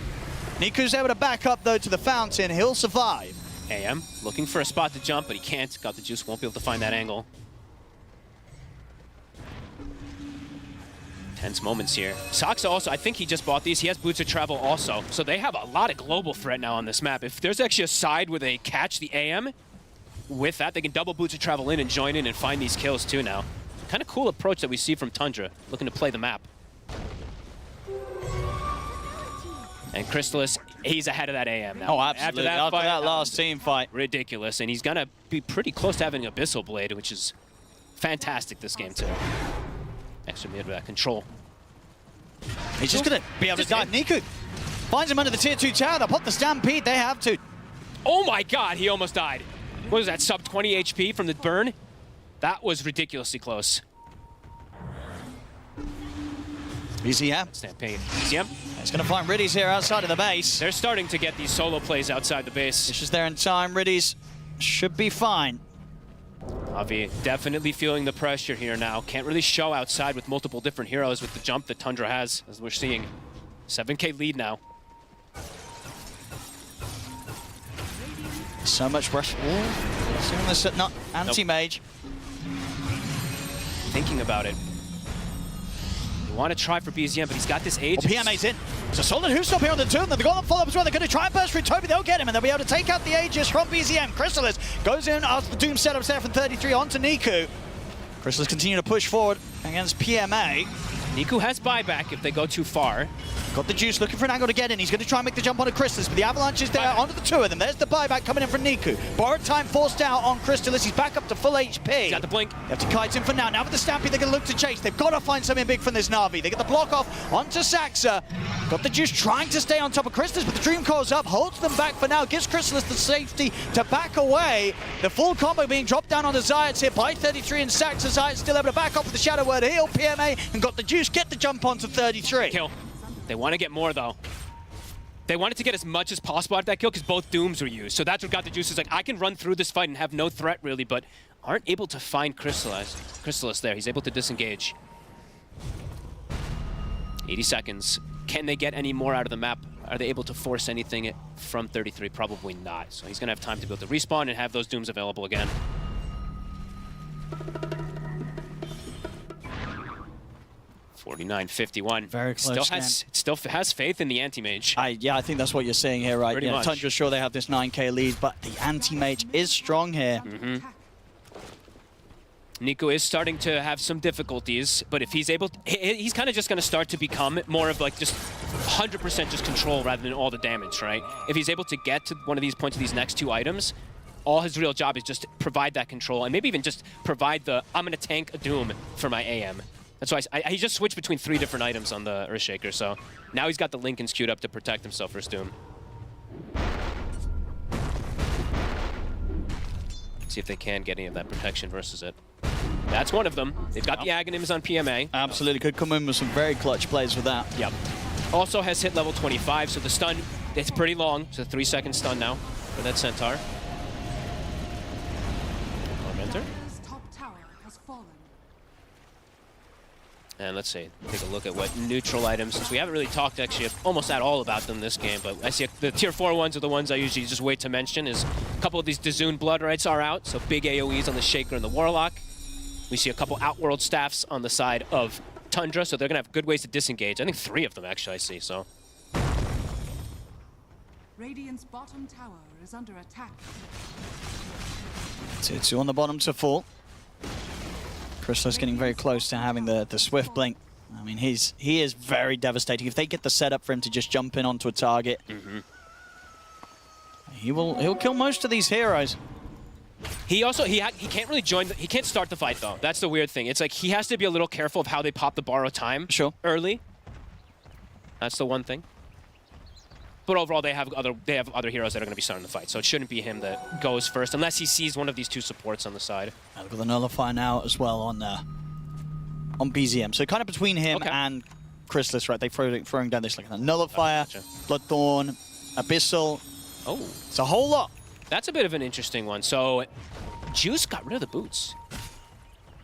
Niku's able to back up, though, to the fountain. He'll survive. AM looking for a spot to jump, but he can't. Got the juice, won't be able to find that angle. Tense moments here. Saxa also, I think he just bought these. He has Boots of Travel also, so they have a lot of global threat now on this map. If there's actually a side where they catch the AM, with that, they can double Boots of Travel in and join in and find these kills too now. Kind of cool approach that we see from Tundra, looking to play the map. And Chrysalis, he's ahead of that AM now. Oh, absolutely. After that last team fight. Ridiculous. And he's going to be pretty close to having Abyssal Blade, which is fantastic this game too. Extra mid with that control. He's just going to be able to dive. Niku finds him under the tier 2 tower. They'll put the Stampede. They have to. Oh my god, he almost died. What was that, sub 20 HP from the burn? That was ridiculously close. BZM. Stampede. BZM. He's going to find Riddy's here outside of the base. They're starting to get these solo plays outside the base. This is there in time. Riddy's Should be fine. Avi definitely feeling the pressure here now. Can't really show outside with multiple different heroes with the jump that Tundra has, as we're seeing. 7K lead now. So much pressure. Assuming this not anti-mage. Thinking about it. You want to try for BZM, but he's got this age. Well, PMA's in. It's a solid who's stop here on the Doom. They've got the follow-up as well. They're going to try and burst through Toby. They'll get him, and they'll be able to take out the Aegis from BZM. Chrysalis goes in after the Doom setups there from 33 onto Niku. Chrysalis continue to push forward against PMA. Niku has buyback if they go too far. Got the Juice looking for an angle to get in. He's going to try and make the jump onto Chrysalis, but the Avalanche is there onto the two of them. There's the buyback coming in from Niku. Borrowed time forced out on Chrysalis. He's back up to full HP. He's got the blink. They have to kite him for now. Now with the Stampede, they're going to look to chase. They've got to find something big from this Na'Vi. They get the block off onto Saxa. Got the Juice trying to stay on top of Chrysalis, but the Dream Core's up, holds them back for now, gives Chrysalis the safety to back away. The full combo being dropped down on the Zayats here by 33 and Saxa. Zayats still able to back up with the Shadow Word heal. PMA and got the Juice, get the jump onto 33. Kill. They want to get more though. They wanted to get as much as possible out of that kill because both Dooms were used. So that's what got the Juices like, I can run through this fight and have no threat really, but aren't able to find Chrysalis there. He's able to disengage. 80 seconds. Can they get any more out of the map? Are they able to force anything from 33? Probably not. So he's going to have time to be able to respawn and have those Dooms available again. 49-51. Very close. Still has faith in the anti-mage. Yeah, I think that's what you're seeing here, right? Pretty much. Tundra's sure they have this 9K lead, but the anti-mage is strong here. Niku is starting to have some difficulties, but if he's able to, he's kind of just going to start to become more of like just 100% just control rather than all the damage, right? If he's able to get to one of these points of these next two items, all his real job is just to provide that control and maybe even just provide the, I'm going to tank a Doom for my AM. That's why he just switched between 3 different items on the Earthshaker, so now he's got the Lincolns queued up to protect himself for his Doom. See if they can get any of that protection versus it. That's one of them. They've got the Aghanims on PMA. Absolutely, could come in with some very clutch plays with that. Yep. Also has hit level 25, so the stun, it's pretty long. It's a 3-second stun now for that Centaur. Tormentor. And let's see, take a look at what neutral items, since we haven't really talked actually almost at all about them this game, but I see the tier 4 ones are the ones I usually just wait to mention, is a couple of these Dazoon Blood Rights are out, so big AoEs on the Shaker and the Warlock. We see a couple Outworld Staffs on the side of Tundra, so they're going to have good ways to disengage. I think 3 of them actually I see, so. Radiant's bottom tower is under attack. 2 on the bottom to fall. Chrysalis getting very close to having the Swift Blink. I mean, he is very devastating. If they get the setup for him to just jump in onto a target, he'll kill most of these heroes. He also he can't really he can't start the fight though. That's the weird thing. It's like he has to be a little careful of how they pop the borrow time early. That's the one thing. But overall, they have other heroes that are going to be starting the fight, so it shouldn't be him that goes first, unless he sees one of these 2 supports on the side. And we've got the Nullifier now as well on BZM. So kind of between him and Chrysalis, right? They're throwing down this like a Nullifier, Bloodthorn, Abyssal. Oh, it's a whole lot. That's a bit of an interesting one. So Juice got rid of the boots.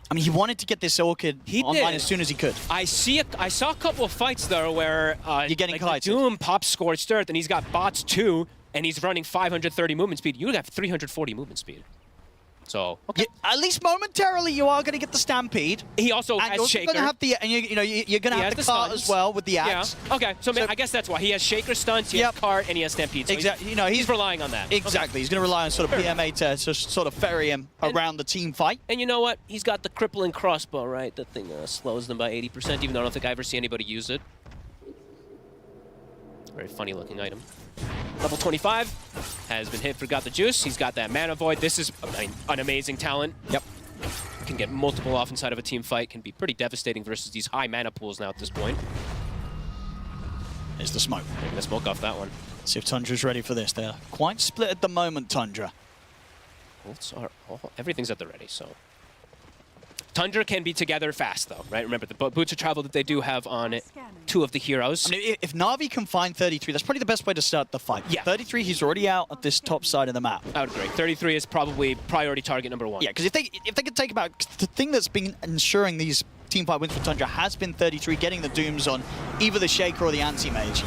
I mean, he wanted to get this Orchid online as soon as he could. I saw a couple of fights though where you're getting like Doom pops Scorched Earth and he's got bots too, and he's running 530 movement speed. You have 340 movement speed. So at least momentarily, you are going to get the Stampede. He also has Shaker. Gonna have the, and you're going to have the cart as well with the axe. Yeah. Okay, so I guess that's why he has Shaker stunts, he has cart, and he has Stampede. So exactly. He's relying on that. Exactly. He's going to rely on sort of PMA to sort of ferry him around the team fight. And you know what? He's got the crippling crossbow, right? That thing slows them by 80%. Even though I don't think I ever see anybody use it. Very funny looking item. Level 25 has been hit for Got the Juice. He's got that Mana Void. This is an amazing talent. Yep. Can get multiple off inside of a team fight. Can be pretty devastating versus these high mana pools now at this point. There's the smoke. Taking the smoke off that one. See if Tundra's ready for this. They're quite split at the moment, Tundra. Everything's at the ready, so. Tundra can be together fast, though, right? Remember, the boots of travel that they do have on 2 of the heroes. I mean, if Na'Vi can find 33, that's probably the best way to start the fight. Yeah. 33, he's already out at this top side of the map. I would agree. 33 is probably priority target number 1. Yeah, because if they could take him out, the thing that's been ensuring these teamfight wins for Tundra has been 33, getting the Dooms on either the Shaker or the Anti-Mage.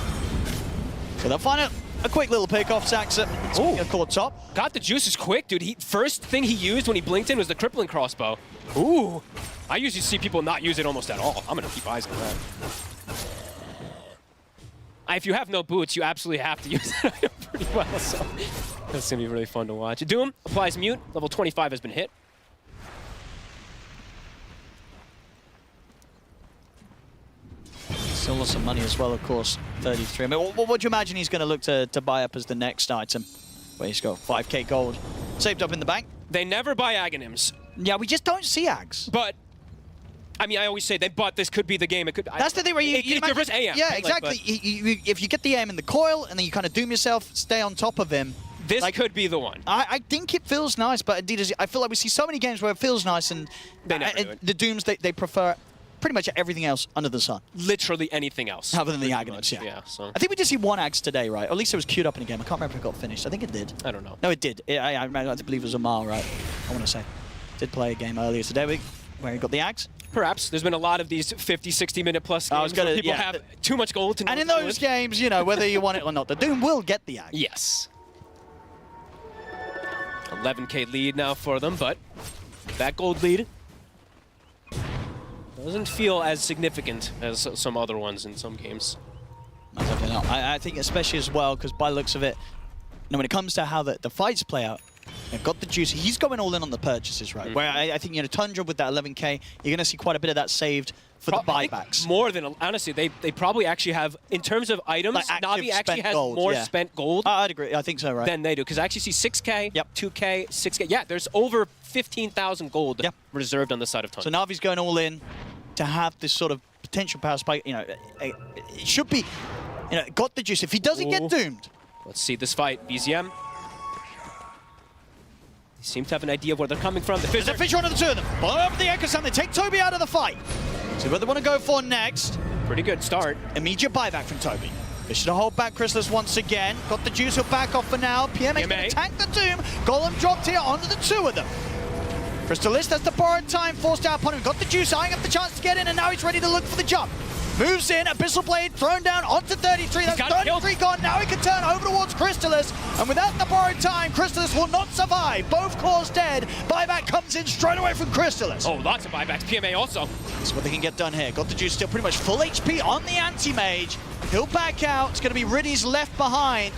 So they'll find a quick little pick-off, Saxa. It's caught top. Got the juices quick, dude. First thing he used when he blinked in was the crippling crossbow. Ooh. I usually see people not use it almost at all. I'm going to keep eyes on that. If you have no boots, you absolutely have to use it pretty well. So that's going to be really fun to watch. Doom applies mute. Level 25 has been hit. Still lost some money as well, of course. 33. I mean, what would you imagine he's going to look to buy up as the next item? Where he's got 5k gold saved up in the bank. They never buy Aghanims. Yeah, we just don't see Ags. But I mean, I always say that, but this could be the game. It could. That's the thing where you give us AM. Yeah, right? exactly. Like, if you get the AM in the coil and then you kind of doom yourself, stay on top of him. This could be the one. I think it feels nice, but indeed, I feel like we see so many games where it feels nice, and the Dooms they prefer pretty much everything else under the sun. Literally anything else. Other than the Aghanims, yeah. So. I think we did see one Ags today, right? Or at least it was queued up in a game. I can't remember if it got finished. I think it did. I don't know. No, it did. I believe it was Amar, right? I want to say. Did play a game earlier today where he got the Ags. Perhaps. There's been a lot of these 50, 60-minute plus games where people have too much gold to know. And in those games, you know, whether you want it or not, the Doom will get the Ags. Yes. 11k lead now for them, but that gold lead doesn't feel as significant as some other ones in some games. I think especially as well, because by the looks of it, you know, when it comes to how the fights play out, they've got the juice. He's going all in on the purchases, right? Where I think, you know, Tundra with that 11k, you're going to see quite a bit of that saved for the buybacks. More than, honestly, they probably actually have, in terms of items, like Na'Vi actually has more spent gold. I'd agree. I think so, right? Than they do, because I actually see 6k, 2k, 6k. Yeah, there's over 15,000 gold reserved on the side of Tundra. So Na'Vi's going all in to have this sort of potential power spike. You know, it should be, you know, got the juice. If he doesn't get doomed. Let's see this fight. BZM. They seem to have an idea of where they're coming from. There's a Fissure under the 2 of them. Blow up the Echo Sound. They take Toby out of the fight. See what they want to go for next. Pretty good start. Immediate buyback from Toby. They should hold back Chrysalis once again. Got the juice, he'll back off for now. PMA going to tank the Doom. Golem dropped here onto the 2 of them. Crystallis, that's the borrowed time, forced out upon him. Got the juice, eyeing up the chance to get in, and now he's ready to look for the jump. Moves in, Abyssal Blade thrown down onto 33. That's 33 gone. Now he can turn over towards Crystallis. And without the borrowed time, Crystallis will not survive. Both cores dead. Buyback comes in straight away from Crystallis. Oh, lots of buybacks. PMA also. That's what they can get done here. Got the juice still pretty much full HP on the Anti-Mage. He'll back out. It's going to be Riddy's left behind.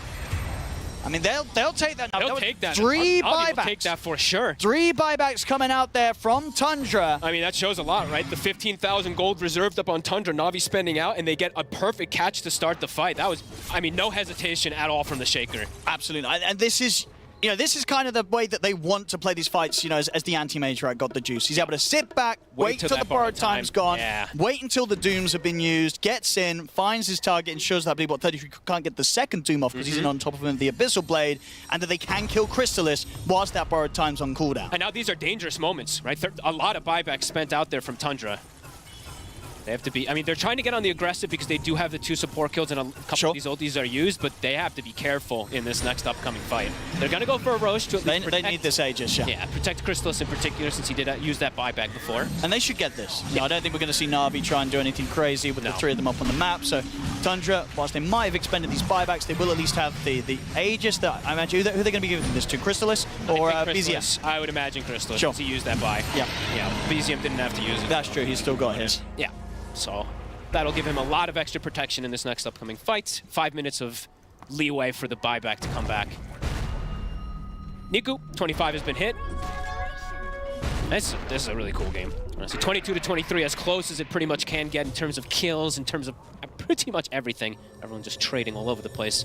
I mean, they'll take that now. They'll take that. 3 I'll buybacks. take that for sure. 3 buybacks coming out there from Tundra. I mean, that shows a lot, right? The 15,000 gold reserved up on Tundra, Na'Vi spending out, and they get a perfect catch to start the fight. That was, I mean, no hesitation at all from the Shaker. Absolutely. And this is, you know, this is kind of the way that they want to play these fights, you know, as the Anti-Mage, right, got the juice. He's able to sit back, wait till the borrowed time's gone, wait until the Dooms have been used, gets in, finds his target, ensures that I believe, 33 can't get the second Doom off because he's in on top of him with the Abyssal Blade, and that they can kill Crystallis whilst that borrowed time's on cooldown. And now these are dangerous moments, right? A lot of buybacks spent out there from Tundra. They have to be, I mean, they're trying to get on the aggressive because they do have the 2 support kills and a couple of these ultis are used, but they have to be careful in this next upcoming fight. They're going to go for a Roche to at least protect. They need this Aegis, Yeah, protect Crystallis in particular since he did use that buyback before. And they should get this. No, I don't think we're going to see Na'Vi try and do anything crazy with the 3 of them up on the map. So Tundra, whilst they might have expended these buybacks, they will at least have the Aegis. That I imagine, who are they going to be giving this to? Crystallis or BZM? I would imagine Crystallis. Sure. He used that buy. Yeah. BZM didn't have to use it. That's true. He's still got his. Yeah. So that'll give him a lot of extra protection in this next upcoming fight. 5 minutes of leeway for the buyback to come back. Niku, 25 has been hit. This is a really cool game. Honestly, 22 to 23, as close as it pretty much can get in terms of kills, in terms of pretty much everything. Everyone just trading all over the place.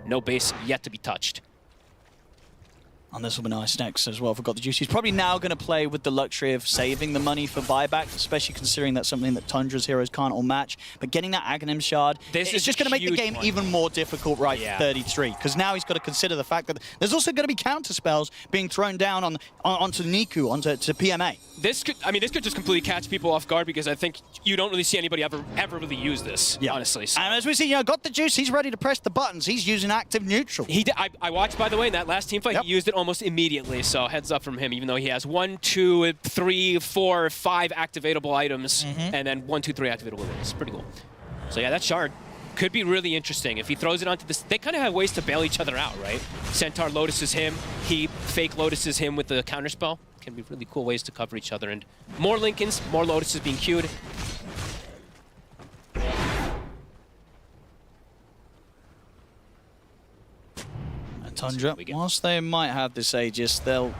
No base yet to be touched. And this will be nice next as well for Got the Juice. He's probably now going to play with the luxury of saving the money for buyback, especially considering that's something that Tundra's heroes can't all match. But getting that Aghanim shard, it's just going to make the game even more difficult for 33. Because now he's got to consider the fact that there's also going to be counter spells being thrown down onto Niku, onto PMA. This could just completely catch people off guard because I think you don't really see anybody ever really use this, honestly. So. And as we see, Got the Juice, he's ready to press the buttons. He's using active neutral. I watched, by the way, in that last team fight, he used it almost immediately, so heads up from him, even though he has 1, 2, 3, 4, 5 activatable items, and then 1, 2, 3 activatable items. Pretty cool. So yeah, that shard could be really interesting. If he throws it onto this, they kind of have ways to bail each other out, right? Centaur lotuses him, he fake lotuses him with the counterspell. Can be really cool ways to cover each other, and more Lincolns, more lotuses being queued. Tundra, whilst they might have this Aegis, they'll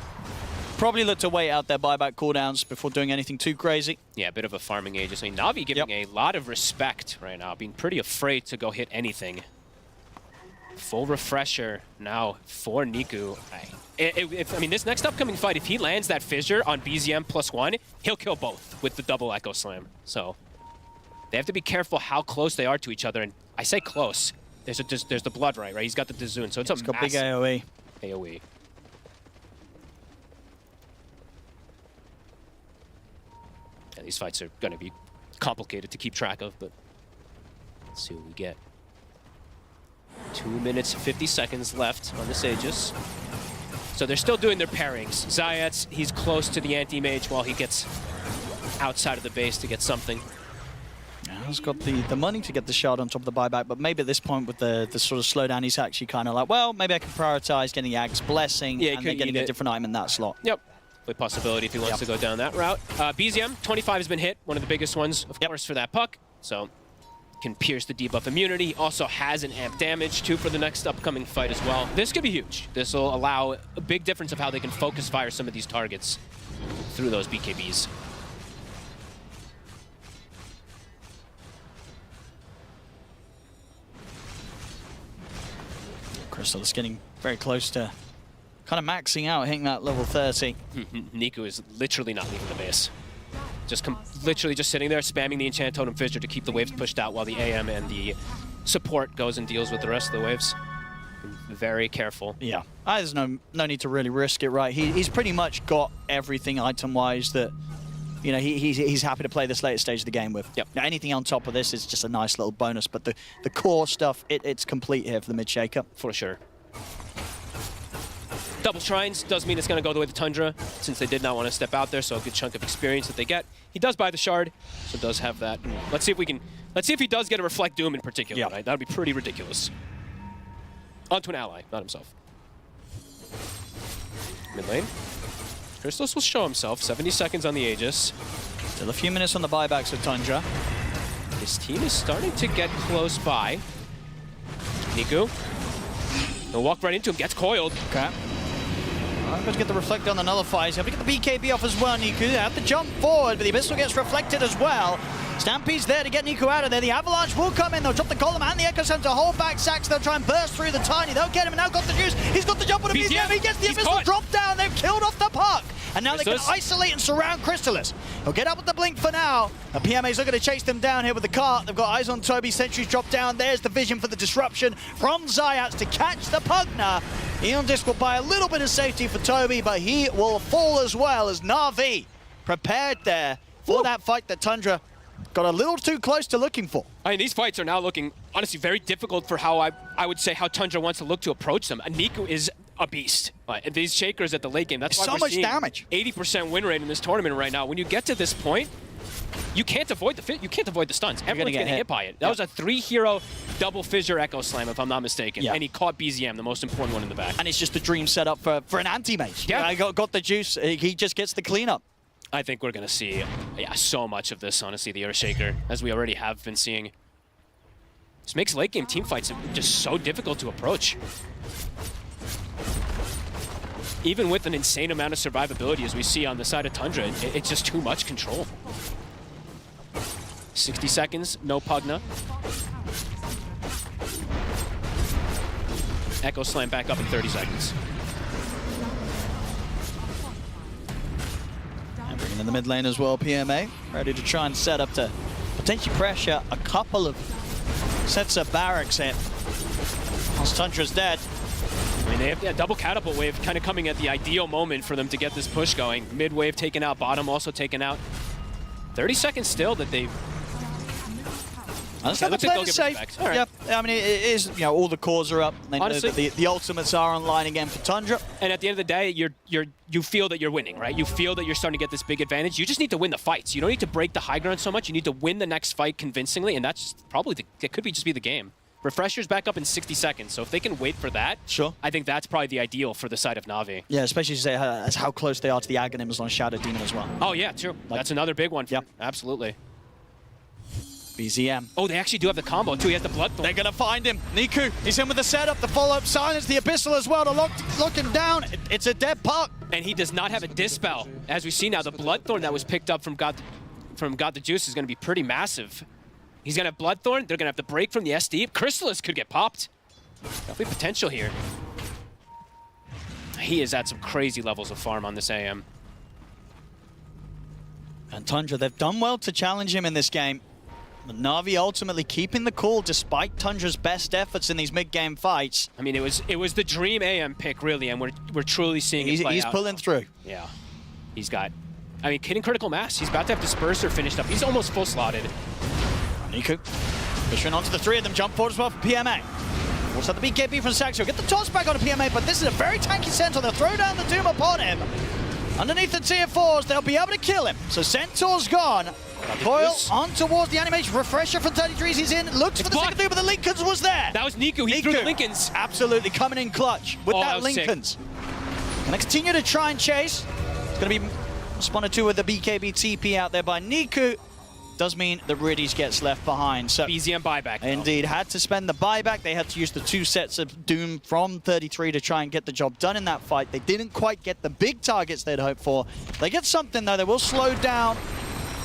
probably look to wait out their buyback cooldowns before doing anything too crazy. Yeah, a bit of a farming Aegis. I mean, Na'Vi giving a lot of respect right now, being pretty afraid to go hit anything. Full refresher now for Niku. I mean, this next upcoming fight, if he lands that fissure on BZM +1, he'll kill both with the double Echo Slam. So they have to be careful how close they are to each other. And I say close. There's the blood right? He's got the Dazoon, so it's a got big AoE. AoE. Yeah, these fights are going to be complicated to keep track of, but let's see what we get. 2 minutes, 50 seconds left on this Aegis. So they're still doing their pairings. Zayat's, he's close to the anti-mage while he gets outside of the base to get something. He's got the money to get the shard on top of the buyback, but maybe at this point with the sort of slowdown, he's actually kind of like, well, maybe I can prioritize getting the Ag's Blessing and then getting a different item in that slot. Yep. With possibility if he wants to go down that route. BZM, 25 has been hit, one of the biggest ones, of course, for that puck. So can pierce the debuff immunity. He also has an amp damage, too, for the next upcoming fight as well. This could be huge. This will allow a big difference of how they can focus fire some of these targets through those BKBs. Crystal is getting very close to kind of maxing out, hitting that level 30. Niku is literally not leaving the base. Just literally just sitting there, spamming the Enchant Totem Fissure to keep the waves pushed out while the AM and the support goes and deals with the rest of the waves. Very careful. Yeah, there's no need to really risk it, right? He's pretty much got everything item-wise that, you know, he's happy to play this later stage of the game with. Yep. Now, anything on top of this is just a nice little bonus, but the core stuff, it's complete here for the mid-shaker. For sure. Double Shrines does mean it's going to go the way of the Tundra, since they did not want to step out there, so a good chunk of experience that they get. He does buy the Shard, so does have that. Let's see if he does get a Reflect Doom in particular, right? That would be pretty ridiculous. Onto an ally, not himself. Mid lane. Crystallis will show himself, 70 seconds on the Aegis. Still a few minutes on the buybacks of Tundra. His team is starting to get close by. Niku. He'll walk right into him, gets coiled. Okay. I'm going to get the Reflect on the Nullify. He's going to get the BKB off as well, Niku. They have to jump forward, but the Abyssal gets reflected as well. Stampede's there to get Niku out of there. The Avalanche will come in. They'll drop the Golem and the Echo Slam to hold back Sax. They'll try and burst through the Tiny. They'll get him, and now got the juice. He's got the jump on a BZM. He gets the Abyssal drop down. They've killed off the puck. And now they can isolate and surround Crystallis. He'll get up with the blink for now. The PMA's looking to chase them down here with the cart. They've got eyes on Toby. Sentries drop down. There's the vision for the disruption from Zayats to catch the Pugna. Eon Disc will buy a little bit of safety for Toby, but he will fall as well as Na'Vi prepared there for that fight that Tundra got a little too close to looking for. I mean, these fights are now looking, honestly, very difficult for how I would say how Tundra wants to look to approach them. Niku is a beast. And these Shakers at the late game, that's why so much damage. 80% win rate in this tournament right now. When you get to this point, you can't avoid the stuns. Everyone's getting hit by it. That was a 3-hero double Fissure Echo Slam, if I'm not mistaken. And he caught BZM, the most important one in the back. And it's just a dream setup for an anti-mage. Yeah. I got the juice. He just gets the cleanup. I think we're going to see so much of this, honestly, the Earthshaker, as we already have been seeing. This makes late game team fights just so difficult to approach. Even with an insane amount of survivability, as we see on the side of Tundra, it's just too much control. 60 seconds, no Pugna. Echo Slam back up in 30 seconds. in the mid lane as well, PMA, ready to try and set up to potentially pressure a couple of sets of barracks in. Once Tundra's dead. I mean, they have a double catapult wave kind of coming at the ideal moment for them to get this push going. Mid wave taken out, bottom also taken out. 30 seconds still that they've... Looks like they're safe. Right. Yep. I mean, it is, you know, all the cores are up. They honestly, the ultimates are online again for Tundra. And at the end of the day, you feel that you're winning, right? You feel that you're starting to get this big advantage. You just need to win the fights. You don't need to break the high ground so much. You need to win the next fight convincingly, and that's just probably it could just be the game. Refresher's back up in 60 seconds, so if they can wait for that, sure. I think that's probably the ideal for the side of Na'Vi. Yeah, especially as how close they are to the Aghanims on Shadow Demon as well. Oh yeah, true. That's another big one. Yep, absolutely. BZM. Oh, they actually do have the combo too. He has the Bloodthorn. They're gonna find him. Niku, he's in with the setup, the follow-up silence, the Abyssal as well to lock him down. It's a dead puck. And he does not have a Dispel. As we see now, the Bloodthorn that was picked up from God the Juice is gonna be pretty massive. He's gonna have Bloodthorn, they're gonna have the break from the SD. Chrysalis could get popped. Definitely potential here. He is at some crazy levels of farm on this AM. And Tundra, they've done well to challenge him in this game. But Na'Vi ultimately keeping the cool despite Tundra's best efforts in these mid-game fights. I mean, it was the dream AM pick, really, and we're truly seeing it play He's out. pulling through. Yeah. He's got, I mean, hitting critical mass. He's about to have Disperser finished up. He's almost full slotted. Niku pushing onto the three of them. Jump forward as well for PMA. Also the BKB from Saxo. Get the toss back on PMA, but this is a very tanky Centaur. They'll throw down the Doom upon him. Underneath the tier 4s, they'll be able to kill him. So Centaur's gone. Coil on towards the animation. Refresher from 33s. He's in. Looks for the second Doom, but the Lincolns was there. That was Niku. He threw the Lincolns. Absolutely coming in clutch with that Lincolns. Gonna continue to try and chase. It's gonna be responded to with the BKB TP out there by Niku. Does mean that Riddies gets left behind. So BZM buyback. Indeed, had to spend the buyback. They had to use the 2 sets of Doom from 33 to try and get the job done in that fight. They didn't quite get the big targets they'd hoped for. They get something though. They will slow down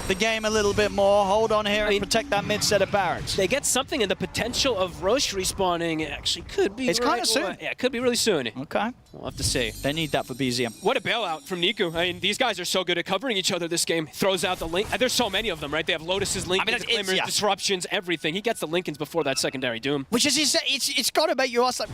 the game a little bit more. Hold on here and protect that mid set of barracks. They get something, and the potential of Roche respawning actually could be. It's kind of soon. Yeah, it could be really soon. Okay. We'll have to see. They need that for BZM. What a bailout from Niku. I mean, these guys are so good at covering each other this game. Throws out the link. There's so many of them, right? They have Lotus's, Lincolns, Glimmers, Disruptions, everything. He gets the Lincolns before that secondary Doom. Which is, it's got to make you ask, like,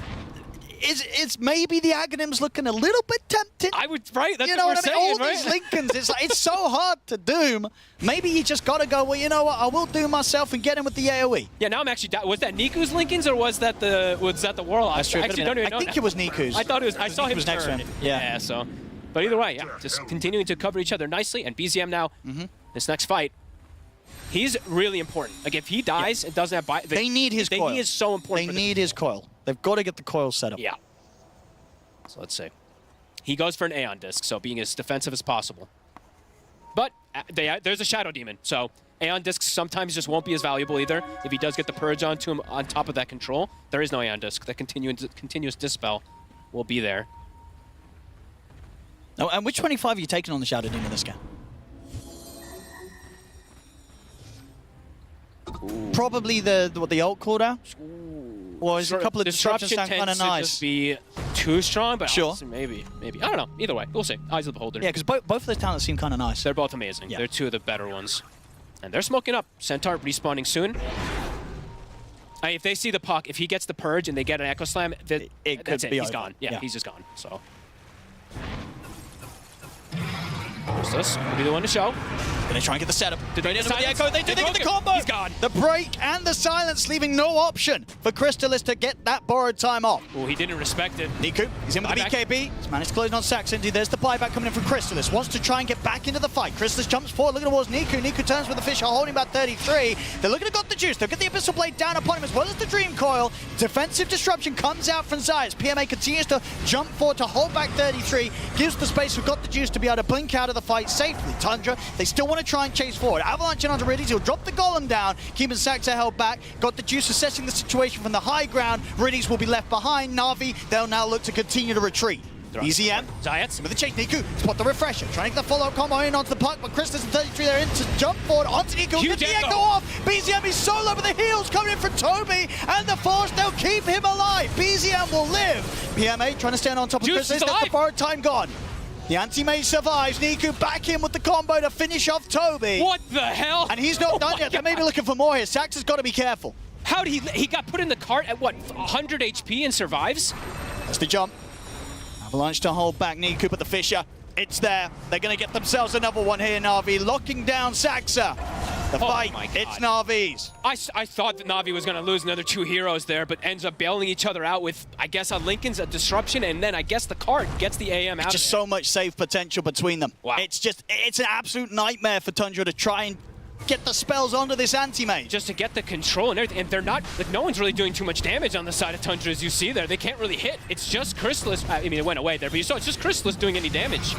it's maybe the Aghanims looking a little bit tempting. I would, right? That's you know what we're saying, All right? these Lincolns, it's so hard to Doom. Maybe you just got to go, well, you know what? I will Doom myself and get him with the AoE. Yeah, now I'm actually, was that Niku's Lincolns or was that the Warlock? That's true. I actually don't even know. I think it was Niku's. I thought it was, I saw him next turn. one. Yeah. Yeah, so. But either way, yeah, just continuing to cover each other nicely. And BZM now, this next fight, he's really important. Like, if he dies and doesn't have they need his coil. He is so important. They need his coil. They've got to get the coil set up. Yeah. So let's see. He goes for an Aeon Disc, so being as defensive as possible. But there's a Shadow Demon, so Aeon Discs sometimes just won't be as valuable either. If he does get the Purge onto him on top of that control, there is no Aeon Disc. That continuous Dispel will be there. Oh, and which 25 are you taking on the Shadow Demon this game? Ooh. Probably the ult cooldown? Or is a couple of disruptions sound kind of nice? Just be too strong, but sure. maybe. I don't know. Either way, we'll see. Eyes of the beholder. Yeah, because both of those talents seem kind of nice. They're both amazing. Yeah. They're two of the better ones. And they're smoking up. Centaur respawning soon. I mean, if they see the puck, if he gets the Purge and they get an Echo Slam, that's it. He's gone. Yeah, he's just gone. So. This will be the one to show. Gonna try and get the setup. Did they get the Echo? They do. They get the combo. He's gone. The break and the silence, leaving no option for Crystallis to get that borrowed time off. Oh, he didn't respect it. Niku, he's in with the BKB. He's managed to close on Saxon. There's the buyback coming in from Crystallis. Wants to try and get back into the fight. Crystallis jumps forward, looking towards Niku. Niku turns with the fish, holding about 33. They're looking to got the juice. They'll get the Abyssal Blade down upon him as well as the Dream Coil. Defensive disruption comes out from Zayas. PMA continues to jump forward to hold back 33. Gives the space for got the juice to be able to blink out of the fight safely. Tundra, they still want to try and chase forward. Avalanche onto Riddies, he'll drop the Golem down, keeping Saxa held back. Got the juice assessing the situation from the high ground. Riddies will be left behind. Na'Vi, they'll now look to continue to retreat. BZM, Zayas with the chase. Niku, spot the refresher. Trying to get the follow-up combo in onto the puck, but Christus and 33, they're in to jump forward onto Niku. Get the echo off. BZM is solo with the heels coming in from Toby, and the Force, they'll keep him alive. BZM will live. PMA trying to stand on top of Christus. That's the borrowed time gone. The anti-mage survives. Niku back in with the combo to finish off Toby. What the hell? And he's not done yet. They may be looking for more here. Sax has got to be careful. How did he got put in the cart at what, 100 HP and survives? That's the jump. Avalanche to hold back Niku, but the Fissure, it's there. They're going to get themselves another one here, Na'Vi, locking down Saxa. The fight, it's Na'Vi's. I thought that Na'Vi was going to lose another 2 heroes there, but ends up bailing each other out with, I guess, on Lincoln's a disruption, and then I guess the cart gets the AM out. It's just so much save potential between them. Wow. It's an absolute nightmare for Tundra to try and get the spells onto this anti-mage. Just to get the control and everything, and they're not, like, no one's really doing too much damage on the side of Tundra, as you see there. They can't really hit. It's just Chrysalis. I mean, it went away there, but you saw it's just Chrysalis doing any damage.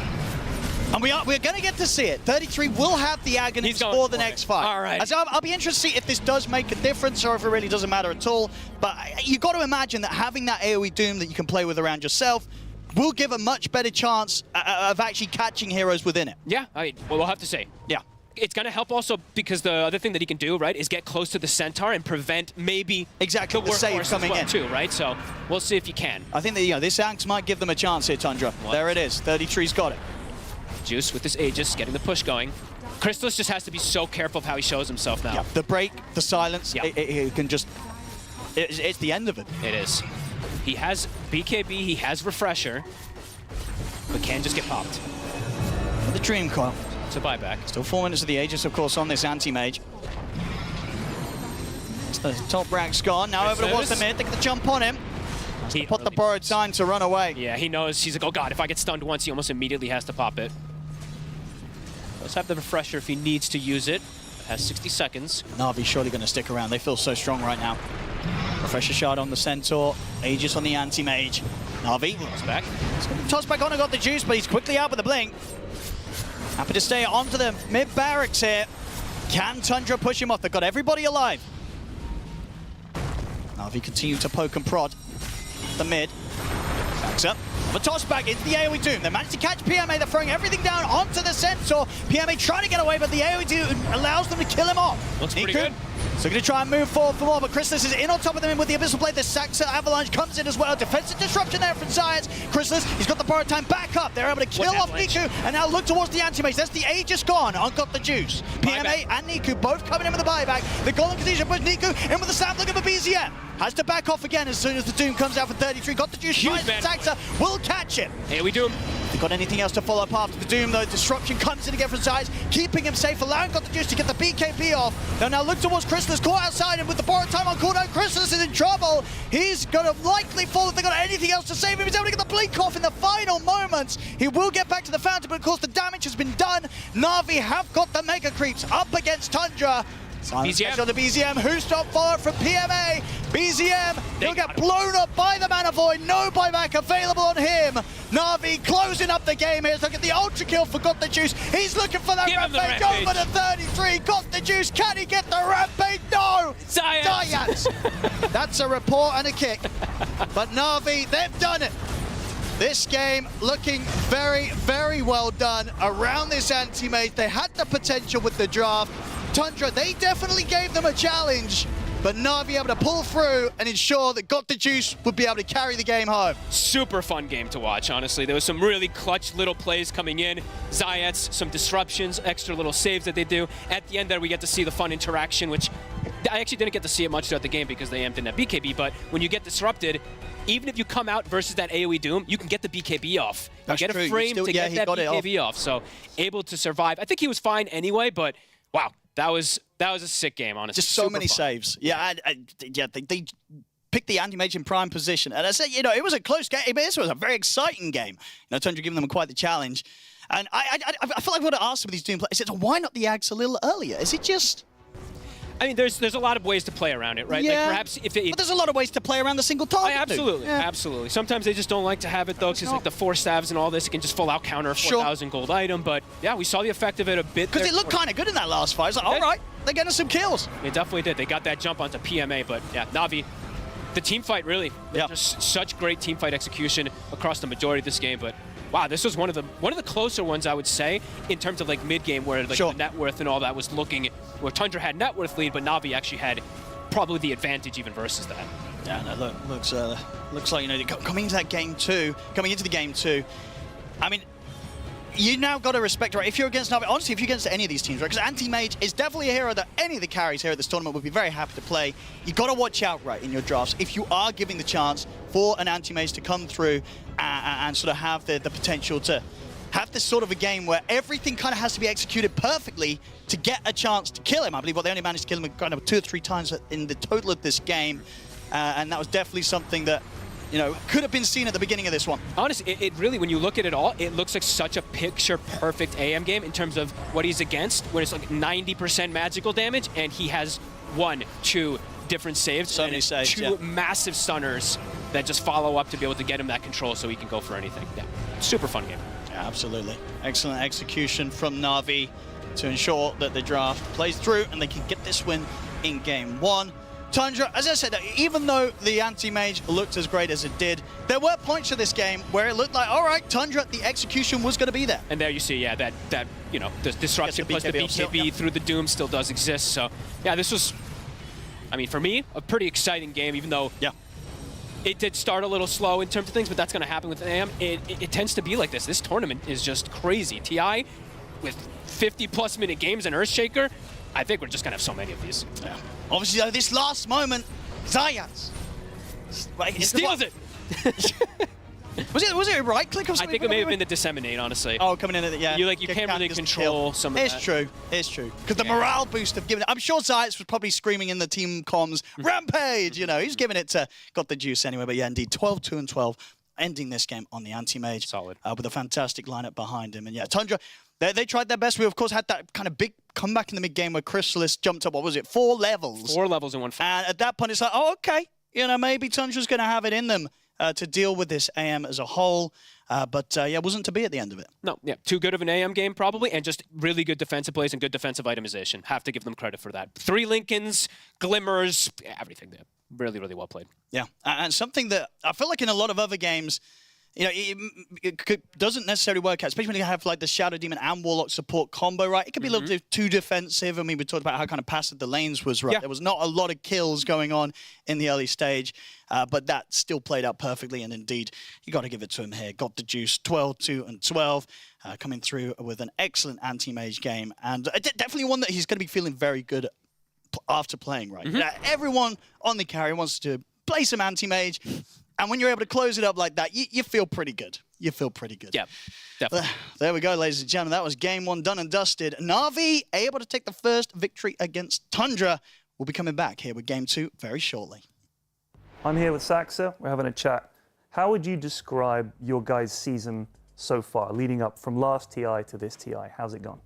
And we're going to get to see it. 33 will have the Agonists for the next fight. All right. I'll be interested to see if this does make a difference or if it really doesn't matter at all. But you've got to imagine that having that AoE Doom that you can play with around yourself will give a much better chance of actually catching heroes within it. Yeah, well, we'll have to say. Yeah. It's going to help also because the other thing that he can do, right, is get close to the Centaur and prevent maybe exactly the save coming in too, right? So we'll see if he can. I think that this Axe might give them a chance here, Tundra. There it is. 33's got it. Juice with this Aegis, getting the push going. Chrysalis just has to be so careful of how he shows himself now. Yeah, the break, the silence, it can just... It's the end of it. It is. He has BKB, he has Refresher, but can just get popped. The Dream Coil. It's a buyback. Still 4 minutes of the Aegis, of course, on this anti-mage. The top rank's gone. Now over towards the mid. They get the jump on him. He put the borrowed time to run away. Yeah, he knows. He's like, oh god, if I get stunned once, he almost immediately has to pop it. Let's have the Refresher if he needs to use it. Has 60 seconds. Na'Vi's surely going to stick around. They feel so strong right now. Refresher shard on the Centaur. Aegis on the anti-mage. Na'Vi. Back. Toss back on and got the juice, but he's quickly out with the blink. Happy to stay onto the mid-barracks here. Can Tundra push him off? They've got everybody alive. Na'Vi continue to poke and prod. The mid. Backs up. The toss back into the AoE Doom. They managed to catch PMA. They're throwing everything down onto the Centaur. PMA trying to get away, but the AoE Doom allows them to kill him off. Looks pretty good. So going to try and move forward for more, but Chrysalis is in on top of them with the Abyssal Blade. The Saxa Avalanche comes in as well. Defensive disruption there from Science. Chrysalis, he's got the borrowed time back up. They're able to kill off Niku, and now look towards the anti-mage. That's the Aegis gone. On got the juice. PMA and Niku both coming in with the buyback. The Golem continues to push Niku in with the stab. Look at the BZM. Has to back off again as soon as the Doom comes out for 33. Got the juice. Saxa will catch it. Here we do. They got anything else to follow up after the Doom, though. Disruption comes in again from Sides, keeping him safe, allowing got the juice to get the BKB off. They'll now look towards Chrysalis, caught outside, and with the borrowed time on cooldown, Chrysalis is in trouble. He's going to likely fall if they got anything else to save him. He's able to get the blink off in the final moments. He will get back to the fountain, but of course the damage has been done. Na'Vi have got the Mega Creeps up against Tundra. BZM on the BZM, who stopped forward from PMA. BZM, he'll get blown up by the Mana Void. No buyback available on him. Na'Vi closing up the game here. Look at the ultra kill for Got the Juice. He's looking for that rampage. Over to 33. Got the Juice. Can he get the rampage? No. Science. That's a report and a kick. But Na'Vi, they've done it. This game looking very, very well done around this anti-mage. They had the potential with the draft. Tundra, they definitely gave them a challenge, but Na'Vi able to pull through and ensure that Got the Juice would be able to carry the game home. Super fun game to watch, honestly. There was some really clutch little plays coming in. Zayats, some disruptions, extra little saves that they do. At the end there, we get to see the fun interaction, which I actually didn't get to see it much throughout the game because they amped in that BKB, but when you get disrupted, even if you come out versus that AoE Doom, you can get the BKB off. You get a frame to get that BKB off. So able to survive. I think he was fine anyway, but wow. That was a sick game, honestly. Just so many saves. Yeah, they picked the anti-mage in prime position. And I said, it was a close game. This was a very exciting game. Tundra giving them quite the challenge. And I feel like I would have asked some of these Doom players, why not the Ags a little earlier? Is it just... I mean, there's a lot of ways to play around it, right? Yeah, like perhaps if it, but there's a lot of ways to play around the single target. Absolutely, absolutely. Sometimes they just don't like to have it, though, because like the 4 stabs and all this, it can just full out counter a 4,000 gold item. But yeah, we saw the effect of it a bit. Because it looked kind of good in that last fight. It's like, all right, they're getting some kills. They definitely did. They got that jump onto PMA, but yeah, Na'Vi, the team fight really, just such great team fight execution across the majority of this game. But wow, this was one of the closer ones, I would say, in terms of like mid game where like the net worth and all that was looking, where Tundra had net worth lead, but Na'Vi actually had probably the advantage even versus that. Yeah, no, looks like coming into the game 2. I mean, you now got to respect, right? If you're against Navi, honestly, if you're against any of these teams, right? Because Anti-Mage is definitely a hero that any of the carries here at this tournament would be very happy to play. You got to watch out, right, in your drafts. If you are giving the chance for an Anti-Mage to come through and sort of have the potential to have this sort of a game where everything kind of has to be executed perfectly to get a chance to kill him. I believe they only managed to kill him kind of 2 or 3 times in the total of this game, and that was definitely something that, you know, could have been seen at the beginning of this one. Honestly, it really, when you look at it all, it looks like such a picture-perfect AM game in terms of what he's against, when it's like 90% magical damage, and he has 1, 2 different saves, so many saves, 2 massive stunners that just follow up to be able to get him that control so he can go for anything. Yeah, super fun game. Yeah, absolutely. Excellent execution from Na'Vi to ensure that the draft plays through and they can get this win in game 1. Tundra, as I said, even though the anti-mage looked as great as it did, there were points of this game where it looked like, all right, Tundra, the execution was going to be there. And there you see, yeah, that you know, the disruption plus the BKB through the Doom still does exist. So, yeah, this was, I mean, for me, a pretty exciting game, even though it did start a little slow in terms of things, but that's going to happen with AM. It tends to be like this. This tournament is just crazy. TI, with 50-plus minute games and Earthshaker, I think we're just going to have so many of these. Yeah. Obviously, though, this last moment, Zayas. He steals it. Was it a right click or something? I think it may have been the disseminate, honestly. Oh, coming in at the, yeah. You can't really control some of that. It's true. It's true. Because the morale boost of giving it, I'm sure Zayas was probably screaming in the team comms, Rampage! You know, he's giving it to, got the juice anyway. But yeah, indeed, 12-2-12, ending this game on the anti-mage. Solid. With a fantastic lineup behind him. And yeah, Tundra, they tried their best. We, of course, had that kind of big comeback in the mid-game where Chrysalis jumped up, what was it, 4 levels? 4 levels in one fight. And at that point, it's like, oh, okay. You know, maybe Tundra's going to have it in them to deal with this AM as a whole. But yeah, wasn't to be at the end of it. No, yeah, too good of an AM game probably, and just really good defensive plays and good defensive itemization. Have to give them credit for that. 3 Lincolns, Glimmers, everything there. Really, really well played. Yeah, and something that I feel like in a lot of other games, you know, it doesn't necessarily work out, especially when you have like the Shadow Demon and Warlock support combo, right? It could be a little bit too defensive. I mean, we talked about how kind of passive the lanes was, right? Yeah. There was not a lot of kills going on in the early stage, but that still played out perfectly. And indeed, you got to give it to him here. Got the juice, 12-2-12, coming through with an excellent anti-mage game. And definitely one that he's going to be feeling very good after playing, right? You know, everyone on the carry wants to play some anti-mage. And when you're able to close it up like that, you feel pretty good. You feel pretty good. Yeah, definitely. There we go, ladies and gentlemen. That was game 1 done and dusted. Na'Vi able to take the first victory against Tundra. We'll be coming back here with game 2 very shortly. I'm here with Saxa. We're having a chat. How would you describe your guys' season so far, leading up from last TI to this TI? How's it gone?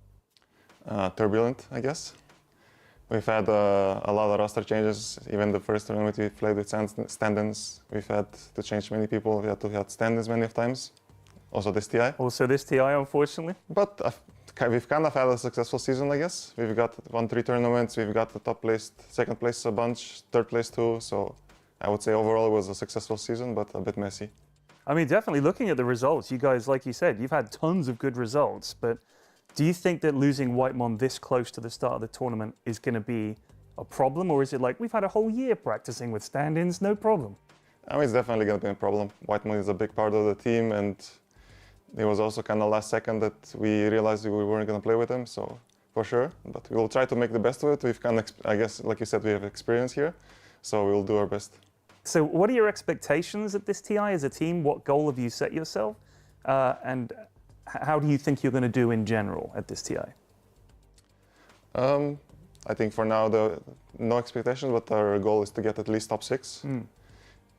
Turbulent, I guess. We've had a lot of roster changes. Even the first tournament we played with stand-ins, we've had to change many people. We had to have stand-ins many times. Also this TI. Also this TI, unfortunately. But we've kind of had a successful season, I guess. We've won 3 tournaments. We've got the top place, second place a bunch, third place 2. So I would say overall it was a successful season, but a bit messy. I mean, definitely looking at the results, you guys, like you said, you've had tons of good results, but do you think that losing Whitemon this close to the start of the tournament is going to be a problem, or is it like we've had a whole year practicing with stand-ins, no problem? I mean, it's definitely going to be a problem. Whitemon is a big part of the team, and it was also kind of last second that we realized we weren't going to play with him, so for sure. But we will try to make the best of it. We've kind of, I guess, like you said, we have experience here, so we will do our best. So what are your expectations at this TI as a team? What goal have you set yourself? And how do you think you're going to do in general at this TI? I think for now, no expectations, but our goal is to get at least top 6.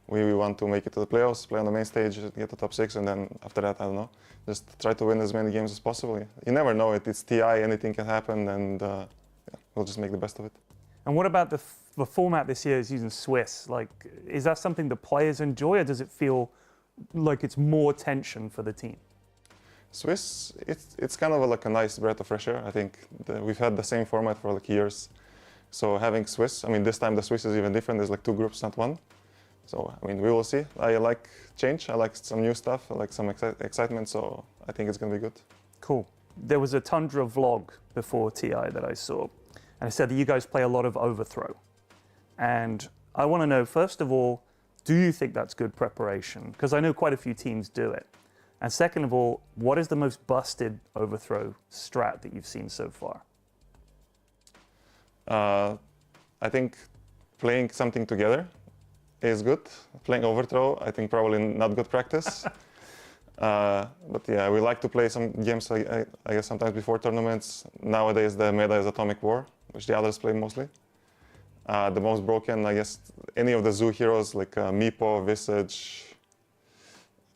We want to make it to the playoffs, play on the main stage, get the top 6, and then after that, I don't know, just try to win as many games as possible. You never know, it's TI, anything can happen, and yeah, we'll just make the best of it. And what about the format this year is using Swiss? Like, is that something the players enjoy, or does it feel like it's more tension for the team? Swiss, it's kind of like a nice breath of fresh air. I think we've had the same format for like years. So having Swiss, I mean, this time the Swiss is even different. There's like 2 groups, not 1. So, I mean, we will see. I like change. I like some new stuff. I like some excitement. So I think it's going to be good. Cool. There was a Tundra vlog before TI that I saw. And it said that you guys play a lot of overthrow. And I want to know, first of all, do you think that's good preparation? Because I know quite a few teams do it. And second of all, what is the most busted overthrow strat that you've seen so far? I think playing something together is good. Playing overthrow, I think probably not good practice. But yeah, we like to play some games, I guess, sometimes before tournaments. Nowadays, the meta is Atomic War, which the others play mostly. The most broken, I guess, any of the Zoo heroes like Meepo, Visage,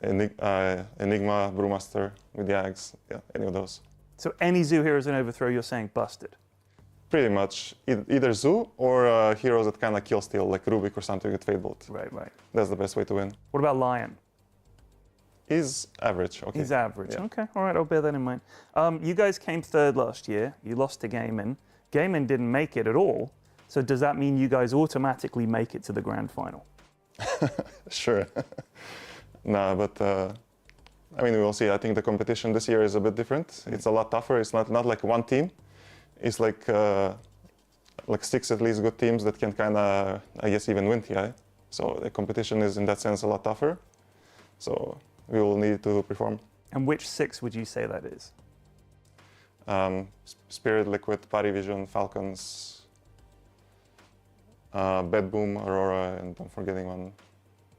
Enigma, Brewmaster with the Ags, yeah, any of those. So any Zoo heroes in overthrow, you're saying busted? Pretty much. Either Zoo or heroes that kind of kill steal, like Rubik or something with Fate Bolt. Right, right. That's the best way to win. What about Lion? He's average, okay. He's average, yeah. okay. All right, I'll bear that in mind. You guys came third last year. You lost to Gaming. Gaming didn't make it at all. So does that mean you guys automatically make it to the grand final? Sure. No, but I mean, we will see. I think the competition this year is a bit different. It's a lot tougher. It's not like one team. It's like 6 at least good teams that can kind of, I guess, even win TI. So the competition is in that sense a lot tougher. So we will need to perform. And which 6 would you say that is? Spirit, Liquid, PVISION, Falcons, Bed Boom, Aurora, and I'm forgetting one,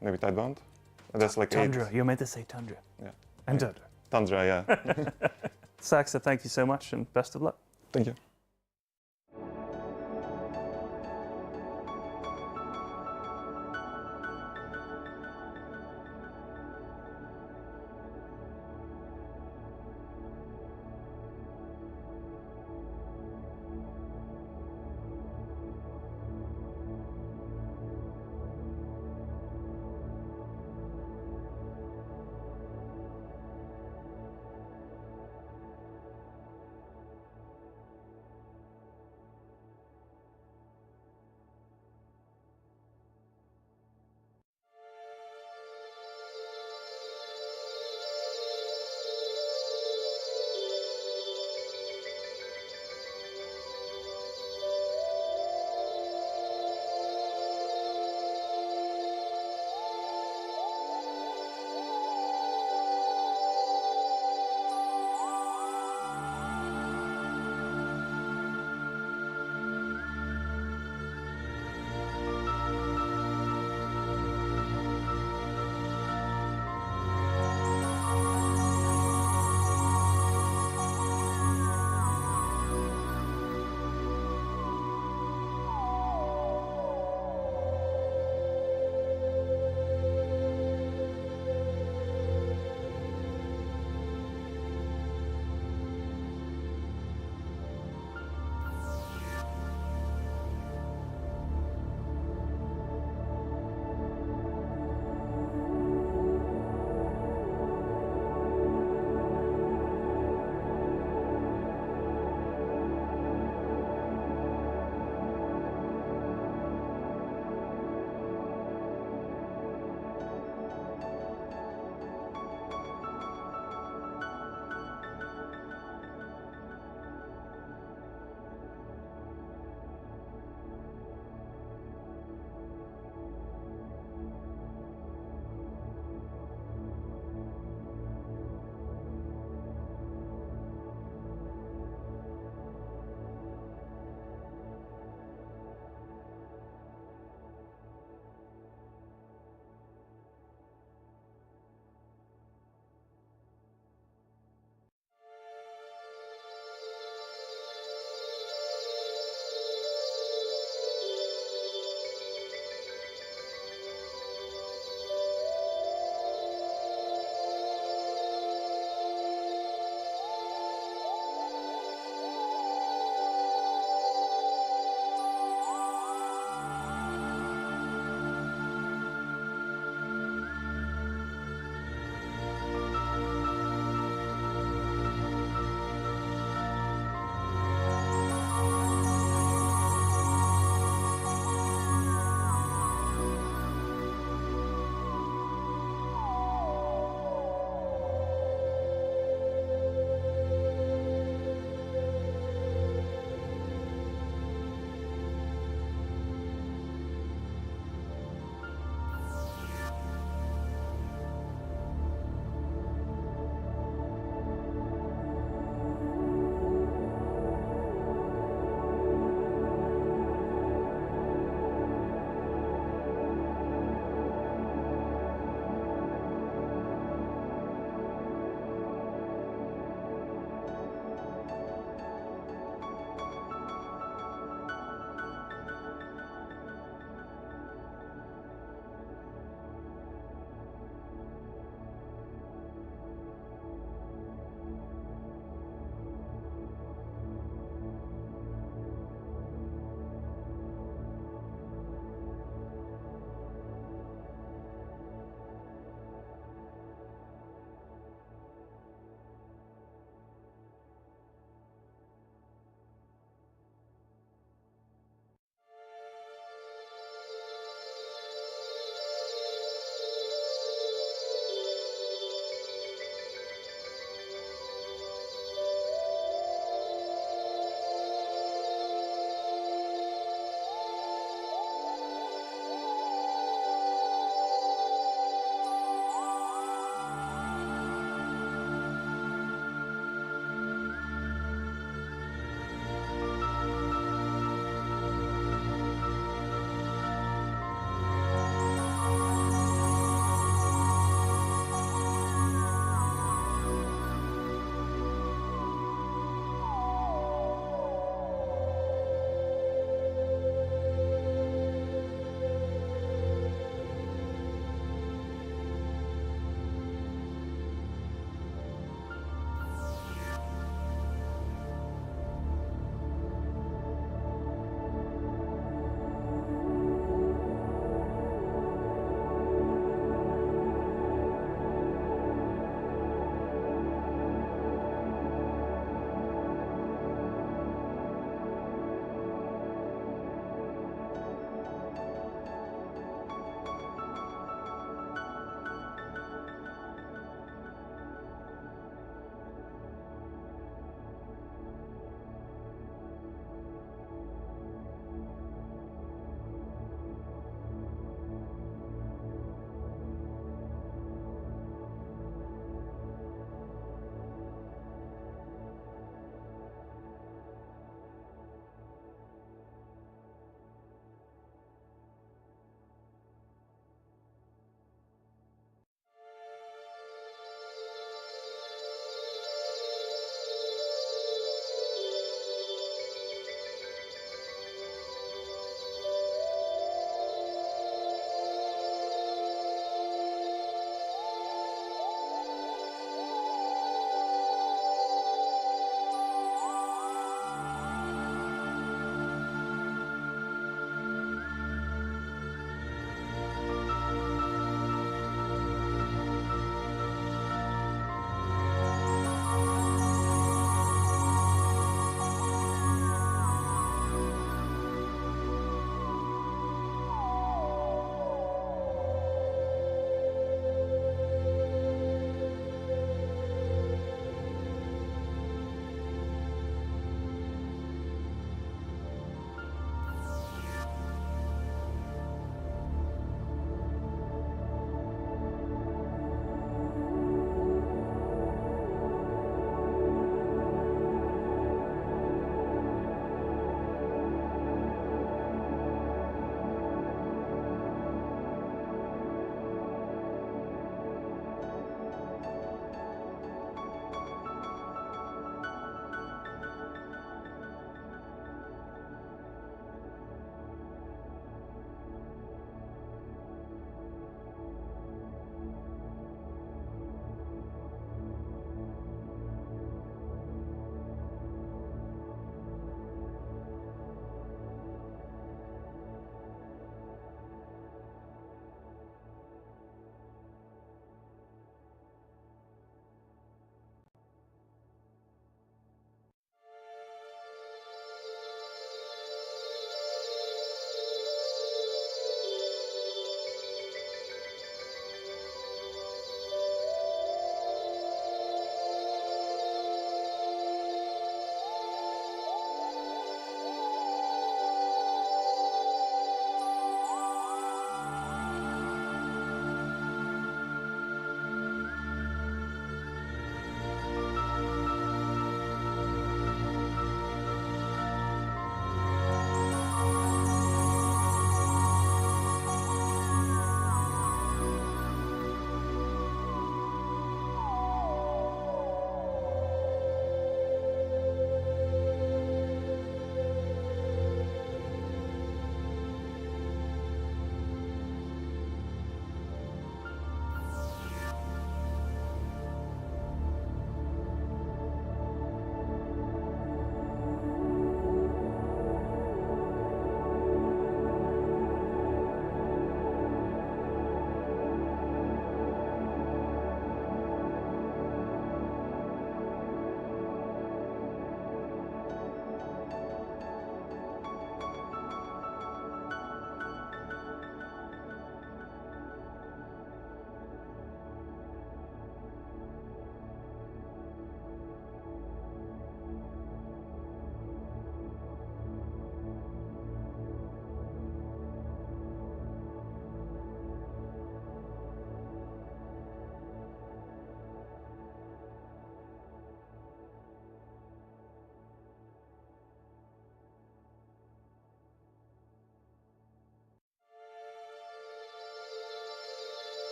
maybe Tidebound. That's like Tundra. 8. You're meant to say Tundra. Yeah. And Tundra. Tundra, yeah. Saxa, thank you so much and best of luck. Thank you.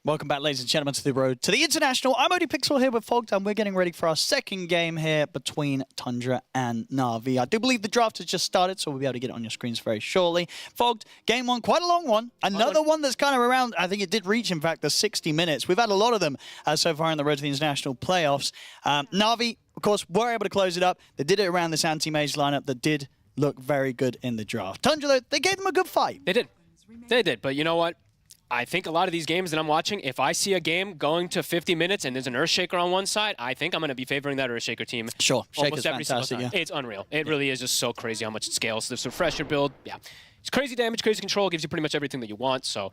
Welcome back, ladies and gentlemen, to the road to the international. I'm ODPixel here with Fogged, and we're getting ready for our second game here between Tundra and Na'Vi. I do believe the draft has just started, so we'll be able to get it on your screens very shortly. Fogged, game one, quite a long one. Another one that's kind of around, I think it did reach, in fact, the 60 minutes. We've had a lot of them so far in the road to the international playoffs. Na'Vi, of course, were able to close it up. They did it around this anti-mage lineup that did look very good in the draft. Tundra, though, they gave them a good fight. They did. They did, but you know what? I think a lot of these games that I'm watching, if I see a game going to 50 minutes and there's an Earthshaker on one side, I think I'm going to be favoring that Earthshaker team. Sure, almost every single fantastic, time. yeah. It's unreal. It really is just so crazy how much it scales. This refresher build, yeah. It's crazy damage, crazy control, gives you pretty much everything that you want, so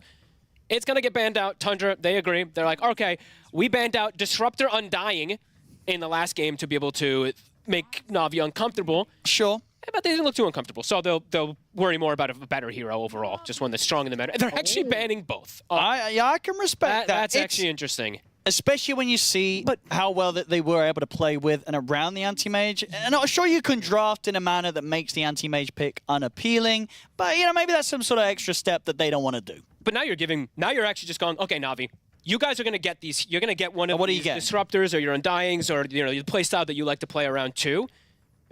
it's going to get banned out. Tundra, they agree. They're like, okay, we banned out Disruptor Undying in the last game to be able to make Na'Vi uncomfortable. Sure. But they didn't look too uncomfortable, so they'll worry more about a better hero overall, just one that's strong in the meta. They're actually banning both. I can respect that. That's actually interesting. Especially when you see how well that they were able to play with and around the anti-mage. And I'm sure you can draft in a manner that makes the anti-mage pick unappealing, but you know, maybe that's some sort of extra step that they don't want to do. But now you're actually just going, okay, Na'Vi, you guys are going to get these. You're going to get one of these disruptors or your Undyings or your playstyle that you like to play around too.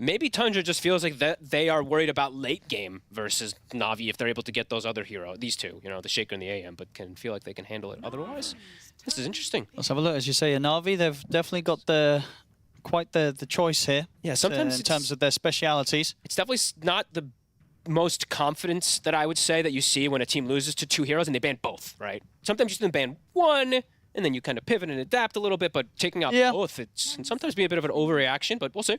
Maybe Tundra just feels like that they are worried about late game versus Na'Vi if they're able to get those other heroes, these two, the Shaker and the AM, but can feel like they can handle it otherwise. This is interesting. Let's have a look. As you say, Na'Vi, they've definitely got quite the choice here. Yeah, sometimes in terms of their specialities. It's definitely not the most confidence that I would say that you see when a team loses to two heroes and they ban both, right? Sometimes you just ban one, and then you kind of pivot and adapt a little bit, but taking out both, it can sometimes be a bit of an overreaction, but we'll see.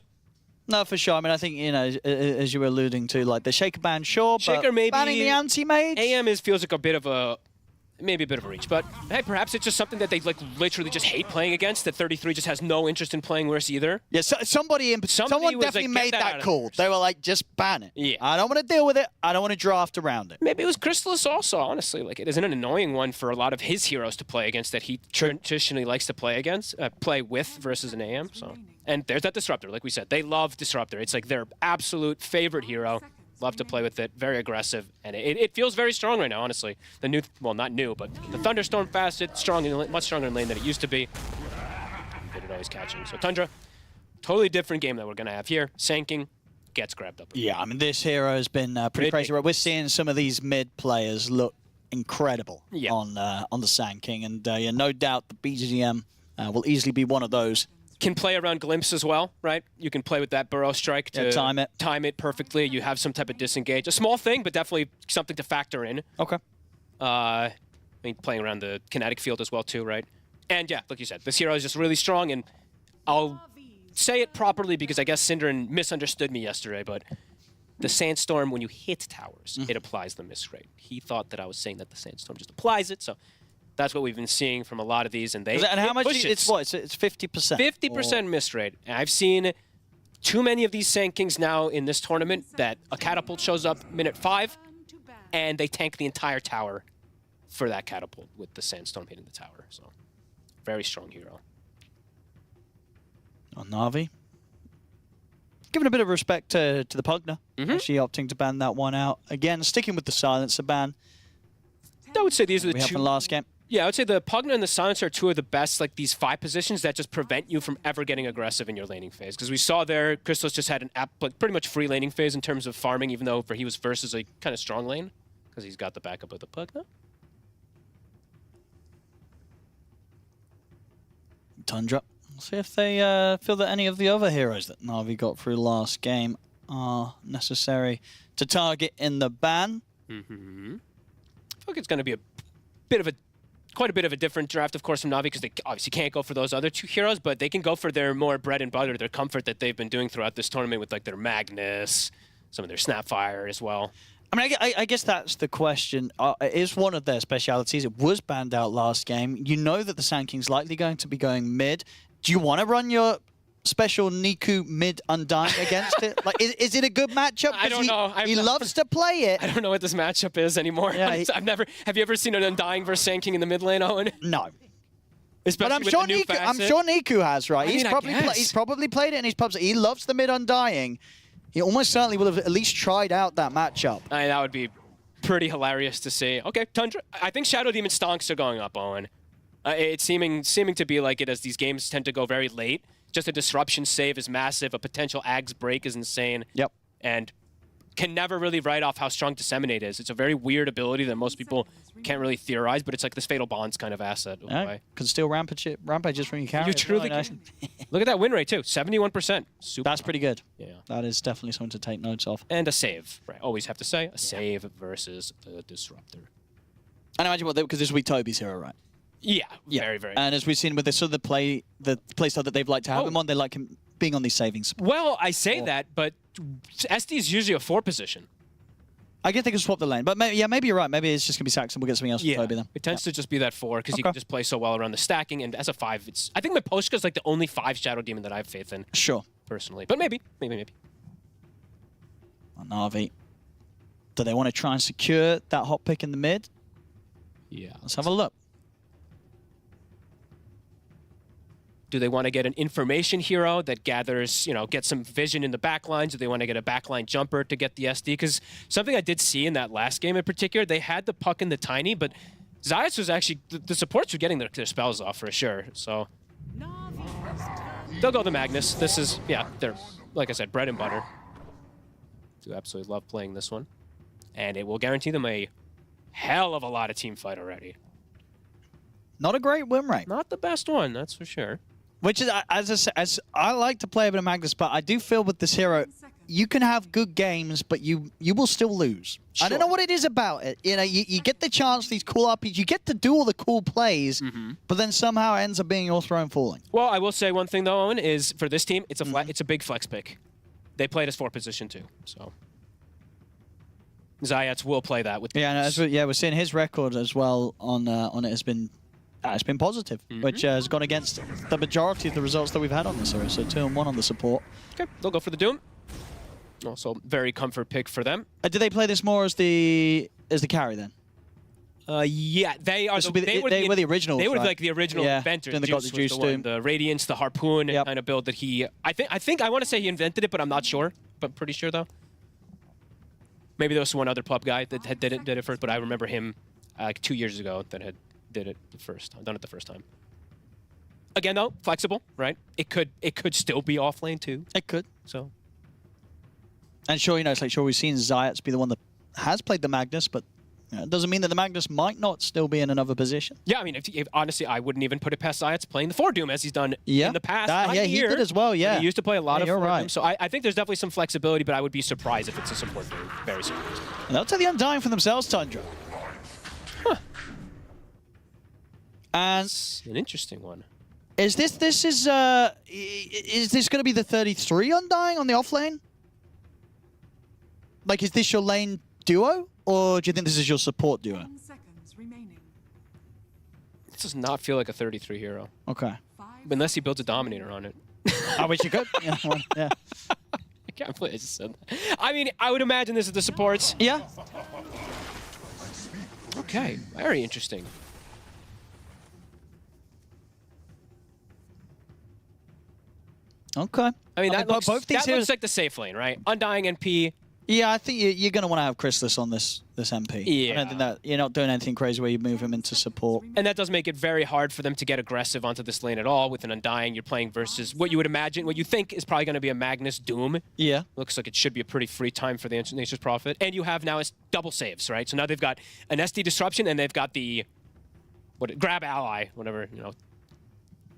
No, for sure. I mean, I think, as you were alluding to, like the Shaker ban, sure, Shaker but maybe, banning the anti-mage? AM feels like a bit of a reach, but hey, perhaps it's just something that they literally just hate playing against, that 33 just has no interest in playing worse either. Yeah, someone definitely made that call. They were like, just ban it. Yeah. I don't want to deal with it. I don't want to draft around it. Maybe it was Crystallis also, honestly. Like, it isn't an annoying one for a lot of his heroes to play against that he traditionally likes to play with versus an AM, so. And there's that Disruptor, like we said. They love Disruptor. It's like their absolute favorite hero. Love to play with it. Very aggressive. And it feels very strong right now, honestly. The new, well, not new, but the Thunderstorm Facet, much stronger in lane than it used to be. Good at always catching. So Tundra, totally different game that we're going to have here. Sanking gets grabbed up. Yeah, I mean, this hero has been pretty crazy. We're seeing some of these mid players look incredible on the Sand King. And yeah, no doubt the BGM will easily be one of those. Can play around Glimpse as well, right? You can play with that Burrow Strike to time it perfectly. You have some type of disengage. A small thing, but definitely something to factor in. Okay. I mean, playing around the kinetic field as well too, right? And yeah, like you said, this hero is just really strong, and I'll say it properly because I guess Synderen misunderstood me yesterday, but the Sandstorm, when you hit towers, it applies the miss rate. He thought that I was saying that the Sandstorm just applies it, so that's what we've been seeing from a lot of these, and how much? It's what? It's 50%. 50% miss rate. And I've seen too many of these Sand Kings now in this tournament that a catapult shows up minute 5, and they tank the entire tower for that catapult with the Sandstorm hitting the tower. So, very strong hero. On Na'Vi, giving a bit of respect to the Pugner, actually opting to ban that one out again, sticking with the Silencer ban. I would say these are the two. From last game. Yeah, I would say the Pugner and the Silencer are two of the best, like these 5 positions that just prevent you from ever getting aggressive in your laning phase. Because we saw there, Crystallis just had an pretty much free laning phase in terms of farming, even though he was versus a kind of strong lane, because he's got the backup of the Pugner. Tundra. We'll see if they feel that any of the other heroes that Na'Vi got through last game are necessary to target in the ban. I feel like it's going to be quite a bit of a different draft, of course, from Na'Vi, because they obviously can't go for those other two heroes, but they can go for their more bread and butter, their comfort that they've been doing throughout this tournament with like their Magnus, some of their Snapfire as well. I mean, I guess that's the question. It is one of their specialities. It was banned out last game. You know that the Sand King's likely going to be going mid. Do you want to run your special Niku mid Undying against it? Like, is it a good matchup? I don't know. He loves to play it. I don't know what this matchup is anymore. Yeah, have you ever seen an Undying versus Sand King in the mid lane, Owen? No. Especially but I'm sure Niku has, right? I mean, he's probably played it in his pubs. He loves the mid Undying. He almost certainly will have at least tried out that matchup. That would be pretty hilarious to see. Okay, Tundra. I think Shadow Demon Stonks are going up, Owen. It's seeming to be like it as these games tend to go very late. Just a disruption save is massive. A potential Ags break is insane. Yep. And can never really write off how strong Disseminate is. It's a very weird ability that most people can't really theorize, but it's like this Fatal Bonds kind of asset. Can steal rampages from your carry. You truly can. Look at that win rate, too. 71%. Super. That's pretty good. Yeah. That is definitely something to take notes of. And a save. Right. Always have to say, a save versus the Disruptor. And imagine because this will be Toby's hero, right? Yeah, very, very. And as we've seen with the play style that they've liked to have him on, they like him being on these saving spots. Well, I say that, but SD is usually a 4 position. I guess they can swap the lane, but maybe you're right. Maybe it's just gonna be Saxon. We'll get something else for Toby then. It tends to just be that 4 because you can just play so well around the stacking, and as a 5, I think Miposhka's like the only 5 Shadow Demon that I have faith in. Sure. Personally, but maybe. Na'Vi. Do they want to try and secure that hot pick in the mid? Yeah. Let's have a look. Do they want to get an information hero that gathers, get some vision in the backlines? Do they want to get a backline jumper to get the SD? Because something I did see in that last game in particular, they had the puck in the tiny, but Zayas was actually, the supports were getting their spells off for sure. So they'll go the Magnus. This is, they're, like I said, bread and butter. Do absolutely love playing this one. And it will guarantee them a hell of a lot of team fight already. Not a great win rate. Not the best one, that's for sure. Which is, as I like to play a bit of Magnus, but I do feel with this hero, you can have good games, but you will still lose. Sure. I don't know what it is about it. You get the chance, these cool RPGs, you get to do all the cool plays, but then somehow it ends up being your throne falling. Well, I will say one thing though, Owen, is for this team, it's a big flex pick. They played as 4 position too, so Zayats will play that with. We're seeing his record as well on it has been. It's been positive, which has gone against the majority of the results that we've had on this hero. So 2-1 on the support. Okay, they'll go for the Doom. Also, very comfort pick for them. Do they play this more as the carry then? Yeah, they are. They were the original. They were like the original inventors. Then they got the Juice Doom, the Radiance, the Harpoon kind of build that he. I want to say he invented it, but I'm not sure. But pretty sure though. Maybe there was one other pub guy that did it first, but I remember him like 2 years ago that had done it the first time. Again though, flexible, right? It could still be off lane too. It could. So. And sure, it's like we've seen Zayats be the one that has played the Magnus, but it doesn't mean that the Magnus might not still be in another position. Yeah, I mean, if honestly, I wouldn't even put it past Zayats playing the 4 Doom as he's done in the past. He did as well, yeah. He used to play a lot of 4 right. Doom, so I think there's definitely some flexibility, but I would be surprised if it's a support Doom. Very surprised. And they'll take the Undying for themselves, Tundra. Huh. And it's an interesting one. Is this going to be the 33 Undying on the off lane? Like, is this your lane duo, or do you think this is your support duo? 10 seconds remaining. This does not feel like a 33 hero. Okay. Unless he builds a Dominator on it. I wish you could. Yeah. I can't believe I just said that. I mean, I would imagine this is the supports. Yeah. Okay, very interesting. Okay. I mean, that looks like the safe lane, right? Undying NP. Yeah, I think you're going to want to have Chrysalis on this MP. Yeah. I don't think that you're not doing anything crazy where you move him into support. And that does make it very hard for them to get aggressive onto this lane at all. With an Undying, you're playing versus what you would imagine, what you think is probably going to be a Magnus Doom. Yeah. Looks like it should be a pretty free time for the Ancient Nature's Prophet. And you have now it's double saves, right? So now they've got an SD Disruption and they've got the Grab Ally, whatever,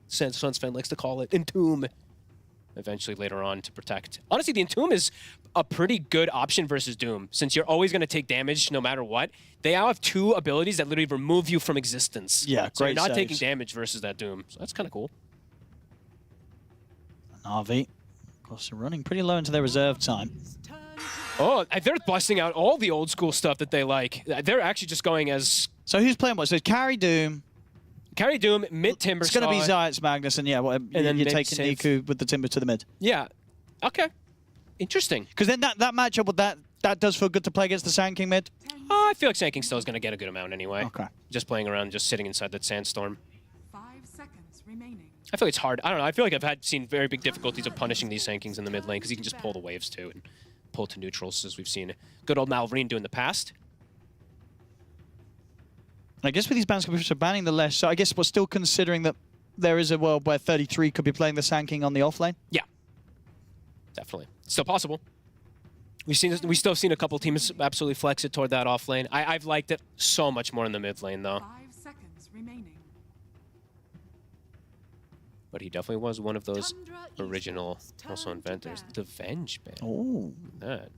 Sunsfan likes to call it, Entomb. Eventually later on to protect. Honestly, the Entomb is a pretty good option versus Doom, since you're always going to take damage no matter what. They now have 2 abilities that literally remove you from existence. Yeah, so you're great not saves. taking damage versus that Doom. So that's kind of cool. Na'Vi, of course, they're running pretty low into their reserve time. Oh, they're busting out all the old school stuff that they like. They're actually just going as... So who's playing what? So it's Carry Doom. Carry Doom, mid Timber. It's going to be Zayats, Magnus, and and then you're taking Niku with the Timber to the mid. Yeah. Okay. Interesting. Because then that matchup with that does feel good to play against the Sand King mid. I feel like Sand King still is going to get a good amount anyway. Okay. Just playing around, just sitting inside that Sandstorm. 5 seconds remaining. I feel like it's hard. I don't know. I feel like I've seen very big difficulties of punishing these Sand Kings in the mid lane because you can just pull the waves too and pull to neutrals as we've seen good old Malvarine do in the past. And I guess with these bans, so banning the Lesh, so I guess we're still considering that there is a world where 33 could be playing the Sand King on the offlane? Yeah. Definitely. Still possible. We've still have seen a couple teams absolutely flex it toward that offlane. I've liked it so much more in the mid lane, though. 5 seconds remaining. But he definitely was one of those original also inventors. The Venge ban. Oh. That.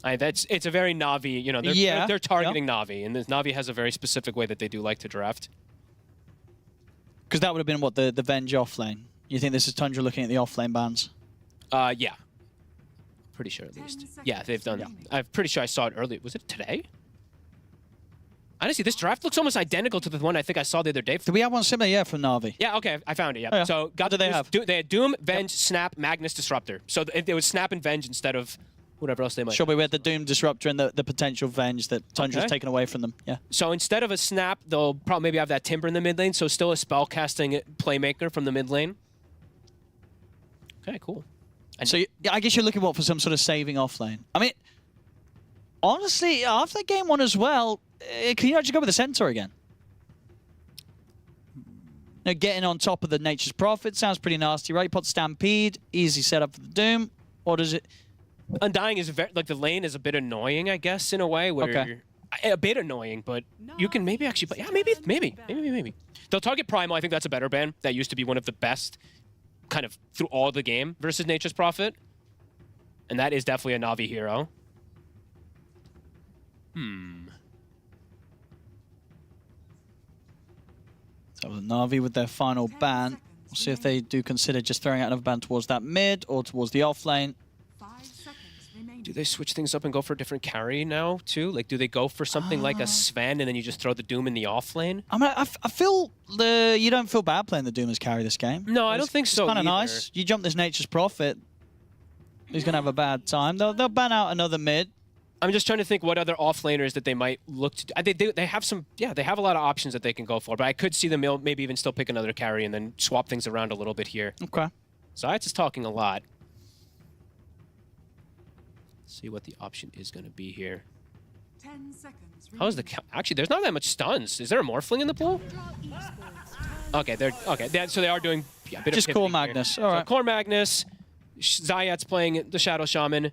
It's a very Na'Vi, you know, they're targeting Na'Vi, and this Na'Vi has a very specific way that they do like to draft. Because that would have been, what, the Venge offlane? You think this is Tundra looking at the offlane bans? Yeah. Pretty sure, at least. Yeah, they've done. Yeah. I'm pretty sure I saw it earlier. Was it today? Honestly, this draft looks almost identical to the one I think I saw the other day. Do we have one similar? Yeah, from Na'Vi. Yeah, okay, I found it. Yeah. Oh, yeah. So, what did they have? They had Doom, Venge, Snap, Magnus, Disruptor. So it was Snap and Venge instead of whatever else they might. Sure, we had the Doom, Disruptor, and the potential Venge that Tundra's taken away from them. Yeah. So instead of a Snap, they'll probably maybe have that Timber in the mid lane. So still a spellcasting playmaker from the mid lane. Okay, cool. And so I guess you're looking for some sort of saving offlane. I mean, honestly, after game 1 as well, can you actually go with the Centaur again? Now, getting on top of the Nature's Prophet sounds pretty nasty, right? Pot Stampede, easy setup for the Doom. Or does it? Undying is very, like, the lane is a bit annoying, I guess, in a way. Where a bit annoying, but you can maybe actually, yeah, maybe. They'll target Primal. I think that's a better ban. That used to be one of the best kind of through all the game versus Nature's Prophet. And that is definitely a Na'Vi hero. So the Na'Vi with their final ban. We'll see if they do consider just throwing out another ban towards that mid or towards the offlane. Do they switch things up and go for a different carry now, too? Like, do they go for something like a Sven and then you just throw the Doom in the offlane? I mean, I feel you don't feel bad playing the Doom as carry this game. No, I don't think so. It's kind of nice. You jump this Nature's Prophet, he's going to have a bad time. They'll ban out another mid. I'm just trying to think what other offlaners that they might look to do. They have some, yeah, they have a lot of options that they can go for, but I could see them maybe even still pick another carry and then swap things around a little bit here. Okay. Zayats is talking a lot. See what the option is going to be here. 10 seconds. How is the actually? There's not that much stuns. Is there a Morphling in the pool? Okay, so they are doing a bit just of Core Magnus. All right. So Core Magnus. Zayat's playing the Shadow Shaman.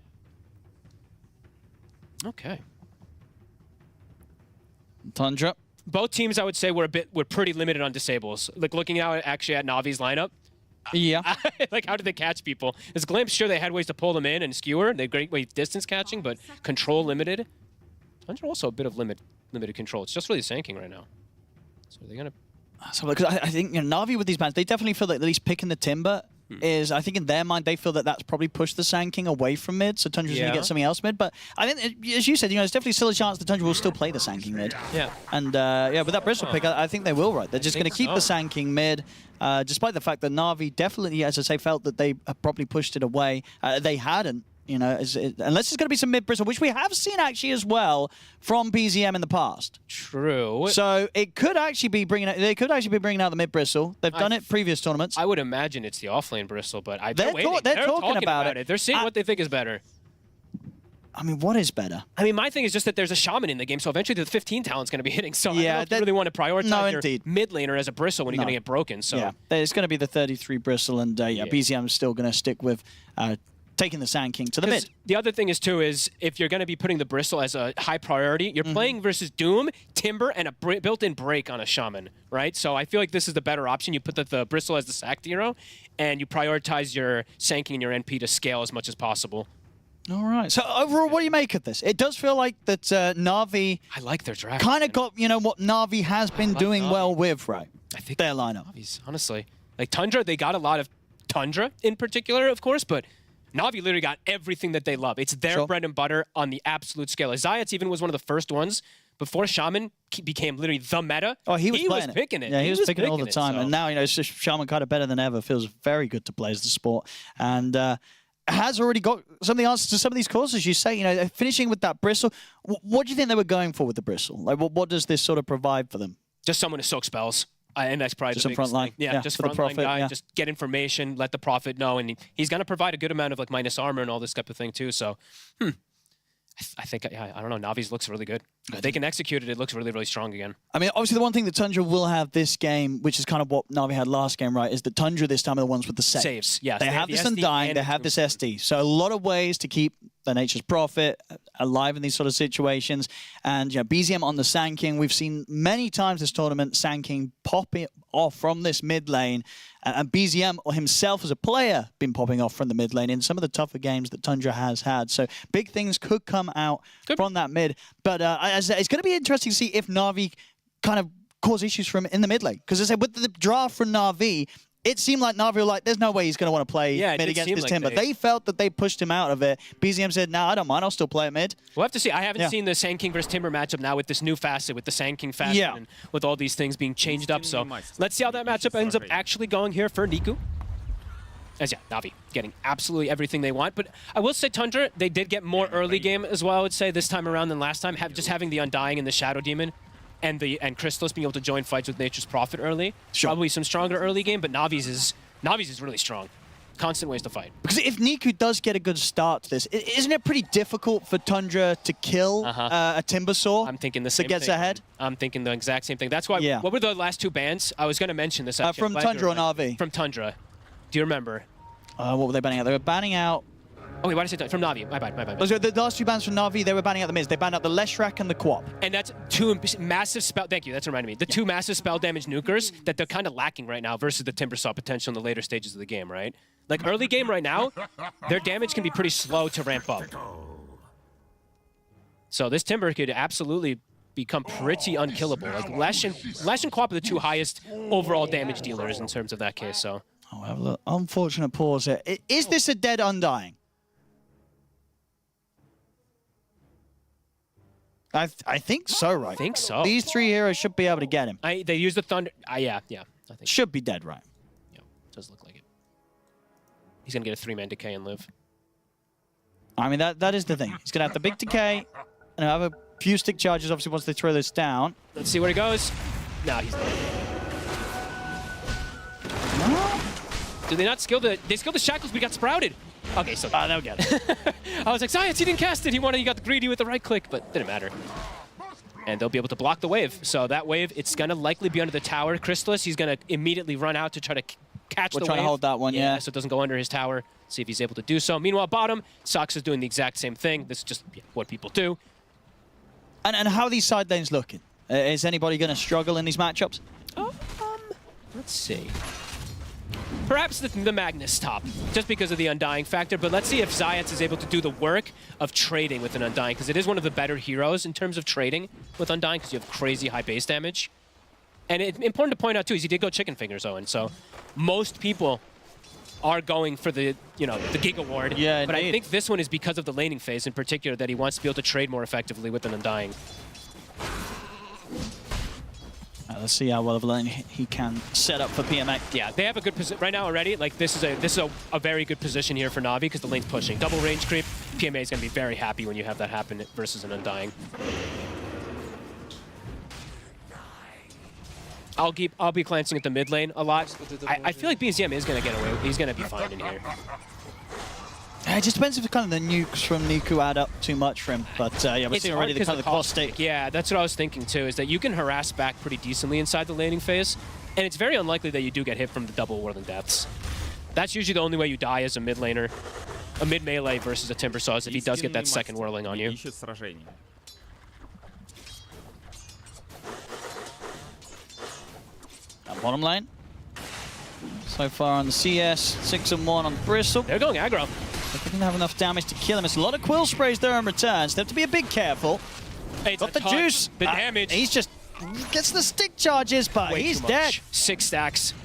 Okay. Tundra. Both teams, I would say, were pretty limited on disables. Like looking out actually at Navi's lineup. Yeah. Like, how did they catch people? Is Glimpse, sure, they had ways to pull them in and skewer. They had great way distance catching, but control limited. Tundra also a bit of limited control. It's just really Sanking right now. So they're going to... So, because I think, Na'Vi with these bans, they definitely feel that at least picking the Timber is, I think in their mind, they feel that that's probably pushed the Sand King away from mid, so Tundra's going to get something else mid. But I think, as you said, there's definitely still a chance that Tundra will still play the Sand King mid. Yeah. And, with that Bristle pick, I think they will, right? They're just going to keep the Sand King mid, despite the fact that Na'Vi definitely, as I say, felt that they probably pushed it away. They hadn't. Unless there's going to be some mid-bristle, which we have seen actually as well from BZM in the past. True. So it could actually be bringing out, they could actually be bringing out the mid-bristle. They've done it previous tournaments. I would imagine it's the offlane bristle, but they're talking about it. They're seeing what they think is better. I mean, what is better? I mean, my thing is just that there's a shaman in the game, so eventually the 15 talent's going to be hitting. So I don't know if you really want to prioritize your mid laner as a bristle when you're going to get broken. So yeah, it's going to be the 33 bristle, and BZM is still going to stick with taking the Sand King to the mid. The other thing is, too, is if you're going to be putting the bristle as a high priority, you're playing versus Doom, Timber, and a built-in break on a shaman, right? So I feel like this is the better option. You put the bristle as the sacked hero, and you prioritize your Sand King and your NP to scale as much as possible. All right. So overall, what do you make of this? It does feel like that Na'Vi... I like their draft. Kind of got, what Na'Vi has been doing well with, right? I think their lineup. Navi's, honestly. Like Tundra, they got a lot of Tundra in particular, of course, but Na'Vi literally got everything that they love. It's their bread and butter on the absolute scale. Zayats even was one of the first ones before Shaman became literally the meta. Oh, he was picking it. Yeah, he was picking it all the time. And now, it's just Shaman kind of better than ever. Feels very good to play as the sport. And has already got some of the answers to some of these courses. You say, finishing with that bristle. What do you think they were going for with the bristle? Like, what does this sort of provide for them? Just someone to soak spells. And that's probably just the front line. Yeah, just front line guy. Just get information, let the Prophet know, and he's going to provide a good amount of minus armor and all this type of thing too. So, I think I don't know. Navi's looks really good. If they can execute it, it looks really, really strong again. I mean, obviously the one thing that Tundra will have this game, which is kind of what Na'Vi had last game, right, is that Tundra this time are the ones with the saves. Yes. They have this Undying, they have this SD. So a lot of ways to keep the Nature's Prophet alive in these sort of situations. And, you know, BZM on the Sand King, we've seen many times this tournament, Sand King popping off from this mid lane. And BZM himself as a player been popping off from the mid lane in some of the tougher games that Tundra has had. So big things could come out from that mid. But it's going to be interesting to see if Na'Vi kind of cause issues for him in the mid lane. Because I said with the draft from Na'Vi, it seemed like Na'Vi were like, there's no way he's going to want to play mid against this Timber. They felt that they pushed him out of it. BZM said, no, I don't mind. I'll still play at mid. We'll have to see. I haven't seen the Sand King versus Timber matchup now with this new facet, with the Sand King facet, and with all these things being changed up. So let's see how that matchup ends up actually going here for Niku. As Na'Vi getting absolutely everything they want. But I will say Tundra, they did get more early game as well, I would say, this time around than last time. Just having the Undying and the Shadow Demon and Crystallis being able to join fights with Nature's Prophet early. Probably some stronger early game, but Navi's is really strong. Constant ways to fight. Because if Niku does get a good start to this, isn't it pretty difficult for Tundra to kill a Timbersaw? I'm thinking the same gets thing. ahead? I'm thinking the exact same thing. That's why, what were the last two bans? I was going to mention this actually. From Tundra and RV? From Tundra. Do you remember? What were they banning out? They were banning out... Oh, wait, why did I say from Na'Vi? My bad. So the last two bans from Na'Vi, they were banning out the mids. They banned out the Leshrac and the Quap. And that's two massive spell... Thank you, that's reminding me. The two massive spell damage nukers that they're kind of lacking right now versus the Timbersaw potential in the later stages of the game, right? Like, early game right now, their damage can be pretty slow to ramp up. So this Timber could absolutely become pretty unkillable. Like, Lesh and Quap are the two highest overall damage dealers in terms of that case, so... Oh, we have a unfortunate pause here. Is this a dead Undying? I think so, right? I think so. These three heroes should be able to get him. They use the Thunder... yeah, I think should be dead, right? Yeah, does look like it. He's going to get a 3-man decay and live. I mean, that is the thing. He's going to have the big decay and have a few stick charges, obviously, once they throw this down. Let's see where he goes. No, he's dead. Do they not skill the... They skill the Shackles, we got Sprouted. Okay, so... they'll get it. I was like, Science, he didn't cast it. He got greedy with the right click, but didn't matter. And they'll be able to block the wave. So that wave, it's going to likely be under the tower. Crystallis, he's going to immediately run out to try to catch the wave. We're trying to hold that one, yeah. So it doesn't go under his tower. See if he's able to do so. Meanwhile, bottom, Sox is doing the exact same thing. This is just what people do. And how are these side lanes looking? Is anybody going to struggle in these matchups? Let's see. Perhaps the Magnus top, just because of the Undying factor, but let's see if Zayats is able to do the work of trading with an Undying, because it is one of the better heroes in terms of trading with Undying, because you have crazy high base damage. And it's important to point out, too, is he did go Chicken Fingers, Owen, so most people are going for the Gig Award. Yeah, but I think this one is because of the laning phase in particular, that he wants to be able to trade more effectively with an Undying. Let's see how well of a lane he can set up for PMA. Yeah, they have a good position right now already. Like, this is a very good position here for Na'Vi because the lane's pushing. Double range creep. PMA is going to be very happy when you have that happen versus an Undying. I'll be glancing at the mid lane a lot. I feel like BZM is going to get away. He's going to be fine in here. It just depends if kind of the nukes from Niku add up too much for him. But yeah, we're seeing already the kind of the cost stick. Yeah, that's what I was thinking too, is that you can harass back pretty decently inside the laning phase. And it's very unlikely that you do get hit from the double Whirling Deaths. That's usually the only way you die as a mid laner. A mid melee versus a Timbersaw is if he does get that second Whirling on you. Bottom lane. So far on the CS, 6-1 on Bristle. They're going aggro. They didn't have enough damage to kill him. It's a lot of quill sprays there in return, so they have to be a bit careful. Hey, got the juice. The damage. He's just gets the stick charges, but he's dead. 6 stacks.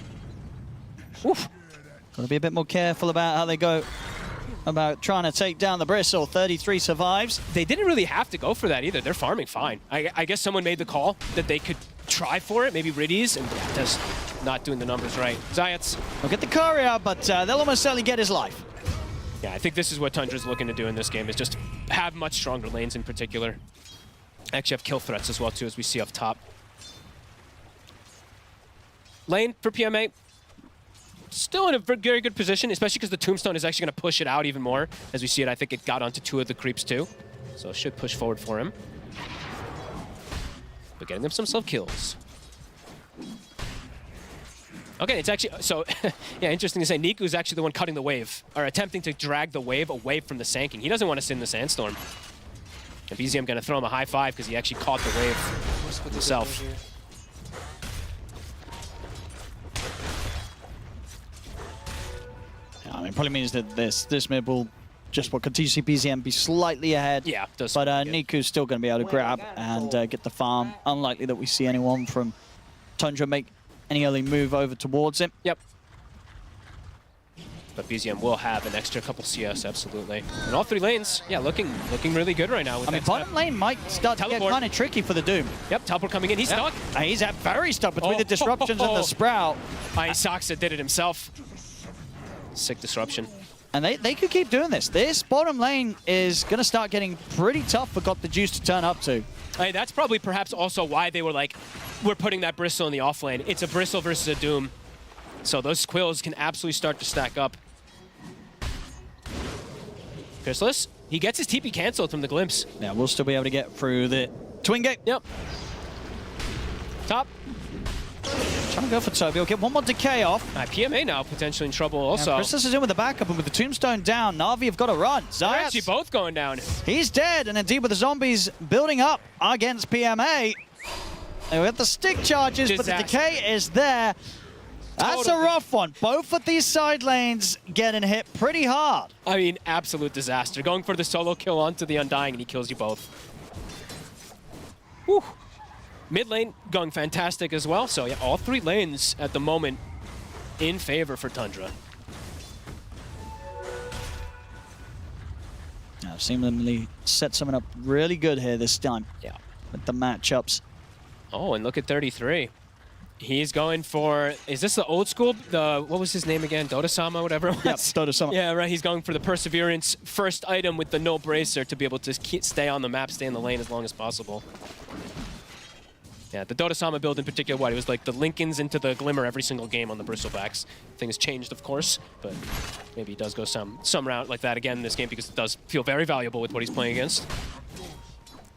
Oof. Got to be a bit more careful about how they go about trying to take down the Bristle. 33 survives. They didn't really have to go for that either. They're farming fine. I guess someone made the call that they could try for it, maybe Riddies, and yeah, just not doing the numbers right. Zayats. They'll get the courier, but they'll almost certainly get his life. Yeah, I think this is what Tundra's looking to do in this game, is just have much stronger lanes in particular. Actually have kill threats as well, too, as we see off top. Lane for PMA. Still in a very good position, especially because the Tombstone is actually going to push it out even more. As we see it, I think it got onto 2 of the creeps, too. So it should push forward for him. but getting themselves kills. Okay, it's actually, so, yeah, interesting to say, Niku's actually the one cutting the wave, or attempting to drag the wave away from the Sanking. He doesn't want to sit in the Sandstorm. And BZM going to throw him a high five because he actually caught the wave himself. I mean, probably means that this mid will just continue to see BZM be slightly ahead. Yeah, does. But Niku's still going to be able to grab and get the farm. Unlikely that we see anyone from Tundra make any early move over towards him. Yep. But BZM will have an extra couple CS, absolutely. And all 3 lanes, yeah, looking really good right now. With I mean, bottom lane might start to get kind of tricky for the Doom. Yep, teleport coming in. He's stuck. He's very stuck between the disruptions and the Sprout. Soxa did it himself. Sick disruption. And they could keep doing this. This bottom lane is going to start getting pretty tough for Got the Juice to turn up to. Hey, that's probably perhaps also why they were like, we're putting that Bristle in the off lane. It's a Bristle versus a Doom. So those Quills can absolutely start to stack up. Chrysalis, he gets his TP canceled from the Glimpse. Yeah, we'll still be able to get through the Twin Gate. Yep. Top. Trying to go for Toby. We'll get one more decay off. PMA now potentially in trouble also. Chrysalis is in with the backup, and with the Tombstone down, Na'Vi have got to run. They're actually both going down. He's dead, and indeed with the zombies building up against PMA. And we got the stick charges, but the decay is there. That's a rough one. Both of these side lanes getting hit pretty hard. I mean, absolute disaster. Going for the solo kill onto the Undying, and he kills you both. Whew. Mid lane going fantastic as well. So yeah, all 3 lanes at the moment in favor for Tundra. Now, seemingly set something up really good here this time. Yeah. With the matchups. Oh, and look at 33. He's going for, is this the old school? What was his name again? Dota-sama, whatever it was? Yep, Dota-sama. Yeah, right. He's going for the Perseverance first item with the no bracer to be able to stay on the map, stay in the lane as long as possible. Yeah, the Dota-sama build in particular, it was like the Lincolns into the Glimmer every single game on the Bristlebacks. Thing has changed, of course, but maybe he does go some route like that again in this game because it does feel very valuable with what he's playing against.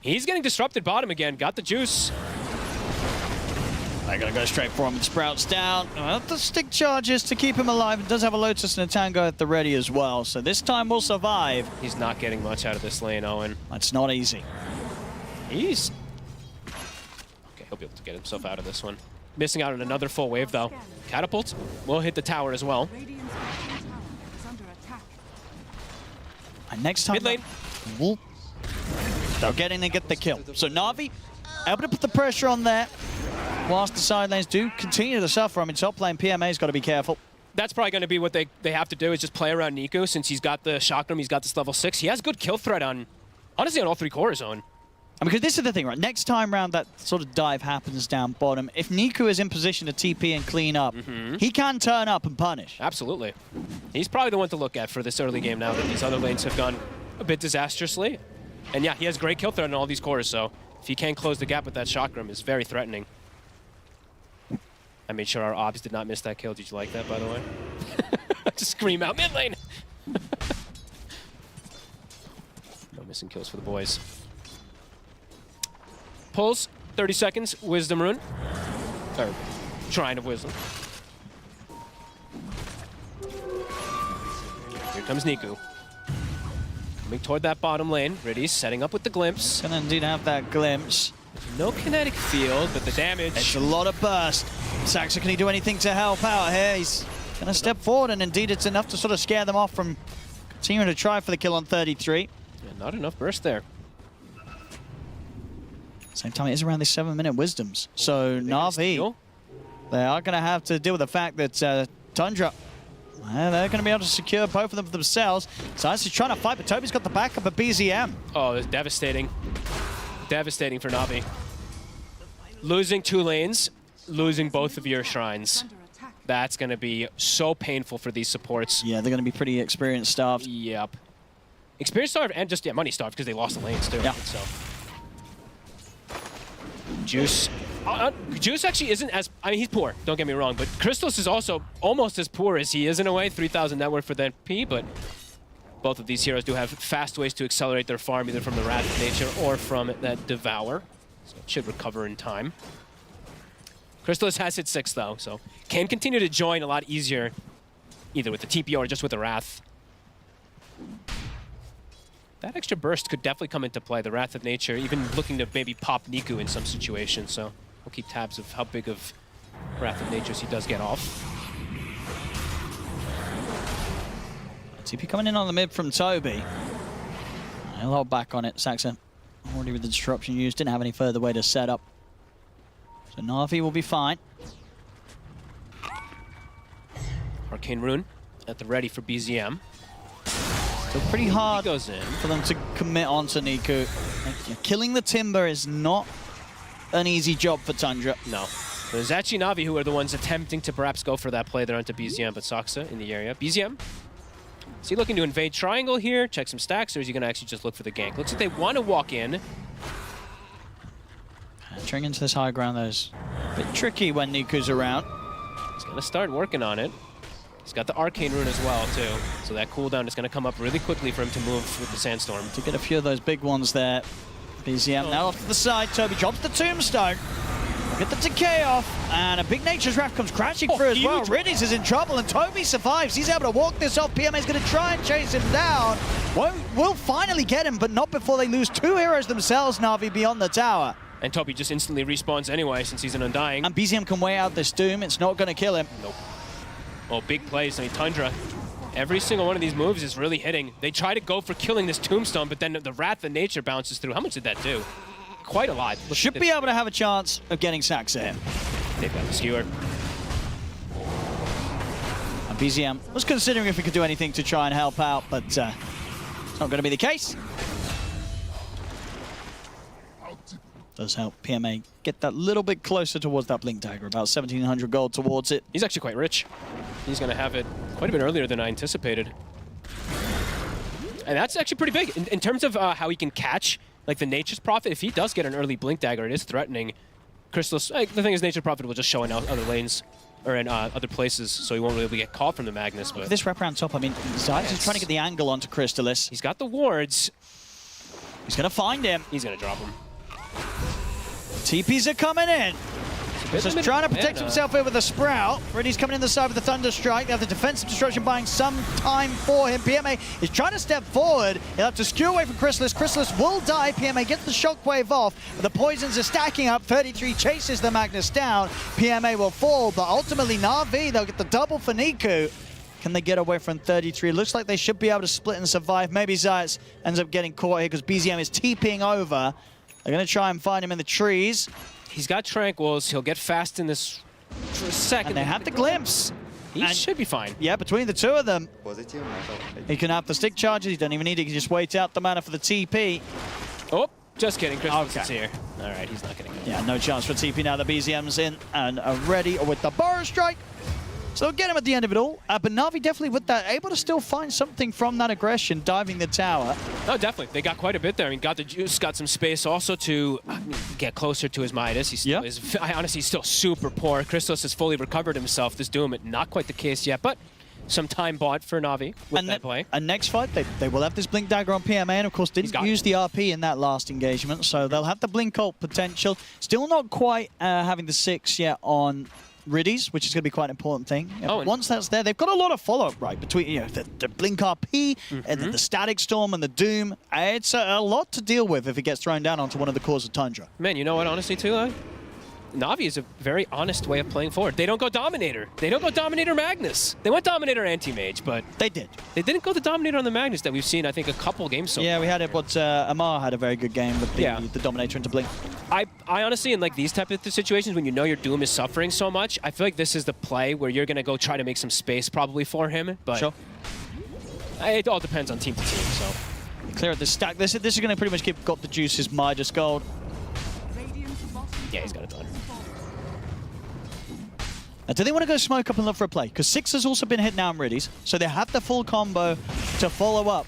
He's getting disrupted bottom again, got the juice. They're going to go straight for him. Sprouts down. The stick charges to keep him alive. It does have a Lotus and a Tango at the ready as well, so this time we'll survive. He's not getting much out of this lane, Owen. That's not easy. He's... Okay, he'll be able to get himself out of this one. Missing out on another full wave, though. Catapult will hit the tower as well. And next time... Mid lane. They're getting to get the kill. So Na'Vi able to put the pressure on there. Whilst the side lanes do continue to suffer. I mean, top lane PMA's got to be careful. That's probably going to be what they have to do is just play around Niku since he's got the Chakram, he's got this level 6. He has good kill threat on, honestly, on all 3 core zone. And because this is the thing, right? Next time round that sort of dive happens down bottom, if Niku is in position to TP and clean up, he can turn up and punish. Absolutely. He's probably the one to look at for this early game now that these other lanes have gone a bit disastrously. And yeah, he has great kill threat on all these cores, so if he can close the gap with that Chakram, it's very threatening. I made sure our obs did not miss that kill. Did you like that, by the way? Just scream out mid lane. No missing kills for the boys. Pulls, 30 seconds, Wisdom Rune. Or Shrine of Wisdom. Here comes Niku. Coming toward that bottom lane. Riddy's setting up with the Glimpse. Gonna indeed have that Glimpse. No kinetic field, but the damage. It's a lot of burst. Saxa, can he do anything to help out here? He's going to step forward, and indeed it's enough to sort of scare them off from continuing to try for the kill on 33. Yeah, not enough burst there. Same time, it is around the 7-minute wisdoms. So Na'Vi, they are going to have to deal with the fact that Tundra, they're going to be able to secure both of them for themselves. So Saxa is trying to fight, but Toby's got the backup of BZM. Oh, it's devastating. Devastating for Na'Vi. Losing 2 lanes, losing both of your shrines. That's going to be so painful for these supports. Yeah, they're going to be pretty experienced starved. Yep. Experienced starved and just, money starved because they lost the lanes too. Yeah. So. Juice. Juice actually isn't as, I mean, he's poor, don't get me wrong, but Crystallis is also almost as poor as he is in a way. 3,000 net worth for the NP, but both of these heroes do have fast ways to accelerate their farm, either from the Wrath of Nature or from that Devour. So it should recover in time. Crystallis has hit 6 though, so can continue to join a lot easier, either with the TP or just with the Wrath. That extra burst could definitely come into play, the Wrath of Nature, even looking to maybe pop Niku in some situations, so we'll keep tabs of how big of Wrath of Natures he does get off. TP coming in on the mid from Toby. He'll hold back on it, Saxon. Already with the disruption used, didn't have any further way to set up. So Na'Vi will be fine. Arcane Rune at the ready for BZM. So pretty hard goes in for them to commit onto Niku. Killing the Timber is not an easy job for Tundra. No. There's actually Na'Vi who are the ones attempting to perhaps go for that play there onto BZM, but Saksa in the area. BZM, is he looking to invade triangle here, check some stacks, or is he going to actually just look for the gank? Looks like they want to walk in. Entering into this high ground, though, is a bit tricky when Niku's around. He's going to start working on it. He's got the Arcane Rune as well, too. So that cooldown is going to come up really quickly for him to move with the Sandstorm. To get a few of those big ones there. BZM now off to the side. Toby drops the Tombstone. Get the decay off, and a big Nature's Wrath comes crashing through as well. Riddies is in trouble, and Toby survives. He's able to walk this off. PMA's going to try and chase him down. Will finally get him, but not before they lose 2 heroes themselves, Na'Vi, beyond the tower. And Toby just instantly respawns anyway since he's an Undying. And BZM can weigh out this Doom. It's not going to kill him. Nope. Oh, big plays. I mean, Tundra, every single one of these moves is really hitting. They try to go for killing this Tombstone, but then the Wrath of Nature bounces through. How much did that do? Quite a lot. Should be able to have a chance of getting Saxa in. They've got the skewer. And BZM was considering if he could do anything to try and help out, but it's not going to be the case. Does help PMA get that little bit closer towards that Blink Dagger, about 1,700 gold towards it. He's actually quite rich. He's going to have it quite a bit earlier than I anticipated. And that's actually pretty big. In terms of how he can catch like the Nature's Prophet, if he does get an early Blink Dagger, it is threatening. Crystallis, the thing is, Nature's Prophet will just show in other lanes, or in other places, so he won't really get caught from the Magnus. But this wraparound top, I mean, Zayas is trying to get the angle onto Crystallis. He's got the wards. He's going to find him. He's going to drop him. TPs are coming in. Just trying to protect himself here with a Sprout. Riddies coming in the side with the Thunder Strike. They have the defensive destruction buying some time for him. PMA is trying to step forward. He'll have to skew away from Crystallis. Crystallis will die. PMA gets the shockwave off. The poisons are stacking up. 33 chases the Magnus down. PMA will fall, but ultimately Na'Vi, they'll get the double for Niku. Can they get away from 33? Looks like they should be able to split and survive. Maybe Zayas ends up getting caught here because BZM is TPing over. They're going to try and find him in the trees. He's got Tranquils. He'll get fast in this for a second. And they have the glimpse. He should be fine. Yeah, between the two of them. He can have the stick charges. He don't even need it. He can just wait out the mana for the TP. Oh, just kidding. Crystallis is here. All right, he's not getting it. Yeah, no chance for TP now. The BZM's in and are ready with the Burrow Strike. So they'll get him at the end of it all. But Na'Vi definitely with that, able to still find something from that aggression, diving the tower. Oh, definitely. They got quite a bit there. I mean, got the juice, got some space also to get closer to his Midas. He still is, honestly, he's still super poor. Crystallis has fully recovered himself. This Doom, not quite the case yet, but some time bought for Na'Vi with that play. And next fight, they will have this Blink Dagger on PMA, and of course didn't use the RP in that last engagement, so they'll have the Blink ult potential. Still not quite having the 6 yet on Riddies, which is going to be quite an important thing. Once that's there, they've got a lot of follow-up, right? Between the Blink RP and then the Static Storm and the Doom. It's a lot to deal with if it gets thrown down onto one of the cores of Tundra. Man, you know what, honestly, too, Na'Vi is a very honest way of playing forward. They don't go Dominator. They don't go Dominator Magnus. They went Dominator Anti-Mage, but they did. They didn't go the Dominator on the Magnus that we've seen, I think, a couple games so far. Yeah, we had it, but Amar had a very good game with the Dominator into Blink. I honestly, in like these type of situations, when you know your Doom is suffering so much, I feel like this is the play where you're going to go try to make some space probably for him. But it all depends on team to team. So clear out the stack. This is going to pretty much keep got the juices Midas gold. Yeah, he's got it done. Do they want to go smoke up and look for a play? Because 6 has also been hit now in Riddies, so they have the full combo to follow up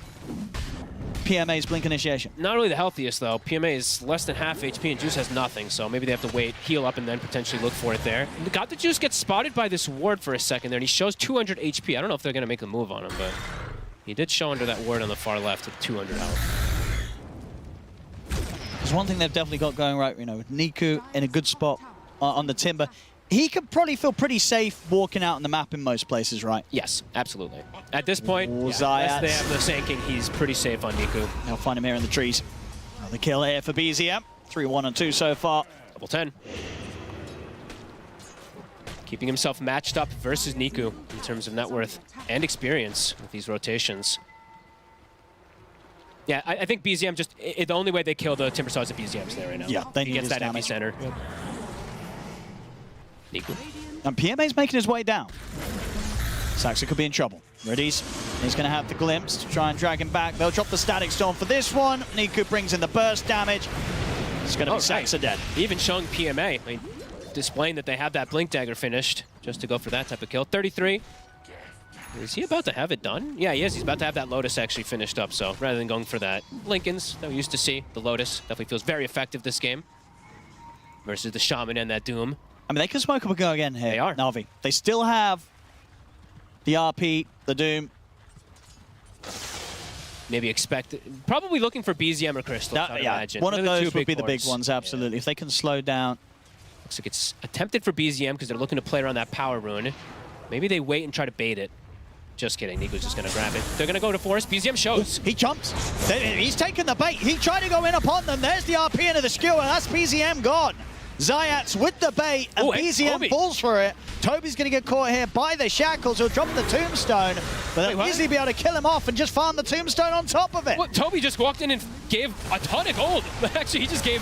PMA's Blink Initiation. Not really the healthiest, though. PMA is less than half HP, and Juice has nothing, so maybe they have to wait, heal up, and then potentially look for it there. Got the Juice gets spotted by this ward for a second there, and he shows 200 HP. I don't know if they're going to make a move on him, but he did show under that ward on the far left with 200 health. there's one thing they've definitely got going right, you know, with Niku in a good spot on the Timber. He could probably feel pretty safe walking out on the map in most places, right? Yes, absolutely. At this point, unless they have the Sand King, he's pretty safe on Niku. They'll find him here in the trees. Another kill here for BZM. 3-1 and 2 so far. Double 10. Keeping himself matched up versus Niku in terms of net worth and experience with these rotations. Yeah, I think BZM just, the only way they kill the Timber Saw is if BZM's there right now. Yeah, they he need gets that damage. epicenter. Yep. Niku. And PMA's making his way down. Saxa could be in trouble. Reddy's, he's going to have the glimpse to try and drag him back. They'll drop the Static Storm for this one. Niku brings in the burst damage. It's going to be Saxa dead. Even showing PMA, I mean, displaying that they have that Blink Dagger finished just to go for that type of kill. 33. Is he about to have it done? Yeah, he is. He's about to have that Lotus actually finished up, so rather than going for that Linken's that we used to see, the Lotus definitely feels very effective this game versus the Shaman and that Doom. I mean, they can smoke up and go again here. They are. Na'Vi. They still have the RP, the Doom. Maybe expect, probably looking for BZM or Crystal, I would imagine. One of They're the those two would be the big cores. ones, absolutely. If they can slow down. Looks like it's attempted for BZM because they're looking to play around that power rune. Maybe they wait and try to bait it. Just kidding, Niku's just going to grab it. They're going to go to force. BZM shows. He jumps. He's taken the bait. He tried to go in upon them. There's the RP into the skewer. That's BZM gone. Zayat's with the bait, and BZM falls for it. Toby's going to get caught here by the shackles. He'll drop the tombstone, but they'll easily be able to kill him off and just farm the tombstone on top of it. What, Toby just walked in and gave a ton of gold. Actually, he just gave,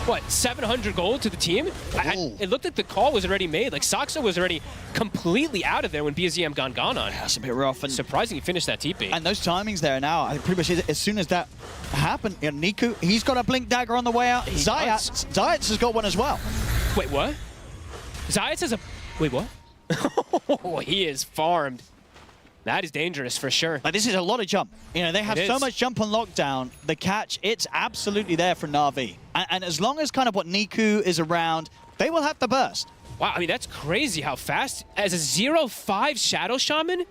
what, 700 gold to the team? It looked like the call was already made. Like, Saxa was already completely out of there when BZM gone on. That's a bit rough. And surprising he finished that TP. And those timings there now, I pretty much as soon as that happened, you know, Niku, he's got a Blink Dagger on the way out. Zayats has got one as well. Wait, what? Zayats has a... Wait, what? Oh, he is farmed. That is dangerous for sure. Like, this is a lot of jump. You know, they have so much jump on lockdown. The catch, it's absolutely there for Na'Vi. And as long as kind of what Niku is around, they will have the burst. Wow, I mean, that's crazy how fast. As a 0-5 Shadow Shaman?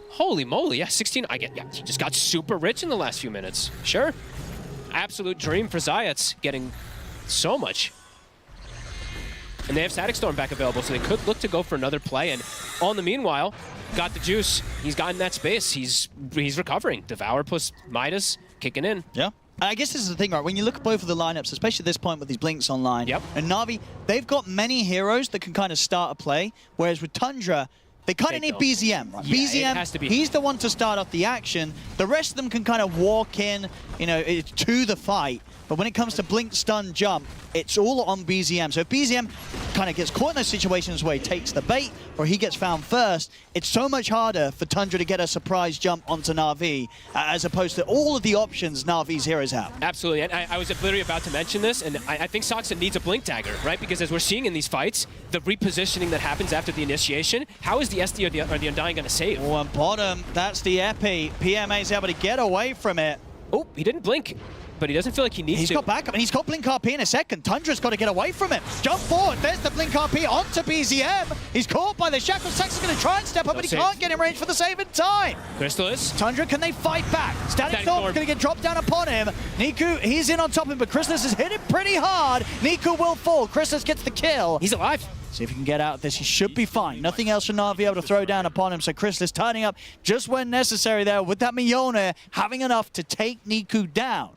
Holy moly, yeah, 16. Yeah, he just got super rich in the last few minutes. Sure. Absolute dream for Zayats, getting so much. And they have Static Storm back available, so they could look to go for another play. And all in the meanwhile, got the juice. He's gotten that space. He's recovering. Devour plus Midas kicking in. Yeah. And I guess this is the thing, right? When you look at both of the lineups, especially at this point with these Blinks online, and Na'Vi, they've got many heroes that can kind of start a play, whereas with Tundra, they kind of need BZM, right? Yeah, BZM, he's the one to start off the action. The rest of them can kind of walk in, you know, to the fight. But when it comes to Blink, Stun, Jump, it's all on BZM. So if BZM kind of gets caught in those situations where he takes the bait or he gets found first, it's so much harder for Tundra to get a surprise jump onto Na'Vi as opposed to all of the options Na'Vi's heroes have. Absolutely, and I was literally about to mention this, and I think Saxa needs a Blink Dagger, right? Because as we're seeing in these fights, the repositioning that happens after the initiation, how is the SD or the Undying going to save? Oh, and bottom, that's the Epi. PMA's able to get away from it. Oh, he didn't blink, but he doesn't feel like he needs to. He's got backup, and he's got Blink RP in a second. Tundra's got to get away from him. Jump forward. There's the Blink RP onto BZM. He's caught by the shackles. Saxa's going to try and step up, but he can't get in range for the save in time. Crystal is. Tundra, can they fight back? Static Storm's going to get dropped down upon him. Niku, he's in on top of him, but Chrysalis has hit him pretty hard. Niku will fall. Chrysalis gets the kill. He's alive. See if he can get out of this. He should be fine. Nothing else from Na'Vi able to throw down upon him. So Chrysalis turning up just when necessary there with that Mjolnir, having enough to take Niku down.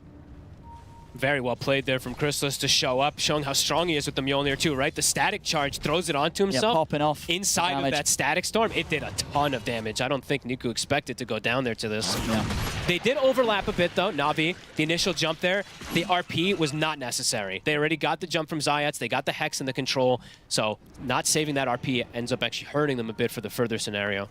Very well played there from Chrysalis to show up, showing how strong he is with the Mjolnir too, right? The static charge throws it onto himself. Yeah, popping off. Inside of that static storm, it did a ton of damage. I don't think Niku expected to go down there to this. Yeah. They did overlap a bit though, Na'Vi. The initial jump there, the RP was not necessary. They already got the jump from Zayats, they got the Hex and the control, so not saving that RP ends up actually hurting them a bit for the further scenario.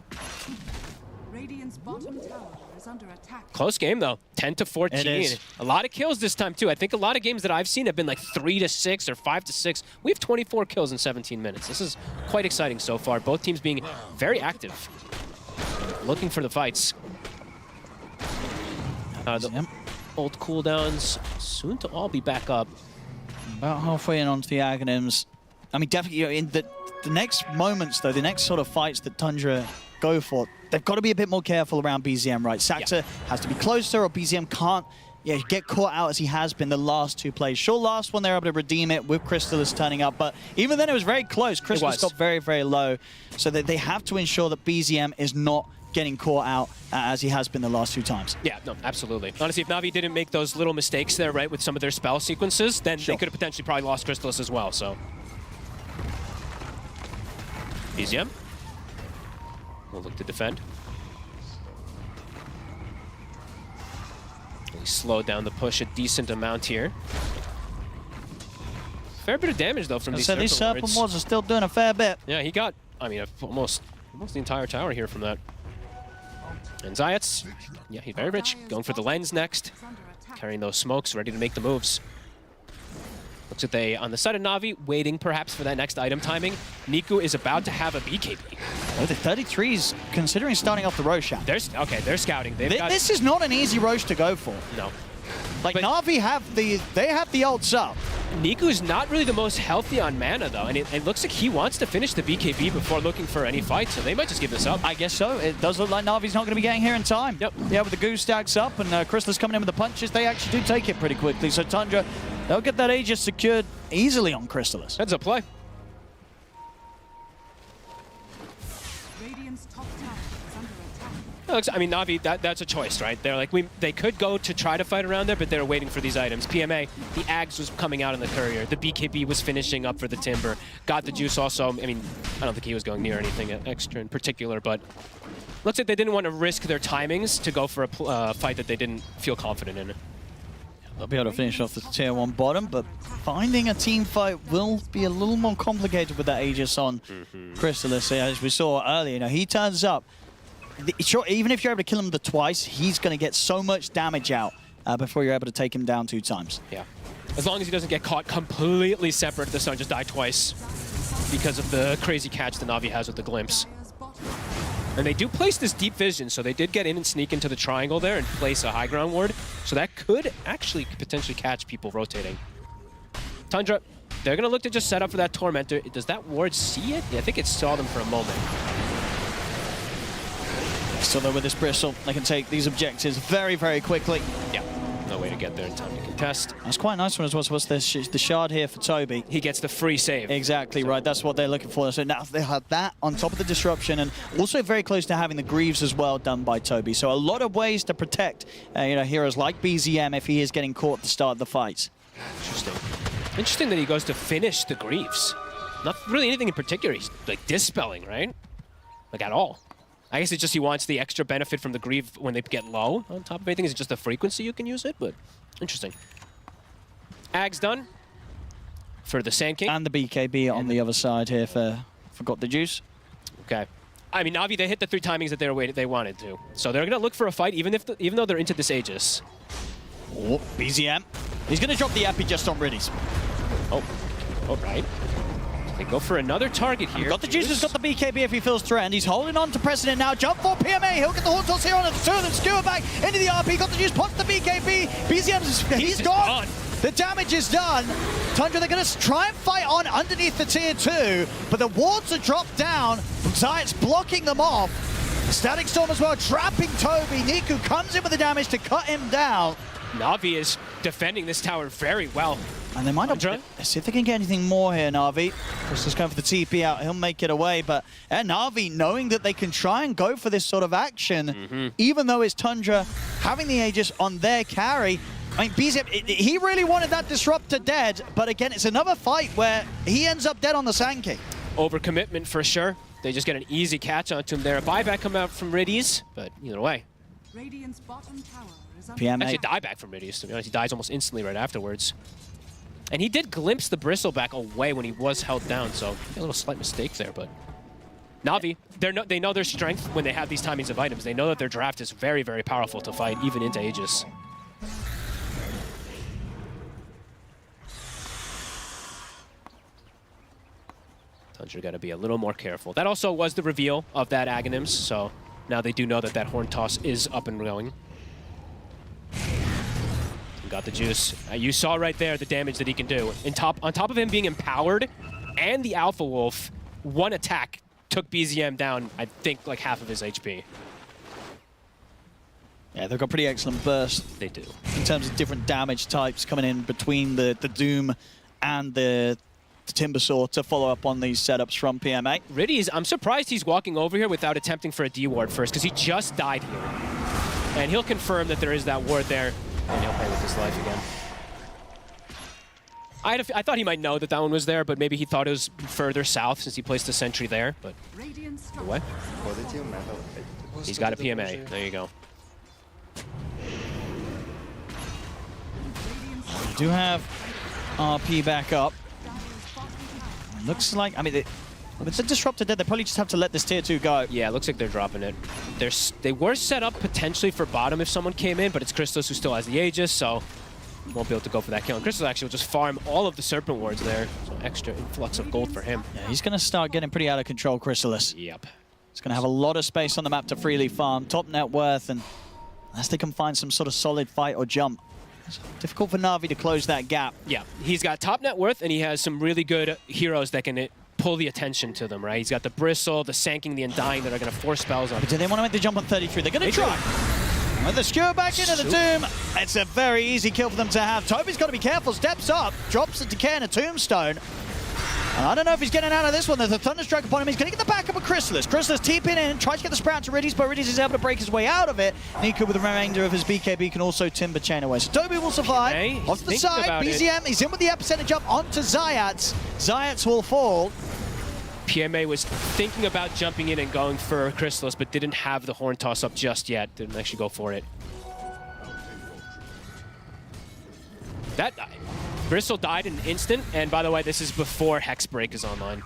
Radiant's bottom tower is under attack. Close game though, 10-14. A lot of kills this time too. I think a lot of games that I've seen have been like 3-6 or 5-6. We have 24 kills in 17 minutes. This is quite exciting so far. Both teams being very active, looking for the fights. The old cooldowns soon to all be back up. About halfway in onto the Aghanims. I mean, definitely, you know, in the next moments though, the next sort of fights that Tundra go for, they've got to be a bit more careful around BZM, right? Saxa has to be closer, or BZM can't get caught out as he has been the last 2 plays. Sure, last one they were able to redeem it with Crystallis turning up, but even then it was very close. Crystallis got very, very low, so that they have to ensure that BZM is not getting caught out as he has been the last 2 times. Yeah, no, absolutely. Honestly, if Na'Vi didn't make those little mistakes there, right, with some of their spell sequences, then they could have potentially probably lost Crystallis as well, so. BZM will look to defend. He slowed down the push a decent amount here. Fair bit of damage, though, from these Serpent these Serpent Wards are still doing a fair bit. Yeah, he got, I mean, almost the entire tower here from that. And Zayats, yeah, he's very rich. Going for the lens next. Carrying those smokes, ready to make the moves. Looks like they, on the side of Na'Vi, waiting perhaps for that next item timing. Niku is about to have a BKB. Oh, the 33s considering starting off the Roshan. They're scouting. This is not an easy Rosh to go for. No. Like, Na'Vi have the ults up. Niku's not really the most healthy on mana, though, and it looks like he wants to finish the BKB before looking for any fight, so they might just give this up. I guess so. It does look like Na'Vi's not going to be getting here in time. Yep. Yeah, with the Goose stacks up and Crystallis coming in with the punches, they actually do take it pretty quickly. So Tundra, they'll get that Aegis secured easily on Crystallis. Heads up play. Radiant's top tower is under attack. I mean, Na'Vi, that's a choice, right? They're like, they could go to try to fight around there, but they're waiting for these items. PMA, the Ags was coming out in the Courier. The BKB was finishing up for the Timber. Got the Juice also. I mean, I don't think he was going near anything extra in particular, but looks like they didn't want to risk their timings to go for a fight that they didn't feel confident in. They'll be able to finish off the tier 1 bottom, but finding a team fight will be a little more complicated with that Aegis on Crystallis. As we saw earlier, he turns up. Sure, even if you're able to kill him twice, he's going to get so much damage out before you're able to take him down 2 times. Yeah. As long as he doesn't get caught completely separate, the Sun just died twice because of the crazy catch that Na'Vi has with the Glimpse. And they do place this deep vision, so they did get in and sneak into the triangle there and place a high ground ward. So that could actually potentially catch people rotating. Tundra, they're going to look to just set up for that Tormentor. Does that ward see it? Yeah, I think it saw them for a moment. So though with this Bristle, they can take these objectives very, very quickly. Yeah, no way to get there in time to contest. That's quite a nice one as well. So what's this? The shard here for Toby. He gets the free save. Exactly, right. That's what they're looking for. So now they have that on top of the disruption and also very close to having the Greaves as well done by Toby. So a lot of ways to protect heroes like BZM if he is getting caught at the start of the fights. Interesting. Interesting that he goes to finish the Greaves. Not really anything in particular. He's like dispelling, right? Like at all. I guess it's just he wants the extra benefit from the Grieve when they get low. On top of anything, is it just the frequency you can use it? But interesting. Ag's done for the Sand King. And the BKB on the other side here forgot the Juice. Okay. I mean, Na'Vi, they hit the 3 timings that they wanted to. So they're going to look for a fight, even though they're into this Aegis. Oh, BZM. He's going to drop the Epi just on Riddies. Oh, right. They go for another target here. Got the Juice, has got the BKB if he feels threatened. He's holding on to Precedent now. Jump for PMA. He'll get the Horn Toss here on it. 2 of them skewer back into the RP. Got the Juice, pops the BKB. BZM's he's gone. The damage is done. Tundra, they're going to try and fight on underneath the tier 2, but the wards are dropped down. Zayat's blocking them off. Static Storm as well, trapping Toby. Niku comes in with the damage to cut him down. Na'Vi is defending this tower very well. And they might not. Let's see if they can get anything more here, Na'Vi. Just going for the TP out. He'll make it away. But Na'Vi, knowing that they can try and go for this sort of action, even though it's Tundra having the Aegis on their carry. I mean, BZM, he really wanted that Disruptor dead. But again, it's another fight where he ends up dead on the Sand King. Overcommitment for sure. They just get an easy catch onto him there. A buyback come out from Riddies, but either way. Radiant's bottom tower is under PMA. Actually, dieback from Riddies, to be honest. He dies almost instantly right afterwards. And he did glimpse the Bristle back away when he was held down, so a little slight mistake there, but Na'Vi, they know their strength when they have these timings of items. They know that their draft is very, very powerful to fight, even into Aegis. Tundra got to be a little more careful. That also was the reveal of that Aghanims, so now they do know that that Horn Toss is up and going. Got the Juice. You saw right there the damage that he can do. On top of him being empowered and the Alpha Wolf, one attack took BZM down, I think, like half of his HP. Yeah, they've got pretty excellent burst. They do. In terms of different damage types coming in between the Doom and the Timbersaw to follow up on these setups from PMA. Riddy, I'm surprised he's walking over here without attempting for a D ward first, because he just died here. And he'll confirm that there is that ward there, and he'll play with his life again. I thought he might know that that one was there, but maybe he thought it was further south since he placed the sentry there, but what? He's got a PMA. There you go. We do have RP back up. Looks like, I mean, with the Disruptor dead, they probably just have to let this tier 2 go. Yeah, it looks like they're dropping it. They were set up potentially for bottom if someone came in, but it's Crystallis who still has the Aegis, so won't be able to go for that kill. And Crystallis actually will just farm all of the Serpent wards there, so extra influx of gold for him. Yeah, he's going to start getting pretty out of control, Crystallis. Yep. He's going to have a lot of space on the map to freely farm, top net worth, and unless they can find some sort of solid fight or jump, it's difficult for Na'Vi to close that gap. Yeah, he's got top net worth, and he has some really good heroes that can pull the attention to them, right? He's got the Bristle, the Sanking, the Undying that are going to force spells on. But do they want to make the jump on 33? They're going to try. With the skewer back into the Doom, it's a very easy kill for them to have. Toby's got to be careful, steps up, drops a Decay and a Tombstone. And I don't know if he's getting out of this one. There's a Thunderstrike upon him. He's going to get the backup of Crystallis. Crystallis TPing in, tries to get the Sprout to Riddies, but Riddies is able to break his way out of it. Nico with the remainder of his BKB can also Timber Chain away. So Toby will survive. Okay, off to the side, BZM, he's in with the epicenter jump onto Zayats. Zayats will fall. PMA was thinking about jumping in and going for Crystallis, but didn't have the horn toss up just yet. Didn't actually go for it. That Bristle died in an instant, and by the way, this is before Hexbreak is online.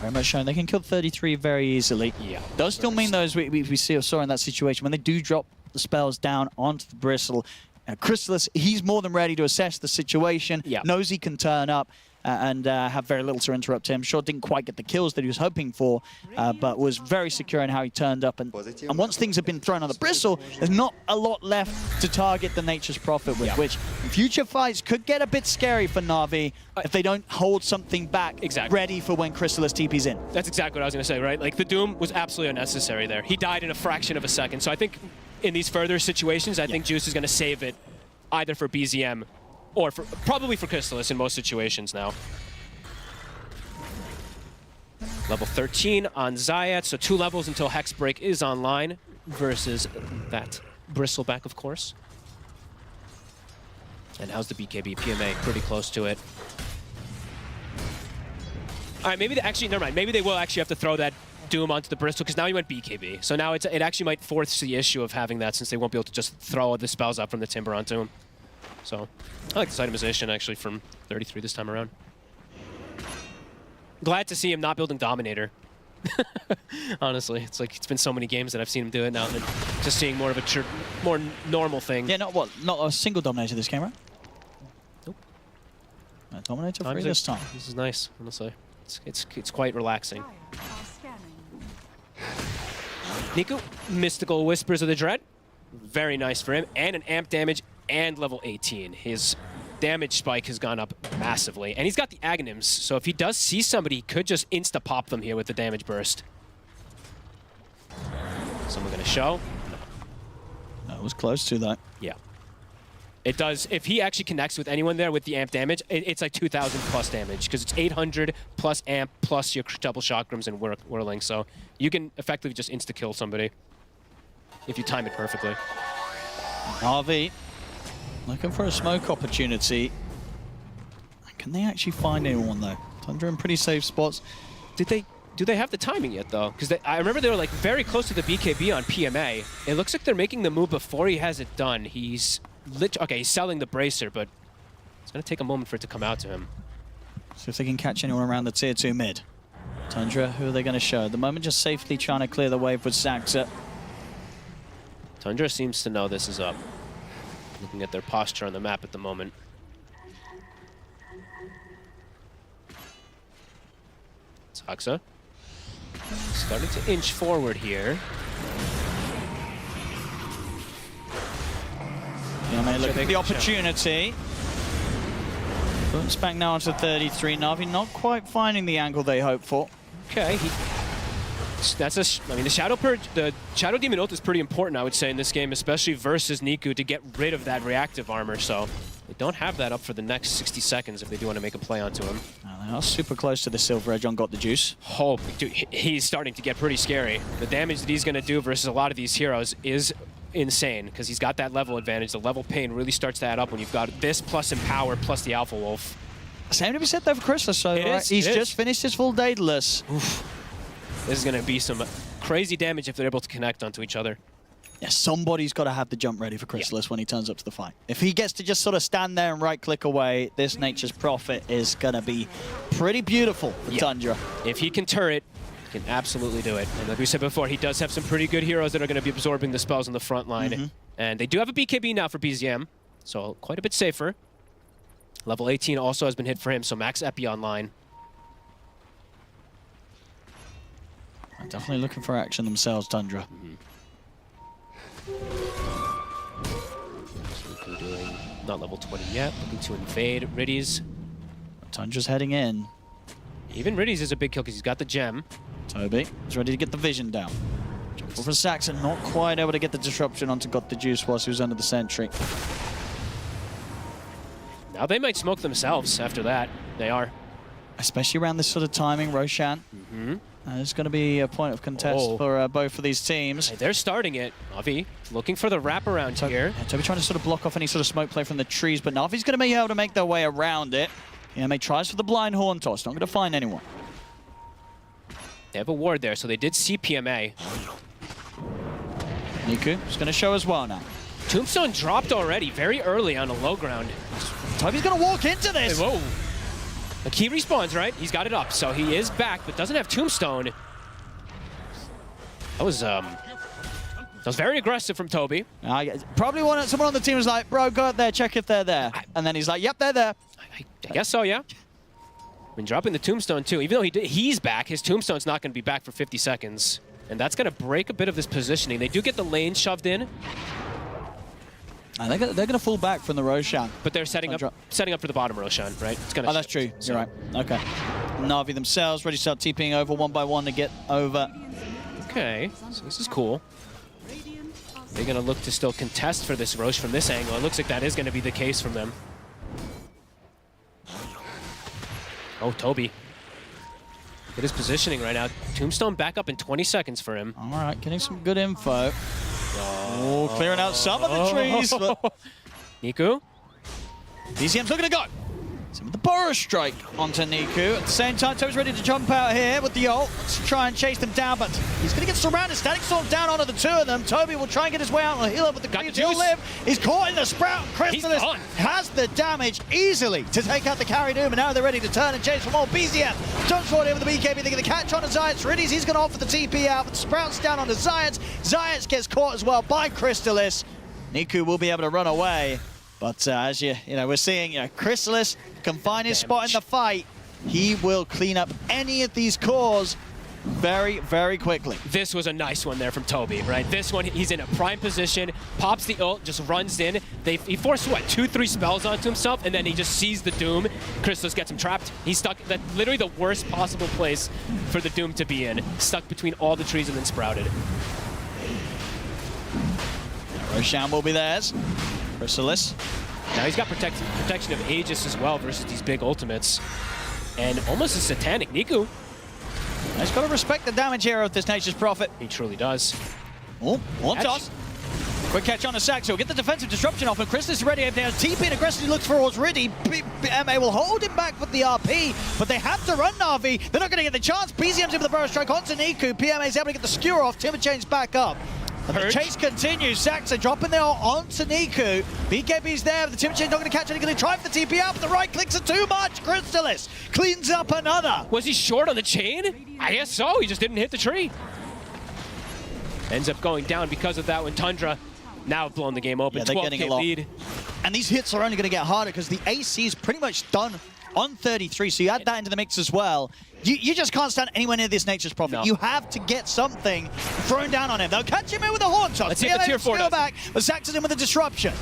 Very much shown. They can kill 33 very easily. Yeah. Does still mean, though, as we saw in that situation, when they do drop the spells down onto the Bristle, Crystallis, he's more than ready to assess the situation, knows he can turn up, and have very little to interrupt him. Sure, didn't quite get the kills that he was hoping for, but was very secure in how he turned up. And once things have been thrown on the Bristle, there's not a lot left to target the Nature's Prophet with, which in future fights could get a bit scary for Na'Vi if they don't hold something back ready for when Crystallis TP's in. That's exactly what I was going to say, right? Like, the Doom was absolutely unnecessary there. He died in a fraction of a second. So I think in these further situations, I think Juice is going to save it either for BZM or probably for Crystallis in most situations now. Level 13 on Zayat, so 2 levels until Hexbreak is online versus that Bristleback, of course. And how's the BKB? PMA pretty close to it. All right, maybe never mind. Maybe they will actually have to throw that Doom onto the Bristle, because now he went BKB. So now it actually might force the issue of having that, since they won't be able to just throw the spells up from the Timber onto him. So I like this itemization actually from 33 this time around. Glad to see him not building Dominator. Honestly, it's like it's been so many games that I've seen him do it now, that just seeing more of a more normal thing. Yeah, not a single Dominator this game, right? Nope. Dominator free this time. This is nice, honestly. It's quite relaxing. Nico, Mystical Whispers of the Dread. Very nice for him, and an amp damage and level 18. His damage spike has gone up massively, and he's got the Aghanims, so if he does see somebody, he could just insta-pop them here with the damage burst. Someone gonna show? No, it was close to that. Yeah. It does, if he actually connects with anyone there with the amp damage, it's like 2,000 plus damage, because it's 800 plus amp plus your double chakrams and whirling, so you can effectively just insta-kill somebody if you time it perfectly. RV looking for a smoke opportunity. Can they actually find anyone though? Tundra in pretty safe spots. Do they have the timing yet though? Because I remember they were like very close to the BKB on PMA. It looks like they're making the move before he has it done. He's he's selling the bracer, but it's gonna take a moment for it to come out to him. See if they can catch anyone around the tier 2 mid. Tundra, who are they gonna show? At the moment, just safely trying to clear the wave with Saxa. Tundra seems to know this is up. Looking at their posture on the map at the moment. Saxa starting to inch forward here. Yeah, look at the opportunity. Boots back now onto 33. Na'Vi not quite finding the angle they hoped for. Okay, I mean, the Shadow Demon ult is pretty important, I would say, in this game, especially versus Niku, to get rid of that reactive armor. So they don't have that up for the next 60 seconds if they do want to make a play onto him. They are super close to the Silver Edge on Got the Juice. Oh, dude, he's starting to get pretty scary. The damage that he's going to do versus a lot of these heroes is insane, because he's got that level advantage. The level pain really starts to add up when you've got this plus Empower plus the Alpha Wolf. Same to be said there for Chrysalis, so he's just finished his full Daedalus. This is going to be some crazy damage if they're able to connect onto each other. Yeah, somebody's got to have the jump ready for Chrysalis when he turns up to the fight. If he gets to just sort of stand there and right-click away, this Nature's Prophet is going to be pretty beautiful for Tundra. If he can turret, he can absolutely do it. And like we said before, he does have some pretty good heroes that are going to be absorbing the spells on the front line. And they do have a BKB now for BZM, so quite a bit safer. Level 18 also has been hit for him, so max Epi online. Definitely looking for action themselves, Tundra. Not level 20 yet, looking to invade Riddies. Tundra's heading in. Even Riddies is a big kill because he's got the gem. Toby is ready to get the vision down. For Saxon, not quite able to get the disruption onto Got the Juice whilst he was under the sentry. Now they might smoke themselves after that. They are. Especially around this sort of timing, Roshan. It's going to be a point of contest for both of these teams. Hey, they're starting it. Navi looking for the wraparound here. Toby trying to sort of block off any sort of smoke play from the trees, but Navi's going to be able to make their way around it. PMA tries for the blind horn toss, not going to find anyone. They have a ward there, so they did see PMA. Niku is going to show as well now. Tombstone dropped already, very early on a low ground. Toby's going to walk into this. Hey, whoa. Like, he respawns, right? He's got it up, so he is back, but doesn't have Tombstone. That was very aggressive from Toby. Probably someone on the team was like, bro, go out there, check if they're there. And then he's like, yep, they're there. I guess so, yeah. Been dropping the Tombstone, too. Even though he's back, his Tombstone's not going to be back for 50 seconds. And that's going to break a bit of this positioning. They do get the lane shoved in. And they're going to fall back from the Roshan. But they're setting up for the bottom Roshan, right? It's gonna that's true. You're right. Okay. Na'Vi themselves ready to start TPing over one by one to get over. Okay, so this is cool. They're going to look to still contest for this Rosh from this angle. It looks like that is going to be the case from them. Oh, Toby. Get his positioning right now. Tombstone back up in 20 seconds for him. All right, getting some good info. Oh, clearing out some of the trees. But Niku? BZM's looking to go. Some of the Boros strike onto Niku. At the same time, Toby's ready to jump out here with the ult. Let's try and chase them down, but he's going to get surrounded. Static Storm down onto the two of them. Toby will try and get his way out on the heal up with the creeps. He'll live. He's caught in the Sprout. Chrysalis has the damage easily to take out the Carry Doom, and now they're ready to turn and chase for more. BZM jumps forward in with the BKB. They're going to catch on to Zayats. Riddies, he's going to offer the TP out, but Sprout's down onto Zayats. Zayats gets caught as well by Chrysalis. Niku will be able to run away. But as we're seeing, Chrysalis can find his spot in the fight. He will clean up any of these cores very, very quickly. This was a nice one there from Toby, right? This one, he's in a prime position, pops the ult, just runs in. He forced, what, 2-3 spells onto himself, and then he just sees the Doom. Chrysalis gets him trapped. He's stuck, literally the worst possible place for the Doom to be in. Stuck between all the trees and then sprouted. Roshan will be theirs. Chrysalis. Now he's got protection of Aegis as well versus these big ultimates. And almost a satanic Niku. He's got to respect the damage here of this Nature's Prophet. He truly does. Oh, one toss. Quick catch on a Sax. He'll get the defensive disruption off, and Chrysalis is ready. TP and aggressively looks towards Riddy. PMA will hold him back with the RP, but they have to run Na'Vi. They're not going to get the chance. BZM's in with the Burrow Strike onto Niku. PMA is able to get the skewer off. Timber chains back up. And the chase continues. Saxa dropping the ult onto Niku. BKB's there, but the Timber Chain's not going to catch it. He's going to try for the TP out, but the right clicks are too much. Chrysalis cleans up another. Was he short on the chain? I guess so. He just didn't hit the tree. Ends up going down because of that when Tundra now have blown the game open. Yeah, they're getting a lot. Lead. And these hits are only going to get harder because the AC is pretty much done on 33, so you add that into the mix as well. You just can't stand anywhere near this Nature's Prophet. No. You have to get something thrown down on him. They'll catch him in with a horn toss. Let's see if the tier 4 does. Back, but Saxon's in with a disruption.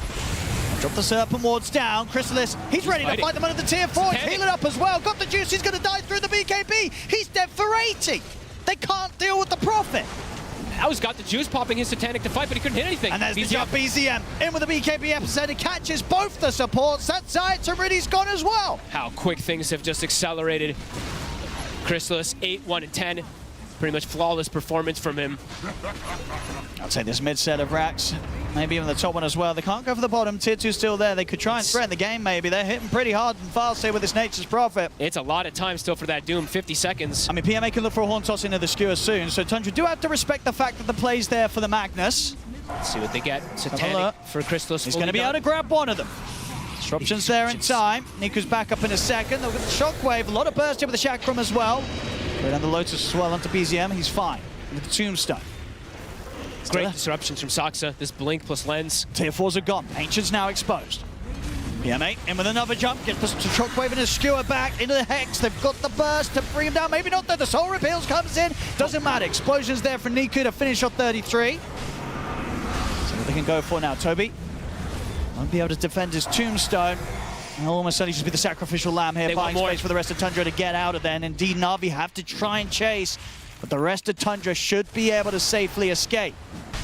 Drop the Serpent Wards down. Chrysalis, he's ready to fight them under the tier 4. Heal it up as well. Got the juice. He's going to die through the BKB. He's dead for 80. They can't deal with the Prophet. How's got the juice popping his Satanic to fight, but he couldn't hit anything. And there's the jump BZM in with the BKB episode. He catches both the supports. That side to Riddy's gone as well. How quick things have just accelerated. Chrysalis 8-1 and 10. Pretty much flawless performance from him. I'd say this mid set of racks, maybe even the top one as well. They can't go for the bottom. Tier 2 still there. They could try and threaten the game maybe. They're hitting pretty hard and fast here with this Nature's Prophet. It's a lot of time still for that Doom, 50 seconds. I mean, PMA can look for a horn toss into the skewer soon, so Tundra do have to respect the fact that the play's there for the Magnus. Let's see what they get. Satanic for Chrysalis. He's going to be able to grab one of them. Disruption's there in time. Niku's back up in a second. They'll get the Shockwave. A lot of burst here with the Chakram as well. Right on the Lotus as well onto BZM. He's fine. With the Tombstone. Great disruptions from Saksa. This blink plus lens. Tier 4s are gone. Ancient's now exposed. PMA in with another jump. Gets the Shockwave and a skewer back into the Hex. They've got the burst to bring him down. Maybe not though. The Soul Repeals comes in. Doesn't matter. Explosion's there for Niku to finish off 33. So what they can go for now. Toby won't be able to defend his Tombstone. And almost certainly just be the sacrificial lamb here, buying space for the rest of Tundra to get out of there. And indeed, Na'Vi have to try and chase, but the rest of Tundra should be able to safely escape.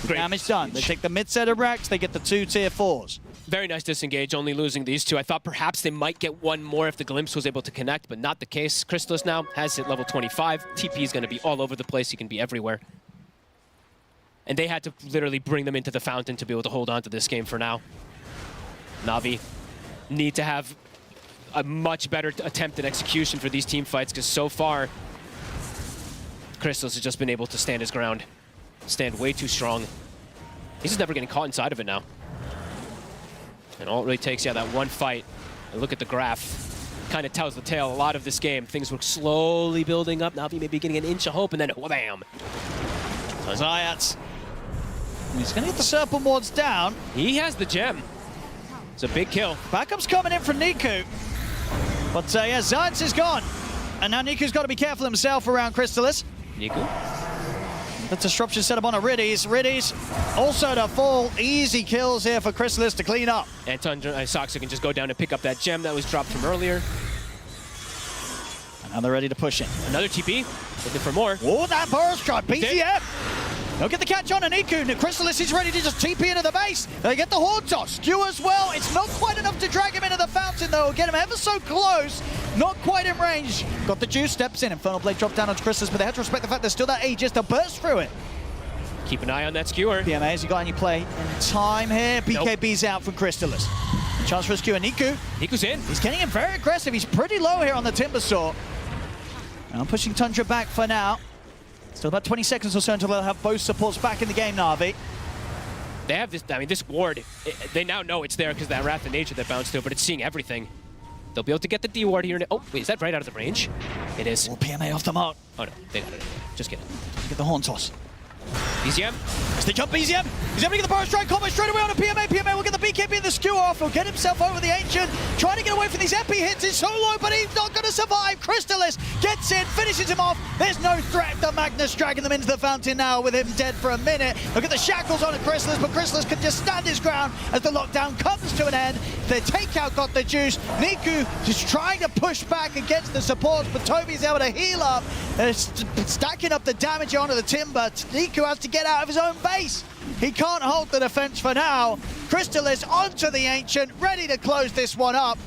Damage done. They take the mid set of racks, they get the 2 tier 4s. Very nice disengage, only losing these 2. I thought perhaps they might get one more if the Glimpse was able to connect, but not the case. Chrysalis now has hit level 25. TP is going to be all over the place. He can be everywhere. And they had to literally bring them into the fountain to be able to hold on to this game for now. Na'Vi need to have a much better attempt at execution for these team fights, because so far, Chrysalis has just been able to stand his ground. Stand way too strong. He's just never getting caught inside of it now. And all it really takes, yeah, that one fight. And look at the graph. Kind of tells the tale a lot of this game. Things were slowly building up. Na'Vi maybe getting an inch of hope, and then wham! Zayats. He's going to get the Serpent Wards down. He has the gem. It's a big kill. Backup's coming in from Niku. But yeah, Zayats is gone. And now Niku's got to be careful himself around Chrysalis. Niku. The disruption set up on a Riddy's. Riddy's also to fall. Easy kills here for Chrysalis to clean up. And Tundra Saksa can just go down and pick up that gem that was dropped from earlier. And now they're ready to push in. Another TP. Looking for more. Oh, that burst shot. BZM. They'll get the catch on Niku. Chrysalis is ready to just TP into the base. They get the horn toss. Skew as well. It's not quite enough to drag him into the fountain, though. Get him ever so close. Not quite in range. Got the juice, steps in. Infernal Blade dropped down onto Chrysalis, but they have to respect the fact there's still that Aegis to burst through it. Keep an eye on that skewer. PMA, has he got any play in time here? BKB's out from Chrysalis. Chance for a skewer. Niku's in. He's getting in very aggressive. He's pretty low here on the Timber Saw. Now pushing Tundra back for now. Still about 20 seconds or so until they'll have both supports back in the game, Na'Vi. They have this, I mean, this ward, they now know it's there because of that Wrath of Nature that bounced through, but it's seeing everything. They'll be able to get the D ward here. Oh, wait, is that right out of the range? It is. Oh, PMA off the mark. Oh, no, they got it. Just kidding. Get the horn toss. BZM. As they jump BZM. He's able to get the burst strike combo straight away on a PMA. PMA will get the BKB and the skewer off. He'll get himself over the Ancient. Trying to get away from these MP hits. He's so low, but he's not going to survive. Chrysalis gets in, finishes him off. There's no threat. The Magnus dragging them into the fountain now with him dead for a minute. Look at the shackles on Chrysalis, but Chrysalis can just stand his ground as the lockdown comes to an end. The takeout got the juice. Niku just trying to push back against the supports, but Toby's able to heal up. They're stacking up the damage onto the Timber. Niku has to get out of his own base. He can't hold the defense for now. Chrysalis onto the Ancient, ready to close this one up.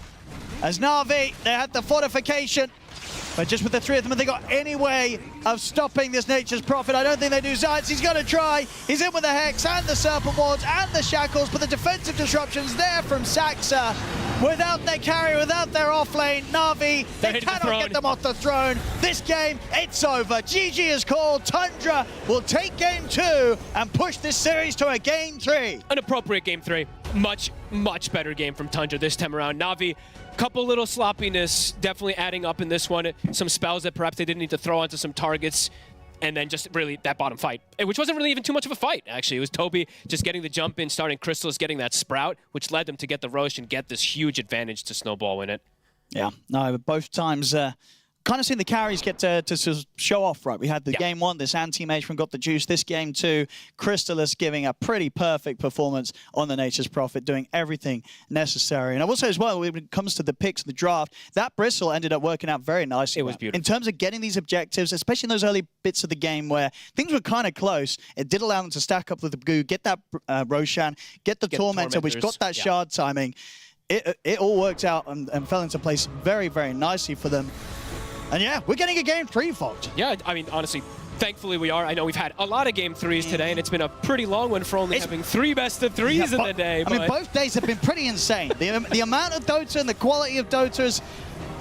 As Na'Vi, they had the fortification, but just with the 3 of them, have they got any way of stopping this Nature's Prophet? I don't think they do. Zayats, he's going to try. He's in with the Hex and the Serpent Wards and the Shackles, but the defensive disruptions there from Saksa. Without their carry, without their offlane, Na'Vi, they cannot get them off the throne. This game, it's over. GG is called. Tundra will take game 2 and push this series to a game 3. An appropriate game 3. Much, much better game from Tundra this time around. Na'Vi, couple little sloppiness definitely adding up in this one. Some spells that perhaps they didn't need to throw onto some targets. And then just really that bottom fight, which wasn't really even too much of a fight, actually. It was Toby just getting the jump in, starting Chrysalis getting that sprout, which led them to get the Roche and get this huge advantage to snowball in it. Yeah, no, both times kind of seen the carries get to show off, right? We had the game 1, this anti-mage from Got the Juice. This game 2, Crystallis giving a pretty perfect performance on the Nature's Prophet, doing everything necessary. And I will say as well, when it comes to the picks in the draft, that Bristle ended up working out very nicely. It was beautiful. In terms of getting these objectives, especially in those early bits of the game where things were kind of close, it did allow them to stack up with the Goo, get that Roshan, get the Tormentor, which got that shard timing. It all worked out and fell into place very, very nicely for them. And yeah, we're getting a game 3, Fox. Yeah, I mean, honestly, thankfully we are. I know we've had a lot of game 3s today, and it's been a pretty long one for only having 3 best of 3s in the day. I mean, both days have been pretty insane. The amount of Dota and the quality of Dota's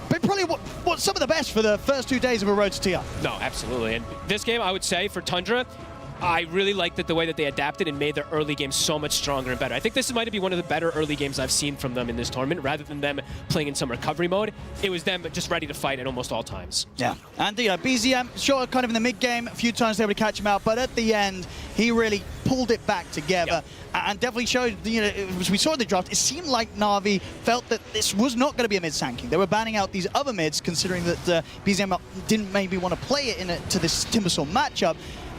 been probably what some of the best for the first 2 days of a road to TI. No, absolutely. And this game, I would say, for Tundra, I really liked the way that they adapted and made their early game so much stronger and better. I think this might be one of the better early games I've seen from them in this tournament. Rather than them playing in some recovery mode, it was them just ready to fight at almost all times. Yeah, and BZM, sure, kind of in the mid-game, a few times they were able to catch him out, but at the end, he really pulled it back together. And definitely showed, as we saw in the draft, it seemed like Na'Vi felt that this was not going to be a mid-sanking. They were banning out these other mids, considering that BZM didn't maybe want to play it to this Timbersaw matchup.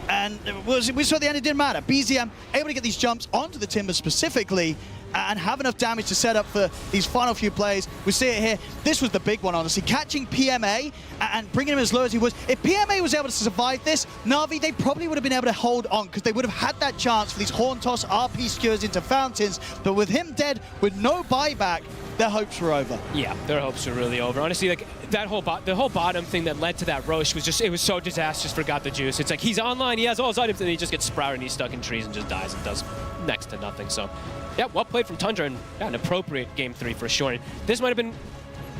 And we saw at the end it didn't matter. BZM able to get these jumps onto the Timber specifically and have enough damage to set up for these final few plays. We see it here. This was the big one, honestly. Catching PMA and bringing him as low as he was. If PMA was able to survive this, Na'Vi, they probably would have been able to hold on because they would have had that chance for these Horn Toss RP skewers into Fountains. But with him dead, with no buyback, their hopes were over. Yeah, their hopes were really over. Honestly, like that the whole bottom thing that led to that Roche was it was so disastrous for Got the Juice. It's like he's online, he has all his items, and he just gets sprouted and he's stuck in trees and just dies and does next to nothing. So, yeah, well played from Tundra and an appropriate game 3 for sure. And this might have been,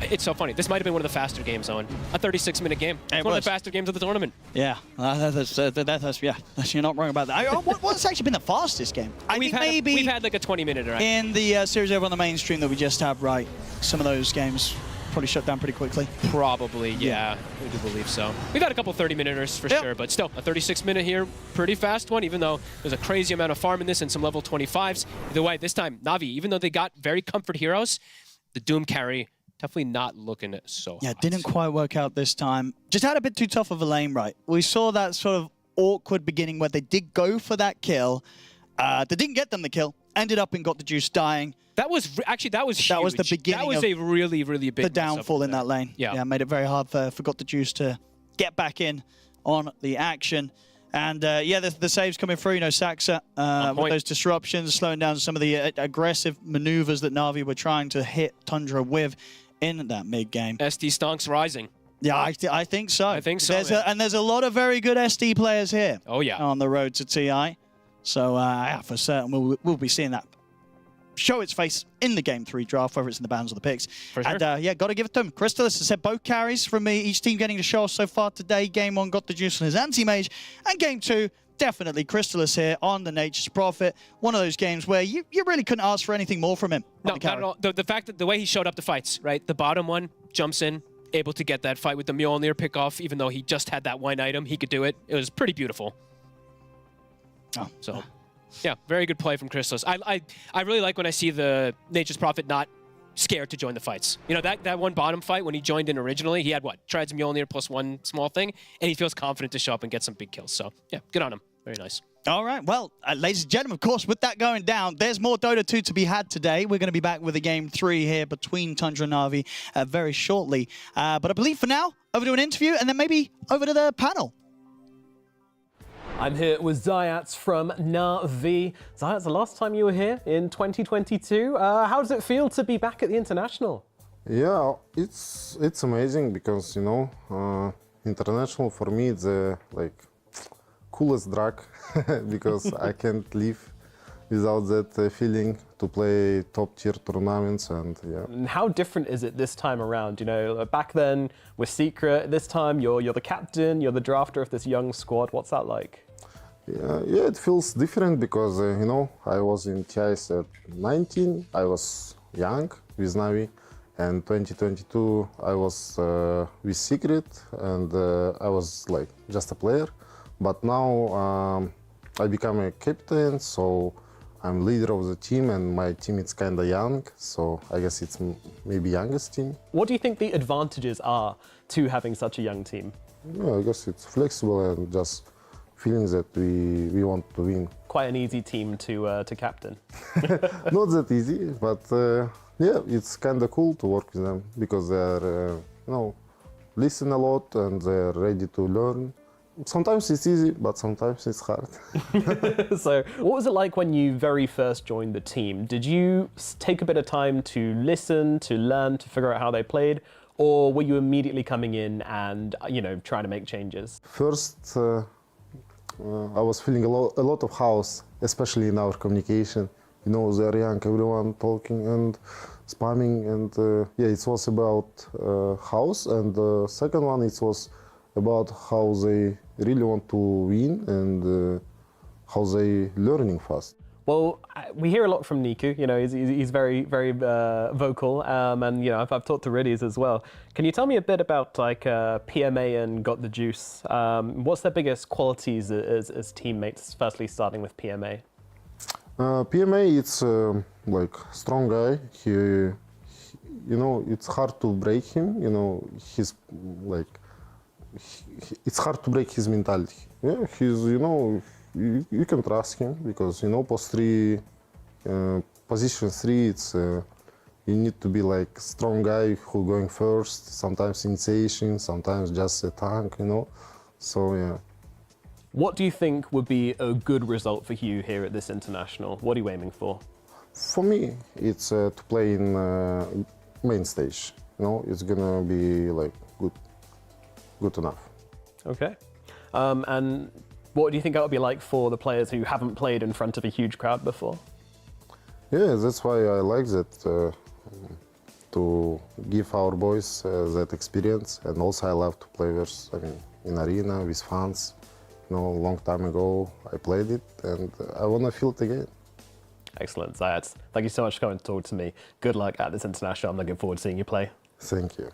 it's so funny, this might have been one of the faster games on a 36-minute game. It's one of the faster games of the tournament. Yeah, yeah, you're not wrong about that. What's actually been the fastest game? We've had like a 20-minute, right? In the series over on the mainstream that we just have, right? Some of those games probably shut down pretty quickly. Probably, yeah. We do believe so. We've had a couple 30-minuters for sure, but still, a 36-minute here, pretty fast one, even though there's a crazy amount of farm in this and some level 25s. Either way, this time, Na'Vi, even though they got very comfort heroes, the Doom carry definitely not looking so hot. Yeah, didn't quite work out this time. Just had a bit too tough of a lane, right? We saw that sort of awkward beginning where they did go for that kill. They didn't get them the kill. Ended up and Got the Juice dying. That was huge. That was the beginning. That was a really, really big the downfall in that lane. Yeah, made it very hard for Got the Juice to get back in on the action. And yeah, the saves coming through. Saxa with those disruptions, slowing down some of the aggressive maneuvers that Na'Vi were trying to hit Tundra with in that mid game. SD stonks rising. Yeah, I think so. I think so. There's a lot of very good SD players here. Oh yeah, on the road to TI. So yeah, for certain we'll be seeing that show its face in the game 3 draft, whether it's in the bans or the picks. For sure. And yeah, got to give it to them. Crystallis has said both carries from me, each team getting to show off so far today. Game 1 Got the Juice on his anti-mage, and game 2 definitely Crystallis here on the Nature's Prophet. One of those games where you really couldn't ask for anything more from him. No, not at all. The fact that the way he showed up to fights, right? The bottom one jumps in, able to get that fight with the Mjolnir pick off, even though he just had that one item, he could do it. It was pretty beautiful. Oh, so. Yeah, very good play from Crystallis. I really like when I see the Nature's Prophet not scared to join the fights. That one bottom fight when he joined in originally, he had what? Tried some Mjolnir plus one small thing, and he feels confident to show up and get some big kills. So, yeah, good on him. Very nice. All right, well, ladies and gentlemen, of course, with that going down, there's more Dota 2 to be had today. We're going to be back with a game 3 here between Tundra and Na'Vi very shortly. But I believe for now, over to an interview, and then maybe over to the panel. I'm here with Zayats from Na'Vi. Zayats, the last time you were here in 2022, how does it feel to be back at the International? Yeah, it's amazing because, International for me it's like coolest drug because I can't live without that feeling to play top tier tournaments and yeah. And how different is it this time around? Back then we're secret. This time you're the captain, you're the drafter of this young squad. What's that like? Yeah, it feels different because I was in TIS at 19. I was young with Na'Vi, and 2022 I was with Secret, and I was like just a player. But now I become a captain, so I'm leader of the team, and my team is kind of young, so I guess it's maybe youngest team. What do you think the advantages are to having such a young team? Yeah, I guess it's flexible and just feeling that we want to win. Quite an easy team to captain. Not that easy, but yeah, it's kind of cool to work with them because they're, listen a lot and they're ready to learn. Sometimes it's easy, but sometimes it's hard. So, what was it like when you very first joined the team? Did you take a bit of time to listen, to learn, to figure out how they played? Or were you immediately coming in and, trying to make changes? First, I was feeling a lot of house, especially in our communication. They're young, everyone talking and spamming, and yeah, it was about house. And the second one, it was about how they really want to win and how they learning fast. Well, we hear a lot from Niku. He's very, very vocal, and I've talked to Riddies as well. Can you tell me a bit about PMA and Got the Juice? What's their biggest qualities as teammates? Firstly, starting with PMA. PMA, it's like strong guy. It's hard to break him. He's like. It's hard to break his mentality. Yeah, he's, you can trust him because, post 3, position 3, it's, you need to be like strong guy who going first, sometimes initiation, sometimes just a tank, so yeah. What do you think would be a good result for you here at this international? What are you aiming for? For me, it's to play in main stage. It's gonna be like good enough. Okay. And what do you think that would be like for the players who haven't played in front of a huge crowd before? Yeah, that's why I like that, to give our boys that experience. And also I love to play in arena with fans. A long time ago I played it and I want to feel it again. Excellent, Zayats. Thank you so much for coming to talk to me. Good luck at this international. I'm looking forward to seeing you play. Thank you.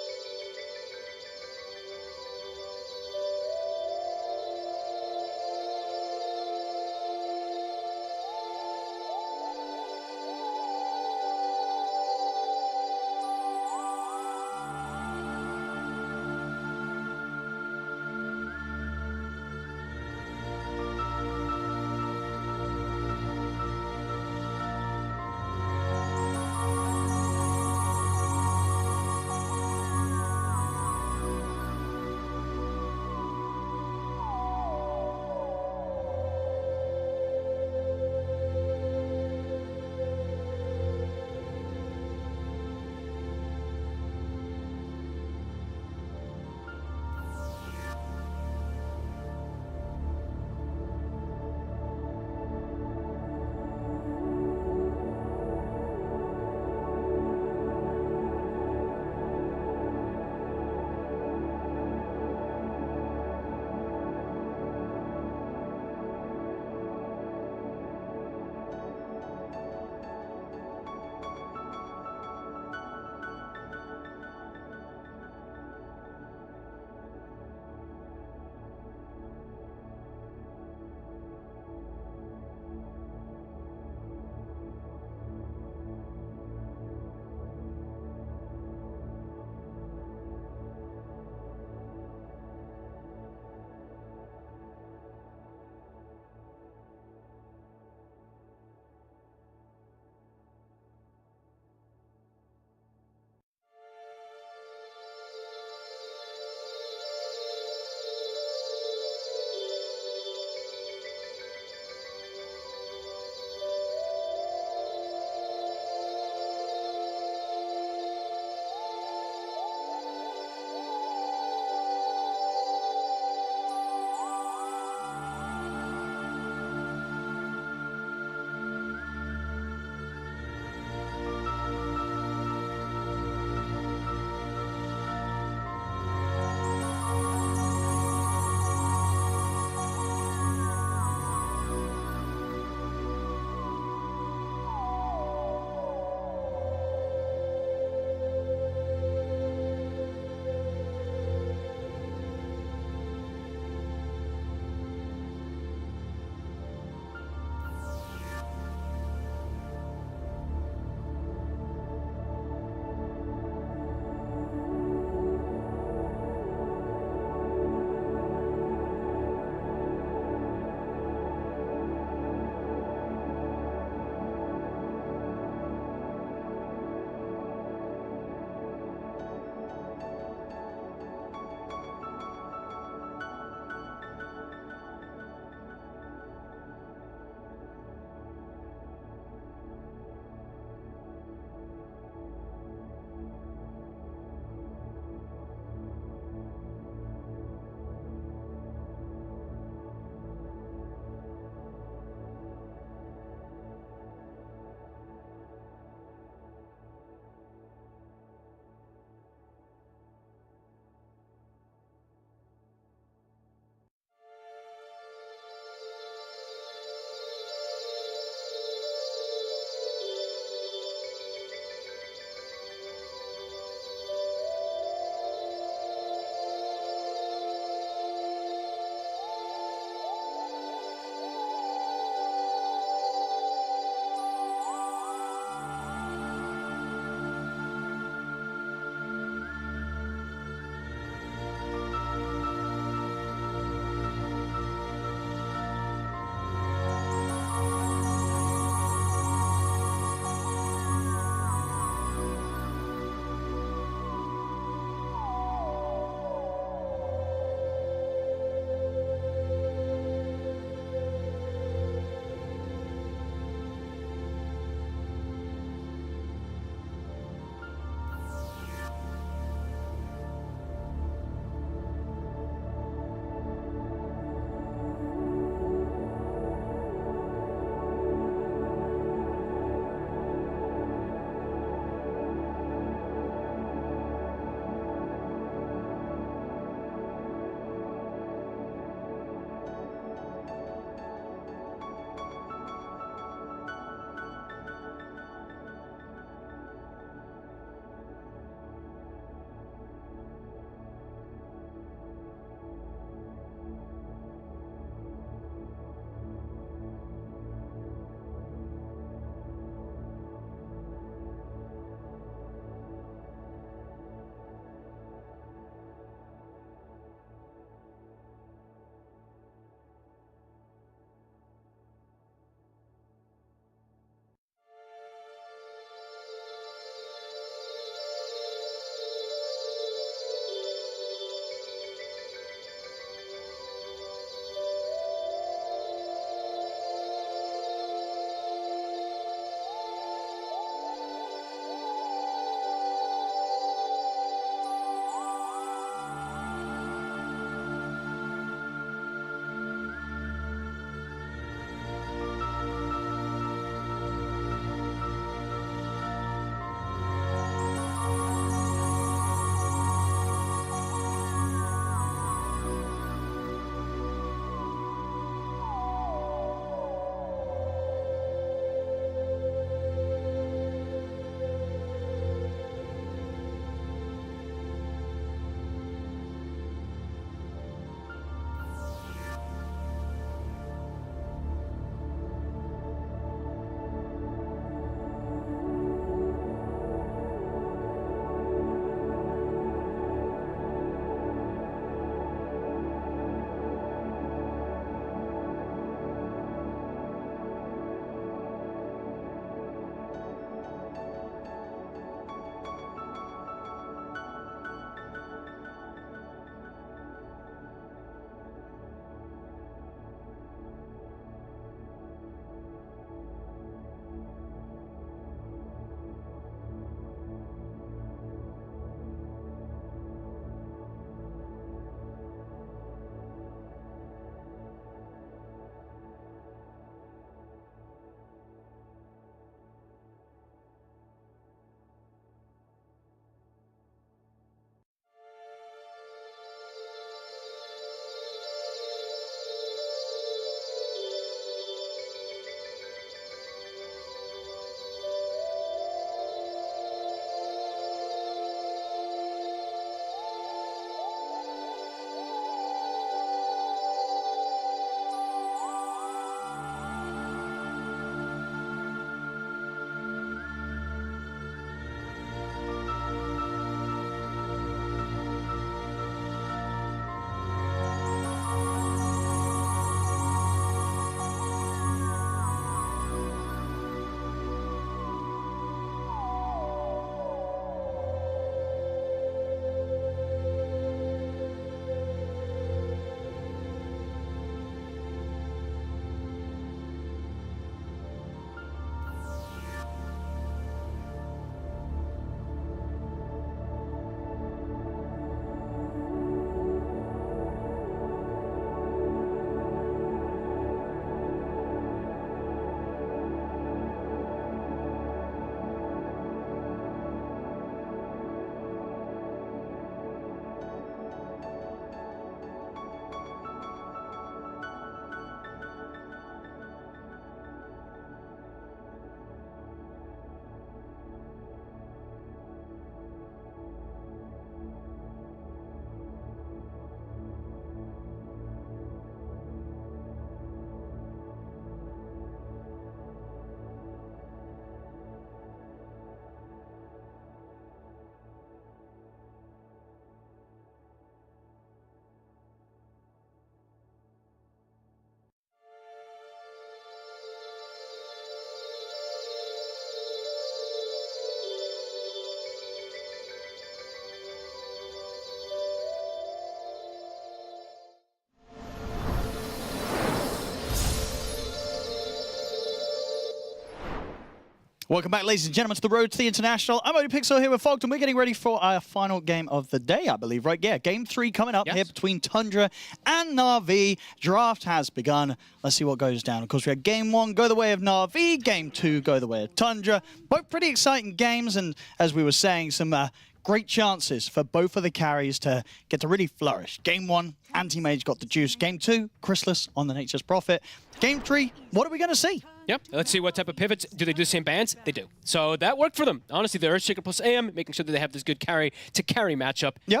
Welcome back, ladies and gentlemen, to the Road to the International. I'm ODPixel here with Falcons, and we're getting ready for our final game of the day, I believe, right? Yeah, Game 3 coming up here between Tundra and Na'Vi. Draft has begun. Let's see what goes down. Of course, we had Game 1 go the way of Na'Vi, Game 2 go the way of Tundra. Both pretty exciting games, and as we were saying, some great chances for both of the carries to get to really flourish. Game 1, Anti-Mage got the juice. Game 2, Chrysalis on the Nature's Prophet. Game 3, what are we going to see? Yep. Let's see what type of pivots. Do they do the same bands? They do. So that worked for them. Honestly, the Earthshaker plus AM, making sure that they have this good carry to carry matchup. Yeah.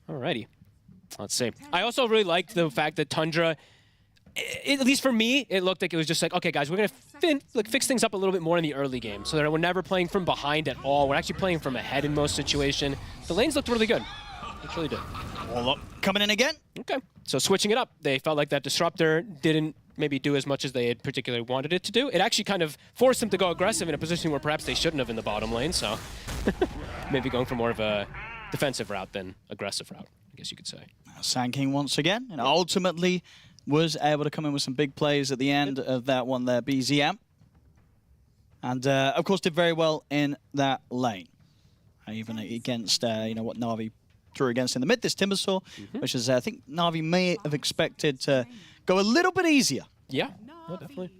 Alrighty. Let's see. I also really liked the fact that Tundra, at least for me, it looked like it was just like, okay, guys, we're going to fix things up a little bit more in the early game so that we're never playing from behind at all. We're actually playing from ahead in most situations. The lanes looked really good. It really did. Wall up coming in again. Okay. So switching it up. They felt like that Disruptor didn't maybe do as much as they had particularly wanted it to do. It actually kind of forced them to go aggressive in a position where perhaps they shouldn't have in the bottom lane, so maybe going for more of a defensive route than aggressive route, I guess you could say. Sand King once again, and ultimately was able to come in with some big plays at the end of that one there, BZM. And of course did very well in that lane. Even against, you know, what Na'Vi threw against in the mid, this Timbersaw, which is, I think Na'Vi may have expected to go a little bit easier. Yeah, no, definitely.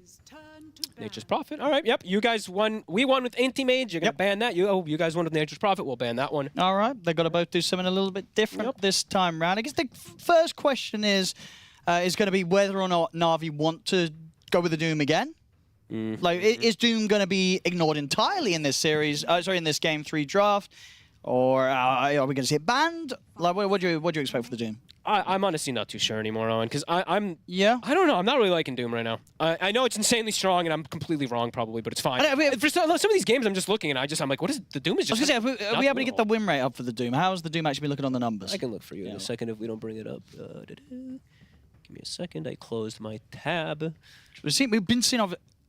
Nature's Prophet. All right, yep. You guys won. We won with Anti-Mage. You're going to ban that. You guys won with Nature's Prophet. We'll ban that one. All right. They've got to both do something a little bit different this time round. I guess the first question is going to be whether or not Na'Vi want to go with the Doom again. Like, is Doom going to be ignored entirely in this series? Sorry, in this Game 3 draft? Or are we going to see it banned? Like, what do you expect for the Doom? I'm honestly not too sure anymore, Owen, because I don't know. I'm not really liking Doom right now. I know it's insanely strong, and I'm completely wrong probably, but it's fine. For some of these games, I'm just looking, and I'm like, what is the Doom? Is just. I was going to say, are we able to get the win rate up for the Doom? How's the Doom actually been looking on the numbers? I can look for you in a second if we don't bring it up. Give me a second. I closed my tab. We've been seeing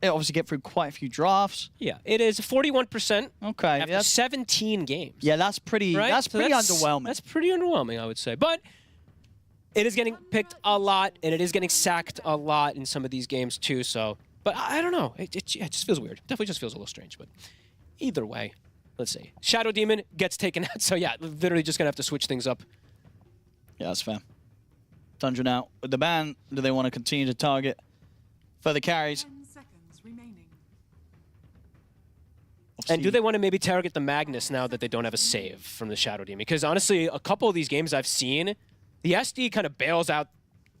it obviously get through quite a few drafts. Yeah, it is 41%. Okay, after 17 games. Yeah, that's pretty. Right? That's pretty underwhelming. That's pretty underwhelming, I would say. But it is getting picked a lot, and it is getting sacked a lot in some of these games too. So, but I don't know. It just feels weird. Definitely just feels a little strange. But either way, let's see. Shadow Demon gets taken out. So yeah, literally just gonna have to switch things up. Yeah, that's fair. Tundra now with the ban. Do they want to continue to target further carries? And do they want to maybe target the Magnus now that they don't have a save from the Shadow Demon? Because honestly, a couple of these games I've seen, the SD kind of bails out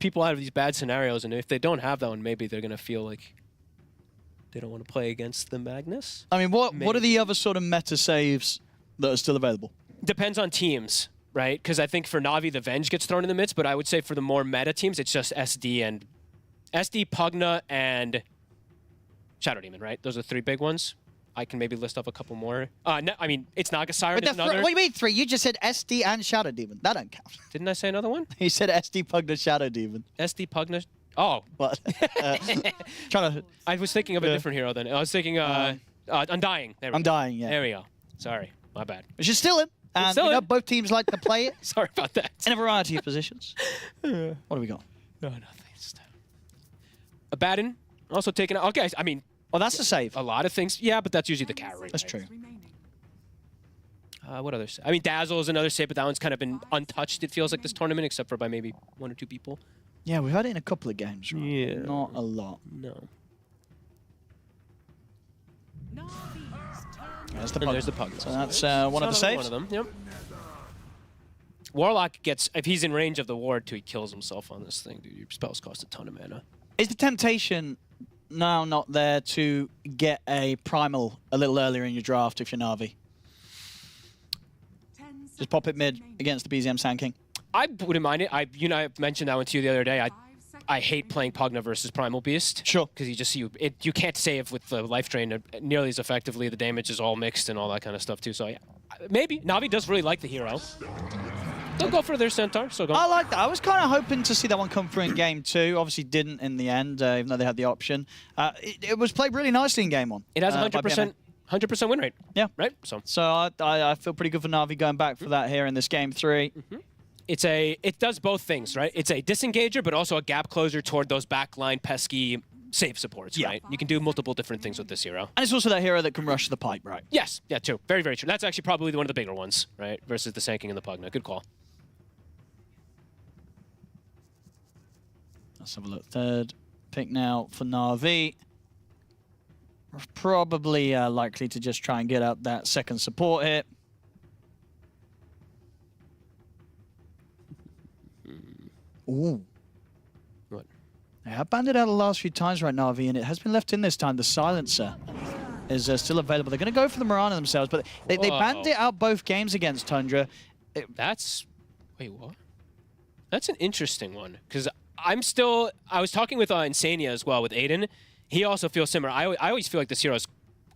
people out of these bad scenarios, and if they don't have that one, maybe they're going to feel like they don't want to play against the Magnus. I mean, what are the other sort of meta saves that are still available? Depends on teams, right? Because I think for Na'Vi, the Venge gets thrown in the midst, but I would say for the more meta teams, it's just SD, Pugna, and Shadow Demon, right? Those are 3 big ones. I can maybe list off a couple more. No, I mean, it's Naga Siren. What do you mean 3? You just said SD and Shadow Demon. That don't count. Didn't I say another one? You said SD Pugna Shadow Demon. SD Pugna. Oh. What? I was thinking of a different hero then. I was thinking Undying. Undying, yeah. There we go. Sorry. My bad. Which is still in. And you know, both teams like to play it. Sorry about that. In a variety of positions. What do we got? No, nothing. Abaddon. Also taken out. Okay, I mean. Oh, that's a save. A lot of things. Yeah, but that's usually the carry. That's true. What others? I mean, Dazzle is another save, but that one's kind of been untouched, it feels like, this tournament, except for by maybe 1 or 2 people. Yeah, we've had it in a couple of games, right? Yeah. Not a lot. No. There's the Pug. There's the Pug. So that's one of the saves. One of them, yep. Warlock gets, if he's in range of the ward too, he kills himself on this thing, dude. Your spells cost a ton of mana. Is the temptation now not there to get a primal a little earlier in your draft if you're Na'Vi? Just pop it mid against the BZM Sand King. I wouldn't mind it. I mentioned that one to you the other day. I hate playing Pugna versus Primal Beast. Sure. Because you can't save with the life drain nearly as effectively. The damage is all mixed and all that kind of stuff too. So yeah, maybe Na'Vi does really like the hero. They'll go for their Centaur. So go. I like that. I was kind of hoping to see that one come through in Game 2. Obviously didn't in the end, even though they had the option. It was played really nicely in Game 1. It has 100% win rate. Yeah. Right? So I feel pretty good for Na'Vi going back for that here in this Game 3. It does both things, right? It's a disengager, but also a gap closer toward those backline pesky save supports, right? You can do multiple different things with this hero. And it's also that hero that can rush the pipe, right? Yes, yeah, true. Very, very true. That's actually probably one of the bigger ones, right? Versus the Sanking and the Pugna. Good call. Let's have a look. Third pick now for Na'Vi. Probably likely to just try and get up that second support hit. Ooh. What? They have banded out the last few times right, Na'Vi, and it has been left in this time. The silencer is still available. They're going to go for the Mirana themselves, but they banned it out both games against Tundra. Wait, what? That's an interesting one, because I was talking with Insania as well, with Aiden. He also feels similar. I always feel like this hero is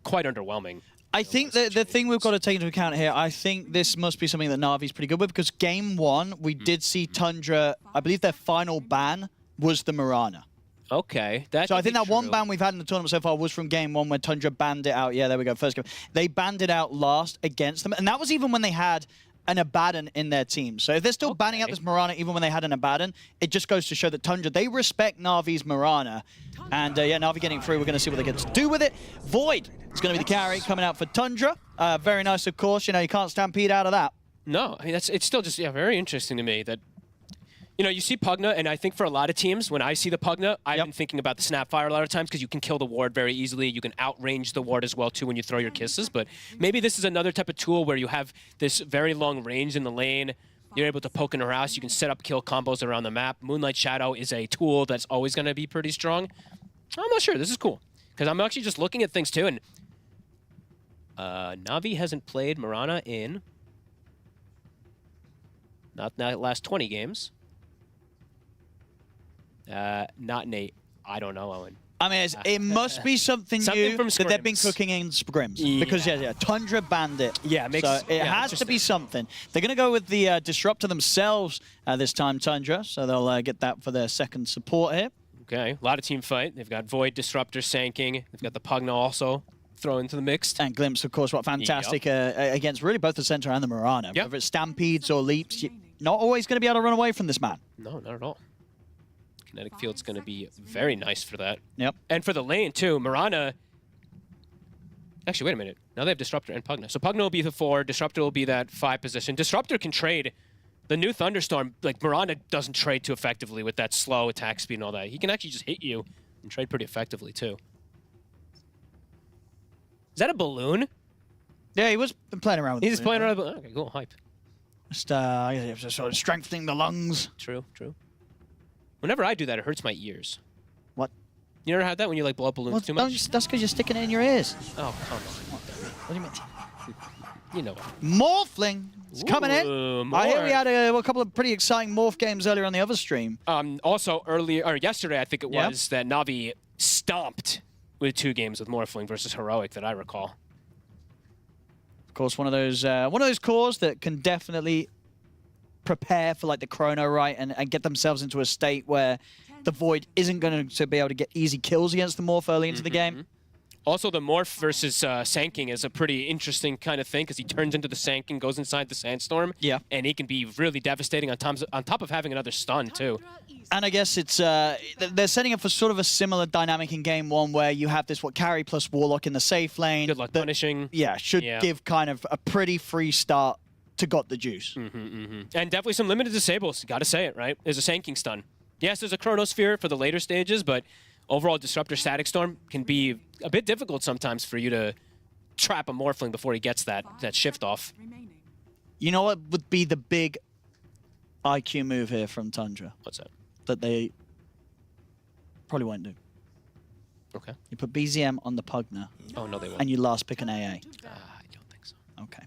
quite underwhelming. I think that the thing we've got to take into account here, I think this must be something that Na'Vi's pretty good with, because game one, we did see Tundra, I believe their final ban was the Mirana. Okay. So I think that one ban we've had in the tournament so far was from game one where Tundra banned it out. Yeah, there we go, first game. They banned it out last against them, and that was even when they had an Abaddon in their team. So if they're still banning out this Mirana even when they had an Abaddon, it just goes to show that Tundra, they respect Na'Vi's Mirana. And yeah, Na'Vi getting through, we're going to see what they get to do with it. Void is going to be the carry coming out for Tundra. Very nice, of course. You know, you can't stampede out of that. No, I mean, it's still just very interesting to me that, you know, you see Pugna, and I think for a lot of teams, when I see the Pugna, I've been thinking about the Snapfire a lot of times because you can kill the ward very easily. You can outrange the ward as well, too, when you throw your kisses. But maybe this is another type of tool where you have this very long range in the lane. You're able to poke and harass. You can set up kill combos around the map. Moonlight Shadow is a tool that's always going to be pretty strong. I'm not sure. This is cool because I'm actually just looking at things, too. And Na'Vi hasn't played Mirana in not the last 20 games. Not Nate. I don't know, Owen. I mean, it must be something new from that they've been cooking in scrims. Because, yeah, Tundra banned it. Yeah, so it has to be something. They're going to go with the Disruptor themselves this time, Tundra. So they'll get that for their second support here. Okay, a lot of team fight. They've got Void, Disruptor, Sanking. They've got the Pugna also thrown into the mix. And Glimpse, of course, what fantastic against really both the Center and the Mirana. Yep. Whether it's Stampedes or Leaps, you're not always going to be able to run away from this man. No, not at all. Kinetic Field's going to be very nice for that. Yep. And for the lane, too, Mirana... Actually, wait a minute. Now they have Disruptor and Pugna. So Pugna will be the 4, Disruptor will be that 5 position. Disruptor can trade. The new Thunderstorm, like, Mirana doesn't trade too effectively with that slow attack speed and all that. He can actually just hit you and trade pretty effectively, too. Is that a balloon? Yeah, he was playing around with He's playing around with okay, cool, hype. Just sort of strengthening the lungs. True, true. Whenever I do that, it hurts my ears. What? You never had that when you, like, blow up balloons too much? That's because you're sticking it in your ears. Oh, come on. What do you mean? You know what. Morphling is coming in. I hear we had a couple of pretty exciting Morph games earlier on the other stream. Also, yesterday, I think it was, that Na'Vi stomped with 2 games with Morphling versus Heroic that I recall. Of course, one of those cores that can definitely prepare for like the chrono right and get themselves into a state where the Void isn't going to be able to get easy kills against the Morph early into the game. Also, the Morph versus Sanking is a pretty interesting kind of thing because he turns into the Sanking, goes inside the Sandstorm, and he can be really devastating on top of having another stun, too. And I guess it's they're setting up for sort of a similar dynamic in game 1 where you have this carry plus Warlock in the safe lane. Good luck punishing. Yeah, should give kind of a pretty free start to Got the Juice. And definitely some limited disables, got to say it, right? There's a Sanking stun. Yes, there's a Chronosphere for the later stages, but overall Disruptor Static Storm can be a bit difficult sometimes for you to trap a Morphling before he gets that shift off. You know what would be the big IQ move here from Tundra? What's that? That they probably won't do. Okay. You put BZM on the Pugna. Oh, no, they won't. And you last pick an AA. I don't think so. Okay.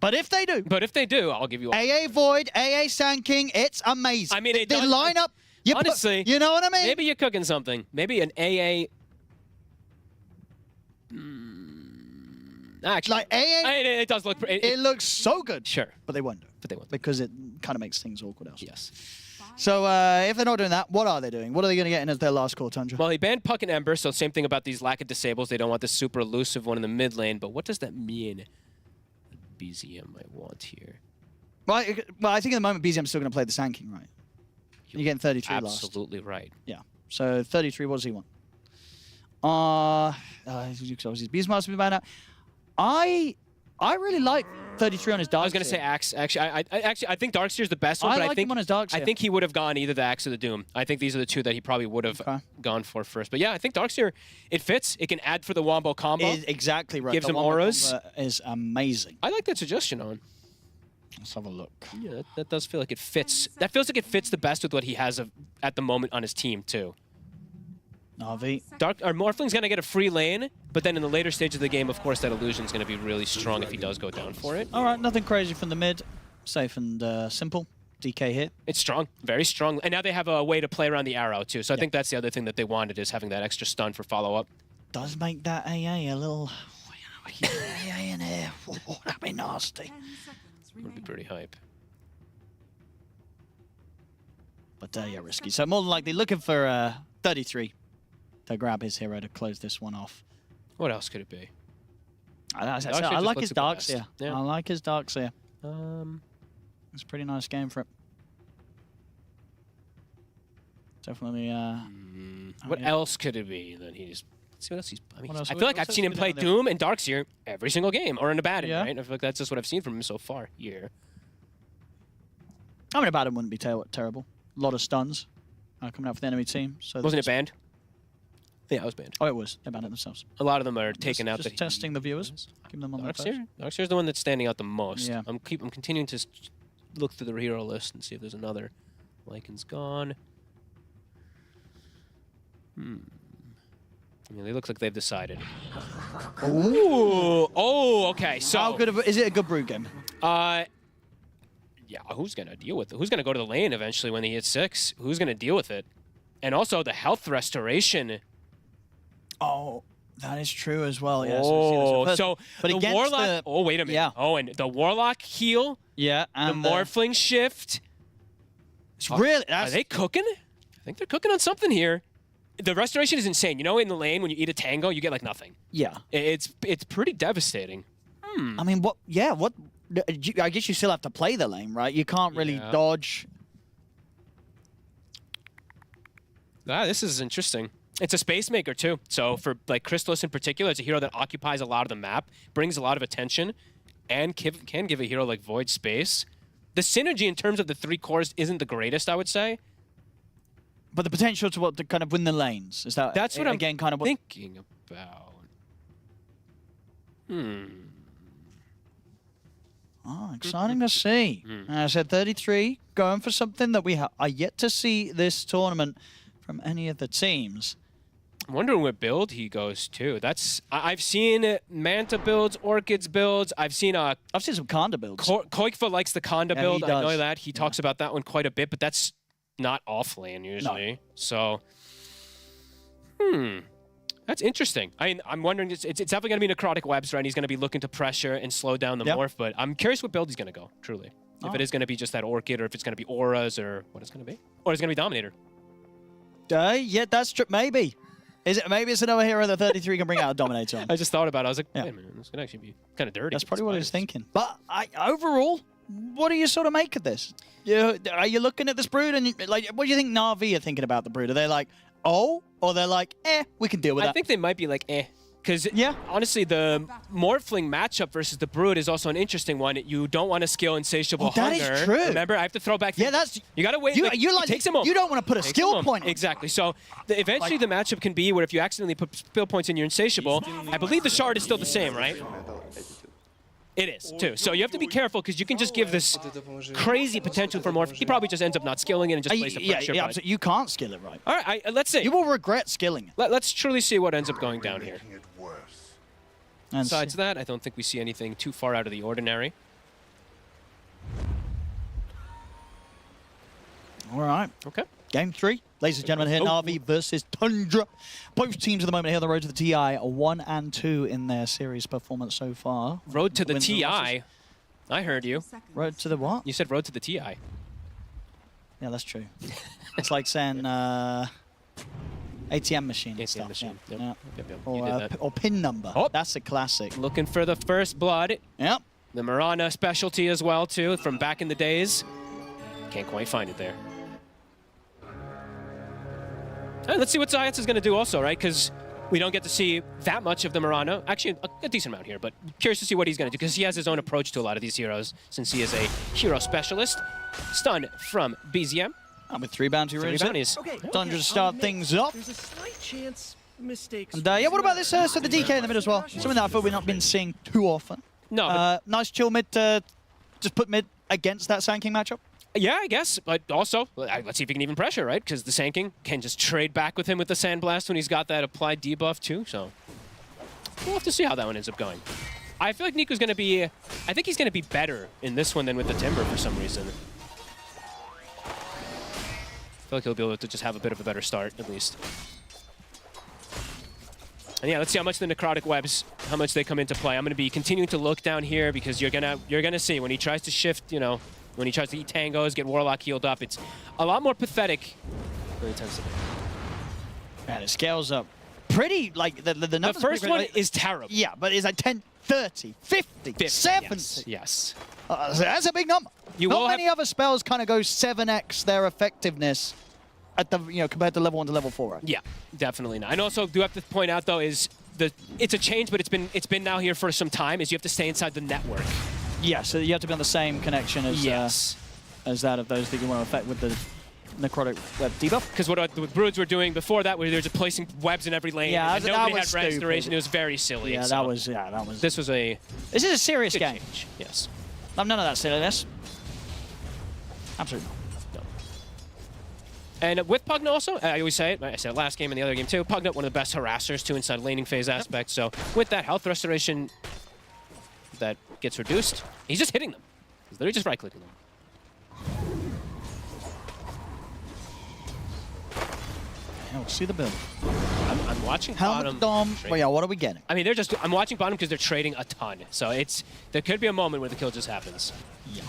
But if they do. But if they do, I'll give you all. AA Void, AA Sanking, it's amazing. I mean, it they does, line up. Honestly, you know what I mean? Maybe you're cooking something. Maybe an AA. Actually, like AA, it does look. It looks so good. Sure, but they won't do. But they won't because it kind of makes things awkward else. Yes. So if they're not doing that, what are they doing? What are they going to get in as their last call, Tundra? Well, he banned Puck and Ember, so same thing about these lack of disables. They don't want this super elusive one in the mid lane. But what does that mean? BZM might want here. Well, I think at the moment BZM's still going to play the Sanking, right? You're getting 33 last. Absolutely right. Yeah. So 33, what does he want? Obviously Beastmaster by now. I really like 33 on his Darkseer. I was going to say Axe. Actually, I think Darkseer is the best one, but like him on his Darkseer. I think he would have gone either the Axe or the Doom. I think these are the two that he probably would have gone for first. But yeah, I think Darkseer, it fits. It can add for the Wombo combo. Exactly right. Gives the him auras. Is amazing. I like that suggestion on. Let's have a look. Yeah, that does feel like it fits. That feels like it fits the best with what he has at the moment on his team, too. Na'Vi. Morphling's going to get a free lane, but then in the later stage of the game, of course, that illusion's going to be really strong if he does go down for it. All right, nothing crazy from the mid. Safe and simple. DK hit. It's strong, very strong. And now they have a way to play around the arrow, too. So I think that's the other thing that they wanted, is having that extra stun for follow-up. Does make that AA a little... AA in here. Oh, that'd be nasty. Would be pretty hype. But yeah, risky. So more than likely looking for 33 to grab his hero to close this one off. What else could it be? I like his Darkseer. Yeah. I like his Darkseer. It's a pretty nice game for it. Definitely. What else could it be? Then he's. Let's see what else he's. I mean, I feel like I've seen him play Doom and Darkseer every single game, or in Abaddon, right? I feel like that's just what I've seen from him so far here. I mean, Abaddon wouldn't be terrible. A lot of stuns coming out for the enemy team. So wasn't it banned? Yeah, it was banned. Oh, it was. They banned it themselves. A lot of them are taken out. Just testing the viewers. Keep them on their toes. Darkseer's the one that's standing out the most. Yeah. I'm continuing to look through the hero list and see if there's another. Lycan's gone. I mean, it looks like they've decided. Ooh! Oh, okay. So how good is it? A good brood game? Yeah. Who's gonna deal with it? Who's gonna go to the lane eventually when he hits 6? Who's gonna deal with it? And also the health restoration. Oh, that is true as well. Yes. Oh, so but the Warlock. Oh, wait a minute. Yeah. Oh, and the Warlock heal. Yeah. And the Morphling shift. It's really. Are they cooking? I think they're cooking on something here. The restoration is insane. You know, in the lane, when you eat a tango, you get like nothing. Yeah. It's pretty devastating. I mean, what? Yeah. What? I guess you still have to play the lane, right? You can't really dodge. This is interesting. It's a space maker too. So for like Crystallis in particular, it's a hero that occupies a lot of the map, brings a lot of attention, and can give a hero like Void space. The synergy in terms of the 3 cores isn't the greatest, I would say. But the potential to kind of win the lanes is that. That's what I'm kind of thinking about. Oh, exciting to see. I said 33, going for something that we are yet to see this tournament from any of the teams. I'm wondering what build he goes to. I've seen Manta builds, Orchids builds. I've seen some Conda builds. Koikfa likes the Conda build. He does. I know that. He talks about that one quite a bit, but that's not off lane usually. No. So, that's interesting. I'm wondering. It's definitely going to be Necrotic Webs, right? He's going to be looking to pressure and slow down the morph. But I'm curious what build he's going to go. Truly, if it is going to be just that Orchid, or if it's going to be Auras, or what it's going to be, or it's going to be Dominator. Yeah, that's true. Maybe. Maybe it's another hero that 33 can bring out a Dominator on. I just thought about it. I was like, wait a minute, this could actually be kind of dirty. That's probably what I was thinking. But overall, what do you sort of make of this? Are you looking at this brood and like, what do you think Na'Vi are thinking about the brood? Are they like, oh, or they're like, we can deal with that? I think they might be like, Because honestly, the Morphling matchup versus the Brood is also an interesting one. You don't want to skill Insatiable Hunger. That is true. Remember, I have to throw back. Yeah, that's. You got to wait. It takes a moment. You don't want to put a skill point on. Exactly. So eventually the matchup can be where if you accidentally put skill points in your Insatiable, I believe the shard is still the same, right? It is, too. So you have to be careful because you can just give this crazy potential for Morph. He probably just ends up not skilling it and just plays the pressure. Yeah, you can't skill it right. All right, let's see. You will regret skilling it. Let's truly see what ends up going down here. Besides that, I don't think we see anything too far out of the ordinary. All right. Okay. Game 3. Ladies and gentlemen, here Na'Vi versus Tundra. Both teams at the moment here on the road to the TI, 1 and 2 in their series performance so far. Road to the TI? I heard you. Road to the what? You said road to the TI. Yeah, that's true. It's like saying ATM machine and stuff. Machine. Yeah. Yep. Or pin number. Oh. That's a classic. Looking for the first blood. Yep. The Mirana specialty as well, too, from back in the days. Can't quite find it there. Let's see what Zayats is going to do also, right? Because we don't get to see that much of the Mirana. Actually, a decent amount here, but curious to see what he's going to do because he has his own approach to a lot of these heroes since he is a hero specialist. Stun from BZM. And with 3 bounty runes. Tundra to start things off. There's a slight chance mistakes. And yeah, what about this? So the DK in the mid as well. Something that I thought we've not been seeing too often. No. Nice chill mid to just put mid against that Sand King matchup. Yeah, I guess, but also, let's see if he can even pressure, right? Because the Sand King can just trade back with him with the Sandblast when he's got that applied debuff too, so we'll have to see how that one ends up going. I feel like Niku's going to be, I think he's going to be better in this one than with the Timber for some reason. I feel like he'll be able to just have a bit of a better start, at least. And yeah, let's see how much the necrotic webs, how much they come into play. I'm going to be continuing to look down here because you're gonna see when he tries to shift, you know, when he tries to eat tangos, get Warlock healed up, it's a lot more pathetic than it tends to be. Man, it scales up pretty, like, the numbers. The first one is terrible. Yeah, but it's like 10, 30, 50, 70. Yes. That's a big number. Not many other spells kind of go 7x their effectiveness at the, you know, compared to level 1 to level 4. Right? Yeah, definitely not. And also, do have to point out though is it's a change, but it's been now here for some time. Is you have to stay inside the network. Yeah, so you have to be on the same connection as as that of those that you want to affect with the necrotic web debuff. Because what the Broods were doing before that, where they were just placing webs in every lane, and nobody had restoration. It was very silly. Yeah, so that was. This was a. This is a serious game. Change. Yes. None of that silliness. Absolutely not. And with Pugna also, I always say it, I said it last game and the other game too, Pugna, one of the best harassers too inside laning phase aspect. So with that health restoration that gets reduced, he's just hitting them. He's literally just right-clicking them. We'll see the build. I'm watching Helmet bottom. Dom. Well, yeah, what are we getting? I mean, I'm watching bottom because they're trading a ton. So there could be a moment where the kill just happens. Yeah.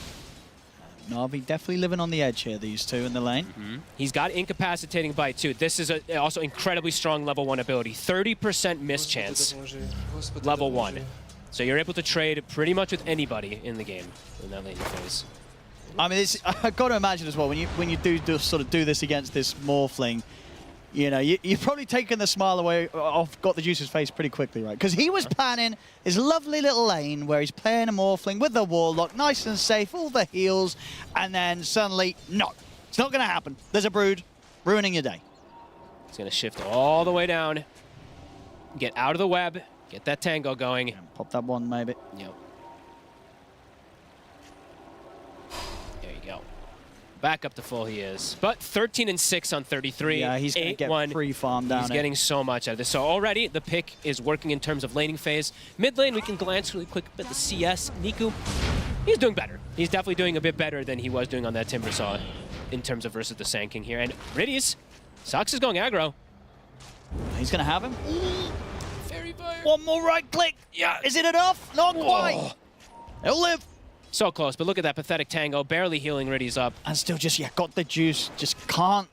Na'Vi definitely living on the edge here, these two in the lane. He's got incapacitating bite too. This is also incredibly strong level 1 ability. 30% miss chance, level 1. So you're able to trade pretty much with anybody in the game in that laning phase. I mean, I've got to imagine as well, when you do sort of do this against this Morphling, you know, you're probably taking the smile away off Got the Juice's face pretty quickly, right? Because he was planning his lovely little lane where he's playing a Morphling with the Warlock, nice and safe, all the heals, and then suddenly, no, it's not going to happen. There's a Brood ruining your day. He's going to shift all the way down, get out of the web, get that tango going. Yeah, pop that one, maybe. Yep. There you go. Back up to full he is. But 13 and 6 on 33. Yeah, he's going to get free farm down. He's getting so much out of this. So already the pick is working in terms of laning phase. Mid lane, we can glance really quick at the CS. Niku, he's doing better. He's definitely doing a bit better than he was doing on that Timber Saw in terms of versus the Sand King here. And Riddies, Sox is going aggro. He's going to have him. One more right click. Yeah. Is it enough? Not quite. He'll live. So close, but look at that pathetic tango, barely healing Riddies up. And still just, got the juice, just can't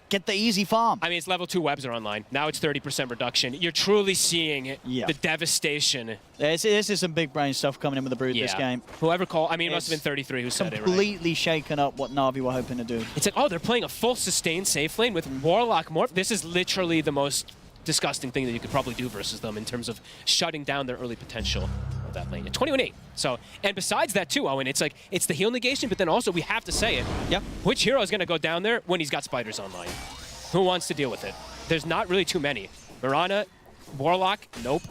get the easy farm. I mean, it's level 2 webs are online. Now it's 30% reduction. You're truly seeing the devastation. This is some big brain stuff coming in with the Brood this game. Whoever called, I mean, it must have been 33 who said it, right? Completely shaken up what Na'Vi were hoping to do. It's like, oh, they're playing a full sustained safe lane with Warlock Morph. This is literally the most disgusting thing that you could probably do versus them in terms of shutting down their early potential of that lane. 21-8. So, and besides that too, Owen, it's like, it's the heal negation, but then also we have to say it. Yep. Which hero is going to go down there when he's got spiders online? Who wants to deal with it? There's not really too many. Mirana, Warlock, nope.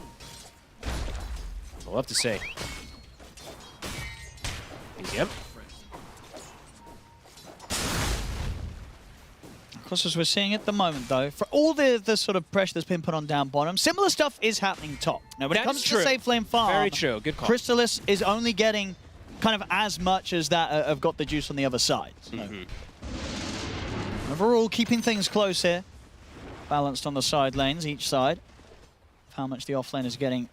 We'll have to see. Yep. As we're seeing at the moment, though, for all the sort of pressure that's been put on down bottom, similar stuff is happening top. Now, when it comes to safe lane farm, very true. Good call. Crystallis is only getting kind of as much as that of Got the Juice on the other side. So. Overall, keeping things close here. Balanced on the side lanes, each side. How much the off lane is getting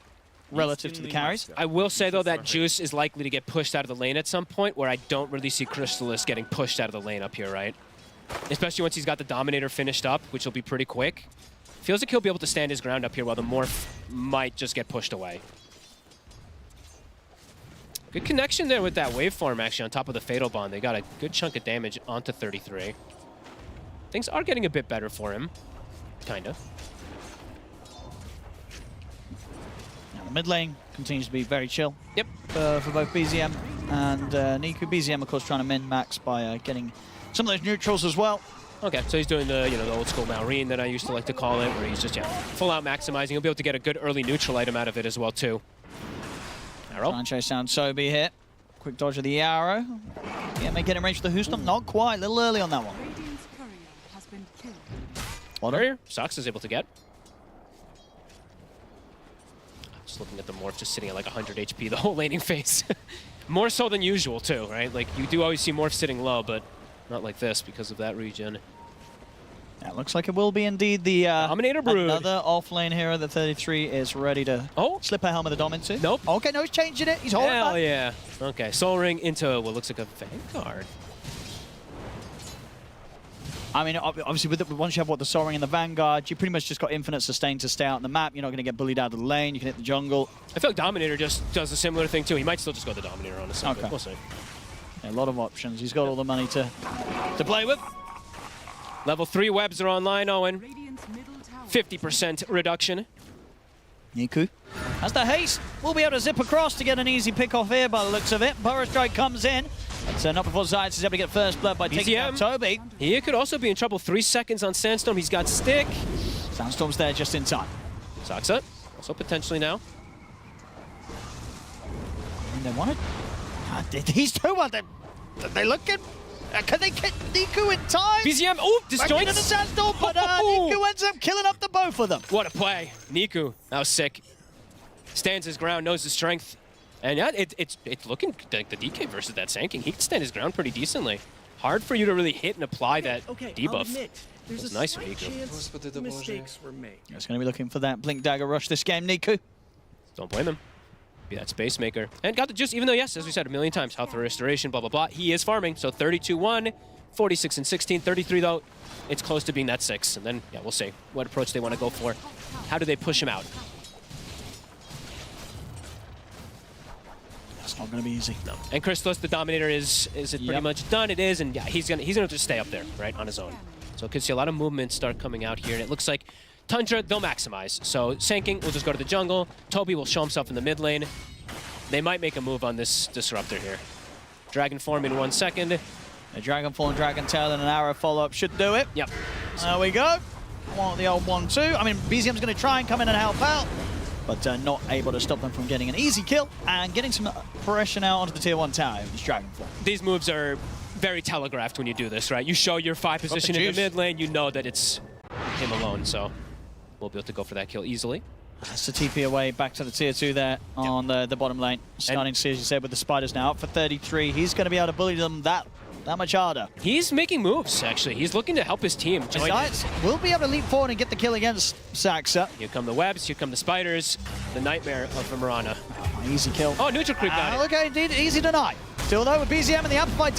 relative to the carries. I will say, though, that Juice is likely to get pushed out of the lane at some point, where I don't really see Crystallis getting pushed out of the lane up here, right? Especially once he's got the Dominator finished up, which will be pretty quick. Feels like he'll be able to stand his ground up here while the Morph might just get pushed away. Good connection there with that waveform, actually, on top of the Fatal Bond. They got a good chunk of damage onto 33. Things are getting a bit better for him. Kind of. Now the mid lane continues to be very chill. Yep. For both BZM and Niku. BZM, of course, trying to min-max by getting some of those neutrals as well. Okay, so he's doing the the old school Malrine that I used to like to call it, where he's just full out maximizing. He'll be able to get a good early neutral item out of it as well too. Arrow. Trying to chase down Sobi here. Quick dodge of the arrow. Yeah, may get in range for the Hoostum. Not quite, a little early on that one. Warrior, Sox is able to get. Just looking at the Morph just sitting at like 100 HP the whole laning phase. More so than usual too, right? Like you do always see Morph sitting low, but not like this because of that regen. Yeah, looks like it will be indeed the Dominator Brood. Another off-lane hero that 33 is ready to slip a helm of the Dom into. Nope. Okay, no, he's changing it. He's holding Hell back. yeah. Okay, Soul Ring into what looks like a Vanguard. I mean, obviously, once you have the Soul Ring and the Vanguard, you pretty much just got infinite sustain to stay out on the map. You're not going to get bullied out of the lane. You can hit the jungle. I feel like Dominator just does a similar thing too. He might still just go the Dominator, honestly. Okay. But we'll see. Yeah, a lot of options. He's got all the money to play with. Level 3 webs are online, Owen. 50% reduction. Niku. As the haste, we'll be able to zip across to get an easy pick off here by the looks of it. Burrow Strike comes in. But not before Zayas is able to get first blood by taking out Toby. He could also be in trouble. 3 seconds on Sandstorm. He's got stick. Sandstorm's there just in time. Saksa, also potentially now. And they want it. These two are they looking. Can they get Niku in time? BZM, oh, disjoints. Into the Sandstorm, but Niku ends up killing up the both of them. What a play. Niku, that was sick. Stands his ground, knows his strength. And yeah, it's looking like the DK versus that Sanking. He can stand his ground pretty decently. Hard for you to really hit and apply that debuff. That's nice for Niku. Mistakes were made. He's going to be looking for that Blink Dagger rush this game, Niku. Don't blame him. Be that Space Maker. And got the juice, even though, yes, as we said a million times, health restoration, blah, blah, blah. He is farming, so 32-1, 46 and 16, 33 though. It's close to being that 6. And then, yeah, we'll see what approach they want to go for. How do they push him out? It's not going to be easy. No. And Christos, the Dominator, is it pretty much done? It is, and yeah, he's gonna just stay up there, right, on his own. So could see a lot of movement start coming out here, and it looks like Tundra, they'll maximize. So Sanking will just go to the jungle. Toby will show himself in the mid lane. They might make a move on this Disruptor here. Dragon form in 1 second. A Dragon Form, Dragon Tail, and an arrow follow-up should do it. Yep. There we go. Want the old 1-2. I mean, BZM's going to try and come in and help out, but not able to stop them from getting an easy kill and getting some pressure now onto the tier 1 tower with this Dragon Form. These moves are very telegraphed when you do this, right? You show your 5 position in the mid lane, you know that it's him alone, so we'll be able to go for that kill easily. That's the TP away back to the tier 2 there on the bottom lane. Starting to see, as you said, with the Spiders now up for 33. He's going to be able to bully them that much harder. He's making moves, actually. He's looking to help his team join Zayas will be able to leap forward and get the kill against Saksa. Here come the webs, here come the spiders. The nightmare of Marana. Easy kill. Oh, neutral creep got it. Okay, indeed, easy tonight. Still though, with BZM and the amplified